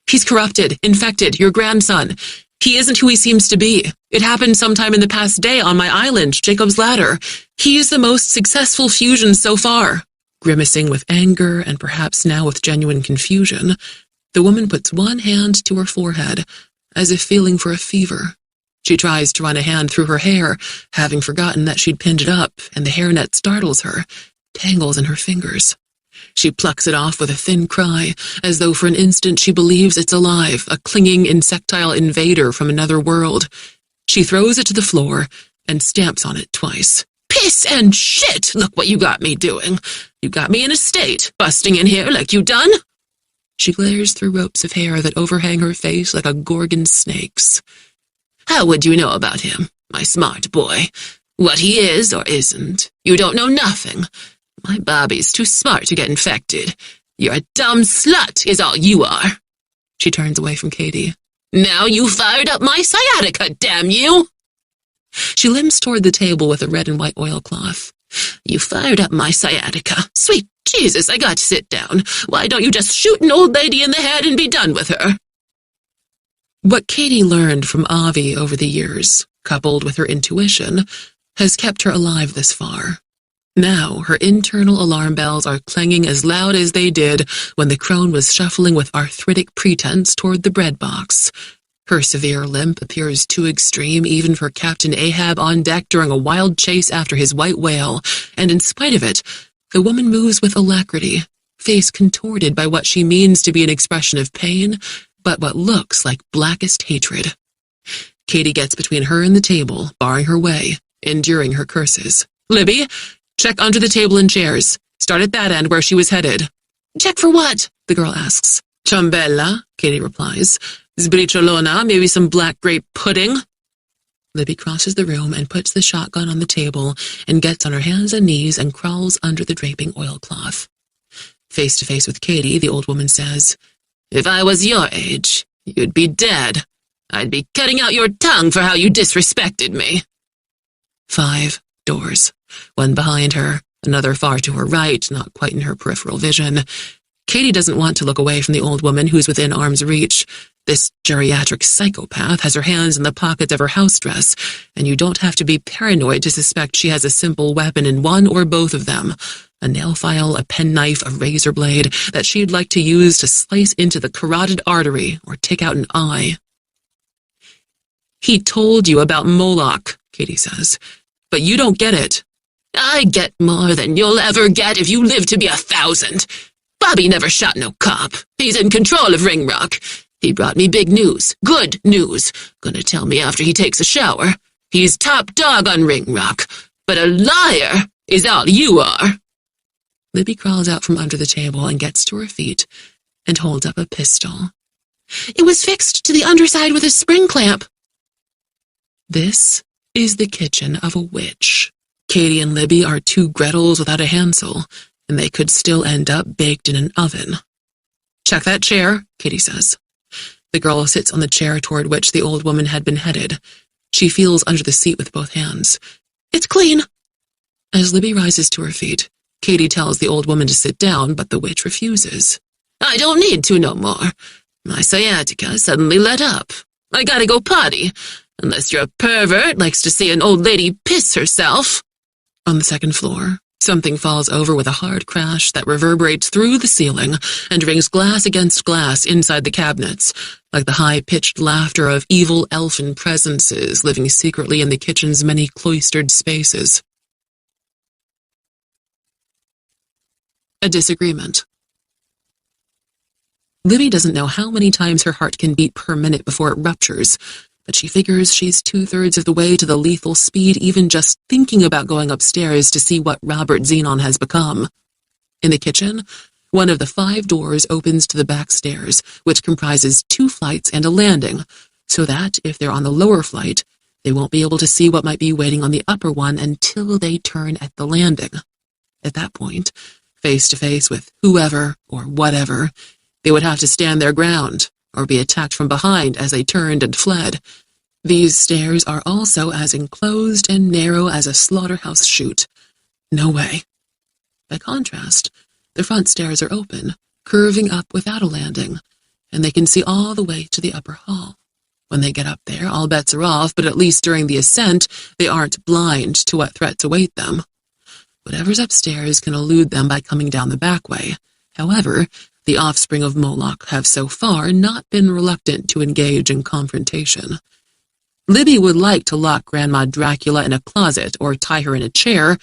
He's corrupted, infected, your grandson. He isn't who he seems to be. It happened sometime in the past day on my island, Jacob's Ladder. He is the most successful fusion so far. Grimacing with anger and perhaps now with genuine confusion, the woman puts one hand to her forehead, as if feeling for a fever. She tries to run a hand through her hair, having forgotten that she'd pinned it up, and the hairnet startles her, tangles in her fingers. She plucks it off with a thin cry, as though for an instant she believes it's alive, a clinging insectile invader from another world. She throws it to the floor and stamps on it twice. Piss and shit! Look what you got me doing. You got me in a state, busting in here like you done. She glares through ropes of hair that overhang her face like a gorgon snake's. How would you know about him, my smart boy? What he is or isn't? You don't know nothing. My Bobby's too smart to get infected. You're a dumb slut, is all you are. She turns away from Katie. Now you fired up my sciatica, damn you! She limps toward the table with a red and white oilcloth. You fired up my sciatica. Sweet Jesus, I got to sit down. Why don't you just shoot an old lady in the head and be done with her? What Katie learned from Avi over the years, coupled with her intuition, has kept her alive this far. Now her internal alarm bells are clanging as loud as they did when the crone was shuffling with arthritic pretense toward the bread box. Her severe limp appears too extreme even for Captain Ahab on deck during a wild chase after his white whale, and in spite of it, the woman moves with alacrity, face contorted by what she means to be an expression of pain, but what looks like blackest hatred. Katie gets between her and the table, barring her way, enduring her curses. "Libby, check under the table and chairs. Start at that end where she was headed." "Check for what?" the girl asks. "Ciambella," Katie replies. "Sbriciolona, maybe some black grape pudding." Libby crosses the room and puts the shotgun on the table and gets on her hands and knees and crawls under the draping oilcloth. Face to face with Katie, the old woman says, "If I was your age, you'd be dead. I'd be cutting out your tongue for how you disrespected me." 5 doors, one behind her, another far to her right, not quite in her peripheral vision. Katie doesn't want to look away from the old woman who's within arm's reach. This geriatric psychopath has her hands in the pockets of her house dress, and you don't have to be paranoid to suspect she has a simple weapon in one or both of them. A nail file, a penknife, a razor blade that she'd like to use to slice into the carotid artery or take out an eye. "He told you about Moloch," Katie says, "but you don't get it." "I get more than you'll ever get if you live to be 1,000. Bobby never shot no cop. He's in control of Ringrock. He brought me big news, good news. Gonna tell me after he takes a shower. He's top dog on Ringrock, but a liar is all you are." Libby crawls out from under the table and gets to her feet and holds up a pistol. "It was fixed to the underside with a spring clamp." This is the kitchen of a witch. Katie and Libby are 2 Gretels without a Hansel, and they could still end up baked in an oven. "Check that chair," Katie says. The girl sits on the chair toward which the old woman had been headed. She feels under the seat with both hands. "It's clean." As Libby rises to her feet, Katie tells the old woman to sit down, but the witch refuses. "I don't need to no more. My sciatica suddenly let up. I gotta go potty, unless you're a pervert likes to see an old lady piss herself." On the second floor, something falls over with a hard crash that reverberates through the ceiling and rings glass against glass inside the cabinets, like the high-pitched laughter of evil elfin presences living secretly in the kitchen's many cloistered spaces. A disagreement. Libby doesn't know how many times her heart can beat per minute before it ruptures, but she figures she's 2/3 of the way to the lethal speed even just thinking about going upstairs to see what Robert Zenon has become. In the kitchen, one of the 5 doors opens to the back stairs, which comprises 2 flights and a landing, so that if they're on the lower flight, they won't be able to see what might be waiting on the upper one until they turn at the landing. At that point, face to face with whoever or whatever, they would have to stand their ground or be attacked from behind as they turned and fled. These stairs are also as enclosed and narrow as a slaughterhouse chute. No way. By contrast, the front stairs are open, curving up without a landing, and they can see all the way to the upper hall. When they get up there, all bets are off, but at least during the ascent, they aren't blind to what threats await them. Whatever's upstairs can elude them by coming down the back way. However, the offspring of Moloch have so far not been reluctant to engage in confrontation. Libby would like to lock Grandma Dracula in a closet or tie her in a chair,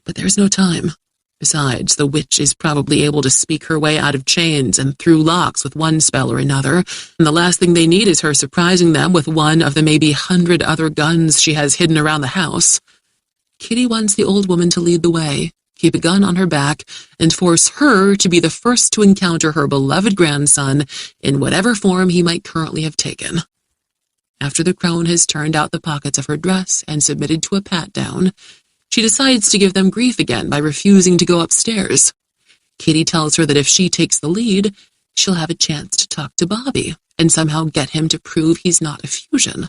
but there's no time. Besides, the witch is probably able to speak her way out of chains and through locks with one spell or another, and the last thing they need is her surprising them with one of the maybe 100 other guns she has hidden around the house. Kitty wants the old woman to lead the way, keep a gun on her back, and force her to be the first to encounter her beloved grandson in whatever form he might currently have taken. After the crone has turned out the pockets of her dress and submitted to a pat-down, she decides to give them grief again by refusing to go upstairs. Kitty tells her that if she takes the lead, she'll have a chance to talk to Bobby and somehow get him to prove he's not a fusion.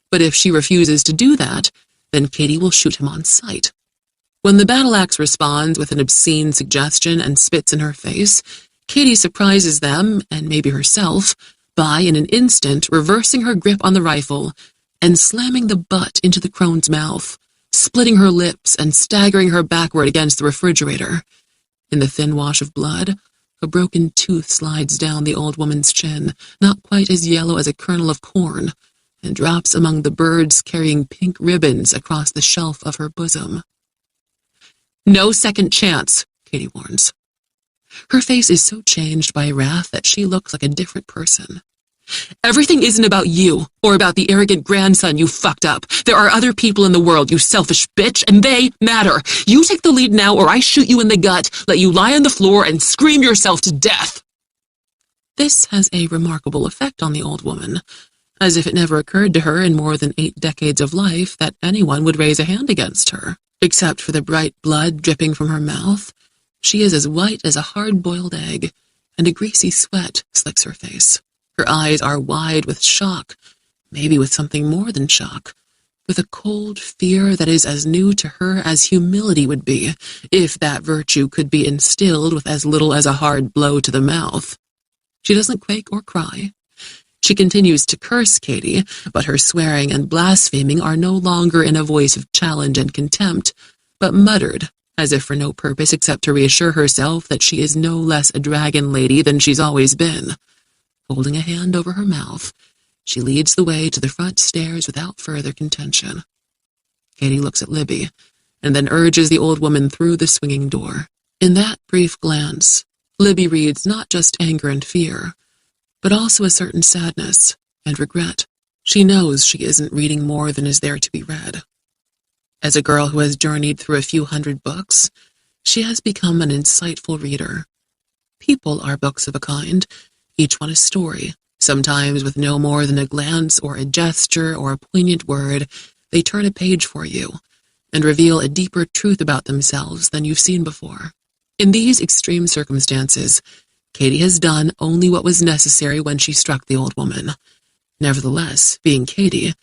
But if she refuses to do that, then Kitty will shoot him on sight. When the battle axe responds with an obscene suggestion and spits in her face, Kitty surprises them, and maybe herself, by, in an instant, reversing her grip on the rifle and slamming the butt into the crone's mouth, splitting her lips and staggering her backward against the refrigerator. In the thin wash of blood, A broken tooth slides down the old woman's chin, not quite as yellow as a kernel of corn, and drops among the birds carrying pink ribbons across the shelf of her bosom. "No second chance," Katie warns. Her face is so changed by wrath that she looks like a different person. "Everything isn't about you, or about the arrogant grandson you fucked up. There are other people in the world, you selfish bitch, and they matter. You take the lead now, or I shoot you in the gut, let you lie on the floor, and scream yourself to death." This has a remarkable effect on the old woman, as if it never occurred to her in more than 8 decades of life that anyone would raise a hand against her. Except for the bright blood dripping from her mouth, she is as white as a hard-boiled egg, and a greasy sweat slicks her face. Her eyes are wide with shock, maybe with something more than shock, with a cold fear that is as new to her as humility would be, if that virtue could be instilled with as little as a hard blow to the mouth. She doesn't quake or cry. She continues to curse Katie, but her swearing and blaspheming are no longer in a voice of challenge and contempt, but muttered, as if for no purpose except to reassure herself that she is no less a dragon lady than she's always been. Holding a hand over her mouth, she leads the way to the front stairs without further contention. Katie looks at Libby, and then urges the old woman through the swinging door. In that brief glance, Libby reads not just anger and fear, but also a certain sadness and regret. She knows she isn't reading more than is there to be read. As a girl who has journeyed through a few hundred books, she has become an insightful reader. People are books of a kind, each one a story. Sometimes with no more than a glance or a gesture or a poignant word, they turn a page for you and reveal a deeper truth about themselves than you've seen before. In these extreme circumstances, Katie has done only what was necessary when she struck the old woman. Nevertheless, being Katie,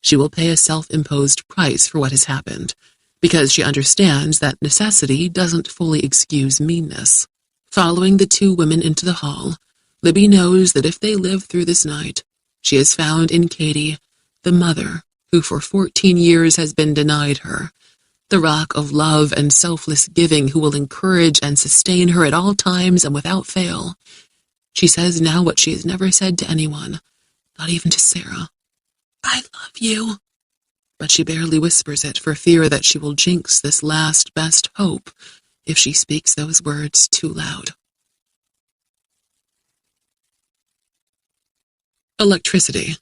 she will pay a self-imposed price for what has happened, because she understands that necessity doesn't fully excuse meanness. Following the 2 women into the hall, Libby knows that if they live through this night, she has found in Katie the mother who for 14 years has been denied her, the rock of love and selfless giving who will encourage and sustain her at all times and without fail. She says now what she has never said to anyone, not even to Sarah. "I love you." But she barely whispers it for fear that she will jinx this last best hope if she speaks those words too loud. Electricity.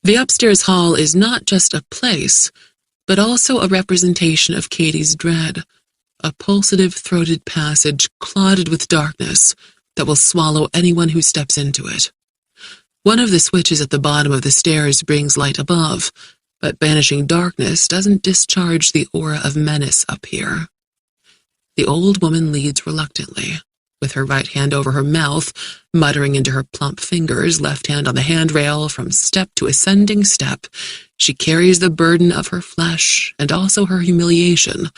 The upstairs hall is not just a place, but also a representation of Katie's dread, a pulsative, throated passage clouded with darkness that will swallow anyone who steps into it. One of the switches at the bottom of the stairs brings light above, but banishing darkness doesn't discharge the aura of menace up here. The old woman leads reluctantly, with her right hand over her mouth, muttering into her plump fingers, left hand on the handrail. From step to ascending step, she carries the burden of her flesh and also her humiliation,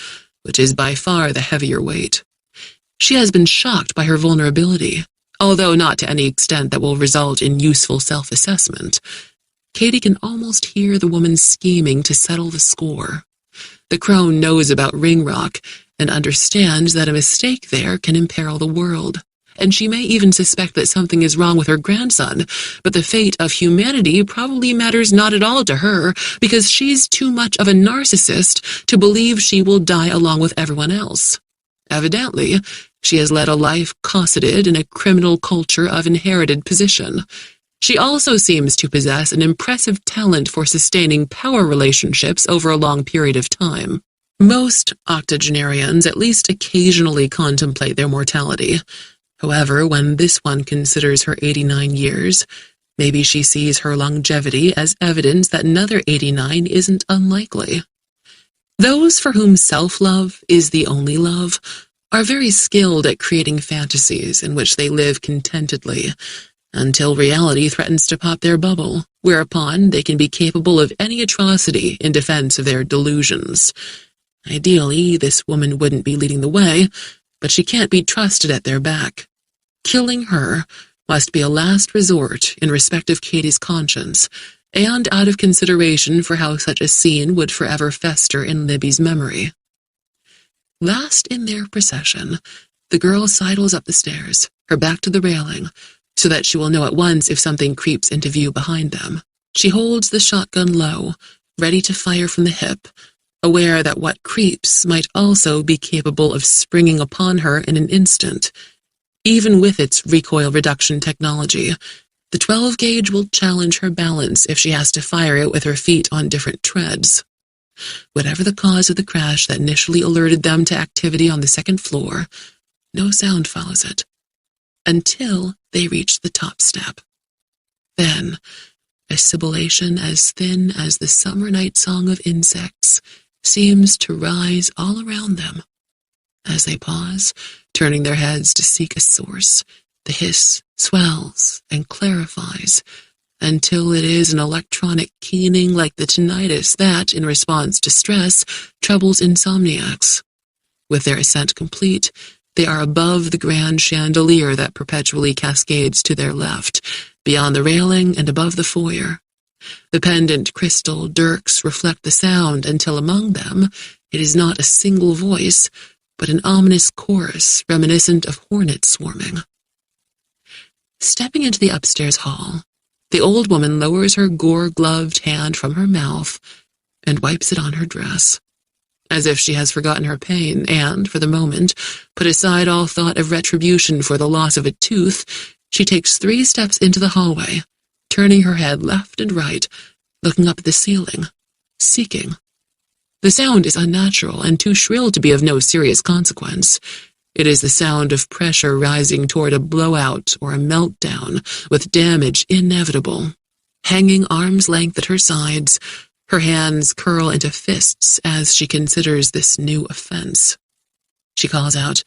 which is by far the heavier weight. She has been shocked by her vulnerability, although not to any extent that will result in useful self-assessment. Katie can almost hear the woman scheming to settle the score. The crone knows about Ringrock and understands that a mistake there can imperil the world, and she may even suspect that something is wrong with her grandson, but the fate of humanity probably matters not at all to her because she's too much of a narcissist to believe she will die along with everyone else. Evidently, she has led a life cosseted in a criminal culture of inherited position. She also seems to possess an impressive talent for sustaining power relationships over a long period of time. Most octogenarians at least occasionally contemplate their mortality. However, when this one considers her 89 years, maybe she sees her longevity as evidence that another 89 isn't unlikely. Those for whom self-love is the only love are very skilled at creating fantasies in which they live contentedly, until reality threatens to pop their bubble, whereupon they can be capable of any atrocity in defense of their delusions. Ideally, this woman wouldn't be leading the way, but she can't be trusted at their back. Killing her must be a last resort in respect of Katie's conscience, and out of consideration for how such a scene would forever fester in Libby's memory. Last in their procession, The girl sidles up the stairs, her back to the railing, so that she will know at once if something creeps into view behind them. She holds the shotgun low, ready to fire from the hip, aware that what creeps might also be capable of springing upon her in an instant. Even with its recoil reduction technology, the 12-gauge will challenge her balance if she has to fire it with her feet on different treads. Whatever the cause of the crash that initially alerted them to activity on the second floor, no sound follows it, until they reach the top step. Then, a sibilation as thin as the summer night song of insects seems to rise all around them. As they pause, turning their heads to seek a source, the hiss swells and clarifies until it is an electronic keening like the tinnitus that, in response to stress, troubles insomniacs. With their ascent complete, they are above the grand chandelier that perpetually cascades to their left, beyond the railing and above the foyer. The pendant crystal dirks reflect the sound until among them it is not a single voice, but an ominous chorus reminiscent of hornets swarming. Stepping into the upstairs hall, the old woman lowers her gore-gloved hand from her mouth and wipes it on her dress. As if she has forgotten her pain and, for the moment, put aside all thought of retribution for the loss of a tooth, she takes 3 steps into the hallway, turning her head left and right, looking up at the ceiling, seeking. The sound is unnatural and too shrill to be of no serious consequence. It is the sound of pressure rising toward a blowout or a meltdown, with damage inevitable. Hanging arm's length at her sides, her hands curl into fists as she considers this new offense. She calls out,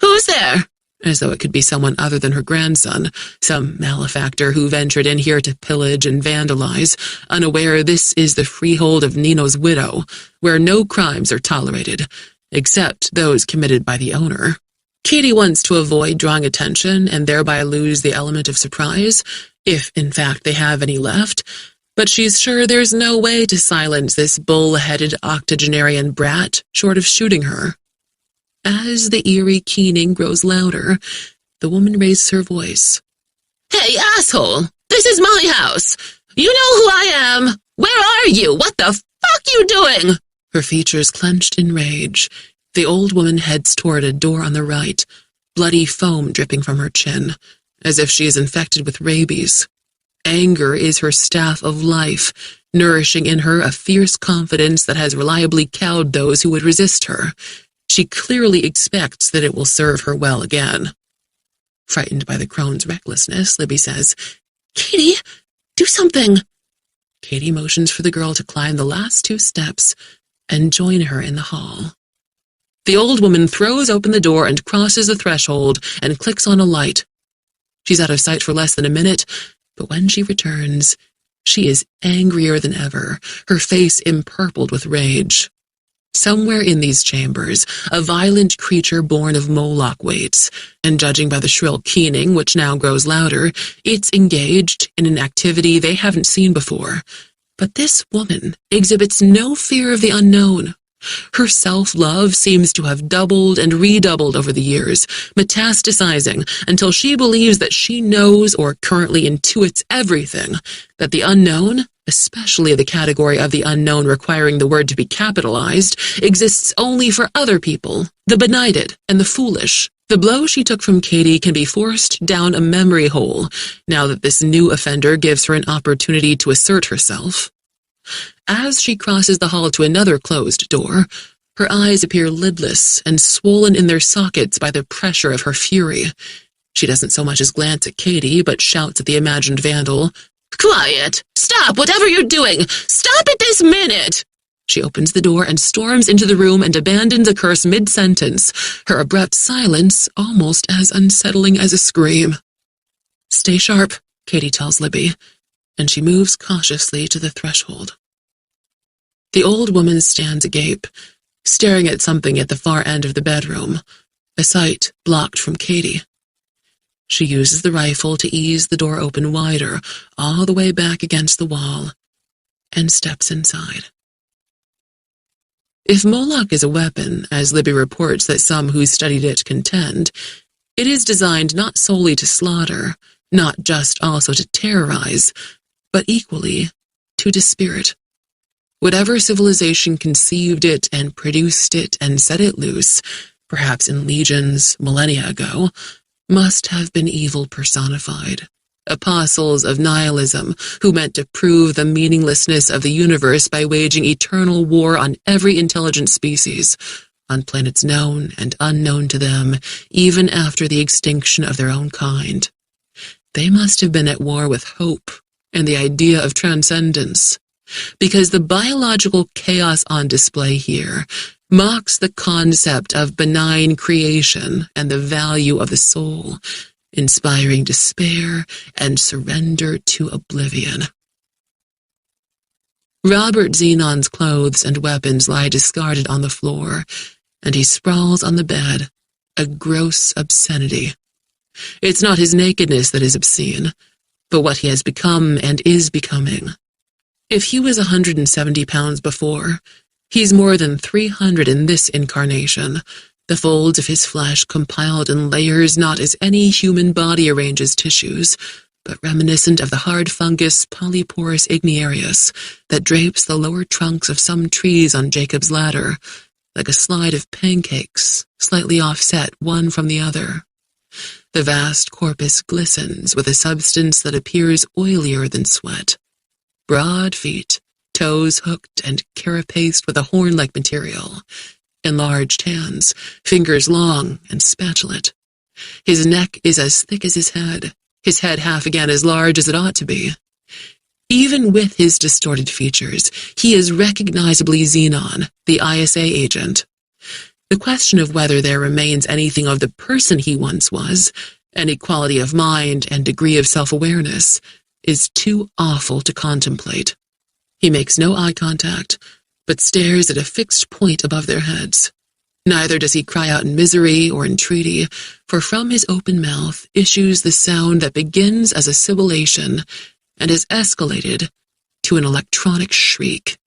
"Who's there?" as though it could be someone other than her grandson, some malefactor who ventured in here to pillage and vandalize, unaware this is the freehold of Nino's widow, where no crimes are tolerated, except those committed by the owner. Katie wants to avoid drawing attention and thereby lose the element of surprise, if in fact they have any left, but she's sure there's no way to silence this bull-headed octogenarian brat short of shooting her. As the eerie keening grows louder, the woman raises her voice. "Hey, asshole! This is my house! You know who I am! Where are you? What the fuck you doing?" Her features clenched in rage, the old woman heads toward a door on the right, bloody foam dripping from her chin, as if she is infected with rabies. Anger is her staff of life, nourishing in her a fierce confidence that has reliably cowed those who would resist her. She clearly expects that it will serve her well again. Frightened by the crone's recklessness, Libby says, "Katie, do something." Katie motions for the girl to climb the last 2 steps and join her in the hall. The old woman throws open the door and crosses the threshold and clicks on a light. She's out of sight for less than a minute, but when she returns, she is angrier than ever, her face empurpled with rage. Somewhere in these chambers, a violent creature born of Moloch waits, and judging by the shrill keening, which now grows louder, it's engaged in an activity they haven't seen before. But this woman exhibits no fear of the unknown. Her self-love seems to have doubled and redoubled over the years, metastasizing until she believes that she knows or currently intuits everything, that the unknown, especially the category of the unknown requiring the word to be capitalized, exists only for other people, the benighted and the foolish. The blow she took from Katie can be forced down a memory hole, now that this new offender gives her an opportunity to assert herself. As she crosses the hall to another closed door, her eyes appear lidless and swollen in their sockets by the pressure of her fury. She doesn't so much as glance at Katie, but shouts at the imagined vandal, "Quiet! Stop whatever you're doing! Stop it this minute!" She opens the door and storms into the room and abandons a curse mid-sentence, her abrupt silence almost as unsettling as a scream. "Stay sharp," Katie tells Libby, and she moves cautiously to the threshold. The old woman stands agape, staring at something at the far end of the bedroom, a sight blocked from Katie. She uses the rifle to ease the door open wider, all the way back against the wall, and steps inside. If Moloch is a weapon, as Libby reports that some who studied it contend, it is designed not solely to slaughter, not just also to terrorize, but equally to dispirit. Whatever civilization conceived it and produced it and set it loose, perhaps in legions millennia ago, must have been evil personified. Apostles of nihilism who meant to prove the meaninglessness of the universe by waging eternal war on every intelligent species, on planets known and unknown to them, even after the extinction of their own kind. They must have been at war with hope and the idea of transcendence, because the biological chaos on display here mocks the concept of benign creation and the value of the soul, inspiring despair and surrender to oblivion. Robert Xenon's clothes and weapons lie discarded on the floor, and he sprawls on the bed, a gross obscenity. It's not his nakedness that is obscene, but what he has become and is becoming. If he was 170 pounds before, he's more than 300 in this incarnation, the folds of his flesh compiled in layers not as any human body arranges tissues, but reminiscent of the hard fungus polyporous igniarius that drapes the lower trunks of some trees on Jacob's ladder, like a slide of pancakes, slightly offset one from the other. The vast corpus glistens with a substance that appears oilier than sweat. Broad feet, toes hooked and carapaced with a horn-like material. Enlarged hands, fingers long and spatulate. His neck is as thick as his head half again as large as it ought to be. Even with his distorted features, he is recognizably Xenon, the ISA agent. The question of whether there remains anything of the person he once was, any quality of mind and degree of self-awareness, is too awful to contemplate. He makes no eye contact, but stares at a fixed point above their heads. Neither does he cry out in misery or entreaty, for from his open mouth issues the sound that begins as a sibilation and has escalated to an electronic shriek.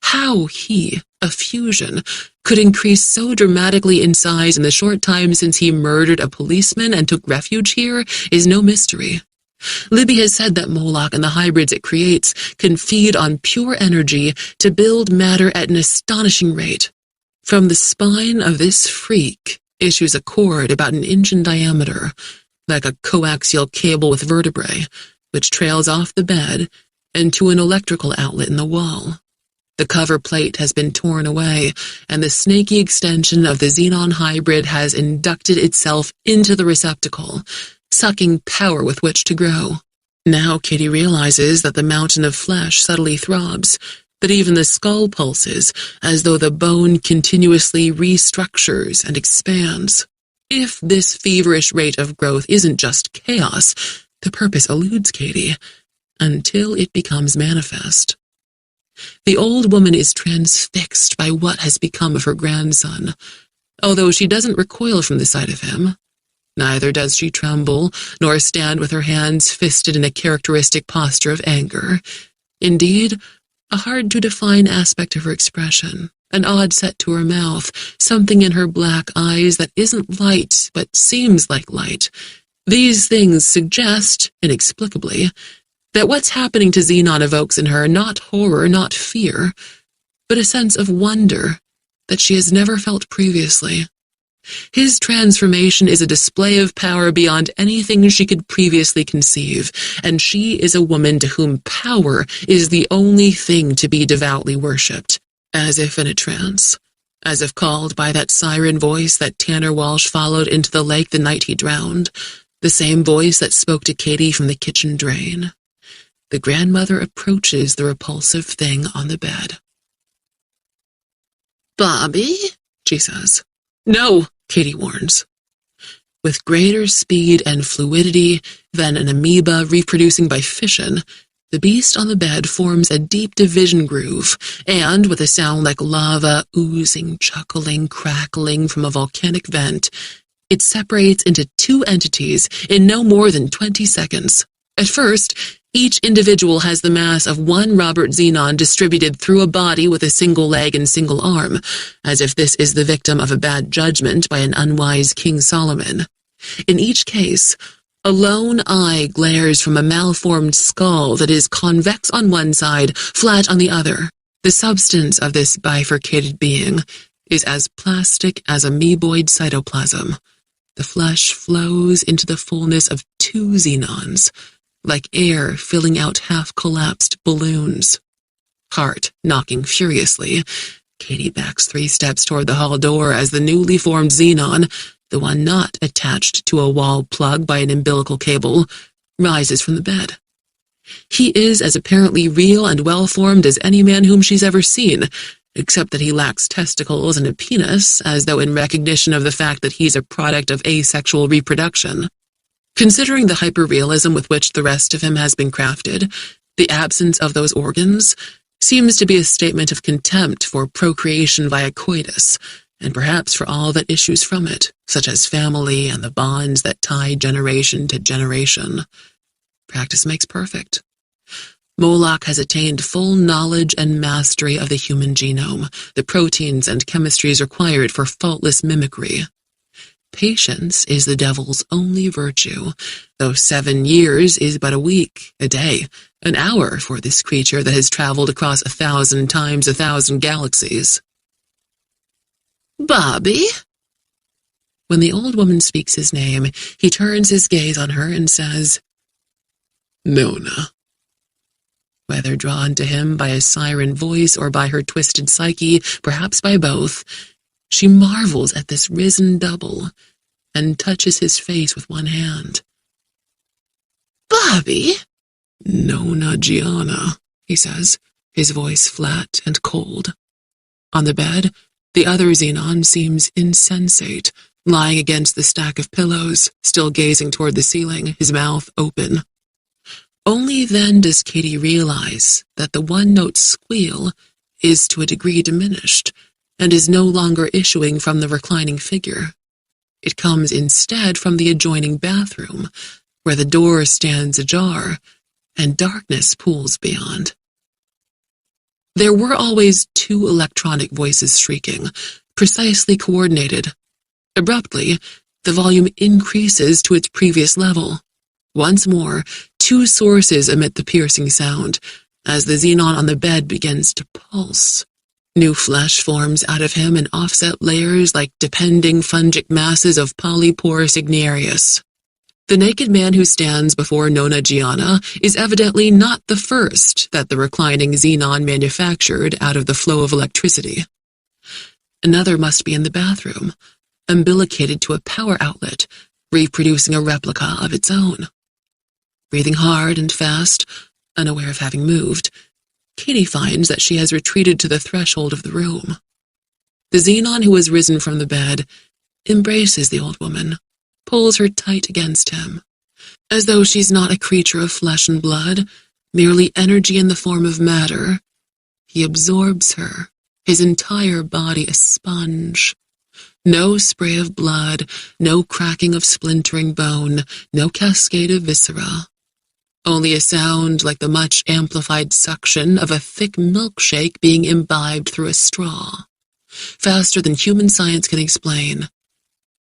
How he, a fusion, could increase so dramatically in size in the short time since he murdered a policeman and took refuge here is no mystery. Libby has said that Moloch and the hybrids it creates can feed on pure energy to build matter at an astonishing rate. From the spine of this freak issues a cord about an inch in diameter, like a coaxial cable with vertebrae, which trails off the bed and to an electrical outlet in the wall. The cover plate has been torn away, and the snaky extension of the Xenon hybrid has inducted itself into the receptacle, sucking power with which to grow. Now Kitty realizes that the mountain of flesh subtly throbs, that even the skull pulses, as though the bone continuously restructures and expands. If this feverish rate of growth isn't just chaos, the purpose eludes Katie, until it becomes manifest. The old woman is transfixed by what has become of her grandson, although she doesn't recoil from the sight of him. Neither does she tremble, nor stand with her hands fisted in a characteristic posture of anger. Indeed, a hard-to-define aspect of her expression, an odd set to her mouth, something in her black eyes that isn't light but seems like light. These things suggest, inexplicably, that what's happening to Xenon evokes in her not horror, not fear, but a sense of wonder that she has never felt previously. His transformation is a display of power beyond anything she could previously conceive, and she is a woman to whom power is the only thing to be devoutly worshipped, as if in a trance, as if called by that siren voice that Tanner Walsh followed into the lake the night he drowned, the same voice that spoke to Katie from the kitchen drain. The grandmother approaches the repulsive thing on the bed. "Bobby?" she says. "No," Katie warns. With greater speed and fluidity than an amoeba reproducing by fission, the beast on the bed forms a deep division groove, and with a sound like lava oozing, chuckling, crackling from a volcanic vent, it separates into two entities in no more than 20 seconds. At first, Each individual has the mass of one Robert Xenon distributed through a body with a single leg and single arm, as if this is the victim of a bad judgment by an unwise King Solomon. In each case, a lone eye glares from a malformed skull that is convex on one side, flat on the other. The substance of this bifurcated being is as plastic as amoeboid cytoplasm. The flesh flows into the fullness of 2 Xenons, like air filling out half-collapsed balloons. Heart knocking furiously, Katie backs 3 steps toward the hall door as the newly formed Xenon, the one not attached to a wall plug by an umbilical cable, rises from the bed. He is as apparently real and well-formed as any man whom she's ever seen, except that he lacks testicles and a penis, as though in recognition of the fact that he's a product of asexual reproduction. Considering the hyperrealism with which the rest of him has been crafted, the absence of those organs seems to be a statement of contempt for procreation via coitus, and perhaps for all that issues from it, such as family and the bonds that tie generation to generation. Practice makes perfect. Moloch has attained full knowledge and mastery of the human genome, the proteins and chemistries required for faultless mimicry. Patience is the devil's only virtue, though 7 years is but a week, a day, an hour for this creature that has traveled across 1,000 times 1,000 galaxies. Bobby? When the old woman speaks his name, he turns his gaze on her and says, Nona. Whether drawn to him by a siren voice or by her twisted psyche, perhaps by both, she marvels at this risen double and touches his face with one hand. Bobby? Nona Gianna, he says, his voice flat and cold. On the bed, the other Xenon seems insensate, lying against the stack of pillows, still gazing toward the ceiling, his mouth open. Only then does Katie realize that the one-note squeal is to a degree diminished, and is no longer issuing from the reclining figure. It comes instead from the adjoining bathroom, where the door stands ajar, and darkness pools beyond. There were always 2 electronic voices shrieking, precisely coordinated. Abruptly, the volume increases to its previous level. Once more, 2 sources emit the piercing sound, as the Xenon on the bed begins to pulse. New flesh forms out of him in offset layers like depending fungic masses of polyporous igniarius. The naked man who stands before Nona Gianna is evidently not the first that the reclining Xenon manufactured out of the flow of electricity. Another must be in the bathroom, umbilicated to a power outlet, reproducing a replica of its own. Breathing hard and fast, unaware of having moved, Katie finds that she has retreated to the threshold of the room. The Xenon who has risen from the bed embraces the old woman, pulls her tight against him, as though she's not a creature of flesh and blood, merely energy in the form of matter. He absorbs her, his entire body a sponge. No spray of blood, no cracking of splintering bone, no cascade of viscera. Only a sound like the much amplified suction of a thick milkshake being imbibed through a straw. Faster than human science can explain.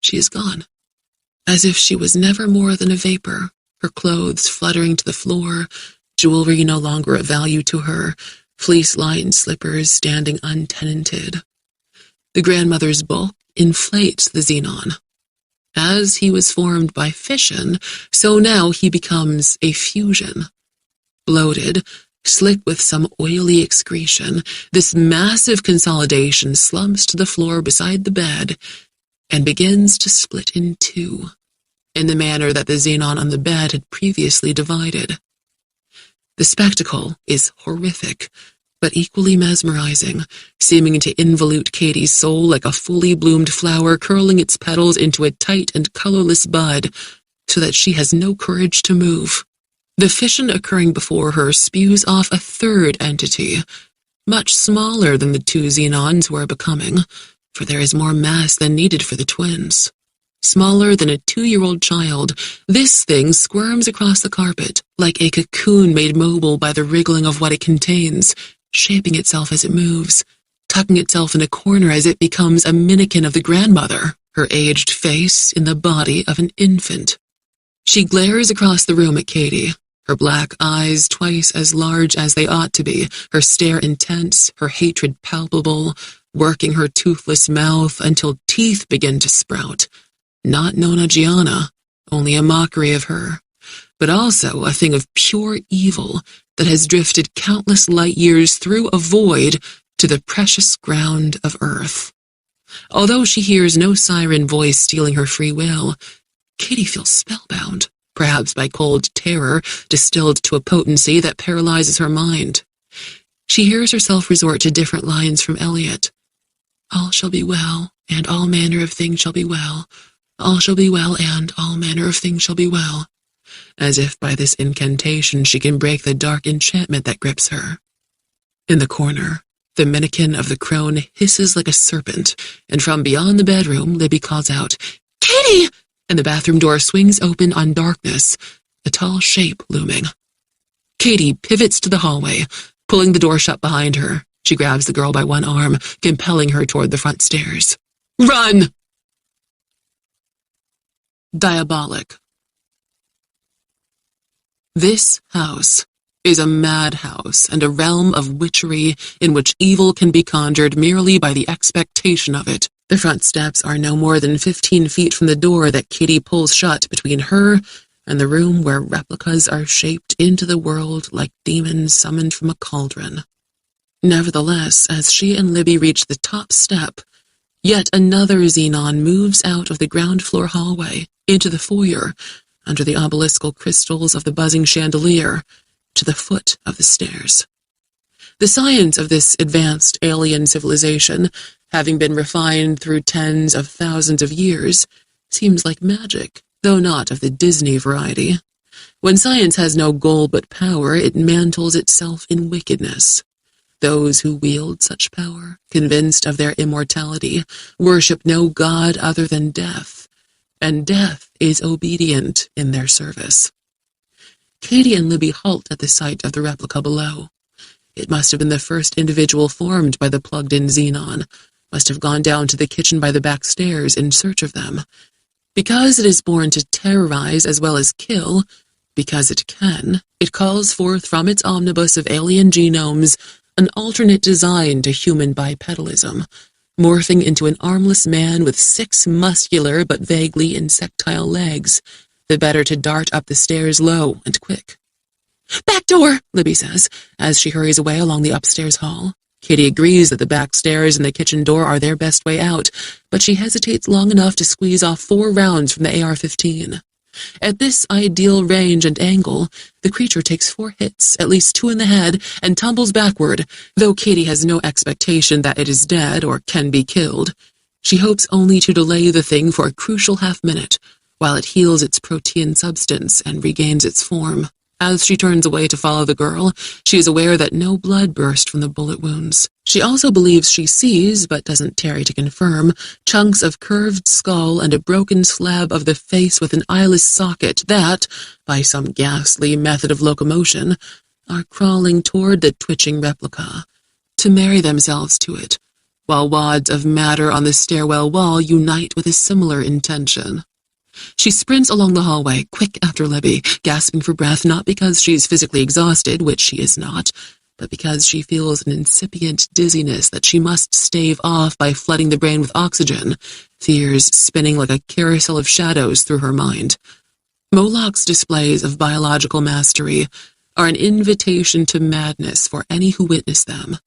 She is gone, as if she was never more than a vapor, her clothes fluttering to the floor, jewelry no longer of value to her, fleece-lined slippers standing untenanted. The grandmother's bulk inflates the Xenon. As he was formed by fission, so now he becomes a fusion. Bloated, slick with some oily excretion, this massive consolidation slumps to the floor beside the bed and begins to split in 2, in the manner that the Xenon on the bed had previously divided. The spectacle is horrific, but equally mesmerizing, seeming to involute Katie's soul like a fully bloomed flower curling its petals into a tight and colorless bud, so that she has no courage to move. The fission occurring before her spews off a 3rd entity, much smaller than the 2 Xenons were becoming, for there is more mass than needed for the twins. Smaller than a 2-year-old child, this thing squirms across the carpet like a cocoon made mobile by the wriggling of what it contains, shaping itself as it moves, tucking itself in a corner as it becomes a minikin of the grandmother, her aged face in the body of an infant. She glares across the room at Katie, her black eyes twice as large as they ought to be, her stare intense, her hatred palpable, working her toothless mouth until teeth begin to sprout. Not Nona Gianna, only a mockery of her, but also a thing of pure evil that has drifted countless light years through a void to the precious ground of Earth. Although she hears no siren voice stealing her free will, Katie feels spellbound, perhaps by cold terror distilled to a potency that paralyzes her mind. She hears herself resort to different lines from Eliot. All shall be well, and all manner of things shall be well. All shall be well, and all manner of things shall be well. As if by this incantation she can break the dark enchantment that grips her. In the corner, the minikin of the crone hisses like a serpent, and from beyond the bedroom, Libby calls out, "Katie!" and the bathroom door swings open on darkness, a tall shape looming. Katie pivots to the hallway, pulling the door shut behind her. She grabs the girl by one arm, compelling her toward the front stairs. "Run!" Diabolic. This house is a madhouse and a realm of witchery in which evil can be conjured merely by the expectation of it. The front steps are no more than 15 feet from the door that Katie pulls shut between her and the room where replicas are shaped into the world like demons summoned from a cauldron. Nevertheless, as she and Libby reach the top step, yet another xenon moves out of the ground floor hallway into the foyer under the obeliskal crystals of the buzzing chandelier to the foot of the stairs. The science of this advanced alien civilization, having been refined through tens of thousands of years, seems like magic, though not of the Disney variety. When science has no goal but power, it mantles itself in wickedness. Those who wield such power, convinced of their immortality, worship no god other than death, and death is obedient in their service. Katie and Libby halt at the sight of the replica below. It must have been the first individual formed by the plugged-in xenon, must have gone down to the kitchen by the back stairs in search of them. Because it is born to terrorize as well as kill, because it can, it calls forth from its omnibus of alien genomes an alternate design to human bipedalism, morphing into an armless man with 6 muscular but vaguely insectile legs, the better to dart up the stairs low and quick. "Back door," Libby says, as she hurries away along the upstairs hall. Katie agrees that the back stairs and the kitchen door are their best way out, but she hesitates long enough to squeeze off 4 rounds from the AR-15. At this ideal range and angle, the creature takes 4 hits, at least 2 in the head, and tumbles backward, though Katie has no expectation that it is dead or can be killed. She hopes only to delay the thing for a crucial half-minute, while it heals its protean substance and regains its form. As she turns away to follow the girl, she is aware that no blood burst from the bullet wounds. She also believes she sees, but doesn't tarry to confirm, chunks of curved skull and a broken slab of the face with an eyeless socket that, by some ghastly method of locomotion, are crawling toward the twitching replica, to marry themselves to it, while wads of matter on the stairwell wall unite with a similar intention. She sprints along the hallway, quick after Libby, gasping for breath not because she's physically exhausted, which she is not, but because she feels an incipient dizziness that she must stave off by flooding the brain with oxygen, fears spinning like a carousel of shadows through her mind. Moloch's displays of biological mastery are an invitation to madness for any who witness them.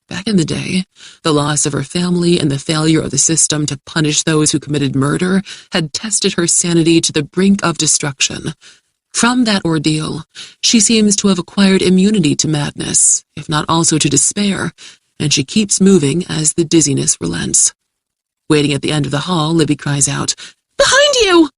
Back in the day, the loss of her family and the failure of the system to punish those who committed murder had tested her sanity to the brink of destruction. From that ordeal, she seems to have acquired immunity to madness, if not also to despair, and she keeps moving as the dizziness relents. Waiting at the end of the hall, Libby cries out, "Behind you!"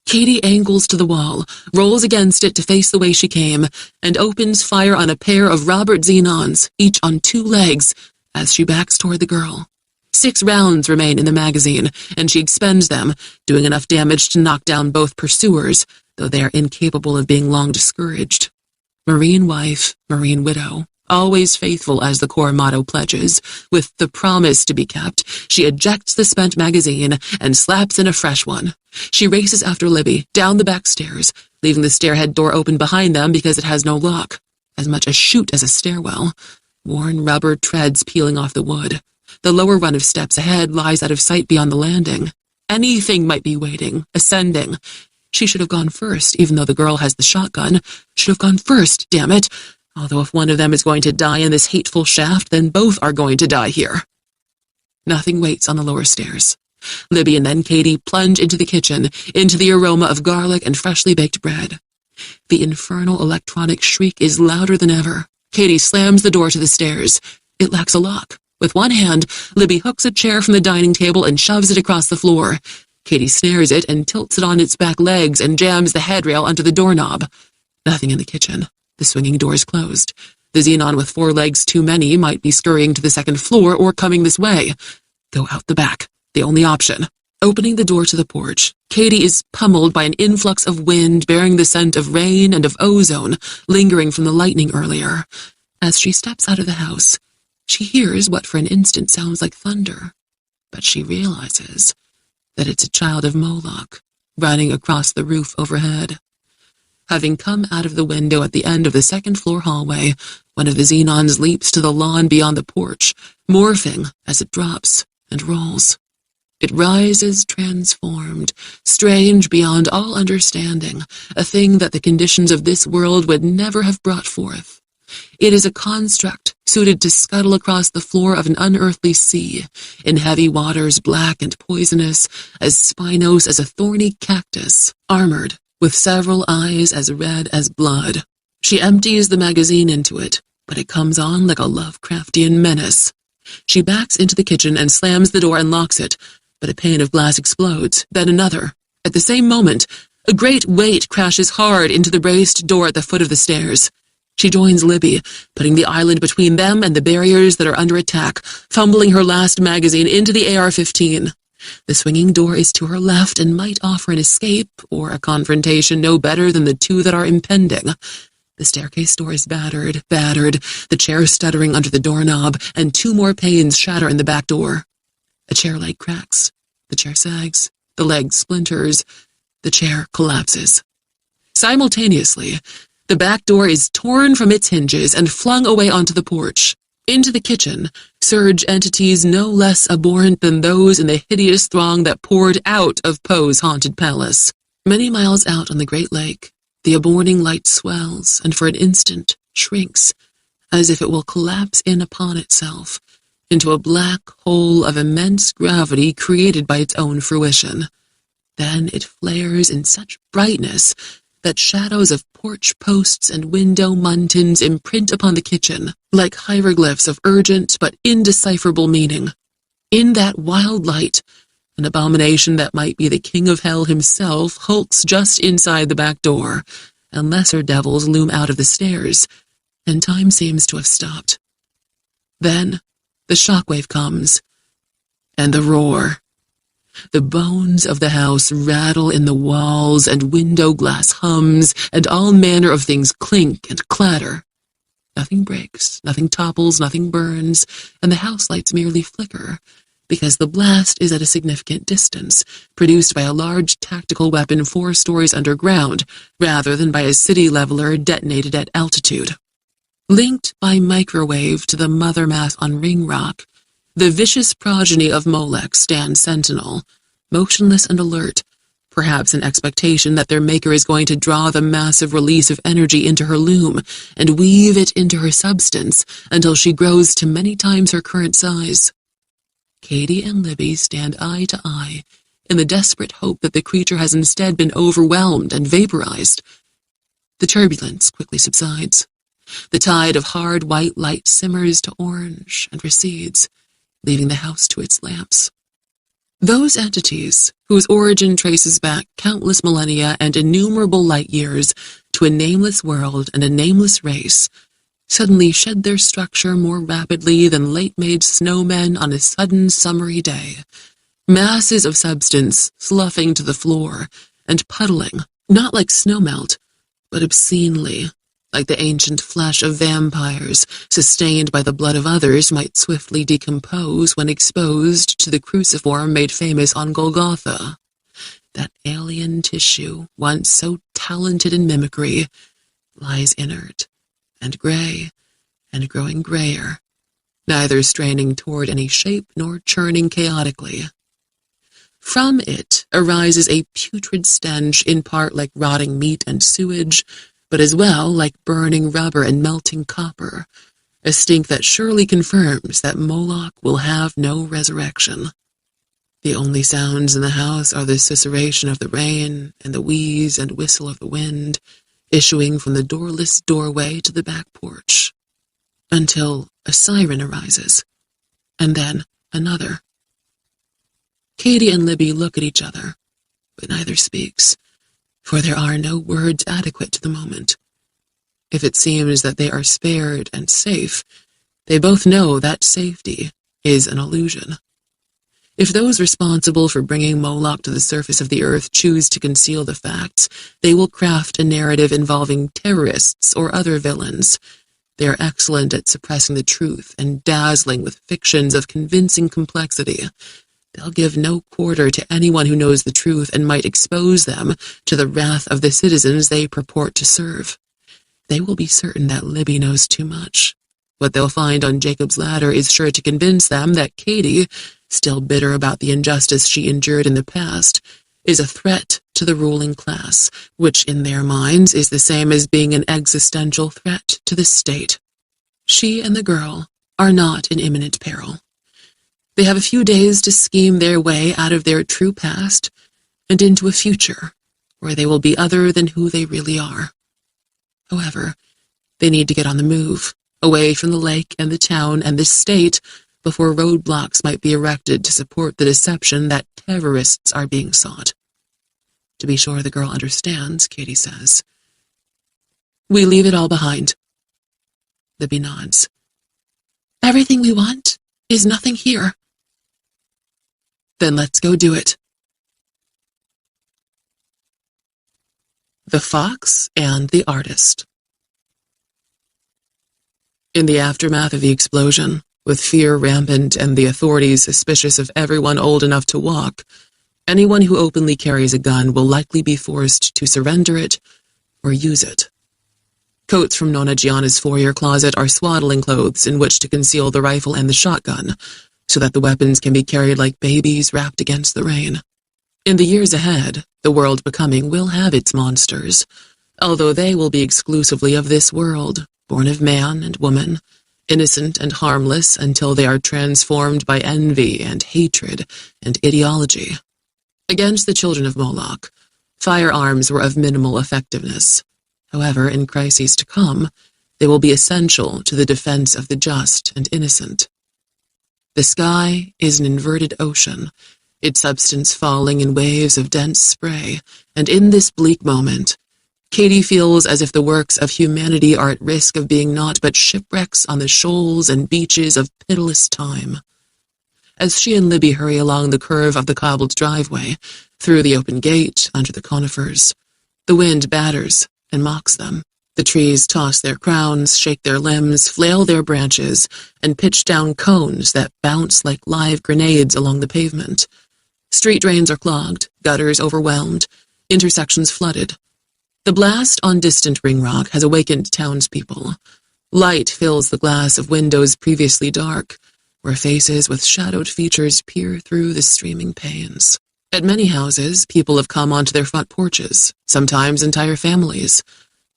Katie angles to the wall, rolls against it to face the way she came, and opens fire on a pair of Robert Xenons, each on 2 legs, as she backs toward the girl. 6 rounds remain in the magazine, and she expends them, doing enough damage to knock down both pursuers, though they are incapable of being long discouraged. Marine wife, marine widow. Always faithful as the core motto pledges, with the promise to be kept, she ejects the spent magazine and slaps in a fresh one. She races after Libby, down the back stairs, leaving the stairhead door open behind them because it has no lock. As much a chute as a stairwell. Worn rubber treads peeling off the wood. The lower run of steps ahead lies out of sight beyond the landing. Anything might be waiting, ascending. She should have gone first, even though the girl has the shotgun. Should have gone first, damn it. Although if one of them is going to die in this hateful shaft, then both are going to die here. Nothing waits on the lower stairs. Libby and then Katie plunge into the kitchen, into the aroma of garlic and freshly baked bread. The infernal electronic shriek is louder than ever. Katie slams the door to the stairs. It lacks a lock. With one hand, Libby hooks a chair from the dining table and shoves it across the floor. Katie snares it and tilts it on its back legs and jams the headrail onto the doorknob. Nothing in the kitchen. The swinging door is closed. The xenon with 4 legs too many might be scurrying to the second floor or coming this way. Go out the back. The only option. Opening the door to the porch, Katie is pummeled by an influx of wind bearing the scent of rain and of ozone lingering from the lightning earlier. As she steps out of the house, she hears what for an instant sounds like thunder, but she realizes that it's a child of Moloch running across the roof overhead. Having come out of the window at the end of the second-floor hallway, one of the xenons leaps to the lawn beyond the porch, morphing as it drops and rolls. It rises transformed, strange beyond all understanding, a thing that the conditions of this world would never have brought forth. It is a construct suited to scuttle across the floor of an unearthly sea, in heavy waters black and poisonous, as spinos as a thorny cactus, armored, with several eyes as red as blood. She empties the magazine into it, but it comes on like a Lovecraftian menace. She backs into the kitchen and slams the door and locks it, but a pane of glass explodes, then another. At the same moment, a great weight crashes hard into the braced door at the foot of the stairs. She joins Libby, putting the island between them and the barriers that are under attack, fumbling her last magazine into the AR-15. The swinging door is to her left and might offer an escape or a confrontation no better than the 2 that are impending. The staircase door is battered, the chair stuttering under the doorknob, and 2 more panes shatter in the back door. A chair leg cracks. The chair sags. The leg splinters. The chair collapses. Simultaneously, the back door is torn from its hinges and flung away onto the porch. Into the kitchen surge entities no less abhorrent than those in the hideous throng that poured out of Poe's haunted palace. Many miles out on the Great Lake, the aborting light swells and for an instant shrinks, as if it will collapse in upon itself, into a black hole of immense gravity created by its own fruition. Then it flares in such brightness that shadows of porch posts and window muntins imprint upon the kitchen, like hieroglyphs of urgent but indecipherable meaning. In that wild light, an abomination that might be the king of hell himself hulks just inside the back door, and lesser devils loom out of the stairs, and time seems to have stopped. Then the shockwave comes, and the roar. The bones of the house rattle in the walls, and window glass hums, and all manner of things clink and clatter. Nothing breaks, nothing topples, nothing burns, and the house lights merely flicker, because the blast is at a significant distance, produced by a large tactical weapon 4 stories underground, rather than by a city leveler detonated at altitude. Linked by microwave to the mother mass on Ringrock, the vicious progeny of Molech stands sentinel, motionless and alert, perhaps in expectation that their maker is going to draw the massive release of energy into her loom and weave it into her substance until she grows to many times her current size. Katie and Libby stand eye to eye in the desperate hope that the creature has instead been overwhelmed and vaporized. The turbulence quickly subsides. The tide of hard white light simmers to orange and recedes, leaving the house to its lamps. Those entities, whose origin traces back countless millennia and innumerable light years to a nameless world and a nameless race, suddenly shed their structure more rapidly than late-made snowmen on a sudden summery day. Masses of substance sloughing to the floor and puddling, not like snowmelt, but obscenely, like the ancient flesh of vampires sustained by the blood of others might swiftly decompose when exposed to the cruciform made famous on Golgotha. That alien tissue, once so talented in mimicry, lies inert and gray and growing grayer, neither straining toward any shape nor churning chaotically. From it arises a putrid stench, in part like rotting meat and sewage, but as well like burning rubber and melting copper, a stink that surely confirms that Moloch will have no resurrection. The only sounds in the house are the susurration of the rain and the wheeze and whistle of the wind, issuing from the doorless doorway to the back porch, until a siren arises, and then another. Katie and Libby look at each other, but neither speaks, for there are no words adequate to the moment. If it seems that they are spared and safe, they both know that safety is an illusion. If those responsible for bringing Moloch to the surface of the earth choose to conceal the facts, they will craft a narrative involving terrorists or other villains. They are excellent at suppressing the truth and dazzling with fictions of convincing complexity. They'll give no quarter to anyone who knows the truth and might expose them to the wrath of the citizens they purport to serve. They will be certain that Libby knows too much. What they'll find on Jacob's ladder is sure to convince them that Katie, still bitter about the injustice she endured in the past, is a threat to the ruling class, which in their minds is the same as being an existential threat to the state. She and the girl are not in imminent peril. They have a few days to scheme their way out of their true past and into a future where they will be other than who they really are. However, they need to get on the move, away from the lake and the town and the state, before roadblocks might be erected to support the deception that terrorists are being sought. To be sure the girl understands, Katie says. We leave it all behind. Libby nods. Everything we want is nothing here. Then let's go do it. The Fox and the Artist. In the aftermath of the explosion, with fear rampant and the authorities suspicious of everyone old enough to walk, anyone who openly carries a gun will likely be forced to surrender it or use it. Coats from Nonna Gianna's foyer closet are swaddling clothes in which to conceal the rifle and the shotgun, so that the weapons can be carried like babies wrapped against the rain. In the years ahead, the world becoming will have its monsters, although they will be exclusively of this world, born of man and woman, innocent and harmless until they are transformed by envy and hatred and ideology. Against the children of Moloch, firearms were of minimal effectiveness. However, in crises to come, they will be essential to the defense of the just and innocent. The sky is an inverted ocean, its substance falling in waves of dense spray, and in this bleak moment, Katie feels as if the works of humanity are at risk of being naught but shipwrecks on the shoals and beaches of pitiless time. As she and Libby hurry along the curve of the cobbled driveway, through the open gate, under the conifers, the wind batters and mocks them. The trees toss their crowns, shake their limbs, flail their branches, and pitch down cones that bounce like live grenades along the pavement. Street drains are clogged, gutters overwhelmed, intersections flooded. The blast on distant Ringrock has awakened townspeople. Light fills the glass of windows previously dark, where faces with shadowed features peer through the streaming panes. At many houses, people have come onto their front porches, sometimes entire families.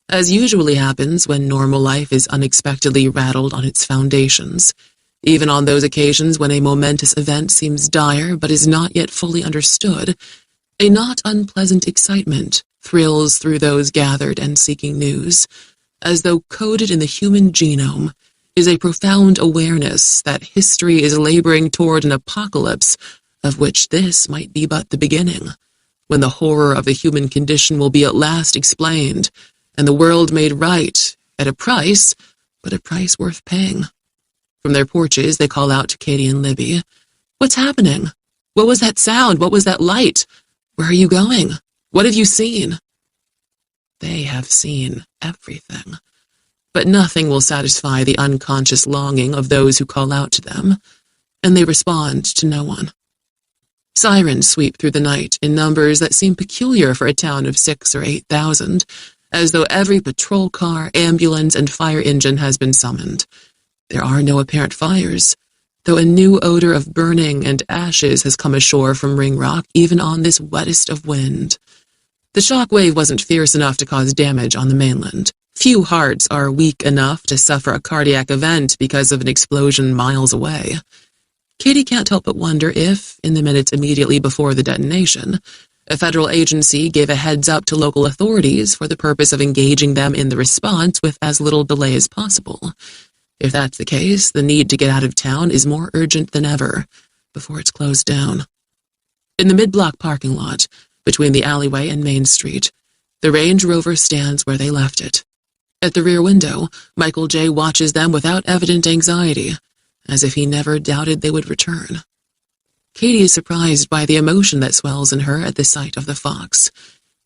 As usually happens when normal life is unexpectedly rattled on its foundations, even on those occasions when a momentous event seems dire but is not yet fully understood, a not unpleasant excitement thrills through those gathered and seeking news, as though coded in the human genome is a profound awareness that history is laboring toward an apocalypse of which this might be but the beginning, when the horror of the human condition will be at last explained, and the world made right at a price, but a price worth paying. From their porches, they call out to Katie and Libby. "What's happening? What was that sound? What was that light? Where are you going? What have you seen?" They have seen everything. But nothing will satisfy the unconscious longing of those who call out to them, and they respond to no one. Sirens sweep through the night in numbers that seem peculiar for a town of 6,000 or 8,000, as though every patrol car, ambulance, and fire engine has been summoned. There are no apparent fires, though a new odor of burning and ashes has come ashore from Ringrock even on this wettest of wind. The shock wave wasn't fierce enough to cause damage on the mainland. Few hearts are weak enough to suffer a cardiac event because of an explosion miles away. Katie can't help but wonder if, in the minutes immediately before the detonation, a federal agency gave a heads-up to local authorities for the purpose of engaging them in the response with as little delay as possible. If that's the case, the need to get out of town is more urgent than ever, before it's closed down. In the mid-block parking lot, between the alleyway and Main Street, the Range Rover stands where they left it. At the rear window, Michael J. watches them without evident anxiety, as if he never doubted they would return. Katie is surprised by the emotion that swells in her at the sight of the fox.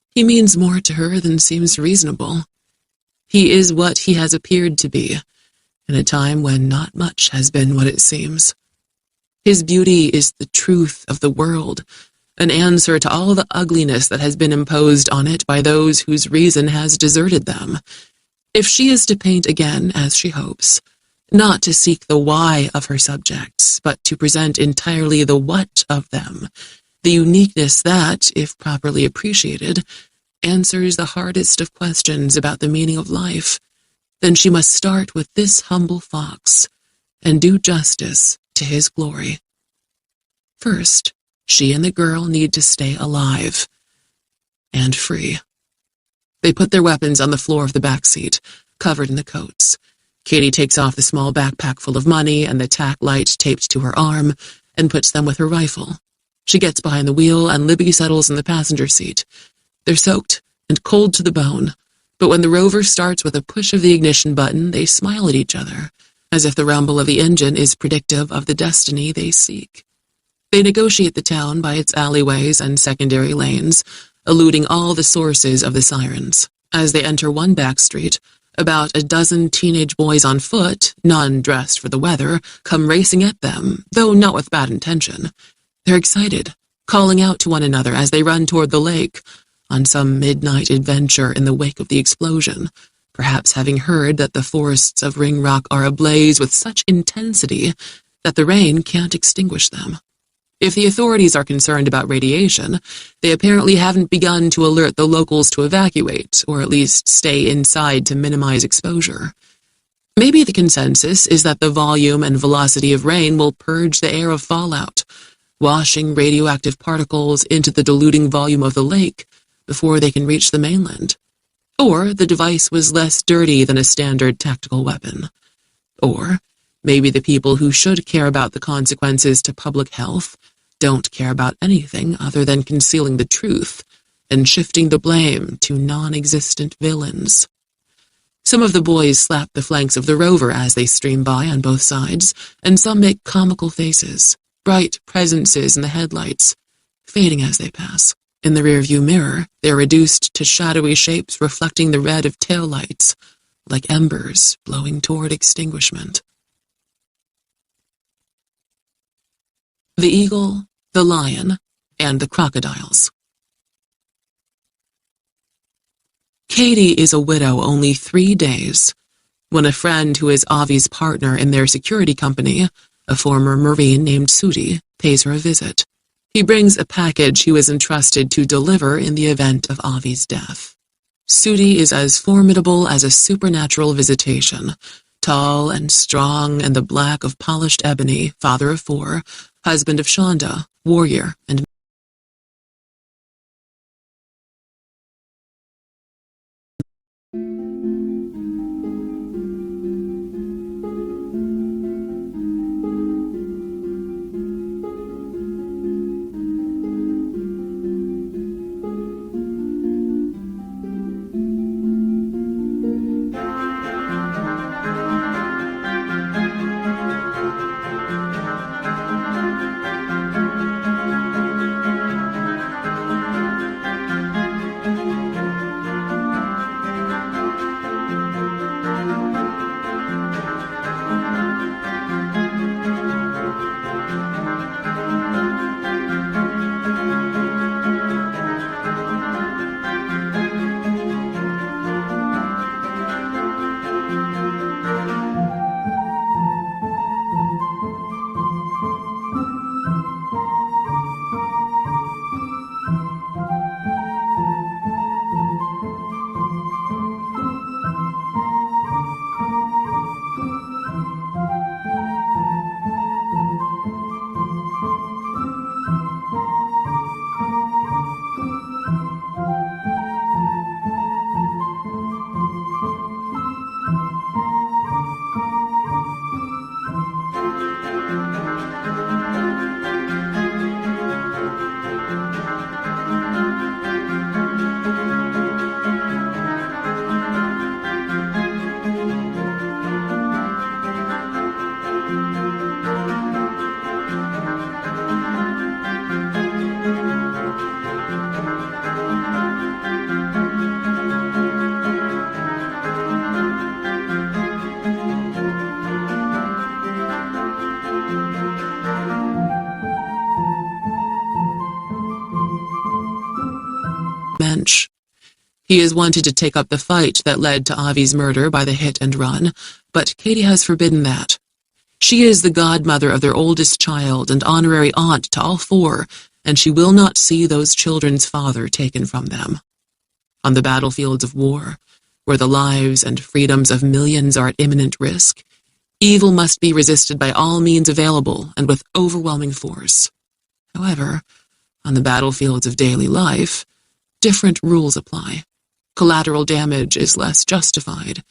He means more to her than seems reasonable. He is what he has appeared to be, in a time when not much has been what it seems. His beauty is the truth of the world, an answer to all the ugliness that has been imposed on it by those whose reason has deserted them. If she is to paint again, as she hopes, not to seek the why of her subjects, but to present entirely the what of them, the uniqueness that, if properly appreciated, answers the hardest of questions about the meaning of life, then she must start with this humble fox and do justice to his glory. First, she and the girl need to stay alive and free. They put their weapons on the floor of the back seat, covered in the coats. Katie takes off the small backpack full of money and the tack light taped to her arm and puts them with her rifle. She gets behind the wheel and Libby settles in the passenger seat. They're soaked and cold to the bone, but when the Rover starts with a push of the ignition button, they smile at each other, as if the rumble of the engine is predictive of the destiny they seek. They negotiate the town by its alleyways and secondary lanes, eluding all the sources of the sirens. As they enter one back street, about a dozen teenage boys on foot, none dressed for the weather, come racing at them, though not with bad intention. They're excited, calling out to one another as they run toward the lake, on some midnight adventure in the wake of the explosion, perhaps having heard that the forests of Ringrock are ablaze with such intensity that the rain can't extinguish them. If the authorities are concerned about radiation, they apparently haven't begun to alert the locals to evacuate, or at least stay inside to minimize exposure. Maybe the consensus is that the volume and velocity of rain will purge the air of fallout, washing radioactive particles into the diluting volume of the lake before they can reach the mainland. Or the device was less dirty than a standard tactical weapon. Or maybe the people who should care about the consequences to public health don't care about anything other than concealing the truth and shifting the blame to non-existent villains. Some of the boys slap the flanks of the Rover as they stream by on both sides, and some make comical faces, bright presences in the headlights, fading as they pass. In the rearview mirror, they're reduced to shadowy shapes reflecting the red of taillights, like embers blowing toward extinguishment. The eagle, the lion, and the crocodiles. Katie is a widow only 3 days when a friend who is Avi's partner in their security company, a former Marine named Sudi, pays her a visit. He brings a package he was entrusted to deliver in the event of Avi's death. Sudi is as formidable as a supernatural visitation, tall and strong and the black of polished ebony, father of 4, husband of Shonda, warrior and He has wanted to take up the fight that led to Avi's murder by the hit and run, but Katie has forbidden that. She is the godmother of their oldest child and honorary aunt to all four, and she will not see those children's father taken from them. On the battlefields of war, where the lives and freedoms of millions are at imminent risk, evil must be resisted by all means available and with overwhelming force. However, on the battlefields of daily life, different rules apply. Collateral damage is less justified,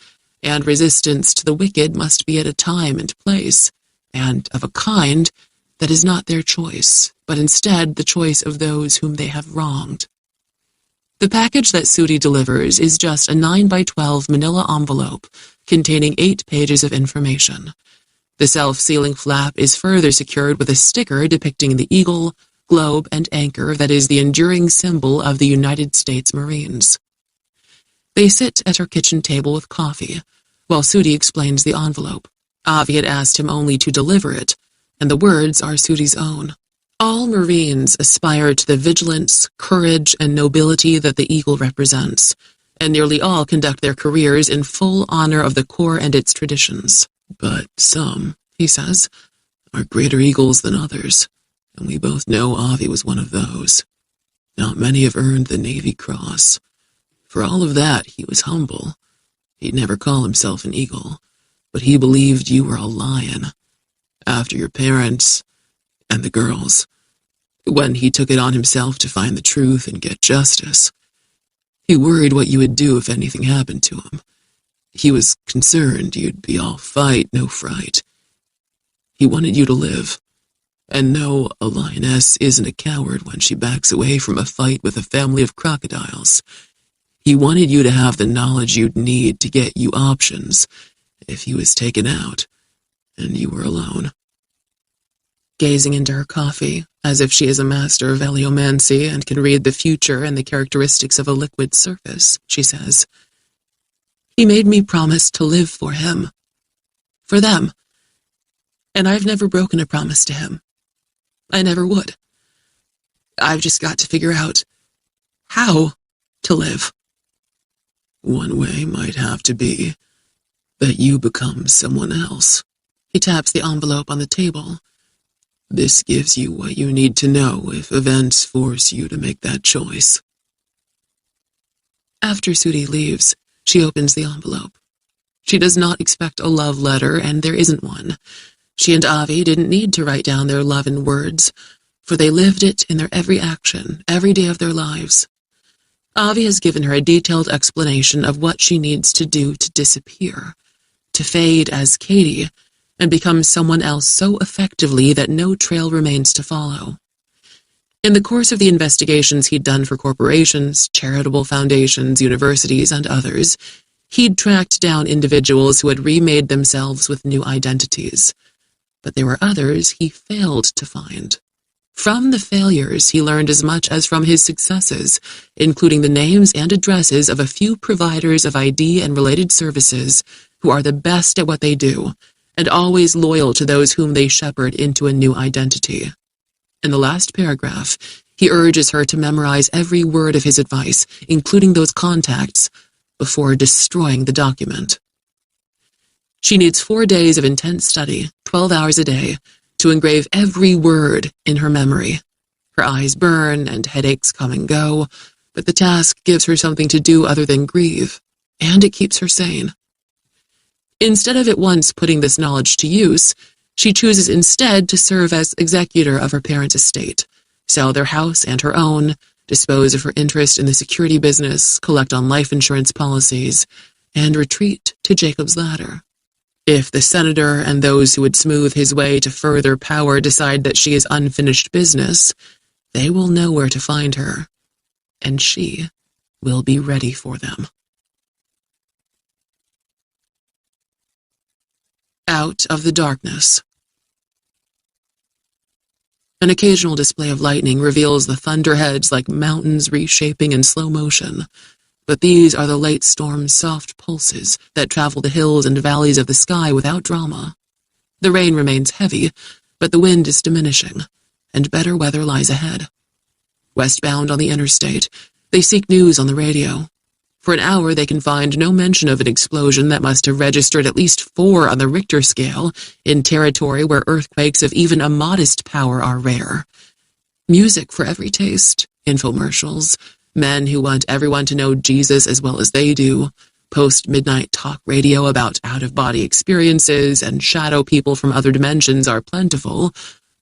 and resistance to the wicked must be at a time and place, and of a kind that is not their choice, but instead the choice of those whom they have wronged. The package that Sudi delivers is just a 9x12 manila envelope containing 8 pages of information. The self-sealing flap is further secured with a sticker depicting the eagle, globe, and anchor that is the enduring symbol of the United States Marines. They sit at her kitchen table with coffee, while Sudi explains the envelope. Avi had asked him only to deliver it, and the words are Sudi's own. All Marines aspire to the vigilance, courage, and nobility that the eagle represents, and nearly all conduct their careers in full honor of the Corps and its traditions. But some, he says, are greater eagles than others, and we both know Avi was one of those. Not many have earned the Navy Cross. For all of that, he was humble. He'd never call himself an eagle, but he believed you were a lion. After your parents and the girls, when he took it on himself to find the truth and get justice, he worried what you would do if anything happened to him. He was concerned you'd be all fight, no fright. He wanted you to live. And no, a lioness isn't a coward when she backs away from a fight with a family of crocodiles. He wanted you to have the knowledge you'd need to get you options if he was taken out and you were alone. Gazing into her coffee, as if she is a master of heliomancy and can read the future and the characteristics of a liquid surface, she says, "He made me promise to live for him. For them. And I've never broken a promise to him. I never would. I've just got to figure out how to live." One way might have to be that you become someone else. He taps the envelope on the table. This gives you what you need to know if events force you to make that choice. After Sudi leaves, she opens the envelope. She does not expect a love letter, and there isn't one. She and Avi didn't need to write down their love in words, for they lived it in their every action, every day of their lives. Avi has given her a detailed explanation of what she needs to do to disappear, to fade as Katie, and become someone else so effectively that no trail remains to follow. In the course of the investigations he'd done for corporations, charitable foundations, universities, and others, he'd tracked down individuals who had remade themselves with new identities. But there were others he failed to find. From the failures, he learned as much as from his successes, including the names and addresses of a few providers of ID and related services who are the best at what they do, and always loyal to those whom they shepherd into a new identity. In the last paragraph, he urges her to memorize every word of his advice, including those contacts, before destroying the document. She needs 4 days of intense study, 12 hours a day, to engrave every word in her memory. Her eyes burn and headaches come and go, but the task gives her something to do other than grieve, and it keeps her sane. Instead of at once putting this knowledge to use, she chooses instead to serve as executor of her parents' estate, sell their house and her own, dispose of her interest in the security business, collect on life insurance policies, and retreat to Jacob's Ladder. If the senator and those who would smooth his way to further power decide that she is unfinished business, they will know where to find her, and she will be ready for them. Out of the darkness. An occasional display of lightning reveals the thunderheads like mountains reshaping in slow motion, but these are the late storm's soft pulses that travel the hills and valleys of the sky without drama. The rain remains heavy, but the wind is diminishing, and better weather lies ahead. Westbound on the interstate, they seek news on the radio. For an hour, they can find no mention of an explosion that must have registered at least 4 on the Richter scale in territory where earthquakes of even a modest power are rare. Music for every taste, infomercials, men who want everyone to know Jesus as well as they do, post-midnight talk radio about out-of-body experiences, and shadow people from other dimensions are plentiful,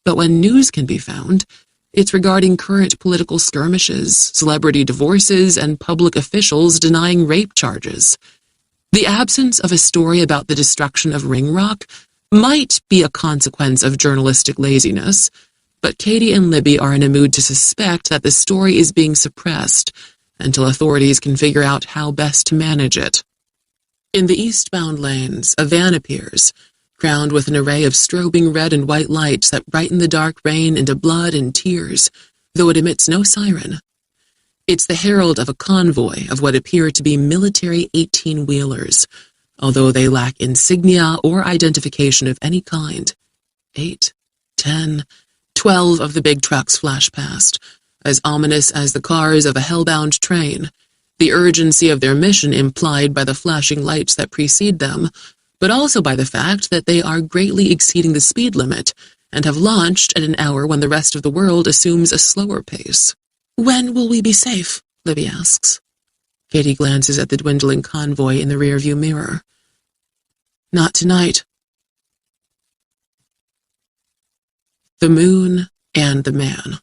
but when news can be found, it's regarding current political skirmishes, celebrity divorces, and public officials denying rape charges. The absence of a story about the destruction of Ringrock might be a consequence of journalistic laziness, but Katie and Libby are in a mood to suspect that the story is being suppressed until authorities can figure out how best to manage it. In the eastbound lanes, a van appears, crowned with an array of strobing red and white lights that brighten the dark rain into blood and tears, though it emits no siren. It's the herald of a convoy of what appear to be military 18-wheelers, although they lack insignia or identification of any kind. 8, 10, 12 of the big trucks flash past, as ominous as the cars of a hellbound train, the urgency of their mission implied by the flashing lights that precede them, but also by the fact that they are greatly exceeding the speed limit and have launched at an hour when the rest of the world assumes a slower pace. "When will we be safe?" Libby asks. Katie glances at the dwindling convoy in the rearview mirror. "Not tonight." The Moon and the Man.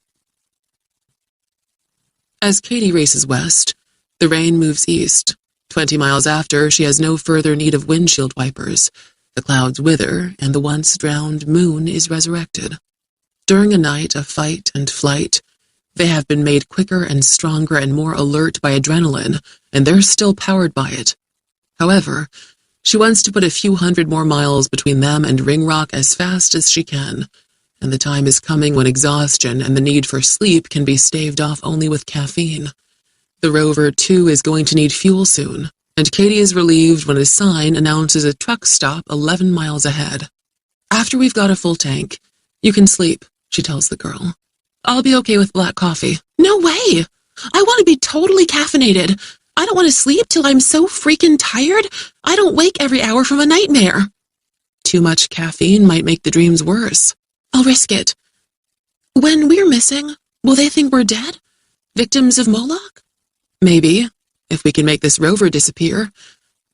As Katie races west, the rain moves east. 20 miles after, she has no further need of windshield wipers. The clouds wither, and the once-drowned moon is resurrected. During a night of fight and flight, they have been made quicker and stronger and more alert by adrenaline, and they're still powered by it. However, she wants to put a few hundred more miles between them and Ringrock as fast as she can, and the time is coming when exhaustion and the need for sleep can be staved off only with caffeine. The rover, too, is going to need fuel soon, and Katie is relieved when a sign announces a truck stop 11 miles ahead. "After we've got a full tank, you can sleep," she tells the girl. "I'll be okay with black coffee." "No way! I want to be totally caffeinated. I don't want to sleep till I'm so freaking tired I don't wake every hour from a nightmare." "Too much caffeine might make the dreams worse." "I'll risk it." "When we're missing, will they think we're dead? Victims of Moloch?" "Maybe, if we can make this rover disappear.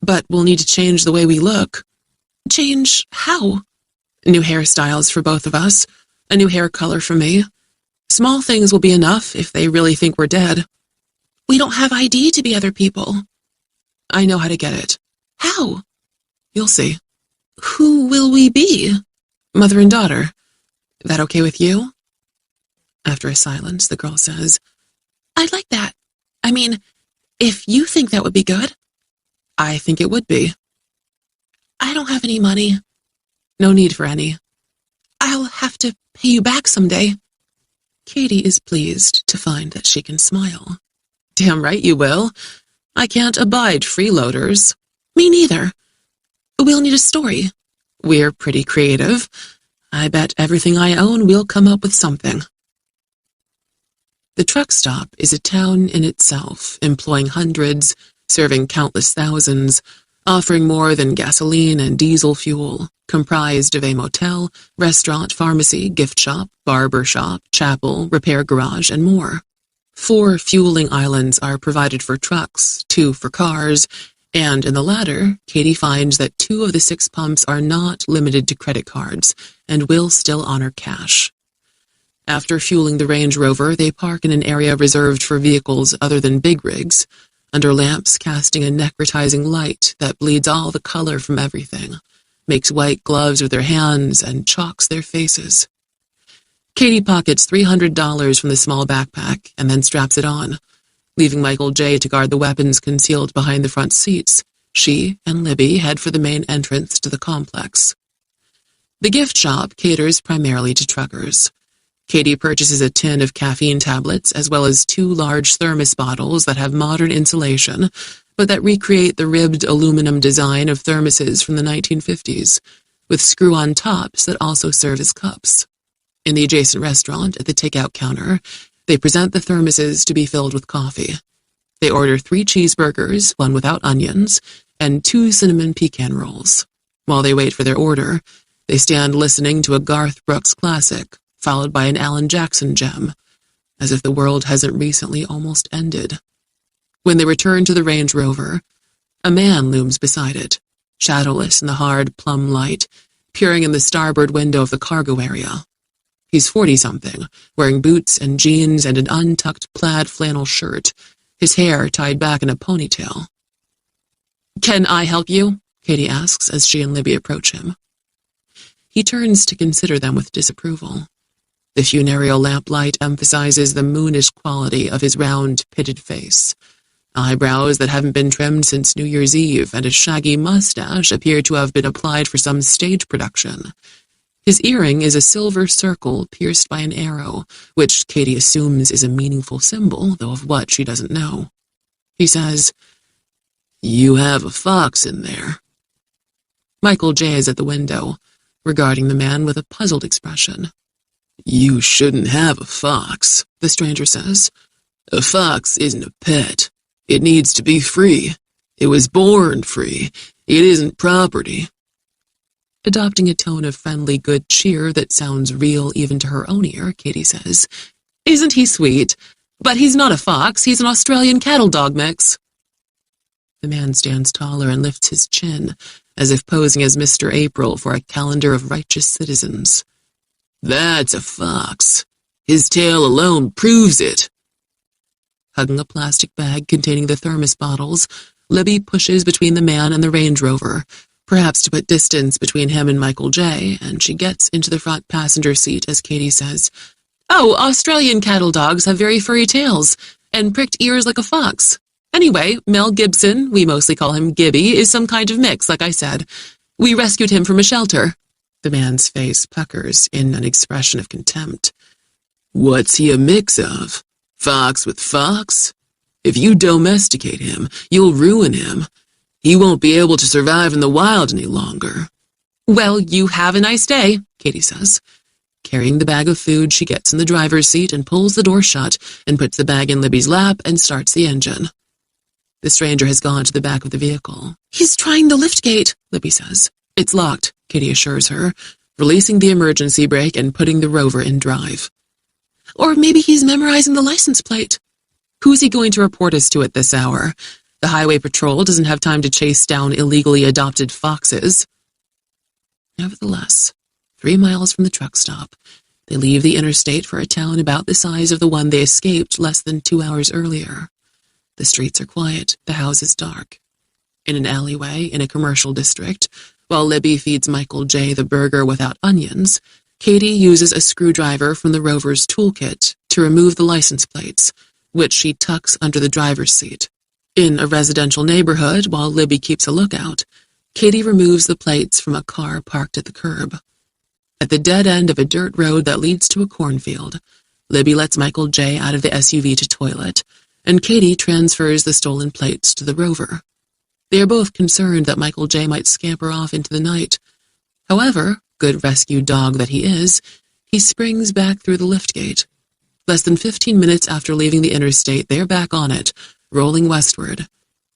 But we'll need to change the way we look." "Change how?" "New hairstyles for both of us. A new hair color for me. Small things will be enough if they really think we're dead." "We don't have ID to be other people." "I know how to get it." "How?" "You'll see." "Who will we be?" "Mother and daughter. That okay with you?" After a silence, the girl says, "I'd like that. I mean, if you think that would be good." "I think it would be." "I don't have any money." "No need for any." "I'll have to pay you back someday." Katie is pleased to find that she can smile. "Damn right you will. I can't abide freeloaders." "Me neither. We'll need a story." "We're pretty creative. I bet everything I own will come up with something." The truck stop is a town in itself, employing hundreds, serving countless thousands, offering more than gasoline and diesel fuel, comprised of a motel, restaurant, pharmacy, gift shop, barber shop, chapel, repair garage, and more. 4 fueling islands are provided for trucks, 2 for cars, and in the latter, Katie finds that 2 of the 6 pumps are not limited to credit cards and will still honor cash. After fueling the Range Rover, they park in an area reserved for vehicles other than big rigs, under lamps casting a necrotizing light that bleeds all the color from everything, makes white gloves with their hands, and chalks their faces. Katie pockets $300 from the small backpack and then straps it on, leaving Michael J. to guard the weapons concealed behind the front seats. She and Libby head for the main entrance to the complex. The gift shop caters primarily to truckers. Katie purchases a tin of caffeine tablets as well as 2 large thermos bottles that have modern insulation, but that recreate the ribbed aluminum design of thermoses from the 1950s, with screw-on tops that also serve as cups. In the adjacent restaurant, at the takeout counter, they present the thermoses to be filled with coffee. They order 3 cheeseburgers, 1 without onions, and 2 cinnamon pecan rolls. While they wait for their order, they stand listening to a Garth Brooks classic, followed by an Alan Jackson gem, as if the world hasn't recently almost ended. When they return to the Range Rover, a man looms beside it, shadowless in the hard plum light, peering in the starboard window of the cargo area. He's 40-something, wearing boots and jeans and an untucked plaid flannel shirt, his hair tied back in a ponytail. "Can I help you?" Katie asks as she and Libby approach him. He turns to consider them with disapproval. The funereal lamplight emphasizes the moonish quality of his round, pitted face. Eyebrows that haven't been trimmed since New Year's Eve and a shaggy mustache appear to have been applied for some stage production. His earring is a silver circle pierced by an arrow, which Katie assumes is a meaningful symbol, though of what she doesn't know. He says, "You have a fox in there." Michael J. is at the window, regarding the man with a puzzled expression. "You shouldn't have a fox," the stranger says. "A fox isn't a pet. It needs to be free. It was born free. It isn't property." Adopting a tone of friendly good cheer that sounds real even to her own ear, Katie says, "Isn't he sweet? But he's not a fox, he's an Australian cattle dog mix." The man stands taller and lifts his chin, as if posing as Mr. April for a calendar of righteous citizens. "That's a fox. His tail alone proves it." Hugging a plastic bag containing the thermos bottles, Libby pushes between the man and the Range Rover, perhaps to put distance between him and Michael J., and she gets into the front passenger seat as Katie says, "Oh, Australian cattle dogs have very furry tails, and pricked ears like a fox. Anyway, Mel Gibson, we mostly call him Gibby, is some kind of mix, like I said. We rescued him from a shelter." The man's face puckers in an expression of contempt. "What's he a mix of? Fox with fox? If you domesticate him, you'll ruin him. He won't be able to survive in the wild any longer." "Well, you have a nice day," Katie says. Carrying the bag of food, she gets in the driver's seat and pulls the door shut and puts the bag in Libby's lap and starts the engine. The stranger has gone to the back of the vehicle. "He's trying the liftgate," Libby says. "It's locked," Katie assures her, releasing the emergency brake and putting the Rover in drive. "Or maybe he's memorizing the license plate. Who's he going to report us to at this hour? The highway patrol doesn't have time to chase down illegally adopted foxes." Nevertheless, 3 miles from the truck stop, they leave the interstate for a town about the size of the one they escaped less than 2 hours earlier. The streets are quiet, the houses dark. In an alleyway in a commercial district, while Libby feeds Michael J. the burger without onions, Katie uses a screwdriver from the Rover's toolkit to remove the license plates, which she tucks under the driver's seat. In a residential neighborhood, while Libby keeps a lookout, Katie removes the plates from a car parked at the curb. At the dead end of a dirt road that leads to a cornfield, Libby lets Michael J. out of the SUV to toilet, and Katie transfers the stolen plates to the Rover. They are both concerned that Michael J. might scamper off into the night. However, good rescue dog that he is, he springs back through the liftgate. Less than 15 minutes after leaving the interstate, they are back on it, rolling westward.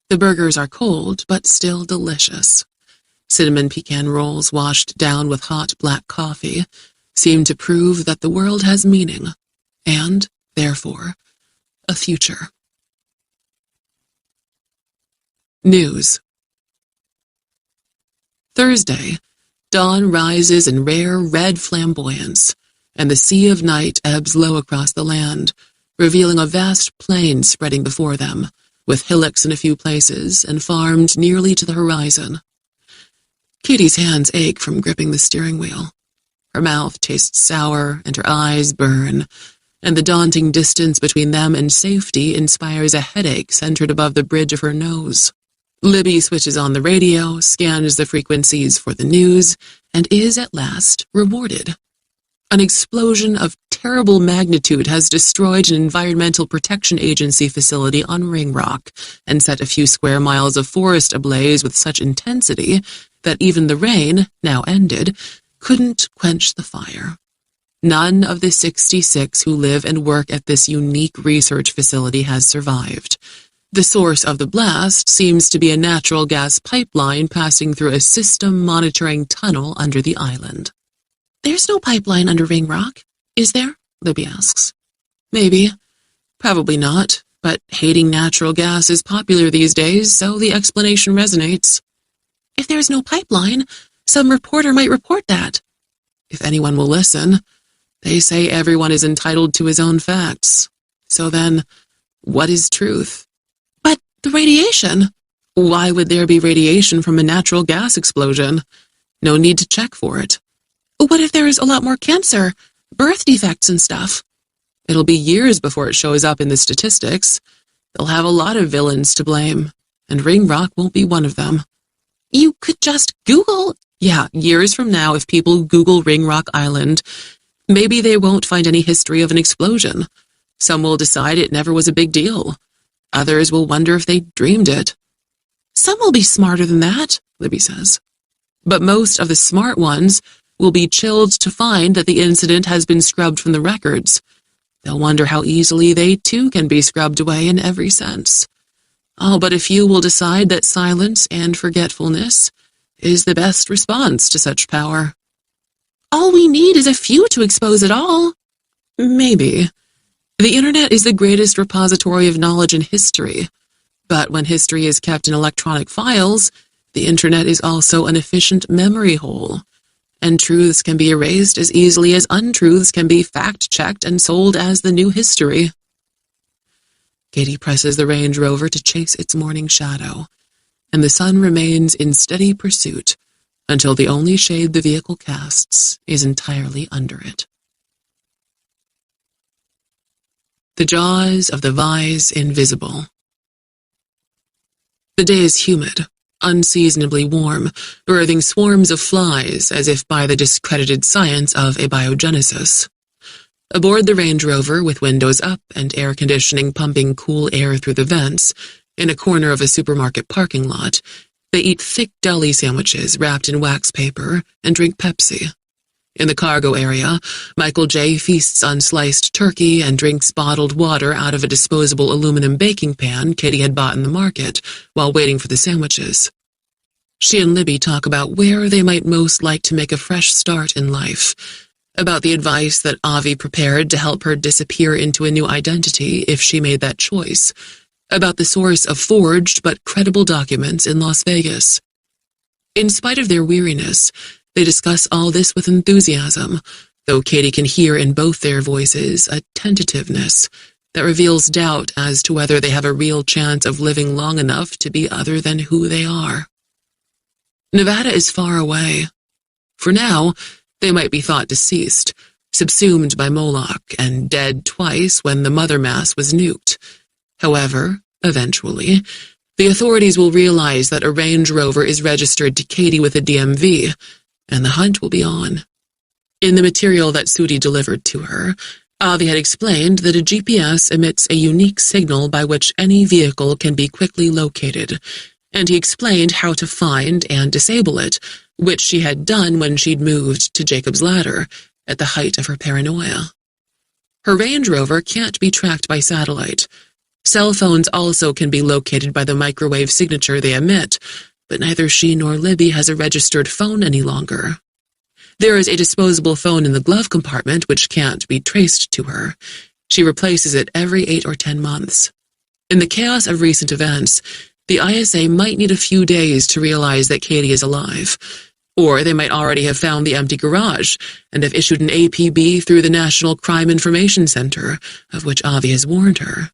The burgers are cold, but still delicious. Cinnamon pecan rolls washed down with hot black coffee seem to prove that the world has meaning, and, therefore, a future. News. Thursday, dawn rises in rare red flamboyance, and the sea of night ebbs low across the land, revealing a vast plain spreading before them, with hillocks in a few places and farmed nearly to the horizon. Katie's hands ache from gripping the steering wheel. Her mouth tastes sour and her eyes burn, and the daunting distance between them and safety inspires a headache centered above the bridge of her nose. Libby switches on the radio, scans the frequencies for the news, and is at last rewarded. An explosion of terrible magnitude has destroyed an Environmental Protection Agency facility on Ringrock and set a few square miles of forest ablaze with such intensity that even the rain, now ended, couldn't quench the fire. None of the 66 who live and work at this unique research facility has survived. The source of the blast seems to be a natural gas pipeline passing through a system-monitoring tunnel under the island. There's no pipeline under Ringrock, is there? Libby asks. Maybe. Probably not, but hating natural gas is popular these days, so the explanation resonates. If there's no pipeline, some reporter might report that. If anyone will listen. They say everyone is entitled to his own facts. So then, what is truth? But the radiation. Why would there be radiation from a natural gas explosion? No need to check for it. What if there is a lot more cancer, birth defects and stuff? It'll be years before it shows up in the statistics. They'll have a lot of villains to blame, and Ringrock won't be one of them. You could just Google. Yeah, years from now, if people Google Ringrock Island, maybe they won't find any history of an explosion. Some will decide it never was a big deal. Others will wonder if they dreamed it. Some will be smarter than that, Libby says. But most of the smart ones will be chilled to find that the incident has been scrubbed from the records. They'll wonder how easily they too can be scrubbed away in every sense. Oh, but a few will decide that silence and forgetfulness is the best response to such power. All we need is a few to expose it all. Maybe. The internet is the greatest repository of knowledge in history, but when history is kept in electronic files, the internet is also an efficient memory hole, and truths can be erased as easily as untruths can be fact-checked and sold as the new history. Katie presses the Range Rover to chase its morning shadow, and the sun remains in steady pursuit until the only shade the vehicle casts is entirely under it. The jaws of the vise invisible. The day is humid, unseasonably warm, birthing swarms of flies as if by the discredited science of abiogenesis. Aboard the Range Rover, with windows up and air conditioning pumping cool air through the vents, in a corner of a supermarket parking lot, they eat thick deli sandwiches wrapped in wax paper and drink Pepsi. In the cargo area, Michael J. feasts on sliced turkey and drinks bottled water out of a disposable aluminum baking pan Katie had bought in the market while waiting for the sandwiches. She and Libby talk about where they might most like to make a fresh start in life, about the advice that Avi prepared to help her disappear into a new identity if she made that choice, about the source of forged but credible documents in Las Vegas. In spite of their weariness, they discuss all this with enthusiasm, though Katie can hear in both their voices a tentativeness that reveals doubt as to whether they have a real chance of living long enough to be other than who they are. Nevada is far away. For now, they might be thought deceased, subsumed by Moloch, and dead twice when the Mother Mass was nuked. However, eventually, the authorities will realize that a Range Rover is registered to Katie with a DMV, and the hunt will be on. In the material that Sudi delivered to her, Avi had explained that a GPS emits a unique signal by which any vehicle can be quickly located, and he explained how to find and disable it, which she had done when she'd moved to Jacob's Ladder at the height of her paranoia. Her Range Rover can't be tracked by satellite. Cell phones also can be located by the microwave signature they emit, but neither she nor Libby has a registered phone any longer. There is a disposable phone in the glove compartment which can't be traced to her. She replaces it every 8 or 10 months. In the chaos of recent events, the ISA might need a few days to realize that Katie is alive, or they might already have found the empty garage and have issued an APB through the National Crime Information Center, of which Avi has warned her.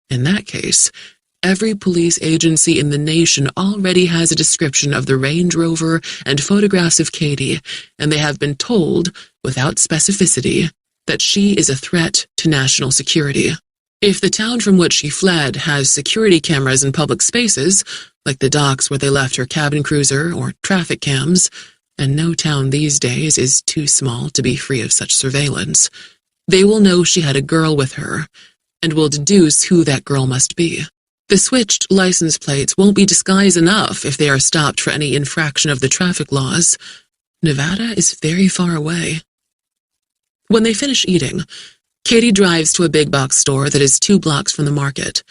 In that case, every police agency in the nation already has a description of the Range Rover and photographs of Katie, and they have been told, without specificity, that she is a threat to national security. If the town from which she fled has security cameras in public spaces, like the docks where they left her cabin cruiser or traffic cams, and no town these days is too small to be free of such surveillance, they will know she had a girl with her, and will deduce who that girl must be. The switched license plates won't be disguise enough if they are stopped for any infraction of the traffic laws. Nevada is very far away. When they finish eating, Katie drives to a big box store that is 2 blocks from the market.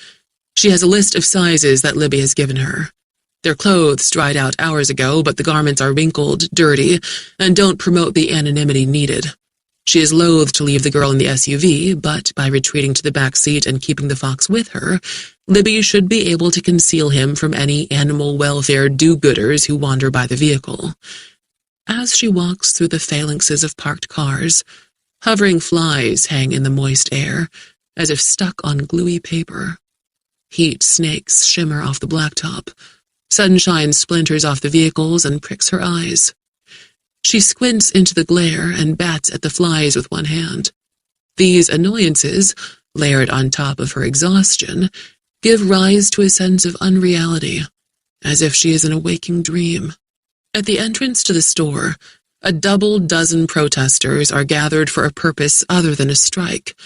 She has a list of sizes that Libby has given her. Their clothes dried out hours ago, but the garments are wrinkled, dirty, and don't promote the anonymity needed. She is loath to leave the girl in the SUV, but by retreating to the back seat and keeping the fox with her, Libby should be able to conceal him from any animal welfare do-gooders who wander by the vehicle. As she walks through the phalanxes of parked cars, hovering flies hang in the moist air, as if stuck on gluey paper. Heat snakes shimmer off the blacktop. Sunshine splinters off the vehicles and pricks her eyes. She squints into the glare and bats at the flies with one hand. These annoyances, layered on top of her exhaustion, give rise to a sense of unreality, as if she is in a waking dream. At the entrance to the store, a double dozen protesters are gathered for a purpose other than a strike.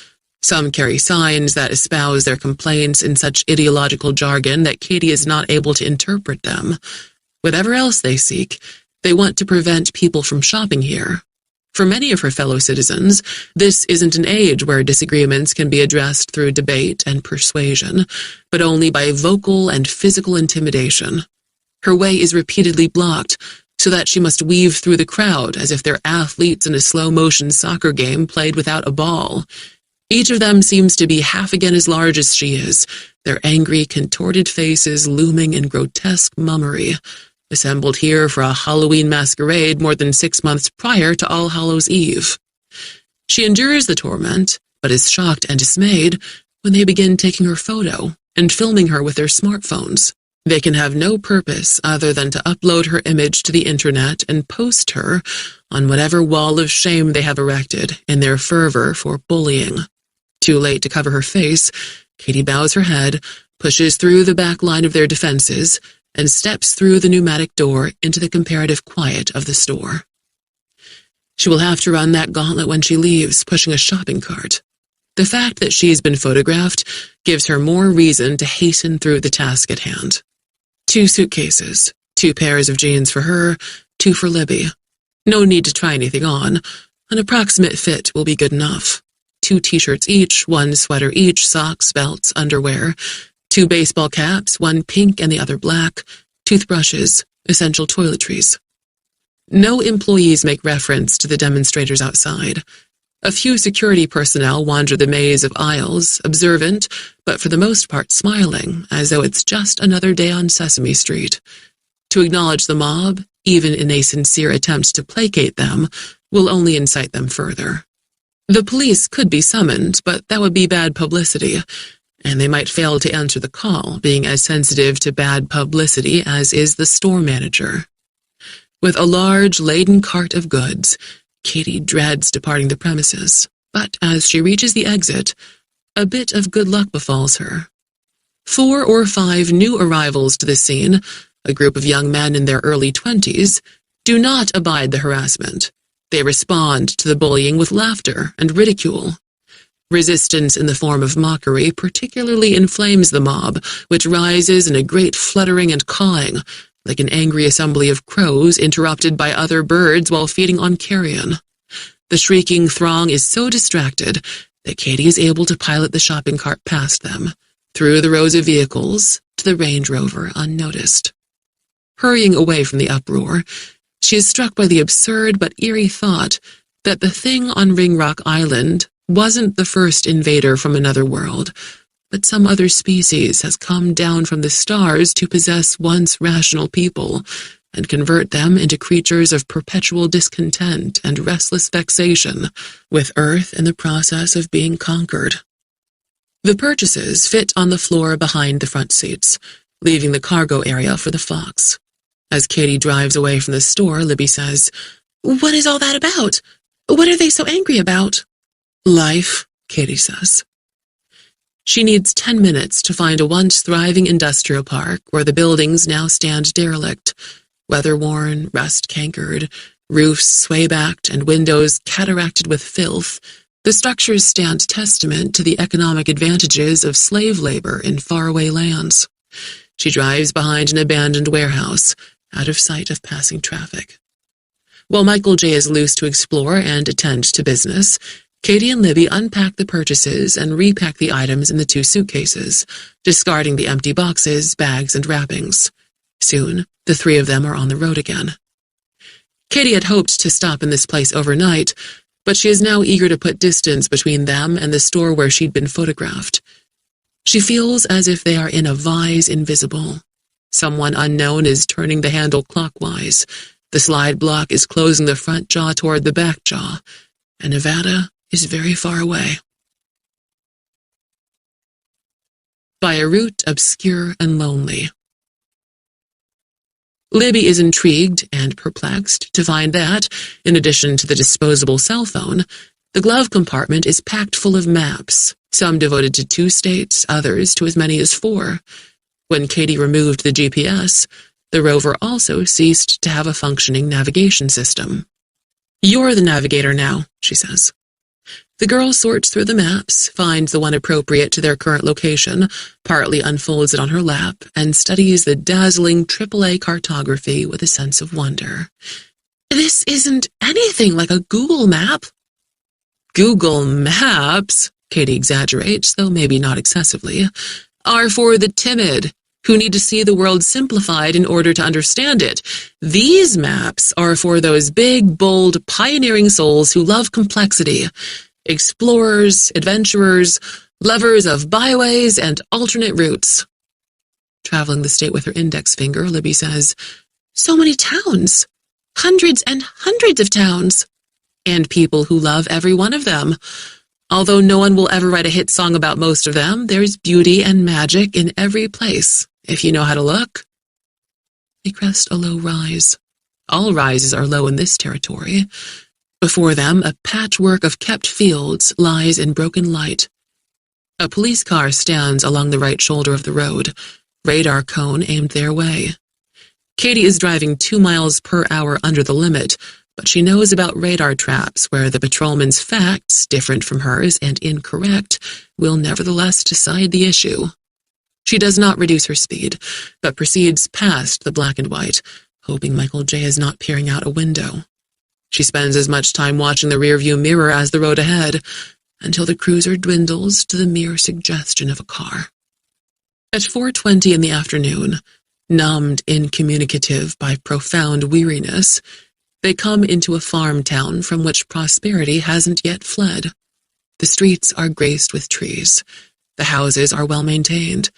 Some carry signs that espouse their complaints in such ideological jargon that Katie is not able to interpret them. Whatever else they seek, they want to prevent people from shopping here. For many of her fellow citizens, this isn't an age where disagreements can be addressed through debate and persuasion, but only by vocal and physical intimidation. Her way is repeatedly blocked, so that she must weave through the crowd as if they're athletes in a slow-motion soccer game played without a ball. Each of them seems to be half again as large as she is, their angry, contorted faces looming in grotesque mummery, assembled here for a Halloween masquerade more than 6 months prior to All Hallows' Eve. She endures the torment, but is shocked and dismayed when they begin taking her photo and filming her with their smartphones. They can have no purpose other than to upload her image to the internet and post her on whatever wall of shame they have erected in their fervor for bullying. Too late to cover her face, Katie bows her head, pushes through the back line of their defenses, and steps through the pneumatic door into the comparative quiet of the store. She will have to run that gauntlet when she leaves, pushing a shopping cart. The fact that she's been photographed gives her more reason to hasten through the task at hand. 2 suitcases, 2 pairs of jeans for her, 2 for Libby. No need to try anything on. An approximate fit will be good enough. 2 t-shirts each, 1 sweater each, socks, belts, underwear, 2 baseball caps, 1 pink and the other black, toothbrushes, essential toiletries. No employees make reference to the demonstrators outside. A few security personnel wander the maze of aisles, observant, but for the most part smiling, as though it's just another day on Sesame Street. To acknowledge the mob, even in a sincere attempt to placate them, will only incite them further. The police could be summoned, but that would be bad publicity, and they might fail to answer the call, being as sensitive to bad publicity as is the store manager. With a large, laden cart of goods, Katie dreads departing the premises, but as she reaches the exit, a bit of good luck befalls her. 4 or 5 new arrivals to the scene, a group of young men in their early 20s, do not abide the harassment. They respond to the bullying with laughter and ridicule. Resistance in the form of mockery particularly inflames the mob, which rises in a great fluttering and cawing, like an angry assembly of crows interrupted by other birds while feeding on carrion. The shrieking throng is so distracted that Katie is able to pilot the shopping cart past them, through the rows of vehicles, to the Range Rover unnoticed. Hurrying away from the uproar, she is struck by the absurd but eerie thought that the thing on Ringrock Island wasn't the first invader from another world, but some other species has come down from the stars to possess once rational people and convert them into creatures of perpetual discontent and restless vexation, with Earth in the process of being conquered. The purchases fit on the floor behind the front seats, leaving the cargo area for the fox. As Katie drives away from the store, Libby says, "What is all that about? What are they so angry about?" "Life," Katie says. She needs 10 minutes to find a once thriving industrial park where the buildings now stand derelict, weather-worn, rust-cankered, roofs sway-backed, and windows cataracted with filth. The structures stand testament to the economic advantages of slave labor in faraway lands. She drives behind an abandoned warehouse, out of sight of passing traffic. While Michael J. is loose to explore and attend to business, Katie and Libby unpack the purchases and repack the items in the 2 suitcases, discarding the empty boxes, bags, and wrappings. Soon, the 3 of them are on the road again. Katie had hoped to stop in this place overnight, but she is now eager to put distance between them and the store where she'd been photographed. She feels as if they are in a vise invisible. Someone unknown is turning the handle clockwise. The slide block is closing the front jaw toward the back jaw, and Nevada is very far away. By a route obscure and lonely. Libby is intrigued and perplexed to find that, in addition to the disposable cell phone, the glove compartment is packed full of maps, some devoted to 2 states, others to as many as 4. When Katie removed the GPS, the rover also ceased to have a functioning navigation system. "You're the navigator now," she says. The girl sorts through the maps, finds the one appropriate to their current location, partly unfolds it on her lap, and studies the dazzling AAA cartography with a sense of wonder. "This isn't anything like a Google map." "Google Maps," Katie exaggerates, though maybe not excessively, "are for the timid, who need to see the world simplified in order to understand it. These maps are for those big, bold, pioneering souls who love complexity. Explorers, adventurers, lovers of byways and alternate routes." Traveling the state with her index finger, Libby says, "So many towns. Hundreds and hundreds of towns. And people who love every one of them. Although no one will ever write a hit song about most of them, there's beauty and magic in every place, if you know how to look." They crest a low rise. All rises are low in this territory. Before them, a patchwork of kept fields lies in broken light. A police car stands along the right shoulder of the road, radar cone aimed their way. Katie is driving 2 miles per hour under the limit, but she knows about radar traps where the patrolman's facts, different from hers and incorrect, will nevertheless decide the issue. She does not reduce her speed, but proceeds past the black and white, hoping Michael J. is not peering out a window. She spends as much time watching the rearview mirror as the road ahead, until the cruiser dwindles to the mere suggestion of a car. At 4:20 in the afternoon, numbed incommunicative by profound weariness, they come into a farm town from which prosperity hasn't yet fled. The streets are graced with trees. The houses are well maintained.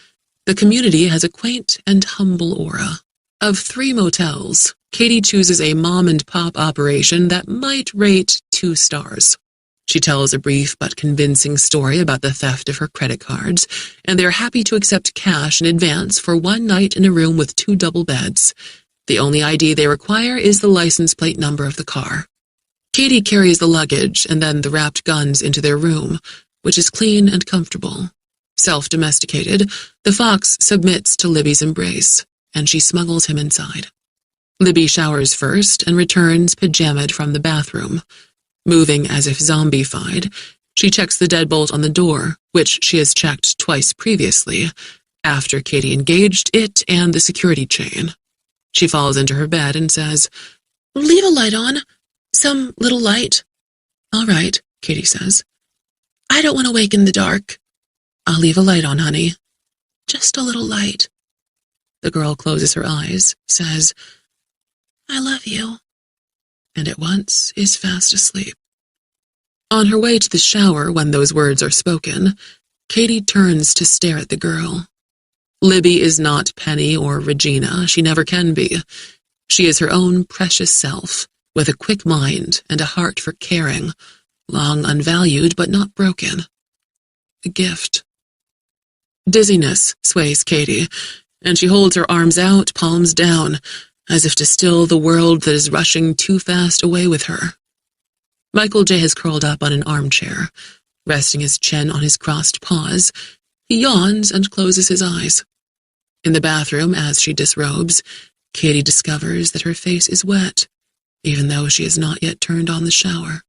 The community has a quaint and humble aura. Of 3 motels, Katie chooses a mom-and-pop operation that might rate 2 stars. She tells a brief but convincing story about the theft of her credit cards, and they're happy to accept cash in advance for 1 night in a room with 2 double beds. The only ID they require is the license plate number of the car. Katie carries the luggage and then the wrapped guns into their room, which is clean and comfortable. Self-domesticated, the fox submits to Libby's embrace, and she smuggles him inside. Libby showers first and returns pajamaed from the bathroom. Moving as if zombified, she checks the deadbolt on the door, which she has checked twice previously, after Katie engaged it and the security chain. She falls into her bed and says, "Leave a light on. Some little light." "All right," Katie says. "I don't want to wake in the dark." "I'll leave a light on, honey." "Just a little light." The girl closes her eyes, says, "I love you," and at once is fast asleep. On her way to the shower when those words are spoken, Katie turns to stare at the girl. Libby is not Penny or Regina. She never can be. She is her own precious self, with a quick mind and a heart for caring, long unvalued but not broken. A gift. Dizziness sways Katie, and she holds her arms out, palms down, as if to still the world that is rushing too fast away with her. Michael J. has curled up on an armchair, resting his chin on his crossed paws. He yawns and closes his eyes. In the bathroom, as she disrobes, Katie discovers that her face is wet, even though she has not yet turned on the shower.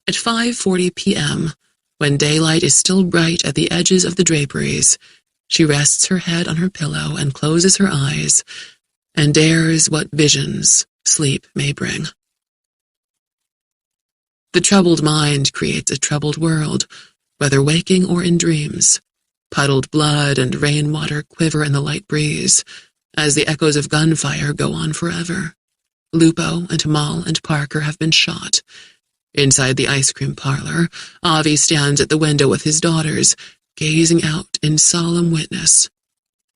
At 5:40 p.m., when daylight is still bright at the edges of the draperies, she rests her head on her pillow and closes her eyes, and dares what visions sleep may bring. The troubled mind creates a troubled world, whether waking or in dreams. Puddled blood and rainwater quiver in the light breeze, as the echoes of gunfire go on forever. Lupo and Mal and Parker have been shot. Inside the ice cream parlor, Avi stands at the window with his daughters, gazing out in solemn witness.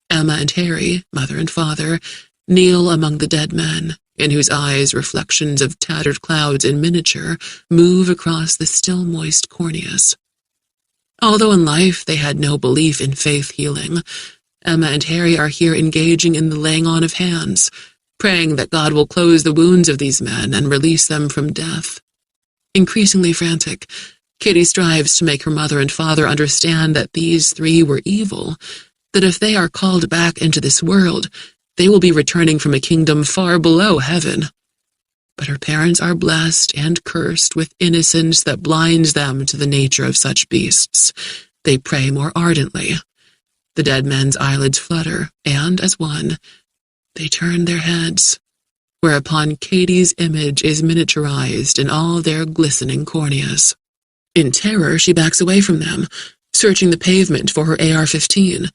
Emma and Harry, mother and father, kneel among the dead men, in whose eyes reflections of tattered clouds in miniature move across the still moist corneas. Although in life they had no belief in faith healing, Emma and Harry are here engaging in the laying on of hands, praying that God will close the wounds of these men and release them from death. Increasingly frantic, Kitty strives to make her mother and father understand that these three were evil, that if they are called back into this world, they will be returning from a kingdom far below heaven. But her parents are blessed and cursed with innocence that blinds them to the nature of such beasts. They pray more ardently. The dead men's eyelids flutter, and, as one, they turn their heads, whereupon Katie's image is miniaturized in all their glistening corneas. In terror, she backs away from them, searching the pavement for her AR-15,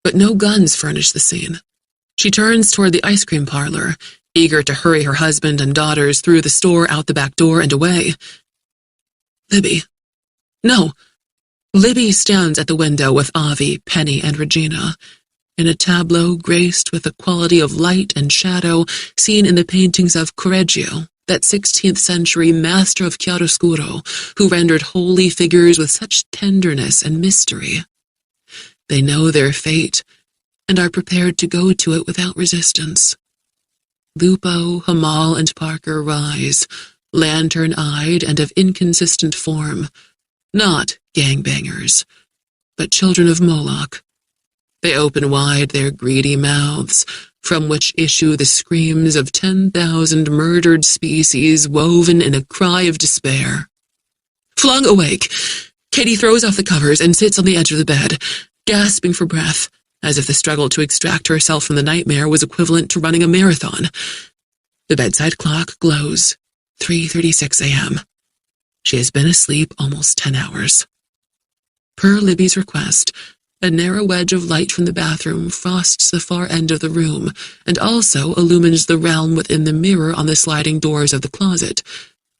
but no guns furnish the scene. She turns toward the ice cream parlor, eager to hurry her husband and daughters through the store, out the back door, and away. Libby. No. Libby stands at the window with Avi, Penny, and Regina, in a tableau graced with the quality of light and shadow seen in the paintings of Correggio, that 16th century master of chiaroscuro, who rendered holy figures with such tenderness and mystery. They know their fate, and are prepared to go to it without resistance. Lupo, Hamal, and Parker rise, lantern-eyed and of inconsistent form, not gangbangers, but children of Moloch. They open wide their greedy mouths, from which issue the screams of 10,000 murdered species woven in a cry of despair. Flung awake, Katie throws off the covers and sits on the edge of the bed, gasping for breath, as if the struggle to extract herself from the nightmare was equivalent to running a marathon. The bedside clock glows, 3:36 a.m. She has been asleep almost 10 hours. Per Libby's request, a narrow wedge of light from the bathroom frosts the far end of the room and also illumines the realm within the mirror on the sliding doors of the closet,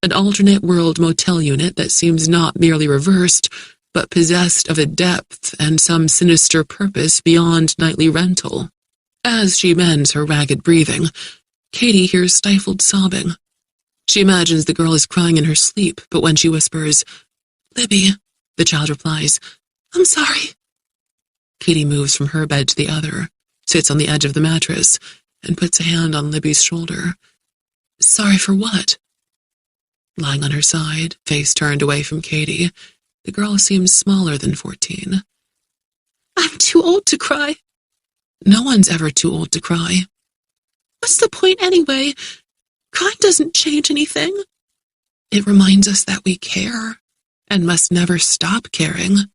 an alternate world motel unit that seems not merely reversed, but possessed of a depth and some sinister purpose beyond nightly rental. As she mends her ragged breathing, Katie hears stifled sobbing. She imagines the girl is crying in her sleep, but when she whispers, "Libby," the child replies, "I'm sorry." Katie moves from her bed to the other, sits on the edge of the mattress, and puts a hand on Libby's shoulder. Sorry for what? Lying on her side, face turned away from Katie, the girl seems smaller than 14. I'm too old to cry. No one's ever too old to cry. What's the point anyway? Crying doesn't change anything. It reminds us that we care, and must never stop caring.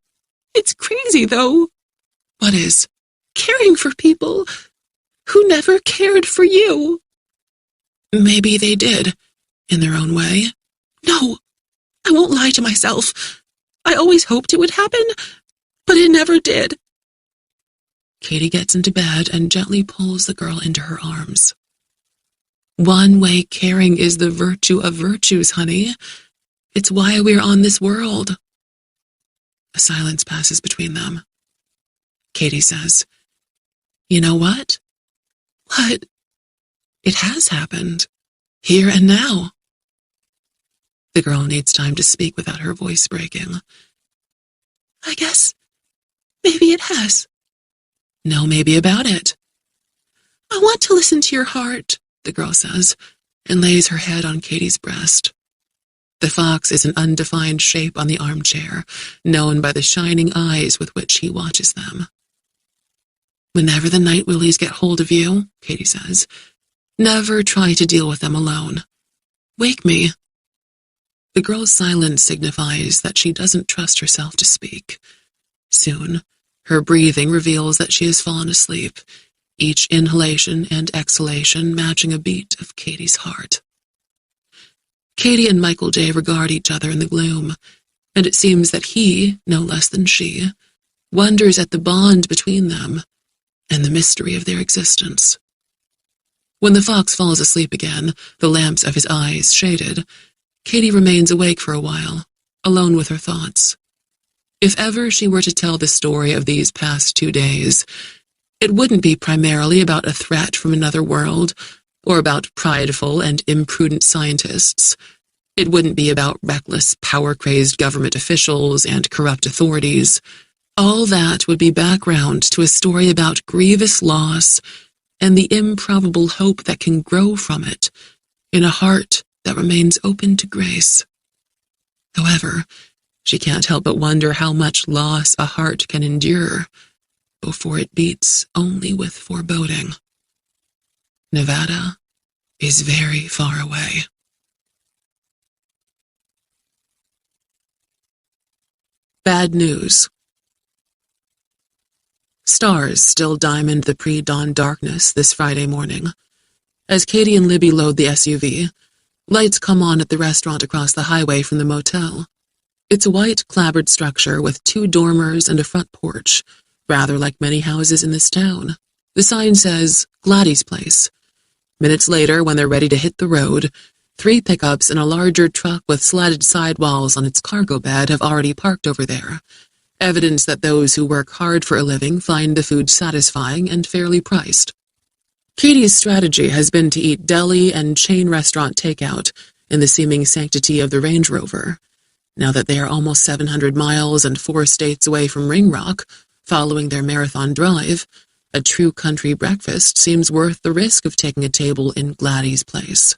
It's crazy, though. What is? Caring for people who never cared for you. Maybe they did, in their own way. No, I won't lie to myself. I always hoped it would happen, but it never did. Katie gets into bed and gently pulls the girl into her arms. One-way caring is the virtue of virtues, honey. It's why we're on this world. A silence passes between them. Katie says, "You know what? What? It has happened. Here and now." The girl needs time to speak without her voice breaking. I guess maybe it has. No maybe about it. I want to listen to your heart, the girl says, and lays her head on Katie's breast. The fox is an undefined shape on the armchair, known by the shining eyes with which he watches them. Whenever the night willies get hold of you, Katie says, never try to deal with them alone. Wake me. The girl's silence signifies that she doesn't trust herself to speak. Soon, her breathing reveals that she has fallen asleep, each inhalation and exhalation matching a beat of Katie's heart. Katie and Michael J. regard each other in the gloom, and it seems that he, no less than she, wonders at the bond between them and the mystery of their existence. When the fox falls asleep again, the lamps of his eyes shaded, Katie remains awake for a while, alone with her thoughts. If ever she were to tell the story of these past 2 days, it wouldn't be primarily about a threat from another world, or about prideful and imprudent scientists. It wouldn't be about reckless, power-crazed government officials and corrupt authorities. All that would be background to a story about grievous loss and the improbable hope that can grow from it in a heart that remains open to grace. However, she can't help but wonder how much loss a heart can endure before it beats only with foreboding. Nevada is very far away. Bad news. Stars still diamond the pre-dawn darkness this Friday morning. As Katie and Libby load the SUV, lights come on at the restaurant across the highway from the motel. It's a white, clapboard structure with 2 dormers and a front porch, rather like many houses in this town. The sign says, Gladys Place. Minutes later, when they're ready to hit the road, 3 pickups and a larger truck with slatted sidewalls on its cargo bed have already parked over there. Evidence that those who work hard for a living find the food satisfying and fairly priced. Katie's strategy has been to eat deli and chain restaurant takeout in the seeming sanctity of the Range Rover. Now that they are almost 700 miles and 4 states away from Ringrock, following their marathon drive, a true country breakfast seems worth the risk of taking a table in Gladys Place.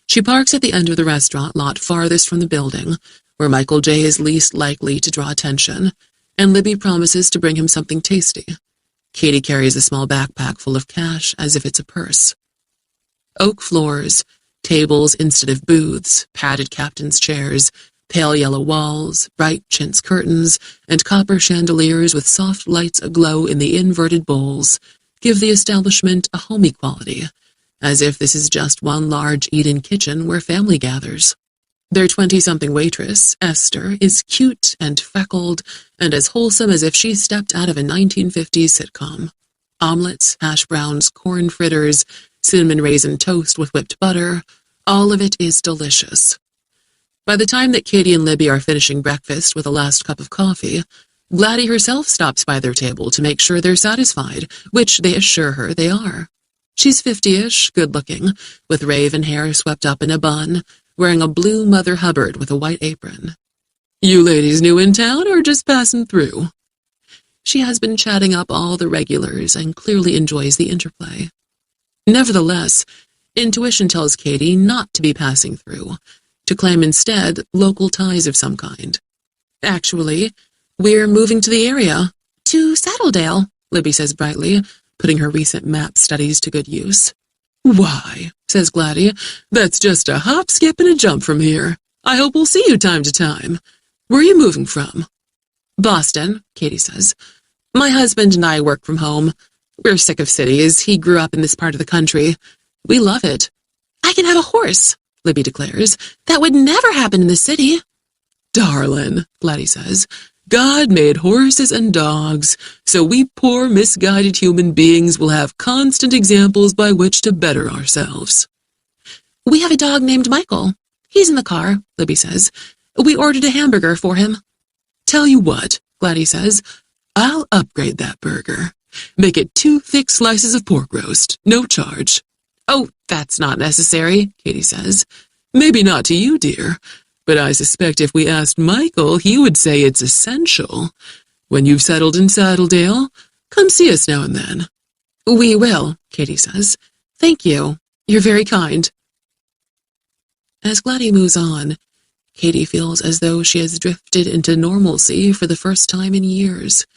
She parks at the end of the restaurant lot farthest from the building, where Michael J. is least likely to draw attention, and Libby promises to bring him something tasty. Katie carries a small backpack full of cash as if it's a purse. Oak floors, tables instead of booths, padded captain's chairs, pale yellow walls, bright chintz curtains, and copper chandeliers with soft lights aglow in the inverted bowls give the establishment a homey quality, as if this is just one large eat-in kitchen where family gathers. Their 20-something waitress, Esther, is cute and freckled and as wholesome as if she stepped out of a 1950s sitcom. Omelets, hash browns, corn fritters, cinnamon raisin toast with whipped butter, all of it is delicious. By the time that Katie and Libby are finishing breakfast with a last cup of coffee, Gladys herself stops by their table to make sure they're satisfied, which they assure her they are. She's 50-ish, good-looking, with raven hair swept up in a bun, wearing a blue Mother Hubbard with a white apron. "You ladies new in town or just passing through?" She has been chatting up all the regulars and clearly enjoys the interplay. Nevertheless, intuition tells Katie not to be passing through, to claim instead local ties of some kind. "Actually, we're moving to the area." "To Saddledale," Libby says brightly, putting her recent map studies to good use. "Why," says Gladys, "that's just a hop, skip, and a jump from here. I hope we'll see you time to time. Where are you moving from?" "Boston," Katie says. "My husband and I work from home. We're sick of cities. He grew up in this part of the country. We love it." "I can have a horse," Libby declares. "That would never happen in the city." "Darlin'," Gladys says, "God made horses and dogs, so we poor misguided human beings will have constant examples by which to better ourselves." "We have a dog named Michael. He's in the car," Libby says. "We ordered a hamburger for him." "Tell you what," Gladys says, "I'll upgrade that burger. Make it 2 thick slices of pork roast, no charge." "Oh, that's not necessary," Katie says. "Maybe not to you, dear. But I suspect if we asked Michael, he would say it's essential. When you've settled in Saddledale, come see us now and then." "We will," Katie says. "Thank you. You're very kind." As Gladys moves on, Katie feels as though she has drifted into normalcy for the first time in years,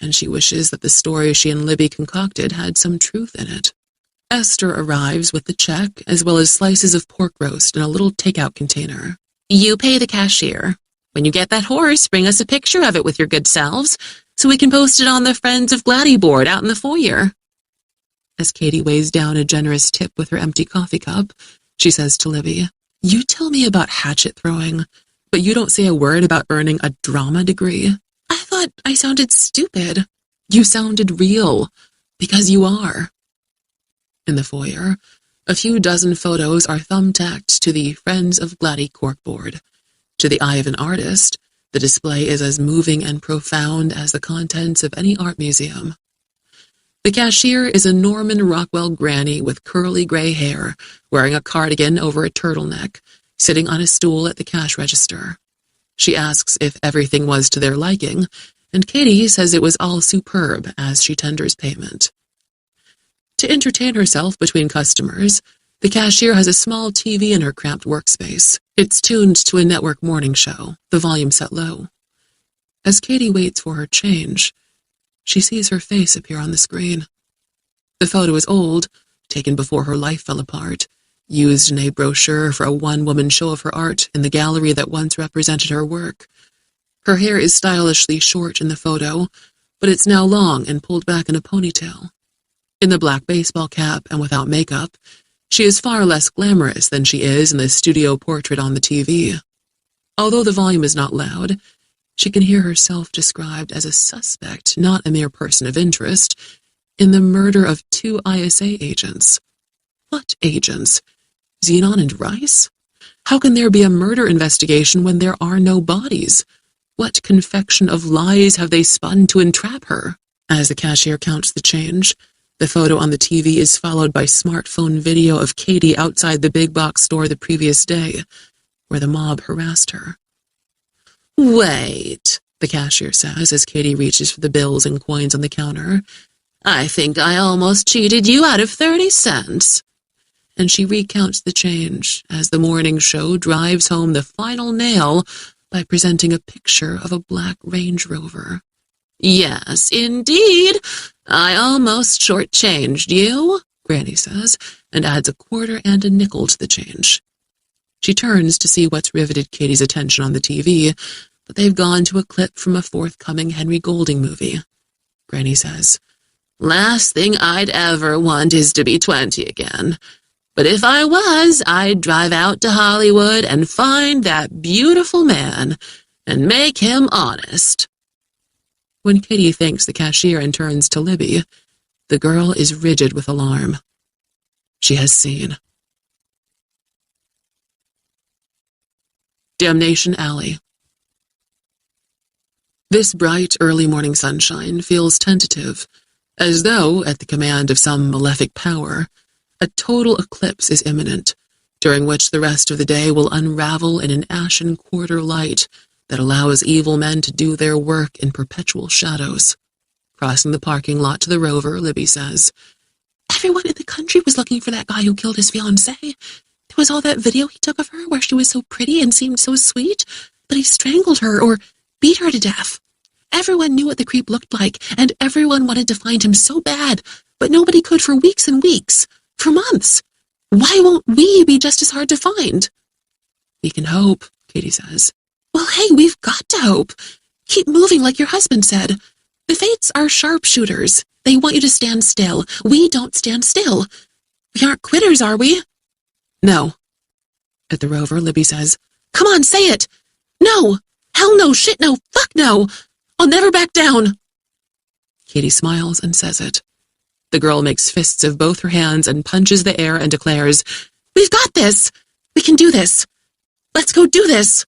and she wishes that the story she and Libby concocted had some truth in it. Esther arrives with the check, as well as slices of pork roast in a little takeout container. "You pay the cashier. When you get that horse, bring us a picture of it with your good selves, so we can post it on the Friends of Gladys board out in the foyer." As Katie weighs down a generous tip with her empty coffee cup, she says to Libby, You tell me about hatchet throwing, but you don't say a word about earning a drama degree. I thought I sounded stupid. You sounded real, because you are. In the foyer, a few dozen photos are thumbtacked to the Friends of Gladdy corkboard. To the eye of an artist, the display is as moving and profound as the contents of any art museum. The cashier is a Norman Rockwell granny with curly gray hair, wearing a cardigan over a turtleneck, sitting on a stool at the cash register. She asks if everything was to their liking, and Katie says it was all superb as she tenders payment. To entertain herself between customers, the cashier has a small TV in her cramped workspace. It's tuned to a network morning show, the volume set low. As Katie waits for her change, she sees her face appear on the screen. The photo is old, taken before her life fell apart, used in a brochure for a one-woman show of her art in the gallery that once represented her work. Her hair is stylishly short in the photo, but it's now long and pulled back in a ponytail. In the black baseball cap and without makeup, she is far less glamorous than she is in the studio portrait on the TV. Although the volume is not loud, she can hear herself described as a suspect, not a mere person of interest, in the murder of 2 ISA agents. What agents? Xenon and Rice? How can there be a murder investigation when there are no bodies? What confection of lies have they spun to entrap her? As the cashier counts the change, the photo on the TV is followed by smartphone video of Katie outside the big box store the previous day, where the mob harassed her. "Wait," the cashier says as Katie reaches for the bills and coins on the counter. "I think I almost cheated you out of 30 cents. And she recounts the change as the morning show drives home the final nail by presenting a picture of a black Range Rover. "Yes, indeed. I almost shortchanged you," Granny says, and adds a quarter and a nickel to the change. She turns to see what's riveted Katie's attention on the TV, but they've gone to a clip from a forthcoming Henry Golding movie. Granny says, "Last thing I'd ever want is to be 20 again. But if I was, I'd drive out to Hollywood and find that beautiful man and make him honest." When Katie thanks the cashier and turns to Libby, the girl is rigid with alarm. She has seen. Damnation Alley. This bright, early morning sunshine feels tentative, as though, at the command of some malefic power, a total eclipse is imminent, during which the rest of the day will unravel in an ashen quarter light that allows evil men to do their work in perpetual shadows. Crossing the parking lot to the Rover, Libby says, "Everyone in the country was looking for that guy who killed his fiancée. There was all that video he took of her where she was so pretty and seemed so sweet, but he strangled her or beat her to death. Everyone knew what the creep looked like, and everyone wanted to find him so bad, but nobody could for weeks and weeks, for months. Why won't we be just as hard to find?" "We can hope," Katie says. "Well, hey, we've got to hope. Keep moving like your husband said. The Fates are sharpshooters. They want you to stand still. We don't stand still. We aren't quitters, are we?" "No." At the Rover, Libby says, "Come on, say it. No. Hell no, shit no, fuck no. I'll never back down." Katie smiles and says it. The girl makes fists of both her hands and punches the air and declares, "We've got this. We can do this. Let's go do this."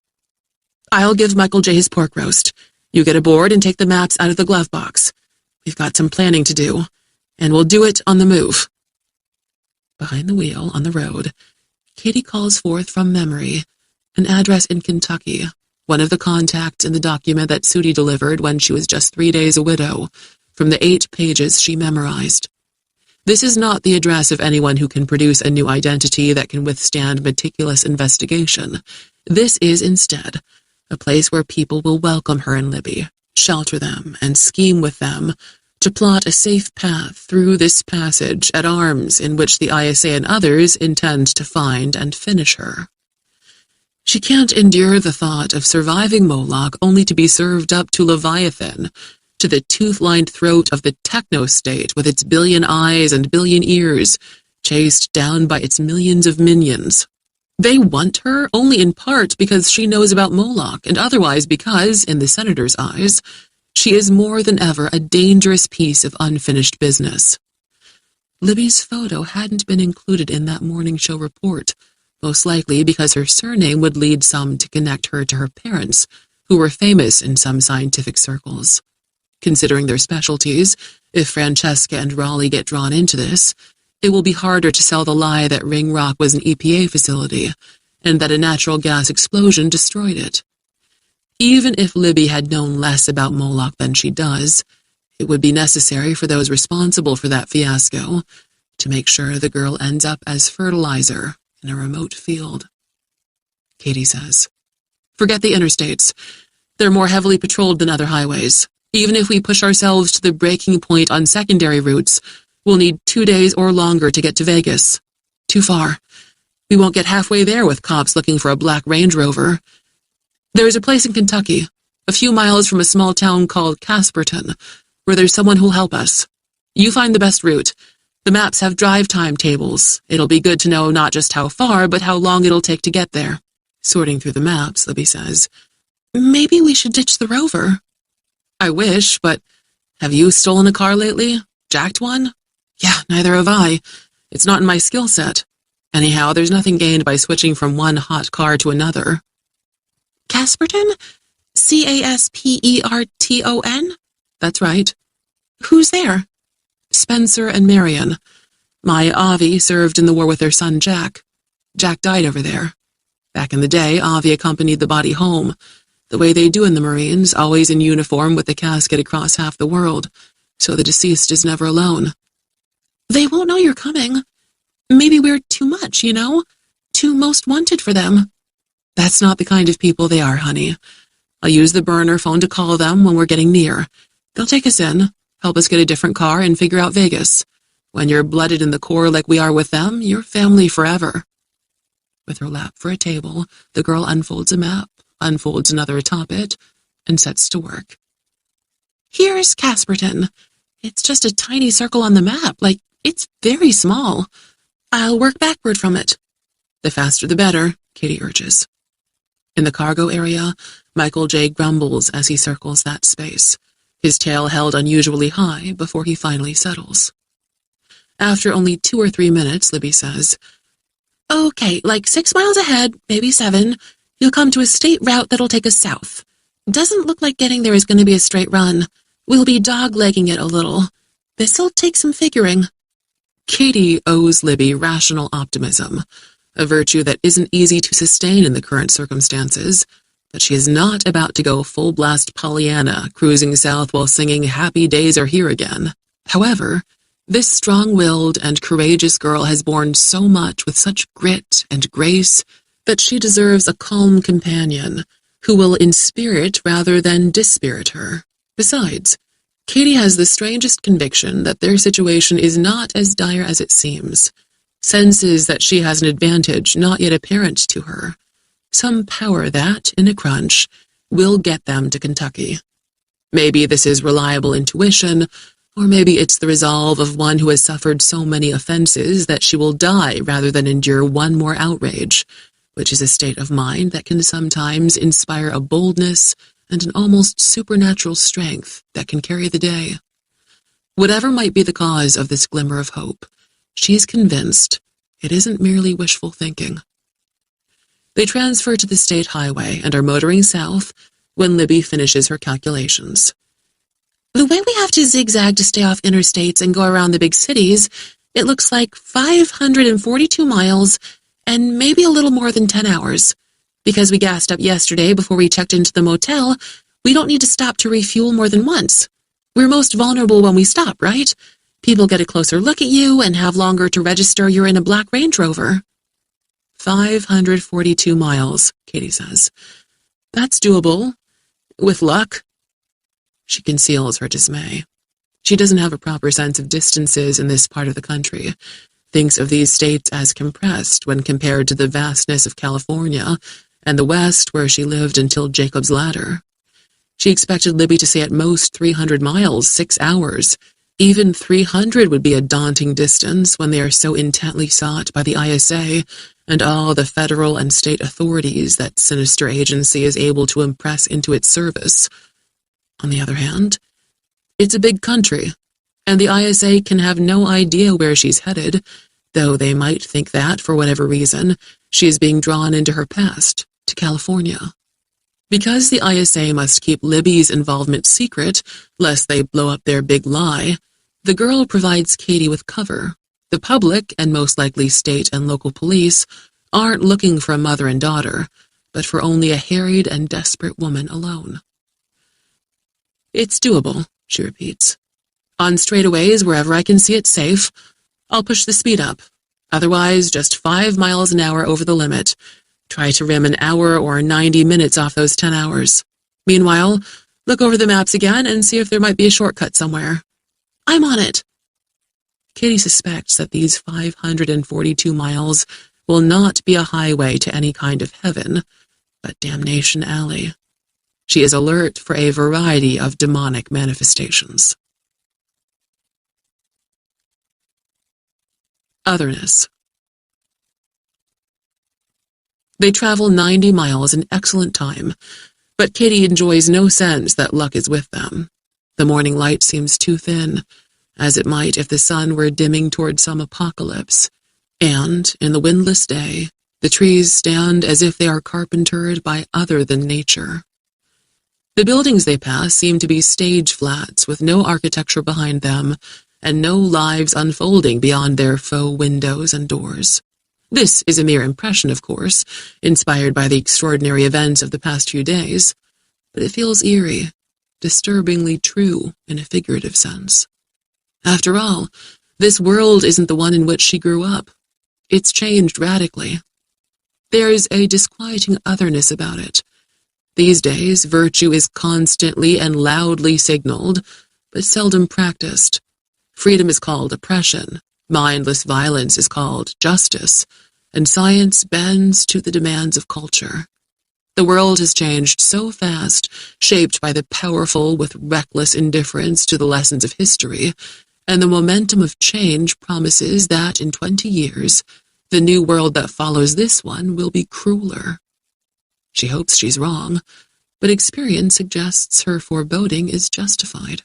"I'll give Michael J. his pork roast. You get aboard and take the maps out of the glove box. We've got some planning to do, and we'll do it on the move." Behind the wheel, on the road, Katie calls forth from memory an address in Kentucky, one of the contacts in the document that Sudi delivered when she was just 3 days a widow, from the 8 pages she memorized. This is not the address of anyone who can produce a new identity that can withstand meticulous investigation. This is, instead, a place where people will welcome her and Libby, shelter them, and scheme with them to plot a safe path through this passage at arms in which the ISA and others intend to find and finish her. She can't endure the thought of surviving Moloch only to be served up to Leviathan, to the tooth-lined throat of the techno-state with its billion eyes and billion ears, chased down by its millions of minions. They want her only in part because she knows about Moloch, and otherwise because, in the senator's eyes, she is more than ever a dangerous piece of unfinished business. Libby's photo hadn't been included in that morning show report, most likely because her surname would lead some to connect her to her parents, who were famous in some scientific circles. Considering their specialties, if Francesca and Raleigh get drawn into this, it will be harder to sell the lie that Ringrock was an EPA facility, and that a natural gas explosion destroyed it. Even if Libby had known less about Moloch than she does, it would be necessary for those responsible for that fiasco to make sure the girl ends up as fertilizer in a remote field. Katie says, "Forget the interstates. They're more heavily patrolled than other highways. Even if we push ourselves to the breaking point on secondary routes, we'll need 2 days or longer to get to Vegas. Too far. We won't get halfway there with cops looking for a black Range Rover. There is a place in Kentucky, a few miles from a small town called Casperton, where there's someone who'll help us. You find the best route. The maps have drive time tables. It'll be good to know not just how far, but how long it'll take to get there." Sorting through the maps, Libby says, "Maybe we should ditch the Rover." "I wish, but have you stolen a car lately? Jacked one?" "Yeah, neither have I. It's not in my skill set. Anyhow, there's nothing gained by switching from one hot car to another." "Casperton? Casperton? "That's right." "Who's there?" "Spencer and Marion. My Avi served in the war with their son Jack. Jack died over there. Back in the day, Avi accompanied the body home, the way they do in the Marines, always in uniform with the casket across half the world, so the deceased is never alone." "They won't know you're coming. Maybe we're too much, you know? Too most wanted for them." "That's not the kind of people they are, honey. I'll use the burner phone to call them when we're getting near. They'll take us in, help us get a different car, and figure out Vegas. When you're blooded in the core like we are with them, you're family forever." With her lap for a table, the girl unfolds a map, unfolds another atop it, and sets to work. "Here's Casperton. It's just a tiny circle on the map, like it's very small. I'll work backward from it." "The faster the better," Katie urges. In the cargo area, Michael J. grumbles as he circles that space, his tail held unusually high before he finally settles. After only 2 or 3 minutes, Libby says, "Okay, like 6 miles ahead, maybe 7, you'll come to a state route that'll take us south. Doesn't look like getting there is going to be a straight run. We'll be dog-legging it a little. This'll take some figuring." Katie owes Libby rational optimism, a virtue that isn't easy to sustain in the current circumstances, but she is not about to go full-blast Pollyanna, cruising south while singing "Happy Days Are Here Again." However, this strong-willed and courageous girl has borne so much with such grit and grace that she deserves a calm companion who will inspirit rather than dispirit her. Besides, Katie has the strangest conviction that their situation is not as dire as it seems, senses that she has an advantage not yet apparent to her, some power that, in a crunch, will get them to Kentucky. Maybe this is reliable intuition, or maybe it's the resolve of one who has suffered so many offenses that she will die rather than endure one more outrage, which is a state of mind that can sometimes inspire a boldness and an almost supernatural strength that can carry the day. Whatever might be the cause of this glimmer of hope, she is convinced it isn't merely wishful thinking. They transfer to the state highway and are motoring south when Libby finishes her calculations. "The way we have to zigzag to stay off interstates and go around the big cities, it looks like 542 miles and maybe a little more than 10 hours. Because we gassed up yesterday before we checked into the motel, we don't need to stop to refuel more than once. We're most vulnerable when we stop, right? People get a closer look at you and have longer to register you're in a black Range Rover." 542 miles, Katie says. "That's doable. With luck." She conceals her dismay. She doesn't have a proper sense of distances in this part of the country, thinks of these states as compressed when compared to the vastness of California and the West where she lived until Jacob's Ladder. She expected Libby to say at most 300 miles, 6 hours, Even 300 would be a daunting distance when they are so intently sought by the ISA and all the federal and state authorities that sinister agency is able to impress into its service. On the other hand, it's a big country, and the ISA can have no idea where she's headed, though they might think that, for whatever reason, she is being drawn into her past, to California. Because the ISA must keep Libby's involvement secret, lest they blow up their big lie, the girl provides Katie with cover. The public, and most likely state and local police, aren't looking for a mother and daughter, but for only a harried and desperate woman alone. It's doable, she repeats. On straightaways, wherever I can see it safe, I'll push the speed up. Otherwise, just 5 miles an hour over the limit. Try to rim an hour or 90 minutes off those 10 hours. Meanwhile, look over the maps again and see if there might be a shortcut somewhere. I'm on it. Katie suspects that these 542 miles will not be a highway to any kind of heaven, but Damnation Alley. She is alert for a variety of demonic manifestations. Otherness. They travel 90 miles in excellent time, but Katie enjoys no sense that luck is with them. The morning light seems too thin, as it might if the sun were dimming toward some apocalypse, and, in the windless day, the trees stand as if they are carpentered by other than nature. The buildings they pass seem to be stage flats with no architecture behind them, and no lives unfolding beyond their faux windows and doors. This is a mere impression, of course, inspired by the extraordinary events of the past few days, but it feels eerie, disturbingly true in a figurative sense. After all, this world isn't the one in which she grew up. It's changed radically. There's a disquieting otherness about it. These days, virtue is constantly and loudly signaled, but seldom practiced. Freedom is called oppression, mindless violence is called justice, and science bends to the demands of culture. The world has changed so fast, shaped by the powerful with reckless indifference to the lessons of history, and the momentum of change promises that in 20 years, the new world that follows this one will be crueler. She hopes she's wrong, but experience suggests her foreboding is justified.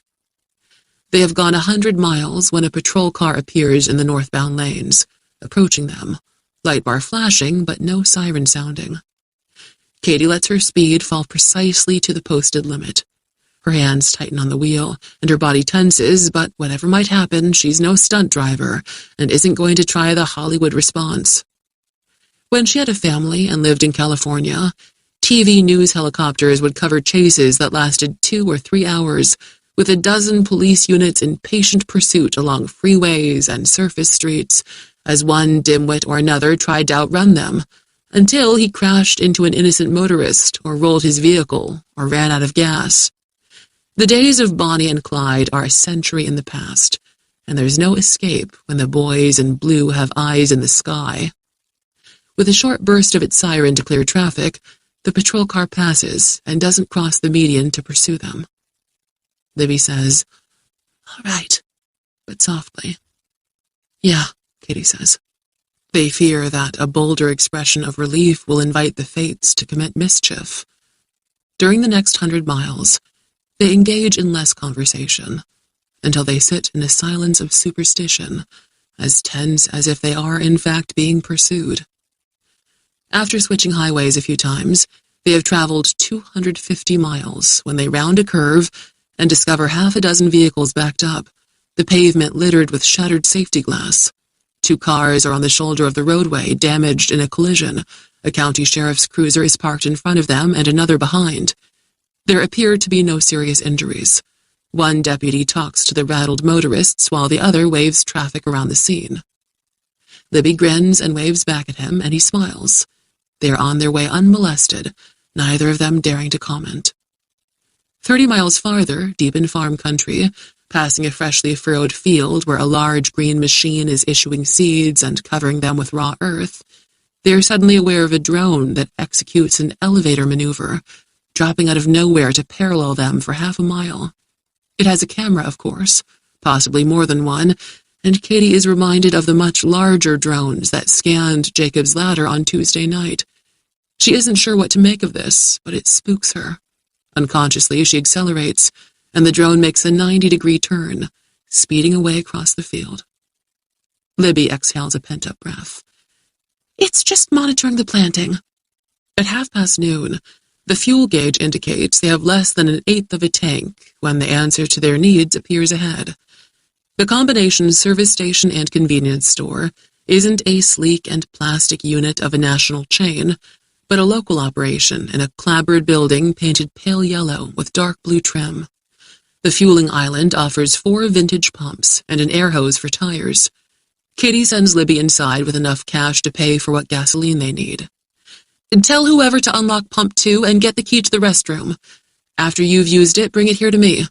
They have gone 100 miles when a patrol car appears in the northbound lanes, approaching them, light bar flashing but no siren sounding. Katie lets her speed fall precisely to the posted limit. Her hands tighten on the wheel, and her body tenses, but whatever might happen, she's no stunt driver, and isn't going to try the Hollywood response. When she had a family and lived in California, TV news helicopters would cover chases that lasted 2 or 3 hours, with a dozen police units in patient pursuit along freeways and surface streets, as one dimwit or another tried to outrun them, until he crashed into an innocent motorist or rolled his vehicle or ran out of gas. The days of Bonnie and Clyde are a century in the past, and there's no escape when the boys in blue have eyes in the sky. With a short burst of its siren to clear traffic, the patrol car passes and doesn't cross the median to pursue them. Libby says, "All right," but softly. "Yeah," Katie says. They fear that a bolder expression of relief will invite the fates to commit mischief. During the next 100 miles, they engage in less conversation, until they sit in a silence of superstition, as tense as if they are in fact being pursued. After switching highways a few times, they have traveled 250 miles when they round a curve and discover half a dozen vehicles backed up, the pavement littered with shattered safety glass. 2 cars are on the shoulder of the roadway, damaged in a collision. A county sheriff's cruiser is parked in front of them and another behind. There appear to be no serious injuries. One deputy talks to the rattled motorists while the other waves traffic around the scene. Libby grins and waves back at him, and he smiles. They are on their way unmolested, neither of them daring to comment. 30 miles farther, deep in farm country, passing a freshly furrowed field where a large green machine is issuing seeds and covering them with raw earth, they are suddenly aware of a drone that executes an elevator maneuver, dropping out of nowhere to parallel them for half a mile. It has a camera, of course, possibly more than one, and Katie is reminded of the much larger drones that scanned Jacob's ladder on Tuesday night. She isn't sure what to make of this, but it spooks her. Unconsciously, she accelerates, and the drone makes a 90-degree turn, speeding away across the field. Libby exhales a pent-up breath. It's just monitoring the planting. At noon, the fuel gauge indicates they have less than an eighth of a tank when the answer to their needs appears ahead. The combination service station and convenience store isn't a sleek and plastic unit of a national chain, but a local operation in a clapboard building painted pale yellow with dark blue trim. The fueling island offers 4 vintage pumps and an air hose for tires. Katie sends Libby inside with enough cash to pay for what gasoline they need. Tell whoever to unlock pump 2 and get the key to the restroom. After you've used it, bring it here to me.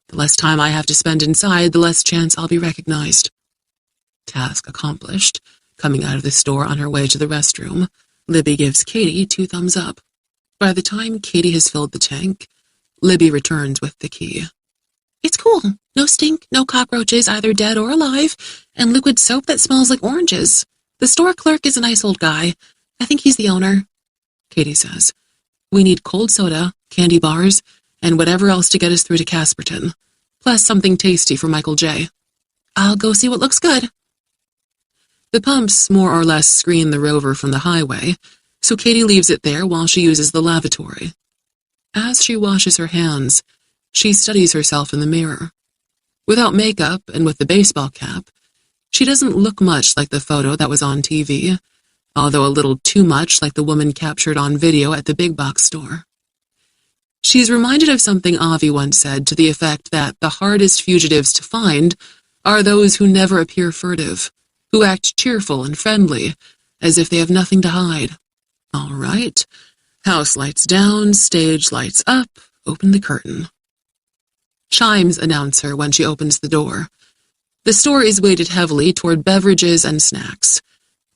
The less time I have to spend inside, the less chance I'll be recognized. Task accomplished. Coming out of the store on her way to the restroom, Libby gives Katie 2 thumbs up. By the time Katie has filled the tank, Libby returns with the key. It's cool. No stink, no cockroaches, either dead or alive, and liquid soap that smells like oranges. The store clerk is a nice old guy. I think he's the owner. Katie says, we need cold soda, candy bars, and whatever else to get us through to Casperton, plus something tasty for Michael J. I'll go see what looks good. The pumps more or less screen the rover from the highway, so Katie leaves it there while she uses the lavatory. As she washes her hands, she studies herself in the mirror. Without makeup and with the baseball cap, she doesn't look much like the photo that was on TV, although a little too much like the woman captured on video at the big box store. She's reminded of something Avi once said to the effect that the hardest fugitives to find are those who never appear furtive, who act cheerful and friendly, as if they have nothing to hide. All right. House lights down, stage lights up, open the curtain. Chimes announce her when she opens the door. The store is weighted heavily toward beverages and snacks.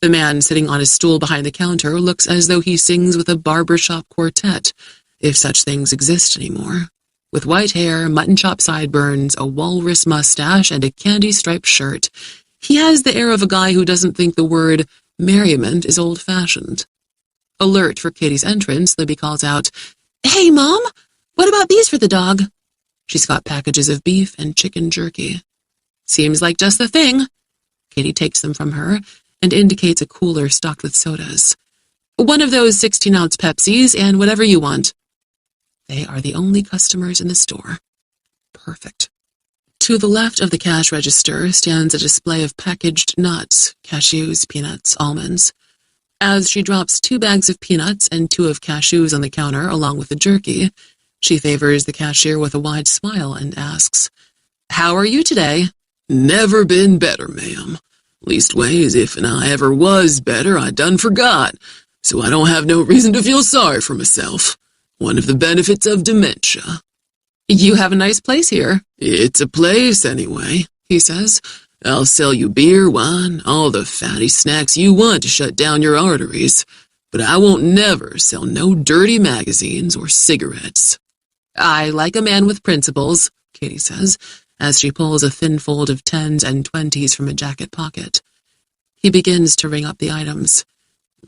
The man sitting on a stool behind the counter looks as though he sings with a barbershop quartet, if such things exist anymore. With white hair, mutton chop sideburns, a walrus mustache, and a candy-striped shirt, he has the air of a guy who doesn't think the word merriment is old-fashioned. Alert for Katie's entrance, Libby calls out, Hey, Mom! What about these for the dog? She's got packages of beef and chicken jerky. Seems like just the thing. Katie takes them from her and indicates a cooler stocked with sodas. One of those 16-ounce Pepsis and whatever you want. They are the only customers in the store. Perfect. To the left of the cash register stands a display of packaged nuts, cashews, peanuts, almonds. As she drops 2 bags of peanuts and 2 of cashews on the counter along with the jerky, she favors the cashier with a wide smile and asks, How are you today? Never been better, ma'am. Leastways, if I ever was better, I done forgot, so I don't have no reason to feel sorry for myself. One of the benefits of dementia. You have a nice place here. It's a place, anyway, he says. I'll sell you beer, wine, all the fatty snacks you want to shut down your arteries, but I won't never sell no dirty magazines or cigarettes. I like a man with principles, Katie says, as she pulls a thin fold of 10s and 20s from a jacket pocket. He begins to ring up the items.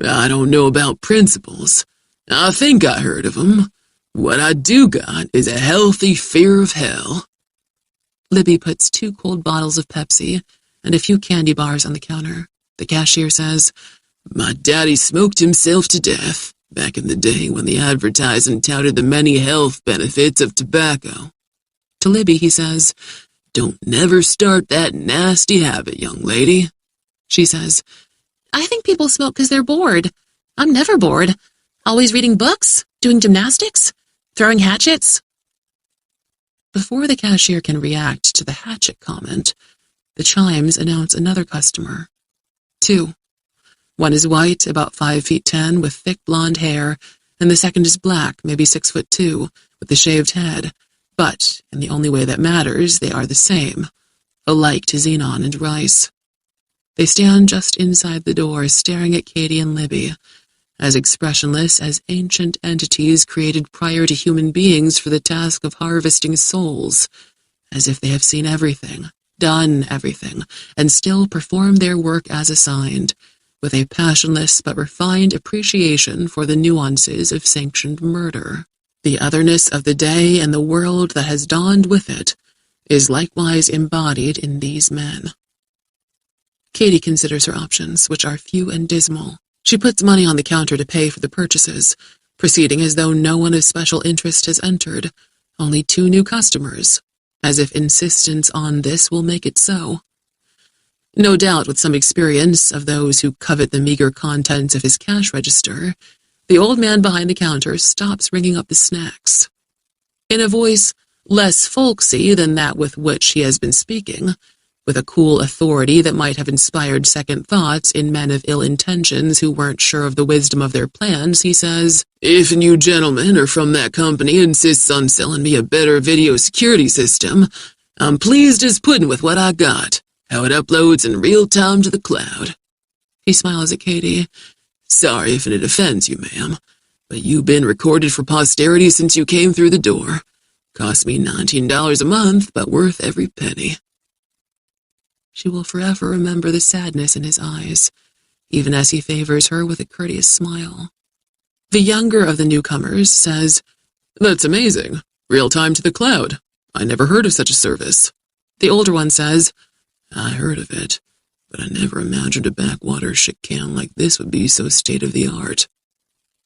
I don't know about principles. I think I heard of 'em. What I do got is a healthy fear of hell. Libby puts 2 cold bottles of Pepsi and a few candy bars on the counter. The cashier says, My daddy smoked himself to death back in the day when the advertising touted the many health benefits of tobacco. To Libby, he says, Don't never start that nasty habit, young lady. She says, I think people smoke because they're bored. I'm never bored. Always reading books, doing gymnastics, throwing hatchets. Before the cashier can react to the hatchet comment, the chimes announce another customer. 2. One is white, about 5'10", with thick blonde hair, and the second is black, maybe 6'2", with a shaved head. But, in the only way that matters, they are the same, alike to Xenon and Rice. They stand just inside the door, staring at Katie and Libby, as expressionless as ancient entities created prior to human beings for the task of harvesting souls, as if they have seen everything, done everything, and still perform their work as assigned, with a passionless but refined appreciation for the nuances of sanctioned murder. The otherness of the day and the world that has dawned with it is likewise embodied in these men. Katie considers her options, which are few and dismal. She puts money on the counter to pay for the purchases, proceeding as though no one of special interest has entered, only 2 new customers, as if insistence on this will make it so. No doubt with some experience of those who covet the meager contents of his cash register, the old man behind the counter stops ringing up the snacks. In a voice less folksy than that with which he has been speaking, with a cool authority that might have inspired second thoughts in men of ill intentions who weren't sure of the wisdom of their plans, he says, "If you gentlemen are from that company insists on selling me a better video security system, I'm pleased as puddin' with what I got, how it uploads in real time to the cloud." He smiles at Katie. "Sorry if it offends you, ma'am, but you've been recorded for posterity since you came through the door. Cost me $19 a month, but worth every penny." She will forever remember the sadness in his eyes, even as he favors her with a courteous smile. The younger of the newcomers says, "That's amazing. Real time to the cloud. I never heard of such a service." The older one says, "I heard of it, but I never imagined a backwater shit-can like this would be so state-of-the-art."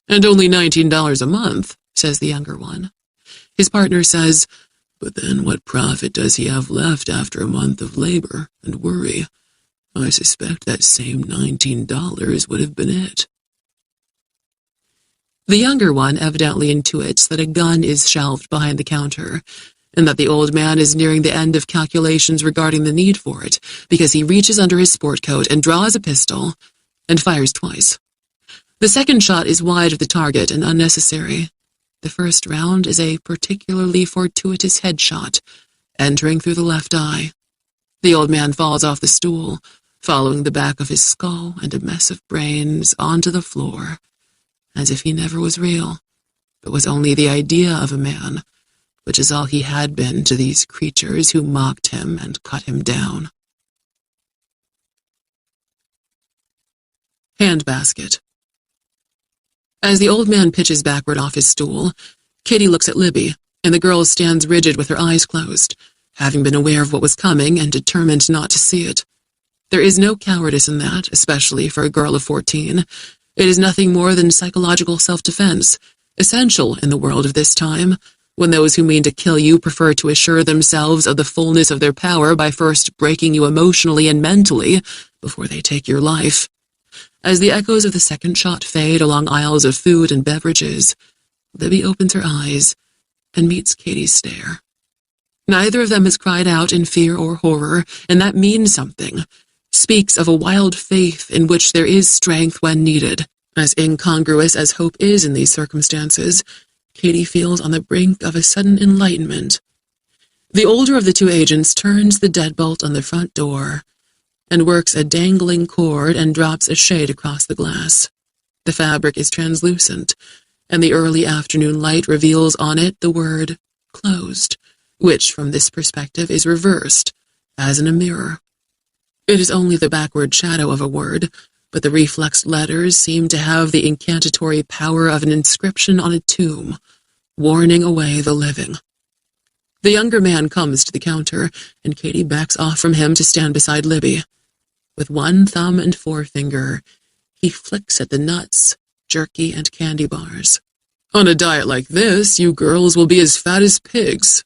"And only $19 a month," says the younger one. His partner says, "But then what profit does he have left after a month of labor and worry? I suspect that same $19 would have been it." The younger one evidently intuits that a gun is shelved behind the counter, and that the old man is nearing the end of calculations regarding the need for it, because he reaches under his sport coat and draws a pistol and fires twice. The second shot is wide of the target and unnecessary. The first round is a particularly fortuitous headshot, entering through the left eye. The old man falls off the stool, following the back of his skull and a mess of brains onto the floor, as if he never was real, but was only the idea of a man, which is all he had been to these creatures who mocked him and cut him down. Handbasket. As the old man pitches backward off his stool, Kitty looks at Libby, and the girl stands rigid with her eyes closed, having been aware of what was coming and determined not to see it. There is no cowardice in that, especially for a girl of 14. It is nothing more than psychological self-defense, essential in the world of this time, when those who mean to kill you prefer to assure themselves of the fullness of their power by first breaking you emotionally and mentally before they take your life. As the echoes of the second shot fade along aisles of food and beverages, Libby opens her eyes and meets Katie's stare. Neither of them has cried out in fear or horror, and that means something. Speaks of a wild faith in which there is strength when needed. As incongruous as hope is in these circumstances, Katie feels on the brink of a sudden enlightenment. The older of the 2 agents turns the deadbolt on the front door and works a dangling cord and drops a shade across the glass. The fabric is translucent, and the early afternoon light reveals on it the word "closed," which from this perspective is reversed, as in a mirror. It is only the backward shadow of a word, but the reflexed letters seem to have the incantatory power of an inscription on a tomb, warning away the living. The younger man comes to the counter, and Katie backs off from him to stand beside Libby. With one thumb and forefinger, he flicks at the nuts, jerky, and candy bars. "On a diet like this, you girls will be as fat as pigs."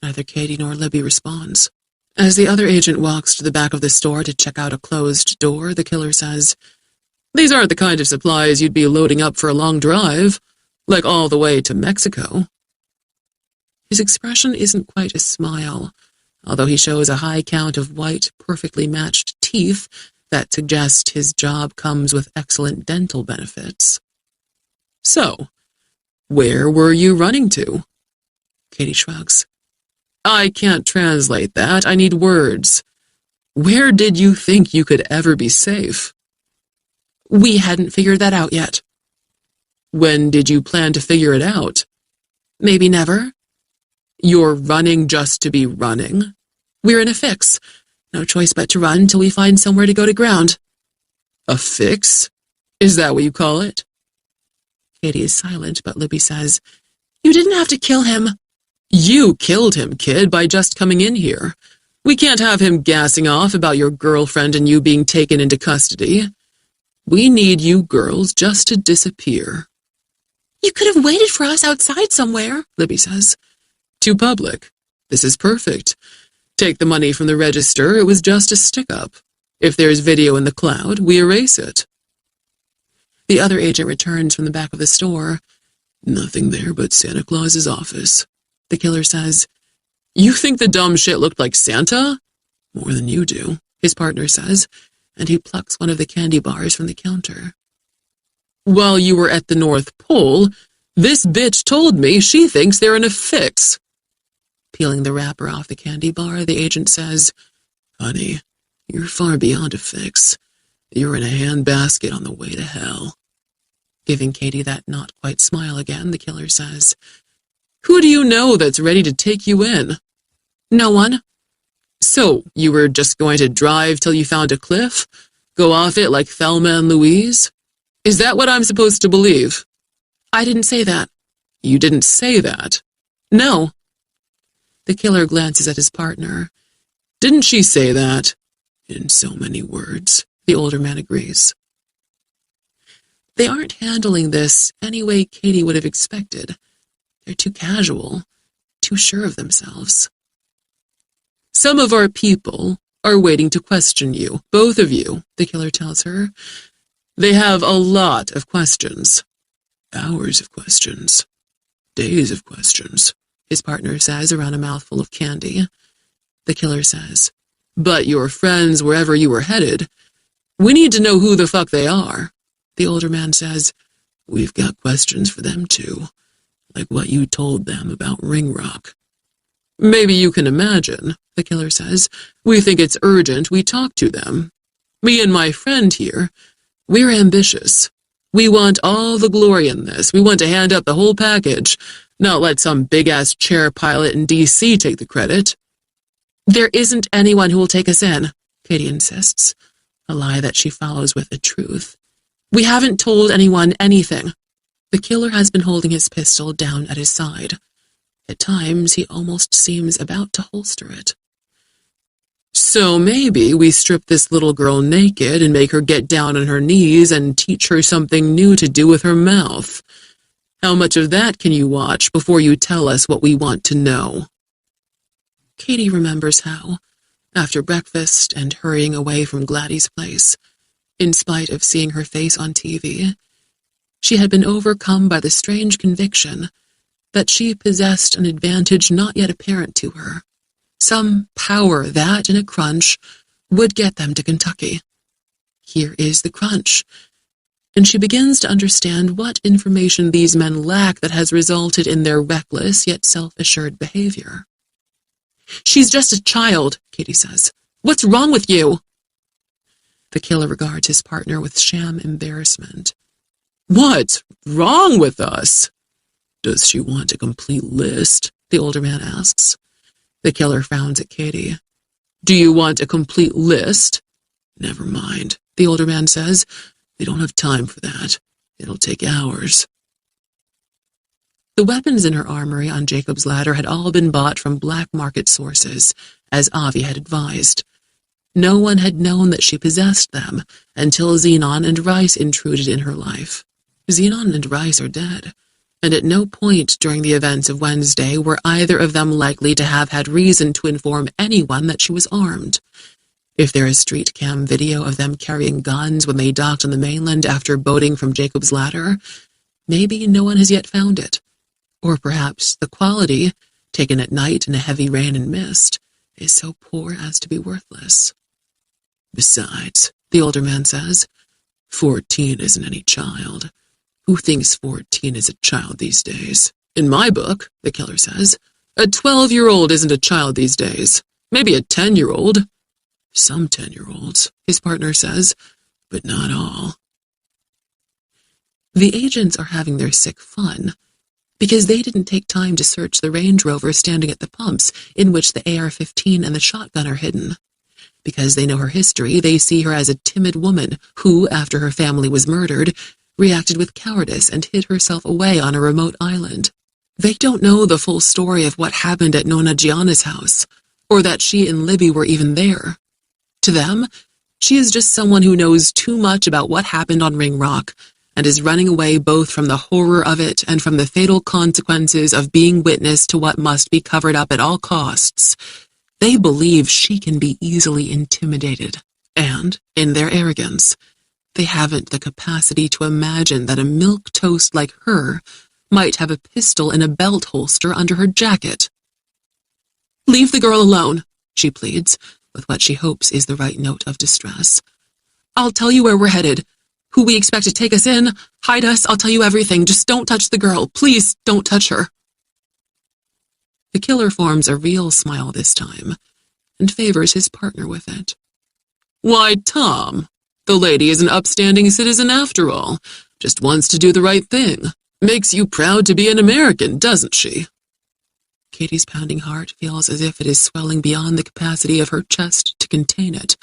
Neither Katie nor Libby responds. As the other agent walks to the back of the store to check out a closed door, the killer says, "These aren't the kind of supplies you'd be loading up for a long drive, like all the way to Mexico." His expression isn't quite a smile, although he shows a high count of white, perfectly matched teeth that suggest his job comes with excellent dental benefits. "So, where were you running to?" Katie shrugs. "I can't translate that. I need words. Where did you think you could ever be safe?" "We hadn't figured that out yet." "When did you plan to figure it out?" "Maybe never." "You're running just to be running?" We're in a fix. No choice but to run till we find somewhere to go to ground. A fix? Is that what you call it? Katie is silent, but Libby says, You didn't have to kill him. You killed him, kid, by just coming in here. We can't have him gassing off about your girlfriend and you being taken into custody. We need you girls just to disappear. You could have waited for us outside somewhere, Libby says. Too public. This is perfect. Take the money from the register. It was just a stick-up. If there's video in the cloud, we erase it. The other agent returns from the back of the store. Nothing there but Santa Claus's office. The killer says, You think the dumb shit looked like Santa? More than you do, his partner says, and he plucks one of the candy bars from the counter. While you were at the North Pole, this bitch told me she thinks they're in a fix. Peeling the wrapper off the candy bar, the agent says, Honey, you're far beyond a fix. You're in a handbasket on the way to hell. Giving Katie that not-quite smile again, the killer says, Who do you know that's ready to take you in? No one. So, you were just going to drive till you found a cliff? Go off it like Thelma and Louise? Is that what I'm supposed to believe? I didn't say that. You didn't say that? No. The killer glances at his partner. Didn't she say that? In so many words, the older man agrees. They aren't handling this any way Katie would have expected. They're too casual, too sure of themselves. Some of our people are waiting to question you, both of you, the killer tells her. They have a lot of questions. Hours of questions. Days of questions, his partner says around a mouthful of candy. The killer says, But your friends wherever you were headed, we need to know who the fuck they are. The older man says, We've got questions for them too, like what you told them about Ringrock. Maybe you can imagine, the killer says. We think it's urgent we talk to them. Me and my friend here, we're ambitious. We want all the glory in this. We want to hand up the whole package, not let some big-ass chair pilot in D.C. take the credit. There isn't anyone who will take us in, Katie insists, a lie that she follows with a truth. We haven't told anyone anything. The killer has been holding his pistol down at his side. At times, he almost seems about to holster it. So maybe we strip this little girl naked and make her get down on her knees and teach her something new to do with her mouth. How much of that can you watch before you tell us what we want to know? Katie remembers how, after breakfast and hurrying away from Gladys' place, in spite of seeing her face on TV, she had been overcome by the strange conviction that she possessed an advantage not yet apparent to her, some power that, in a crunch, would get them to Kentucky. Here is the crunch, and she begins to understand what information these men lack that has resulted in their reckless yet self-assured behavior. She's just a child, Katie says. What's wrong with you? The killer regards his partner with sham embarrassment. What's wrong with us? Does she want a complete list? The older man asks. The killer frowns at Katie. Do you want a complete list? Never mind, the older man says. They don't have time for that. It'll take hours. The weapons in her armory on Jacob's ladder had all been bought from black market sources, as Avi had advised. No one had known that she possessed them until Zenon and Rice intruded in her life. Zenon and Rice are dead, and at no point during the events of Wednesday were either of them likely to have had reason to inform anyone that she was armed. If there is street cam video of them carrying guns when they docked on the mainland after boating from Jacob's ladder, maybe no one has yet found it. Or perhaps the quality, taken at night in a heavy rain and mist, is so poor as to be worthless. Besides, the older man says, 14 isn't any child. Who thinks 14 is a child these days? In my book, the killer says, a 12-year-old isn't a child these days. Maybe a 10-year-old. Some 10-year-olds, his partner says, but not all. The agents are having their sick fun. because they didn't take time to search the Range Rover standing at the pumps in which the AR-15 and the shotgun are hidden. Because they know her history, they see her as a timid woman who, after her family was murdered, reacted with cowardice and hid herself away on a remote island. They don't know the full story of what happened at Nonna Gianna's house, or that she and Libby were even there. To them, she is just someone who knows too much about what happened on Ringrock and is running away both from the horror of it and from the fatal consequences of being witness to what must be covered up at all costs. They believe she can be easily intimidated, and, in their arrogance, they haven't the capacity to imagine that a milquetoast like her might have a pistol in a belt holster under her jacket. "Leave the girl alone," she pleads, with what she hopes is the right note of distress. "I'll tell you where we're headed, who we expect to take us in, hide us, I'll tell you everything. Just don't touch the girl. Please don't touch her." The killer forms a real smile this time, and favors his partner with it. "Why, Tom, the lady is an upstanding citizen after all. Just wants to do the right thing. Makes you proud to be an American, doesn't she?" Katie's pounding heart feels as if it is swelling beyond the capacity of her chest to contain it,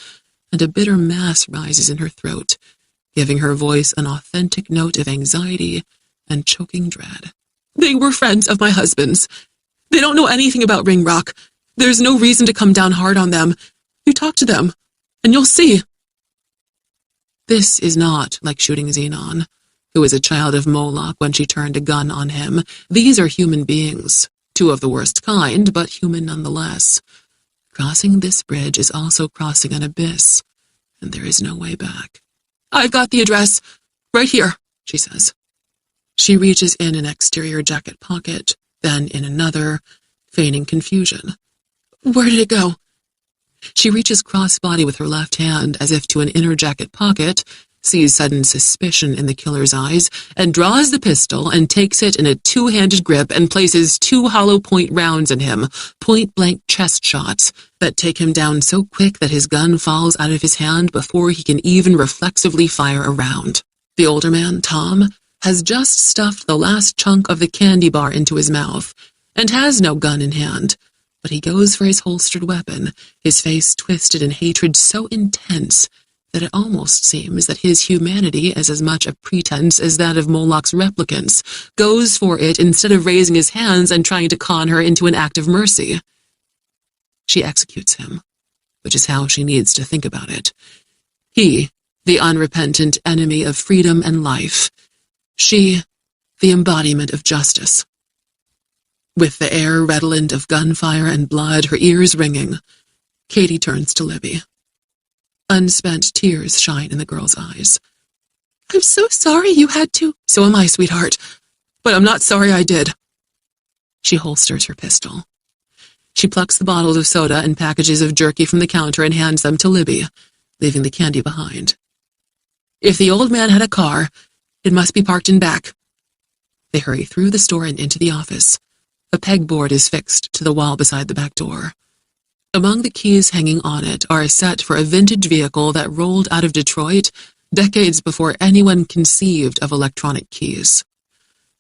and a bitter mass rises in her throat, giving her voice an authentic note of anxiety and choking dread. "They were friends of my husband's. They don't know anything about Ringrock. There's no reason to come down hard on them. You talk to them, and you'll see." This is not like shooting Xenon, who was a child of Moloch when she turned a gun on him. These are human beings, two of the worst kind, but human nonetheless. Crossing this bridge is also crossing an abyss, and there is no way back. "I've got the address. Right here," she says. She reaches in an exterior jacket pocket, then in another, feigning confusion. "Where did it go?" She reaches cross-body with her left hand as if to an inner jacket pocket, sees sudden suspicion in the killer's eyes, and draws the pistol and takes it in a two-handed grip and places 2 hollow-point rounds in him, point-blank chest shots that take him down so quick that his gun falls out of his hand before he can even reflexively fire a round. The older man, Tom, has just stuffed the last chunk of the candy bar into his mouth and has no gun in hand, but he goes for his holstered weapon, his face twisted in hatred so intense that it almost seems that his humanity is as much a pretense as that of Moloch's replicants, goes for it instead of raising his hands and trying to con her into an act of mercy. She executes him, which is how she needs to think about it. He, the unrepentant enemy of freedom and life. She, the embodiment of justice. With the air redolent of gunfire and blood, her ears ringing, Katie turns to Libby. Unspent tears shine in the girl's eyes. "I'm so sorry you had to—" "So am I, sweetheart, but I'm not sorry I did." She holsters her pistol. She plucks the bottles of soda and packages of jerky from the counter and hands them to Libby, leaving the candy behind. "If the old man had a car, it must be parked in back." They hurry through the store and into the office. A pegboard is fixed to the wall beside the back door. Among the keys hanging on it are a set for a vintage vehicle that rolled out of Detroit decades before anyone conceived of electronic keys.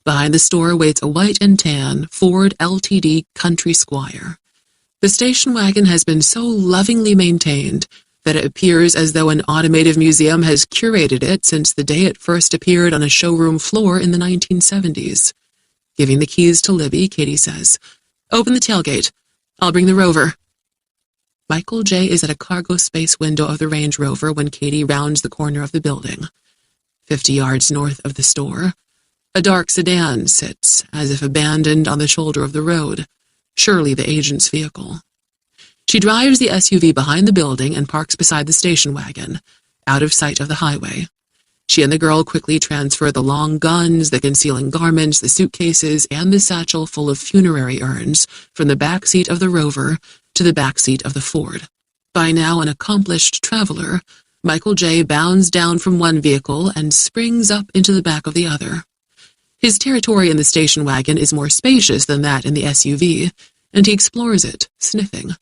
Behind the store waits a white and tan Ford LTD Country Squire. The station wagon has been so lovingly maintained that it appears as though an automotive museum has curated it since the day it first appeared on a showroom floor in the 1970s. Giving the keys to Libby, Katie says, "Open the tailgate. I'll bring the Rover." Michael J. is at a cargo space window of the Range Rover when Katie rounds the corner of the building. 50 yards north of the store, a dark sedan sits, as if abandoned on the shoulder of the road, surely the agent's vehicle. She drives the SUV behind the building and parks beside the station wagon, out of sight of the highway. She and the girl quickly transfer the long guns, the concealing garments, the suitcases, and the satchel full of funerary urns from the back seat of the Rover to the back seat of the Ford. By now an accomplished traveler, Michael J. bounds down from one vehicle and springs up into the back of the other. His territory in the station wagon is more spacious than that in the SUV, and he explores it, sniffing,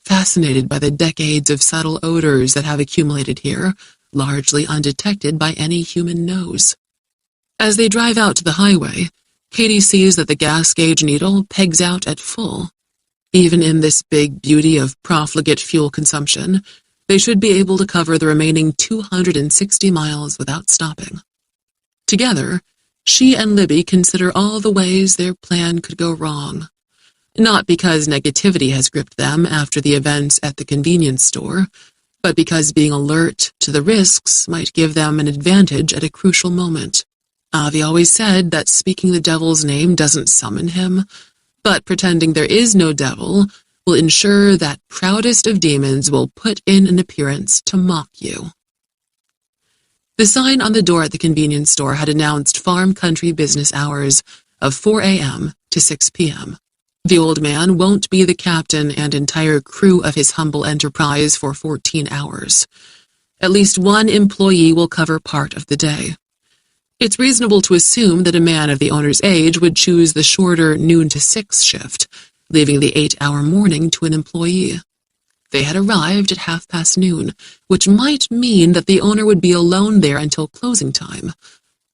fascinated by the decades of subtle odors that have accumulated here, largely undetected by any human nose. As they drive out to the highway, Katie sees that the gas gauge needle pegs out at full. Even in this big beauty of profligate fuel consumption, they should be able to cover the remaining 260 miles without stopping. Together, she and Libby consider all the ways their plan could go wrong. Not because negativity has gripped them after the events at the convenience store, but because being alert to the risks might give them an advantage at a crucial moment. Avi always said that speaking the devil's name doesn't summon him, but pretending there is no devil will ensure that proudest of demons will put in an appearance to mock you. The sign on the door at the convenience store had announced farm country business hours of 4 a.m. to 6 p.m. The old man won't be the captain and entire crew of his humble enterprise for 14 hours. At least one employee will cover part of the day. It's reasonable to assume that a man of the owner's age would choose the shorter noon to 6 shift, leaving the 8-hour morning to an employee. They had arrived at noon, which might mean that the owner would be alone there until closing time,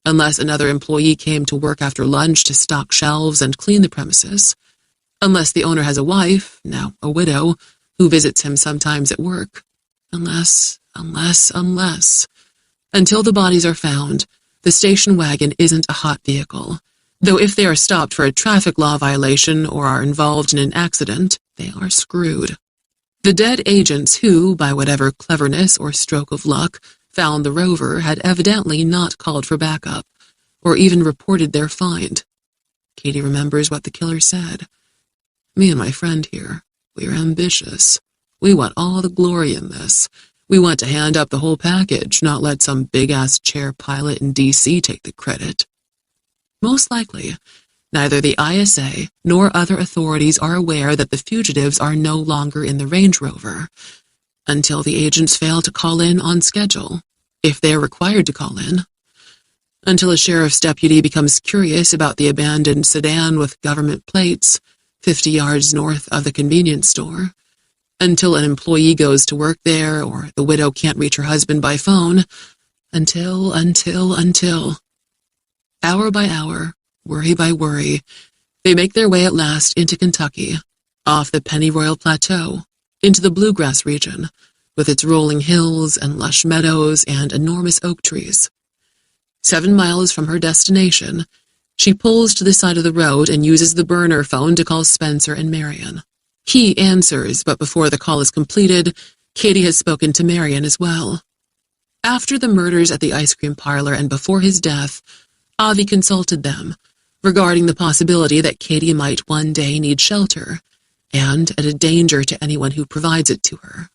unless another employee came to work after lunch to stock shelves and clean the premises. Unless the owner has a wife, now a widow, who visits him sometimes at work. Unless. Until the bodies are found, the station wagon isn't a hot vehicle, though if they are stopped for a traffic law violation or are involved in an accident, they are screwed. The dead agents who, by whatever cleverness or stroke of luck, found the rover had evidently not called for backup, or even reported their find. Katie remembers what the killer said. Me and my friend here, we're ambitious. We want all the glory in this. We want to hand up the whole package, not let some big-ass chair pilot in D.C. take the credit. Most likely, neither the ISA nor other authorities are aware that the fugitives are no longer in the Range Rover, until the agents fail to call in on schedule, if they are required to call in. Until a sheriff's deputy becomes curious about the abandoned sedan with government plates, 50 yards north of the convenience store, until an employee goes to work there or the widow can't reach her husband by phone, until. Hour by hour, worry by worry, they make their way at last into Kentucky, off the Pennyroyal Plateau, into the bluegrass region, with its rolling hills and lush meadows and enormous oak trees. 7 miles from her destination, she pulls to the side of the road and uses the burner phone to call Spencer and Marion. He answers, but before the call is completed, Katie has spoken to Marion as well. After the murders at the ice cream parlor and before his death, Avi consulted them regarding the possibility that Katie might one day need shelter, and at a danger to anyone who provides it to her.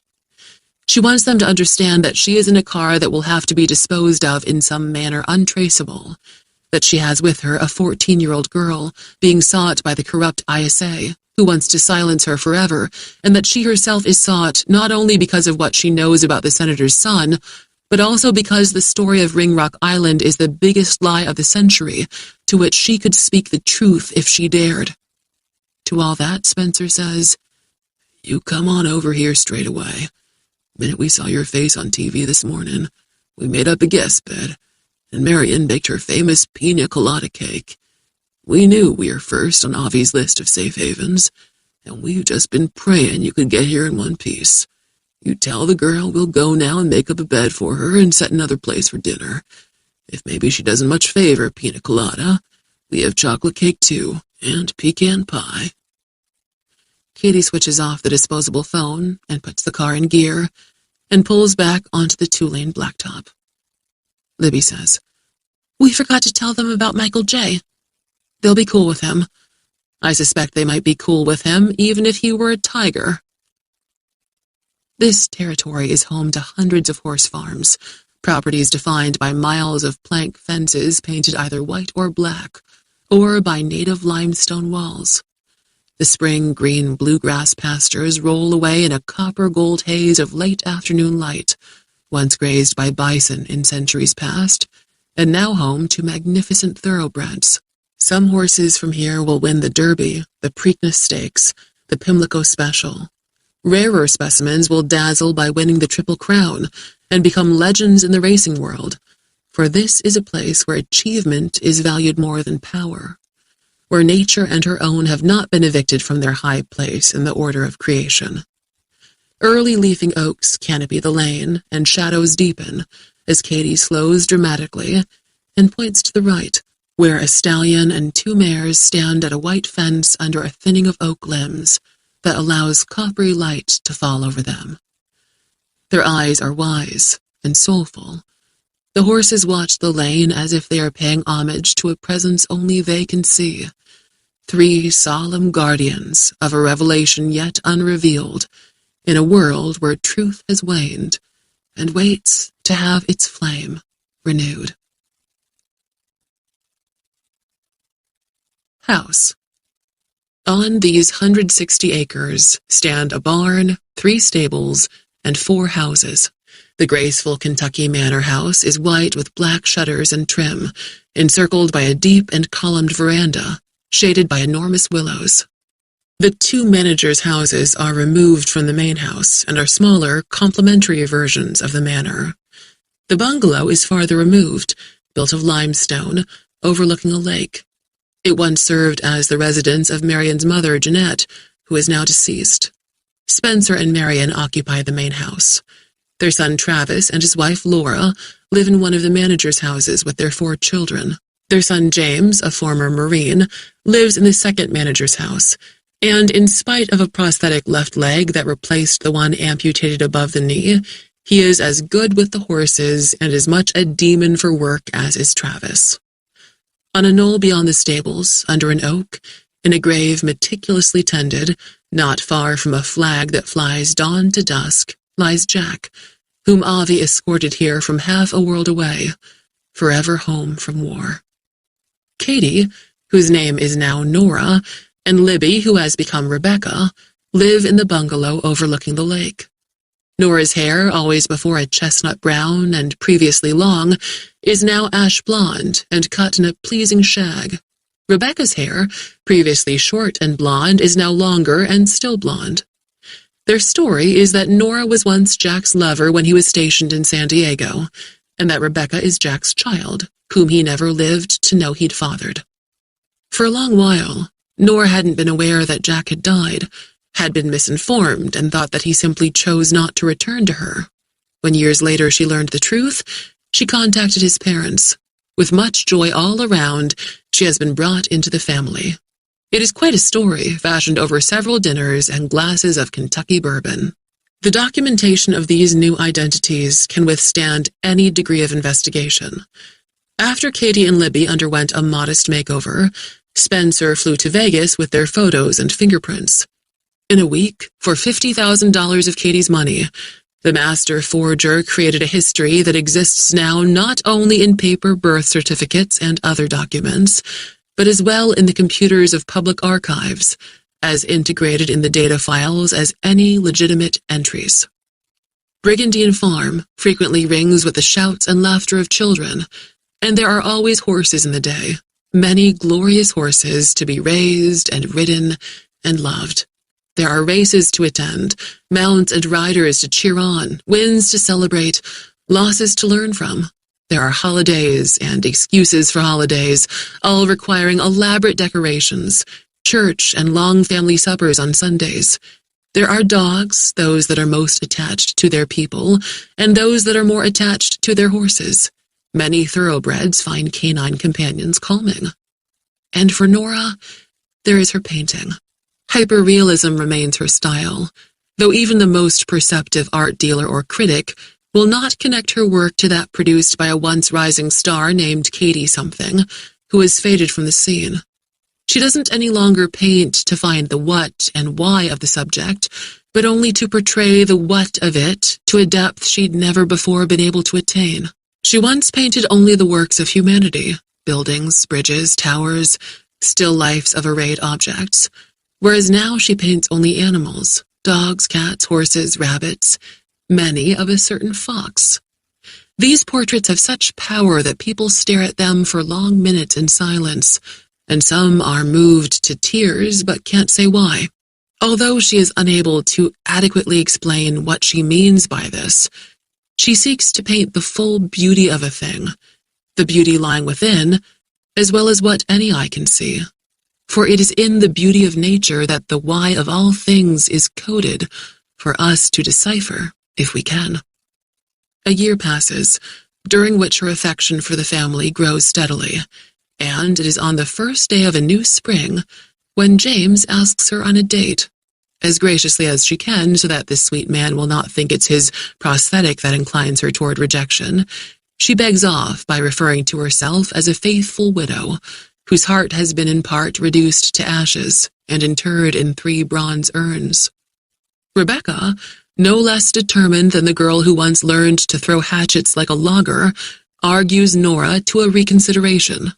She wants them to understand that she is in a car that will have to be disposed of in some manner untraceable, that she has with her a 14-year-old girl being sought by the corrupt ISA, who wants to silence her forever, and that she herself is sought not only because of what she knows about the senator's son, but also because the story of Ringrock Island is the biggest lie of the century, to which she could speak the truth if she dared. To all that, Spencer says, "You come on over here straight away. The minute we saw your face on TV this morning, we made up a guest bed, and Marion baked her famous pina colada cake. We knew we were first on Avi's list of safe havens, and we've just been praying you could get here in one piece. You tell the girl we'll go now and make up a bed for her and set another place for dinner. If maybe she doesn't much favor pina colada, we have chocolate cake too, and pecan pie." Katie switches off the disposable phone and puts the car in gear and pulls back onto the 2-lane blacktop. Libby says, "We forgot to tell them about Michael J. They'll be cool with him. I suspect they might be cool with him even if he were a tiger." This territory is home to hundreds of horse farms, properties defined by miles of plank fences painted either white or black, or by native limestone walls. The spring green bluegrass pastures roll away in a copper-gold haze of late afternoon light, once grazed by bison in centuries past, and now home to magnificent thoroughbreds. Some horses from here will win the Derby, the Preakness Stakes, the Pimlico Special. Rarer specimens will dazzle by winning the Triple Crown and become legends in the racing world, for this is a place where achievement is valued more than power. where nature and her own have not been evicted from their high place in the order of creation. Early leafing oaks canopy the lane, and shadows deepen as Katy slows dramatically and points to the right, where a stallion and 2 mares stand at a white fence under a thinning of oak limbs that allows coppery light to fall over them. Their eyes are wise and soulful. The horses watch the lane as if they are paying homage to a presence only they can see. 3 solemn guardians of a revelation yet unrevealed, in a world where truth has waned and waits to have its flame renewed. House. On these 160 acres stand a barn, 3 stables, and 4 houses. The graceful Kentucky manor house is white with black shutters and trim, encircled by a deep and columned veranda, shaded by enormous willows. The 2 managers' houses are removed from the main house and are smaller, complementary versions of the manor. The bungalow is farther removed, built of limestone, overlooking a lake. It once served as the residence of Marion's mother, Jeanette, who is now deceased. Spencer and Marion occupy the main house. Their son Travis and his wife Laura live in one of the manager's houses with their 4 children. Their son James, a former Marine, lives in the second manager's house, and in spite of a prosthetic left leg that replaced the one amputated above the knee, he is as good with the horses and as much a demon for work as is Travis. On a knoll beyond the stables, under an oak, in a grave meticulously tended, not far from a flag that flies dawn to dusk, lies Jack, whom Avi escorted here from half a world away, forever home from war. Katy, whose name is now Nora, and Libby, who has become Rebecca, live in the bungalow overlooking the lake. Nora's hair, always before a chestnut brown and previously long, is now ash blonde and cut in a pleasing shag. Rebecca's hair, previously short and blonde, is now longer and still blonde. Their story is that Nora was once Jack's lover when he was stationed in San Diego, and that Rebecca is Jack's child, whom he never lived to know he'd fathered. For a long while, Nora hadn't been aware that Jack had died, had been misinformed, and thought that he simply chose not to return to her. When years later she learned the truth, she contacted his parents. With much joy all around, she has been brought into the family. It is quite a story, fashioned over several dinners and glasses of Kentucky bourbon. The documentation of these new identities can withstand any degree of investigation. After Katy and Libby underwent a modest makeover, Spencer flew to Vegas with their photos and fingerprints. In a week, for $50,000 of Katy's money, the master forger created a history that exists now not only in paper birth certificates and other documents, but as well in the computers of public archives, as integrated in the data files as any legitimate entries. Brigandine Farm frequently rings with the shouts and laughter of children, and there are always horses in the day, many glorious horses to be raised and ridden and loved. There are races to attend, mounts and riders to cheer on, wins to celebrate, losses to learn from. There are holidays and excuses for holidays, all requiring elaborate decorations, church and long family suppers on Sundays. There are dogs, those that are most attached to their people, and those that are more attached to their horses. Many thoroughbreds find canine companions calming. And for Nora, there is her painting. Hyperrealism remains her style, though even the most perceptive art dealer or critic will not connect her work to that produced by a once rising star named Katy something, who has faded from the scene. She doesn't any longer paint to find the what and why of the subject, but only to portray the what of it to a depth she'd never before been able to attain. She once painted only the works of humanity, buildings, bridges, towers, still lifes of arrayed objects, whereas now she paints only animals, dogs, cats, horses, rabbits, many of a certain fox. These portraits have such power that people stare at them for long minutes in silence, and some are moved to tears but can't say why. Although she is unable to adequately explain what she means by this, she seeks to paint the full beauty of a thing, the beauty lying within, as well as what any eye can see. For it is in the beauty of nature that the why of all things is coded for us to decipher, if we can. A year passes, during which her affection for the family grows steadily, and it is on the first day of a new spring when James asks her on a date, as graciously as she can so that this sweet man will not think it's his prosthetic that inclines her toward rejection. She begs off by referring to herself as a faithful widow, whose heart has been in part reduced to ashes and interred in 3 bronze urns. Rebecca, no less determined than the girl who once learned to throw hatchets like a logger, argues Nora to a reconsideration.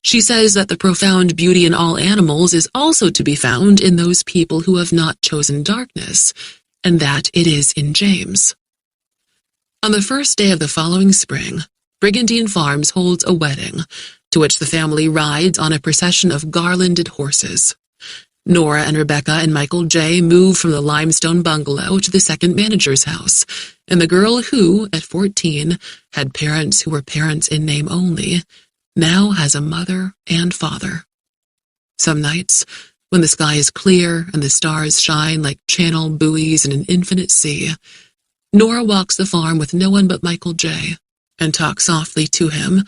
She says that the profound beauty in all animals is also to be found in those people who have not chosen darkness, and that it is in James. On the first day of the following spring, Brigandine Farms holds a wedding, to which the family rides on a procession of garlanded horses. Nora and Rebecca and Michael J. move from the limestone bungalow to the second manager's house, and the girl who, at 14, had parents who were parents in name only, now has a mother and father. Some nights, when the sky is clear and the stars shine like channel buoys in an infinite sea, Nora walks the farm with no one but Michael J. and talks softly to him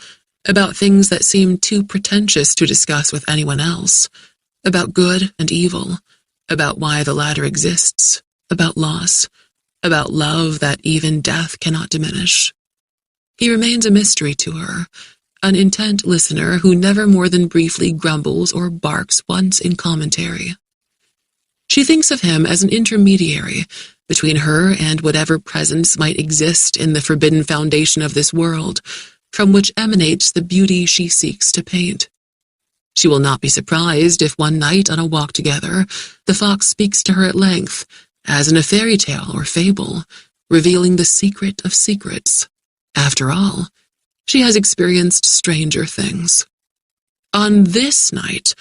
about things that seem too pretentious to discuss with anyone else, about good and evil, about why the latter exists, about loss, about love that even death cannot diminish. He remains a mystery to her, an intent listener who never more than briefly grumbles or barks once in commentary. She thinks of him as an intermediary between her and whatever presence might exist in the forbidden foundation of this world, from which emanates the beauty she seeks to paint. She will not be surprised if one night on a walk together, the fox speaks to her at length, as in a fairy tale or fable, revealing the secret of secrets. After all, she has experienced stranger things. On this night,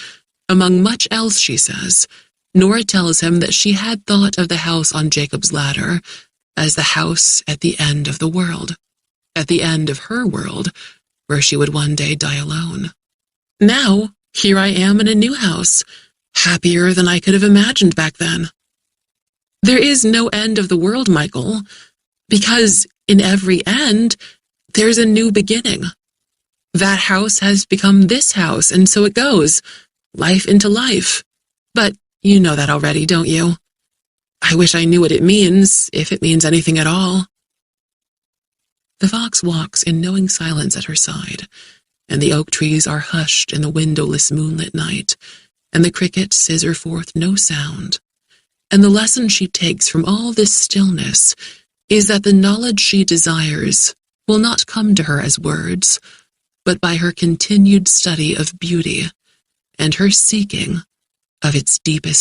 among much else she says, Nora tells him that she had thought of the house on Jacob's Ladder as the house at the end of the world, at the end of her world, where she would one day die alone. Now, here I am in a new house, happier than I could have imagined back then. There is no end of the world, Michael, because in every end, there's a new beginning. That house has become this house, and so it goes, life into life. But you know that already, don't you? I wish I knew what it means, if it means anything at all. The fox walks in knowing silence at her side, and the oak trees are hushed in the windowless moonlit night, and the crickets scissor forth no sound. And the lesson she takes from all this stillness is that the knowledge she desires will not come to her as words, but by her continued study of beauty and her seeking of its deepest